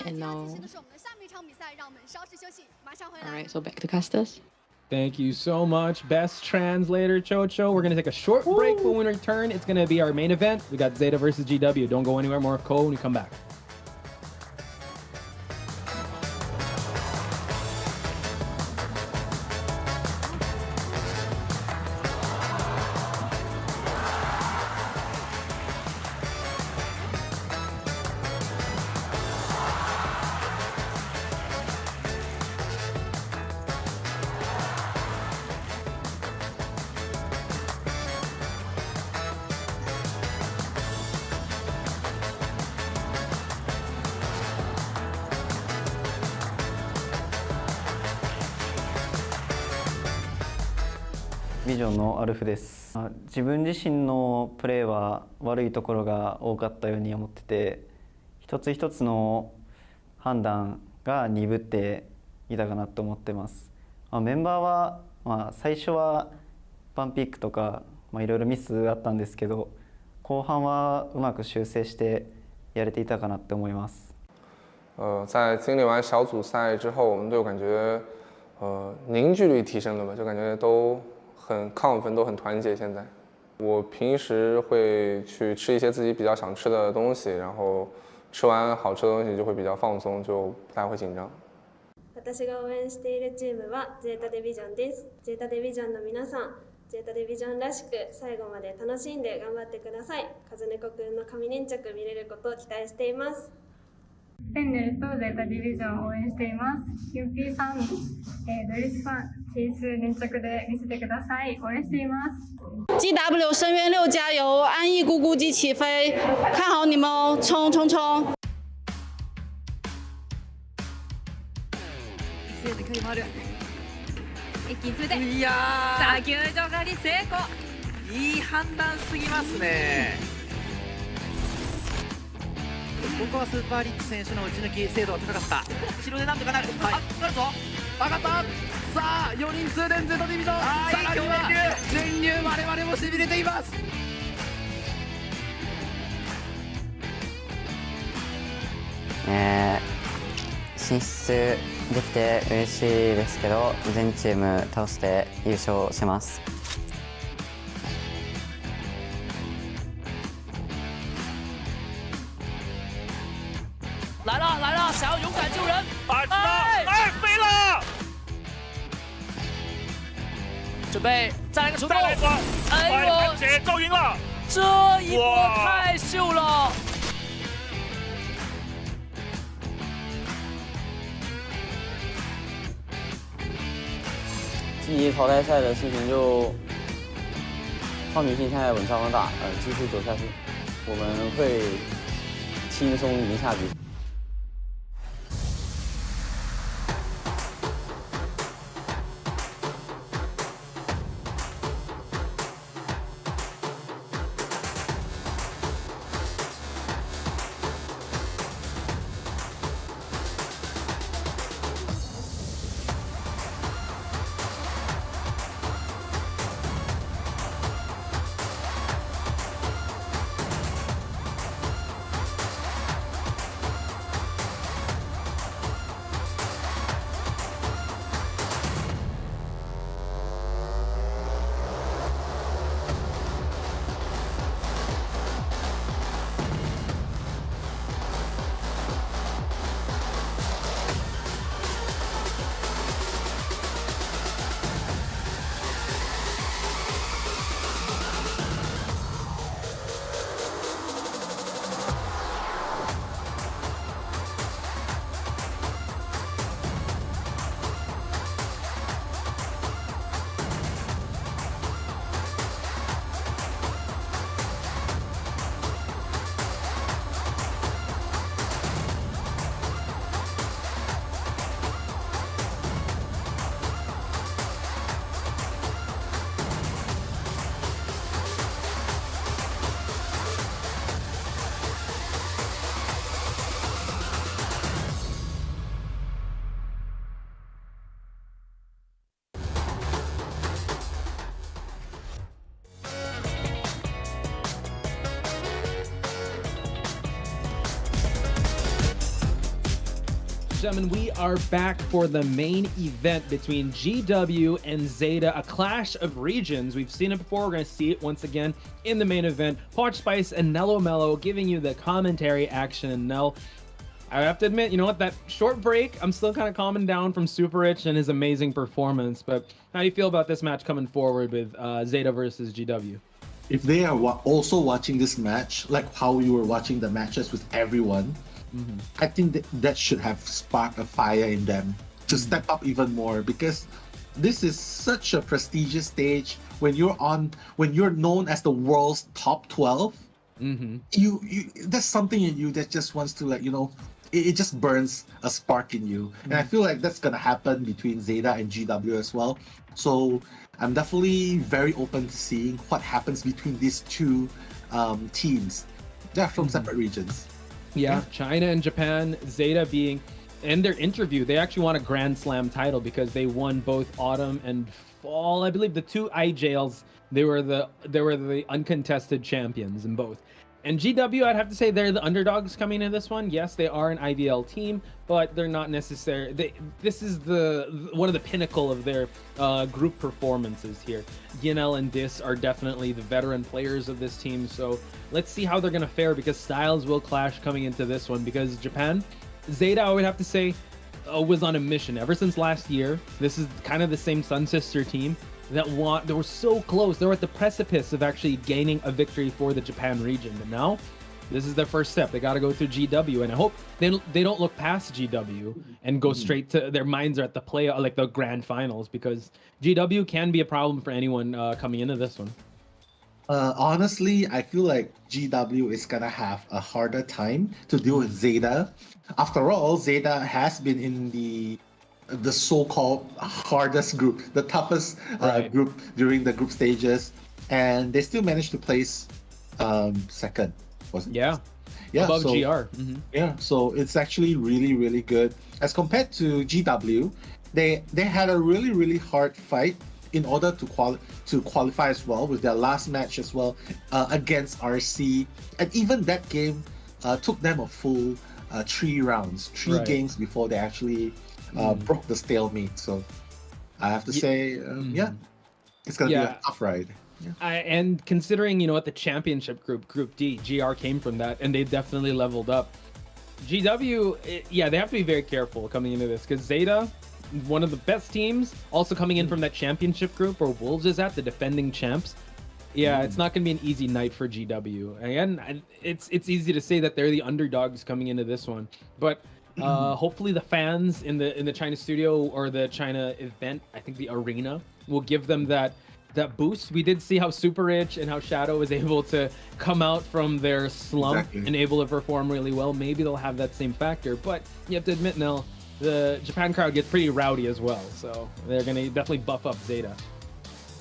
And now. 的是我们的下面一场比赛，让我们稍事休息，马上回来。Alright, so back to casters. Thank you so much, best translator Chocho. We're going to take a short break. When we return, it's going to be our main event. We got ZETA versus GW. Don't go anywhere, more Cole when we come back.ビジョンのアルフです。自分自身のプレーは悪いところが多かったように思ってて、一つ一つの判断が鈍っていたかなと思ってます。メンバーは、最初はバンピックとかいろいろミスあったんですけど、後半はうまく修正してやれていたかなって思います。在经历完小组赛之后，我们队感觉凝聚力提升了吧，就感觉都很亢奋，都很团结。现在我平时会去吃一些自己比较想吃的东西，然后吃完好吃的东西就会比较放松，就不太会紧张。私が応援しているチームはゼータデビジョンです。ゼータデビジョンの皆さん、ゼータデビジョンらしく最後まで楽しんで頑張ってください。カズネコくんの神粘着見れることを期待しています。ペンネルとゼータディビジョンを応援しています。UP さん、ドリスさん、其实连着で見せてください。応援しています。GW 深渊6加油！安逸咕咕鸡起飞，看好你们哦！冲冲冲！一斉の距離もある。一気に詰めて。いやー。さあ救助狩り成功。いい判断すぎますね。ここはスーパーリッチ選手の打ち抜き精度が高かった。後ろでなんとかなる。はい、あ、なるぞ。上がった。さあ4人通電ゼータディビジョン。さらには全入我々もしびれています。進出できて嬉しいですけど、全チーム倒して優勝します。来了来了，想要勇敢救人，哎，飞了！准备再来个出动，哎呦，赵云了，这一波太秀了！晋级淘汰赛的事情就方明信现在稳扎稳打，继续走下去，我们会轻松赢下比赛。Gentlemen, we are back for the main event between GW and ZETA, a clash of regions. We've seen it before, we're going to see it once again in the main event. Poch Spice and Nello Mello giving you the commentary action. And Nell, I have to admit, you know what, that short break, I'm still kind of calming down from Super Rich and his amazing performance. But how do you feel about this match coming forward with ZETA versus GW? If they are also watching this match, like how you were watching the matches with everyone, I think that should have sparked a fire in them to step up even more, because this is such a prestigious stage. When you're known as the world's top 12, you there's something in you that just wants to, like, you know, it just burns a spark in you. And I feel like that's gonna happen between ZETA and GW as well. So I'm definitely very open to seeing what happens between these two teams. They're from separate regions. Yeah, China and Japan, ZETA being, in their interview, they actually won a Grand Slam title because they won both autumn and fall. I believe the two IJLs, they were the uncontested champions in both. And GW, I'd have to say they're the underdogs coming in this one. Yes, they are an IVL team, but they're not necessarily. This is one of the pinnacle of their group performances here. Ginel and Dis are definitely the veteran players of this team. So let's see how they're gonna fare, because styles will clash coming into this one. Because Japan, ZETA, I would have to say, was on a mission ever since last year. This is kind of the same Sun Sister team they were so close. They were at the precipice of actually gaining a victory for the Japan region. But now This is their first step. They got to go through GW, and I hope they don't look past GW and go straight to their minds are at the play, like the grand finals, because GW can be a problem for anyone coming into this one. Honestly, I feel like GW is gonna have a harder time to deal with ZETA. After all, ZETA has been in the so-called hardest group, the toughest group during the group stages, and they still managed to place second. Wasn't it? Yeah, above so, GR. Yeah, so it's actually really, really good. As compared to GW, they had a really, really hard fight in order to qualify as well, with their last match as well against RC, and even that game took them a full 3 rounds, 3 games before they actually broke the stalemate. So I have to say, it's gonna be a tough ride. And considering, at the championship group D, GR came from that, and they definitely leveled up. GW, they have to be very careful coming into this, because ZETA, one of the best teams, also coming in from that championship group where Wolves is at, the defending champs. It's not going to be an easy night for GW. Again, it's easy to say that they're the underdogs coming into this one, but hopefully the fans in the China studio or the China event, I think the arena, will give them that boost. We did see how Super Rich and how Shadow was able to come out from their slump and able to perform really well. Maybe they'll have that same factor, but you have to admit, Nell, the Japan crowd gets pretty rowdy as well, so they're going to definitely buff up ZETA.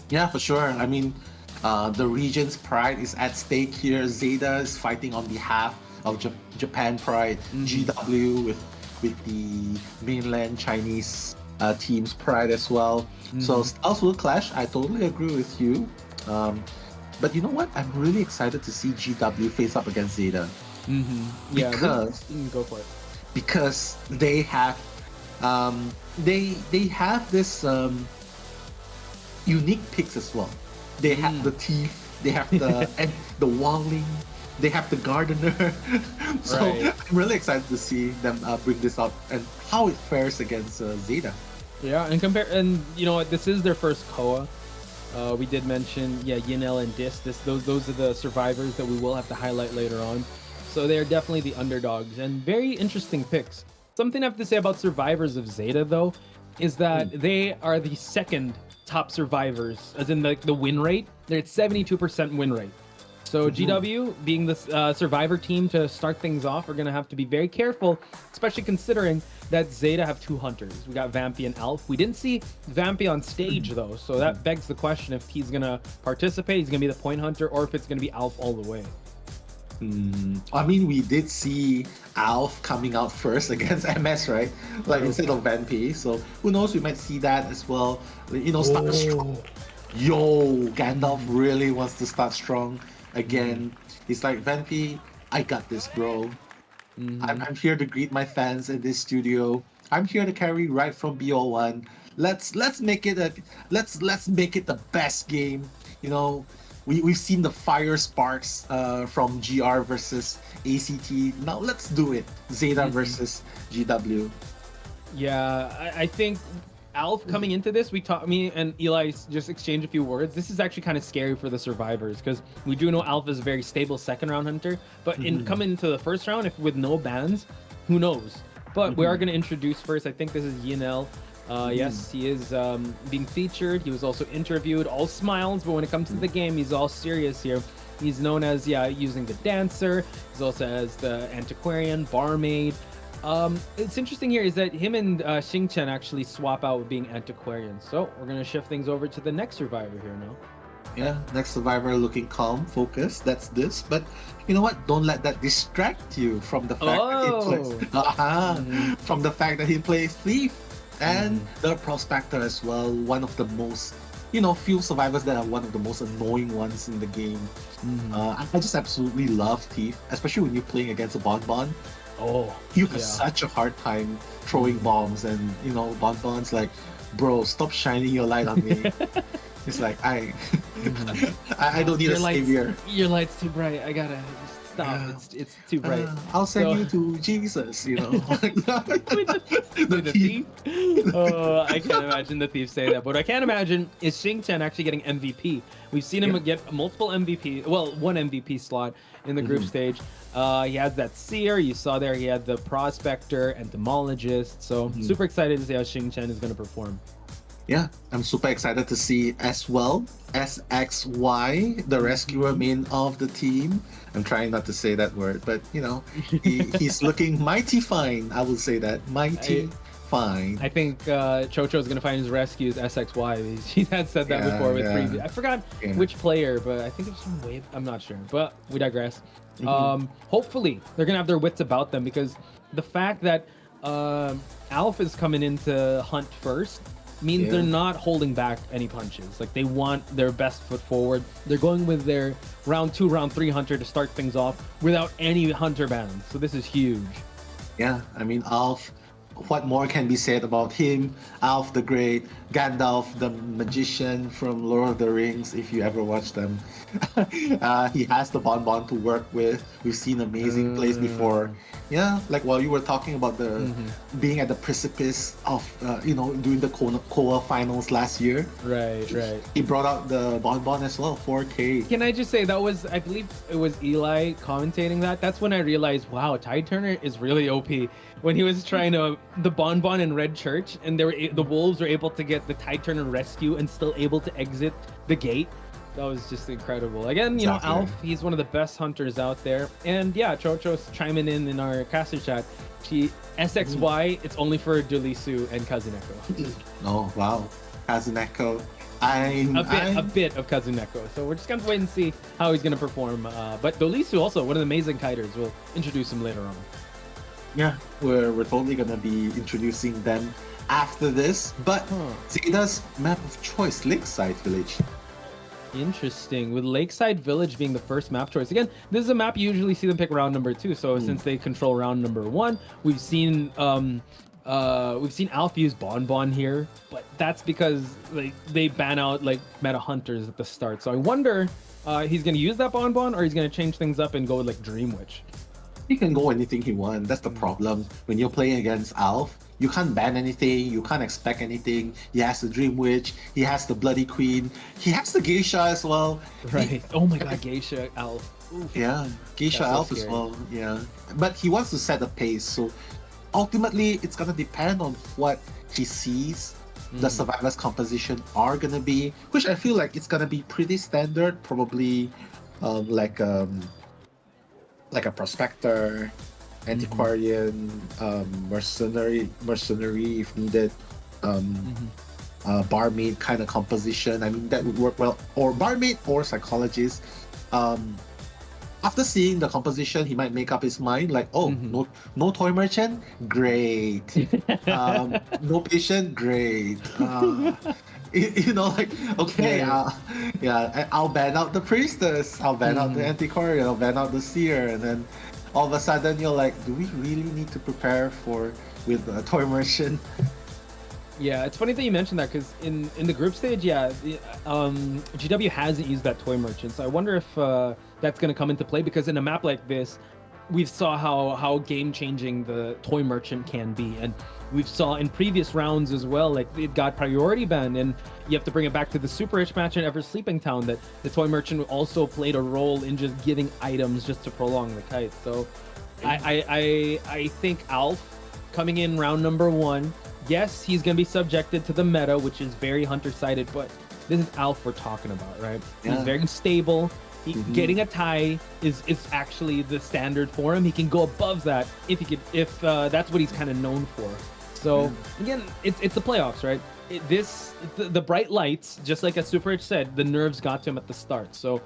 Yeah, for sure. I mean, the region's pride is at stake here. ZETA is fighting on behalf of Japan pride. GW with the mainland Chinese team's pride as well. So styles will clash. I totally agree with you. But you know what? I'm really excited to see GW face up against ZETA. Because go for it. Because they have they have this unique picks as well. They have the Thief, they have the and the Walling, they have the Gardener. So I'm really excited to see them bring this up and how it fares against ZETA. Yeah, and you know what? This is their first COA. We did mention Yinel and Dis. Those are the survivors that we will have to highlight later on. So they're definitely the underdogs and very interesting picks. Something I have to say about survivors of ZETA though is that they are the second top survivors, as in the win rate. They're at 72% win rate. So GW, being the survivor team to start things off, are going to have to be very careful, especially considering that ZETA have 2 hunters. We got Vampy and Alf. We didn't see Vampy on stage though, so that begs the question if he's going to participate, he's going to be the point hunter, or if it's going to be Alf all the way. I mean, we did see Alf coming out first against MS, right? Like instead of Vampy. So who knows? We might see that as well. You know, start strong. Yo, Gandalf really wants to start strong again. He's like, Vampy, I got this, bro. I'm here to greet my fans in this studio. I'm here to carry right from BO1. Let's make it the best game. You know, we've seen the fire sparks from GR versus ACT. Now let's do it. ZETA versus GW. Yeah, I think Alf coming into this, me and Eli just exchanged a few words. This is actually kind of scary for the survivors because we do know Alf is a very stable second round hunter, but in coming into the first round, if with no bans, who knows? But we are going to introduce first. I think this is Yinel. Yes, he is being featured. He was also interviewed, all smiles, but when it comes to the game, he's all serious here. He's known as using the dancer. He's also as the antiquarian, barmaid. It's interesting here is that him and Xingchen actually swap out with being antiquarians. So we're gonna shift things over to the next survivor here now. Yeah, next survivor looking calm, focused. That's this. But you know what? Don't let that distract you from the fact from the fact that he plays Thief and the Prospector as well. One of the most, few survivors that are one of the most annoying ones in the game. I just absolutely love Thief, especially when you're playing against a Bonbon. You have such a hard time throwing bombs, and Bonbon's like, bro, stop shining your light on me. It's like I don't need a savior. Your light's too bright. I gotta stop. It's too bright. I'll send you to Jesus, you know. the thief. Oh, I can't imagine the thief saying that. But what I can't imagine is Xingchen actually getting MVP. We've seen him get multiple MVP, well, one MVP slot in the group stage. He has that Seer. You saw there he had the Prospector, Entomologist. So super excited to see how Xingchen is going to perform. Yeah, I'm super excited to see as well SXY, the rescuer main of the team. I'm trying not to say that word, but you know, he's looking mighty fine. I would say that mighty fine. I think Chocho is going to find his rescues SXY. He had said that before with previous. I forgot which player, but I think it was some Wave. I'm not sure, but we digress. Hopefully, they're going to have their wits about them, because the fact that Alf is coming into Hunt first means they're not holding back any punches. Like, they want their best foot forward. They're going with their round 2, round 3 Hunter to start things off without any Hunter bans. So this is huge. Yeah, I mean, Alf, what more can be said about him? Alf the Great, Gandalf the Magician from Lord of the Rings, if you ever watched them. He has the Bonbon to work with. We've seen amazing plays before. Yeah, like while you were talking about the being at the precipice of, you know, doing the COA finals last year. Right. He brought out the Bonbon as well, 4K. Can I just say, that was, I believe it was Eli commentating that. That's when I realized, wow, Tide Turner is really OP. When he was trying to, the Bonbon in Red Church, and the Wolves were able to get the Tide Turner rescue and still able to exit the gate. That was just incredible. Again, you know, Alf, he's one of the best hunters out there. And yeah, Chocho's chiming in our caster chat. SXY, it's only for Dulisu and Kazuneko. Oh, wow. Kazuneko. A bit of Kazuneko. So we're just going to wait and see how he's going to perform. But Dulisu also, one of the amazing kiters. We'll introduce him later on. Yeah, we're totally going to be introducing them after this. But ZETA's map of choice, Lakeside Village. Interesting, with Lakeside Village being the first map choice. Again, this is a map you usually see them pick round number 2. So since they control round number 1, we've seen Alf use Bonbon here, but that's because like they ban out like meta hunters at the start. So I wonder he's gonna use that Bonbon, or he's gonna change things up and go with like Dream Witch. He can go anything he wants. That's the problem when you're playing against Alf. You can't ban anything, you can't expect anything. He has the Dream Witch, he has the Bloody Queen, he has the Geisha as well. Right. Oh my god, Geisha Alf. Oof. Yeah, Geisha Alf as well. Yeah. But he wants to set a pace, so ultimately it's gonna depend on what he sees the survivors composition are gonna be, which I feel like it's gonna be pretty standard, probably like a Prospector, Antiquarian, mercenary if needed, barmaid kind of composition. I mean, that would work well, or barmaid or psychologist. After seeing the composition, he might make up his mind like, oh, no toy merchant, great. No patient, great. You know, like, okay, I'll ban out the priestess, I'll ban out the antiquarian, I'll ban out the seer, and then all of a sudden you're like, do we really need to prepare with a toy merchant? Yeah, it's funny that you mentioned that, because in the group stage, GW hasn't used that toy merchant, so I wonder if that's going to come into play, because in a map like this, we saw how game-changing the toy merchant can be, and we saw in previous rounds as well, like it got priority ban, and you have to bring it back to the Super Rich match in Ever Sleeping Town, that the toy merchant also played a role in just giving items just to prolong the kite. So I think Alf coming in round number 1, yes, he's going to be subjected to the meta, which is very hunter-sided, but this is Alf we're talking about, right? Yeah. He's very stable. Getting a tie is actually the standard for him. He can go above that if that's what he's kind of known for. So again, it's the playoffs, right? The bright lights, just like as Super Rich said, the nerves got to him at the start. So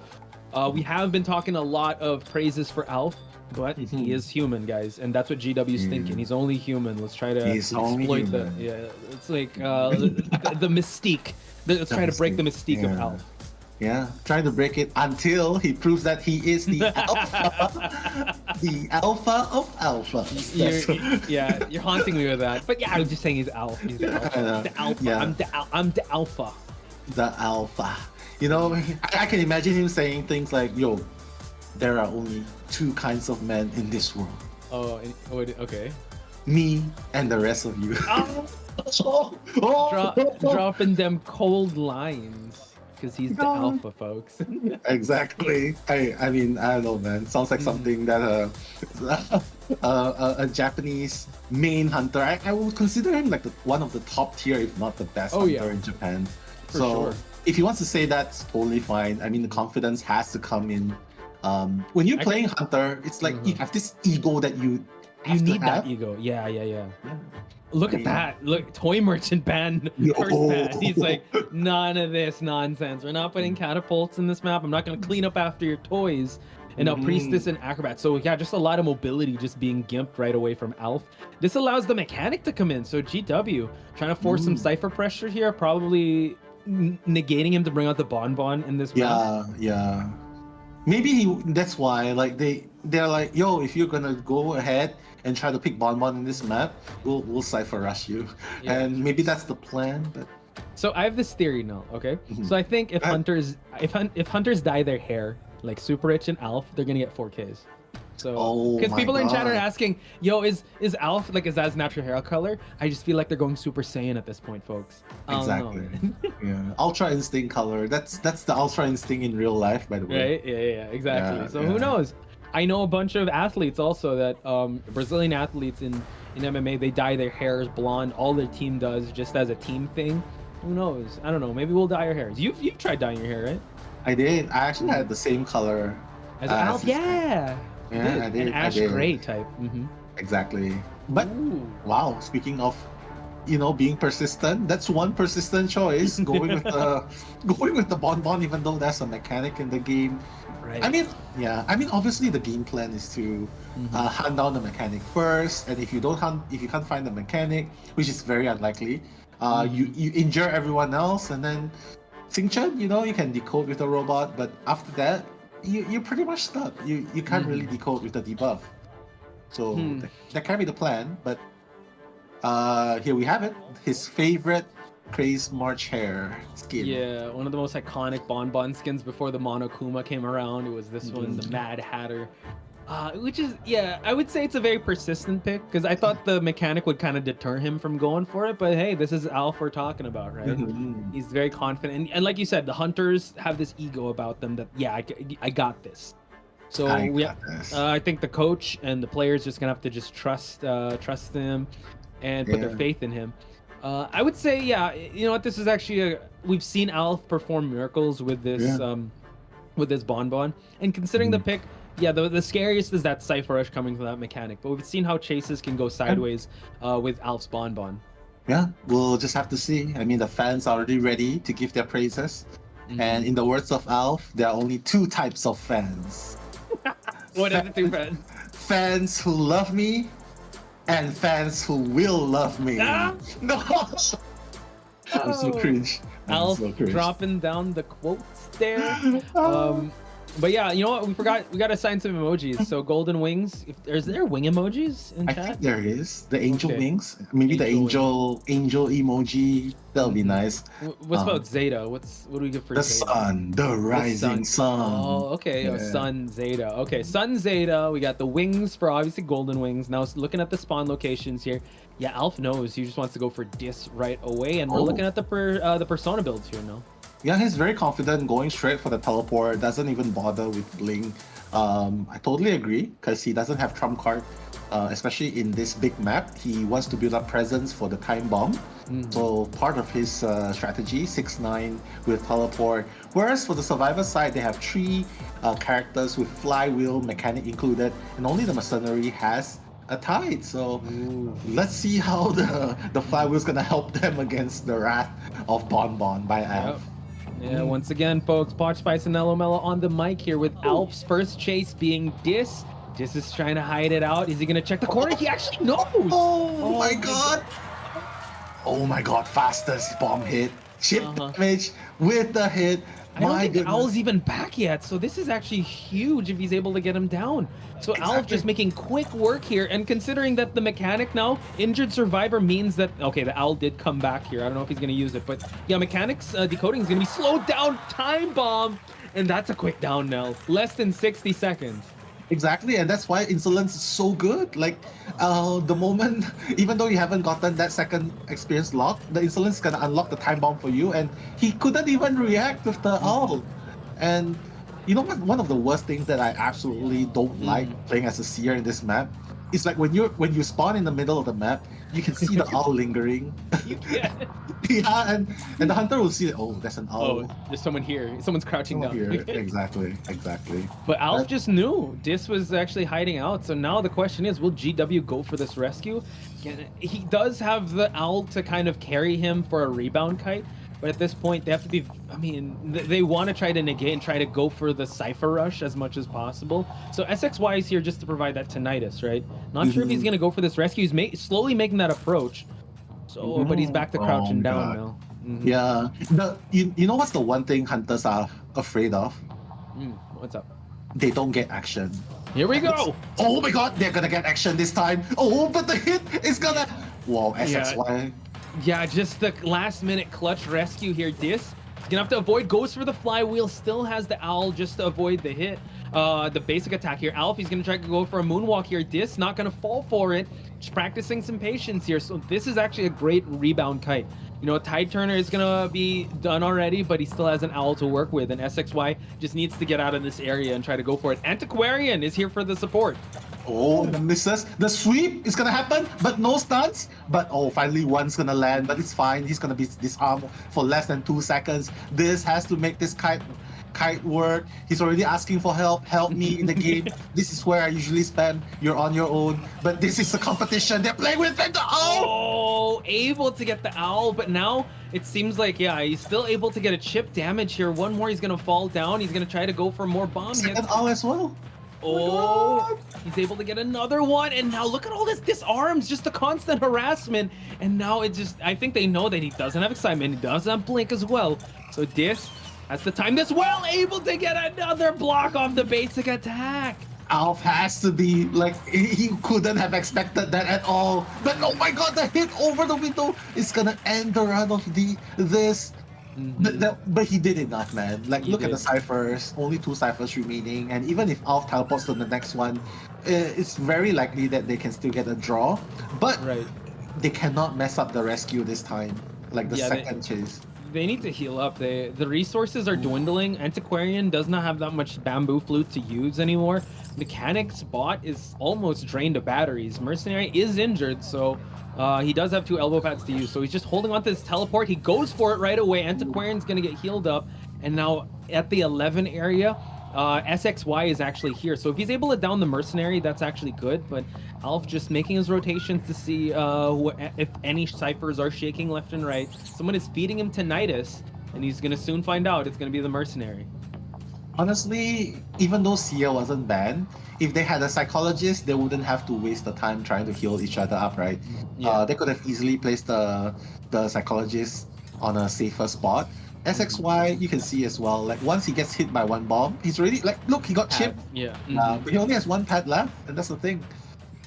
we have been talking a lot of praises for Alf, but he is human, guys, and that's what GW's thinking. He's only human. Let's try to exploit it's like the mystique. Let's try to break the mystique of Alf. Yeah, trying to break it until he proves that he is the alpha, the alpha of alphas. You're haunting me with that. But yeah, I was just saying he's alpha. He's the alpha. Yeah. I'm the alpha. The alpha. You know, I can imagine him saying things like, "Yo, there are only two kinds of men in this world. Oh, okay. Me and the rest of you. Dropping them cold lines because he's the alpha, folks. Exactly. I mean, I don't know, man. Sounds like something that a Japanese main hunter. I would consider him like one of the top tier, if not the best hunter in Japan. For sure. If he wants to say that's totally fine. I mean, the confidence has to come in. When you're playing hunter, it's like you have this ego that you need that ego. Yeah. Look at that. Look, Toy Merchant ban. First ban. He's like, none of this nonsense. We're not putting catapults in this map. I'm not going to clean up after your toys. And now Priestess and Acrobat. So yeah, just a lot of mobility just being gimped right away from Alf. This allows the mechanic to come in. So GW trying to force some Cypher pressure here. Probably negating him to bring out the Bonbon in this map. Yeah. Maybe that's why like they're like, yo, if you're gonna go ahead and try to pick Bonbon in this map, we'll Cypher rush you. Yeah. And maybe that's the plan, but so I have this theory now, okay? So I think if hunters dye their hair like Super Rich and Alf, they're gonna get 4Ks. So because people in chat are asking, yo, is Alf like, is that his natural hair color? I just feel like they're going Super Saiyan at this point, folks. Exactly. Yeah. Ultra Instinct color. That's the Ultra Instinct in real life, by the way. Right? Yeah, exactly. So who knows? I know a bunch of athletes also that Brazilian athletes in MMA, they dye their hairs blonde. All their team does just as a team thing. Who knows? I don't know. Maybe we'll dye our hairs. You've tried dyeing your hair, right? I did. I actually had the same color as Alf. Yeah, I did. An ash gray type. Exactly. But wow, speaking of, being persistent, that's one persistent choice. Going with the Bonbon, even though that's a mechanic in the game. Right. I mean, obviously the game plan is to hunt down the mechanic first, and if you can't find the mechanic, which is very unlikely, you injure everyone else, and then Xingchen, you can decode with the robot, but after that, you're pretty much stuck. You can't really decode with the debuff. So that can be the plan, but here we have it. His favorite Craze March hair skin. Yeah, one of the most iconic Bonbon skins before the Monokuma came around. It was this one, the Mad Hatter. Which is, I would say it's a very persistent pick, because I thought the mechanic would kind of deter him from going for it, but hey, this is Alf we're talking about, right? He's very confident, and like you said, the hunters have this ego about them that, I got this. So I think the coach and the players just gonna have to just trust him and put their faith in him. I would say, you know what, this is actually we've seen Alf perform miracles with this Bonbon, and considering the pick, the scariest is that Cypher Rush coming from that mechanic, but we've seen how chases can go sideways with Alf's Bonbon. Yeah, we'll just have to see. I mean, the fans are already ready to give their praises, and in the words of Alf, there are only two types of fans. What are the two fans? Fans who love me, and fans who will love me. No! I'm so cringe. Alf dropping down the quotes there. But yeah, you know what? We forgot. We got to assign some emojis. So golden wings. Is there wing emojis in chat? I think there is. The angel wings. Maybe the angel emoji. That'll be nice. What's about Zeta? What do we get for the Zeta? sun? The rising sun. Oh, okay. Yeah. Sun Zeta. Okay, Sun Zeta. We got the wings for obviously golden wings. Now looking at the spawn locations here. Yeah, Alf knows. He just wants to go for Dis right away, and we're looking at the persona builds here now. Yeah, he's very confident going straight for the teleport, doesn't even bother with Blink. I totally agree, because he doesn't have trump card, especially in this big map. He wants to build up presence for the time bomb. So part of his strategy, 6-9 with teleport. Whereas for the survivor side, they have 3 characters with flywheel mechanic included, and only the mercenary has a tide. So let's see how the flywheel is gonna help them against the wrath of Bonbon by Alf. Yeah, once again, folks, Potch Spice and Mellow on the mic here with Alf's first chase being Dis. Dis is trying to hide it out. Is he going to check the corner? He actually knows. Oh my god. Oh my god, fastest bomb hit. Chip damage with the hit. I don't think Owl's even back yet, so this is actually huge if he's able to get him down. So Alf just making quick work here, and considering that the mechanic now, injured survivor, means that, okay, the Owl did come back here. I don't know if he's going to use it, but yeah, mechanics decoding is going to be slowed down. Time bomb, And that's a quick down, Nell. Less than 60 seconds. Exactly, and that's why Insolence is so good. Like, the moment, even though you haven't gotten that second experience lock, the Insolence is gonna unlock the time bomb for you, and he couldn't even react with the ult. And you know what? One of the worst things that I absolutely don't like playing as a seer in this map is like when you spawn in the middle of the map, you can see the owl lingering. Yeah, and the hunter will see it. Oh, there's an owl. Oh, there's someone here. Someone's crouching down. Here. Exactly. But Alf just knew Dis was actually hiding out. So now the question is, will GW go for this rescue? He does have the owl to kind of carry him for a rebound kite. But at this point, they have to be, I mean, they want to try to negate and try to go for the Cypher Rush as much as possible. So SXY is here just to provide that tinnitus, right? Not sure if he's going to go for this rescue. He's slowly making that approach. So, but he's back to crouching down now. Yeah. You know what's the one thing hunters are afraid of? What's up? They don't get action. Here we go. Oh my god, they're gonna get action this time. Oh, but the hit is gonna... Whoa, SXY. Yeah, just the last minute clutch rescue here. Dis he's gonna have to avoid, goes for the flywheel, still has the owl just to avoid the hit. The basic attack here. Alf, he's gonna try to go for a moonwalk here. Dis not gonna fall for it. Just practicing some patience here. So this is actually a great rebound kite. You know, Tide Turner is gonna be done already, but he still has an owl to work with, and SXY just needs to get out of this area and try to go for it. Antiquarian is here for the support. Oh, misses. The sweep is gonna happen, but no stuns. But oh, finally one's gonna land, but it's fine. He's gonna be disarmed for less than 2 seconds. This has to make this kite work. He's already asking for help. Help me in the game. This is where I usually spam. You're on your own. But this is a competition. They're playing with the owl. Oh, able to get the owl, but now it seems like, yeah, he's still able to get a chip damage here. One more, he's gonna fall down. He's gonna try to go for more bomb hits. Second owl as well. Oh, he's able to get another one, and now look at all this disarms, just the constant harassment, and now it just, I think they know that he doesn't have excitement, he doesn't have blink as well, so Dis has the time this well, able to get another block off the basic attack. Alf has to be, like, he couldn't have expected that at all, but oh my god, the hit over the window is gonna end the run of this. But he did enough, man. Like, look at the ciphers. Only 2 ciphers remaining, and even if Alf teleports to the next one, it's very likely that they can still get a draw. But they cannot mess up the rescue this time. Like the second chase. They need to heal up. The resources are dwindling. Antiquarian does not have that much bamboo flute to use anymore. Mechanic's bot is almost drained of batteries. Mercenary is injured, so he does have 2 elbow pads to use, so he's just holding on to this teleport. He goes for it right away. Antiquarian's gonna get healed up, and now at the 11 area, SXY is actually here. So if he's able to down the mercenary, that's actually good, but Alf just making his rotations to see if any ciphers are shaking left and right. Someone is feeding him tinnitus, and he's gonna soon find out it's gonna be the mercenary. Honestly, even though Sia wasn't banned, if they had a psychologist, they wouldn't have to waste the time trying to heal each other up, right? Yeah. They could have easily placed the psychologist on a safer spot. SXY, you can see as well, like once he gets hit by 1 bomb, he's already, like, look, he got chipped. Yeah. But he only has 1 pad left, and that's the thing.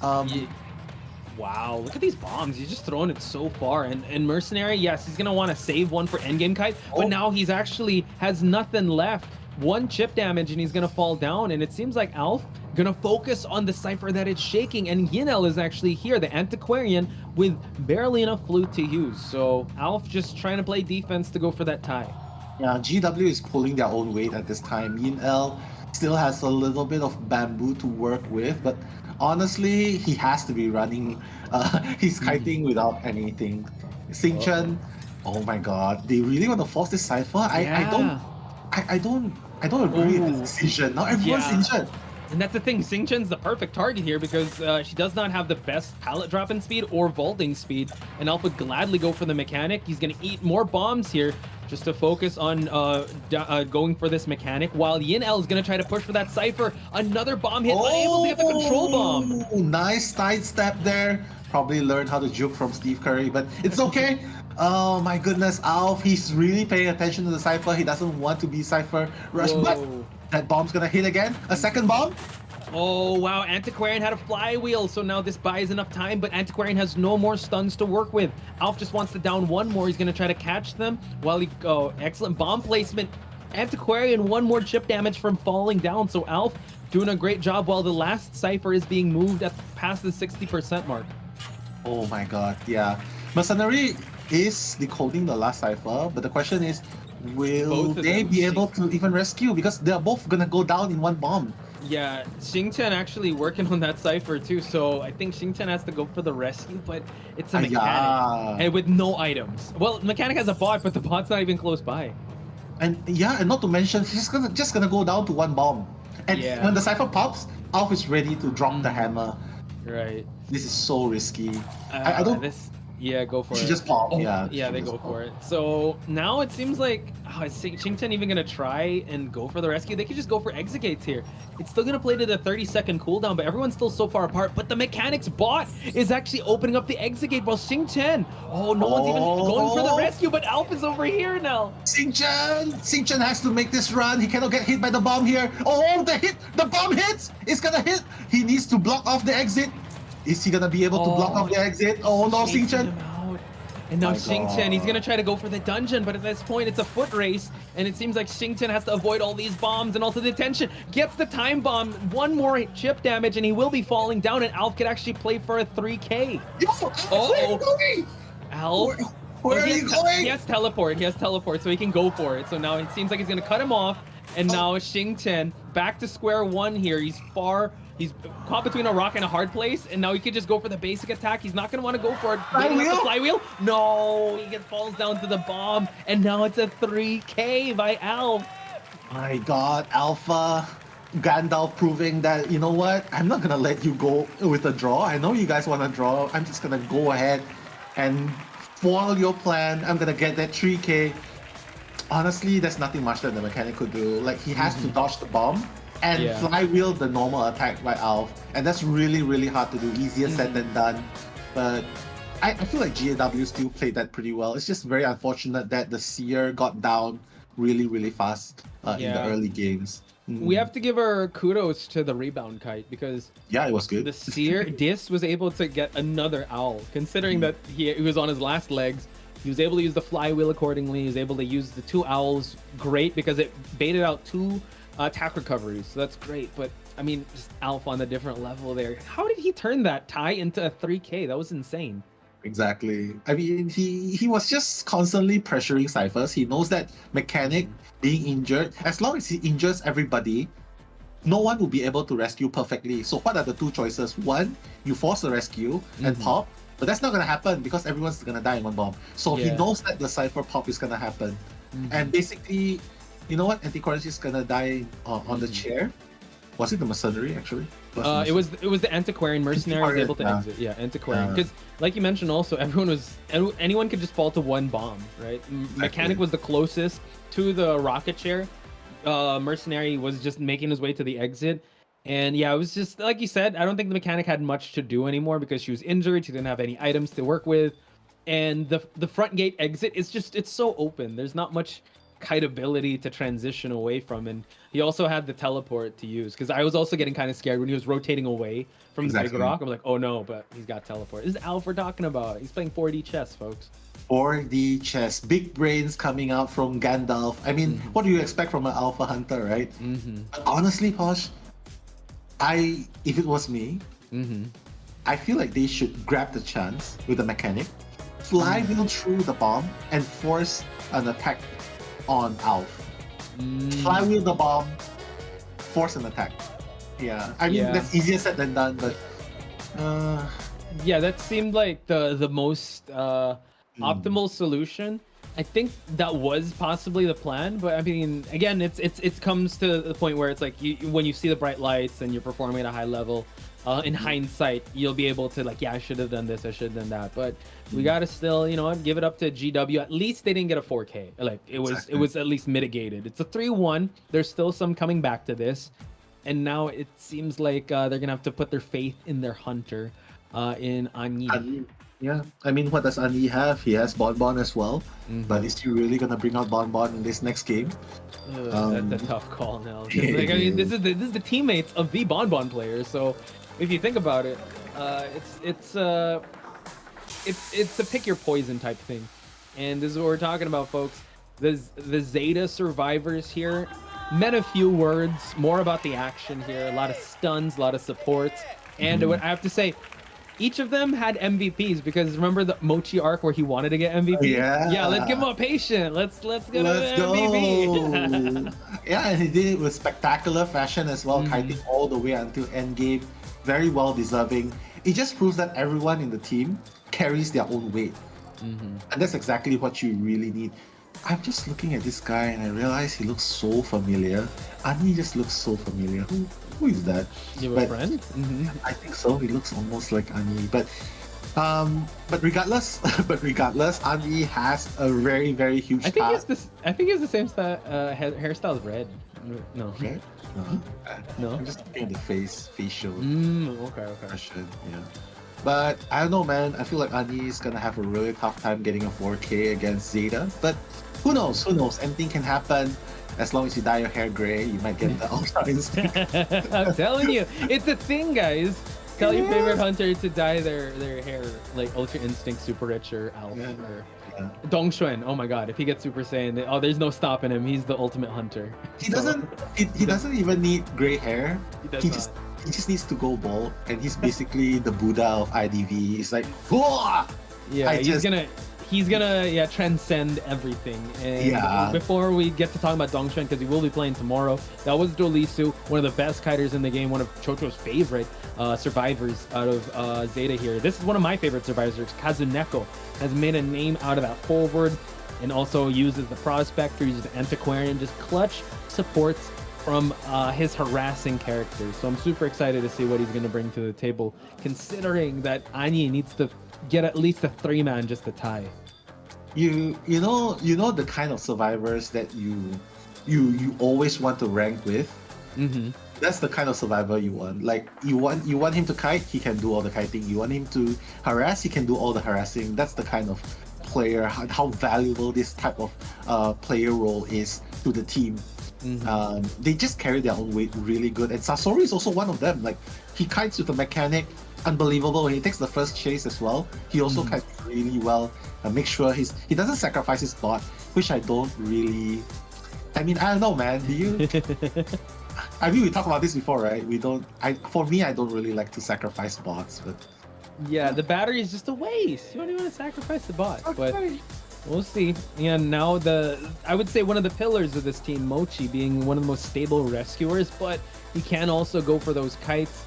Wow, look at these bombs. He's just throwing it so far. And Mercenary, yes, he's going to want to save one for endgame kite, but now he's actually has nothing left. 1 chip damage and he's gonna fall down, and it seems like Alf gonna focus on the cipher that it's shaking, and Yinel is actually here, the Antiquarian, with barely enough flute to use. So Alf just trying to play defense to go for that tie. Yeah, GW is pulling their own weight at this time. Yinel still has a little bit of bamboo to work with, but honestly, he has to be running. He's kiting without anything. Xingchen, oh my god, they really want to force this cipher? I don't agree with the decision. Now everyone's injured. And that's the thing, Xingchen's the perfect target here because she does not have the best pallet dropping speed or vaulting speed, and Alf would gladly go for the mechanic. He's going to eat more bombs here just to focus on going for this mechanic, while Yinel is going to try to push for that cipher. Another bomb hit, unable to get the control bomb. Nice sidestep there. Probably learned how to juke from Steve Curry, but it's okay. Oh my goodness, Alf, he's really paying attention to the cipher. He doesn't want to be cipher rush, but that bomb's gonna hit again. A second bomb. Oh wow, Antiquarian had a flywheel, so now this buys enough time, but Antiquarian has no more stuns to work with. Alf just wants to down 1 more. He's gonna try to catch them while he excellent bomb placement. Antiquarian, one more chip damage from falling down. So Alf doing a great job while the last Cypher is being moved at past the 60% mark. Oh my god, yeah. Mercenary is decoding the last Cypher, but the question is, will they be able to even rescue? Because they're both gonna go down in one bomb. Yeah, Xingchen actually working on that Cypher too, so I think Xingchen has to go for the rescue, but it's a mechanic and with no items. Well, mechanic has a bot, but the bot's not even close by. And yeah, and not to mention, he's just gonna go down to one bomb. And when the Cypher pops, Alf is ready to drop the hammer. Right. This is so risky. I don't... Yeah, go for it. She just popped, Yeah, they go for it. So now it seems like, is Xingchen even going to try and go for the rescue? They could just go for exit gates here. It's still going to play to the 30-second cooldown, but everyone's still so far apart. But the mechanics bot is actually opening up the exit gate while Xingchen, no one's even going for the rescue, but Alp is over here now. Xingchen has to make this run. He cannot get hit by the bomb here. Oh, the bomb hits. It's going to hit. He needs to block off the exit. Is he gonna be able to block off the exit? Oh no, Xingchen! And now Xingchen, he's gonna try to go for the dungeon, but at this point it's a foot race, and it seems like Xingchen has to avoid all these bombs and also the detention. Gets the time bomb, one more chip damage, and he will be falling down, and Alf could actually play for a 3K. Alf. Where are you going? He has teleport, so he can go for it. So now it seems like he's gonna cut him off, and now Xingchen back to square one here. He's caught between a rock and a hard place, and now he could just go for the basic attack. He's not going to want to go for it. The flywheel? No, he falls down to the bomb, and now it's a 3K by Alf. My god, Alpha. Gandalf proving that, you know what? I'm not going to let you go with a draw. I know you guys want to draw. I'm just going to go ahead and foil your plan. I'm going to get that 3K. Honestly, there's nothing much that the mechanic could do. Like, he has to dodge the bomb and flywheel the normal attack by Alf, and that's really, really hard to do. Easier said than done. But I feel like GAW still played that pretty well. It's just very unfortunate that the Seer got down really, really fast in the early games. We have to give our kudos to the rebound kite, because it was good. The Seer Dis was able to get another owl, considering that he was on his last legs. He was able to use the flywheel accordingly. He was able to use the 2 owls great because it baited out 2 attack recoveries, so that's great. But I mean, just Alpha on a different level there. How did he turn that tie into a 3K? That was insane. Exactly. I mean, he was just constantly pressuring Cyphers. He knows that mechanic being injured, as long as he injures everybody, no one will be able to rescue perfectly. So what are the 2 choices? One, you force a rescue and pop, but that's not going to happen because everyone's going to die in one bomb. So he knows that the Cypher pop is going to happen. And basically, you know what? Antiquarian is gonna die on the chair. Was it the Mercenary actually? It was the Antiquarian. Mercenary was able to exit. Yeah, Antiquarian. Because like you mentioned, also anyone could just fall to one bomb, right? Mechanic was the closest to the rocket chair. Mercenary was just making his way to the exit, and it was just like you said. I don't think the mechanic had much to do anymore because she was injured. She didn't have any items to work with, and the front gate exit is it's so open. There's not much kite ability to transition away from, and he also had the teleport to use, because I was also getting kind of scared when he was rotating away from the big rock. I'm like, oh no, but he's got teleport. This is Alf we're talking about. He's playing 4D chess, folks. 4D chess, big brains coming out from Gandalf. I mean, what do you expect from an Alpha Hunter, right? But honestly, Posh, if it was me, I feel like they should grab the chance with the mechanic, flywheel through the bomb, and force an attack on Alf. Flywheel the bomb, force an attack. I mean, that's easier said than done, but that seemed like the most optimal solution. I think that was possibly the plan, but I mean, again, it comes to the point where it's like when you see the bright lights and you're performing at a high level, in hindsight, you'll be able to I should have done this, I should have done that. But we gotta still, give it up to GW. At least they didn't get a 4K. Like it was at least mitigated. It's a 3-1. There's still some coming back to this, and now it seems like they're gonna have to put their faith in their hunter, in Anyi. Yeah, I mean, what does Anyi have? He has Bonbon as well, but is he really gonna bring out Bonbon in this next game? That's a tough call now. I mean, this is the teammates of the Bonbon players. So if you think about it, it's a pick your poison type thing, and this is what we're talking about, folks. the ZETA survivors here meant a few words, more about the action here, a lot of stuns, a lot of supports, and I have to say, each of them had MVPs, because remember the Mochi arc where he wanted to get MVP? Yeah, let's give him a patient. Let's get him an MVP. Yeah, and he did it with spectacular fashion as well, kiting all the way until endgame. Very well deserving. It just proves that everyone in the team carries their own weight. And that's exactly what you really need. I'm just looking at this guy and I realize he looks so familiar. Ani just looks so familiar. Who is that? You have a friend? I think so. He looks almost like Ani. But regardless, Ani has a very, very huge I think he has the same hairstyle as Red. No. Red? No. I'm just looking at the facial. Okay. Expression, yeah. But I don't know, man. I feel like Ani is gonna have a really tough time getting a 4K against ZETA. But who knows? Anything can happen. As long as you dye your hair gray, you might get the Ultra Instinct. I'm telling you, it's a thing, guys. Tell your favorite hunter to dye their hair like Ultra Instinct, Super Rich, or Alpha, or Dongxuan. Oh my god, if he gets Super Saiyan, there's no stopping him. He's the ultimate hunter. He doesn't even need gray hair. He just needs to go bald, and he's basically the Buddha of IDV. He's like, whoa! Yeah, he's gonna transcend everything. And before we get to talk about Dongxuan, because he will be playing tomorrow, that was Dolisu, one of the best kiters in the game, one of Chocho's favorite survivors out of ZETA here. This is one of my favorite survivors. Kazuneko has made a name out of that forward, and also uses the Prospector, uses the Antiquarian, just clutch supports from his harassing characters. So I'm super excited to see what he's going to bring to the table, considering that Ani needs to get at least a 3-man just to tie. You know the kind of survivors that you always want to rank with. That's the kind of survivor you want. Like you want him to kite, he can do all the kiting. You want him to harass, he can do all the harassing. That's the kind of player, how valuable this type of player role is to the team. They just carry their own weight really good, and Sasori is also one of them. Like he kites with a mechanic, unbelievable. When he takes the first chase as well, he also kites really well. Make sure he doesn't sacrifice his bot, which I don't really. I mean, I don't know, man. Do you? I mean, we talked about this before, right? For me, I don't really like to sacrifice bots, but yeah, the battery is just a waste. You don't even want to sacrifice the bot, but we'll see. Yeah, now I would say one of the pillars of this team, Mochi, being one of the most stable rescuers, but he can also go for those kites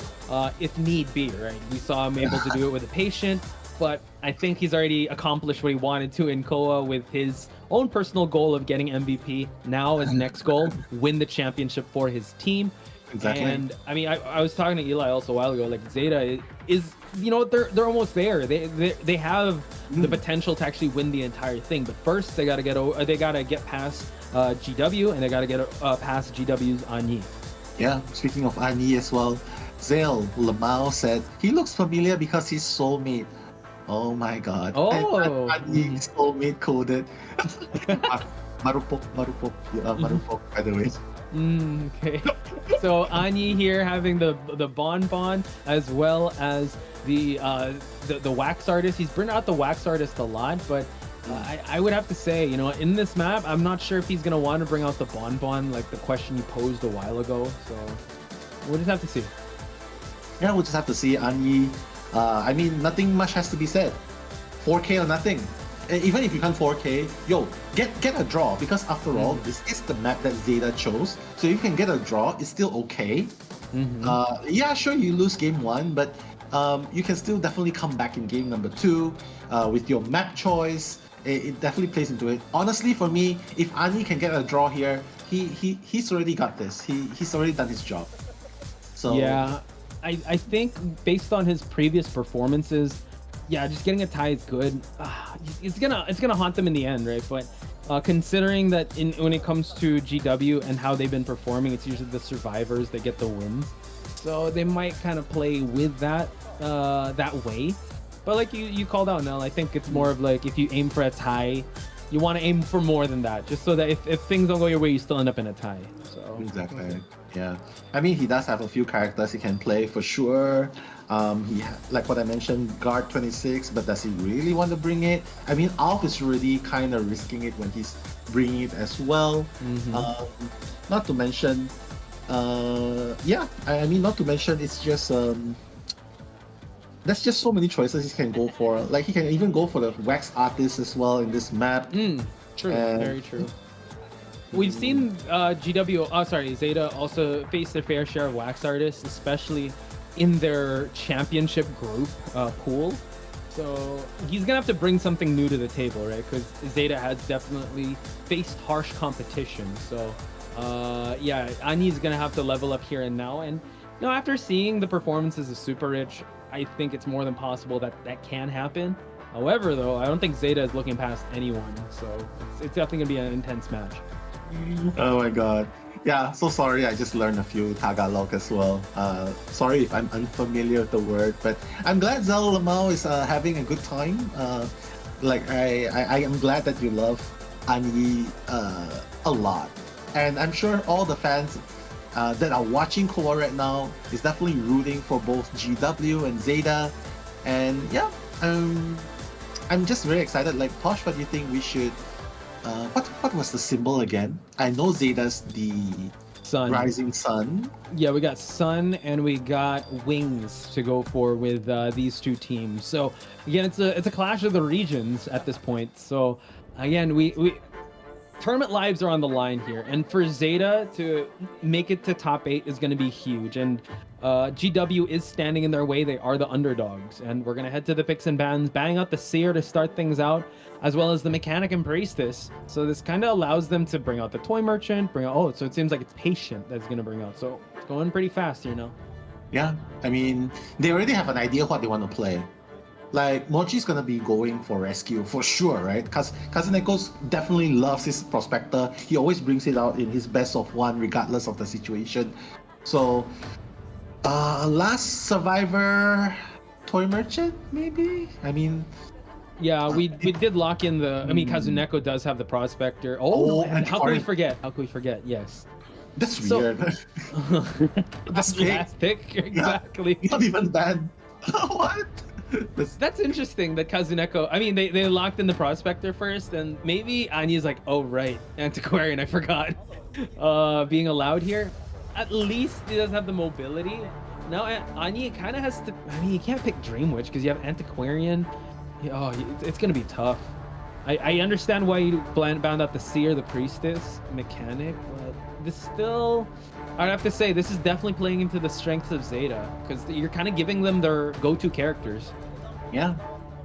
if need be, right? We saw him able to do it with a patient, but I think he's already accomplished what he wanted to in COA with his own personal goal of getting MVP. Now his next goal, win the championship for his team. Exactly. And I mean, I was talking to Eli also a while ago, like ZETA is, they're almost there. They have the potential to actually win the entire thing, but first they gotta get past GW, and they gotta get past GW's Ani. Yeah, speaking of Ani as well, Zale Lamau said he looks familiar because he's soulmate. Oh my god. Oh, Ani is soulmate coded. Marupok, by the way. Okay. So Ani here having the bonbon as well as the wax artist. He's bringing out the wax artist a lot, but I would have to say, in this map, I'm not sure if he's gonna want to bring out the bonbon, like the question you posed a while ago. So we'll just have to see. Yeah, we'll just have to see. Ani, I mean, nothing much has to be said. 4K or nothing. Even if you can't 4K, get a draw, because after all, this is the map that ZETA chose. So if you can get a draw, it's still okay. Yeah, sure, you lose game 1, but you can still definitely come back in game number 2 with your map choice. It definitely plays into it. Honestly, for me, if Ani can get a draw here, he's already got this. He's already done his job. So yeah, I think based on his previous performances, yeah, just getting a tie is good. It's gonna haunt them in the end, right? But considering that when it comes to GW and how they've been performing, it's usually the survivors that get the wins, so they might kind of play with that way. But like you called out, Nell, I think it's more of like, if you aim for a tie, you want to aim for more than that, just so that if things don't go your way, you still end up in a tie. So exactly. Yeah, I mean, he does have a few characters he can play for sure. Like what I mentioned, guard 26, but does he really want to bring it? I mean, Alf is already kind of risking it when he's bringing it as well. Not to mention, I mean, not to mention, it's just there's just so many choices he can go for. Like he can even go for the wax artist as well in this map. True, very true. We've seen Zeta also face their fair share of wax artists, especially in their championship group pool. So he's gonna have to bring something new to the table, right? Because Zeta has definitely faced harsh competition. So Ani's gonna have to level up here and now. And after seeing the performances of Super Rich, I think it's more than possible that can happen. However, though, I don't think Zeta is looking past anyone. So it's definitely gonna be an intense match. Oh my god. Yeah, so sorry, I just learned a few Tagalog as well. Sorry if I'm unfamiliar with the word, but I'm glad Zel Lamau is having a good time. I am glad that you love Ani a lot. And I'm sure all the fans that are watching Koa right now is definitely rooting for both GW and Zeta. And yeah, I'm just very excited. Like, Tosh, what do you think we should... what was the symbol again? I know Zeta's the sun, rising sun. Yeah, we got sun and we got wings to go for with these two teams. So again, it's a clash of the regions at this point. So again, we tournament lives are on the line here, and for Zeta to make it to top 8 is going to be huge. And GW is standing in their way. They are the underdogs, and we're gonna head to the picks and bans, banning out the Seer to start things out, as well as the Mechanic and Priestess. So this kind of allows them to bring out the Toy Merchant, so it seems like it's Patient that's gonna bring out. So it's going pretty fast, Yeah, I mean, they already have an idea what they want to play. Like, Mochi's gonna be going for rescue for sure, right? Because Kazuneko's definitely loves his Prospector. He always brings it out in his best of one, regardless of the situation. So, last survivor, Toy Merchant, maybe? I mean... Yeah, we did lock in the... I mean, Kazuneko does have the Prospector. And how can we forget? Yes. That's weird. That's the last pick, exactly. Yeah, not even bad. What? That's interesting that Kazuneko... I mean, they locked in the Prospector first, and maybe Anya's like, oh, right, Antiquarian, I forgot. Being allowed here. At least he does have the mobility. Now Anya kind of has to... I mean, you can't pick Dream Witch because you have Antiquarian. It's going to be tough. I understand why you bound out the Seer, the Priestess, Mechanic, but this still... I'd have to say, this is definitely playing into the strengths of Zeta, because you're kind of giving them their go-to characters. Yeah.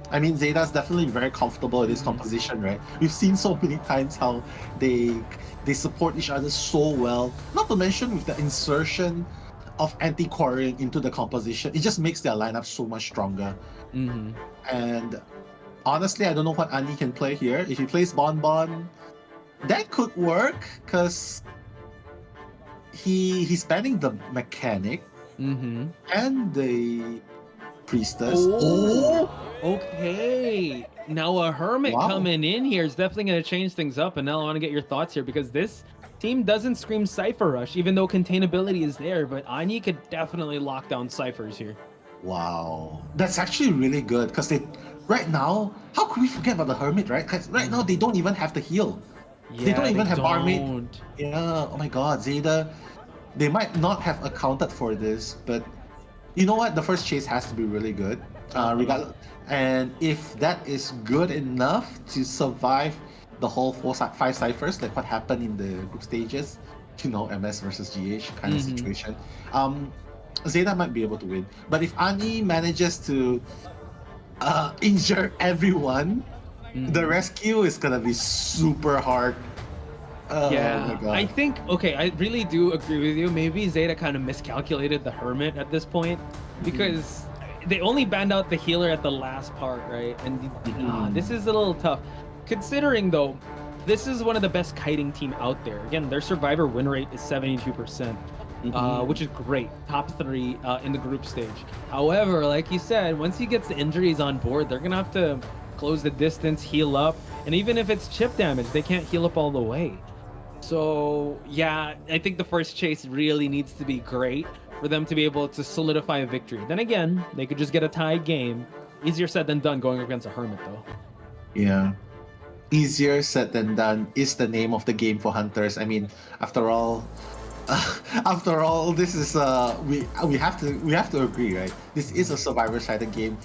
I mean, Zeta's definitely very comfortable in this composition, right? We've seen so many times how they support each other so well. Not to mention with the insertion of Antiquarian into the composition, it just makes their lineup so much stronger. And honestly, I don't know what Ani can play here. If he plays Bonbon, that could work, because he's banning the Mechanic and the Priestess. Okay. Now a Hermit coming in here is definitely going to change things up. And now I want to get your thoughts here, because this team doesn't scream Cypher Rush, even though containability is there. But Ani could definitely lock down Cyphers here. Wow. That's actually really good, because right now, how could we forget about the Hermit, right? Because right now, they don't even have the heal. Yeah, they don't even have Barmaid. Yeah, oh my god, Zeta. They might not have accounted for this, but you know what? The first chase has to be really good. And if that is good enough to survive the whole 5 ciphers, like what happened in the group stages, MS versus GH kind of situation, Zeta might be able to win. But if Ani manages to injure everyone, the rescue is gonna be super hard. Oh my God. I think, I really do agree with you. Maybe Zeta kind of miscalculated the Hermit at this point, because they only banned out the healer at the last part, right? And this is a little tough. Considering, though, this is one of the best kiting team out there. Again, their survivor win rate is 72%, which is great. Top 3 in the group stage. However, like you said, once he gets the injuries on board, they're going to have to close the distance, heal up. And even if it's chip damage, they can't heal up all the way. So, yeah, I think the first chase really needs to be great for them to be able to solidify a victory. Then again, they could just get a tied game. Easier said than done going against a Hermit, though. Yeah. Easier said than done is the name of the game for Hunters. I mean, after all, this is we have to agree, right? This is a survivor-sided game.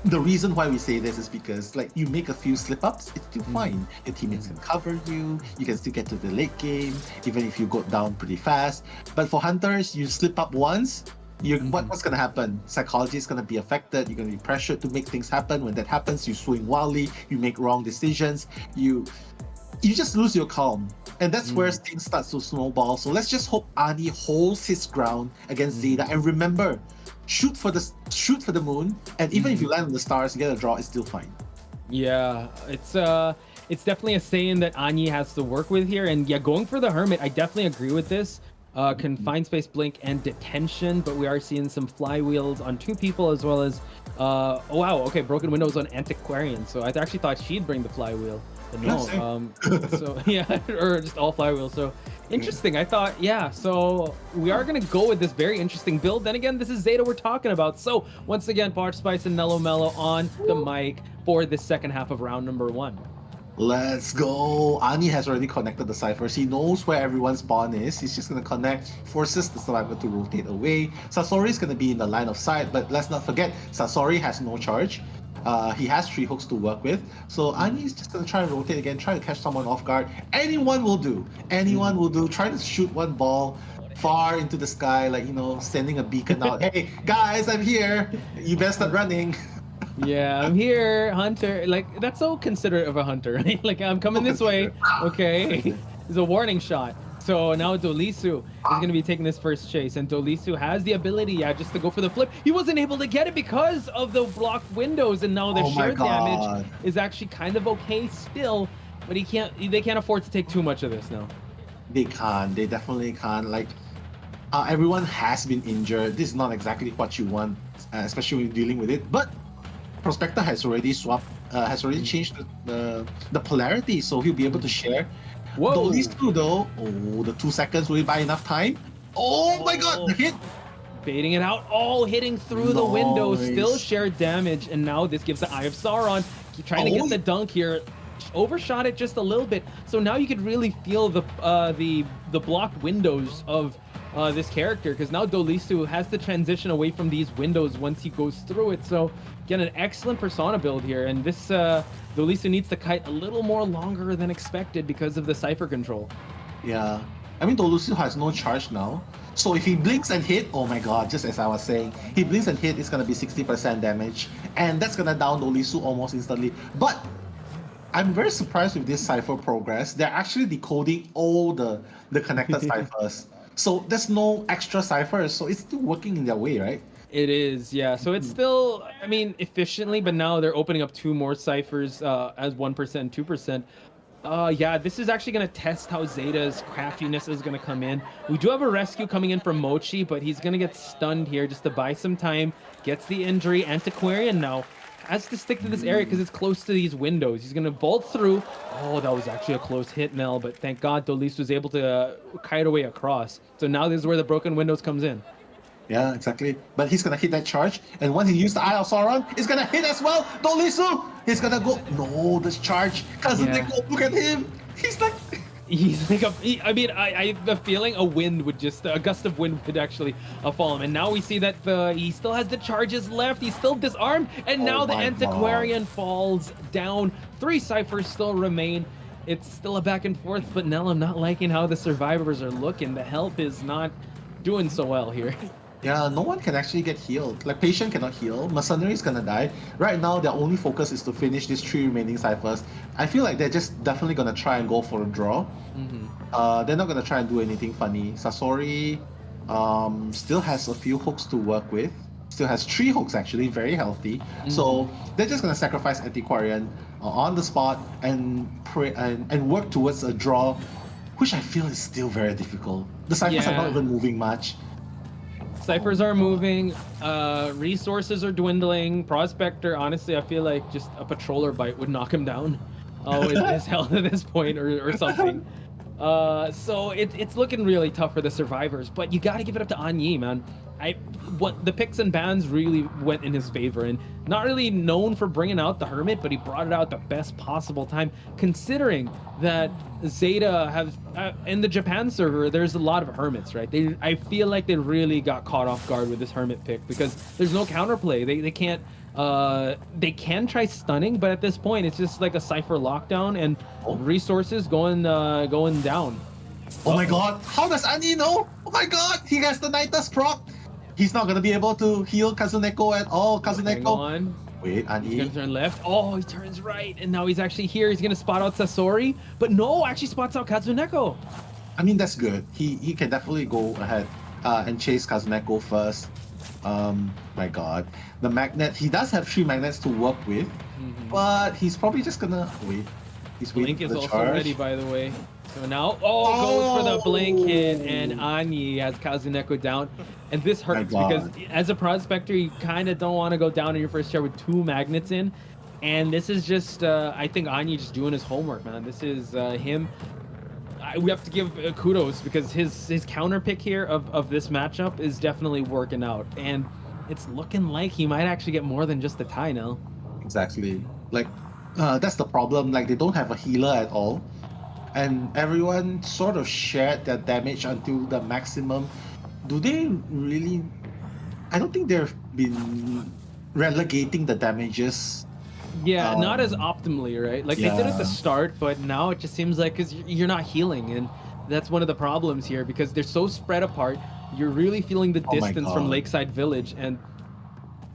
The reason why we say this is because, like, you make a few slip-ups, it's still fine. Your teammates can cover you. You can still get to the late game, even if you go down pretty fast. But for Hunters, you slip up once, what's gonna happen? Psychology is gonna be affected. You're gonna be pressured to make things happen. When that happens, you swing wildly. You make wrong decisions. You just lose your calm, and that's where things start to snowball. So let's just hope Ani holds his ground against ZETA, and remember, shoot for the moon, and even if you land on the stars, you get a draw, it's still fine. Yeah, it's definitely a saying that Anya has to work with here, and yeah, going for the Hermit, I definitely agree with this. Confined space blink and detention, but we are seeing some flywheels on 2 people, as well as oh wow, okay, broken windows on Antiquarian. So I actually thought she'd bring the flywheel, but no. So yeah, or just all flywheels. So interesting. I thought, yeah, so we are gonna go with this very interesting build. Then again, this is ZETA we're talking about. So once again, Potch Spice and Nello Mello on the mic for this second half of round number 1. Let's go. Ani has already connected the ciphers. He knows where everyone's spawn is. He's just going to connect, forces the survivor to rotate away. Sasori is going to be in the line of sight, but let's not forget, Sasori has no charge. He has 3 hooks to work with. So Ani is just going to try and rotate again, try to catch someone off guard. Anyone will do. Anyone will do. Try to shoot one ball far into the sky, like, you know, sending a beacon out. Hey, guys, I'm here. You best start running. Yeah, I'm here, Hunter. Like, that's so considerate of a Hunter, right? Like, I'm coming this way. Okay. It's a warning shot. So now Dolisu is going to be taking this first chase, and Dolisu has the ability, just to go for the flip. He wasn't able to get it because of the blocked windows, and now the sheer damage is actually kind of okay still, but they can't afford to take too much of this now. They can't. They definitely can't. Like, everyone has been injured. This is not exactly what you want, especially when you're dealing with it, but Prospector has already changed the polarity, so he'll be able to share. Whoa! These 2 though, the 2 seconds will buy enough time. Oh my god, the hit! Baiting it out, all hitting through the windows, still shared damage, and now this gives the Eye of Sauron. Keep trying to get the dunk here. Overshot it just a little bit, so now you could really feel the blocked windows of this character, because now Dolisu has to transition away from these windows once he goes through it. So again, an excellent persona build here, and this Dolisu needs to kite a little more longer than expected because of the cipher control. Yeah, I mean, Dolisu has no charge now, so if he blinks and hit, oh my god, just as I was saying, he blinks and hit, it's gonna be 60% damage, and that's gonna down Dolisu almost instantly. But I'm very surprised with this cipher progress. They're actually decoding all the connected ciphers. So there's no extra ciphers, so it's still working in their way, right? It is, yeah. So it's still, I mean, efficiently, but now they're opening up 2 more ciphers as 1% and 2%. Yeah, this is actually going to test how ZETA's craftiness is going to come in. We do have a rescue coming in from Mochi, but he's going to get stunned here just to buy some time. Gets the injury. Antiquarian now has to stick to this area because it's close to these windows. He's going to vault through. Oh, that was actually a close hit, Nell, but thank God Dolis was able to kite away across. So now this is where the broken windows comes in. Yeah, exactly. But he's going to hit that charge, and once he used the Eye of Sauron, he's going to hit as well. Dolisu! He's going to go. No, this charge. Cousin Nico, look at him. He's like... He's like I mean, I have the feeling a gust of wind would actually fall him. And now we see that he still has the charges left. He's still disarmed. And now the Antiquarian falls down. 3 ciphers still remain. It's still a back and forth, but Nell, I'm not liking how the survivors are looking. The help is not doing so well here. Yeah, no one can actually get healed. Like, Patient cannot heal. Mercenary is gonna die. Right now, their only focus is to finish these 3 remaining ciphers. I feel like they're just definitely gonna try and go for a draw. They're not gonna try and do anything funny. Sasori still has a few hooks to work with. Still has 3 hooks actually, very healthy. So they're just gonna sacrifice Antiquarian on the spot and work towards a draw, which I feel is still very difficult. The ciphers are not even moving much. Ciphers are moving, resources are dwindling. Prospector, honestly, I feel like just a patroller bite would knock him down with his health at this point or something. So it's looking really tough for the survivors, but you got to give it up to Anyi, man. What the picks and bans really went in his favor, and not really known for bringing out the Hermit, but he brought it out the best possible time, considering that ZETA have in the Japan server there's a lot of Hermits, right? I feel like they really got caught off guard with this Hermit pick because there's no counterplay. They can't they can try stunning, but at this point it's just like a Cypher lockdown and resources going down. Oh my god, how does Anyi know? Oh my god, he has the Nidus proc. He's not gonna be able to heal Kazuneko at all. Kazuneko. Hang on. Wait, Anyi. He's gonna turn left. Oh, he turns right, and now he's actually here. He's gonna spot out Sasori, but no, actually spots out Kazuneko. I mean, that's good. He can definitely go ahead and chase Kazuneko first. My god. The magnet, he does have 3 magnets to work with, but he's probably just gonna wait. He's waiting Blink for the is also charge. ready, by the way. So now, goes for the blink hit, and Anyi has Kazuneko down. And this hurts because as a prospector, you kind of don't want to go down in your first chair with 2 magnets in. And this is just, I think Anyi just doing his homework, man. This is him. We have to give kudos because his counter pick here of this matchup is definitely working out. And it's looking like he might actually get more than just the tie now. Exactly. Like, that's the problem. Like, they don't have a healer at all. And everyone sort of shared their damage until the maximum. Do they really... I don't think they've been relegating the damages. Yeah, not as optimally, right? Like, they did at the start, but now it just seems like because you're not healing. And that's one of the problems here because they're so spread apart. You're really feeling the distance from Lakeside Village. And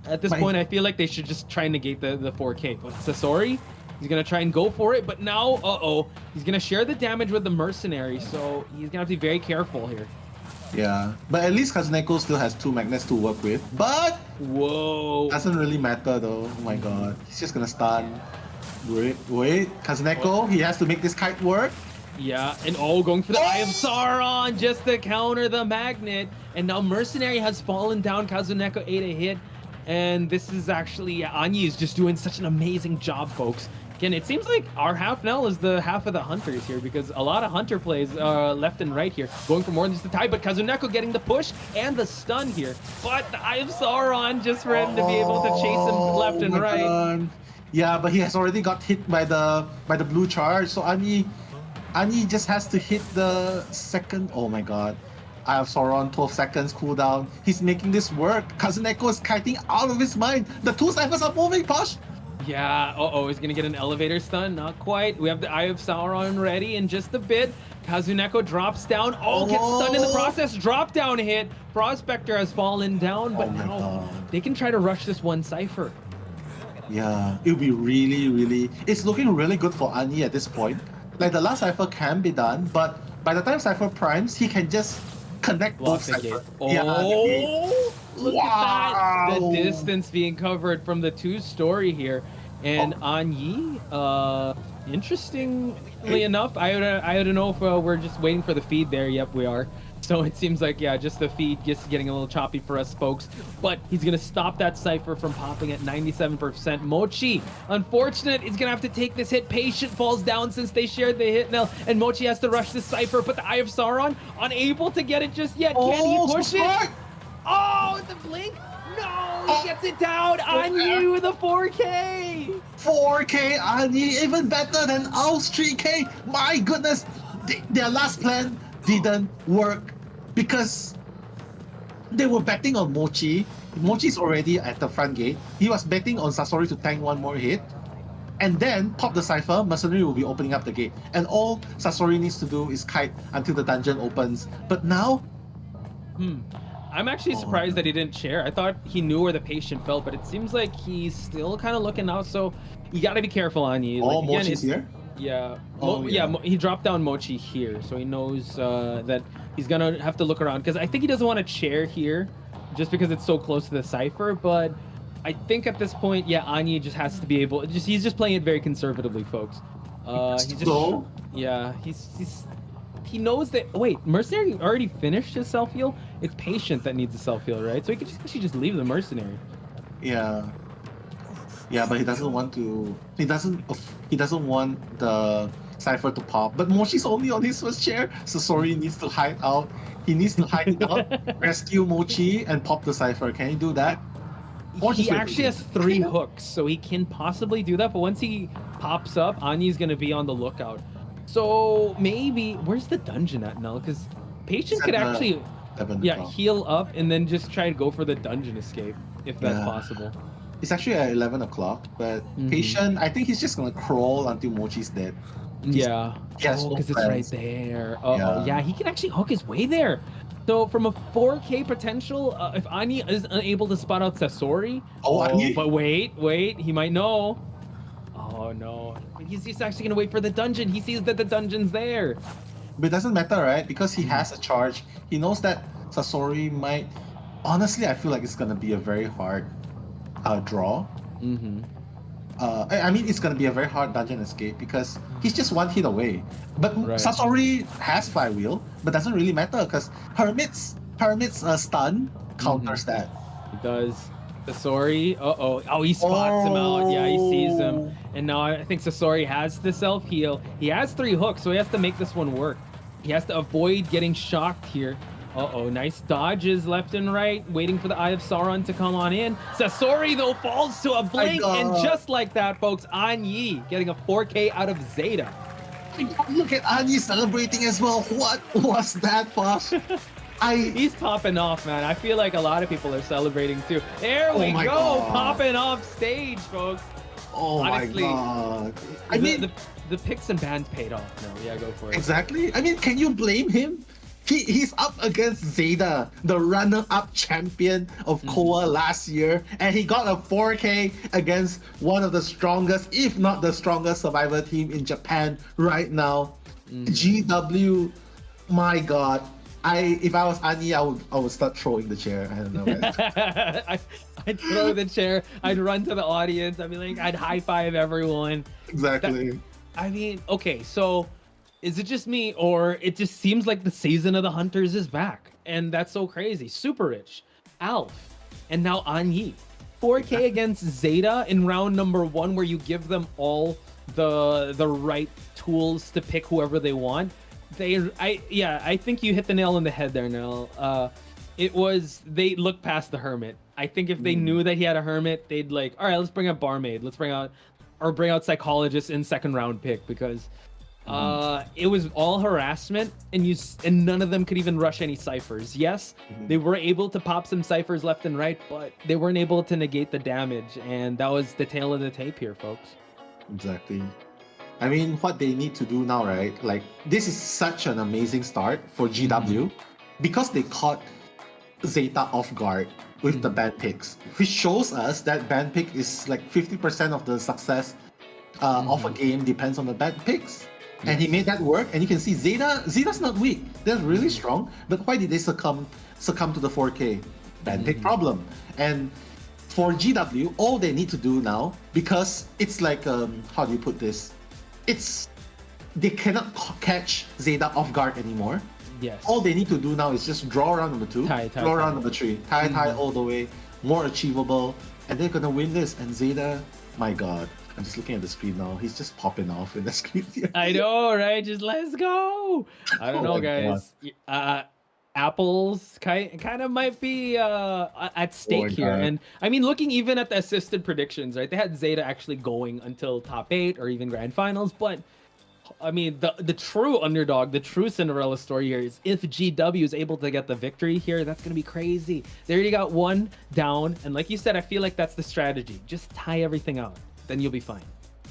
at this point, I feel like they should just try and negate the 4K. But Sasori... He's going to try and go for it, but now, he's going to share the damage with the Mercenary, so he's going to have to be very careful here. Yeah, but at least Kazuneko still has 2 magnets to work with, but... Whoa! Doesn't really matter though, oh my god. He's just gonna stun. Wait, Kazuneko, he has to make this kite work. Yeah, and going for the Eye of Sauron just to counter the magnet. And now Mercenary has fallen down, Kazuneko ate a hit. And this is actually, Anyi is just doing such an amazing job, folks. Again, it seems like our half now is the half of the Hunters here because a lot of Hunter plays left and right here. Going for more than just the tie, but Kazuneko getting the push and the stun here. But the Eye of Sauron just for him to be able to chase him left and right. God. Yeah, but he has already got hit by the blue charge, so Anyi just has to hit the second. Oh my god. Eye of Sauron, 12 seconds cooldown. He's making this work. Kazuneko is kiting out of his mind. The 2 ciphers are moving, Posh. Yeah, he's gonna get an elevator stun. Not quite. We have the Eye of Sauron ready in just a bit. Kazuneko drops down. Gets stunned in the process. Drop down hit. Prospector has fallen down, but now they can try to rush this 1 cipher. Yeah, it would be really... It's looking really good for Anyi at this point. Like, the last cipher can be done, but by the time cipher primes, he can just connect both ciphers. Look at that! The distance being covered from the 2-story here. And Anyi, interestingly enough, I don't know if we're just waiting for the feed there. Yep, we are. So it seems like, just the feed just getting a little choppy for us folks. But he's going to stop that cipher from popping at 97%. Mochi, unfortunate, is going to have to take this hit. Patient falls down since they shared the hit now. And Mochi has to rush the cipher. But the Eye of Sauron, unable to get it just yet. Can he push it? Oh, the blink? No, he gets it down. Anyi with a 4K. 4K, Anyi, even better than Owl's 3K. My goodness, their last plan didn't work because they were betting on Mochi. Mochi's already at the front gate. He was betting on Sasori to tank 1 more hit. And then pop the cipher, Mercenary will be opening up the gate. And all Sasori needs to do is kite until the dungeon opens. But now... I'm actually surprised that he didn't share. I thought he knew where the patient fell, but it seems like he's still kind of looking out. So you got to be careful, Anyi. Like, Mochi's here? Yeah. He dropped down Mochi here, so he knows that he's going to have to look around. Because I think he doesn't want to chair here just because it's so close to the cipher. But I think at this point, Anyi just has to be able... He's just playing it very conservatively, folks. He knows that... Wait, Mercenary already finished his self-heal? It's Patient that needs a self-heal, right? So he could just leave the Mercenary. Yeah. Yeah, but he doesn't want to... He doesn't want the Cypher to pop, but Mochi's only on his first chair. Sasori needs to hide out. He needs to hide it out, rescue Mochi, and pop the Cypher. Can he do that? He actually has 3 hooks, so he can possibly do that, but once he pops up, Anyi's gonna be on the lookout. So maybe, where's the dungeon at now? Because Patient could actually heal up and then just try to go for the dungeon escape, if that's possible. It's actually at 11 o'clock, but Patient, I think he's just gonna crawl until Mochi's dead. Because it's right there. Yeah, he can actually hook his way there. So from a 4K potential, if Anyi is unable to spot out Sasori, but wait, he might know. Oh no, he's just actually gonna wait for the dungeon. He sees that the dungeon's there. But it doesn't matter, right? Because he has a charge. He knows that Sasori might... Honestly, I feel like it's gonna be a very hard draw. I mean, it's gonna be a very hard dungeon escape because he's just 1 hit away. But Sasori has Flywheel, but doesn't really matter because Hermit's stun counters that. He does. Sasori, oh, he spots him out. Yeah, he sees him. And now I think Sasori has the self-heal. He has 3 hooks, so he has to make this one work. He has to avoid getting shocked here. Nice dodges left and right, waiting for the Eye of Sauron to come on in. Sasori, though, falls to a blink, and just like that, folks, Anyi getting a 4K out of ZETA. Look at Anyi celebrating as well. What was that, Posh? He's popping off, man. I feel like a lot of people are celebrating too. There we go, popping off stage, folks. Honestly, my God. I mean, the picks and bans paid off now. Yeah, go for it. Exactly. I mean, can you blame him? He's up against ZETA, the runner-up champion of COA last year, and he got a 4K against one of the strongest, if not the strongest survivor team in Japan right now. GW, my God. If I was Anyi, I would start throwing the chair. I don't know. I'd throw the chair. I'd run to the audience. I'd be like, I'd high five everyone. Exactly. I mean, okay, so is it just me, or it just seems like the season of the Hunters is back, and that's so crazy? Super Rich, Alf, and now Anyi. 4K against ZETA in round number 1, where you give them all the right tools to pick whoever they want. I think you hit the nail on the head there, Nell. They looked past the Hermit. I think if they knew that he had a Hermit, they'd like, all right, let's bring out Barmaid. Let's bring out Psychologist in 2nd round pick, because it was all harassment, and none of them could even rush any ciphers. Yes, they were able to pop some ciphers left and right, but they weren't able to negate the damage, and that was the tail of the tape here, folks. Exactly. I mean, what they need to do now, right? Like, this is such an amazing start for GW because they caught ZETA off guard with the ban picks, which shows us that ban pick is like 50% of the success of a game depends on the ban picks. And he made that work, and you can see ZETA's not weak. They're really strong, but why did they succumb to the 4K? Ban pick problem. And for GW, all they need to do now, because it's like, how do you put this? They cannot catch ZETA off guard anymore. Yes. All they need to do now is just draw round number 2, draw round number 3, tie all the way, more achievable, and they're gonna win this. And ZETA, my God, I'm just looking at the screen now. He's just popping off in the screen here. I know, right? Just let's go. I don't know, guys. Apples kind of might be at stake here. And I mean, looking even at the assisted predictions, right? They had ZETA actually going until top 8 or even grand finals, but I mean, the true underdog, the true Cinderella story here is if GW is able to get the victory here, that's gonna be crazy. They already got 1 down, and like you said, I feel like that's the strategy. Just tie everything out, then you'll be fine.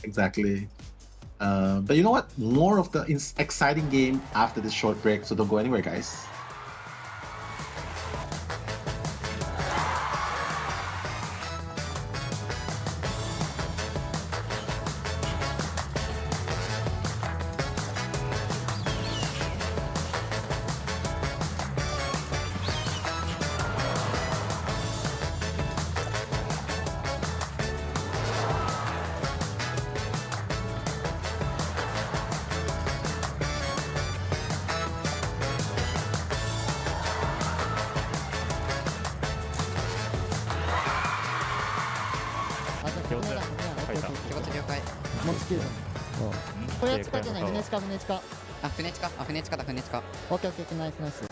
Exactly. But you know what? More of the exciting game after this short break, so don't go anywhere, guys. これは使ってない。船近、船近。あ、船近、あ、船近だ、船近。オッケーオッケー、ナイスナイス。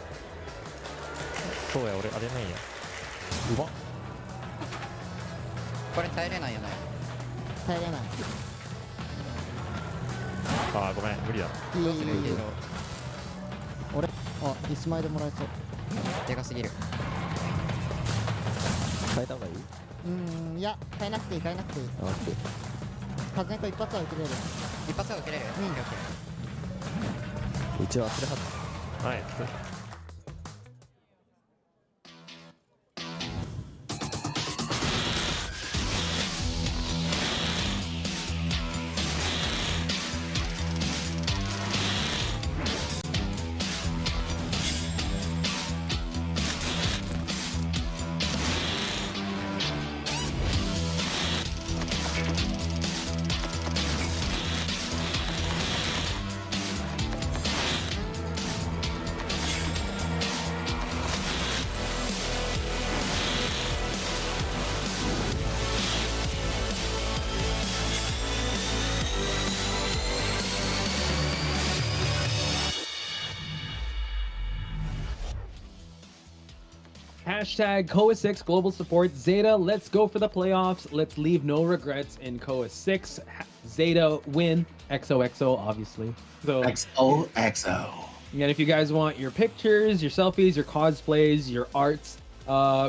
そうや、俺あれないや。うまっ。これ耐えれないよね。耐えれない。あー、ごめん、無理だ。どうする？俺、あ、1枚でもらえそう。でかすぎる。変えた方がいい？いや、変えなくていい、変えなくていい。あ、オッケー。風猫一発は受けれる。一発は受けれる。うちは忘れはった。はい。Hashtag COA 6 global support. Zeta, let's go for the playoffs. Let's leave no regrets in COA 6. Zeta win. XOXO, obviously. So XOXO. And if you guys want your pictures, your selfies, your cosplays, your arts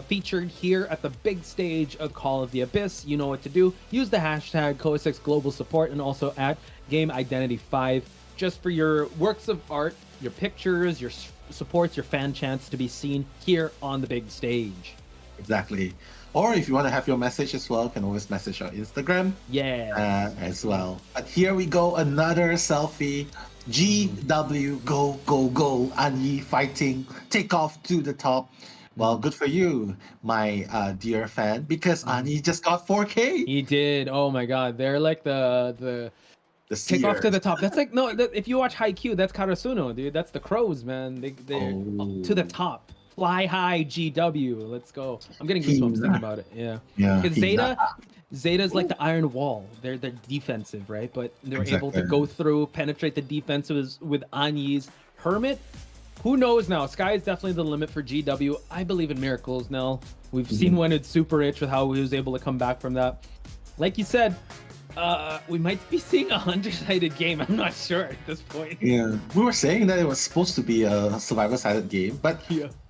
featured here at the big stage of Call of the Abyss, you know what to do. Use the hashtag COA 6 global support and also at Game Identity 5 just for your works of art, your pictures, your supports, your fan chants to be seen here on the big stage. Exactly. Or if you want to have your message as well, you can always message our Instagram. Yeah. As well. But here we go, another selfie. GW, go, go, go. Anyi fighting, take off to the top. Well, good for you, my dear fan, because Anyi just got 4K. He did. Oh my God. They're like the kick off to the top. That's like, no, if you watch Haikyuu, that's Karasuno, dude. That's the crows, man. They're to the top. Fly high GW. Let's go. I'm getting goosebumps thinking about it. Yeah. Because Zeta's like the iron wall. They're defensive, right? But they're able to go through, penetrate the defenses with Anyi's Hermit. Who knows now? Sky is definitely the limit for GW. I believe in miracles, Nell. We've seen when it's super rich with how he was able to come back from that. Like you said, we might be seeing a 100-sided game. I'm not sure at this point. Yeah, we were saying that it was supposed to be a survivor-sided game, but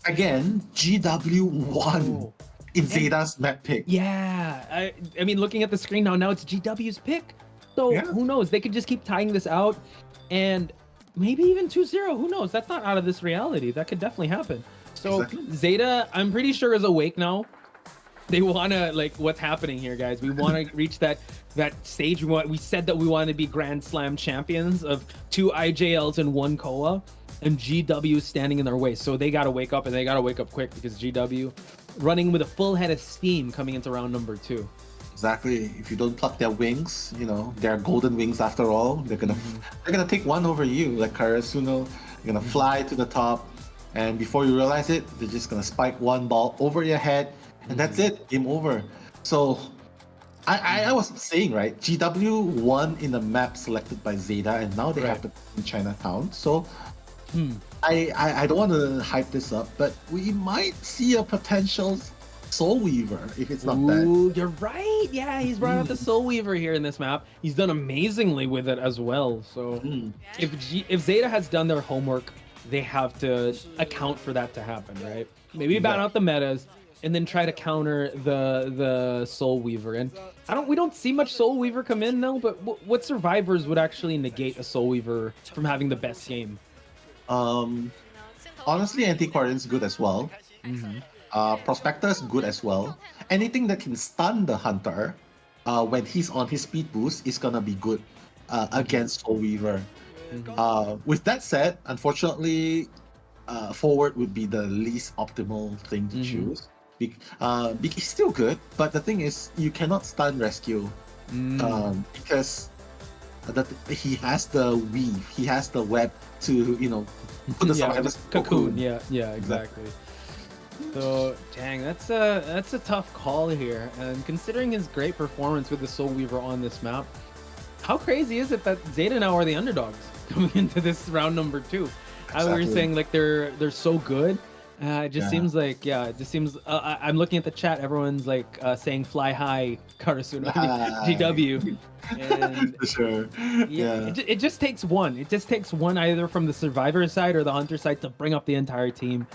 again, GW won in Zeta's map pick. Yeah, I mean, looking at the screen now it's GW's pick. So who knows? They could just keep tying this out, and maybe even 2-0. Who knows? That's not out of this reality. That could definitely happen. So Zeta, I'm pretty sure, is awake now. They want to, like, what's happening here, guys? We want to reach that stage. We said that we want to be Grand Slam champions of 2 IJLs and 1 COA, and GW is standing in their way. So they got to wake up, and they got to wake up quick, because GW running with a full head of steam coming into round number 2. Exactly. If you don't pluck their wings, you know, they're golden wings after all. They're gonna take one over you, like Karasuno. You're gonna fly to the top, and before you realize it, they're just gonna spike one ball over your head, and that's it. Game over. So I was saying, right, GW won in the map selected by Zeta, and now they have to in Chinatown. So I don't want to hype this up, but we might see a potential Soul Weaver if it's not bad. You're right. Yeah, he's brought out the Soul Weaver here in this map. He's done amazingly with it as well. So if Zeta has done their homework, they have to account for that to happen, right? Maybe ban out the metas, and then try to counter the Soul Weaver. And we don't see much Soul Weaver come in now, but what survivors would actually negate a Soul Weaver from having the best game? Honestly, Antiquarian's good as well. Prospector's good as well. Anything that can stun the Hunter when he's on his speed boost is gonna be good against Soul Weaver. With that said, unfortunately, forward would be the least optimal thing to choose. He's still good, but the thing is, you cannot stun rescue because he has the weave, he has the web to put the survivors cocoon. Yeah, exactly. So dang, that's a tough call here, and considering his great performance with the Soul Weaver on this map, how crazy is it that Zeta now are the underdogs coming into this round number 2? Exactly. We were saying like they're so good. It just seems like I'm looking at the chat. Everyone's like saying "fly high, Karasuno," GW. And for sure. Yeah. It just takes one. It just takes one either from the survivor side or the hunter side to bring up the entire team,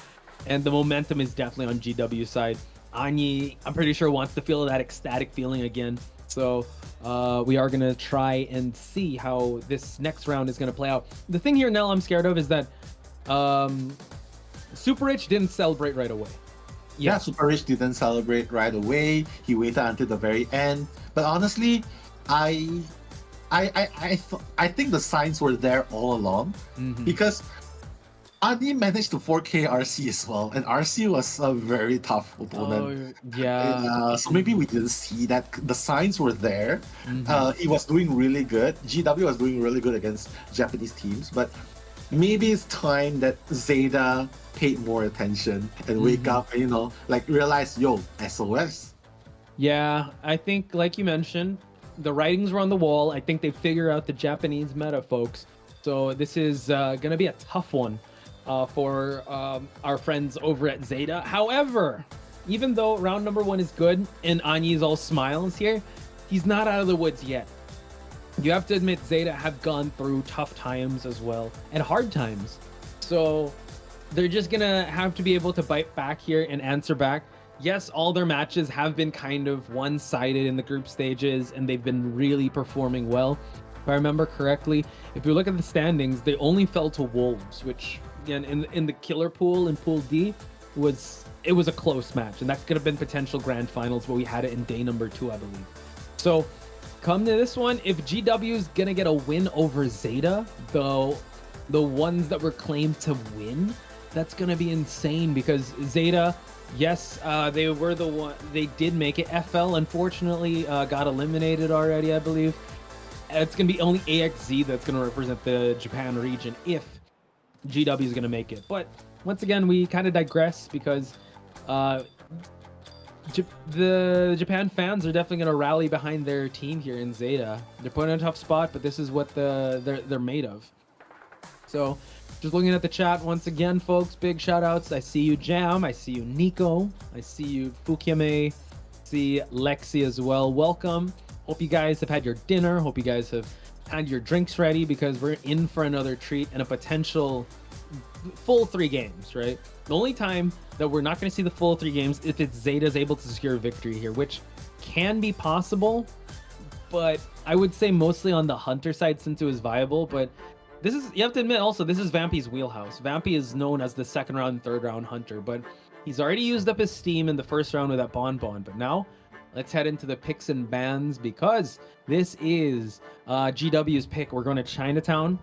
and the momentum is definitely on GW side. Anyi, I'm pretty sure, wants to feel that ecstatic feeling again. So we are gonna try and see how this next round is gonna play out. The thing here, Nell, I'm scared of is that Super Rich didn't celebrate right away. Yeah, Super Rich didn't celebrate right away. He waited until the very end. But honestly, I think the signs were there all along, because Adi managed to 4K RC as well, and RC was a very tough opponent. So maybe we didn't see that. The signs were there. He was doing really good. GW was doing really good against Japanese teams, but maybe it's time that Zeta paid more attention and wake up and, like realize, yo, SOS. Yeah, I think like you mentioned, the writings were on the wall. I think they figure out the Japanese meta, folks. So this is gonna be a tough one for our friends over at Zeta. However, even though round number 1 is good and Anyi is all smiles here, he's not out of the woods yet. You have to admit, Zeta have gone through tough times as well, and hard times. So they're just gonna have to be able to bite back here and answer back. Yes, all their matches have been kind of one-sided in the group stages, and they've been really performing well. If I remember correctly, if you look at the standings, they only fell to Wolves, which, again, in the killer pool in Pool D, was a close match, and that could have been potential grand finals, but we had it in day number 2, I believe. So come to this one, if GW is gonna get a win over Zeta, though, the ones that were claimed to win, that's gonna be insane, because Zeta, yes, they were the one, they did make it. FL unfortunately got eliminated already, I believe. It's gonna be only AXZ that's gonna represent the Japan region if GW is gonna make it. But once again, we kind of digress, because the Japan fans are definitely going to rally behind their team here in Zeta. They're put in a tough spot, but this is what they're made of. So just looking at the chat once again, folks, big shout outs. I see you, Jam. I see you, Nico. I see you, Fukiame. See Lexi as well. Welcome. Hope you guys have had your dinner. Hope you guys have had your drinks ready, because we're in for another treat and a potential full 3 games, right? The only time that we're not going to see the full 3 games if it's Zeta's able to secure victory here, which can be possible, but I would say mostly on the hunter side since it was viable. But this is, you have to admit also, this is Vampy's wheelhouse. Vampy is known as the 2nd round, 3rd round hunter, but he's already used up his steam in the 1st round with that Bonbon. But now let's head into the picks and bans, because this is GW's pick. We're going to Chinatown.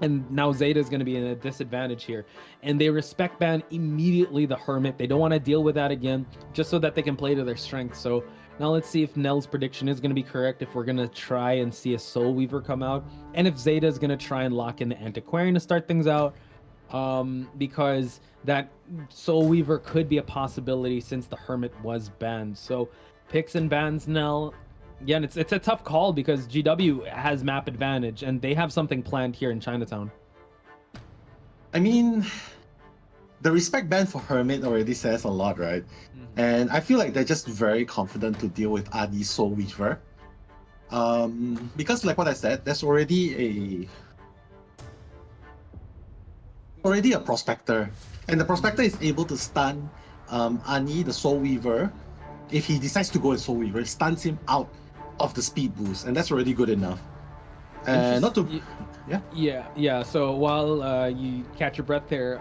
And now Zeta is going to be in a disadvantage here. And they respect ban immediately the Hermit. They don't want to deal with that again, just so that they can play to their strength. So now let's see if Nell's prediction is going to be correct, if we're going to try and see a Soul Weaver come out, and if Zeta is going to try and lock in the Antiquarian to start things out, because that Soul Weaver could be a possibility since the Hermit was banned. So picks and bans, Nell. Again, it's a tough call, because GW has map advantage and they have something planned here in Chinatown. I mean, the respect ban for Hermit already says a lot, right? And I feel like they're just very confident to deal with Adi's Soul Weaver. Because like what I said, there's already a Prospector. And the Prospector is able to stun Ani, the Soul Weaver. If he decides to go with Soul Weaver, it stuns him out of the speed boost, and that's already good enough. Not to, yeah. So while you catch your breath there,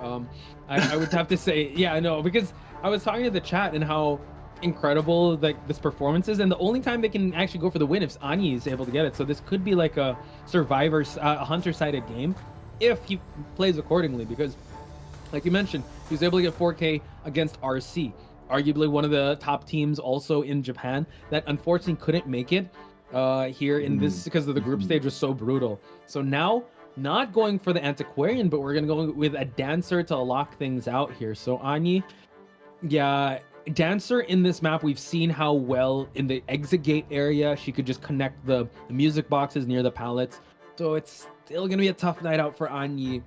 I would have to say, yeah, I know, because I was talking to the chat and how incredible like this performance is, and the only time they can actually go for the win if Ani is able to get it. So this could be like a survivor, a hunter-sided game if he plays accordingly, because like you mentioned, he was able to get 4K against RC. Arguably one of the top teams also in Japan that unfortunately couldn't make it here in this, because of the group stage was so brutal. So now, not going for the Antiquarian, but we're going to go with a Dancer to lock things out here. So Ani, yeah, Dancer in this map, we've seen how well in the exit gate area she could just connect the music boxes near the pallets. So it's still gonna be a tough night out for Anyi.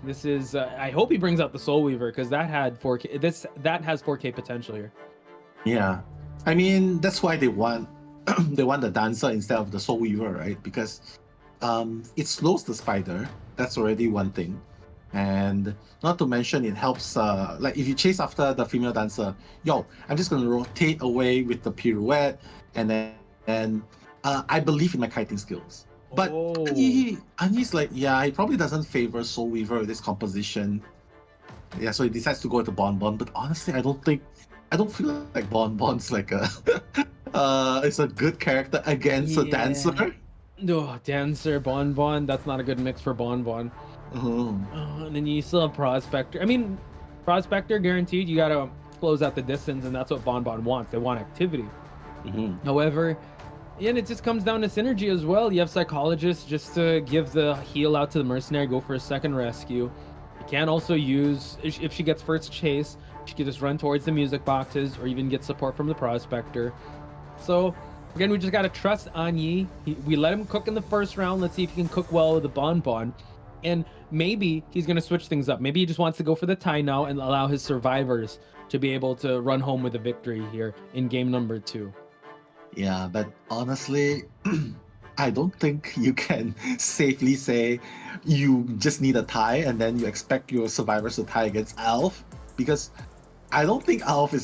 This is I hope he brings out the Soul Weaver, because that had 4K. That has 4K potential here. Yeah, I mean that's why they want the Dancer instead of the Soul Weaver, right? Because it slows the spider. That's already one thing. And not to mention, it helps, like if you chase after the female dancer, I'm just gonna rotate away with the pirouette, and then I believe in my kiting skills. But Anyi's like, he probably doesn't favor Soul Weaver with this composition. Yeah, so he decides to go with the Bonbon. But honestly, I don't feel like Bonbon's like it's a good character against a dancer. No, Dancer, Bonbon, that's not a good mix for Bonbon. And then you still have Prospector. I mean, Prospector guaranteed you gotta close out the distance, and that's what Bonbon wants. They want activity. However, and it just comes down to synergy as well. You have Psychologist just to give the heal out to the Mercenary, go for a second rescue. You can also use, if she gets first chase, she can just run towards the music boxes or even get support from the Prospector. So again, we just gotta trust Anyi. We let him cook in the first round. Let's see if he can cook well with the Bonbon. And maybe he's going to switch things up. Maybe he just wants to go for the tie now and allow his survivors to be able to run home with a victory here in game number 2. Yeah, but honestly, I don't think you can safely say you just need a tie and then you expect your survivors to tie against Alf, because I don't think Alf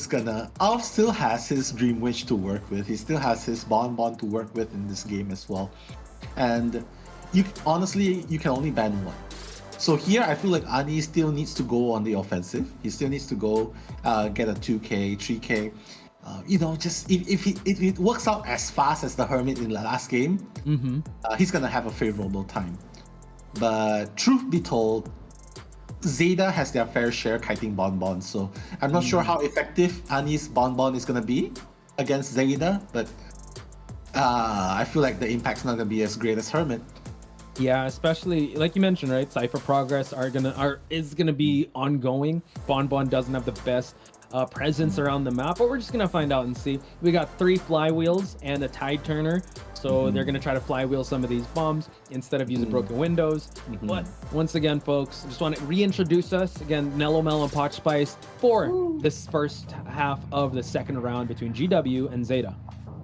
still has his Dream Witch to work with. He still has his Bonbon to work with in this game as well. And you can only ban one. So here I feel like Anyi still needs to go on the offensive. He still needs to go get a 2K, 3K. Just if it works out as fast as the Hermit in the last game, he's gonna have a favorable time. But truth be told, ZETA has their fair share kiting Bonbon, so I'm not sure how effective Anyi's Bonbon is gonna be against ZETA, but I feel like the impact's not gonna be as great as Hermit. Yeah, especially like you mentioned, right? Cypher progress is gonna be ongoing. Bonbon doesn't have the best presence around the map, but we're just gonna find out and see. We got 3 flywheels and a tide turner, so they're gonna try to flywheel some of these bombs instead of using broken windows. But once again, folks, I just want to reintroduce us again, Nello Mel and Potch Spice for this first half of the second round between GW and ZETA.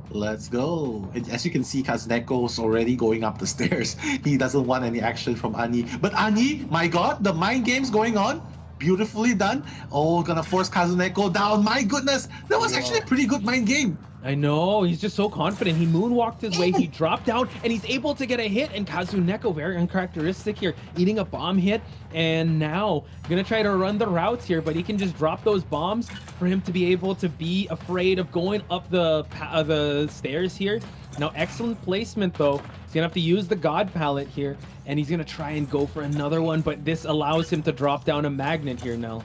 Let's go. As you can see, Kazuneko's already going up the stairs. He doesn't want any action from Anyi. But Anyi, my god, the mind game's going on. Beautifully done. Oh, gonna force Kazuneko down. My goodness, that was actually a pretty good mind game. I know, he's just so confident. He moonwalked his way, he dropped down, and he's able to get a hit. And Kazuneko, very uncharacteristic here, eating a bomb hit. And now, gonna try to run the routes here, but he can just drop those bombs for him to be able to be afraid of going up the stairs here. Now, excellent placement though. He's gonna have to use the God palette here, and he's gonna try and go for another one, but this allows him to drop down a magnet here now.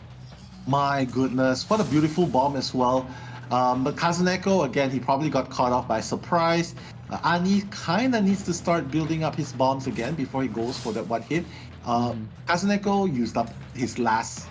My goodness, what a beautiful bomb as well. But Kazuneko, again, he probably got caught off by surprise. Anyi kind of needs to start building up his bombs again before he goes for that one hit. Kazuneko used up his last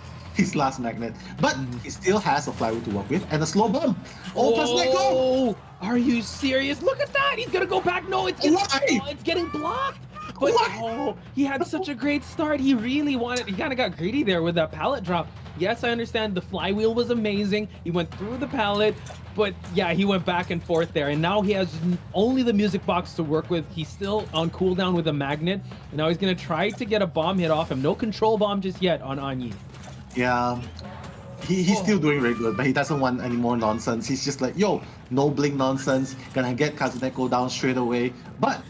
magnet, but he still has a flywheel to work with and a slow bomb. Oh, Kazuneko! Are you serious? Look at that! He's gonna go back. No, it's getting blocked. But he had such a great start. He really wanted. He kind of got greedy there with that pallet drop. Yes, I understand the flywheel was amazing. He went through the pallet, but yeah, he went back and forth there. And now he has only the music box to work with. He's still on cooldown with a magnet. And now he's gonna try to get a bomb hit off him. No control bomb just yet on Anyi. Yeah. He's still doing very good, but he doesn't want any more nonsense. He's just like, yo, no blink nonsense. Gonna get Kazuneko down straight away. But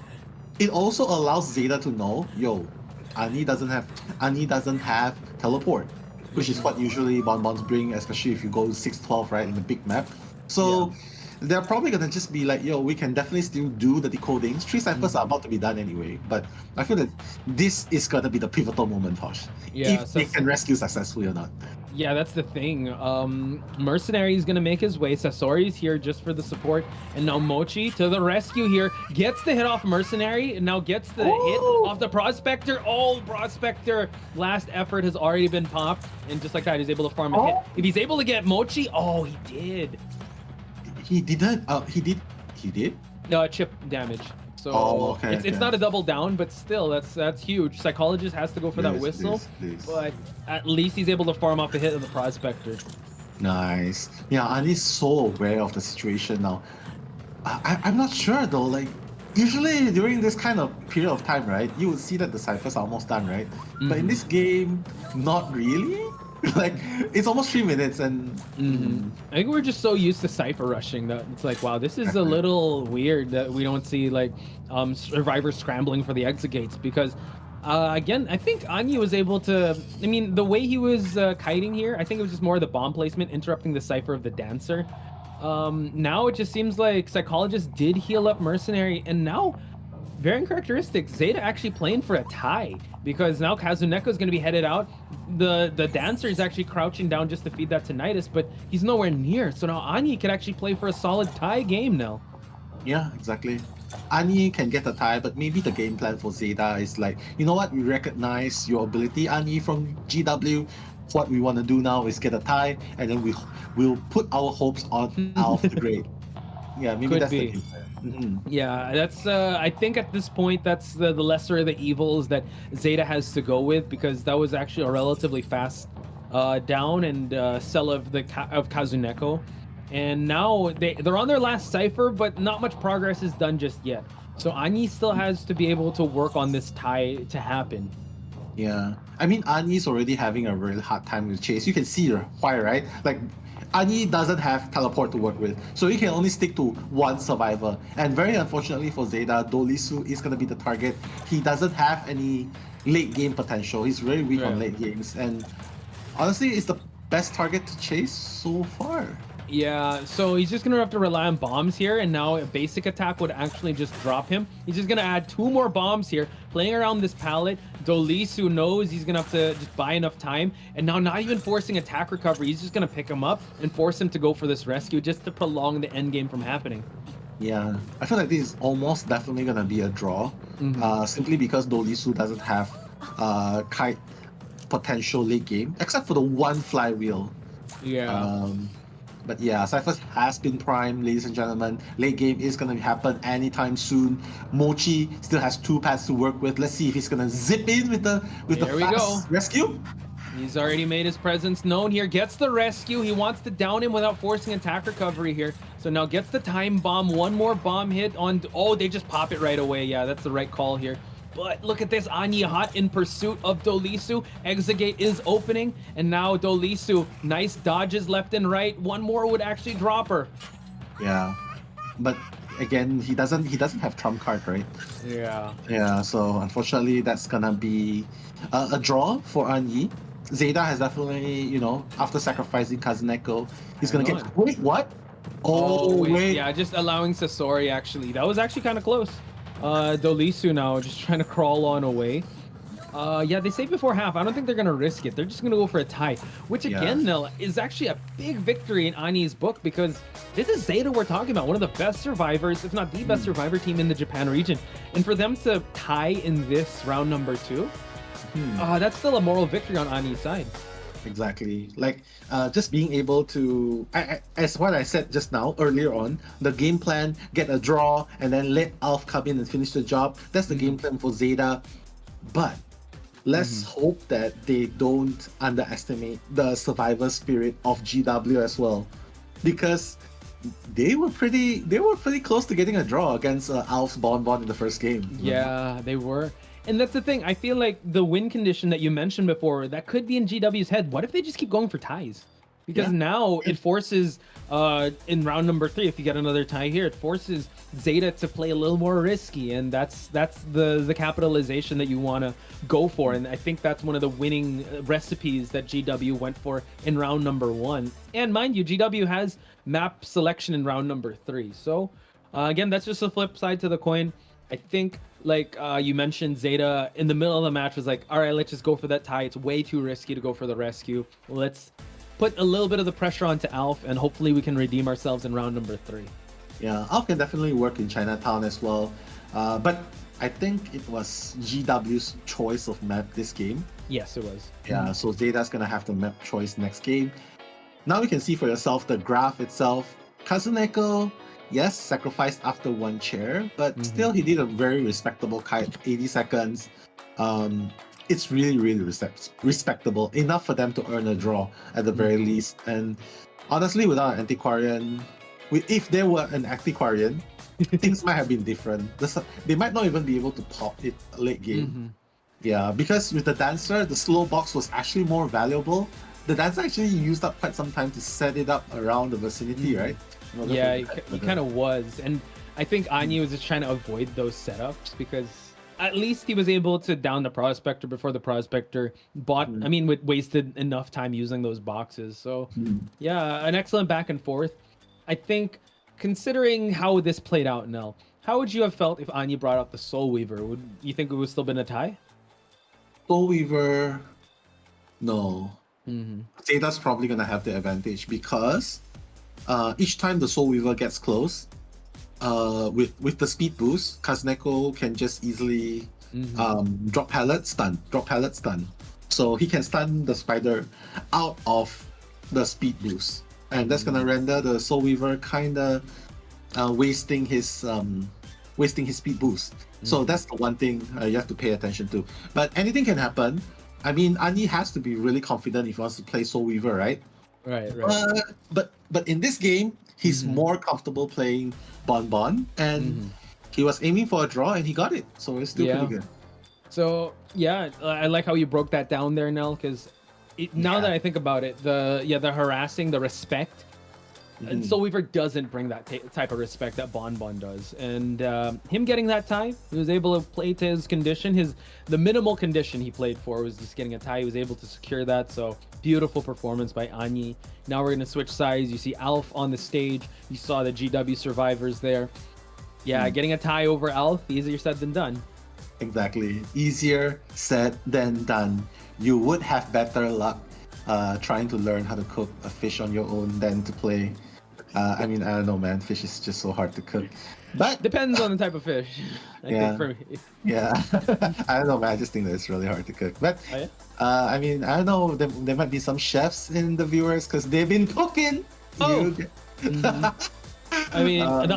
it also allows ZETA to know, yo, Anyi doesn't have teleport, which is what usually Bonbons bring, especially if you go 6-12, right, in the big map. So they're probably gonna just be like, yo, we can definitely still do the decodings. 3 ciphers are about to be done anyway, but I feel that this is gonna be the pivotal moment, Tosh. Yeah, if they can rescue successfully or not. Yeah, that's the thing. Mercenary is gonna make his way. Sasori's here just for the support, and now Mochi to the rescue here. Gets the hit off Mercenary, and now gets the hit off the Prospector. Oh, Prospector! Last effort has already been popped, and just like that, he's able to farm a hit. If he's able to get Mochi, oh, he did. He didn't. He did. No, chip damage. So it's not a double down, but still, that's huge. Psychologist has to go for that whistle, but at least he's able to farm off a hit of the Prospector. Nice. Yeah, Ani's so aware of the situation now. I'm not sure though. Like, usually during this kind of period of time, right, you would see that the ciphers are almost done, right? But in this game, not really. Like, it's almost 3 minutes and I think we're just so used to cipher rushing that it's like, wow, this is a little weird that we don't see like survivors scrambling for the exit gates, because again, I think Anya was able to, I mean, the way he was kiting here, I think it was just more the bomb placement interrupting the cipher of the dancer. Now it just seems like Psychologist did heal up Mercenary, and now very characteristic, ZETA actually playing for a tie, because now Kazuneko is going to be headed out. The dancer is actually crouching down just to feed that tinnitus, but he's nowhere near. So now Anyi could actually play for a solid tie game now. Yeah, exactly. Anyi can get a tie, but maybe the game plan for ZETA is like, you know what, we recognize your ability, Anyi, from GW. What we want to do now is get a tie, and then we'll put our hopes on Alf the Great. Yeah, maybe that's the game plan. Yeah, that's I think at this point that's the lesser of the evils that ZETA has to go with, because that was actually a relatively fast down and sell of Kazuneko, and now they're on their last cipher, but not much progress is done just yet. So Anyi still has to be able to work on this tie to happen. Yeah, I mean, Anyi's already having a really hard time with Chase. You can see why, right? Like, Anyi doesn't have teleport to work with, so he can only stick to one survivor. And very unfortunately for ZETA, Dolisu is going to be the target. He doesn't have any late game potential. He's very weak on late games, and honestly, it's the best target to chase so far. Yeah, so he's just gonna have to rely on bombs here, and now a basic attack would actually just drop him. He's just gonna add 2 more bombs here, playing around this pallet. Dolisu knows he's gonna have to just buy enough time, and now not even forcing attack recovery, he's just gonna pick him up and force him to go for this rescue just to prolong the end game from happening. Yeah, I feel like this is almost definitely gonna be a draw, simply because Dolisu doesn't have kite potential late game, except for the one flywheel. Yeah. But yeah, Cyphers has been primed, ladies and gentlemen. Late game is going to happen anytime soon. Mochi still has 2 pads to work with. Let's see if he's going to zip in with the fast rescue. He's already made his presence known here. Gets the rescue. He wants to down him without forcing attack recovery here. So now gets the time bomb. 1 more bomb hit on... Oh, they just pop it right away. Yeah, that's the right call here. But look at this, Anyi hot in pursuit of Dolisu. Exit gate is opening, and now Dolisu, nice dodges left and right. 1 more would actually drop her. Yeah, but again, he doesn't have trump card, right? Yeah. Yeah, so unfortunately, that's gonna be a draw for Anyi. ZETA has definitely, you know, after sacrificing Kazuneko, he's gonna get... Wait, what? Oh, wait. Yeah, just allowing Sasori, actually. That was actually kind of close. Dolisu now just trying to crawl on away. Yeah, they saved before half. I don't think they're going to risk it. They're just going to go for a tie, which again, Nil, is actually a big victory in Anyi's book, because this is ZETA we're talking about, one of the best survivors, if not the best survivor team in the Japan region. And for them to tie in this round number 2, that's still a moral victory on Anyi's side. Exactly. Like, just being able to, as what I said just now, earlier on, the game plan, get a draw, and then let Alf come in and finish the job. That's the game plan for ZETA. But let's hope that they don't underestimate the survivor spirit of GW as well, because they were pretty close to getting a draw against Alf's Bon in the first game. Yeah, they were. And that's the thing, I feel like the win condition that you mentioned before, that could be in GW's head. What if they just keep going for ties? because now it forces in round number 3, if you get another tie here, it forces ZETA to play a little more risky, and that's the capitalization that you want to go for. And I think that's one of the winning recipes that GW went for in round number 1. And mind you, GW has map selection in round number 3. So again, that's just a flip side to the coin. I think, like you mentioned, ZETA in the middle of the match was like, all right, let's just go for that tie. It's way too risky to go for the rescue. Let's put a little bit of the pressure onto Alf, and hopefully we can redeem ourselves in round number 3. Yeah, Alf can definitely work in Chinatown as well. But I think it was GW's choice of map this game. Yes, it was. Yeah, so ZETA's gonna have the map choice next game. Now you can see for yourself the graph itself. Kazuneko, yes, sacrificed after 1 chair, but still he did a very respectable kite, 80 seconds. It's really, really respectable. Enough for them to earn a draw at the very least. And honestly, without an antiquarian, if there were an antiquarian, things might have been different. They might not even be able to pop it late game. Yeah, because with the Dancer, the slow box was actually more valuable. The Dancer actually used up quite some time to set it up around the vicinity, right? Yeah, he kind of was. And I think Anyi was just trying to avoid those setups, because at least he was able to down the Prospector before the Prospector bought, wasted enough time using those boxes. So yeah, an excellent back and forth. I think, considering how this played out, Nell, how would you have felt if Anyi brought out the Soul Weaver? Would you think it would still been a tie? Soul Weaver, no. ZETA's probably gonna have the advantage, because each time the Soul Weaver gets close, with the speed boost, Kazuneko can just easily drop pallet, stun. So he can stun the spider out of the speed boost, and that's gonna render the Soul Weaver kinda wasting his speed boost. So that's the one thing you have to pay attention to. But anything can happen. I mean, Anyi has to be really confident if he wants to play Soul Weaver, right? Right. But in this game, he's more comfortable playing Bon, and he was aiming for a draw, and he got it. So it's still pretty good. So yeah, I like how you broke that down there, Nell, because now that I think about it, the harassing, the respect, and Soul Weaver doesn't bring that type of respect that Bon does. And him getting that tie, he was able to play to his condition. The minimal condition he played for was just getting a tie. He was able to secure that. So beautiful performance by Anyi. Now we're going to switch sides. You see Alf on the stage. You saw the GW survivors there. Yeah, getting a tie over Alf, easier said than done. Exactly. Easier said than done. You would have better luck trying to learn how to cook a fish on your own than to play. I don't know, man. Fish is just so hard to cook. But depends on the type of fish. I think for me. Yeah. I don't know, man. I just think that it's really hard to cook. But I don't know. There might be some chefs in the viewers, because they've been cooking. The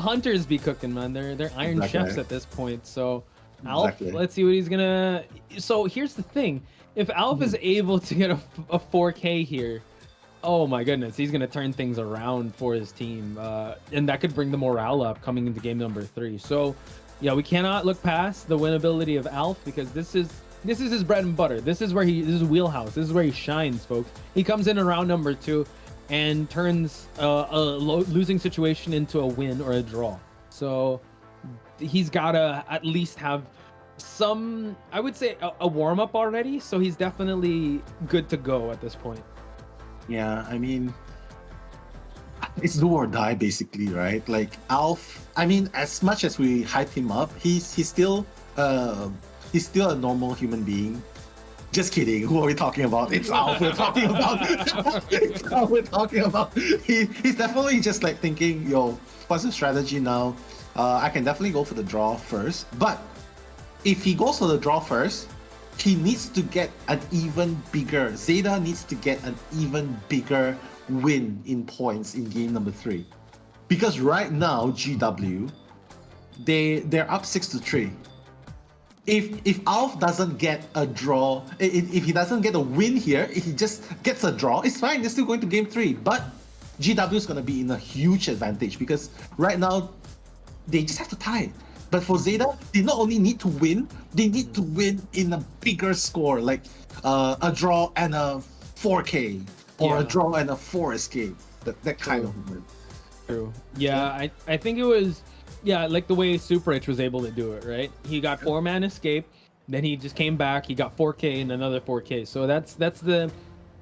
hunters be cooking, man. They're iron chefs at this point. So Alf, let's see what he's gonna. So here's the thing: if Alf is able to get a 4K here, oh my goodness, he's gonna turn things around for his team, and that could bring the morale up coming into game number 3. So yeah, we cannot look past the winnability of Alf, because this is his bread and butter. This is his wheelhouse. This is where he shines, folks. He comes in round number 2 and turns a losing situation into a win or a draw. So he's gotta at least have some, I would say, a warm-up already. So he's definitely good to go at this point. Yeah, it's do or die, basically, right? Like Alf, as much as we hype him up, he's still a normal human being. Just kidding. Who are we talking about? It's Alf we're talking about. It's Alf we're talking about. He's definitely just like thinking, yo, what's the strategy now? I can definitely go for the draw first. But if he goes for the draw first, he needs to get an even bigger, ZETA needs to get an even bigger win in points in game number 3. Because right now, GW, they're up 6-3. If Alf doesn't get a draw, if he doesn't get a win here, if he just gets a draw, it's fine, they're still going to game 3. But GW is going to be in a huge advantage, because right now, they just have to tie. But for ZETA, they not only need to win, they need to win in a bigger score, like a draw and a 4K. or a draw and a 4 escape. That kind of moment. True. Yeah, I think it was, like the way Super Rich was able to do it, right? He got 4-man escape, then he just came back, he got 4K and another 4K. So that's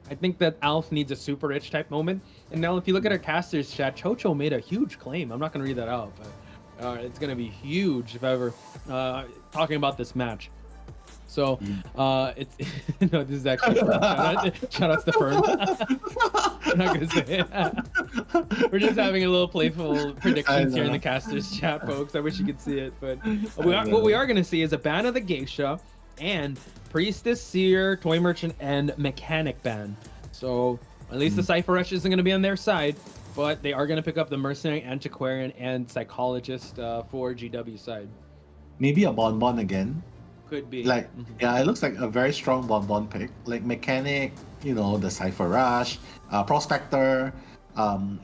I think that Alf needs a Super Rich type moment. And now if you look at our casters chat, Chocho made a huge claim. I'm not going to read that out, but it's going to be huge if ever talking about this match. So it's no, this is actually shout out to the firm. I'm not gonna say it. We're just having a little playful predictions here in the casters chat, folks. I wish you could see it, but what we are gonna see is a ban of the Geisha and Priestess, Seer, Toy Merchant, and Mechanic ban. So at least the Cypher Rush isn't gonna be on their side, but they are gonna pick up the Mercenary, Antiquarian, and Psychologist for GW side. Maybe a Bonbon again. Could be. Like, yeah, it looks like a very strong Bonbon pick. Like Mechanic, you know, the Cypher Rush, Prospector,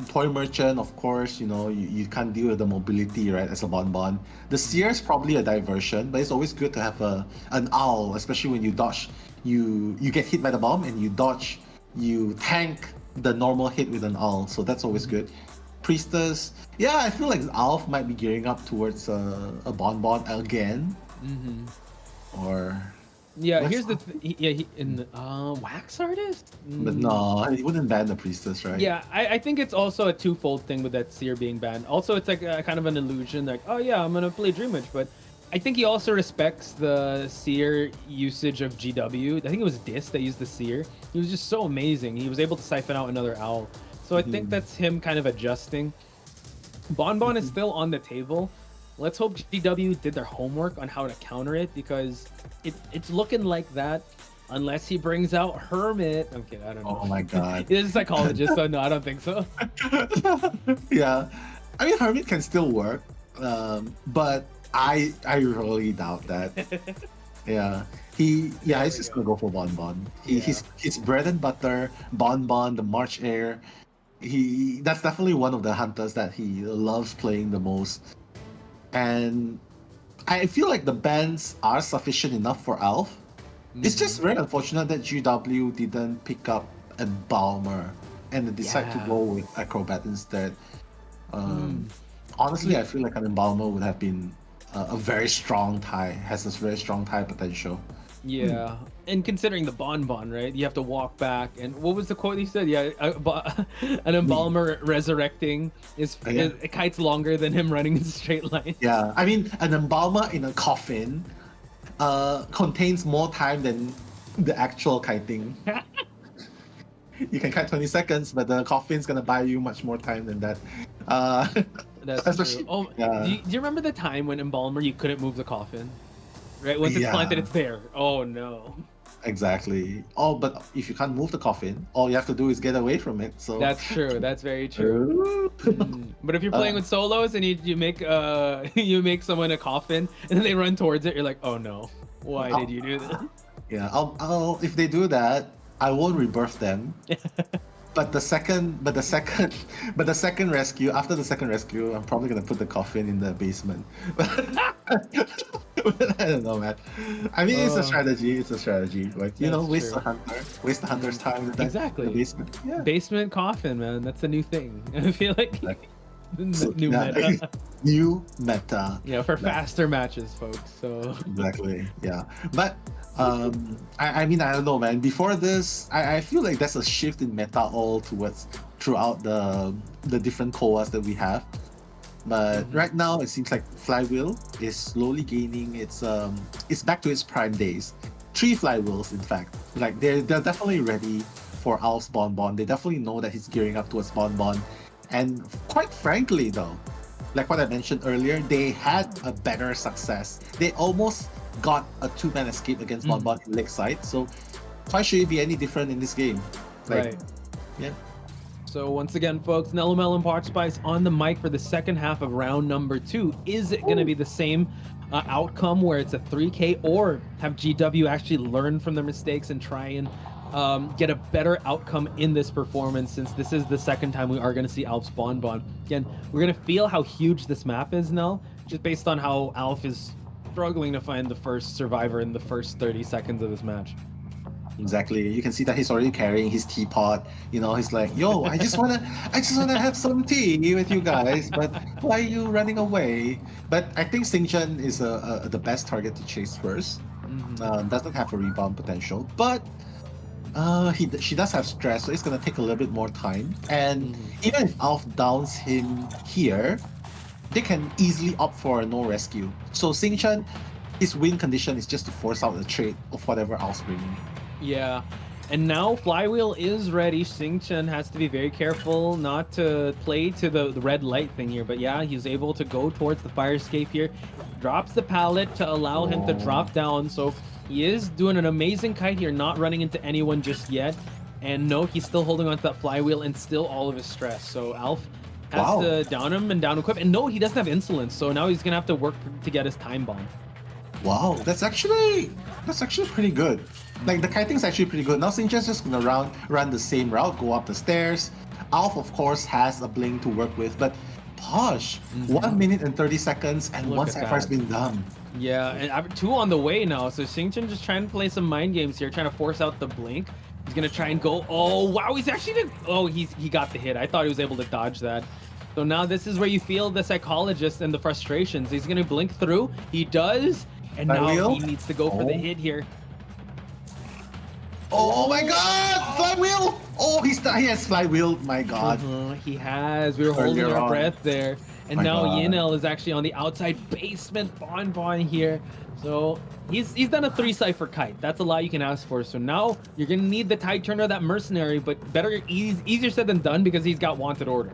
Toy Merchant, of course, you know, you can't deal with the mobility, right, as a Bonbon. The Seer is probably a diversion, but it's always good to have an Owl, especially when you dodge, you get hit by the bomb and you dodge, you tank the normal hit with an Owl, so that's always good. Priestess, yeah, I feel like Alf might be gearing up towards a Bonbon again. Or here's the Wax Artist, but no, he wouldn't ban the Priestess, right? I think it's also a twofold thing with that Seer being banned. Also, it's like a kind of an illusion, like, oh yeah, I'm gonna play Dream Witch, but I think he also respects the Seer usage of GW. I think it was Dis that used the Seer. He was just so amazing. He was able to siphon out another Owl, so I think that's him kind of adjusting. Bonbon is still on the table. Let's hope GW did their homework on how to counter it, because it's looking like that unless he brings out Hermit. Okay, I don't know. Oh my god. He's a psychologist, so no, I don't think so. Yeah. I mean, Hermit can still work, but I really doubt that. He's just gonna go for Bonbon. His bread and butter, Bonbon, the March Air. That's definitely one of the hunters that he loves playing the most. And I feel like the bans are sufficient enough for Alf. It's just very unfortunate that GW didn't pick up a Balmer and decide to go with Acrobat instead. Honestly, I feel like an Embalmer would have been a very strong tie, has this very strong tie potential. Yeah, and considering the Bonbon, right? You have to walk back. And what was the quote he said? Yeah, an Embalmer resurrecting it kites longer than him running in a straight line. Yeah, I mean, an Embalmer in a coffin contains more time than the actual kiting. You can kite 20 seconds, but the coffin's gonna buy you much more time than that. That's true. Oh, do you remember the time when Embalmer you couldn't move the coffin? Right, once it's planted, it's there. Oh no. Exactly. Oh, but if you can't move the coffin, all you have to do is get away from it. So that's true. That's very true. But if you're playing with solos and you make you make someone a coffin and then they run towards it, you're like, oh no, why did you do that? Yeah, I'll if they do that, I won't rebirth them. But the second rescue, after the second rescue, I'm probably gonna put the coffin in the basement. I don't know, man. I mean, it's a strategy. It's a strategy. Like, you know, waste the hunter's time. Exactly. The basement. Yeah. Basement coffin, man. That's a new thing. I feel like new meta. New meta. Yeah, for faster matches, folks. So exactly. Yeah, but. I mean, I don't know, man. Before this, I feel like there's a shift in meta all throughout the different COAs that we have. But right now, it seems like Flywheel is slowly gaining it's back to its prime days. 3 Flywheels, in fact. Like they're definitely ready for Alf's Bonbon. They definitely know that he's gearing up towards Bonbon. And quite frankly, though, like what I mentioned earlier, they had a better success. They almost got a 2-man escape against Bonbon in Lakeside, so why should it be any different in this game? Like, right. Yeah. So once again, folks, Nelomel and Pot Spice on the mic for the second half of round number 2. Is it going to be the same outcome where it's a 3K, or have GW actually learn from their mistakes and try and get a better outcome in this performance, since this is the second time we are going to see Alf's Bonbon? Again, we're going to feel how huge this map is now, just based on how Alf is struggling to find the first survivor in the first 30 seconds of this match. Exactly. You can see that he's already carrying his teapot. You know, he's like, "Yo, I just wanna have some tea with you guys, but why are you running away?" But I think Xingchen is the best target to chase first. Doesn't have a rebound potential, but she does have stress, so it's gonna take a little bit more time. And even if Alf downs him here, they can easily opt for a no rescue. So Xingchen, his win condition is just to force out the trade of whatever Alf's bringing. Yeah, and now Flywheel is ready. Xingchen has to be very careful not to play to the red light thing here, but yeah, he's able to go towards the fire escape here. Drops the pallet to allow him to drop down, so he is doing an amazing kite here, not running into anyone just yet. And no, he's still holding on to that flywheel and still all of his stress. So Alf has to down him and down equip. And no, he doesn't have insolence, so now he's gonna have to work to get his time bomb. Wow, that's actually pretty good. Like, the kiting's actually pretty good. Now Xingchen's just gonna run the same route, go up the stairs. Alf, of course, has a bling to work with, but Posh, 1 minute and 30 seconds, and one Sapphire's been done. Yeah, and 2 on the way now. So Xingchen just trying to play some mind games here, trying to force out the blink. He's gonna try and go. Oh wow, he's actually he got the hit. I thought he was able to dodge that. So now this is where you feel the psychologist and the frustrations. He's gonna blink through. He does, and now he needs to go for the hit here. Oh my god! Flywheel! Oh, he has flywheel. My god. He has. We were holding our breath there. And now Yinel is actually on the outside basement Bon here. So he's done a 3 Cypher kite. That's a lot you can ask for. So now you're going to need the Tide Turner, that mercenary, but easier said than done because he's got wanted order.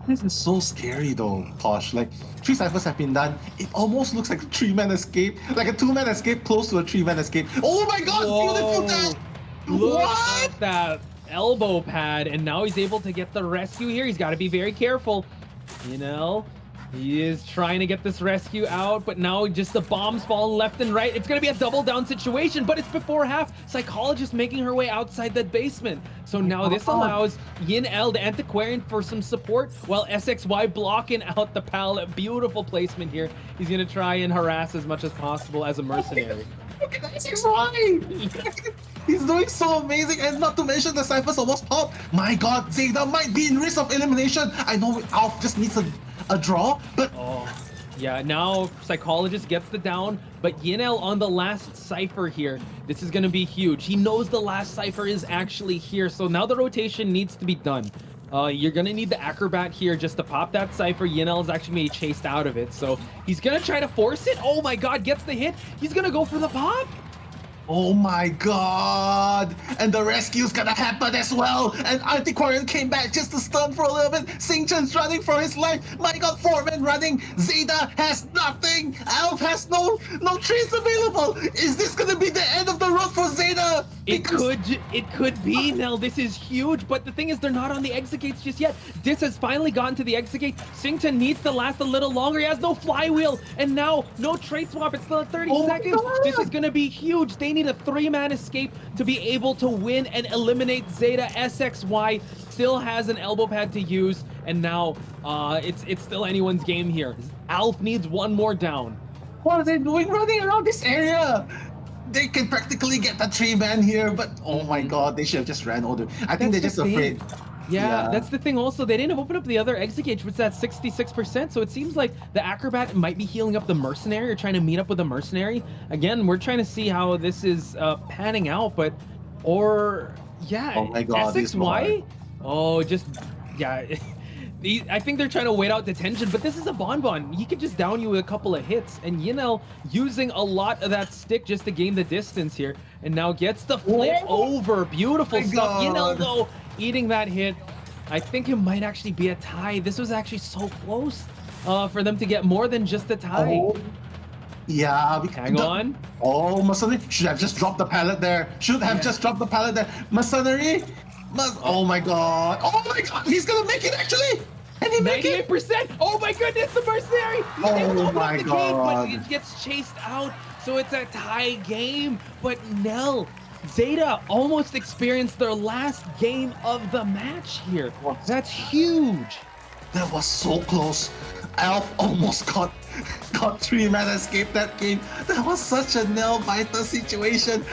This is so scary though, Posh. Like, 3 Cyphers have been done. It almost looks like a 3-man escape. Like a 2-man escape close to a 3-man escape. Oh my god, beautiful dad! Look at that elbow pad, and now he's able to get the rescue here. He's got to be very careful. You know, he is trying to get this rescue out, but now just the bombs falling left and right. It's going to be a double down situation, but it's before half. Psychologist making her way outside that basement. So now this allows Yin-El, the Antiquarian, for some support, while SXY blocking out the pallet. Beautiful placement here. He's going to try and harass as much as possible as a mercenary. Look at SXY! He's doing so amazing, and not to mention the Cyphers almost popped. My god, Zeta might be in risk of elimination. I know Alf just needs a draw, but... Oh, yeah, now Psychologist gets the down, but Yinel on the last Cypher here. This is going to be huge. He knows the last Cypher is actually here, so now the rotation needs to be done. You're going to need the Acrobat here just to pop that Cypher. Yinel is actually being chased out of it, so he's going to try to force it. Oh my god, gets the hit. He's going to go for the pop. Oh my god! And the rescue's gonna happen as well! And Antiquarian came back just to stun for a little bit. Xingchen's running for his life. My god, 4 men running. Zeta has nothing. Alf has no trees available. Is this gonna be the end of the road for Zeta? It could be. Now this is huge, but the thing is they're not on the exit gates just yet. Dis has finally gotten to the exit gate. Xingchen needs to last a little longer. He has no flywheel, and now no trade swap. It's still at 30 seconds. This is gonna be huge. They need a 3-man escape to be able to win and eliminate Zeta. SXY still has an elbow pad to use, and now it's still anyone's game here. Alf needs 1 more down. What are they doing running around this area? They can practically get the 3-man here, but oh my god, they should have just ran over. I think they're just afraid. Yeah, that's the thing also. They didn't have opened up the other exit gauge, which is at 66%, so it seems like the Acrobat might be healing up the Mercenary or trying to meet up with the Mercenary. Again, we're trying to see how this is panning out, but... Or... Yeah, oh my god, SXY? Oh, just... Yeah... I think they're trying to wait out detention, but this is a Bon. He could just down you with a couple of hits, and Yinel using a lot of that stick just to gain the distance here, and now gets the flip over. Beautiful stuff. Yinel, though, eating that hit. I think it might actually be a tie. This was actually so close for them to get more than just a tie. Yeah, hang on. Oh, Mercenary should have just dropped the pallet there. Just dropped the pallet there. Mercenary. Oh my god. Oh my god. He's gonna make it actually. And he make it. 98%. Oh my goodness, the Mercenary. Oh my god. But it gets chased out. So it's a tie game. But Nell, Zeta almost experienced their last game of the match here. That's huge. That was so close. Alf almost got 3-man escape that game. That was such a nail-biter situation.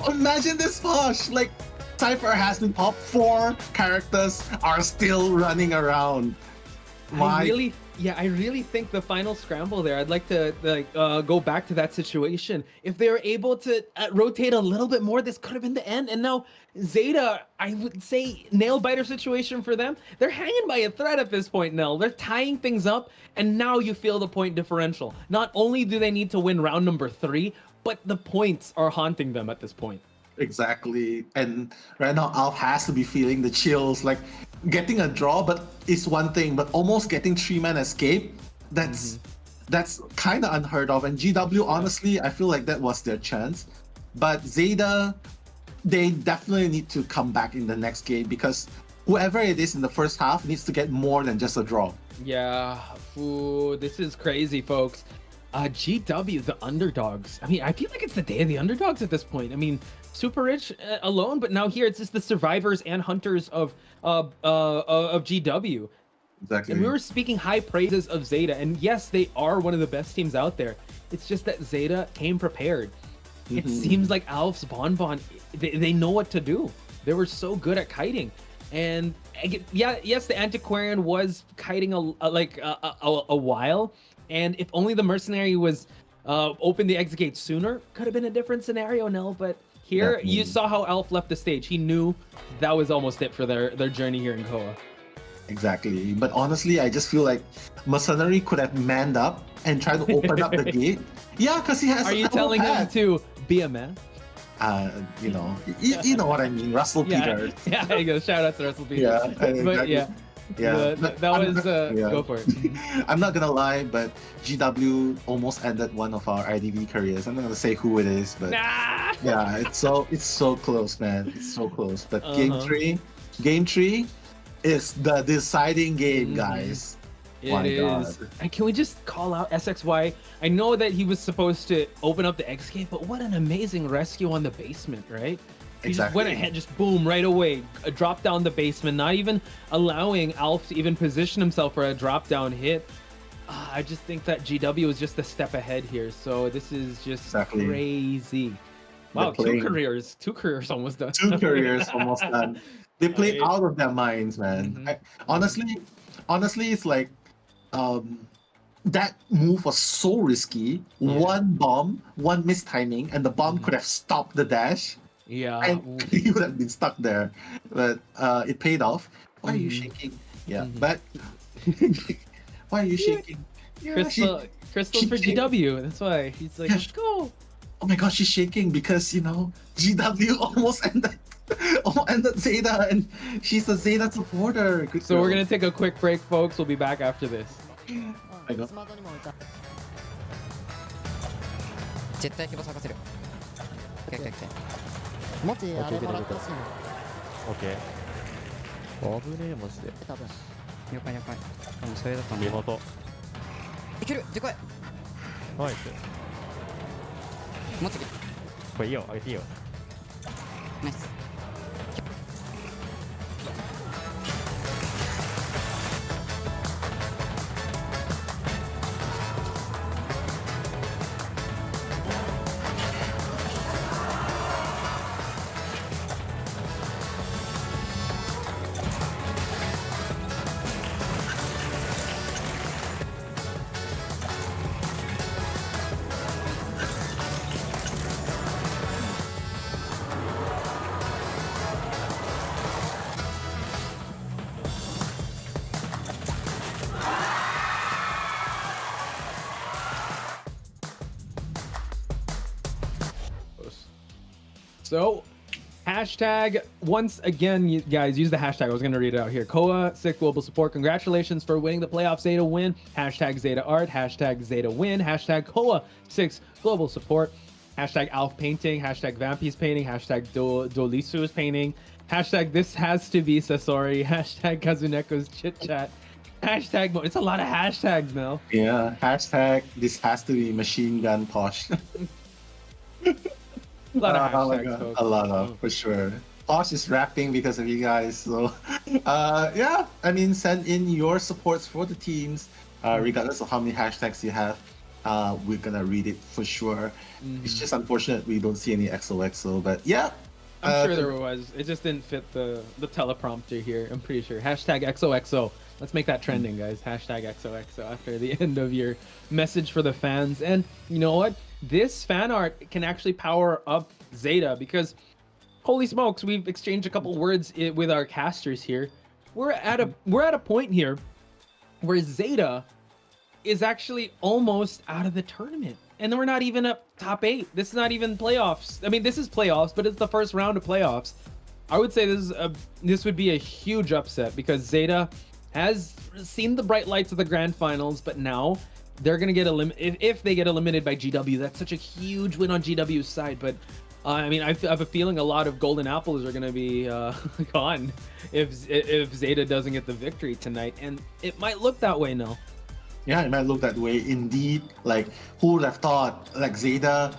Imagine this, Posh. Like, Cypher has been popped. 4 characters are still running around. I really think the final scramble there, I'd like to go back to that situation. If they were able to rotate a little bit more, this could have been the end. And now Zeta, I would say, nail biter situation for them. They're hanging by a thread at this point, Nell. They're tying things up, and now you feel the point differential. Not only do they need to win round number 3, but the points are haunting them at this point. Exactly. And right now, Alf has to be feeling the chills. Like, getting a draw, but it's one thing, but almost getting 3-man escape, that's kind of unheard of. And GW, honestly, I feel like that was their chance. But Zeta, they definitely need to come back in the next game, because whoever it is in the first half needs to get more than just a draw. Yeah, this is crazy, folks. GW, the underdogs. I mean, I feel like it's the day of the underdogs at this point. I mean, Super Rich alone, but now here it's just the survivors and hunters of GW. Exactly. And we were speaking high praises of Zeta, and yes, they are one of the best teams out there. It's just that Zeta came prepared. It seems like Alf's Bonbon, they know what to do. They were so good at kiting. And yes, the Antiquarian was kiting a while. And if only the Mercenary was opened the exit gate sooner, could have been a different scenario, Nell. But here, you saw how Alf left the stage. He knew that was almost it for their journey here in Koa. Exactly. But honestly, I just feel like Mercenary could have manned up and tried to open up the gate. Yeah, because he has. Are you telling him to be a man? You know what I mean. Russell Peters. Yeah, there you go. Shout out to Russell Peters. Yeah, but exactly. Yeah, that was go for it. I'm not gonna lie, but GW almost ended one of our IDV careers. I'm not gonna say who it is, but yeah, it's so close, man. It's so close. But game three is the deciding game, guys. It is. And can we just call out SXY? I know that he was supposed to open up the X gate, but what an amazing rescue on the basement, right? He just went ahead, just boom, right away, dropped down the basement, not even allowing Alf to even position himself for a drop down hit. I just think that GW is just a step ahead here. So this is just crazy. Wow, two careers almost done. 2 careers almost done. They played out of their minds, man. Honestly, it's like that move was so risky. One bomb, one mistiming, and the bomb could have stopped the dash. Yeah, and he would have been stuck there, but it paid off. Why are you shaking? Yeah, but why are you shaking? Crystal for GW. That's why he's like, let's go. Oh my gosh, she's shaking because GW almost ended Zeta, and she's a Zeta supporter. So we're gonna take a quick break, folks. We'll be back after this. 絶対希望探せる。もちあれもらってほしいの。オッケー。危ねえマジで。多分。了解了解。多分それだったんだ。リモート。いける。でかい。ナイス。もう次。これいいよ、上げていいよ。ナイス。So, hashtag, once again, you guys, use the hashtag. I was going to read it out here. Koa6 Global Support. Congratulations for winning the playoff Zeta win. Hashtag Zeta Art. Hashtag Zeta Win. Hashtag Koa6 Global Support. Hashtag Alf Painting. Hashtag Vampy's Painting. Hashtag Dolisu's Painting. Hashtag This Has to Be Sasori. Hashtag Kazuneko's Chit Chat. Hashtag, it's a lot of hashtags now. Yeah, hashtag This Has to Be Machine Gun Posh. A lot of hashtags, folks. A lot of, for sure. Posh is rapping because of you guys. So, yeah, I mean, send in your supports for the teams, regardless of how many hashtags you have. we're gonna read it for sure. It's just unfortunate we don't see any XOXO, but yeah. I'm sure there was. It just didn't fit the teleprompter here. I'm pretty sure. Hashtag XOXO. Let's make that trending, guys. Hashtag XOXO after the end of your message for the fans. And you know what? This fan art can actually power up ZETA because, holy smokes, we've exchanged a couple words with our casters here. We're at a point here where ZETA is actually almost out of the tournament. And then we're not even up top 8. This is not even playoffs. I mean, this is playoffs, but it's the first round of playoffs. I would say this would be a huge upset because ZETA has seen the bright lights of the grand finals, but now they're going to get eliminated. If they get eliminated by GW, that's such a huge win on GW's side. But I mean, I have a feeling a lot of golden apples are going to be gone if ZETA doesn't get the victory tonight. And it might look that way now. Yeah, it might look that way indeed. Like, who would have thought, like ZETA,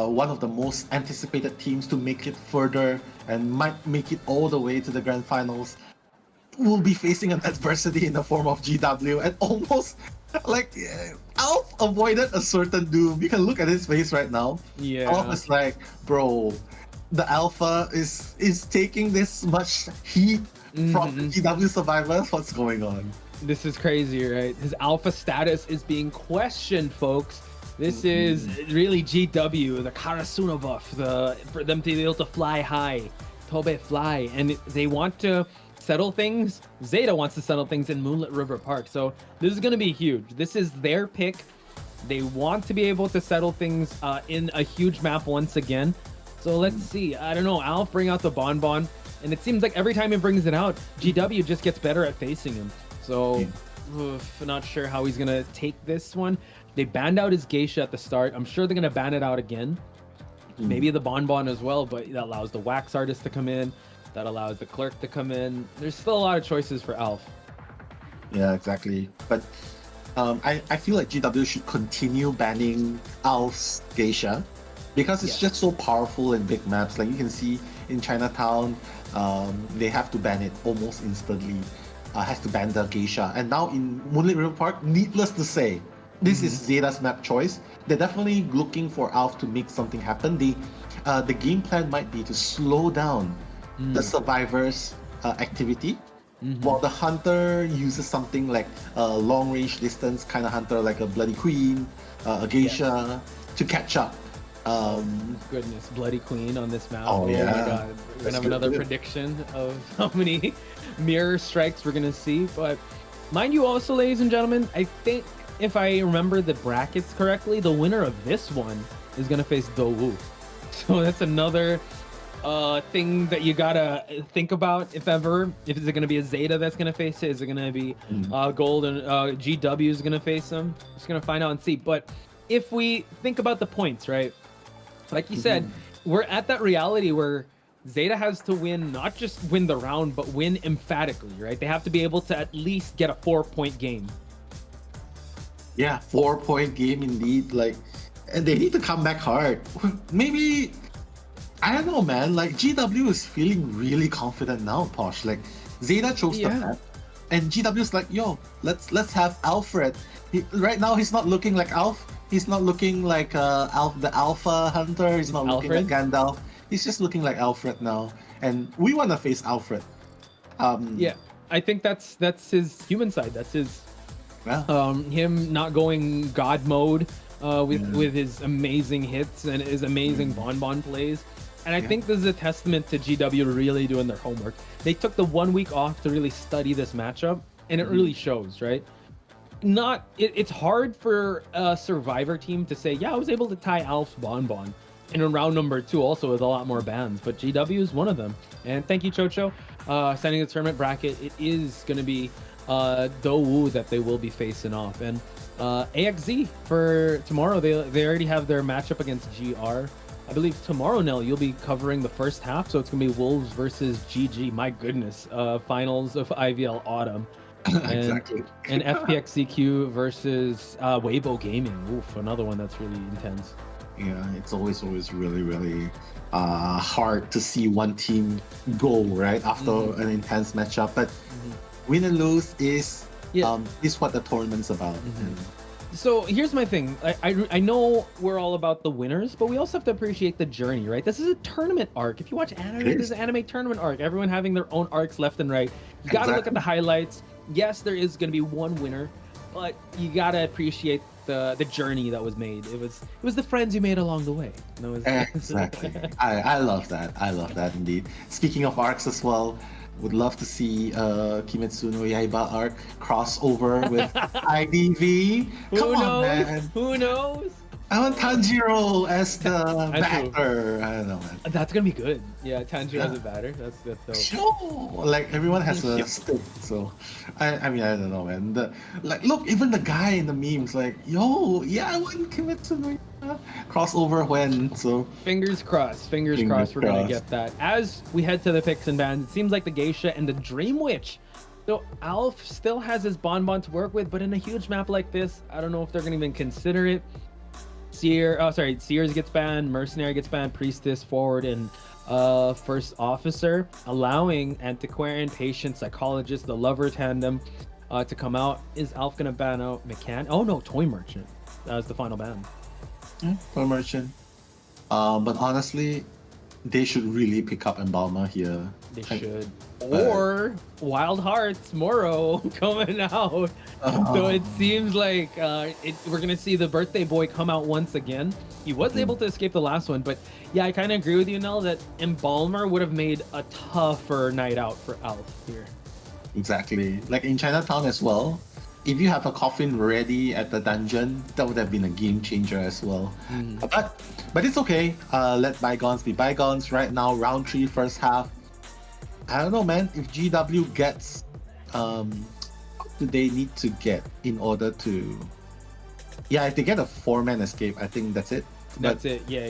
one of the most anticipated teams to make it further and might make it all the way to the grand finals, will be facing an adversity in the form of GW, and almost like Alf avoided a certain doom. You can look at his face right now. Yeah. Alf is like, bro, the Alpha is taking this much heat from GW survivors. What's going on? This is crazy, right? His alpha status is being questioned, folks. This is really GW, the Karasuna buff, for them to be able to fly high, Tobe fly, and they want to settle things. ZETA wants to settle things in Moonlit River Park, so this is going to be huge. This is their pick. They want to be able to settle things in a huge map once again. So let's see. I don't know. Alf bring out the Bonbon, and it seems like every time he brings it out, GW just gets better at facing him. So, not sure how he's going to take this one. They banned out his Geisha at the start. I'm sure they're going to ban it out again. Maybe the Bonbon as well, but that allows the Wax Artist to come in. That allows the Clerk to come in. There's still a lot of choices for Alf. Yeah, exactly. But I feel like GW should continue banning Alf's Geisha because it's just so powerful in big maps. Like you can see in Chinatown, they have to ban it almost instantly. Has to ban the Geisha. And now in Moonlit River Park, needless to say, this is ZETA's map choice. They're definitely looking for Alf to make something happen. The game plan might be to slow down the survivors' activity, while the hunter uses something like a long-range distance kind of hunter, like a Bloody Queen, a Geisha, to catch up. Goodness, Bloody Queen on this map. Oh, yeah. My god. We're gonna have another prediction of how many mirror strikes we're gonna see. But mind you also, ladies and gentlemen, I think if I remember the brackets correctly, the winner of this one is gonna face Do-Woo. So that's another thing that you gotta think about if is it gonna be a ZETA that's gonna face it? Is it gonna be Gold and GW is gonna face them? Just gonna find out and see. But if we think about the points, right? Like you said, we're at that reality where ZETA has to win, not just win the round, but win emphatically, right? They have to be able to at least get a 4-point game. Yeah, 4-point game indeed. Like, and they need to come back hard. Maybe, I don't know, man. Like, GW is feeling really confident now, Posh. Like, ZETA chose the map, and GW's like, yo, let's have Alfred. Right now, he's not looking like Alf. He's not looking like the Alpha Hunter. He's not looking like Gandalf. He's just looking like Alfred now, and we want to face Alfred. Yeah, I think that's his human side. That's his him not going God mode with his amazing hits and his amazing Bonbon plays. And I think this is a testament to GW really doing their homework. They took the 1 week off to really study this matchup, and it really shows, right? It's hard for a Survivor team to say, yeah, I was able to tie Alf's Bonbon in round number 2 also with a lot more bans, but GW is one of them. And thank you, Chocho. Sending the tournament bracket, it is going to be Do-Woo that they will be facing off. And AXZ for tomorrow, they already have their matchup against GR. I believe tomorrow, Nell, you'll be covering the first half, so it's going to be Wolves versus GG. My goodness, finals of IVL Autumn. Exactly. And FPXCQ versus Weibo Gaming. Oof, another one that's really intense. Yeah, it's always really, really hard to see one team go right after an intense matchup. But win and lose is what the tournament's about. So here's my thing. I know we're all about the winners, but we also have to appreciate the journey, right? This is a tournament arc. If you watch anime, this is an anime tournament arc. Everyone having their own arcs left and right. You got to look at the highlights. Yes, there is going to be one winner, but you got to appreciate the journey that was made. It was the friends you made along the way. Exactly. I love that. I love that indeed. Speaking of arcs as well, would love to see Kimetsu no Yaiba arc crossover with IDV. Come on, man. Who knows? I want Tanjiro as the batter. I don't know, man. That's gonna be good. Yeah, Tanjiro as a batter. That's dope. Sure. Like everyone has a stick, so I mean I don't know, man. Look, even the guy in the memes like, yo, yeah, I want Kimetsu no Yaiba crossover when. So fingers crossed. Fingers crossed. We're gonna get that. As we head to the picks and bans, it seems like the Geisha and the Dream Witch. So Alf still has his Bonbon to work with, but in a huge map like this, I don't know if they're gonna even consider it. Seers gets banned, Mercenary gets banned, Priestess, Forward, and First Officer, allowing Antiquarian, Patient, Psychologist, the Lover tandem to come out. Is Alf gonna ban out McCann? Oh no, Toy Merchant. That was the final ban. Toy Merchant. But honestly, they should really pick up Embalmer here. They should. Or Wild Hearts, Moro coming out. So it seems like we're going to see the birthday boy come out once again. He was able to escape the last one, but yeah, I kind of agree with you, Nell, that Embalmer would have made a tougher night out for Alf here. Exactly. Like in Chinatown as well, if you have a coffin ready at the dungeon, that would have been a game changer as well. But it's okay. Let bygones be bygones. Right now, round 3, first half. I don't know, man. If GW gets, what do they need to get in order to? Yeah, if they get a 4-man escape, I think that's it. That's it. Yeah.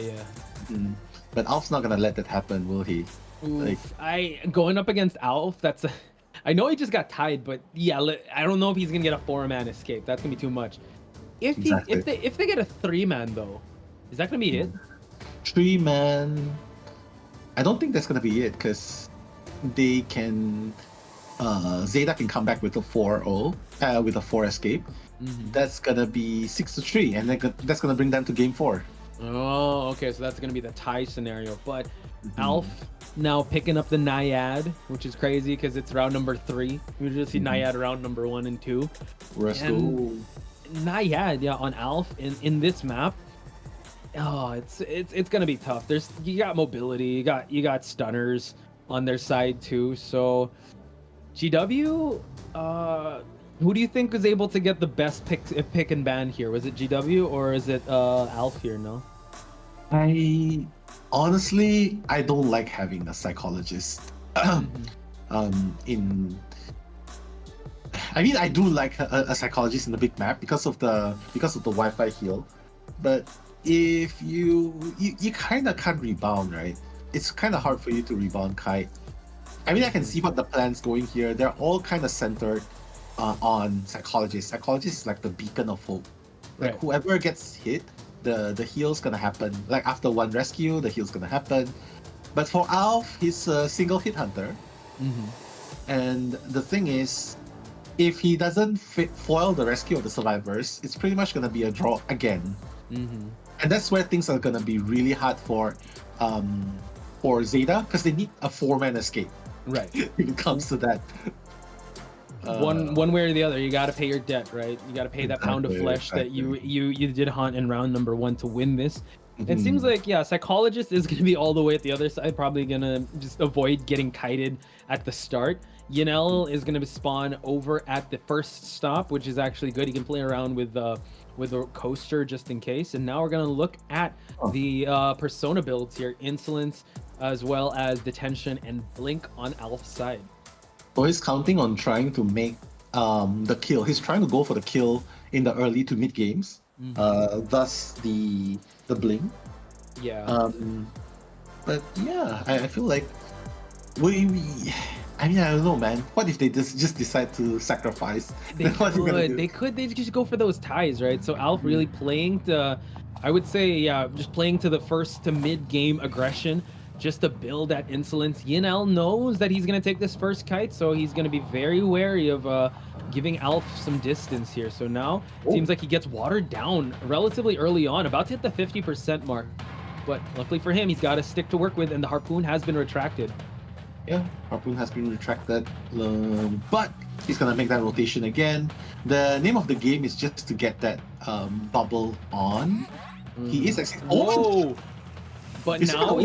But Alf's not gonna let that happen, will he? Going up against Alf, I know he just got tied, but yeah, I don't know if he's gonna get a 4-man escape. That's gonna be too much. If they get a 3-man though, is that gonna be it? 3-man. I don't think that's gonna be it because they can. Zeta can come back with a 4-0, with a 4 escape. That's gonna be 6-3, and that's gonna bring them to game 4. Oh, okay, so that's gonna be the tie scenario. But Alf now picking up the Naiad, which is crazy because it's round number 3. We just see Naiad round number 1 and 2. Let's go. Naiad, yeah, on Alf in this map. Oh, it's gonna be tough. You got mobility, you got stunners on their side too. So GW, who do you think was able to get the best pick and ban here? Was it GW or is it Alf here? No, I don't like having a psychologist I mean, I do like a psychologist in the big map because of the Wi-Fi heal, but if you kind of can't rebound, right? It's kind of hard for you to rebound Kite. I mean, I can see what the plan's going here. They're all kind of centered on Psychologist. Psychologist is like the beacon of hope. Like whoever gets hit, the heal's gonna happen. Like after one rescue, the heal's gonna happen. But for Alf, he's a single hit hunter. And the thing is, if he doesn't foil the rescue of the survivors, it's pretty much gonna be a draw again. And that's where things are gonna be really hard for Zeta, because they need a 4-man escape. Right. If it comes to that. One way or the other, you got to pay your debt, right? You got to pay that pound of flesh that you did hunt in round number 1 to win this. It seems like, yeah, Psychologist is going to be all the way at the other side, probably going to just avoid getting kited at the start. Yanel is going to spawn over at the first stop, which is actually good. He can play around with a coaster just in case. And now we're going to look at the persona builds here. Insolence, as well as Detention and Blink on Alf's side. So he's counting on trying to make the kill. He's trying to go for the kill in the early to mid games. Thus the Blink. Yeah. But yeah, I feel like I mean, I don't know, man. What if they just decide to sacrifice? They could just go for those ties, right? So Alf really playing to, I would say, yeah, just playing to the first to mid game aggression, just to build that insolence. Yinel knows that he's gonna take this first kite, so he's gonna be very wary of giving Alf some distance here. So now it seems like he gets watered down relatively early on, about to hit the 50% mark. But luckily for him, he's got a stick to work with, and the harpoon has been retracted. Yeah, harpoon has been retracted, but he's gonna make that rotation again. The name of the game is just to get that bubble on. He is actually. But now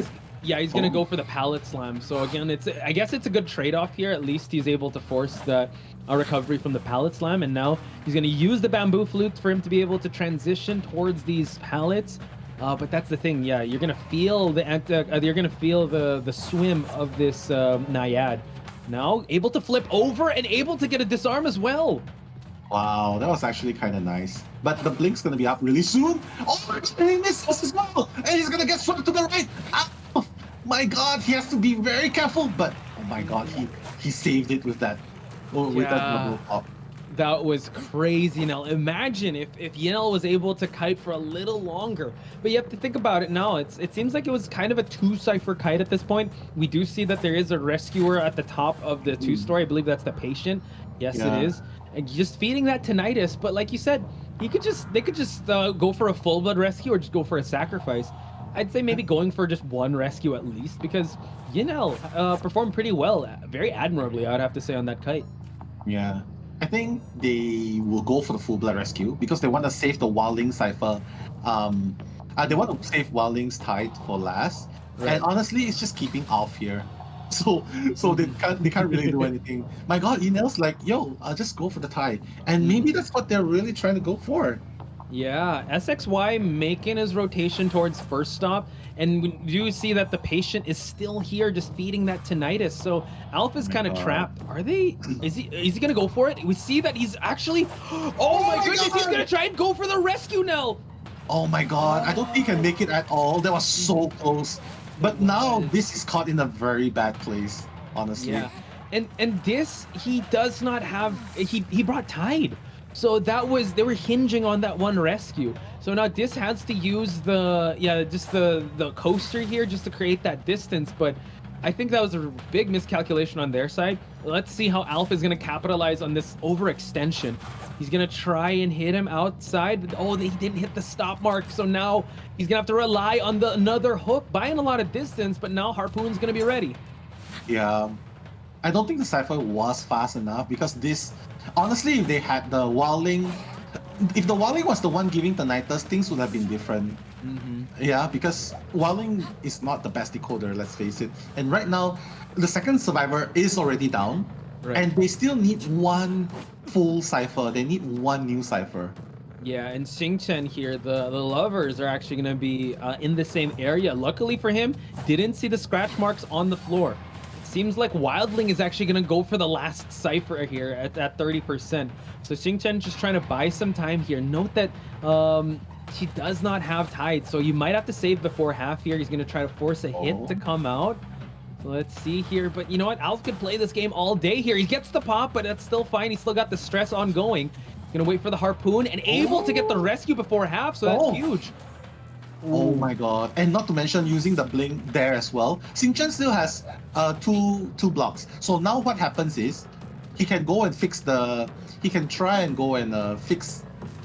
he's gonna go for the pallet slam. So again, I guess it's a good trade-off here. At least he's able to force a recovery from the pallet slam, and now he's gonna use the bamboo flute for him to be able to transition towards these pallets. But that's the thing, yeah, you're gonna feel the swim of this Naiad. Now able to flip over and able to get a disarm as well. Wow, that was actually kind of nice. But the blink's gonna be up really soon. Oh my god, he misses as well, and he's gonna get swept to the right. Oh my god, he has to be very careful. But oh my god, he saved it with that. With that double pop. That was crazy. Now imagine if Yinel was able to kite for a little longer. But you have to think about it now. It seems like it was kind of a 2-cipher kite at this point. We do see that there is a rescuer at the top of the 2-story. I believe that's the patient. Yes, it is. And just feeding that tinnitus. But like you said, they could just go for a full blood rescue or just go for a sacrifice. I'd say maybe going for just one rescue at least, because Yinel performed pretty well, very admirably, I'd have to say, on that kite. Yeah. I think they will go for the full blood rescue because they want to save the Wildling cipher. They want to save Wildling's tide for last. Right. And honestly, it's just keeping Alf here. So they can't really do anything. My god, Enel's like, yo, I'll just go for the tie. And maybe that's what they're really trying to go for. Yeah, SXY making his rotation towards first stop, and we do see that the patient is still here just feeding that tinnitus. So Alf is kind of trapped. Is he gonna go for it? We see that he's actually, oh my goodness, he's gonna try and go for the rescue now. Oh my god, I don't think he can make it at all. That was so close. But now this is caught in a very bad place, honestly. Yeah, and this, he does not have, he brought Tide. So they were hinging on that one rescue. So now Dis has to use the coaster here just to create that distance. But I think that was a big miscalculation on their side. Let's see how Alf is going to capitalize on this overextension. He's going to try and hit him outside. Oh, he didn't hit the stop mark. So now he's going to have to rely on another hook, buying a lot of distance. But now Harpoon's going to be ready. Yeah. I don't think the Cypher was fast enough because this... Honestly, if they had the Wildling... If the Wildling was the one giving tinnitus, things would have been different. Yeah, because Wildling is not the best decoder, let's face it. And right now, the second survivor is already down. Right. And they still need one full Cypher. They need one new Cypher. Yeah, and Xingchen here, the lovers are actually going to be in the same area. Luckily for him, didn't see the scratch marks on the floor. Seems like Wildling is actually going to go for the last cipher here at 30%. So Xingchen just trying to buy some time here. Note that she does not have Tide, so you might have to save before half here. He's going to try to force a hit to come out. So let's see here. But you know what? Alf could play this game all day here. He gets the pop, but that's still fine. He's still got the stress ongoing. He's going to wait for the harpoon and able to get the rescue before half, so that's huge. Oh my god. And not to mention using the blink there as well. Xingchen still has two blocks. So now what happens is he can go and fix he can try and go and fix...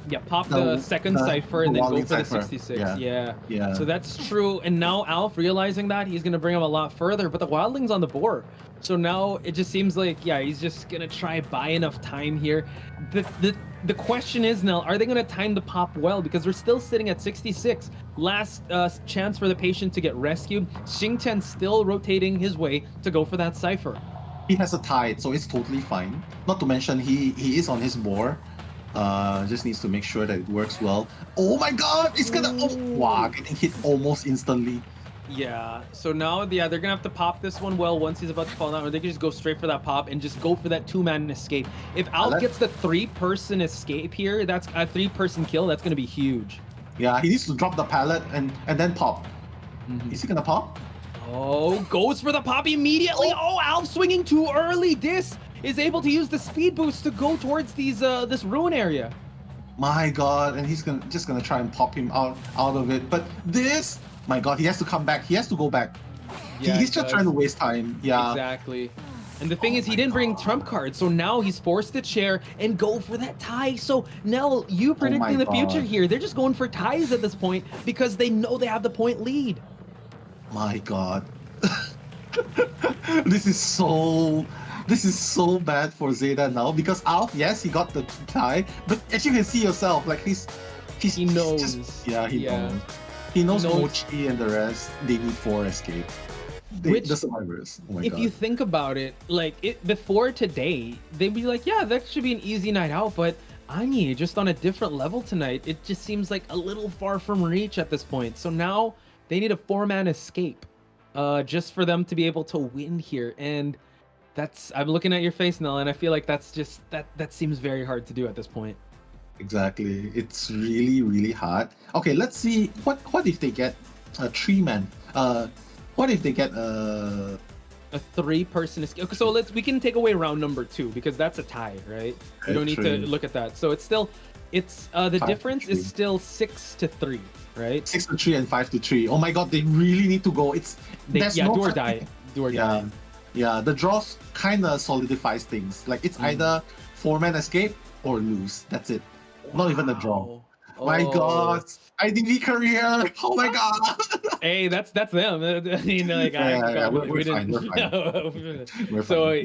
Yeah, pop the second cipher and then go for the 66. Yeah. So that's true. And now Alf realizing that, he's going to bring him a lot further. But the Wildling's on the board. So now it just seems like, yeah, he's just going to try buy enough time here. The question is now, are they going to time the pop well? Because we're still sitting at 66. Last chance for the patient to get rescued. Xingchen still rotating his way to go for that cipher. He has a Tide, so it's totally fine. Not to mention, he is on his board. Just needs to make sure that it works well. Oh my god, it's gonna... wow, getting hit almost instantly. Yeah, so now, they're gonna have to pop this one well once he's about to fall down, or they can just go straight for that pop and just go for that two-man escape. If Alf gets the three-person escape here, that's a three-person kill, that's gonna be huge. Yeah, he needs to drop the pallet and then pop. Is he gonna pop? Oh, goes for the pop immediately. Oh, Alf swinging too early. Dis is able to use the speed boost to go towards this ruin area. My god, and he's just gonna try and pop him out of it. But this, my god, he has to come back. He has to go back. Yeah, he's just trying to waste time. Yeah. Exactly. And the thing is, he didn't bring trump cards, so now he's forced to chair and go for that tie. So Nell, you predicting the future here, they're just going for ties at this point because they know they have the point lead. My God. This is so bad for Zeta now because Alf, yes, he got the tie, but as you can see yourself, like he knows. He knows Mochi and the rest, they need 4 escape. The survivors. Oh my God. If you think about it, like before today, they'd be like, yeah, that should be an easy night out, but Anya just on a different level tonight. It just seems like a little far from reach at this point. So now they need a 4-man escape just for them to be able to win here. And I'm looking at your face, Nell, and I feel like that's just that seems very hard to do at this point. Exactly. It's really, really hard. Okay, let's see what if they get a 3-man. What if they get a 3-person escape? Okay, so we can take away round number 2 because that's a tie, right? We don't need to look at that. So it's the difference is still 6-3, right? 6-3 and 5-3. Oh my God, they really need to go. Do or die. Yeah, the draws kind of solidifies things. Like it's either 4-man escape or lose. That's it. Wow. Not even a draw. My God, IDV career. Oh my God. Hey, that's them. I mean, like, we're fine. So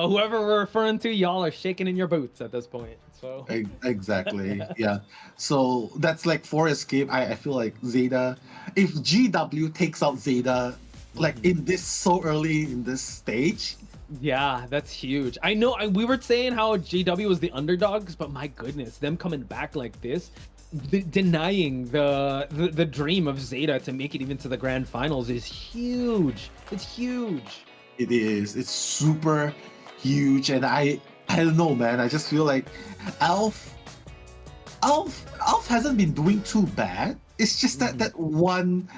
whoever we're referring to, y'all are shaking in your boots at this point. So exactly, yeah. So that's like 4 escape. I feel like Zeta, if GW takes out Zeta, like in this so early in this stage. Yeah, that's huge. I know we were saying how GW was the underdogs, but my goodness, them coming back like this, denying the dream of Zeta to make it even to the grand finals is huge. It's huge. It is. It's super huge, and I don't know, man. I just feel like Alf hasn't been doing too bad. It's just that one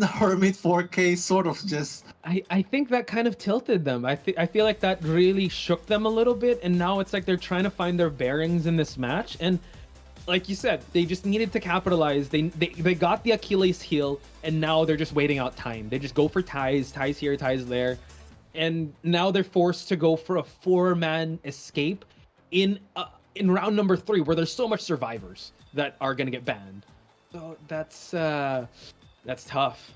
Hermit 4K sort of just. I think that kind of tilted them. I feel like that really shook them a little bit, and now it's like they're trying to find their bearings in this match. And like you said, they just needed to capitalize. They got the Achilles heel, and now they're just waiting out time. They just go for ties here, ties there, and now they're forced to go for a 4-man escape in round number 3, where there's so much survivors that are gonna get banned. So that's tough.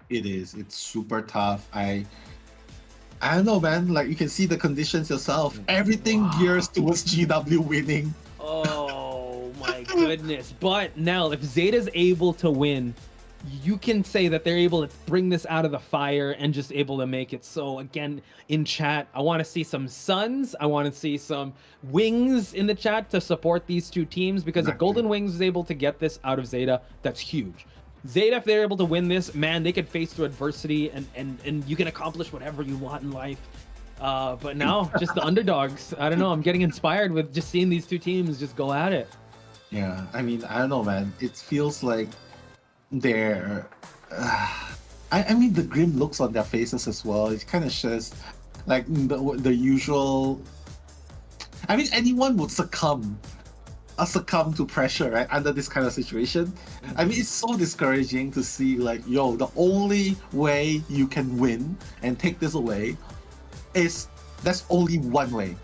It is. It's super tough. I don't know, man. Like you can see the conditions yourself. Everything gears towards GW winning. Oh my goodness. But Nell, if Zeta's able to win, you can say that they're able to bring this out of the fire and just able to make it. So again, in chat, I want to see some suns. I want to see some wings in the chat to support these two teams, because if Golden Wings is able to get this out of Zeta, that's huge. Zeta, if they're able to win this, man, they could face through adversity and you can accomplish whatever you want in life. But now, just the underdogs. I don't know. I'm getting inspired with just seeing these two teams just go at it. Yeah, I mean, I don't know, man. It feels like they're... I mean, the grim looks on their faces as well. It kind of shows, like, the usual... I mean, anyone would succumb to pressure, right, under this kind of situation. I mean, it's so discouraging to see, like, yo, the only way you can win and take this away is there's only one way: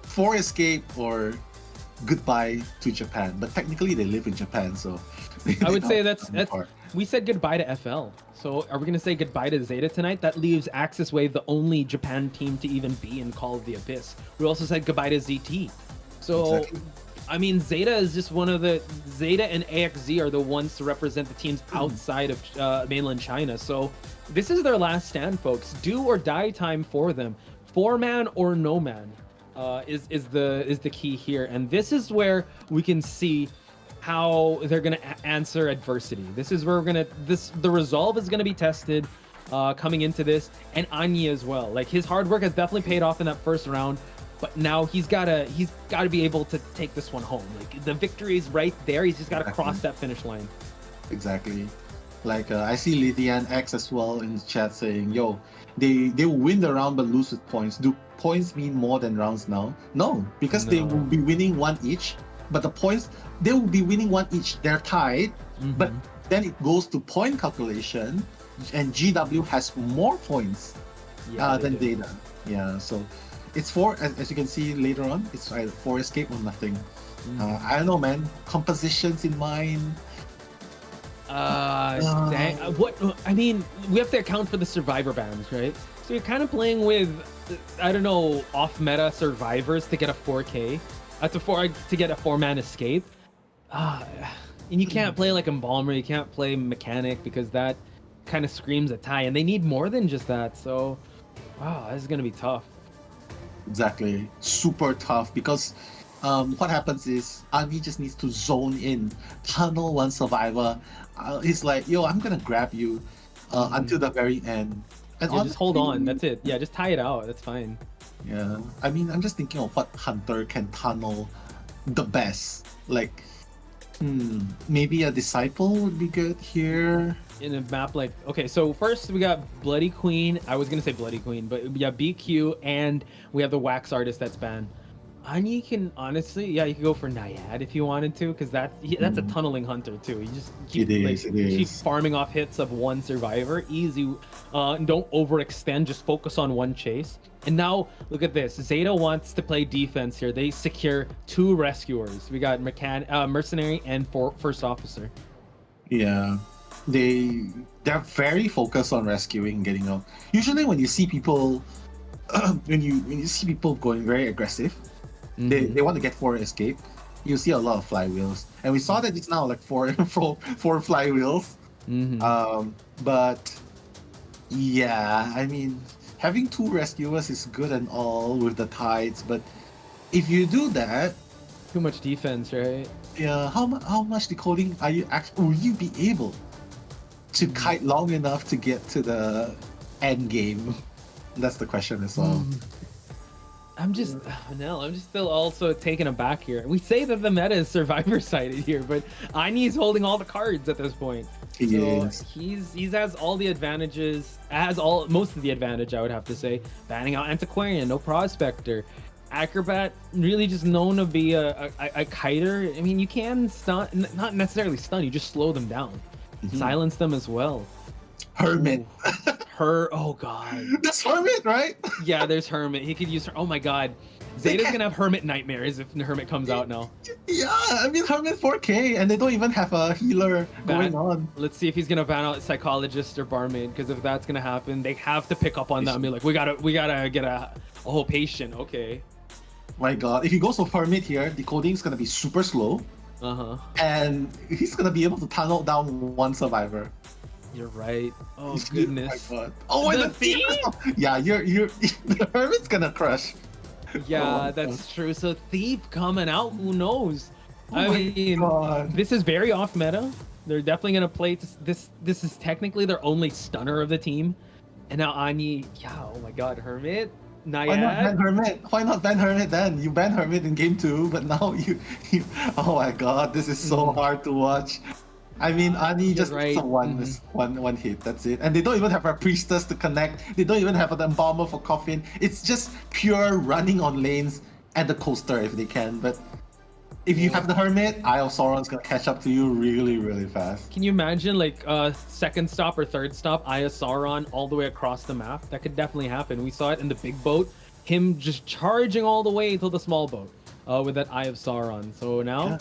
for escape or goodbye to Japan. But technically they live in Japan, so I would say that's we said goodbye to FL. So are we gonna say goodbye to Zeta tonight? That leaves Axis Wave the only Japan team to even be in Call of the Abyss. We also said goodbye to ZT. So exactly. I mean, Zeta is just one of the... Zeta and AXZ are the ones to represent the teams outside of mainland China. So this is their last stand, folks. Do or die time for them. 4-man or no man is the key here. And this is where we can see how they're going to answer adversity. This is where we're going to... The resolve is going to be tested coming into this. And Anya as well. Like, his hard work has definitely paid off in that first round. But now he's gotta be able to take this one home. Like, the victory is right there. He's just gotta cross that finish line. Exactly. Like I see Lydian X as well in the chat saying, "Yo, they will win the round but lose with points. Do points mean more than rounds now?" No, because they will be winning one each. But the points, they will be winning one each. They're tied, but then it goes to point calculation, and GW has more points. than ZETA. Yeah, so it's 4, as you can see later on, it's either 4 escape or nothing. I don't know, man. Compositions in mind. Dang, what I mean, we have to account for the survivor bans, right? So you're kind of playing with, I don't know, off-meta survivors to get a 4K, to get a 4-man escape. And you can't play like Embalmer, you can't play Mechanic because that kind of screams a tie, and they need more than just that. So, wow, this is gonna be tough. Exactly, super tough because what happens is Ani just needs to zone in, tunnel one survivor. He's like, yo, I'm gonna grab you until the very end. And yeah, just hold on, that's it. Yeah, just tie it out, that's fine. Yeah, I mean, I'm just thinking of what Hunter can tunnel the best. Like, maybe a Disciple would be good here. In a map like, okay, so first we got Bloody Queen. I was gonna say Bloody Queen, but we got BQ and we have the Wax Artist that's banned. Ani can honestly, yeah, you could go for Naiad if you wanted to, because that's a tunneling hunter too. You just keep farming off hits of one survivor, easy. Don't overextend, just focus on one chase. And now look at this. ZETA wants to play defense here. They secure 2 rescuers. We got Mercenary and First Officer. Yeah, they're very focused on rescuing, getting out. Usually when you see people, when you see people going very aggressive. They want to get 4 escape. You see a lot of flywheels, and we saw that it's now like four flywheels. But yeah, I mean, having 2 rescuers is good and all with the tides, but if you do that, too much defense, right? Yeah, how much decoding are you will you be able to kite long enough to get to the end game? That's the question as well. I'm just still also taken aback here. We say that the meta is survivor sided here, but Ani's holding all the cards at this point. He has all the advantages, most of the advantage, I would have to say. Banning out Antiquarian, no Prospector. Acrobat, really just known to be a kiter. I mean, you can stun, not necessarily stun, you just slow them down. Silence them as well. Hermit. Oh god. That's Hermit, right? Yeah, there's Hermit. He could use, oh my god. Zeta's gonna have Hermit nightmares if Hermit comes out now. Yeah, I mean Hermit 4K, and they don't even have a healer going on. Let's see if he's gonna ban out Psychologist or Barmaid, because if that's gonna happen, they have to pick up on that and be like, we gotta get a whole patient. Okay. My god, if he goes for Hermit here, decoding's gonna be super slow. And he's gonna be able to tunnel down one survivor. You're right. Oh goodness. Oh my god. Oh, and the thief! Yeah, you're the Hermit's gonna crush. Yeah, that's true. So Thief coming out, who knows? I mean, this is very off meta. They're definitely gonna play this. This is technically their only stunner of the team. And now Ani, yeah, oh my god, Hermit, Naiad. Why not ban Hermit? Why not ban Hermit then? You ban Hermit in game 2, but now you oh my god, this is so hard to watch. I mean, Ani just needs one hit, that's it. And they don't even have a Priestess to connect. They don't even have an Embalmer for Coffin. It's just pure running on lanes and the Coaster if they can. But if you have the Hermit, Eye of Sauron's gonna catch up to you really, really fast. Can you imagine like second stop or third stop, Eye of Sauron all the way across the map? That could definitely happen. We saw it in the big boat. Him just charging all the way to the small boat with that Eye of Sauron. So now... Yeah.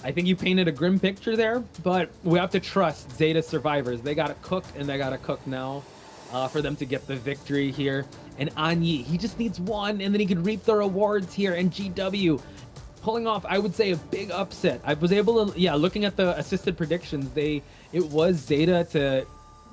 I think you painted a grim picture there, but we have to trust ZETA survivors. They gotta cook, and they gotta cook now for them to get the victory here. And Ani, he just needs one, and then he could reap the rewards here. And GW pulling off, I would say, a big upset. I was able to, looking at the assisted predictions, it was ZETA to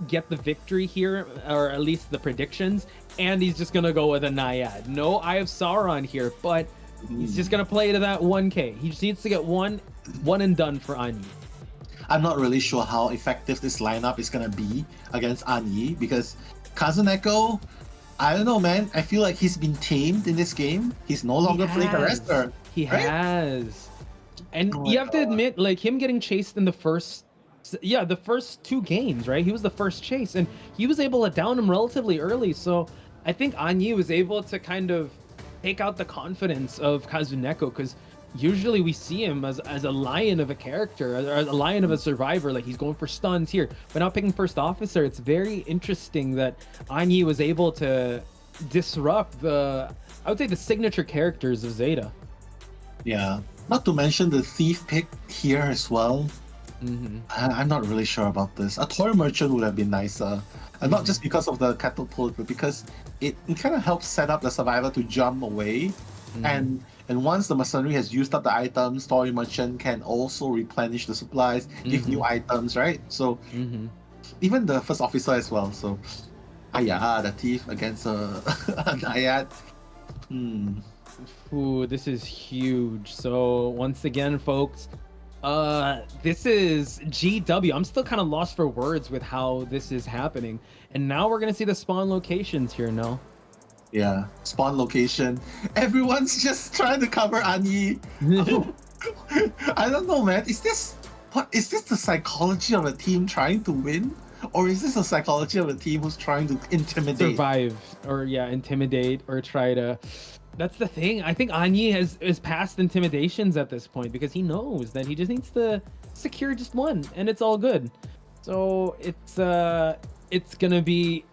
get the victory here, or at least the predictions. And he's just gonna go with a Naiad. No Eye of Sauron here, but he's just gonna play to that 1K. He just needs to get one and done for Ani. I'm not really sure how effective this lineup is gonna be against Ani, because Kazuneko, I don't know, man. I feel like he's been tamed in this game. He's no longer playing Harester. He has. And you have to admit, like, him getting chased in the first 2 games, right? He was the first chase, and he was able to down him relatively early. So I think Ani was able to kind of take out the confidence of Kazuneko, because usually we see him as a lion of a character, or a lion of a survivor, like he's going for stuns here, but now picking first officer. It's very interesting that Anyi was able to disrupt I would say the signature characters of Zeta. Yeah, not to mention the thief pick here as well. I'm not really sure about this. A toy merchant would have been nicer, and not just because of the catapult, but because it kind of helps set up the survivor to jump away, and once the mercenary has used up the items, toy merchant can also replenish the supplies, give new items, right? So even the first officer as well. So the thief against a Naiad. Ooh, this is huge. So once again, folks, this is GW. I'm still kind of lost for words with how this is happening. And now we're gonna see the spawn locations here, no? Yeah, spawn location. Everyone's just trying to cover Anyi. I don't know, man. Is this the psychology of a team trying to win? Or is this a psychology of a team who's trying to intimidate? Survive, or intimidate, or try to... That's the thing. I think Anyi is past intimidations at this point, because he knows that he just needs to secure just one, and it's all good. So it's gonna be...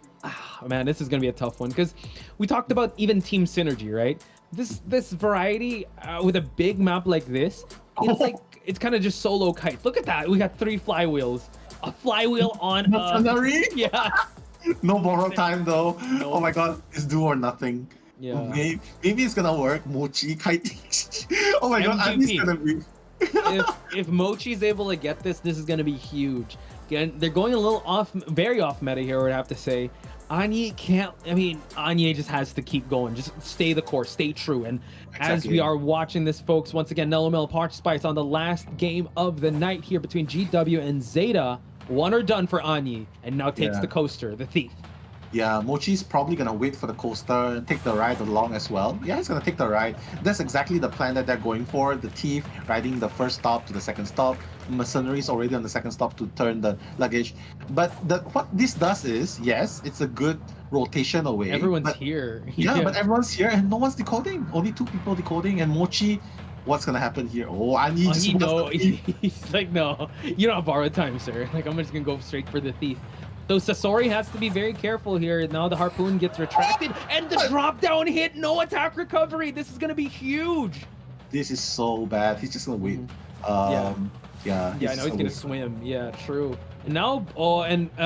man, this is gonna be a tough one, because we talked about even team synergy, right? This variety with a big map like this, it's like it's kind of just solo kites. Look at that. We got 3 flywheels. A flywheel on yeah. No borrow time though. No. Oh my god, it's do or nothing. Yeah. Maybe it's gonna work. Mochi kiting. Oh my god, Anyi's gonna be. if Mochi's able to get this is gonna be huge. Again, they're going a little very off meta here, I would have to say. Anyi can't, Anyi just has to keep going. Just stay the course, stay true. And as we are watching this, folks, once again, NeloMel Parch Spice on the last game of the night here between GW and Zeta. One or done for Anyi, and now takes the coaster, the thief. Yeah, Mochi's probably gonna wait for the coaster and take the ride along as well. Yeah, he's gonna take the ride. That's exactly the plan that they're going for. The thief riding the first stop to the second stop. Mercenaries already on the second stop to turn the luggage. But what this does is, yes, it's a good rotation away. Everyone's here. Yeah, but everyone's here and no one's decoding. Only 2 people decoding, and Mochi, what's gonna happen here? Oh, Anyi just he's like, no, you don't have borrowed time, sir. Like, I'm just gonna go straight for the thief. So Sasori has to be very careful here. Now the harpoon gets retracted, and the drop down hit, no attack recovery. This is gonna be huge. This is so bad. He's just gonna wait. Yeah, I know he's gonna swim. Yeah, true. And now,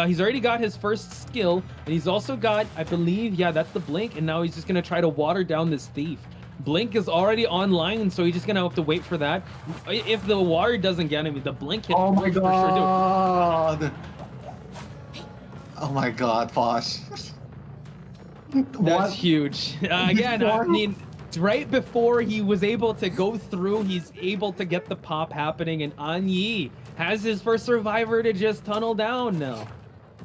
he's already got his first skill, and he's also got, I believe, that's the blink, and now he's just gonna try to water down this thief. Blink is already online, so he's just gonna have to wait for that. If the water doesn't get him, the blink hit. Oh my god! Oh my god, Posh. That's huge. Again, right before he was able to go through, he's able to get the pop happening, and Anyi has his first survivor to just tunnel down now.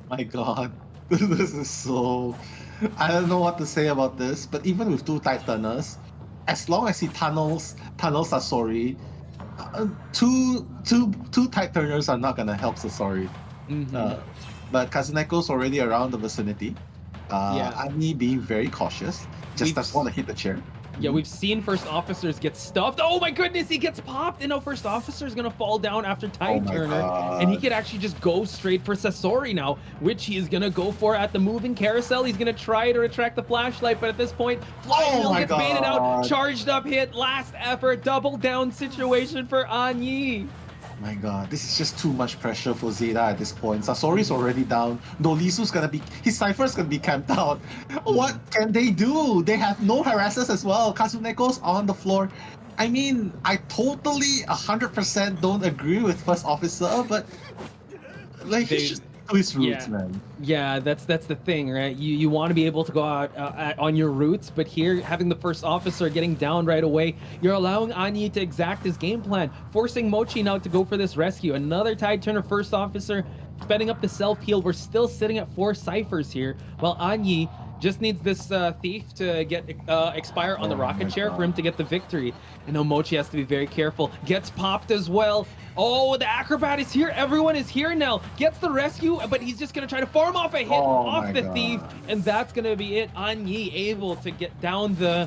My god. This is so... I don't know what to say about this, but even with 2 Titaners, as long as he tunnels Sasori, 2 Titaners are not gonna help Sasori. But Kazuneko's already around the vicinity. Anyi being very cautious, just doesn't want to hit the chair. Yeah, we've seen first officers get stuffed. Oh my goodness, he gets popped, and now first officer is gonna fall down after Tide Turner, and he could actually just go straight for Sasori now, which he is gonna go for at the moving carousel. He's gonna try to retract the flashlight, but at this point, Flywheel gets baited out, charged up hit, last effort, double down situation for Anyi. My god, this is just too much pressure for Zeta at this point. Sasori's already down. Nolisu's gonna be... His Cypher's gonna be camped out. What can they do? They have no harassers as well. Kazuneko's on the floor. I mean, I totally 100% don't agree with First Officer, but... Like, he's just to his roots, man. Yeah, that's the thing, right? You want to be able to go out on your roots, but here, having the first officer getting down right away, you're allowing Anyi to exact his game plan, forcing Mochi now to go for this rescue. Another Tide Turner first officer, spending up the self-heal. We're still sitting at 4 ciphers here, while Anyi just needs this thief to get expire on the rocket chair for him to get the victory. And now Mochi has to be very careful. Gets popped as well. Oh, the acrobat is here. Everyone is here now. Gets the rescue, but he's just going to try to farm off a hit off the thief. And that's going to be it. Anyi able to get down the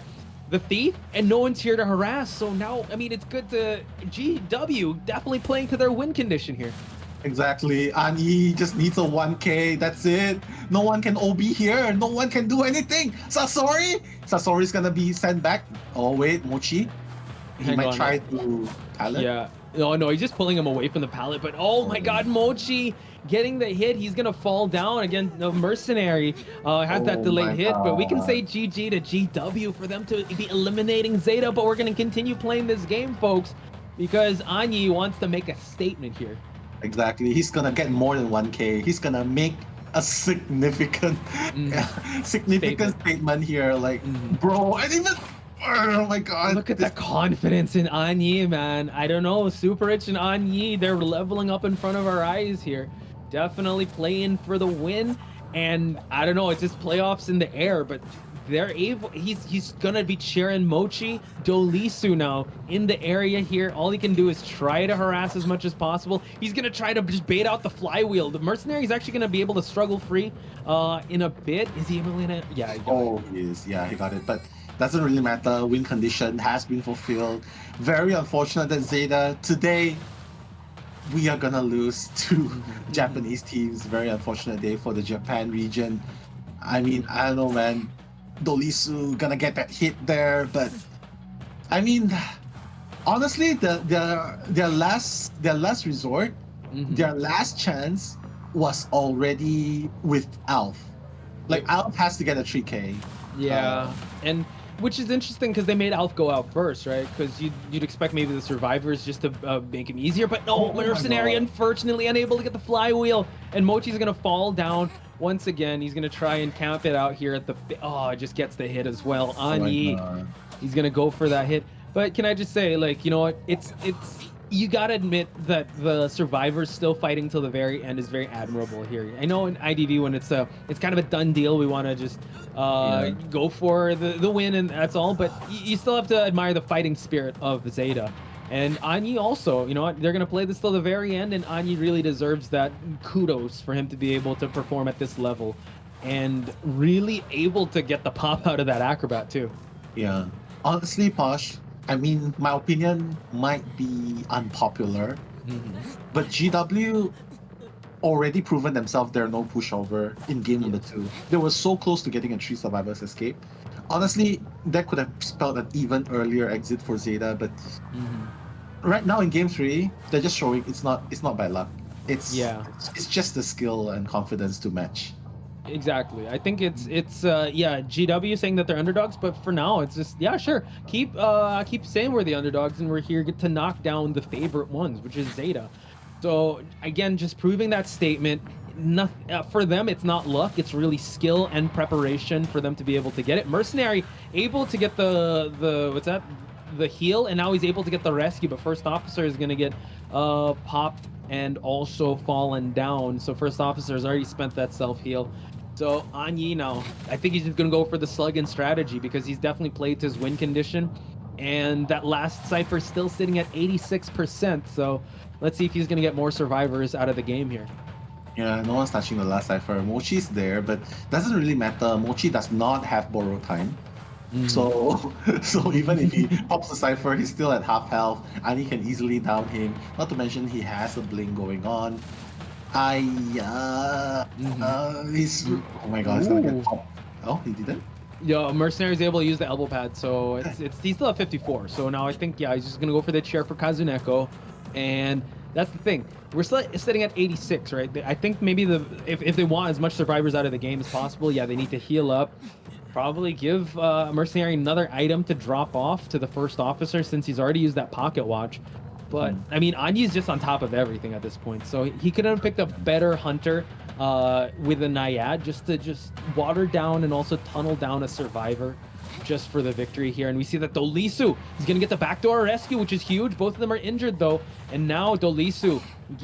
the thief, and no one's here to harass. So now, I mean, it's good to GW definitely playing to their win condition here. Exactly. Anyi just needs a 1k. That's it. No one can OB here. No one can do anything. Sasori's gonna be sent back. Oh wait, Mochi. He might try to pallet. Yeah. No, he's just pulling him away from the pallet. But oh my God, Mochi getting the hit. He's gonna fall down again. The Mercenary has that delayed hit, but we can say GG to GW for them to be eliminating ZETA. But we're gonna continue playing this game, folks, because Anyi wants to make a statement here. Exactly. He's gonna get more than 1k. He's gonna make a significant statement here. Like, bro, and even oh my God. Look at the confidence in Anyi, man. I don't know. Super Rich and Anyi, they're leveling up in front of our eyes here. Definitely playing for the win. And I don't know, it's just playoffs in the air, but they're able, he's gonna be cheering Mochi, Dolisu now in the area here. All he can do is try to harass as much as possible. He's gonna try to just bait out the flywheel. The Mercenary is actually gonna be able to struggle free in a bit. Is he able to? Yeah. He is. Yeah, he got it. But doesn't really matter. Win condition has been fulfilled. Very unfortunate that ZETA today we are gonna lose to Japanese teams. Very unfortunate day for the Japan region. I mean, I don't know, man. Dolisu gonna get that hit there, but I mean, honestly, their last resort, their last chance was already with Alf. Like Alf has to get a 3k. Yeah, and which is interesting because they made Alf go out first, right? Because you'd expect maybe the survivors just to make him easier, but no, Mercenary unfortunately unable to get the flywheel, and Mochi's gonna fall down. Once again, he's gonna try and camp it out here at the. Oh, it just gets the hit as well. Anyi, he's gonna go for that hit. But can I just say, like, you know what? It's you gotta admit that the survivors still fighting till the very end is very admirable here. I know in IDV when it's kind of a done deal, we want to just go for the win and that's all. But you still have to admire the fighting spirit of ZETA. And Anyi also, you know what, they're going to play this till the very end, and Anyi really deserves that kudos for him to be able to perform at this level and really able to get the pop out of that acrobat too. Yeah. Honestly, Posh, I mean, my opinion might be unpopular, but GW already proven themselves they're no pushover in game number 2. They were so close to getting a 3 survivors escape. Honestly, that could have spelled an even earlier exit for ZETA, but right now in game 3, they're just showing it's not by luck. It's just the skill and confidence to match. Exactly. I think it's GW saying that they're underdogs, but for now it's just sure. Keep saying we're the underdogs and we're here to knock down the favorite ones, which is ZETA. So again, just proving that statement. For them, it's not luck, it's really skill and preparation for them to be able to get it. Mercenary able to get the heal, and now he's able to get the rescue, but First Officer is gonna get popped and also fallen down. So First Officer has already spent that self-heal. So Anyi now, I think he's just gonna go for the slug-in strategy because he's definitely played to his win condition, and that last Cypher is still sitting at 86%. So let's see if he's gonna get more survivors out of the game here. Yeah, no one's touching the last Cypher. Mochi's there, but doesn't really matter. Mochi does not have borrow time. So even if he pops the Cypher, he's still at half health. Anyi can easily down him. Not to mention he has a blink going on. He's oh my god, he's gonna get popped. Oh, he didn't? Yeah, Mercenary is able to use the elbow pad, so he's still at 54. So now I think he's just gonna go for the chair for Kazuneko, and that's the thing. We're still sitting at 86, right? I think maybe if they want as much survivors out of the game as possible, they need to heal up. Probably give Mercenary another item to drop off to the First Officer since he's already used that pocket watch. But I mean, Anyi's just on top of everything at this point, so he could have picked a better hunter with a Naiad just to water down and also tunnel down a survivor just for the victory here. And we see that Dolisu is going to get the backdoor rescue, which is huge. Both of them are injured though, and now Dolisu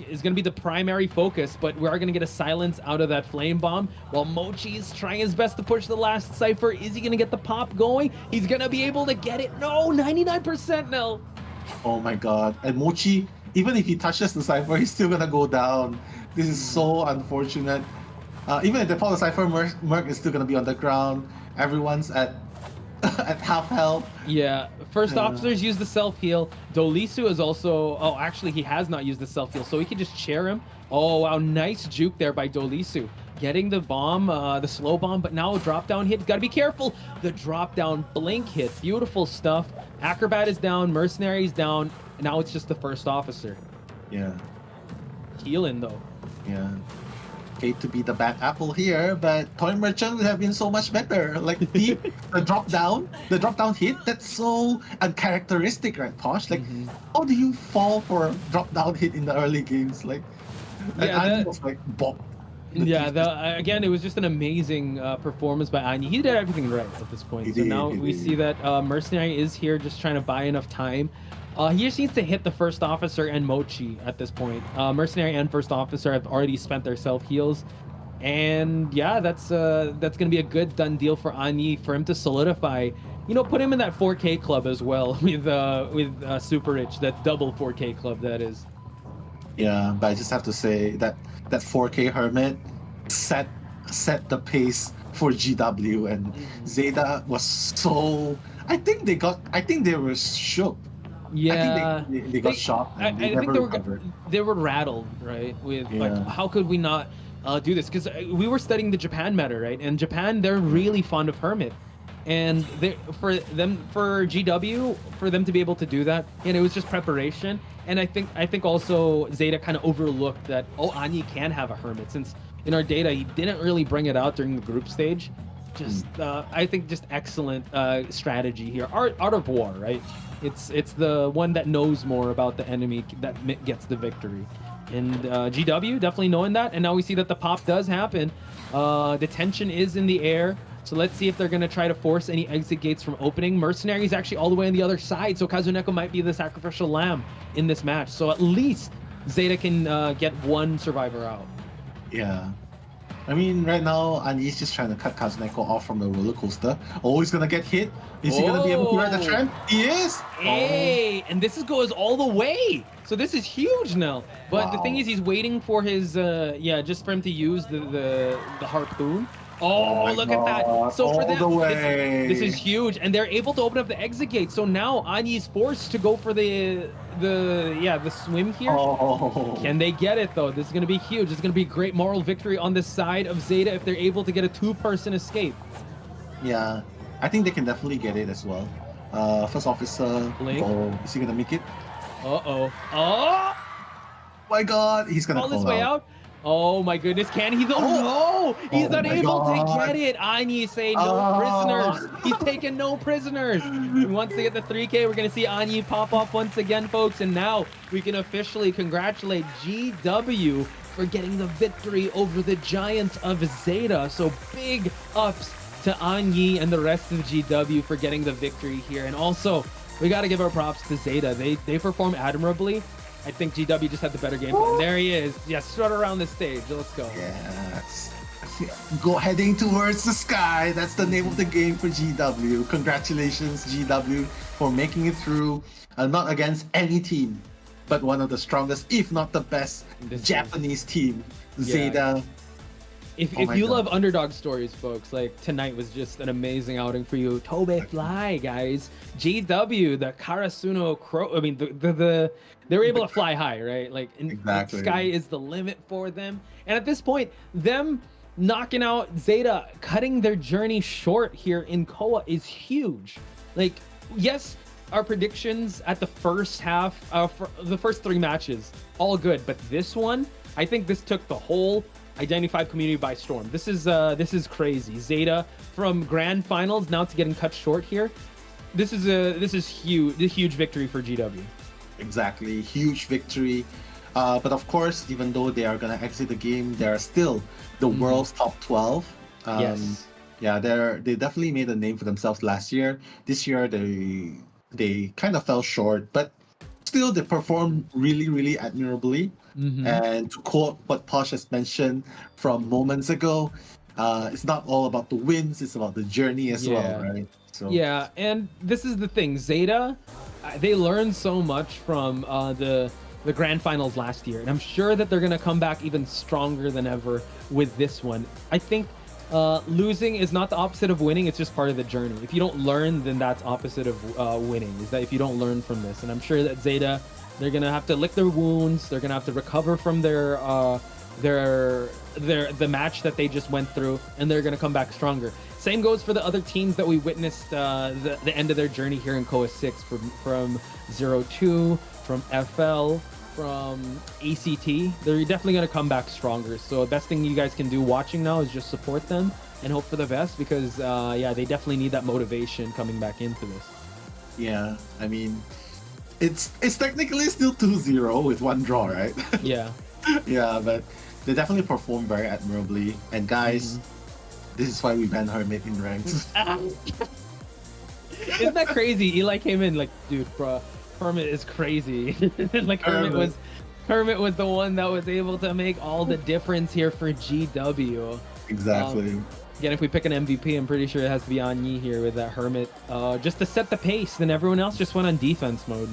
is going to be the primary focus, but we are going to get a silence out of that flame bomb while Mochi is trying his best to push the last Cypher. Is he going to get the pop going? He's going to be able to get it. No, 99% no. Oh my god. And Mochi, even if he touches the Cypher, he's still going to go down. This is so unfortunate. Even if they pull the Cypher, Merc is still going to be on the ground. Everyone's at at half health. Yeah, first officers use the self-heal. Dolisu is also... Oh, actually, he has not used the self-heal, so he can just chair him. Oh, wow, nice juke there by Dolisu. Getting the bomb, the slow bomb, but now a drop-down hit. Gotta be careful. The drop-down blink hit. Beautiful stuff. Acrobat is down, Mercenary is down. And now it's just the first officer. Yeah. Healing though. Yeah. Hate to be the bad apple here, but Toy Merchant would have been so much better. Like the drop down hit, that's so uncharacteristic, right, Posh? Like, how do you fall for a drop down hit in the early games? Like, I was like, bop. Yeah, again, it was just an amazing performance by Anyi. He did everything right at this point. So now we see that Mercenary is here just trying to buy enough time. He just needs to hit the first officer and Mochi at this point. Mercenary and first officer have already spent their self heals, and yeah, that's gonna be a good done deal for Anyi for him to solidify. You know, put him in that 4K club as well with Super Rich, that double 4K club that is. Yeah, but I just have to say that 4K Hermit set the pace for GW, and ZETA was so. I think they were shook. Yeah, I think they got shocked. I think they were rattled, right? With like, how could we not do this? Because we were studying the Japan meta, right? And Japan, they're really fond of Hermit, and for GW, for them to be able to do that, and it was just preparation. And I think also ZETA kind of overlooked that Anyi can have a Hermit, since in our data he didn't really bring it out during the group stage. Just I think just excellent strategy here. Art of War, right? It's the one that knows more about the enemy that gets the victory. And GW definitely knowing that, and now we see that the pop does happen. The tension is in the air, so let's see if they're going to try to force any exit gates from opening. Mercenary is actually all the way on the other side, so Kazuneko might be the sacrificial lamb in this match. So at least ZETA can get one survivor out. Yeah. I mean, right now, Anyi's just trying to cut Kazuneko off from the roller coaster. Oh, he's gonna get hit. Is he gonna be able to ride the tram? He is! Hey, and this goes all the way. So this is huge now. But the thing is, he's waiting for his, just for him to use the harpoon. Oh, look at that. So for them, this is huge. And they're able to open up the exit gate. So now Anyi's forced to go for the swim here. Can they get it though? This is going to be huge. This is going to be a great moral victory on the side of ZETA if they're able to get a two-person escape. Yeah, I think they can definitely get it as well. First officer. Blink. Oh, is he going to make it? Oh my god, he's going to call his way out. Oh my goodness, can he though? No! He's not able to get it! Anyi is saying no prisoners! He's taking no prisoners! And once they get the 3K, we're gonna see Anyi pop off once again, folks, and now we can officially congratulate GW for getting the victory over the Giants of ZETA. So big ups to Anyi and the rest of GW for getting the victory here. And also, we gotta give our props to ZETA. They performed admirably. I think GW just had the better game plan. There he is. Yeah, strut around the stage. Let's go. Yes. Go heading towards the sky. That's the name of the game for GW. Congratulations, GW, for making it through. Not against any team, but one of the strongest, if not the best, Japanese team, ZETA. If you love underdog stories, folks, like tonight was just an amazing outing for you. Tobe Fly, guys. GW, the Karasuno Crow. I mean, they were able to fly high, right? Like, the sky is the limit for them. And at this point, them knocking out ZETA, cutting their journey short here in Koa is huge. Like, yes, our predictions at the first half, for the first 3 matches, all good. But this one, I think this took the whole Identified community by storm. This is crazy. ZETA from grand finals now to getting cut short here. This is huge. A huge victory for GW. Exactly, huge victory. But of course, even though they are gonna exit the game, they are still the world's top 12. Yes. Yeah, they definitely made a name for themselves last year. This year they kind of fell short, but still they performed really, really admirably. And to quote what Posh has mentioned from moments ago, it's not all about the wins, it's about the journey as well, right? So yeah, and this is the thing, ZETA, they learned so much from the grand finals last year, and I'm sure that they're gonna come back even stronger than ever with this one. I think losing is not the opposite of winning. It's just part of the journey. If you don't learn, then that's opposite of winning. Is that if you don't learn from this? And I'm sure that ZETA, they're gonna have to lick their wounds. They're gonna have to recover from the match that they just went through, and they're gonna come back stronger. Same goes for the other teams that we witnessed the end of their journey here in COA 6 from 0-2, from FL, from ACT. They're definitely going to come back stronger. So the best thing you guys can do watching now is just support them and hope for the best, because yeah, they definitely need that motivation coming back into this. Yeah, I mean, it's technically still 2-0 with one draw, right? Yeah. Yeah, but they definitely performed very admirably. And guys, this is why we banned Hermit in ranks. Isn't that crazy? Eli came in like, dude, bro, Hermit is crazy. Like Hermit was the one that was able to make all the difference here for GW. Exactly. Again, if we pick an MVP, I'm pretty sure it has to be Anyi here with that Hermit, just to set the pace. Then everyone else just went on defense mode.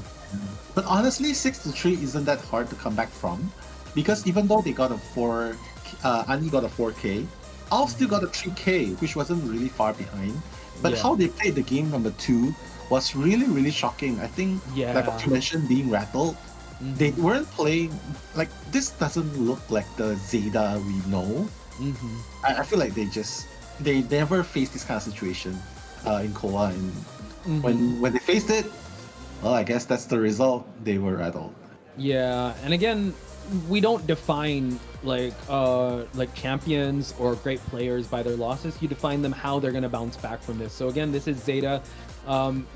But honestly, 6-3 isn't that hard to come back from, because even though they got a 4, Anyi got a 4K, Alf still got a 3K, which wasn't really far behind. But how they played the game number 2 was really, really shocking. I think, like what you mentioned, being rattled, they weren't playing, like, this doesn't look like the ZETA we know. I feel like they never faced this kind of situation in COA, and when they faced it, well, I guess that's the result. They were rattled. Yeah, and again, we don't define like champions or great players by their losses. You define them how they're gonna bounce back from this. So again, this is ZETA.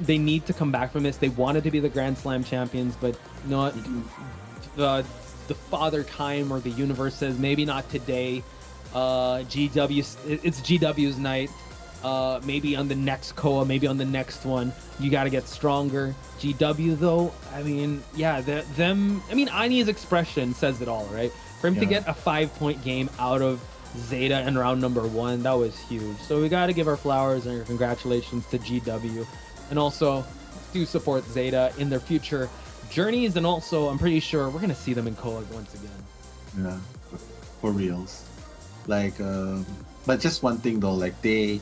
They need to come back from this. They wanted to be the Grand Slam champions, but not the father time or the universe says maybe not today. It's GW's night. Maybe on the next COA, maybe on the next one, you got to get stronger. GW though, I mean, yeah, Anyi's expression says it all, right? For him to get a 5-point game out of ZETA in round number 1, that was huge. So we got to give our flowers and our congratulations to GW, and also do support ZETA in their future journeys. And also, I'm pretty sure we're gonna see them in COA once again. Yeah, for reals. Like, but just one thing though, like they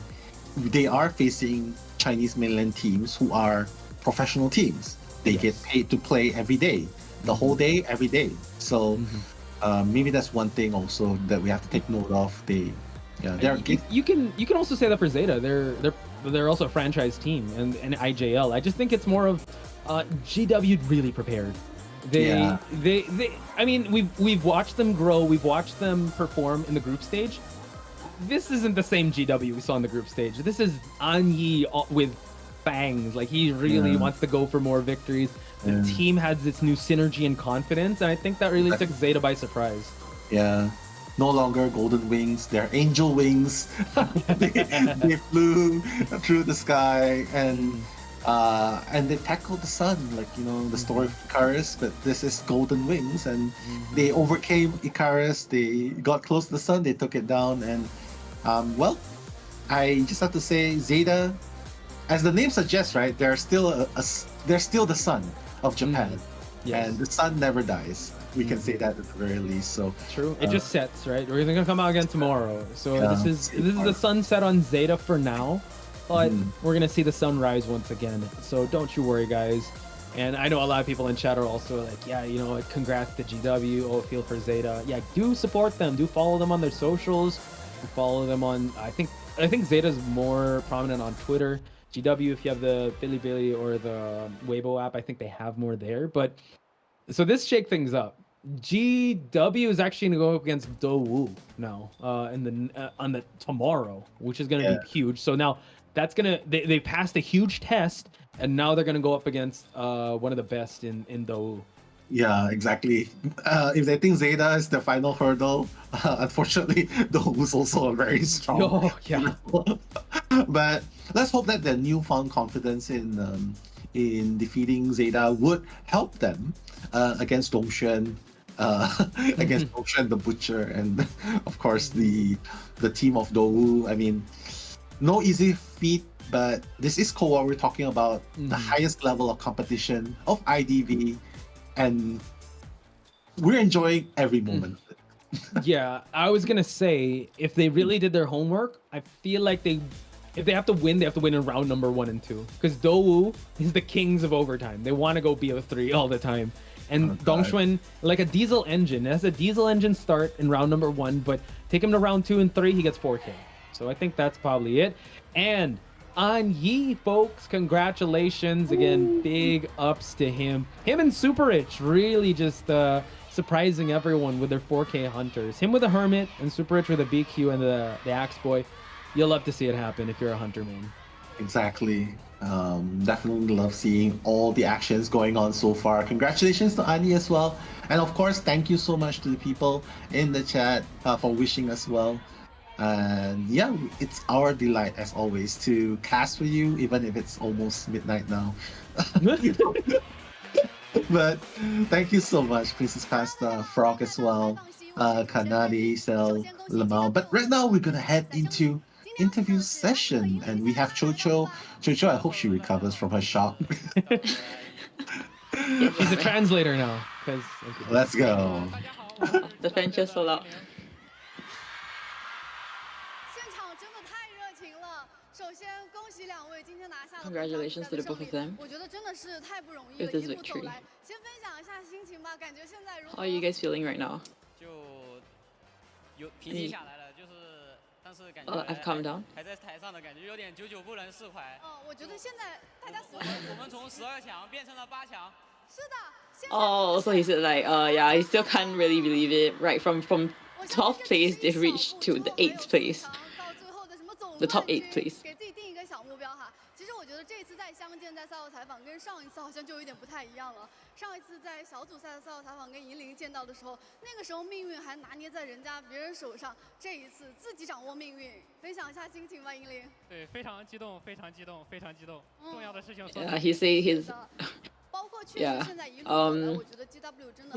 are facing Chinese mainland teams who are professional teams. They get paid to play every day, the whole day, every day. So maybe that's one thing also that we have to take note of. You can also say that for ZETA. They're also a franchise team, and IJL. I just think it's more of GW really prepared. I mean, we've watched them grow. We've watched them perform in the group stage. This isn't the same GW we saw in the group stage. This is Anyi with fangs. Like, he really wants to go for more victories. The team has this new synergy and confidence, and I think that really took ZETA by surprise. Yeah. No longer golden wings, they're angel wings. they flew through the sky, and they tackled the sun, like, you know, the story of Icarus, but this is golden wings, and they overcame Icarus. They got close to the sun, they took it down, and well, I just have to say, ZETA, as the name suggests, right, they're still they're still the sun of Japan, and the sun never dies. We can say that at the very least. So true. It just sets, right? We're gonna come out again tomorrow. So this is the sunset on ZETA for now, but we're gonna see the sunrise once again. So don't you worry, guys. And I know a lot of people in chat are also like, yeah, you know, like, congrats to GW. Oh, feel for ZETA. Yeah, do support them. Do follow them on their socials. Follow them on. I think ZETA's more prominent on Twitter. GW, if you have the Bilibili or the Weibo app, I think they have more there. But so this shake things up. GW is actually gonna go up against Day1 now on the tomorrow, which is gonna be huge. So now that's gonna they passed a huge test, and now they're gonna go up against one of the best in Day1. Yeah, exactly. If they think ZETA is the final hurdle, unfortunately, Day1 is also a very strong. Oh, yeah. But let's hope that the newfound confidence in defeating ZETA would help them against Dongxuan, against Dongxuan the Butcher, and of course the team of Day1. I mean, no easy feat, but this is COA. We're talking about the highest level of competition of IDV, and we're enjoying every moment of it. Yeah, I was gonna say, if they really did their homework, I feel like if they have to win in round number 1 and 2. Because Dou is the kings of overtime. They want to go BO3 all the time. And Dongxuan, like a diesel engine, has a diesel engine start in round number 1, but take him to round 2 and 3, he gets 4K. So I think that's probably it. And An Yi, folks, congratulations. Again, big ups to him. Him and Super Rich really just surprising everyone with their 4K hunters. Him with a Hermit and Super Rich with a BQ and the Axe Boy. You'll love to see it happen if you're a hunter main. Exactly. Definitely love seeing all the actions going on so far. Congratulations to Ani as well. And of course, thank you so much to the people in the chat for wishing us well. And yeah, it's our delight as always to cast for you, even if it's almost midnight now. But thank you so much, Princess Pasta, Frog as well, Kanadi, Sel, Lamau. But right now we're gonna head into interview session, and we have Chocho. Chocho, I hope she recovers from her shock. She's a translator now. Let's go. The fan just so loud. Congratulations to the both of them with this victory. How are you guys feeling right now? I've calmed down. Oh, so he said like, yeah, I still can't really believe it. Right, from 12th place, they've reached to the 8th place. The top 8th place. 其实我觉得这次在相见在赛后采访跟上一次好像就有点不太一样了。上一次在小组赛的赛后采访跟银铃见到的时候，那个时候命运还拿捏在别人手上，这一次自己掌握命运。分享一下心情吧，银铃。对，非常激动，非常激动，非常激动。重要的事情。Yeah, he say his. Yeah.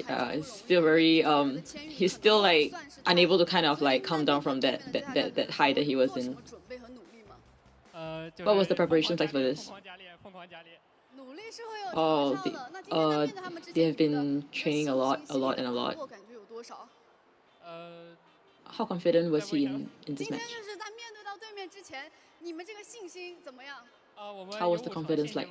Yeah, it's still very he's still like unable to kind of like come down from that high that he was in. What was the preparations like for this? Oh, they have been training a lot. How confident was he in this match? How was the confidence like?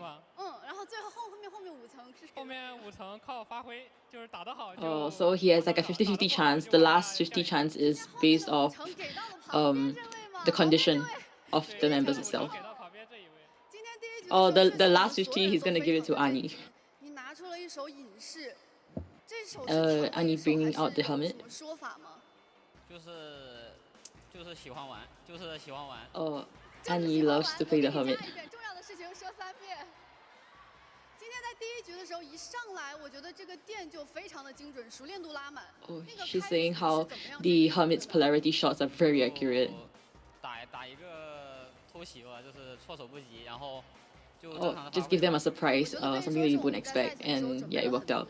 So he has like a 50-50 chance. The last 50 chance is based off the condition of the members itself. Oh, the last 50 he's gonna give it to Ani. Ani bringing out the helmet. Oh, Ani loves to play the hermit. Oh, she's saying how the hermit's polarity shots are very accurate. Oh, just give them a surprise, something that you wouldn't expect, and yeah, it worked out.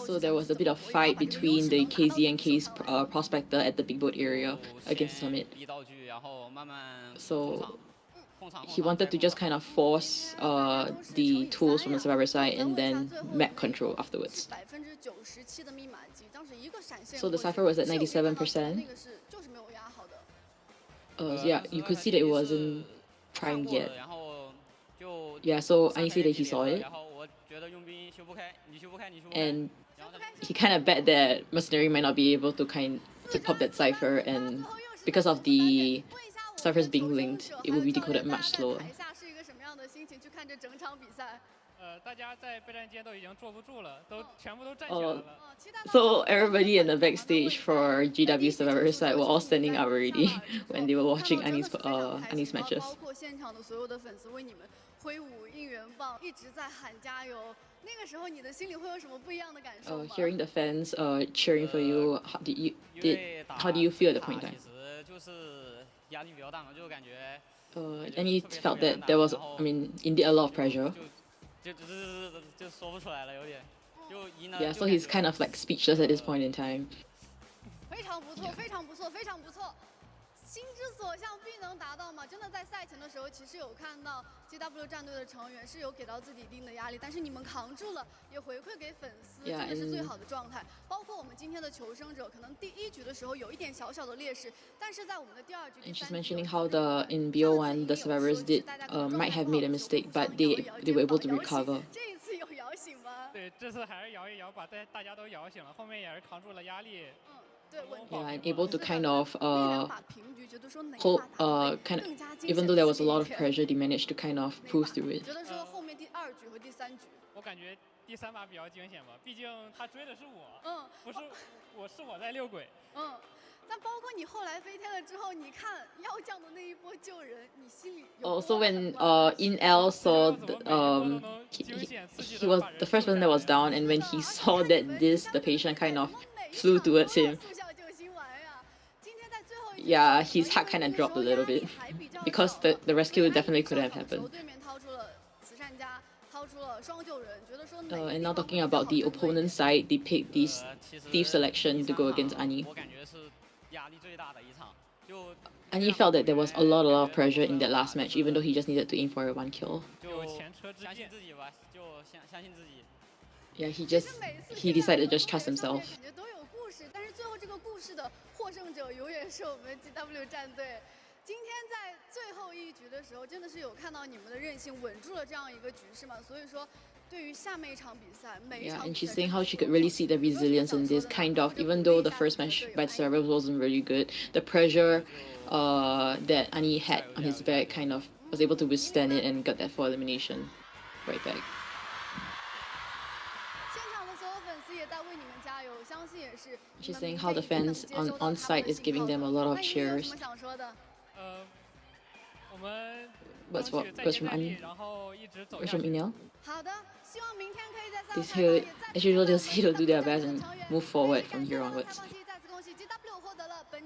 So there was a bit of fight between the KZ and K's prospector at the big boat area against Summit. So he wanted to just kind of force the tools from the survivor side and then map control afterwards. So the Cypher was at 97%. Yeah, you could see that it wasn't primed yet. Yeah, so I see that he saw it. And he kind of bet that Mercenary might not be able to pop that Cypher, and because of the Cyphers being linked, it will be decoded much slower. So everybody in the backstage for GW Survivor side were all standing up already when they were watching Ani's matches. Hearing the fans cheering for you, how do you feel at the point in time? And he felt that there was, indeed a lot of pressure. Yeah, so he's kind of like speechless at this point in time. 心之所向必能达到嘛，真的在赛前的时候，其实有看到 GW 战队的成员是有给到自己一定的压力，但是你们扛住了，也回馈给粉丝，真的是最好的状态。包括我们今天的求生者，可能第1局的时候有一点小小的劣势，但是在我们的第2局、第3局。And she's mentioning how in BO1 the survivors might have made a mistake, but they were able to recover. 这一次有摇醒吗？对，这次还是摇一摇，把大家都摇醒了，后面也是扛住了压力。Yeah, and able to kind of hold, even though there was a lot of pressure, they managed to kind of pull through it. 觉得说后面第2局和第3局，我感觉第3把比较惊险吧，毕竟他追的是我，不是我在遛鬼。但包括你后来飞天了之后，你看妖将的那一波救人，你心里有。Also, when In-L saw he was the first person that was down, and when he saw that the patient kind of flew towards him. Yeah, his heart kind of dropped a little bit because the rescue definitely could have happened. And now talking about the opponent's side, they picked this Thief selection to go against Annie. Annie felt that there was a lot of pressure in that last match, even though he just needed to aim for a 1 kill. Yeah, he decided to just trust himself. 故事的获胜者永远是我们 GW 战队。今天在最后1局的时候，真的是有看到你们的韧性，稳住了这样一个局势嘛。所以说，对于下面一场比赛，每一场 Yeah, and she's saying how she could really see the resilience in this kind of, even though the first match by the servers wasn't really good, the pressure that Annie had on his back kind of was able to withstand it and got that full elimination right back. She's saying how the fans on site is giving them a lot of cheers. What's from Annie? What's from Inel? As usual, they'll do their best and move forward from here onwards.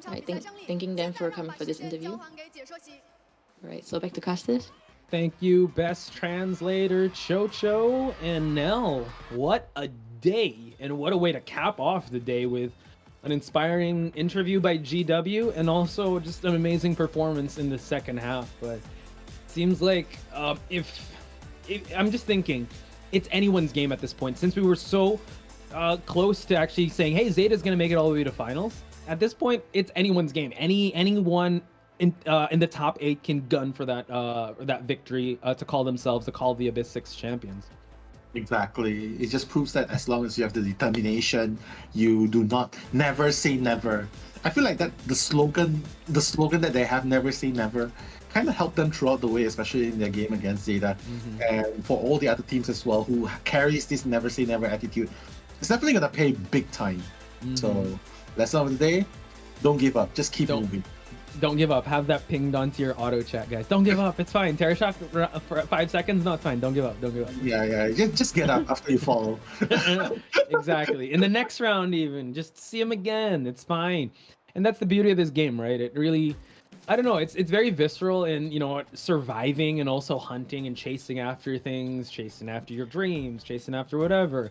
Alright, thanking them for coming for this interview. Alright, so back to casters. Thank you, best translator Chocho and Nell. What a day, and what a way to cap off the day with an inspiring interview by GW and also just an amazing performance in the second half. But it seems like if I'm just thinking it's anyone's game at this point, since we were so close to actually saying, hey, ZETA's gonna make it all the way to finals. At this point, it's anyone's game. Anyone in the top 8 can gun for that victory to call the Abyss 6 champions. Exactly. It just proves that as long as you have the determination, you never say never. I feel like that the slogan that they have, never say never, kind of helped them throughout the way, especially in their game against ZETA. And for all the other teams as well who carries this never say never attitude, it's definitely gonna pay big time. So lesson of the day, don't give up, just keep moving. Don't give up. Have that pinged onto your auto chat, guys. Don't give up. It's fine. Terrashot for 5 seconds. No, it's fine. Don't give up. Don't give up. Yeah. Just get up after you fall. Exactly. In the next round, even just see him again. It's fine. And that's the beauty of this game, right? It really, I don't know. It's very visceral in, surviving and also hunting and chasing after things, chasing after your dreams, chasing after whatever.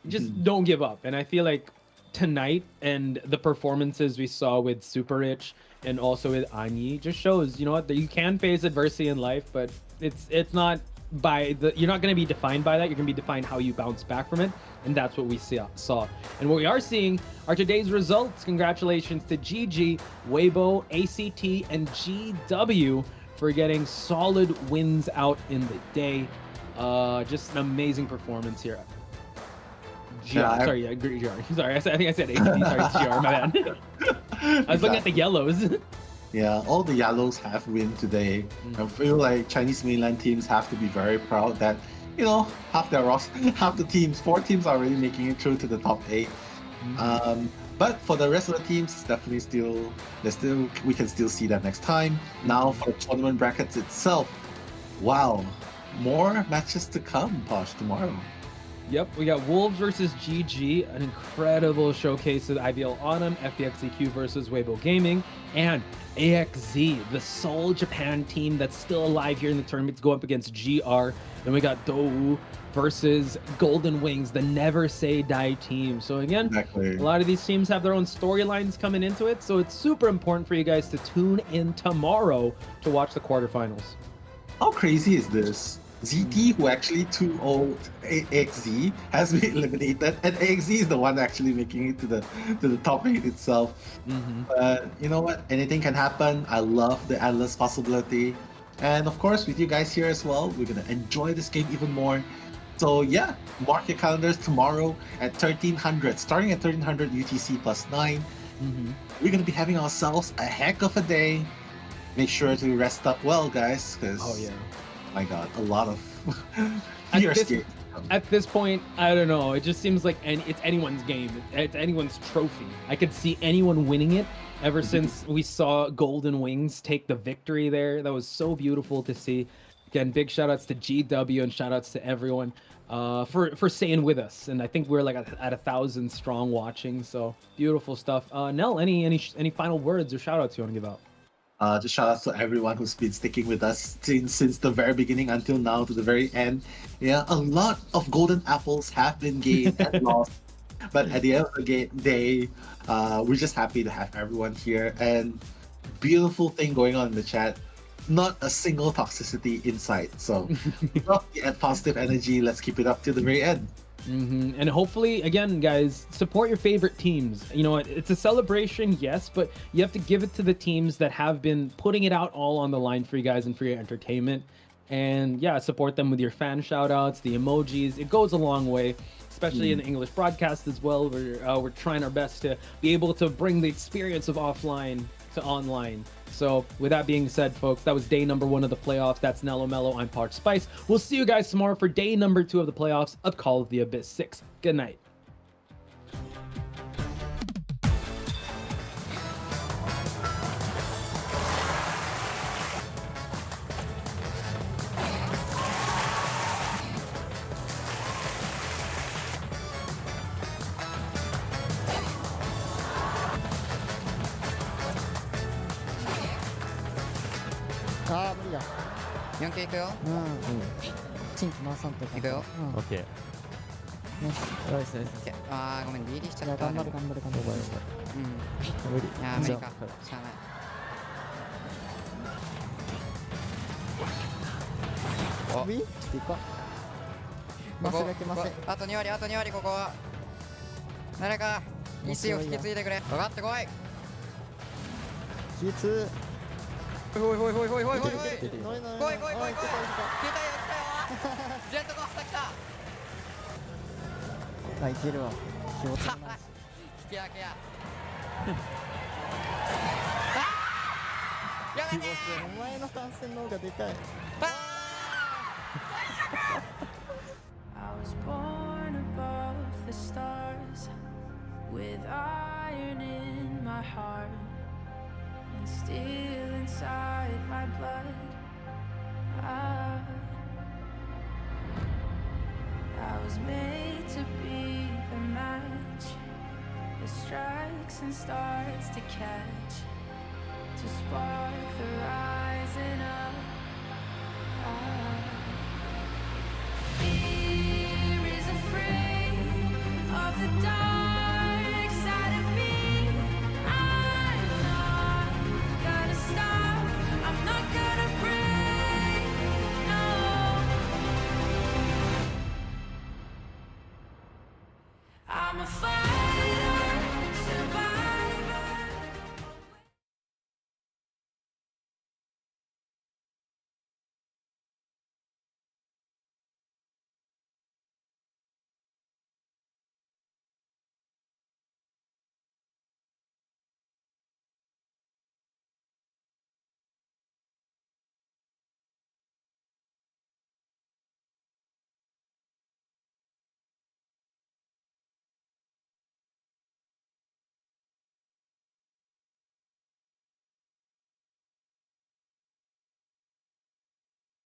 Just don't give up. And I feel like tonight and the performances we saw with Super Rich and also with Annie just shows, that you can face adversity in life, but it's not you're not going to be defined by that. You're going to be defined how you bounce back from it, and that's what we saw. And what we are seeing are today's results. Congratulations to GG, Weibo, ACT, and GW for getting solid wins out in the day. Just an amazing performance here. GR. Sorry, I think I said ACT. Sorry, it's GR. My bad. I was looking at the yellows. Yeah, all the yellows have win today. I feel like Chinese mainland teams have to be very proud that, half the teams, 4 teams are already making it through to the top 8. But for the rest of the teams, definitely we can still see that next time. Now for the tournament brackets itself, wow, more matches to come, Posh, tomorrow. Yep, we got Wolves versus GG, an incredible showcase of IVL Autumn, FBXEQ versus Weibo Gaming, and AXZ, the sole Japan team that's still alive here in the tournament, to go up against GR. Then we got Dou versus Golden Wings, the never say die team. So again, a lot of these teams have their own storylines coming into it, so it's super important for you guys to tune in tomorrow to watch the quarterfinals. How crazy is this? ZT, who actually 2-0 AXZ, has been eliminated, and AXZ is the one actually making it to the top 8 itself. But you know what? Anything can happen. I love the endless possibility. And of course, with you guys here as well, we're gonna enjoy this game even more. So yeah, mark your calendars tomorrow at 1300, starting at 1300 UTC +9. We're gonna be having ourselves a heck of a day. Make sure to rest up well, guys, because my God, a lot of fierce games. At this point, I don't know. It just seems like it's anyone's game. It's anyone's trophy. I could see anyone winning it ever since we saw Golden Wings take the victory there. That was so beautiful to see. Again, big shout outs to GW and shout outs to everyone for staying with us. And I think we're like at 1,000 strong watching. So beautiful stuff. Nell, any final words or shout outs you want to give out? Just shout out to everyone who's been sticking with us since the very beginning until now to the very end. Yeah, a lot of golden apples have been gained and lost. But at the end of the day, we're just happy to have everyone here. And beautiful thing going on in the chat. Not a single toxicity in sight. So love the positive energy. Let's keep it up to the very end. And hopefully, again, guys, support your favorite teams. You know, it's a celebration, yes, but you have to give it to the teams that have been putting it out all on the line for you guys and for your entertainment. And yeah, support them with your fan shout-outs, the emojis. It goes a long way, especially in the English broadcast as well. We're trying our best to be able to bring the experience of offline to online. So with that being said, folks, that was day number 1 of the playoffs. That's Nello Mello. I'm Park Spice. We'll see you guys tomorrow for day number 2 of the playoffs of Call of the Abyss 6. Good night.4系いくよ。チン回さんとか。いくよ。オッケー。よしよし。あーごめん、リリーしちゃった。頑張れ。無理。いや無理か。しゃあない。お。いいか。ここあと2割ここは。誰か椅子を引き継いでくれ。かかってこい。引き継。ほい来い来い来い来い来い来い来い来い来い来い来い来い来い来い来い来いジェットコースター来た。いけるわ。気持ちいいな。引き分けや。やめてー。お前の感染の方がでかい。I was born above the stars with iron in my heart and still inside my blood. I was made to be the match that strikes and starts to catch, to spark the rising up. Fear is afraid of the dark side of me. I'm not gonna stop, I'm not gonna break, no. I'm a fire.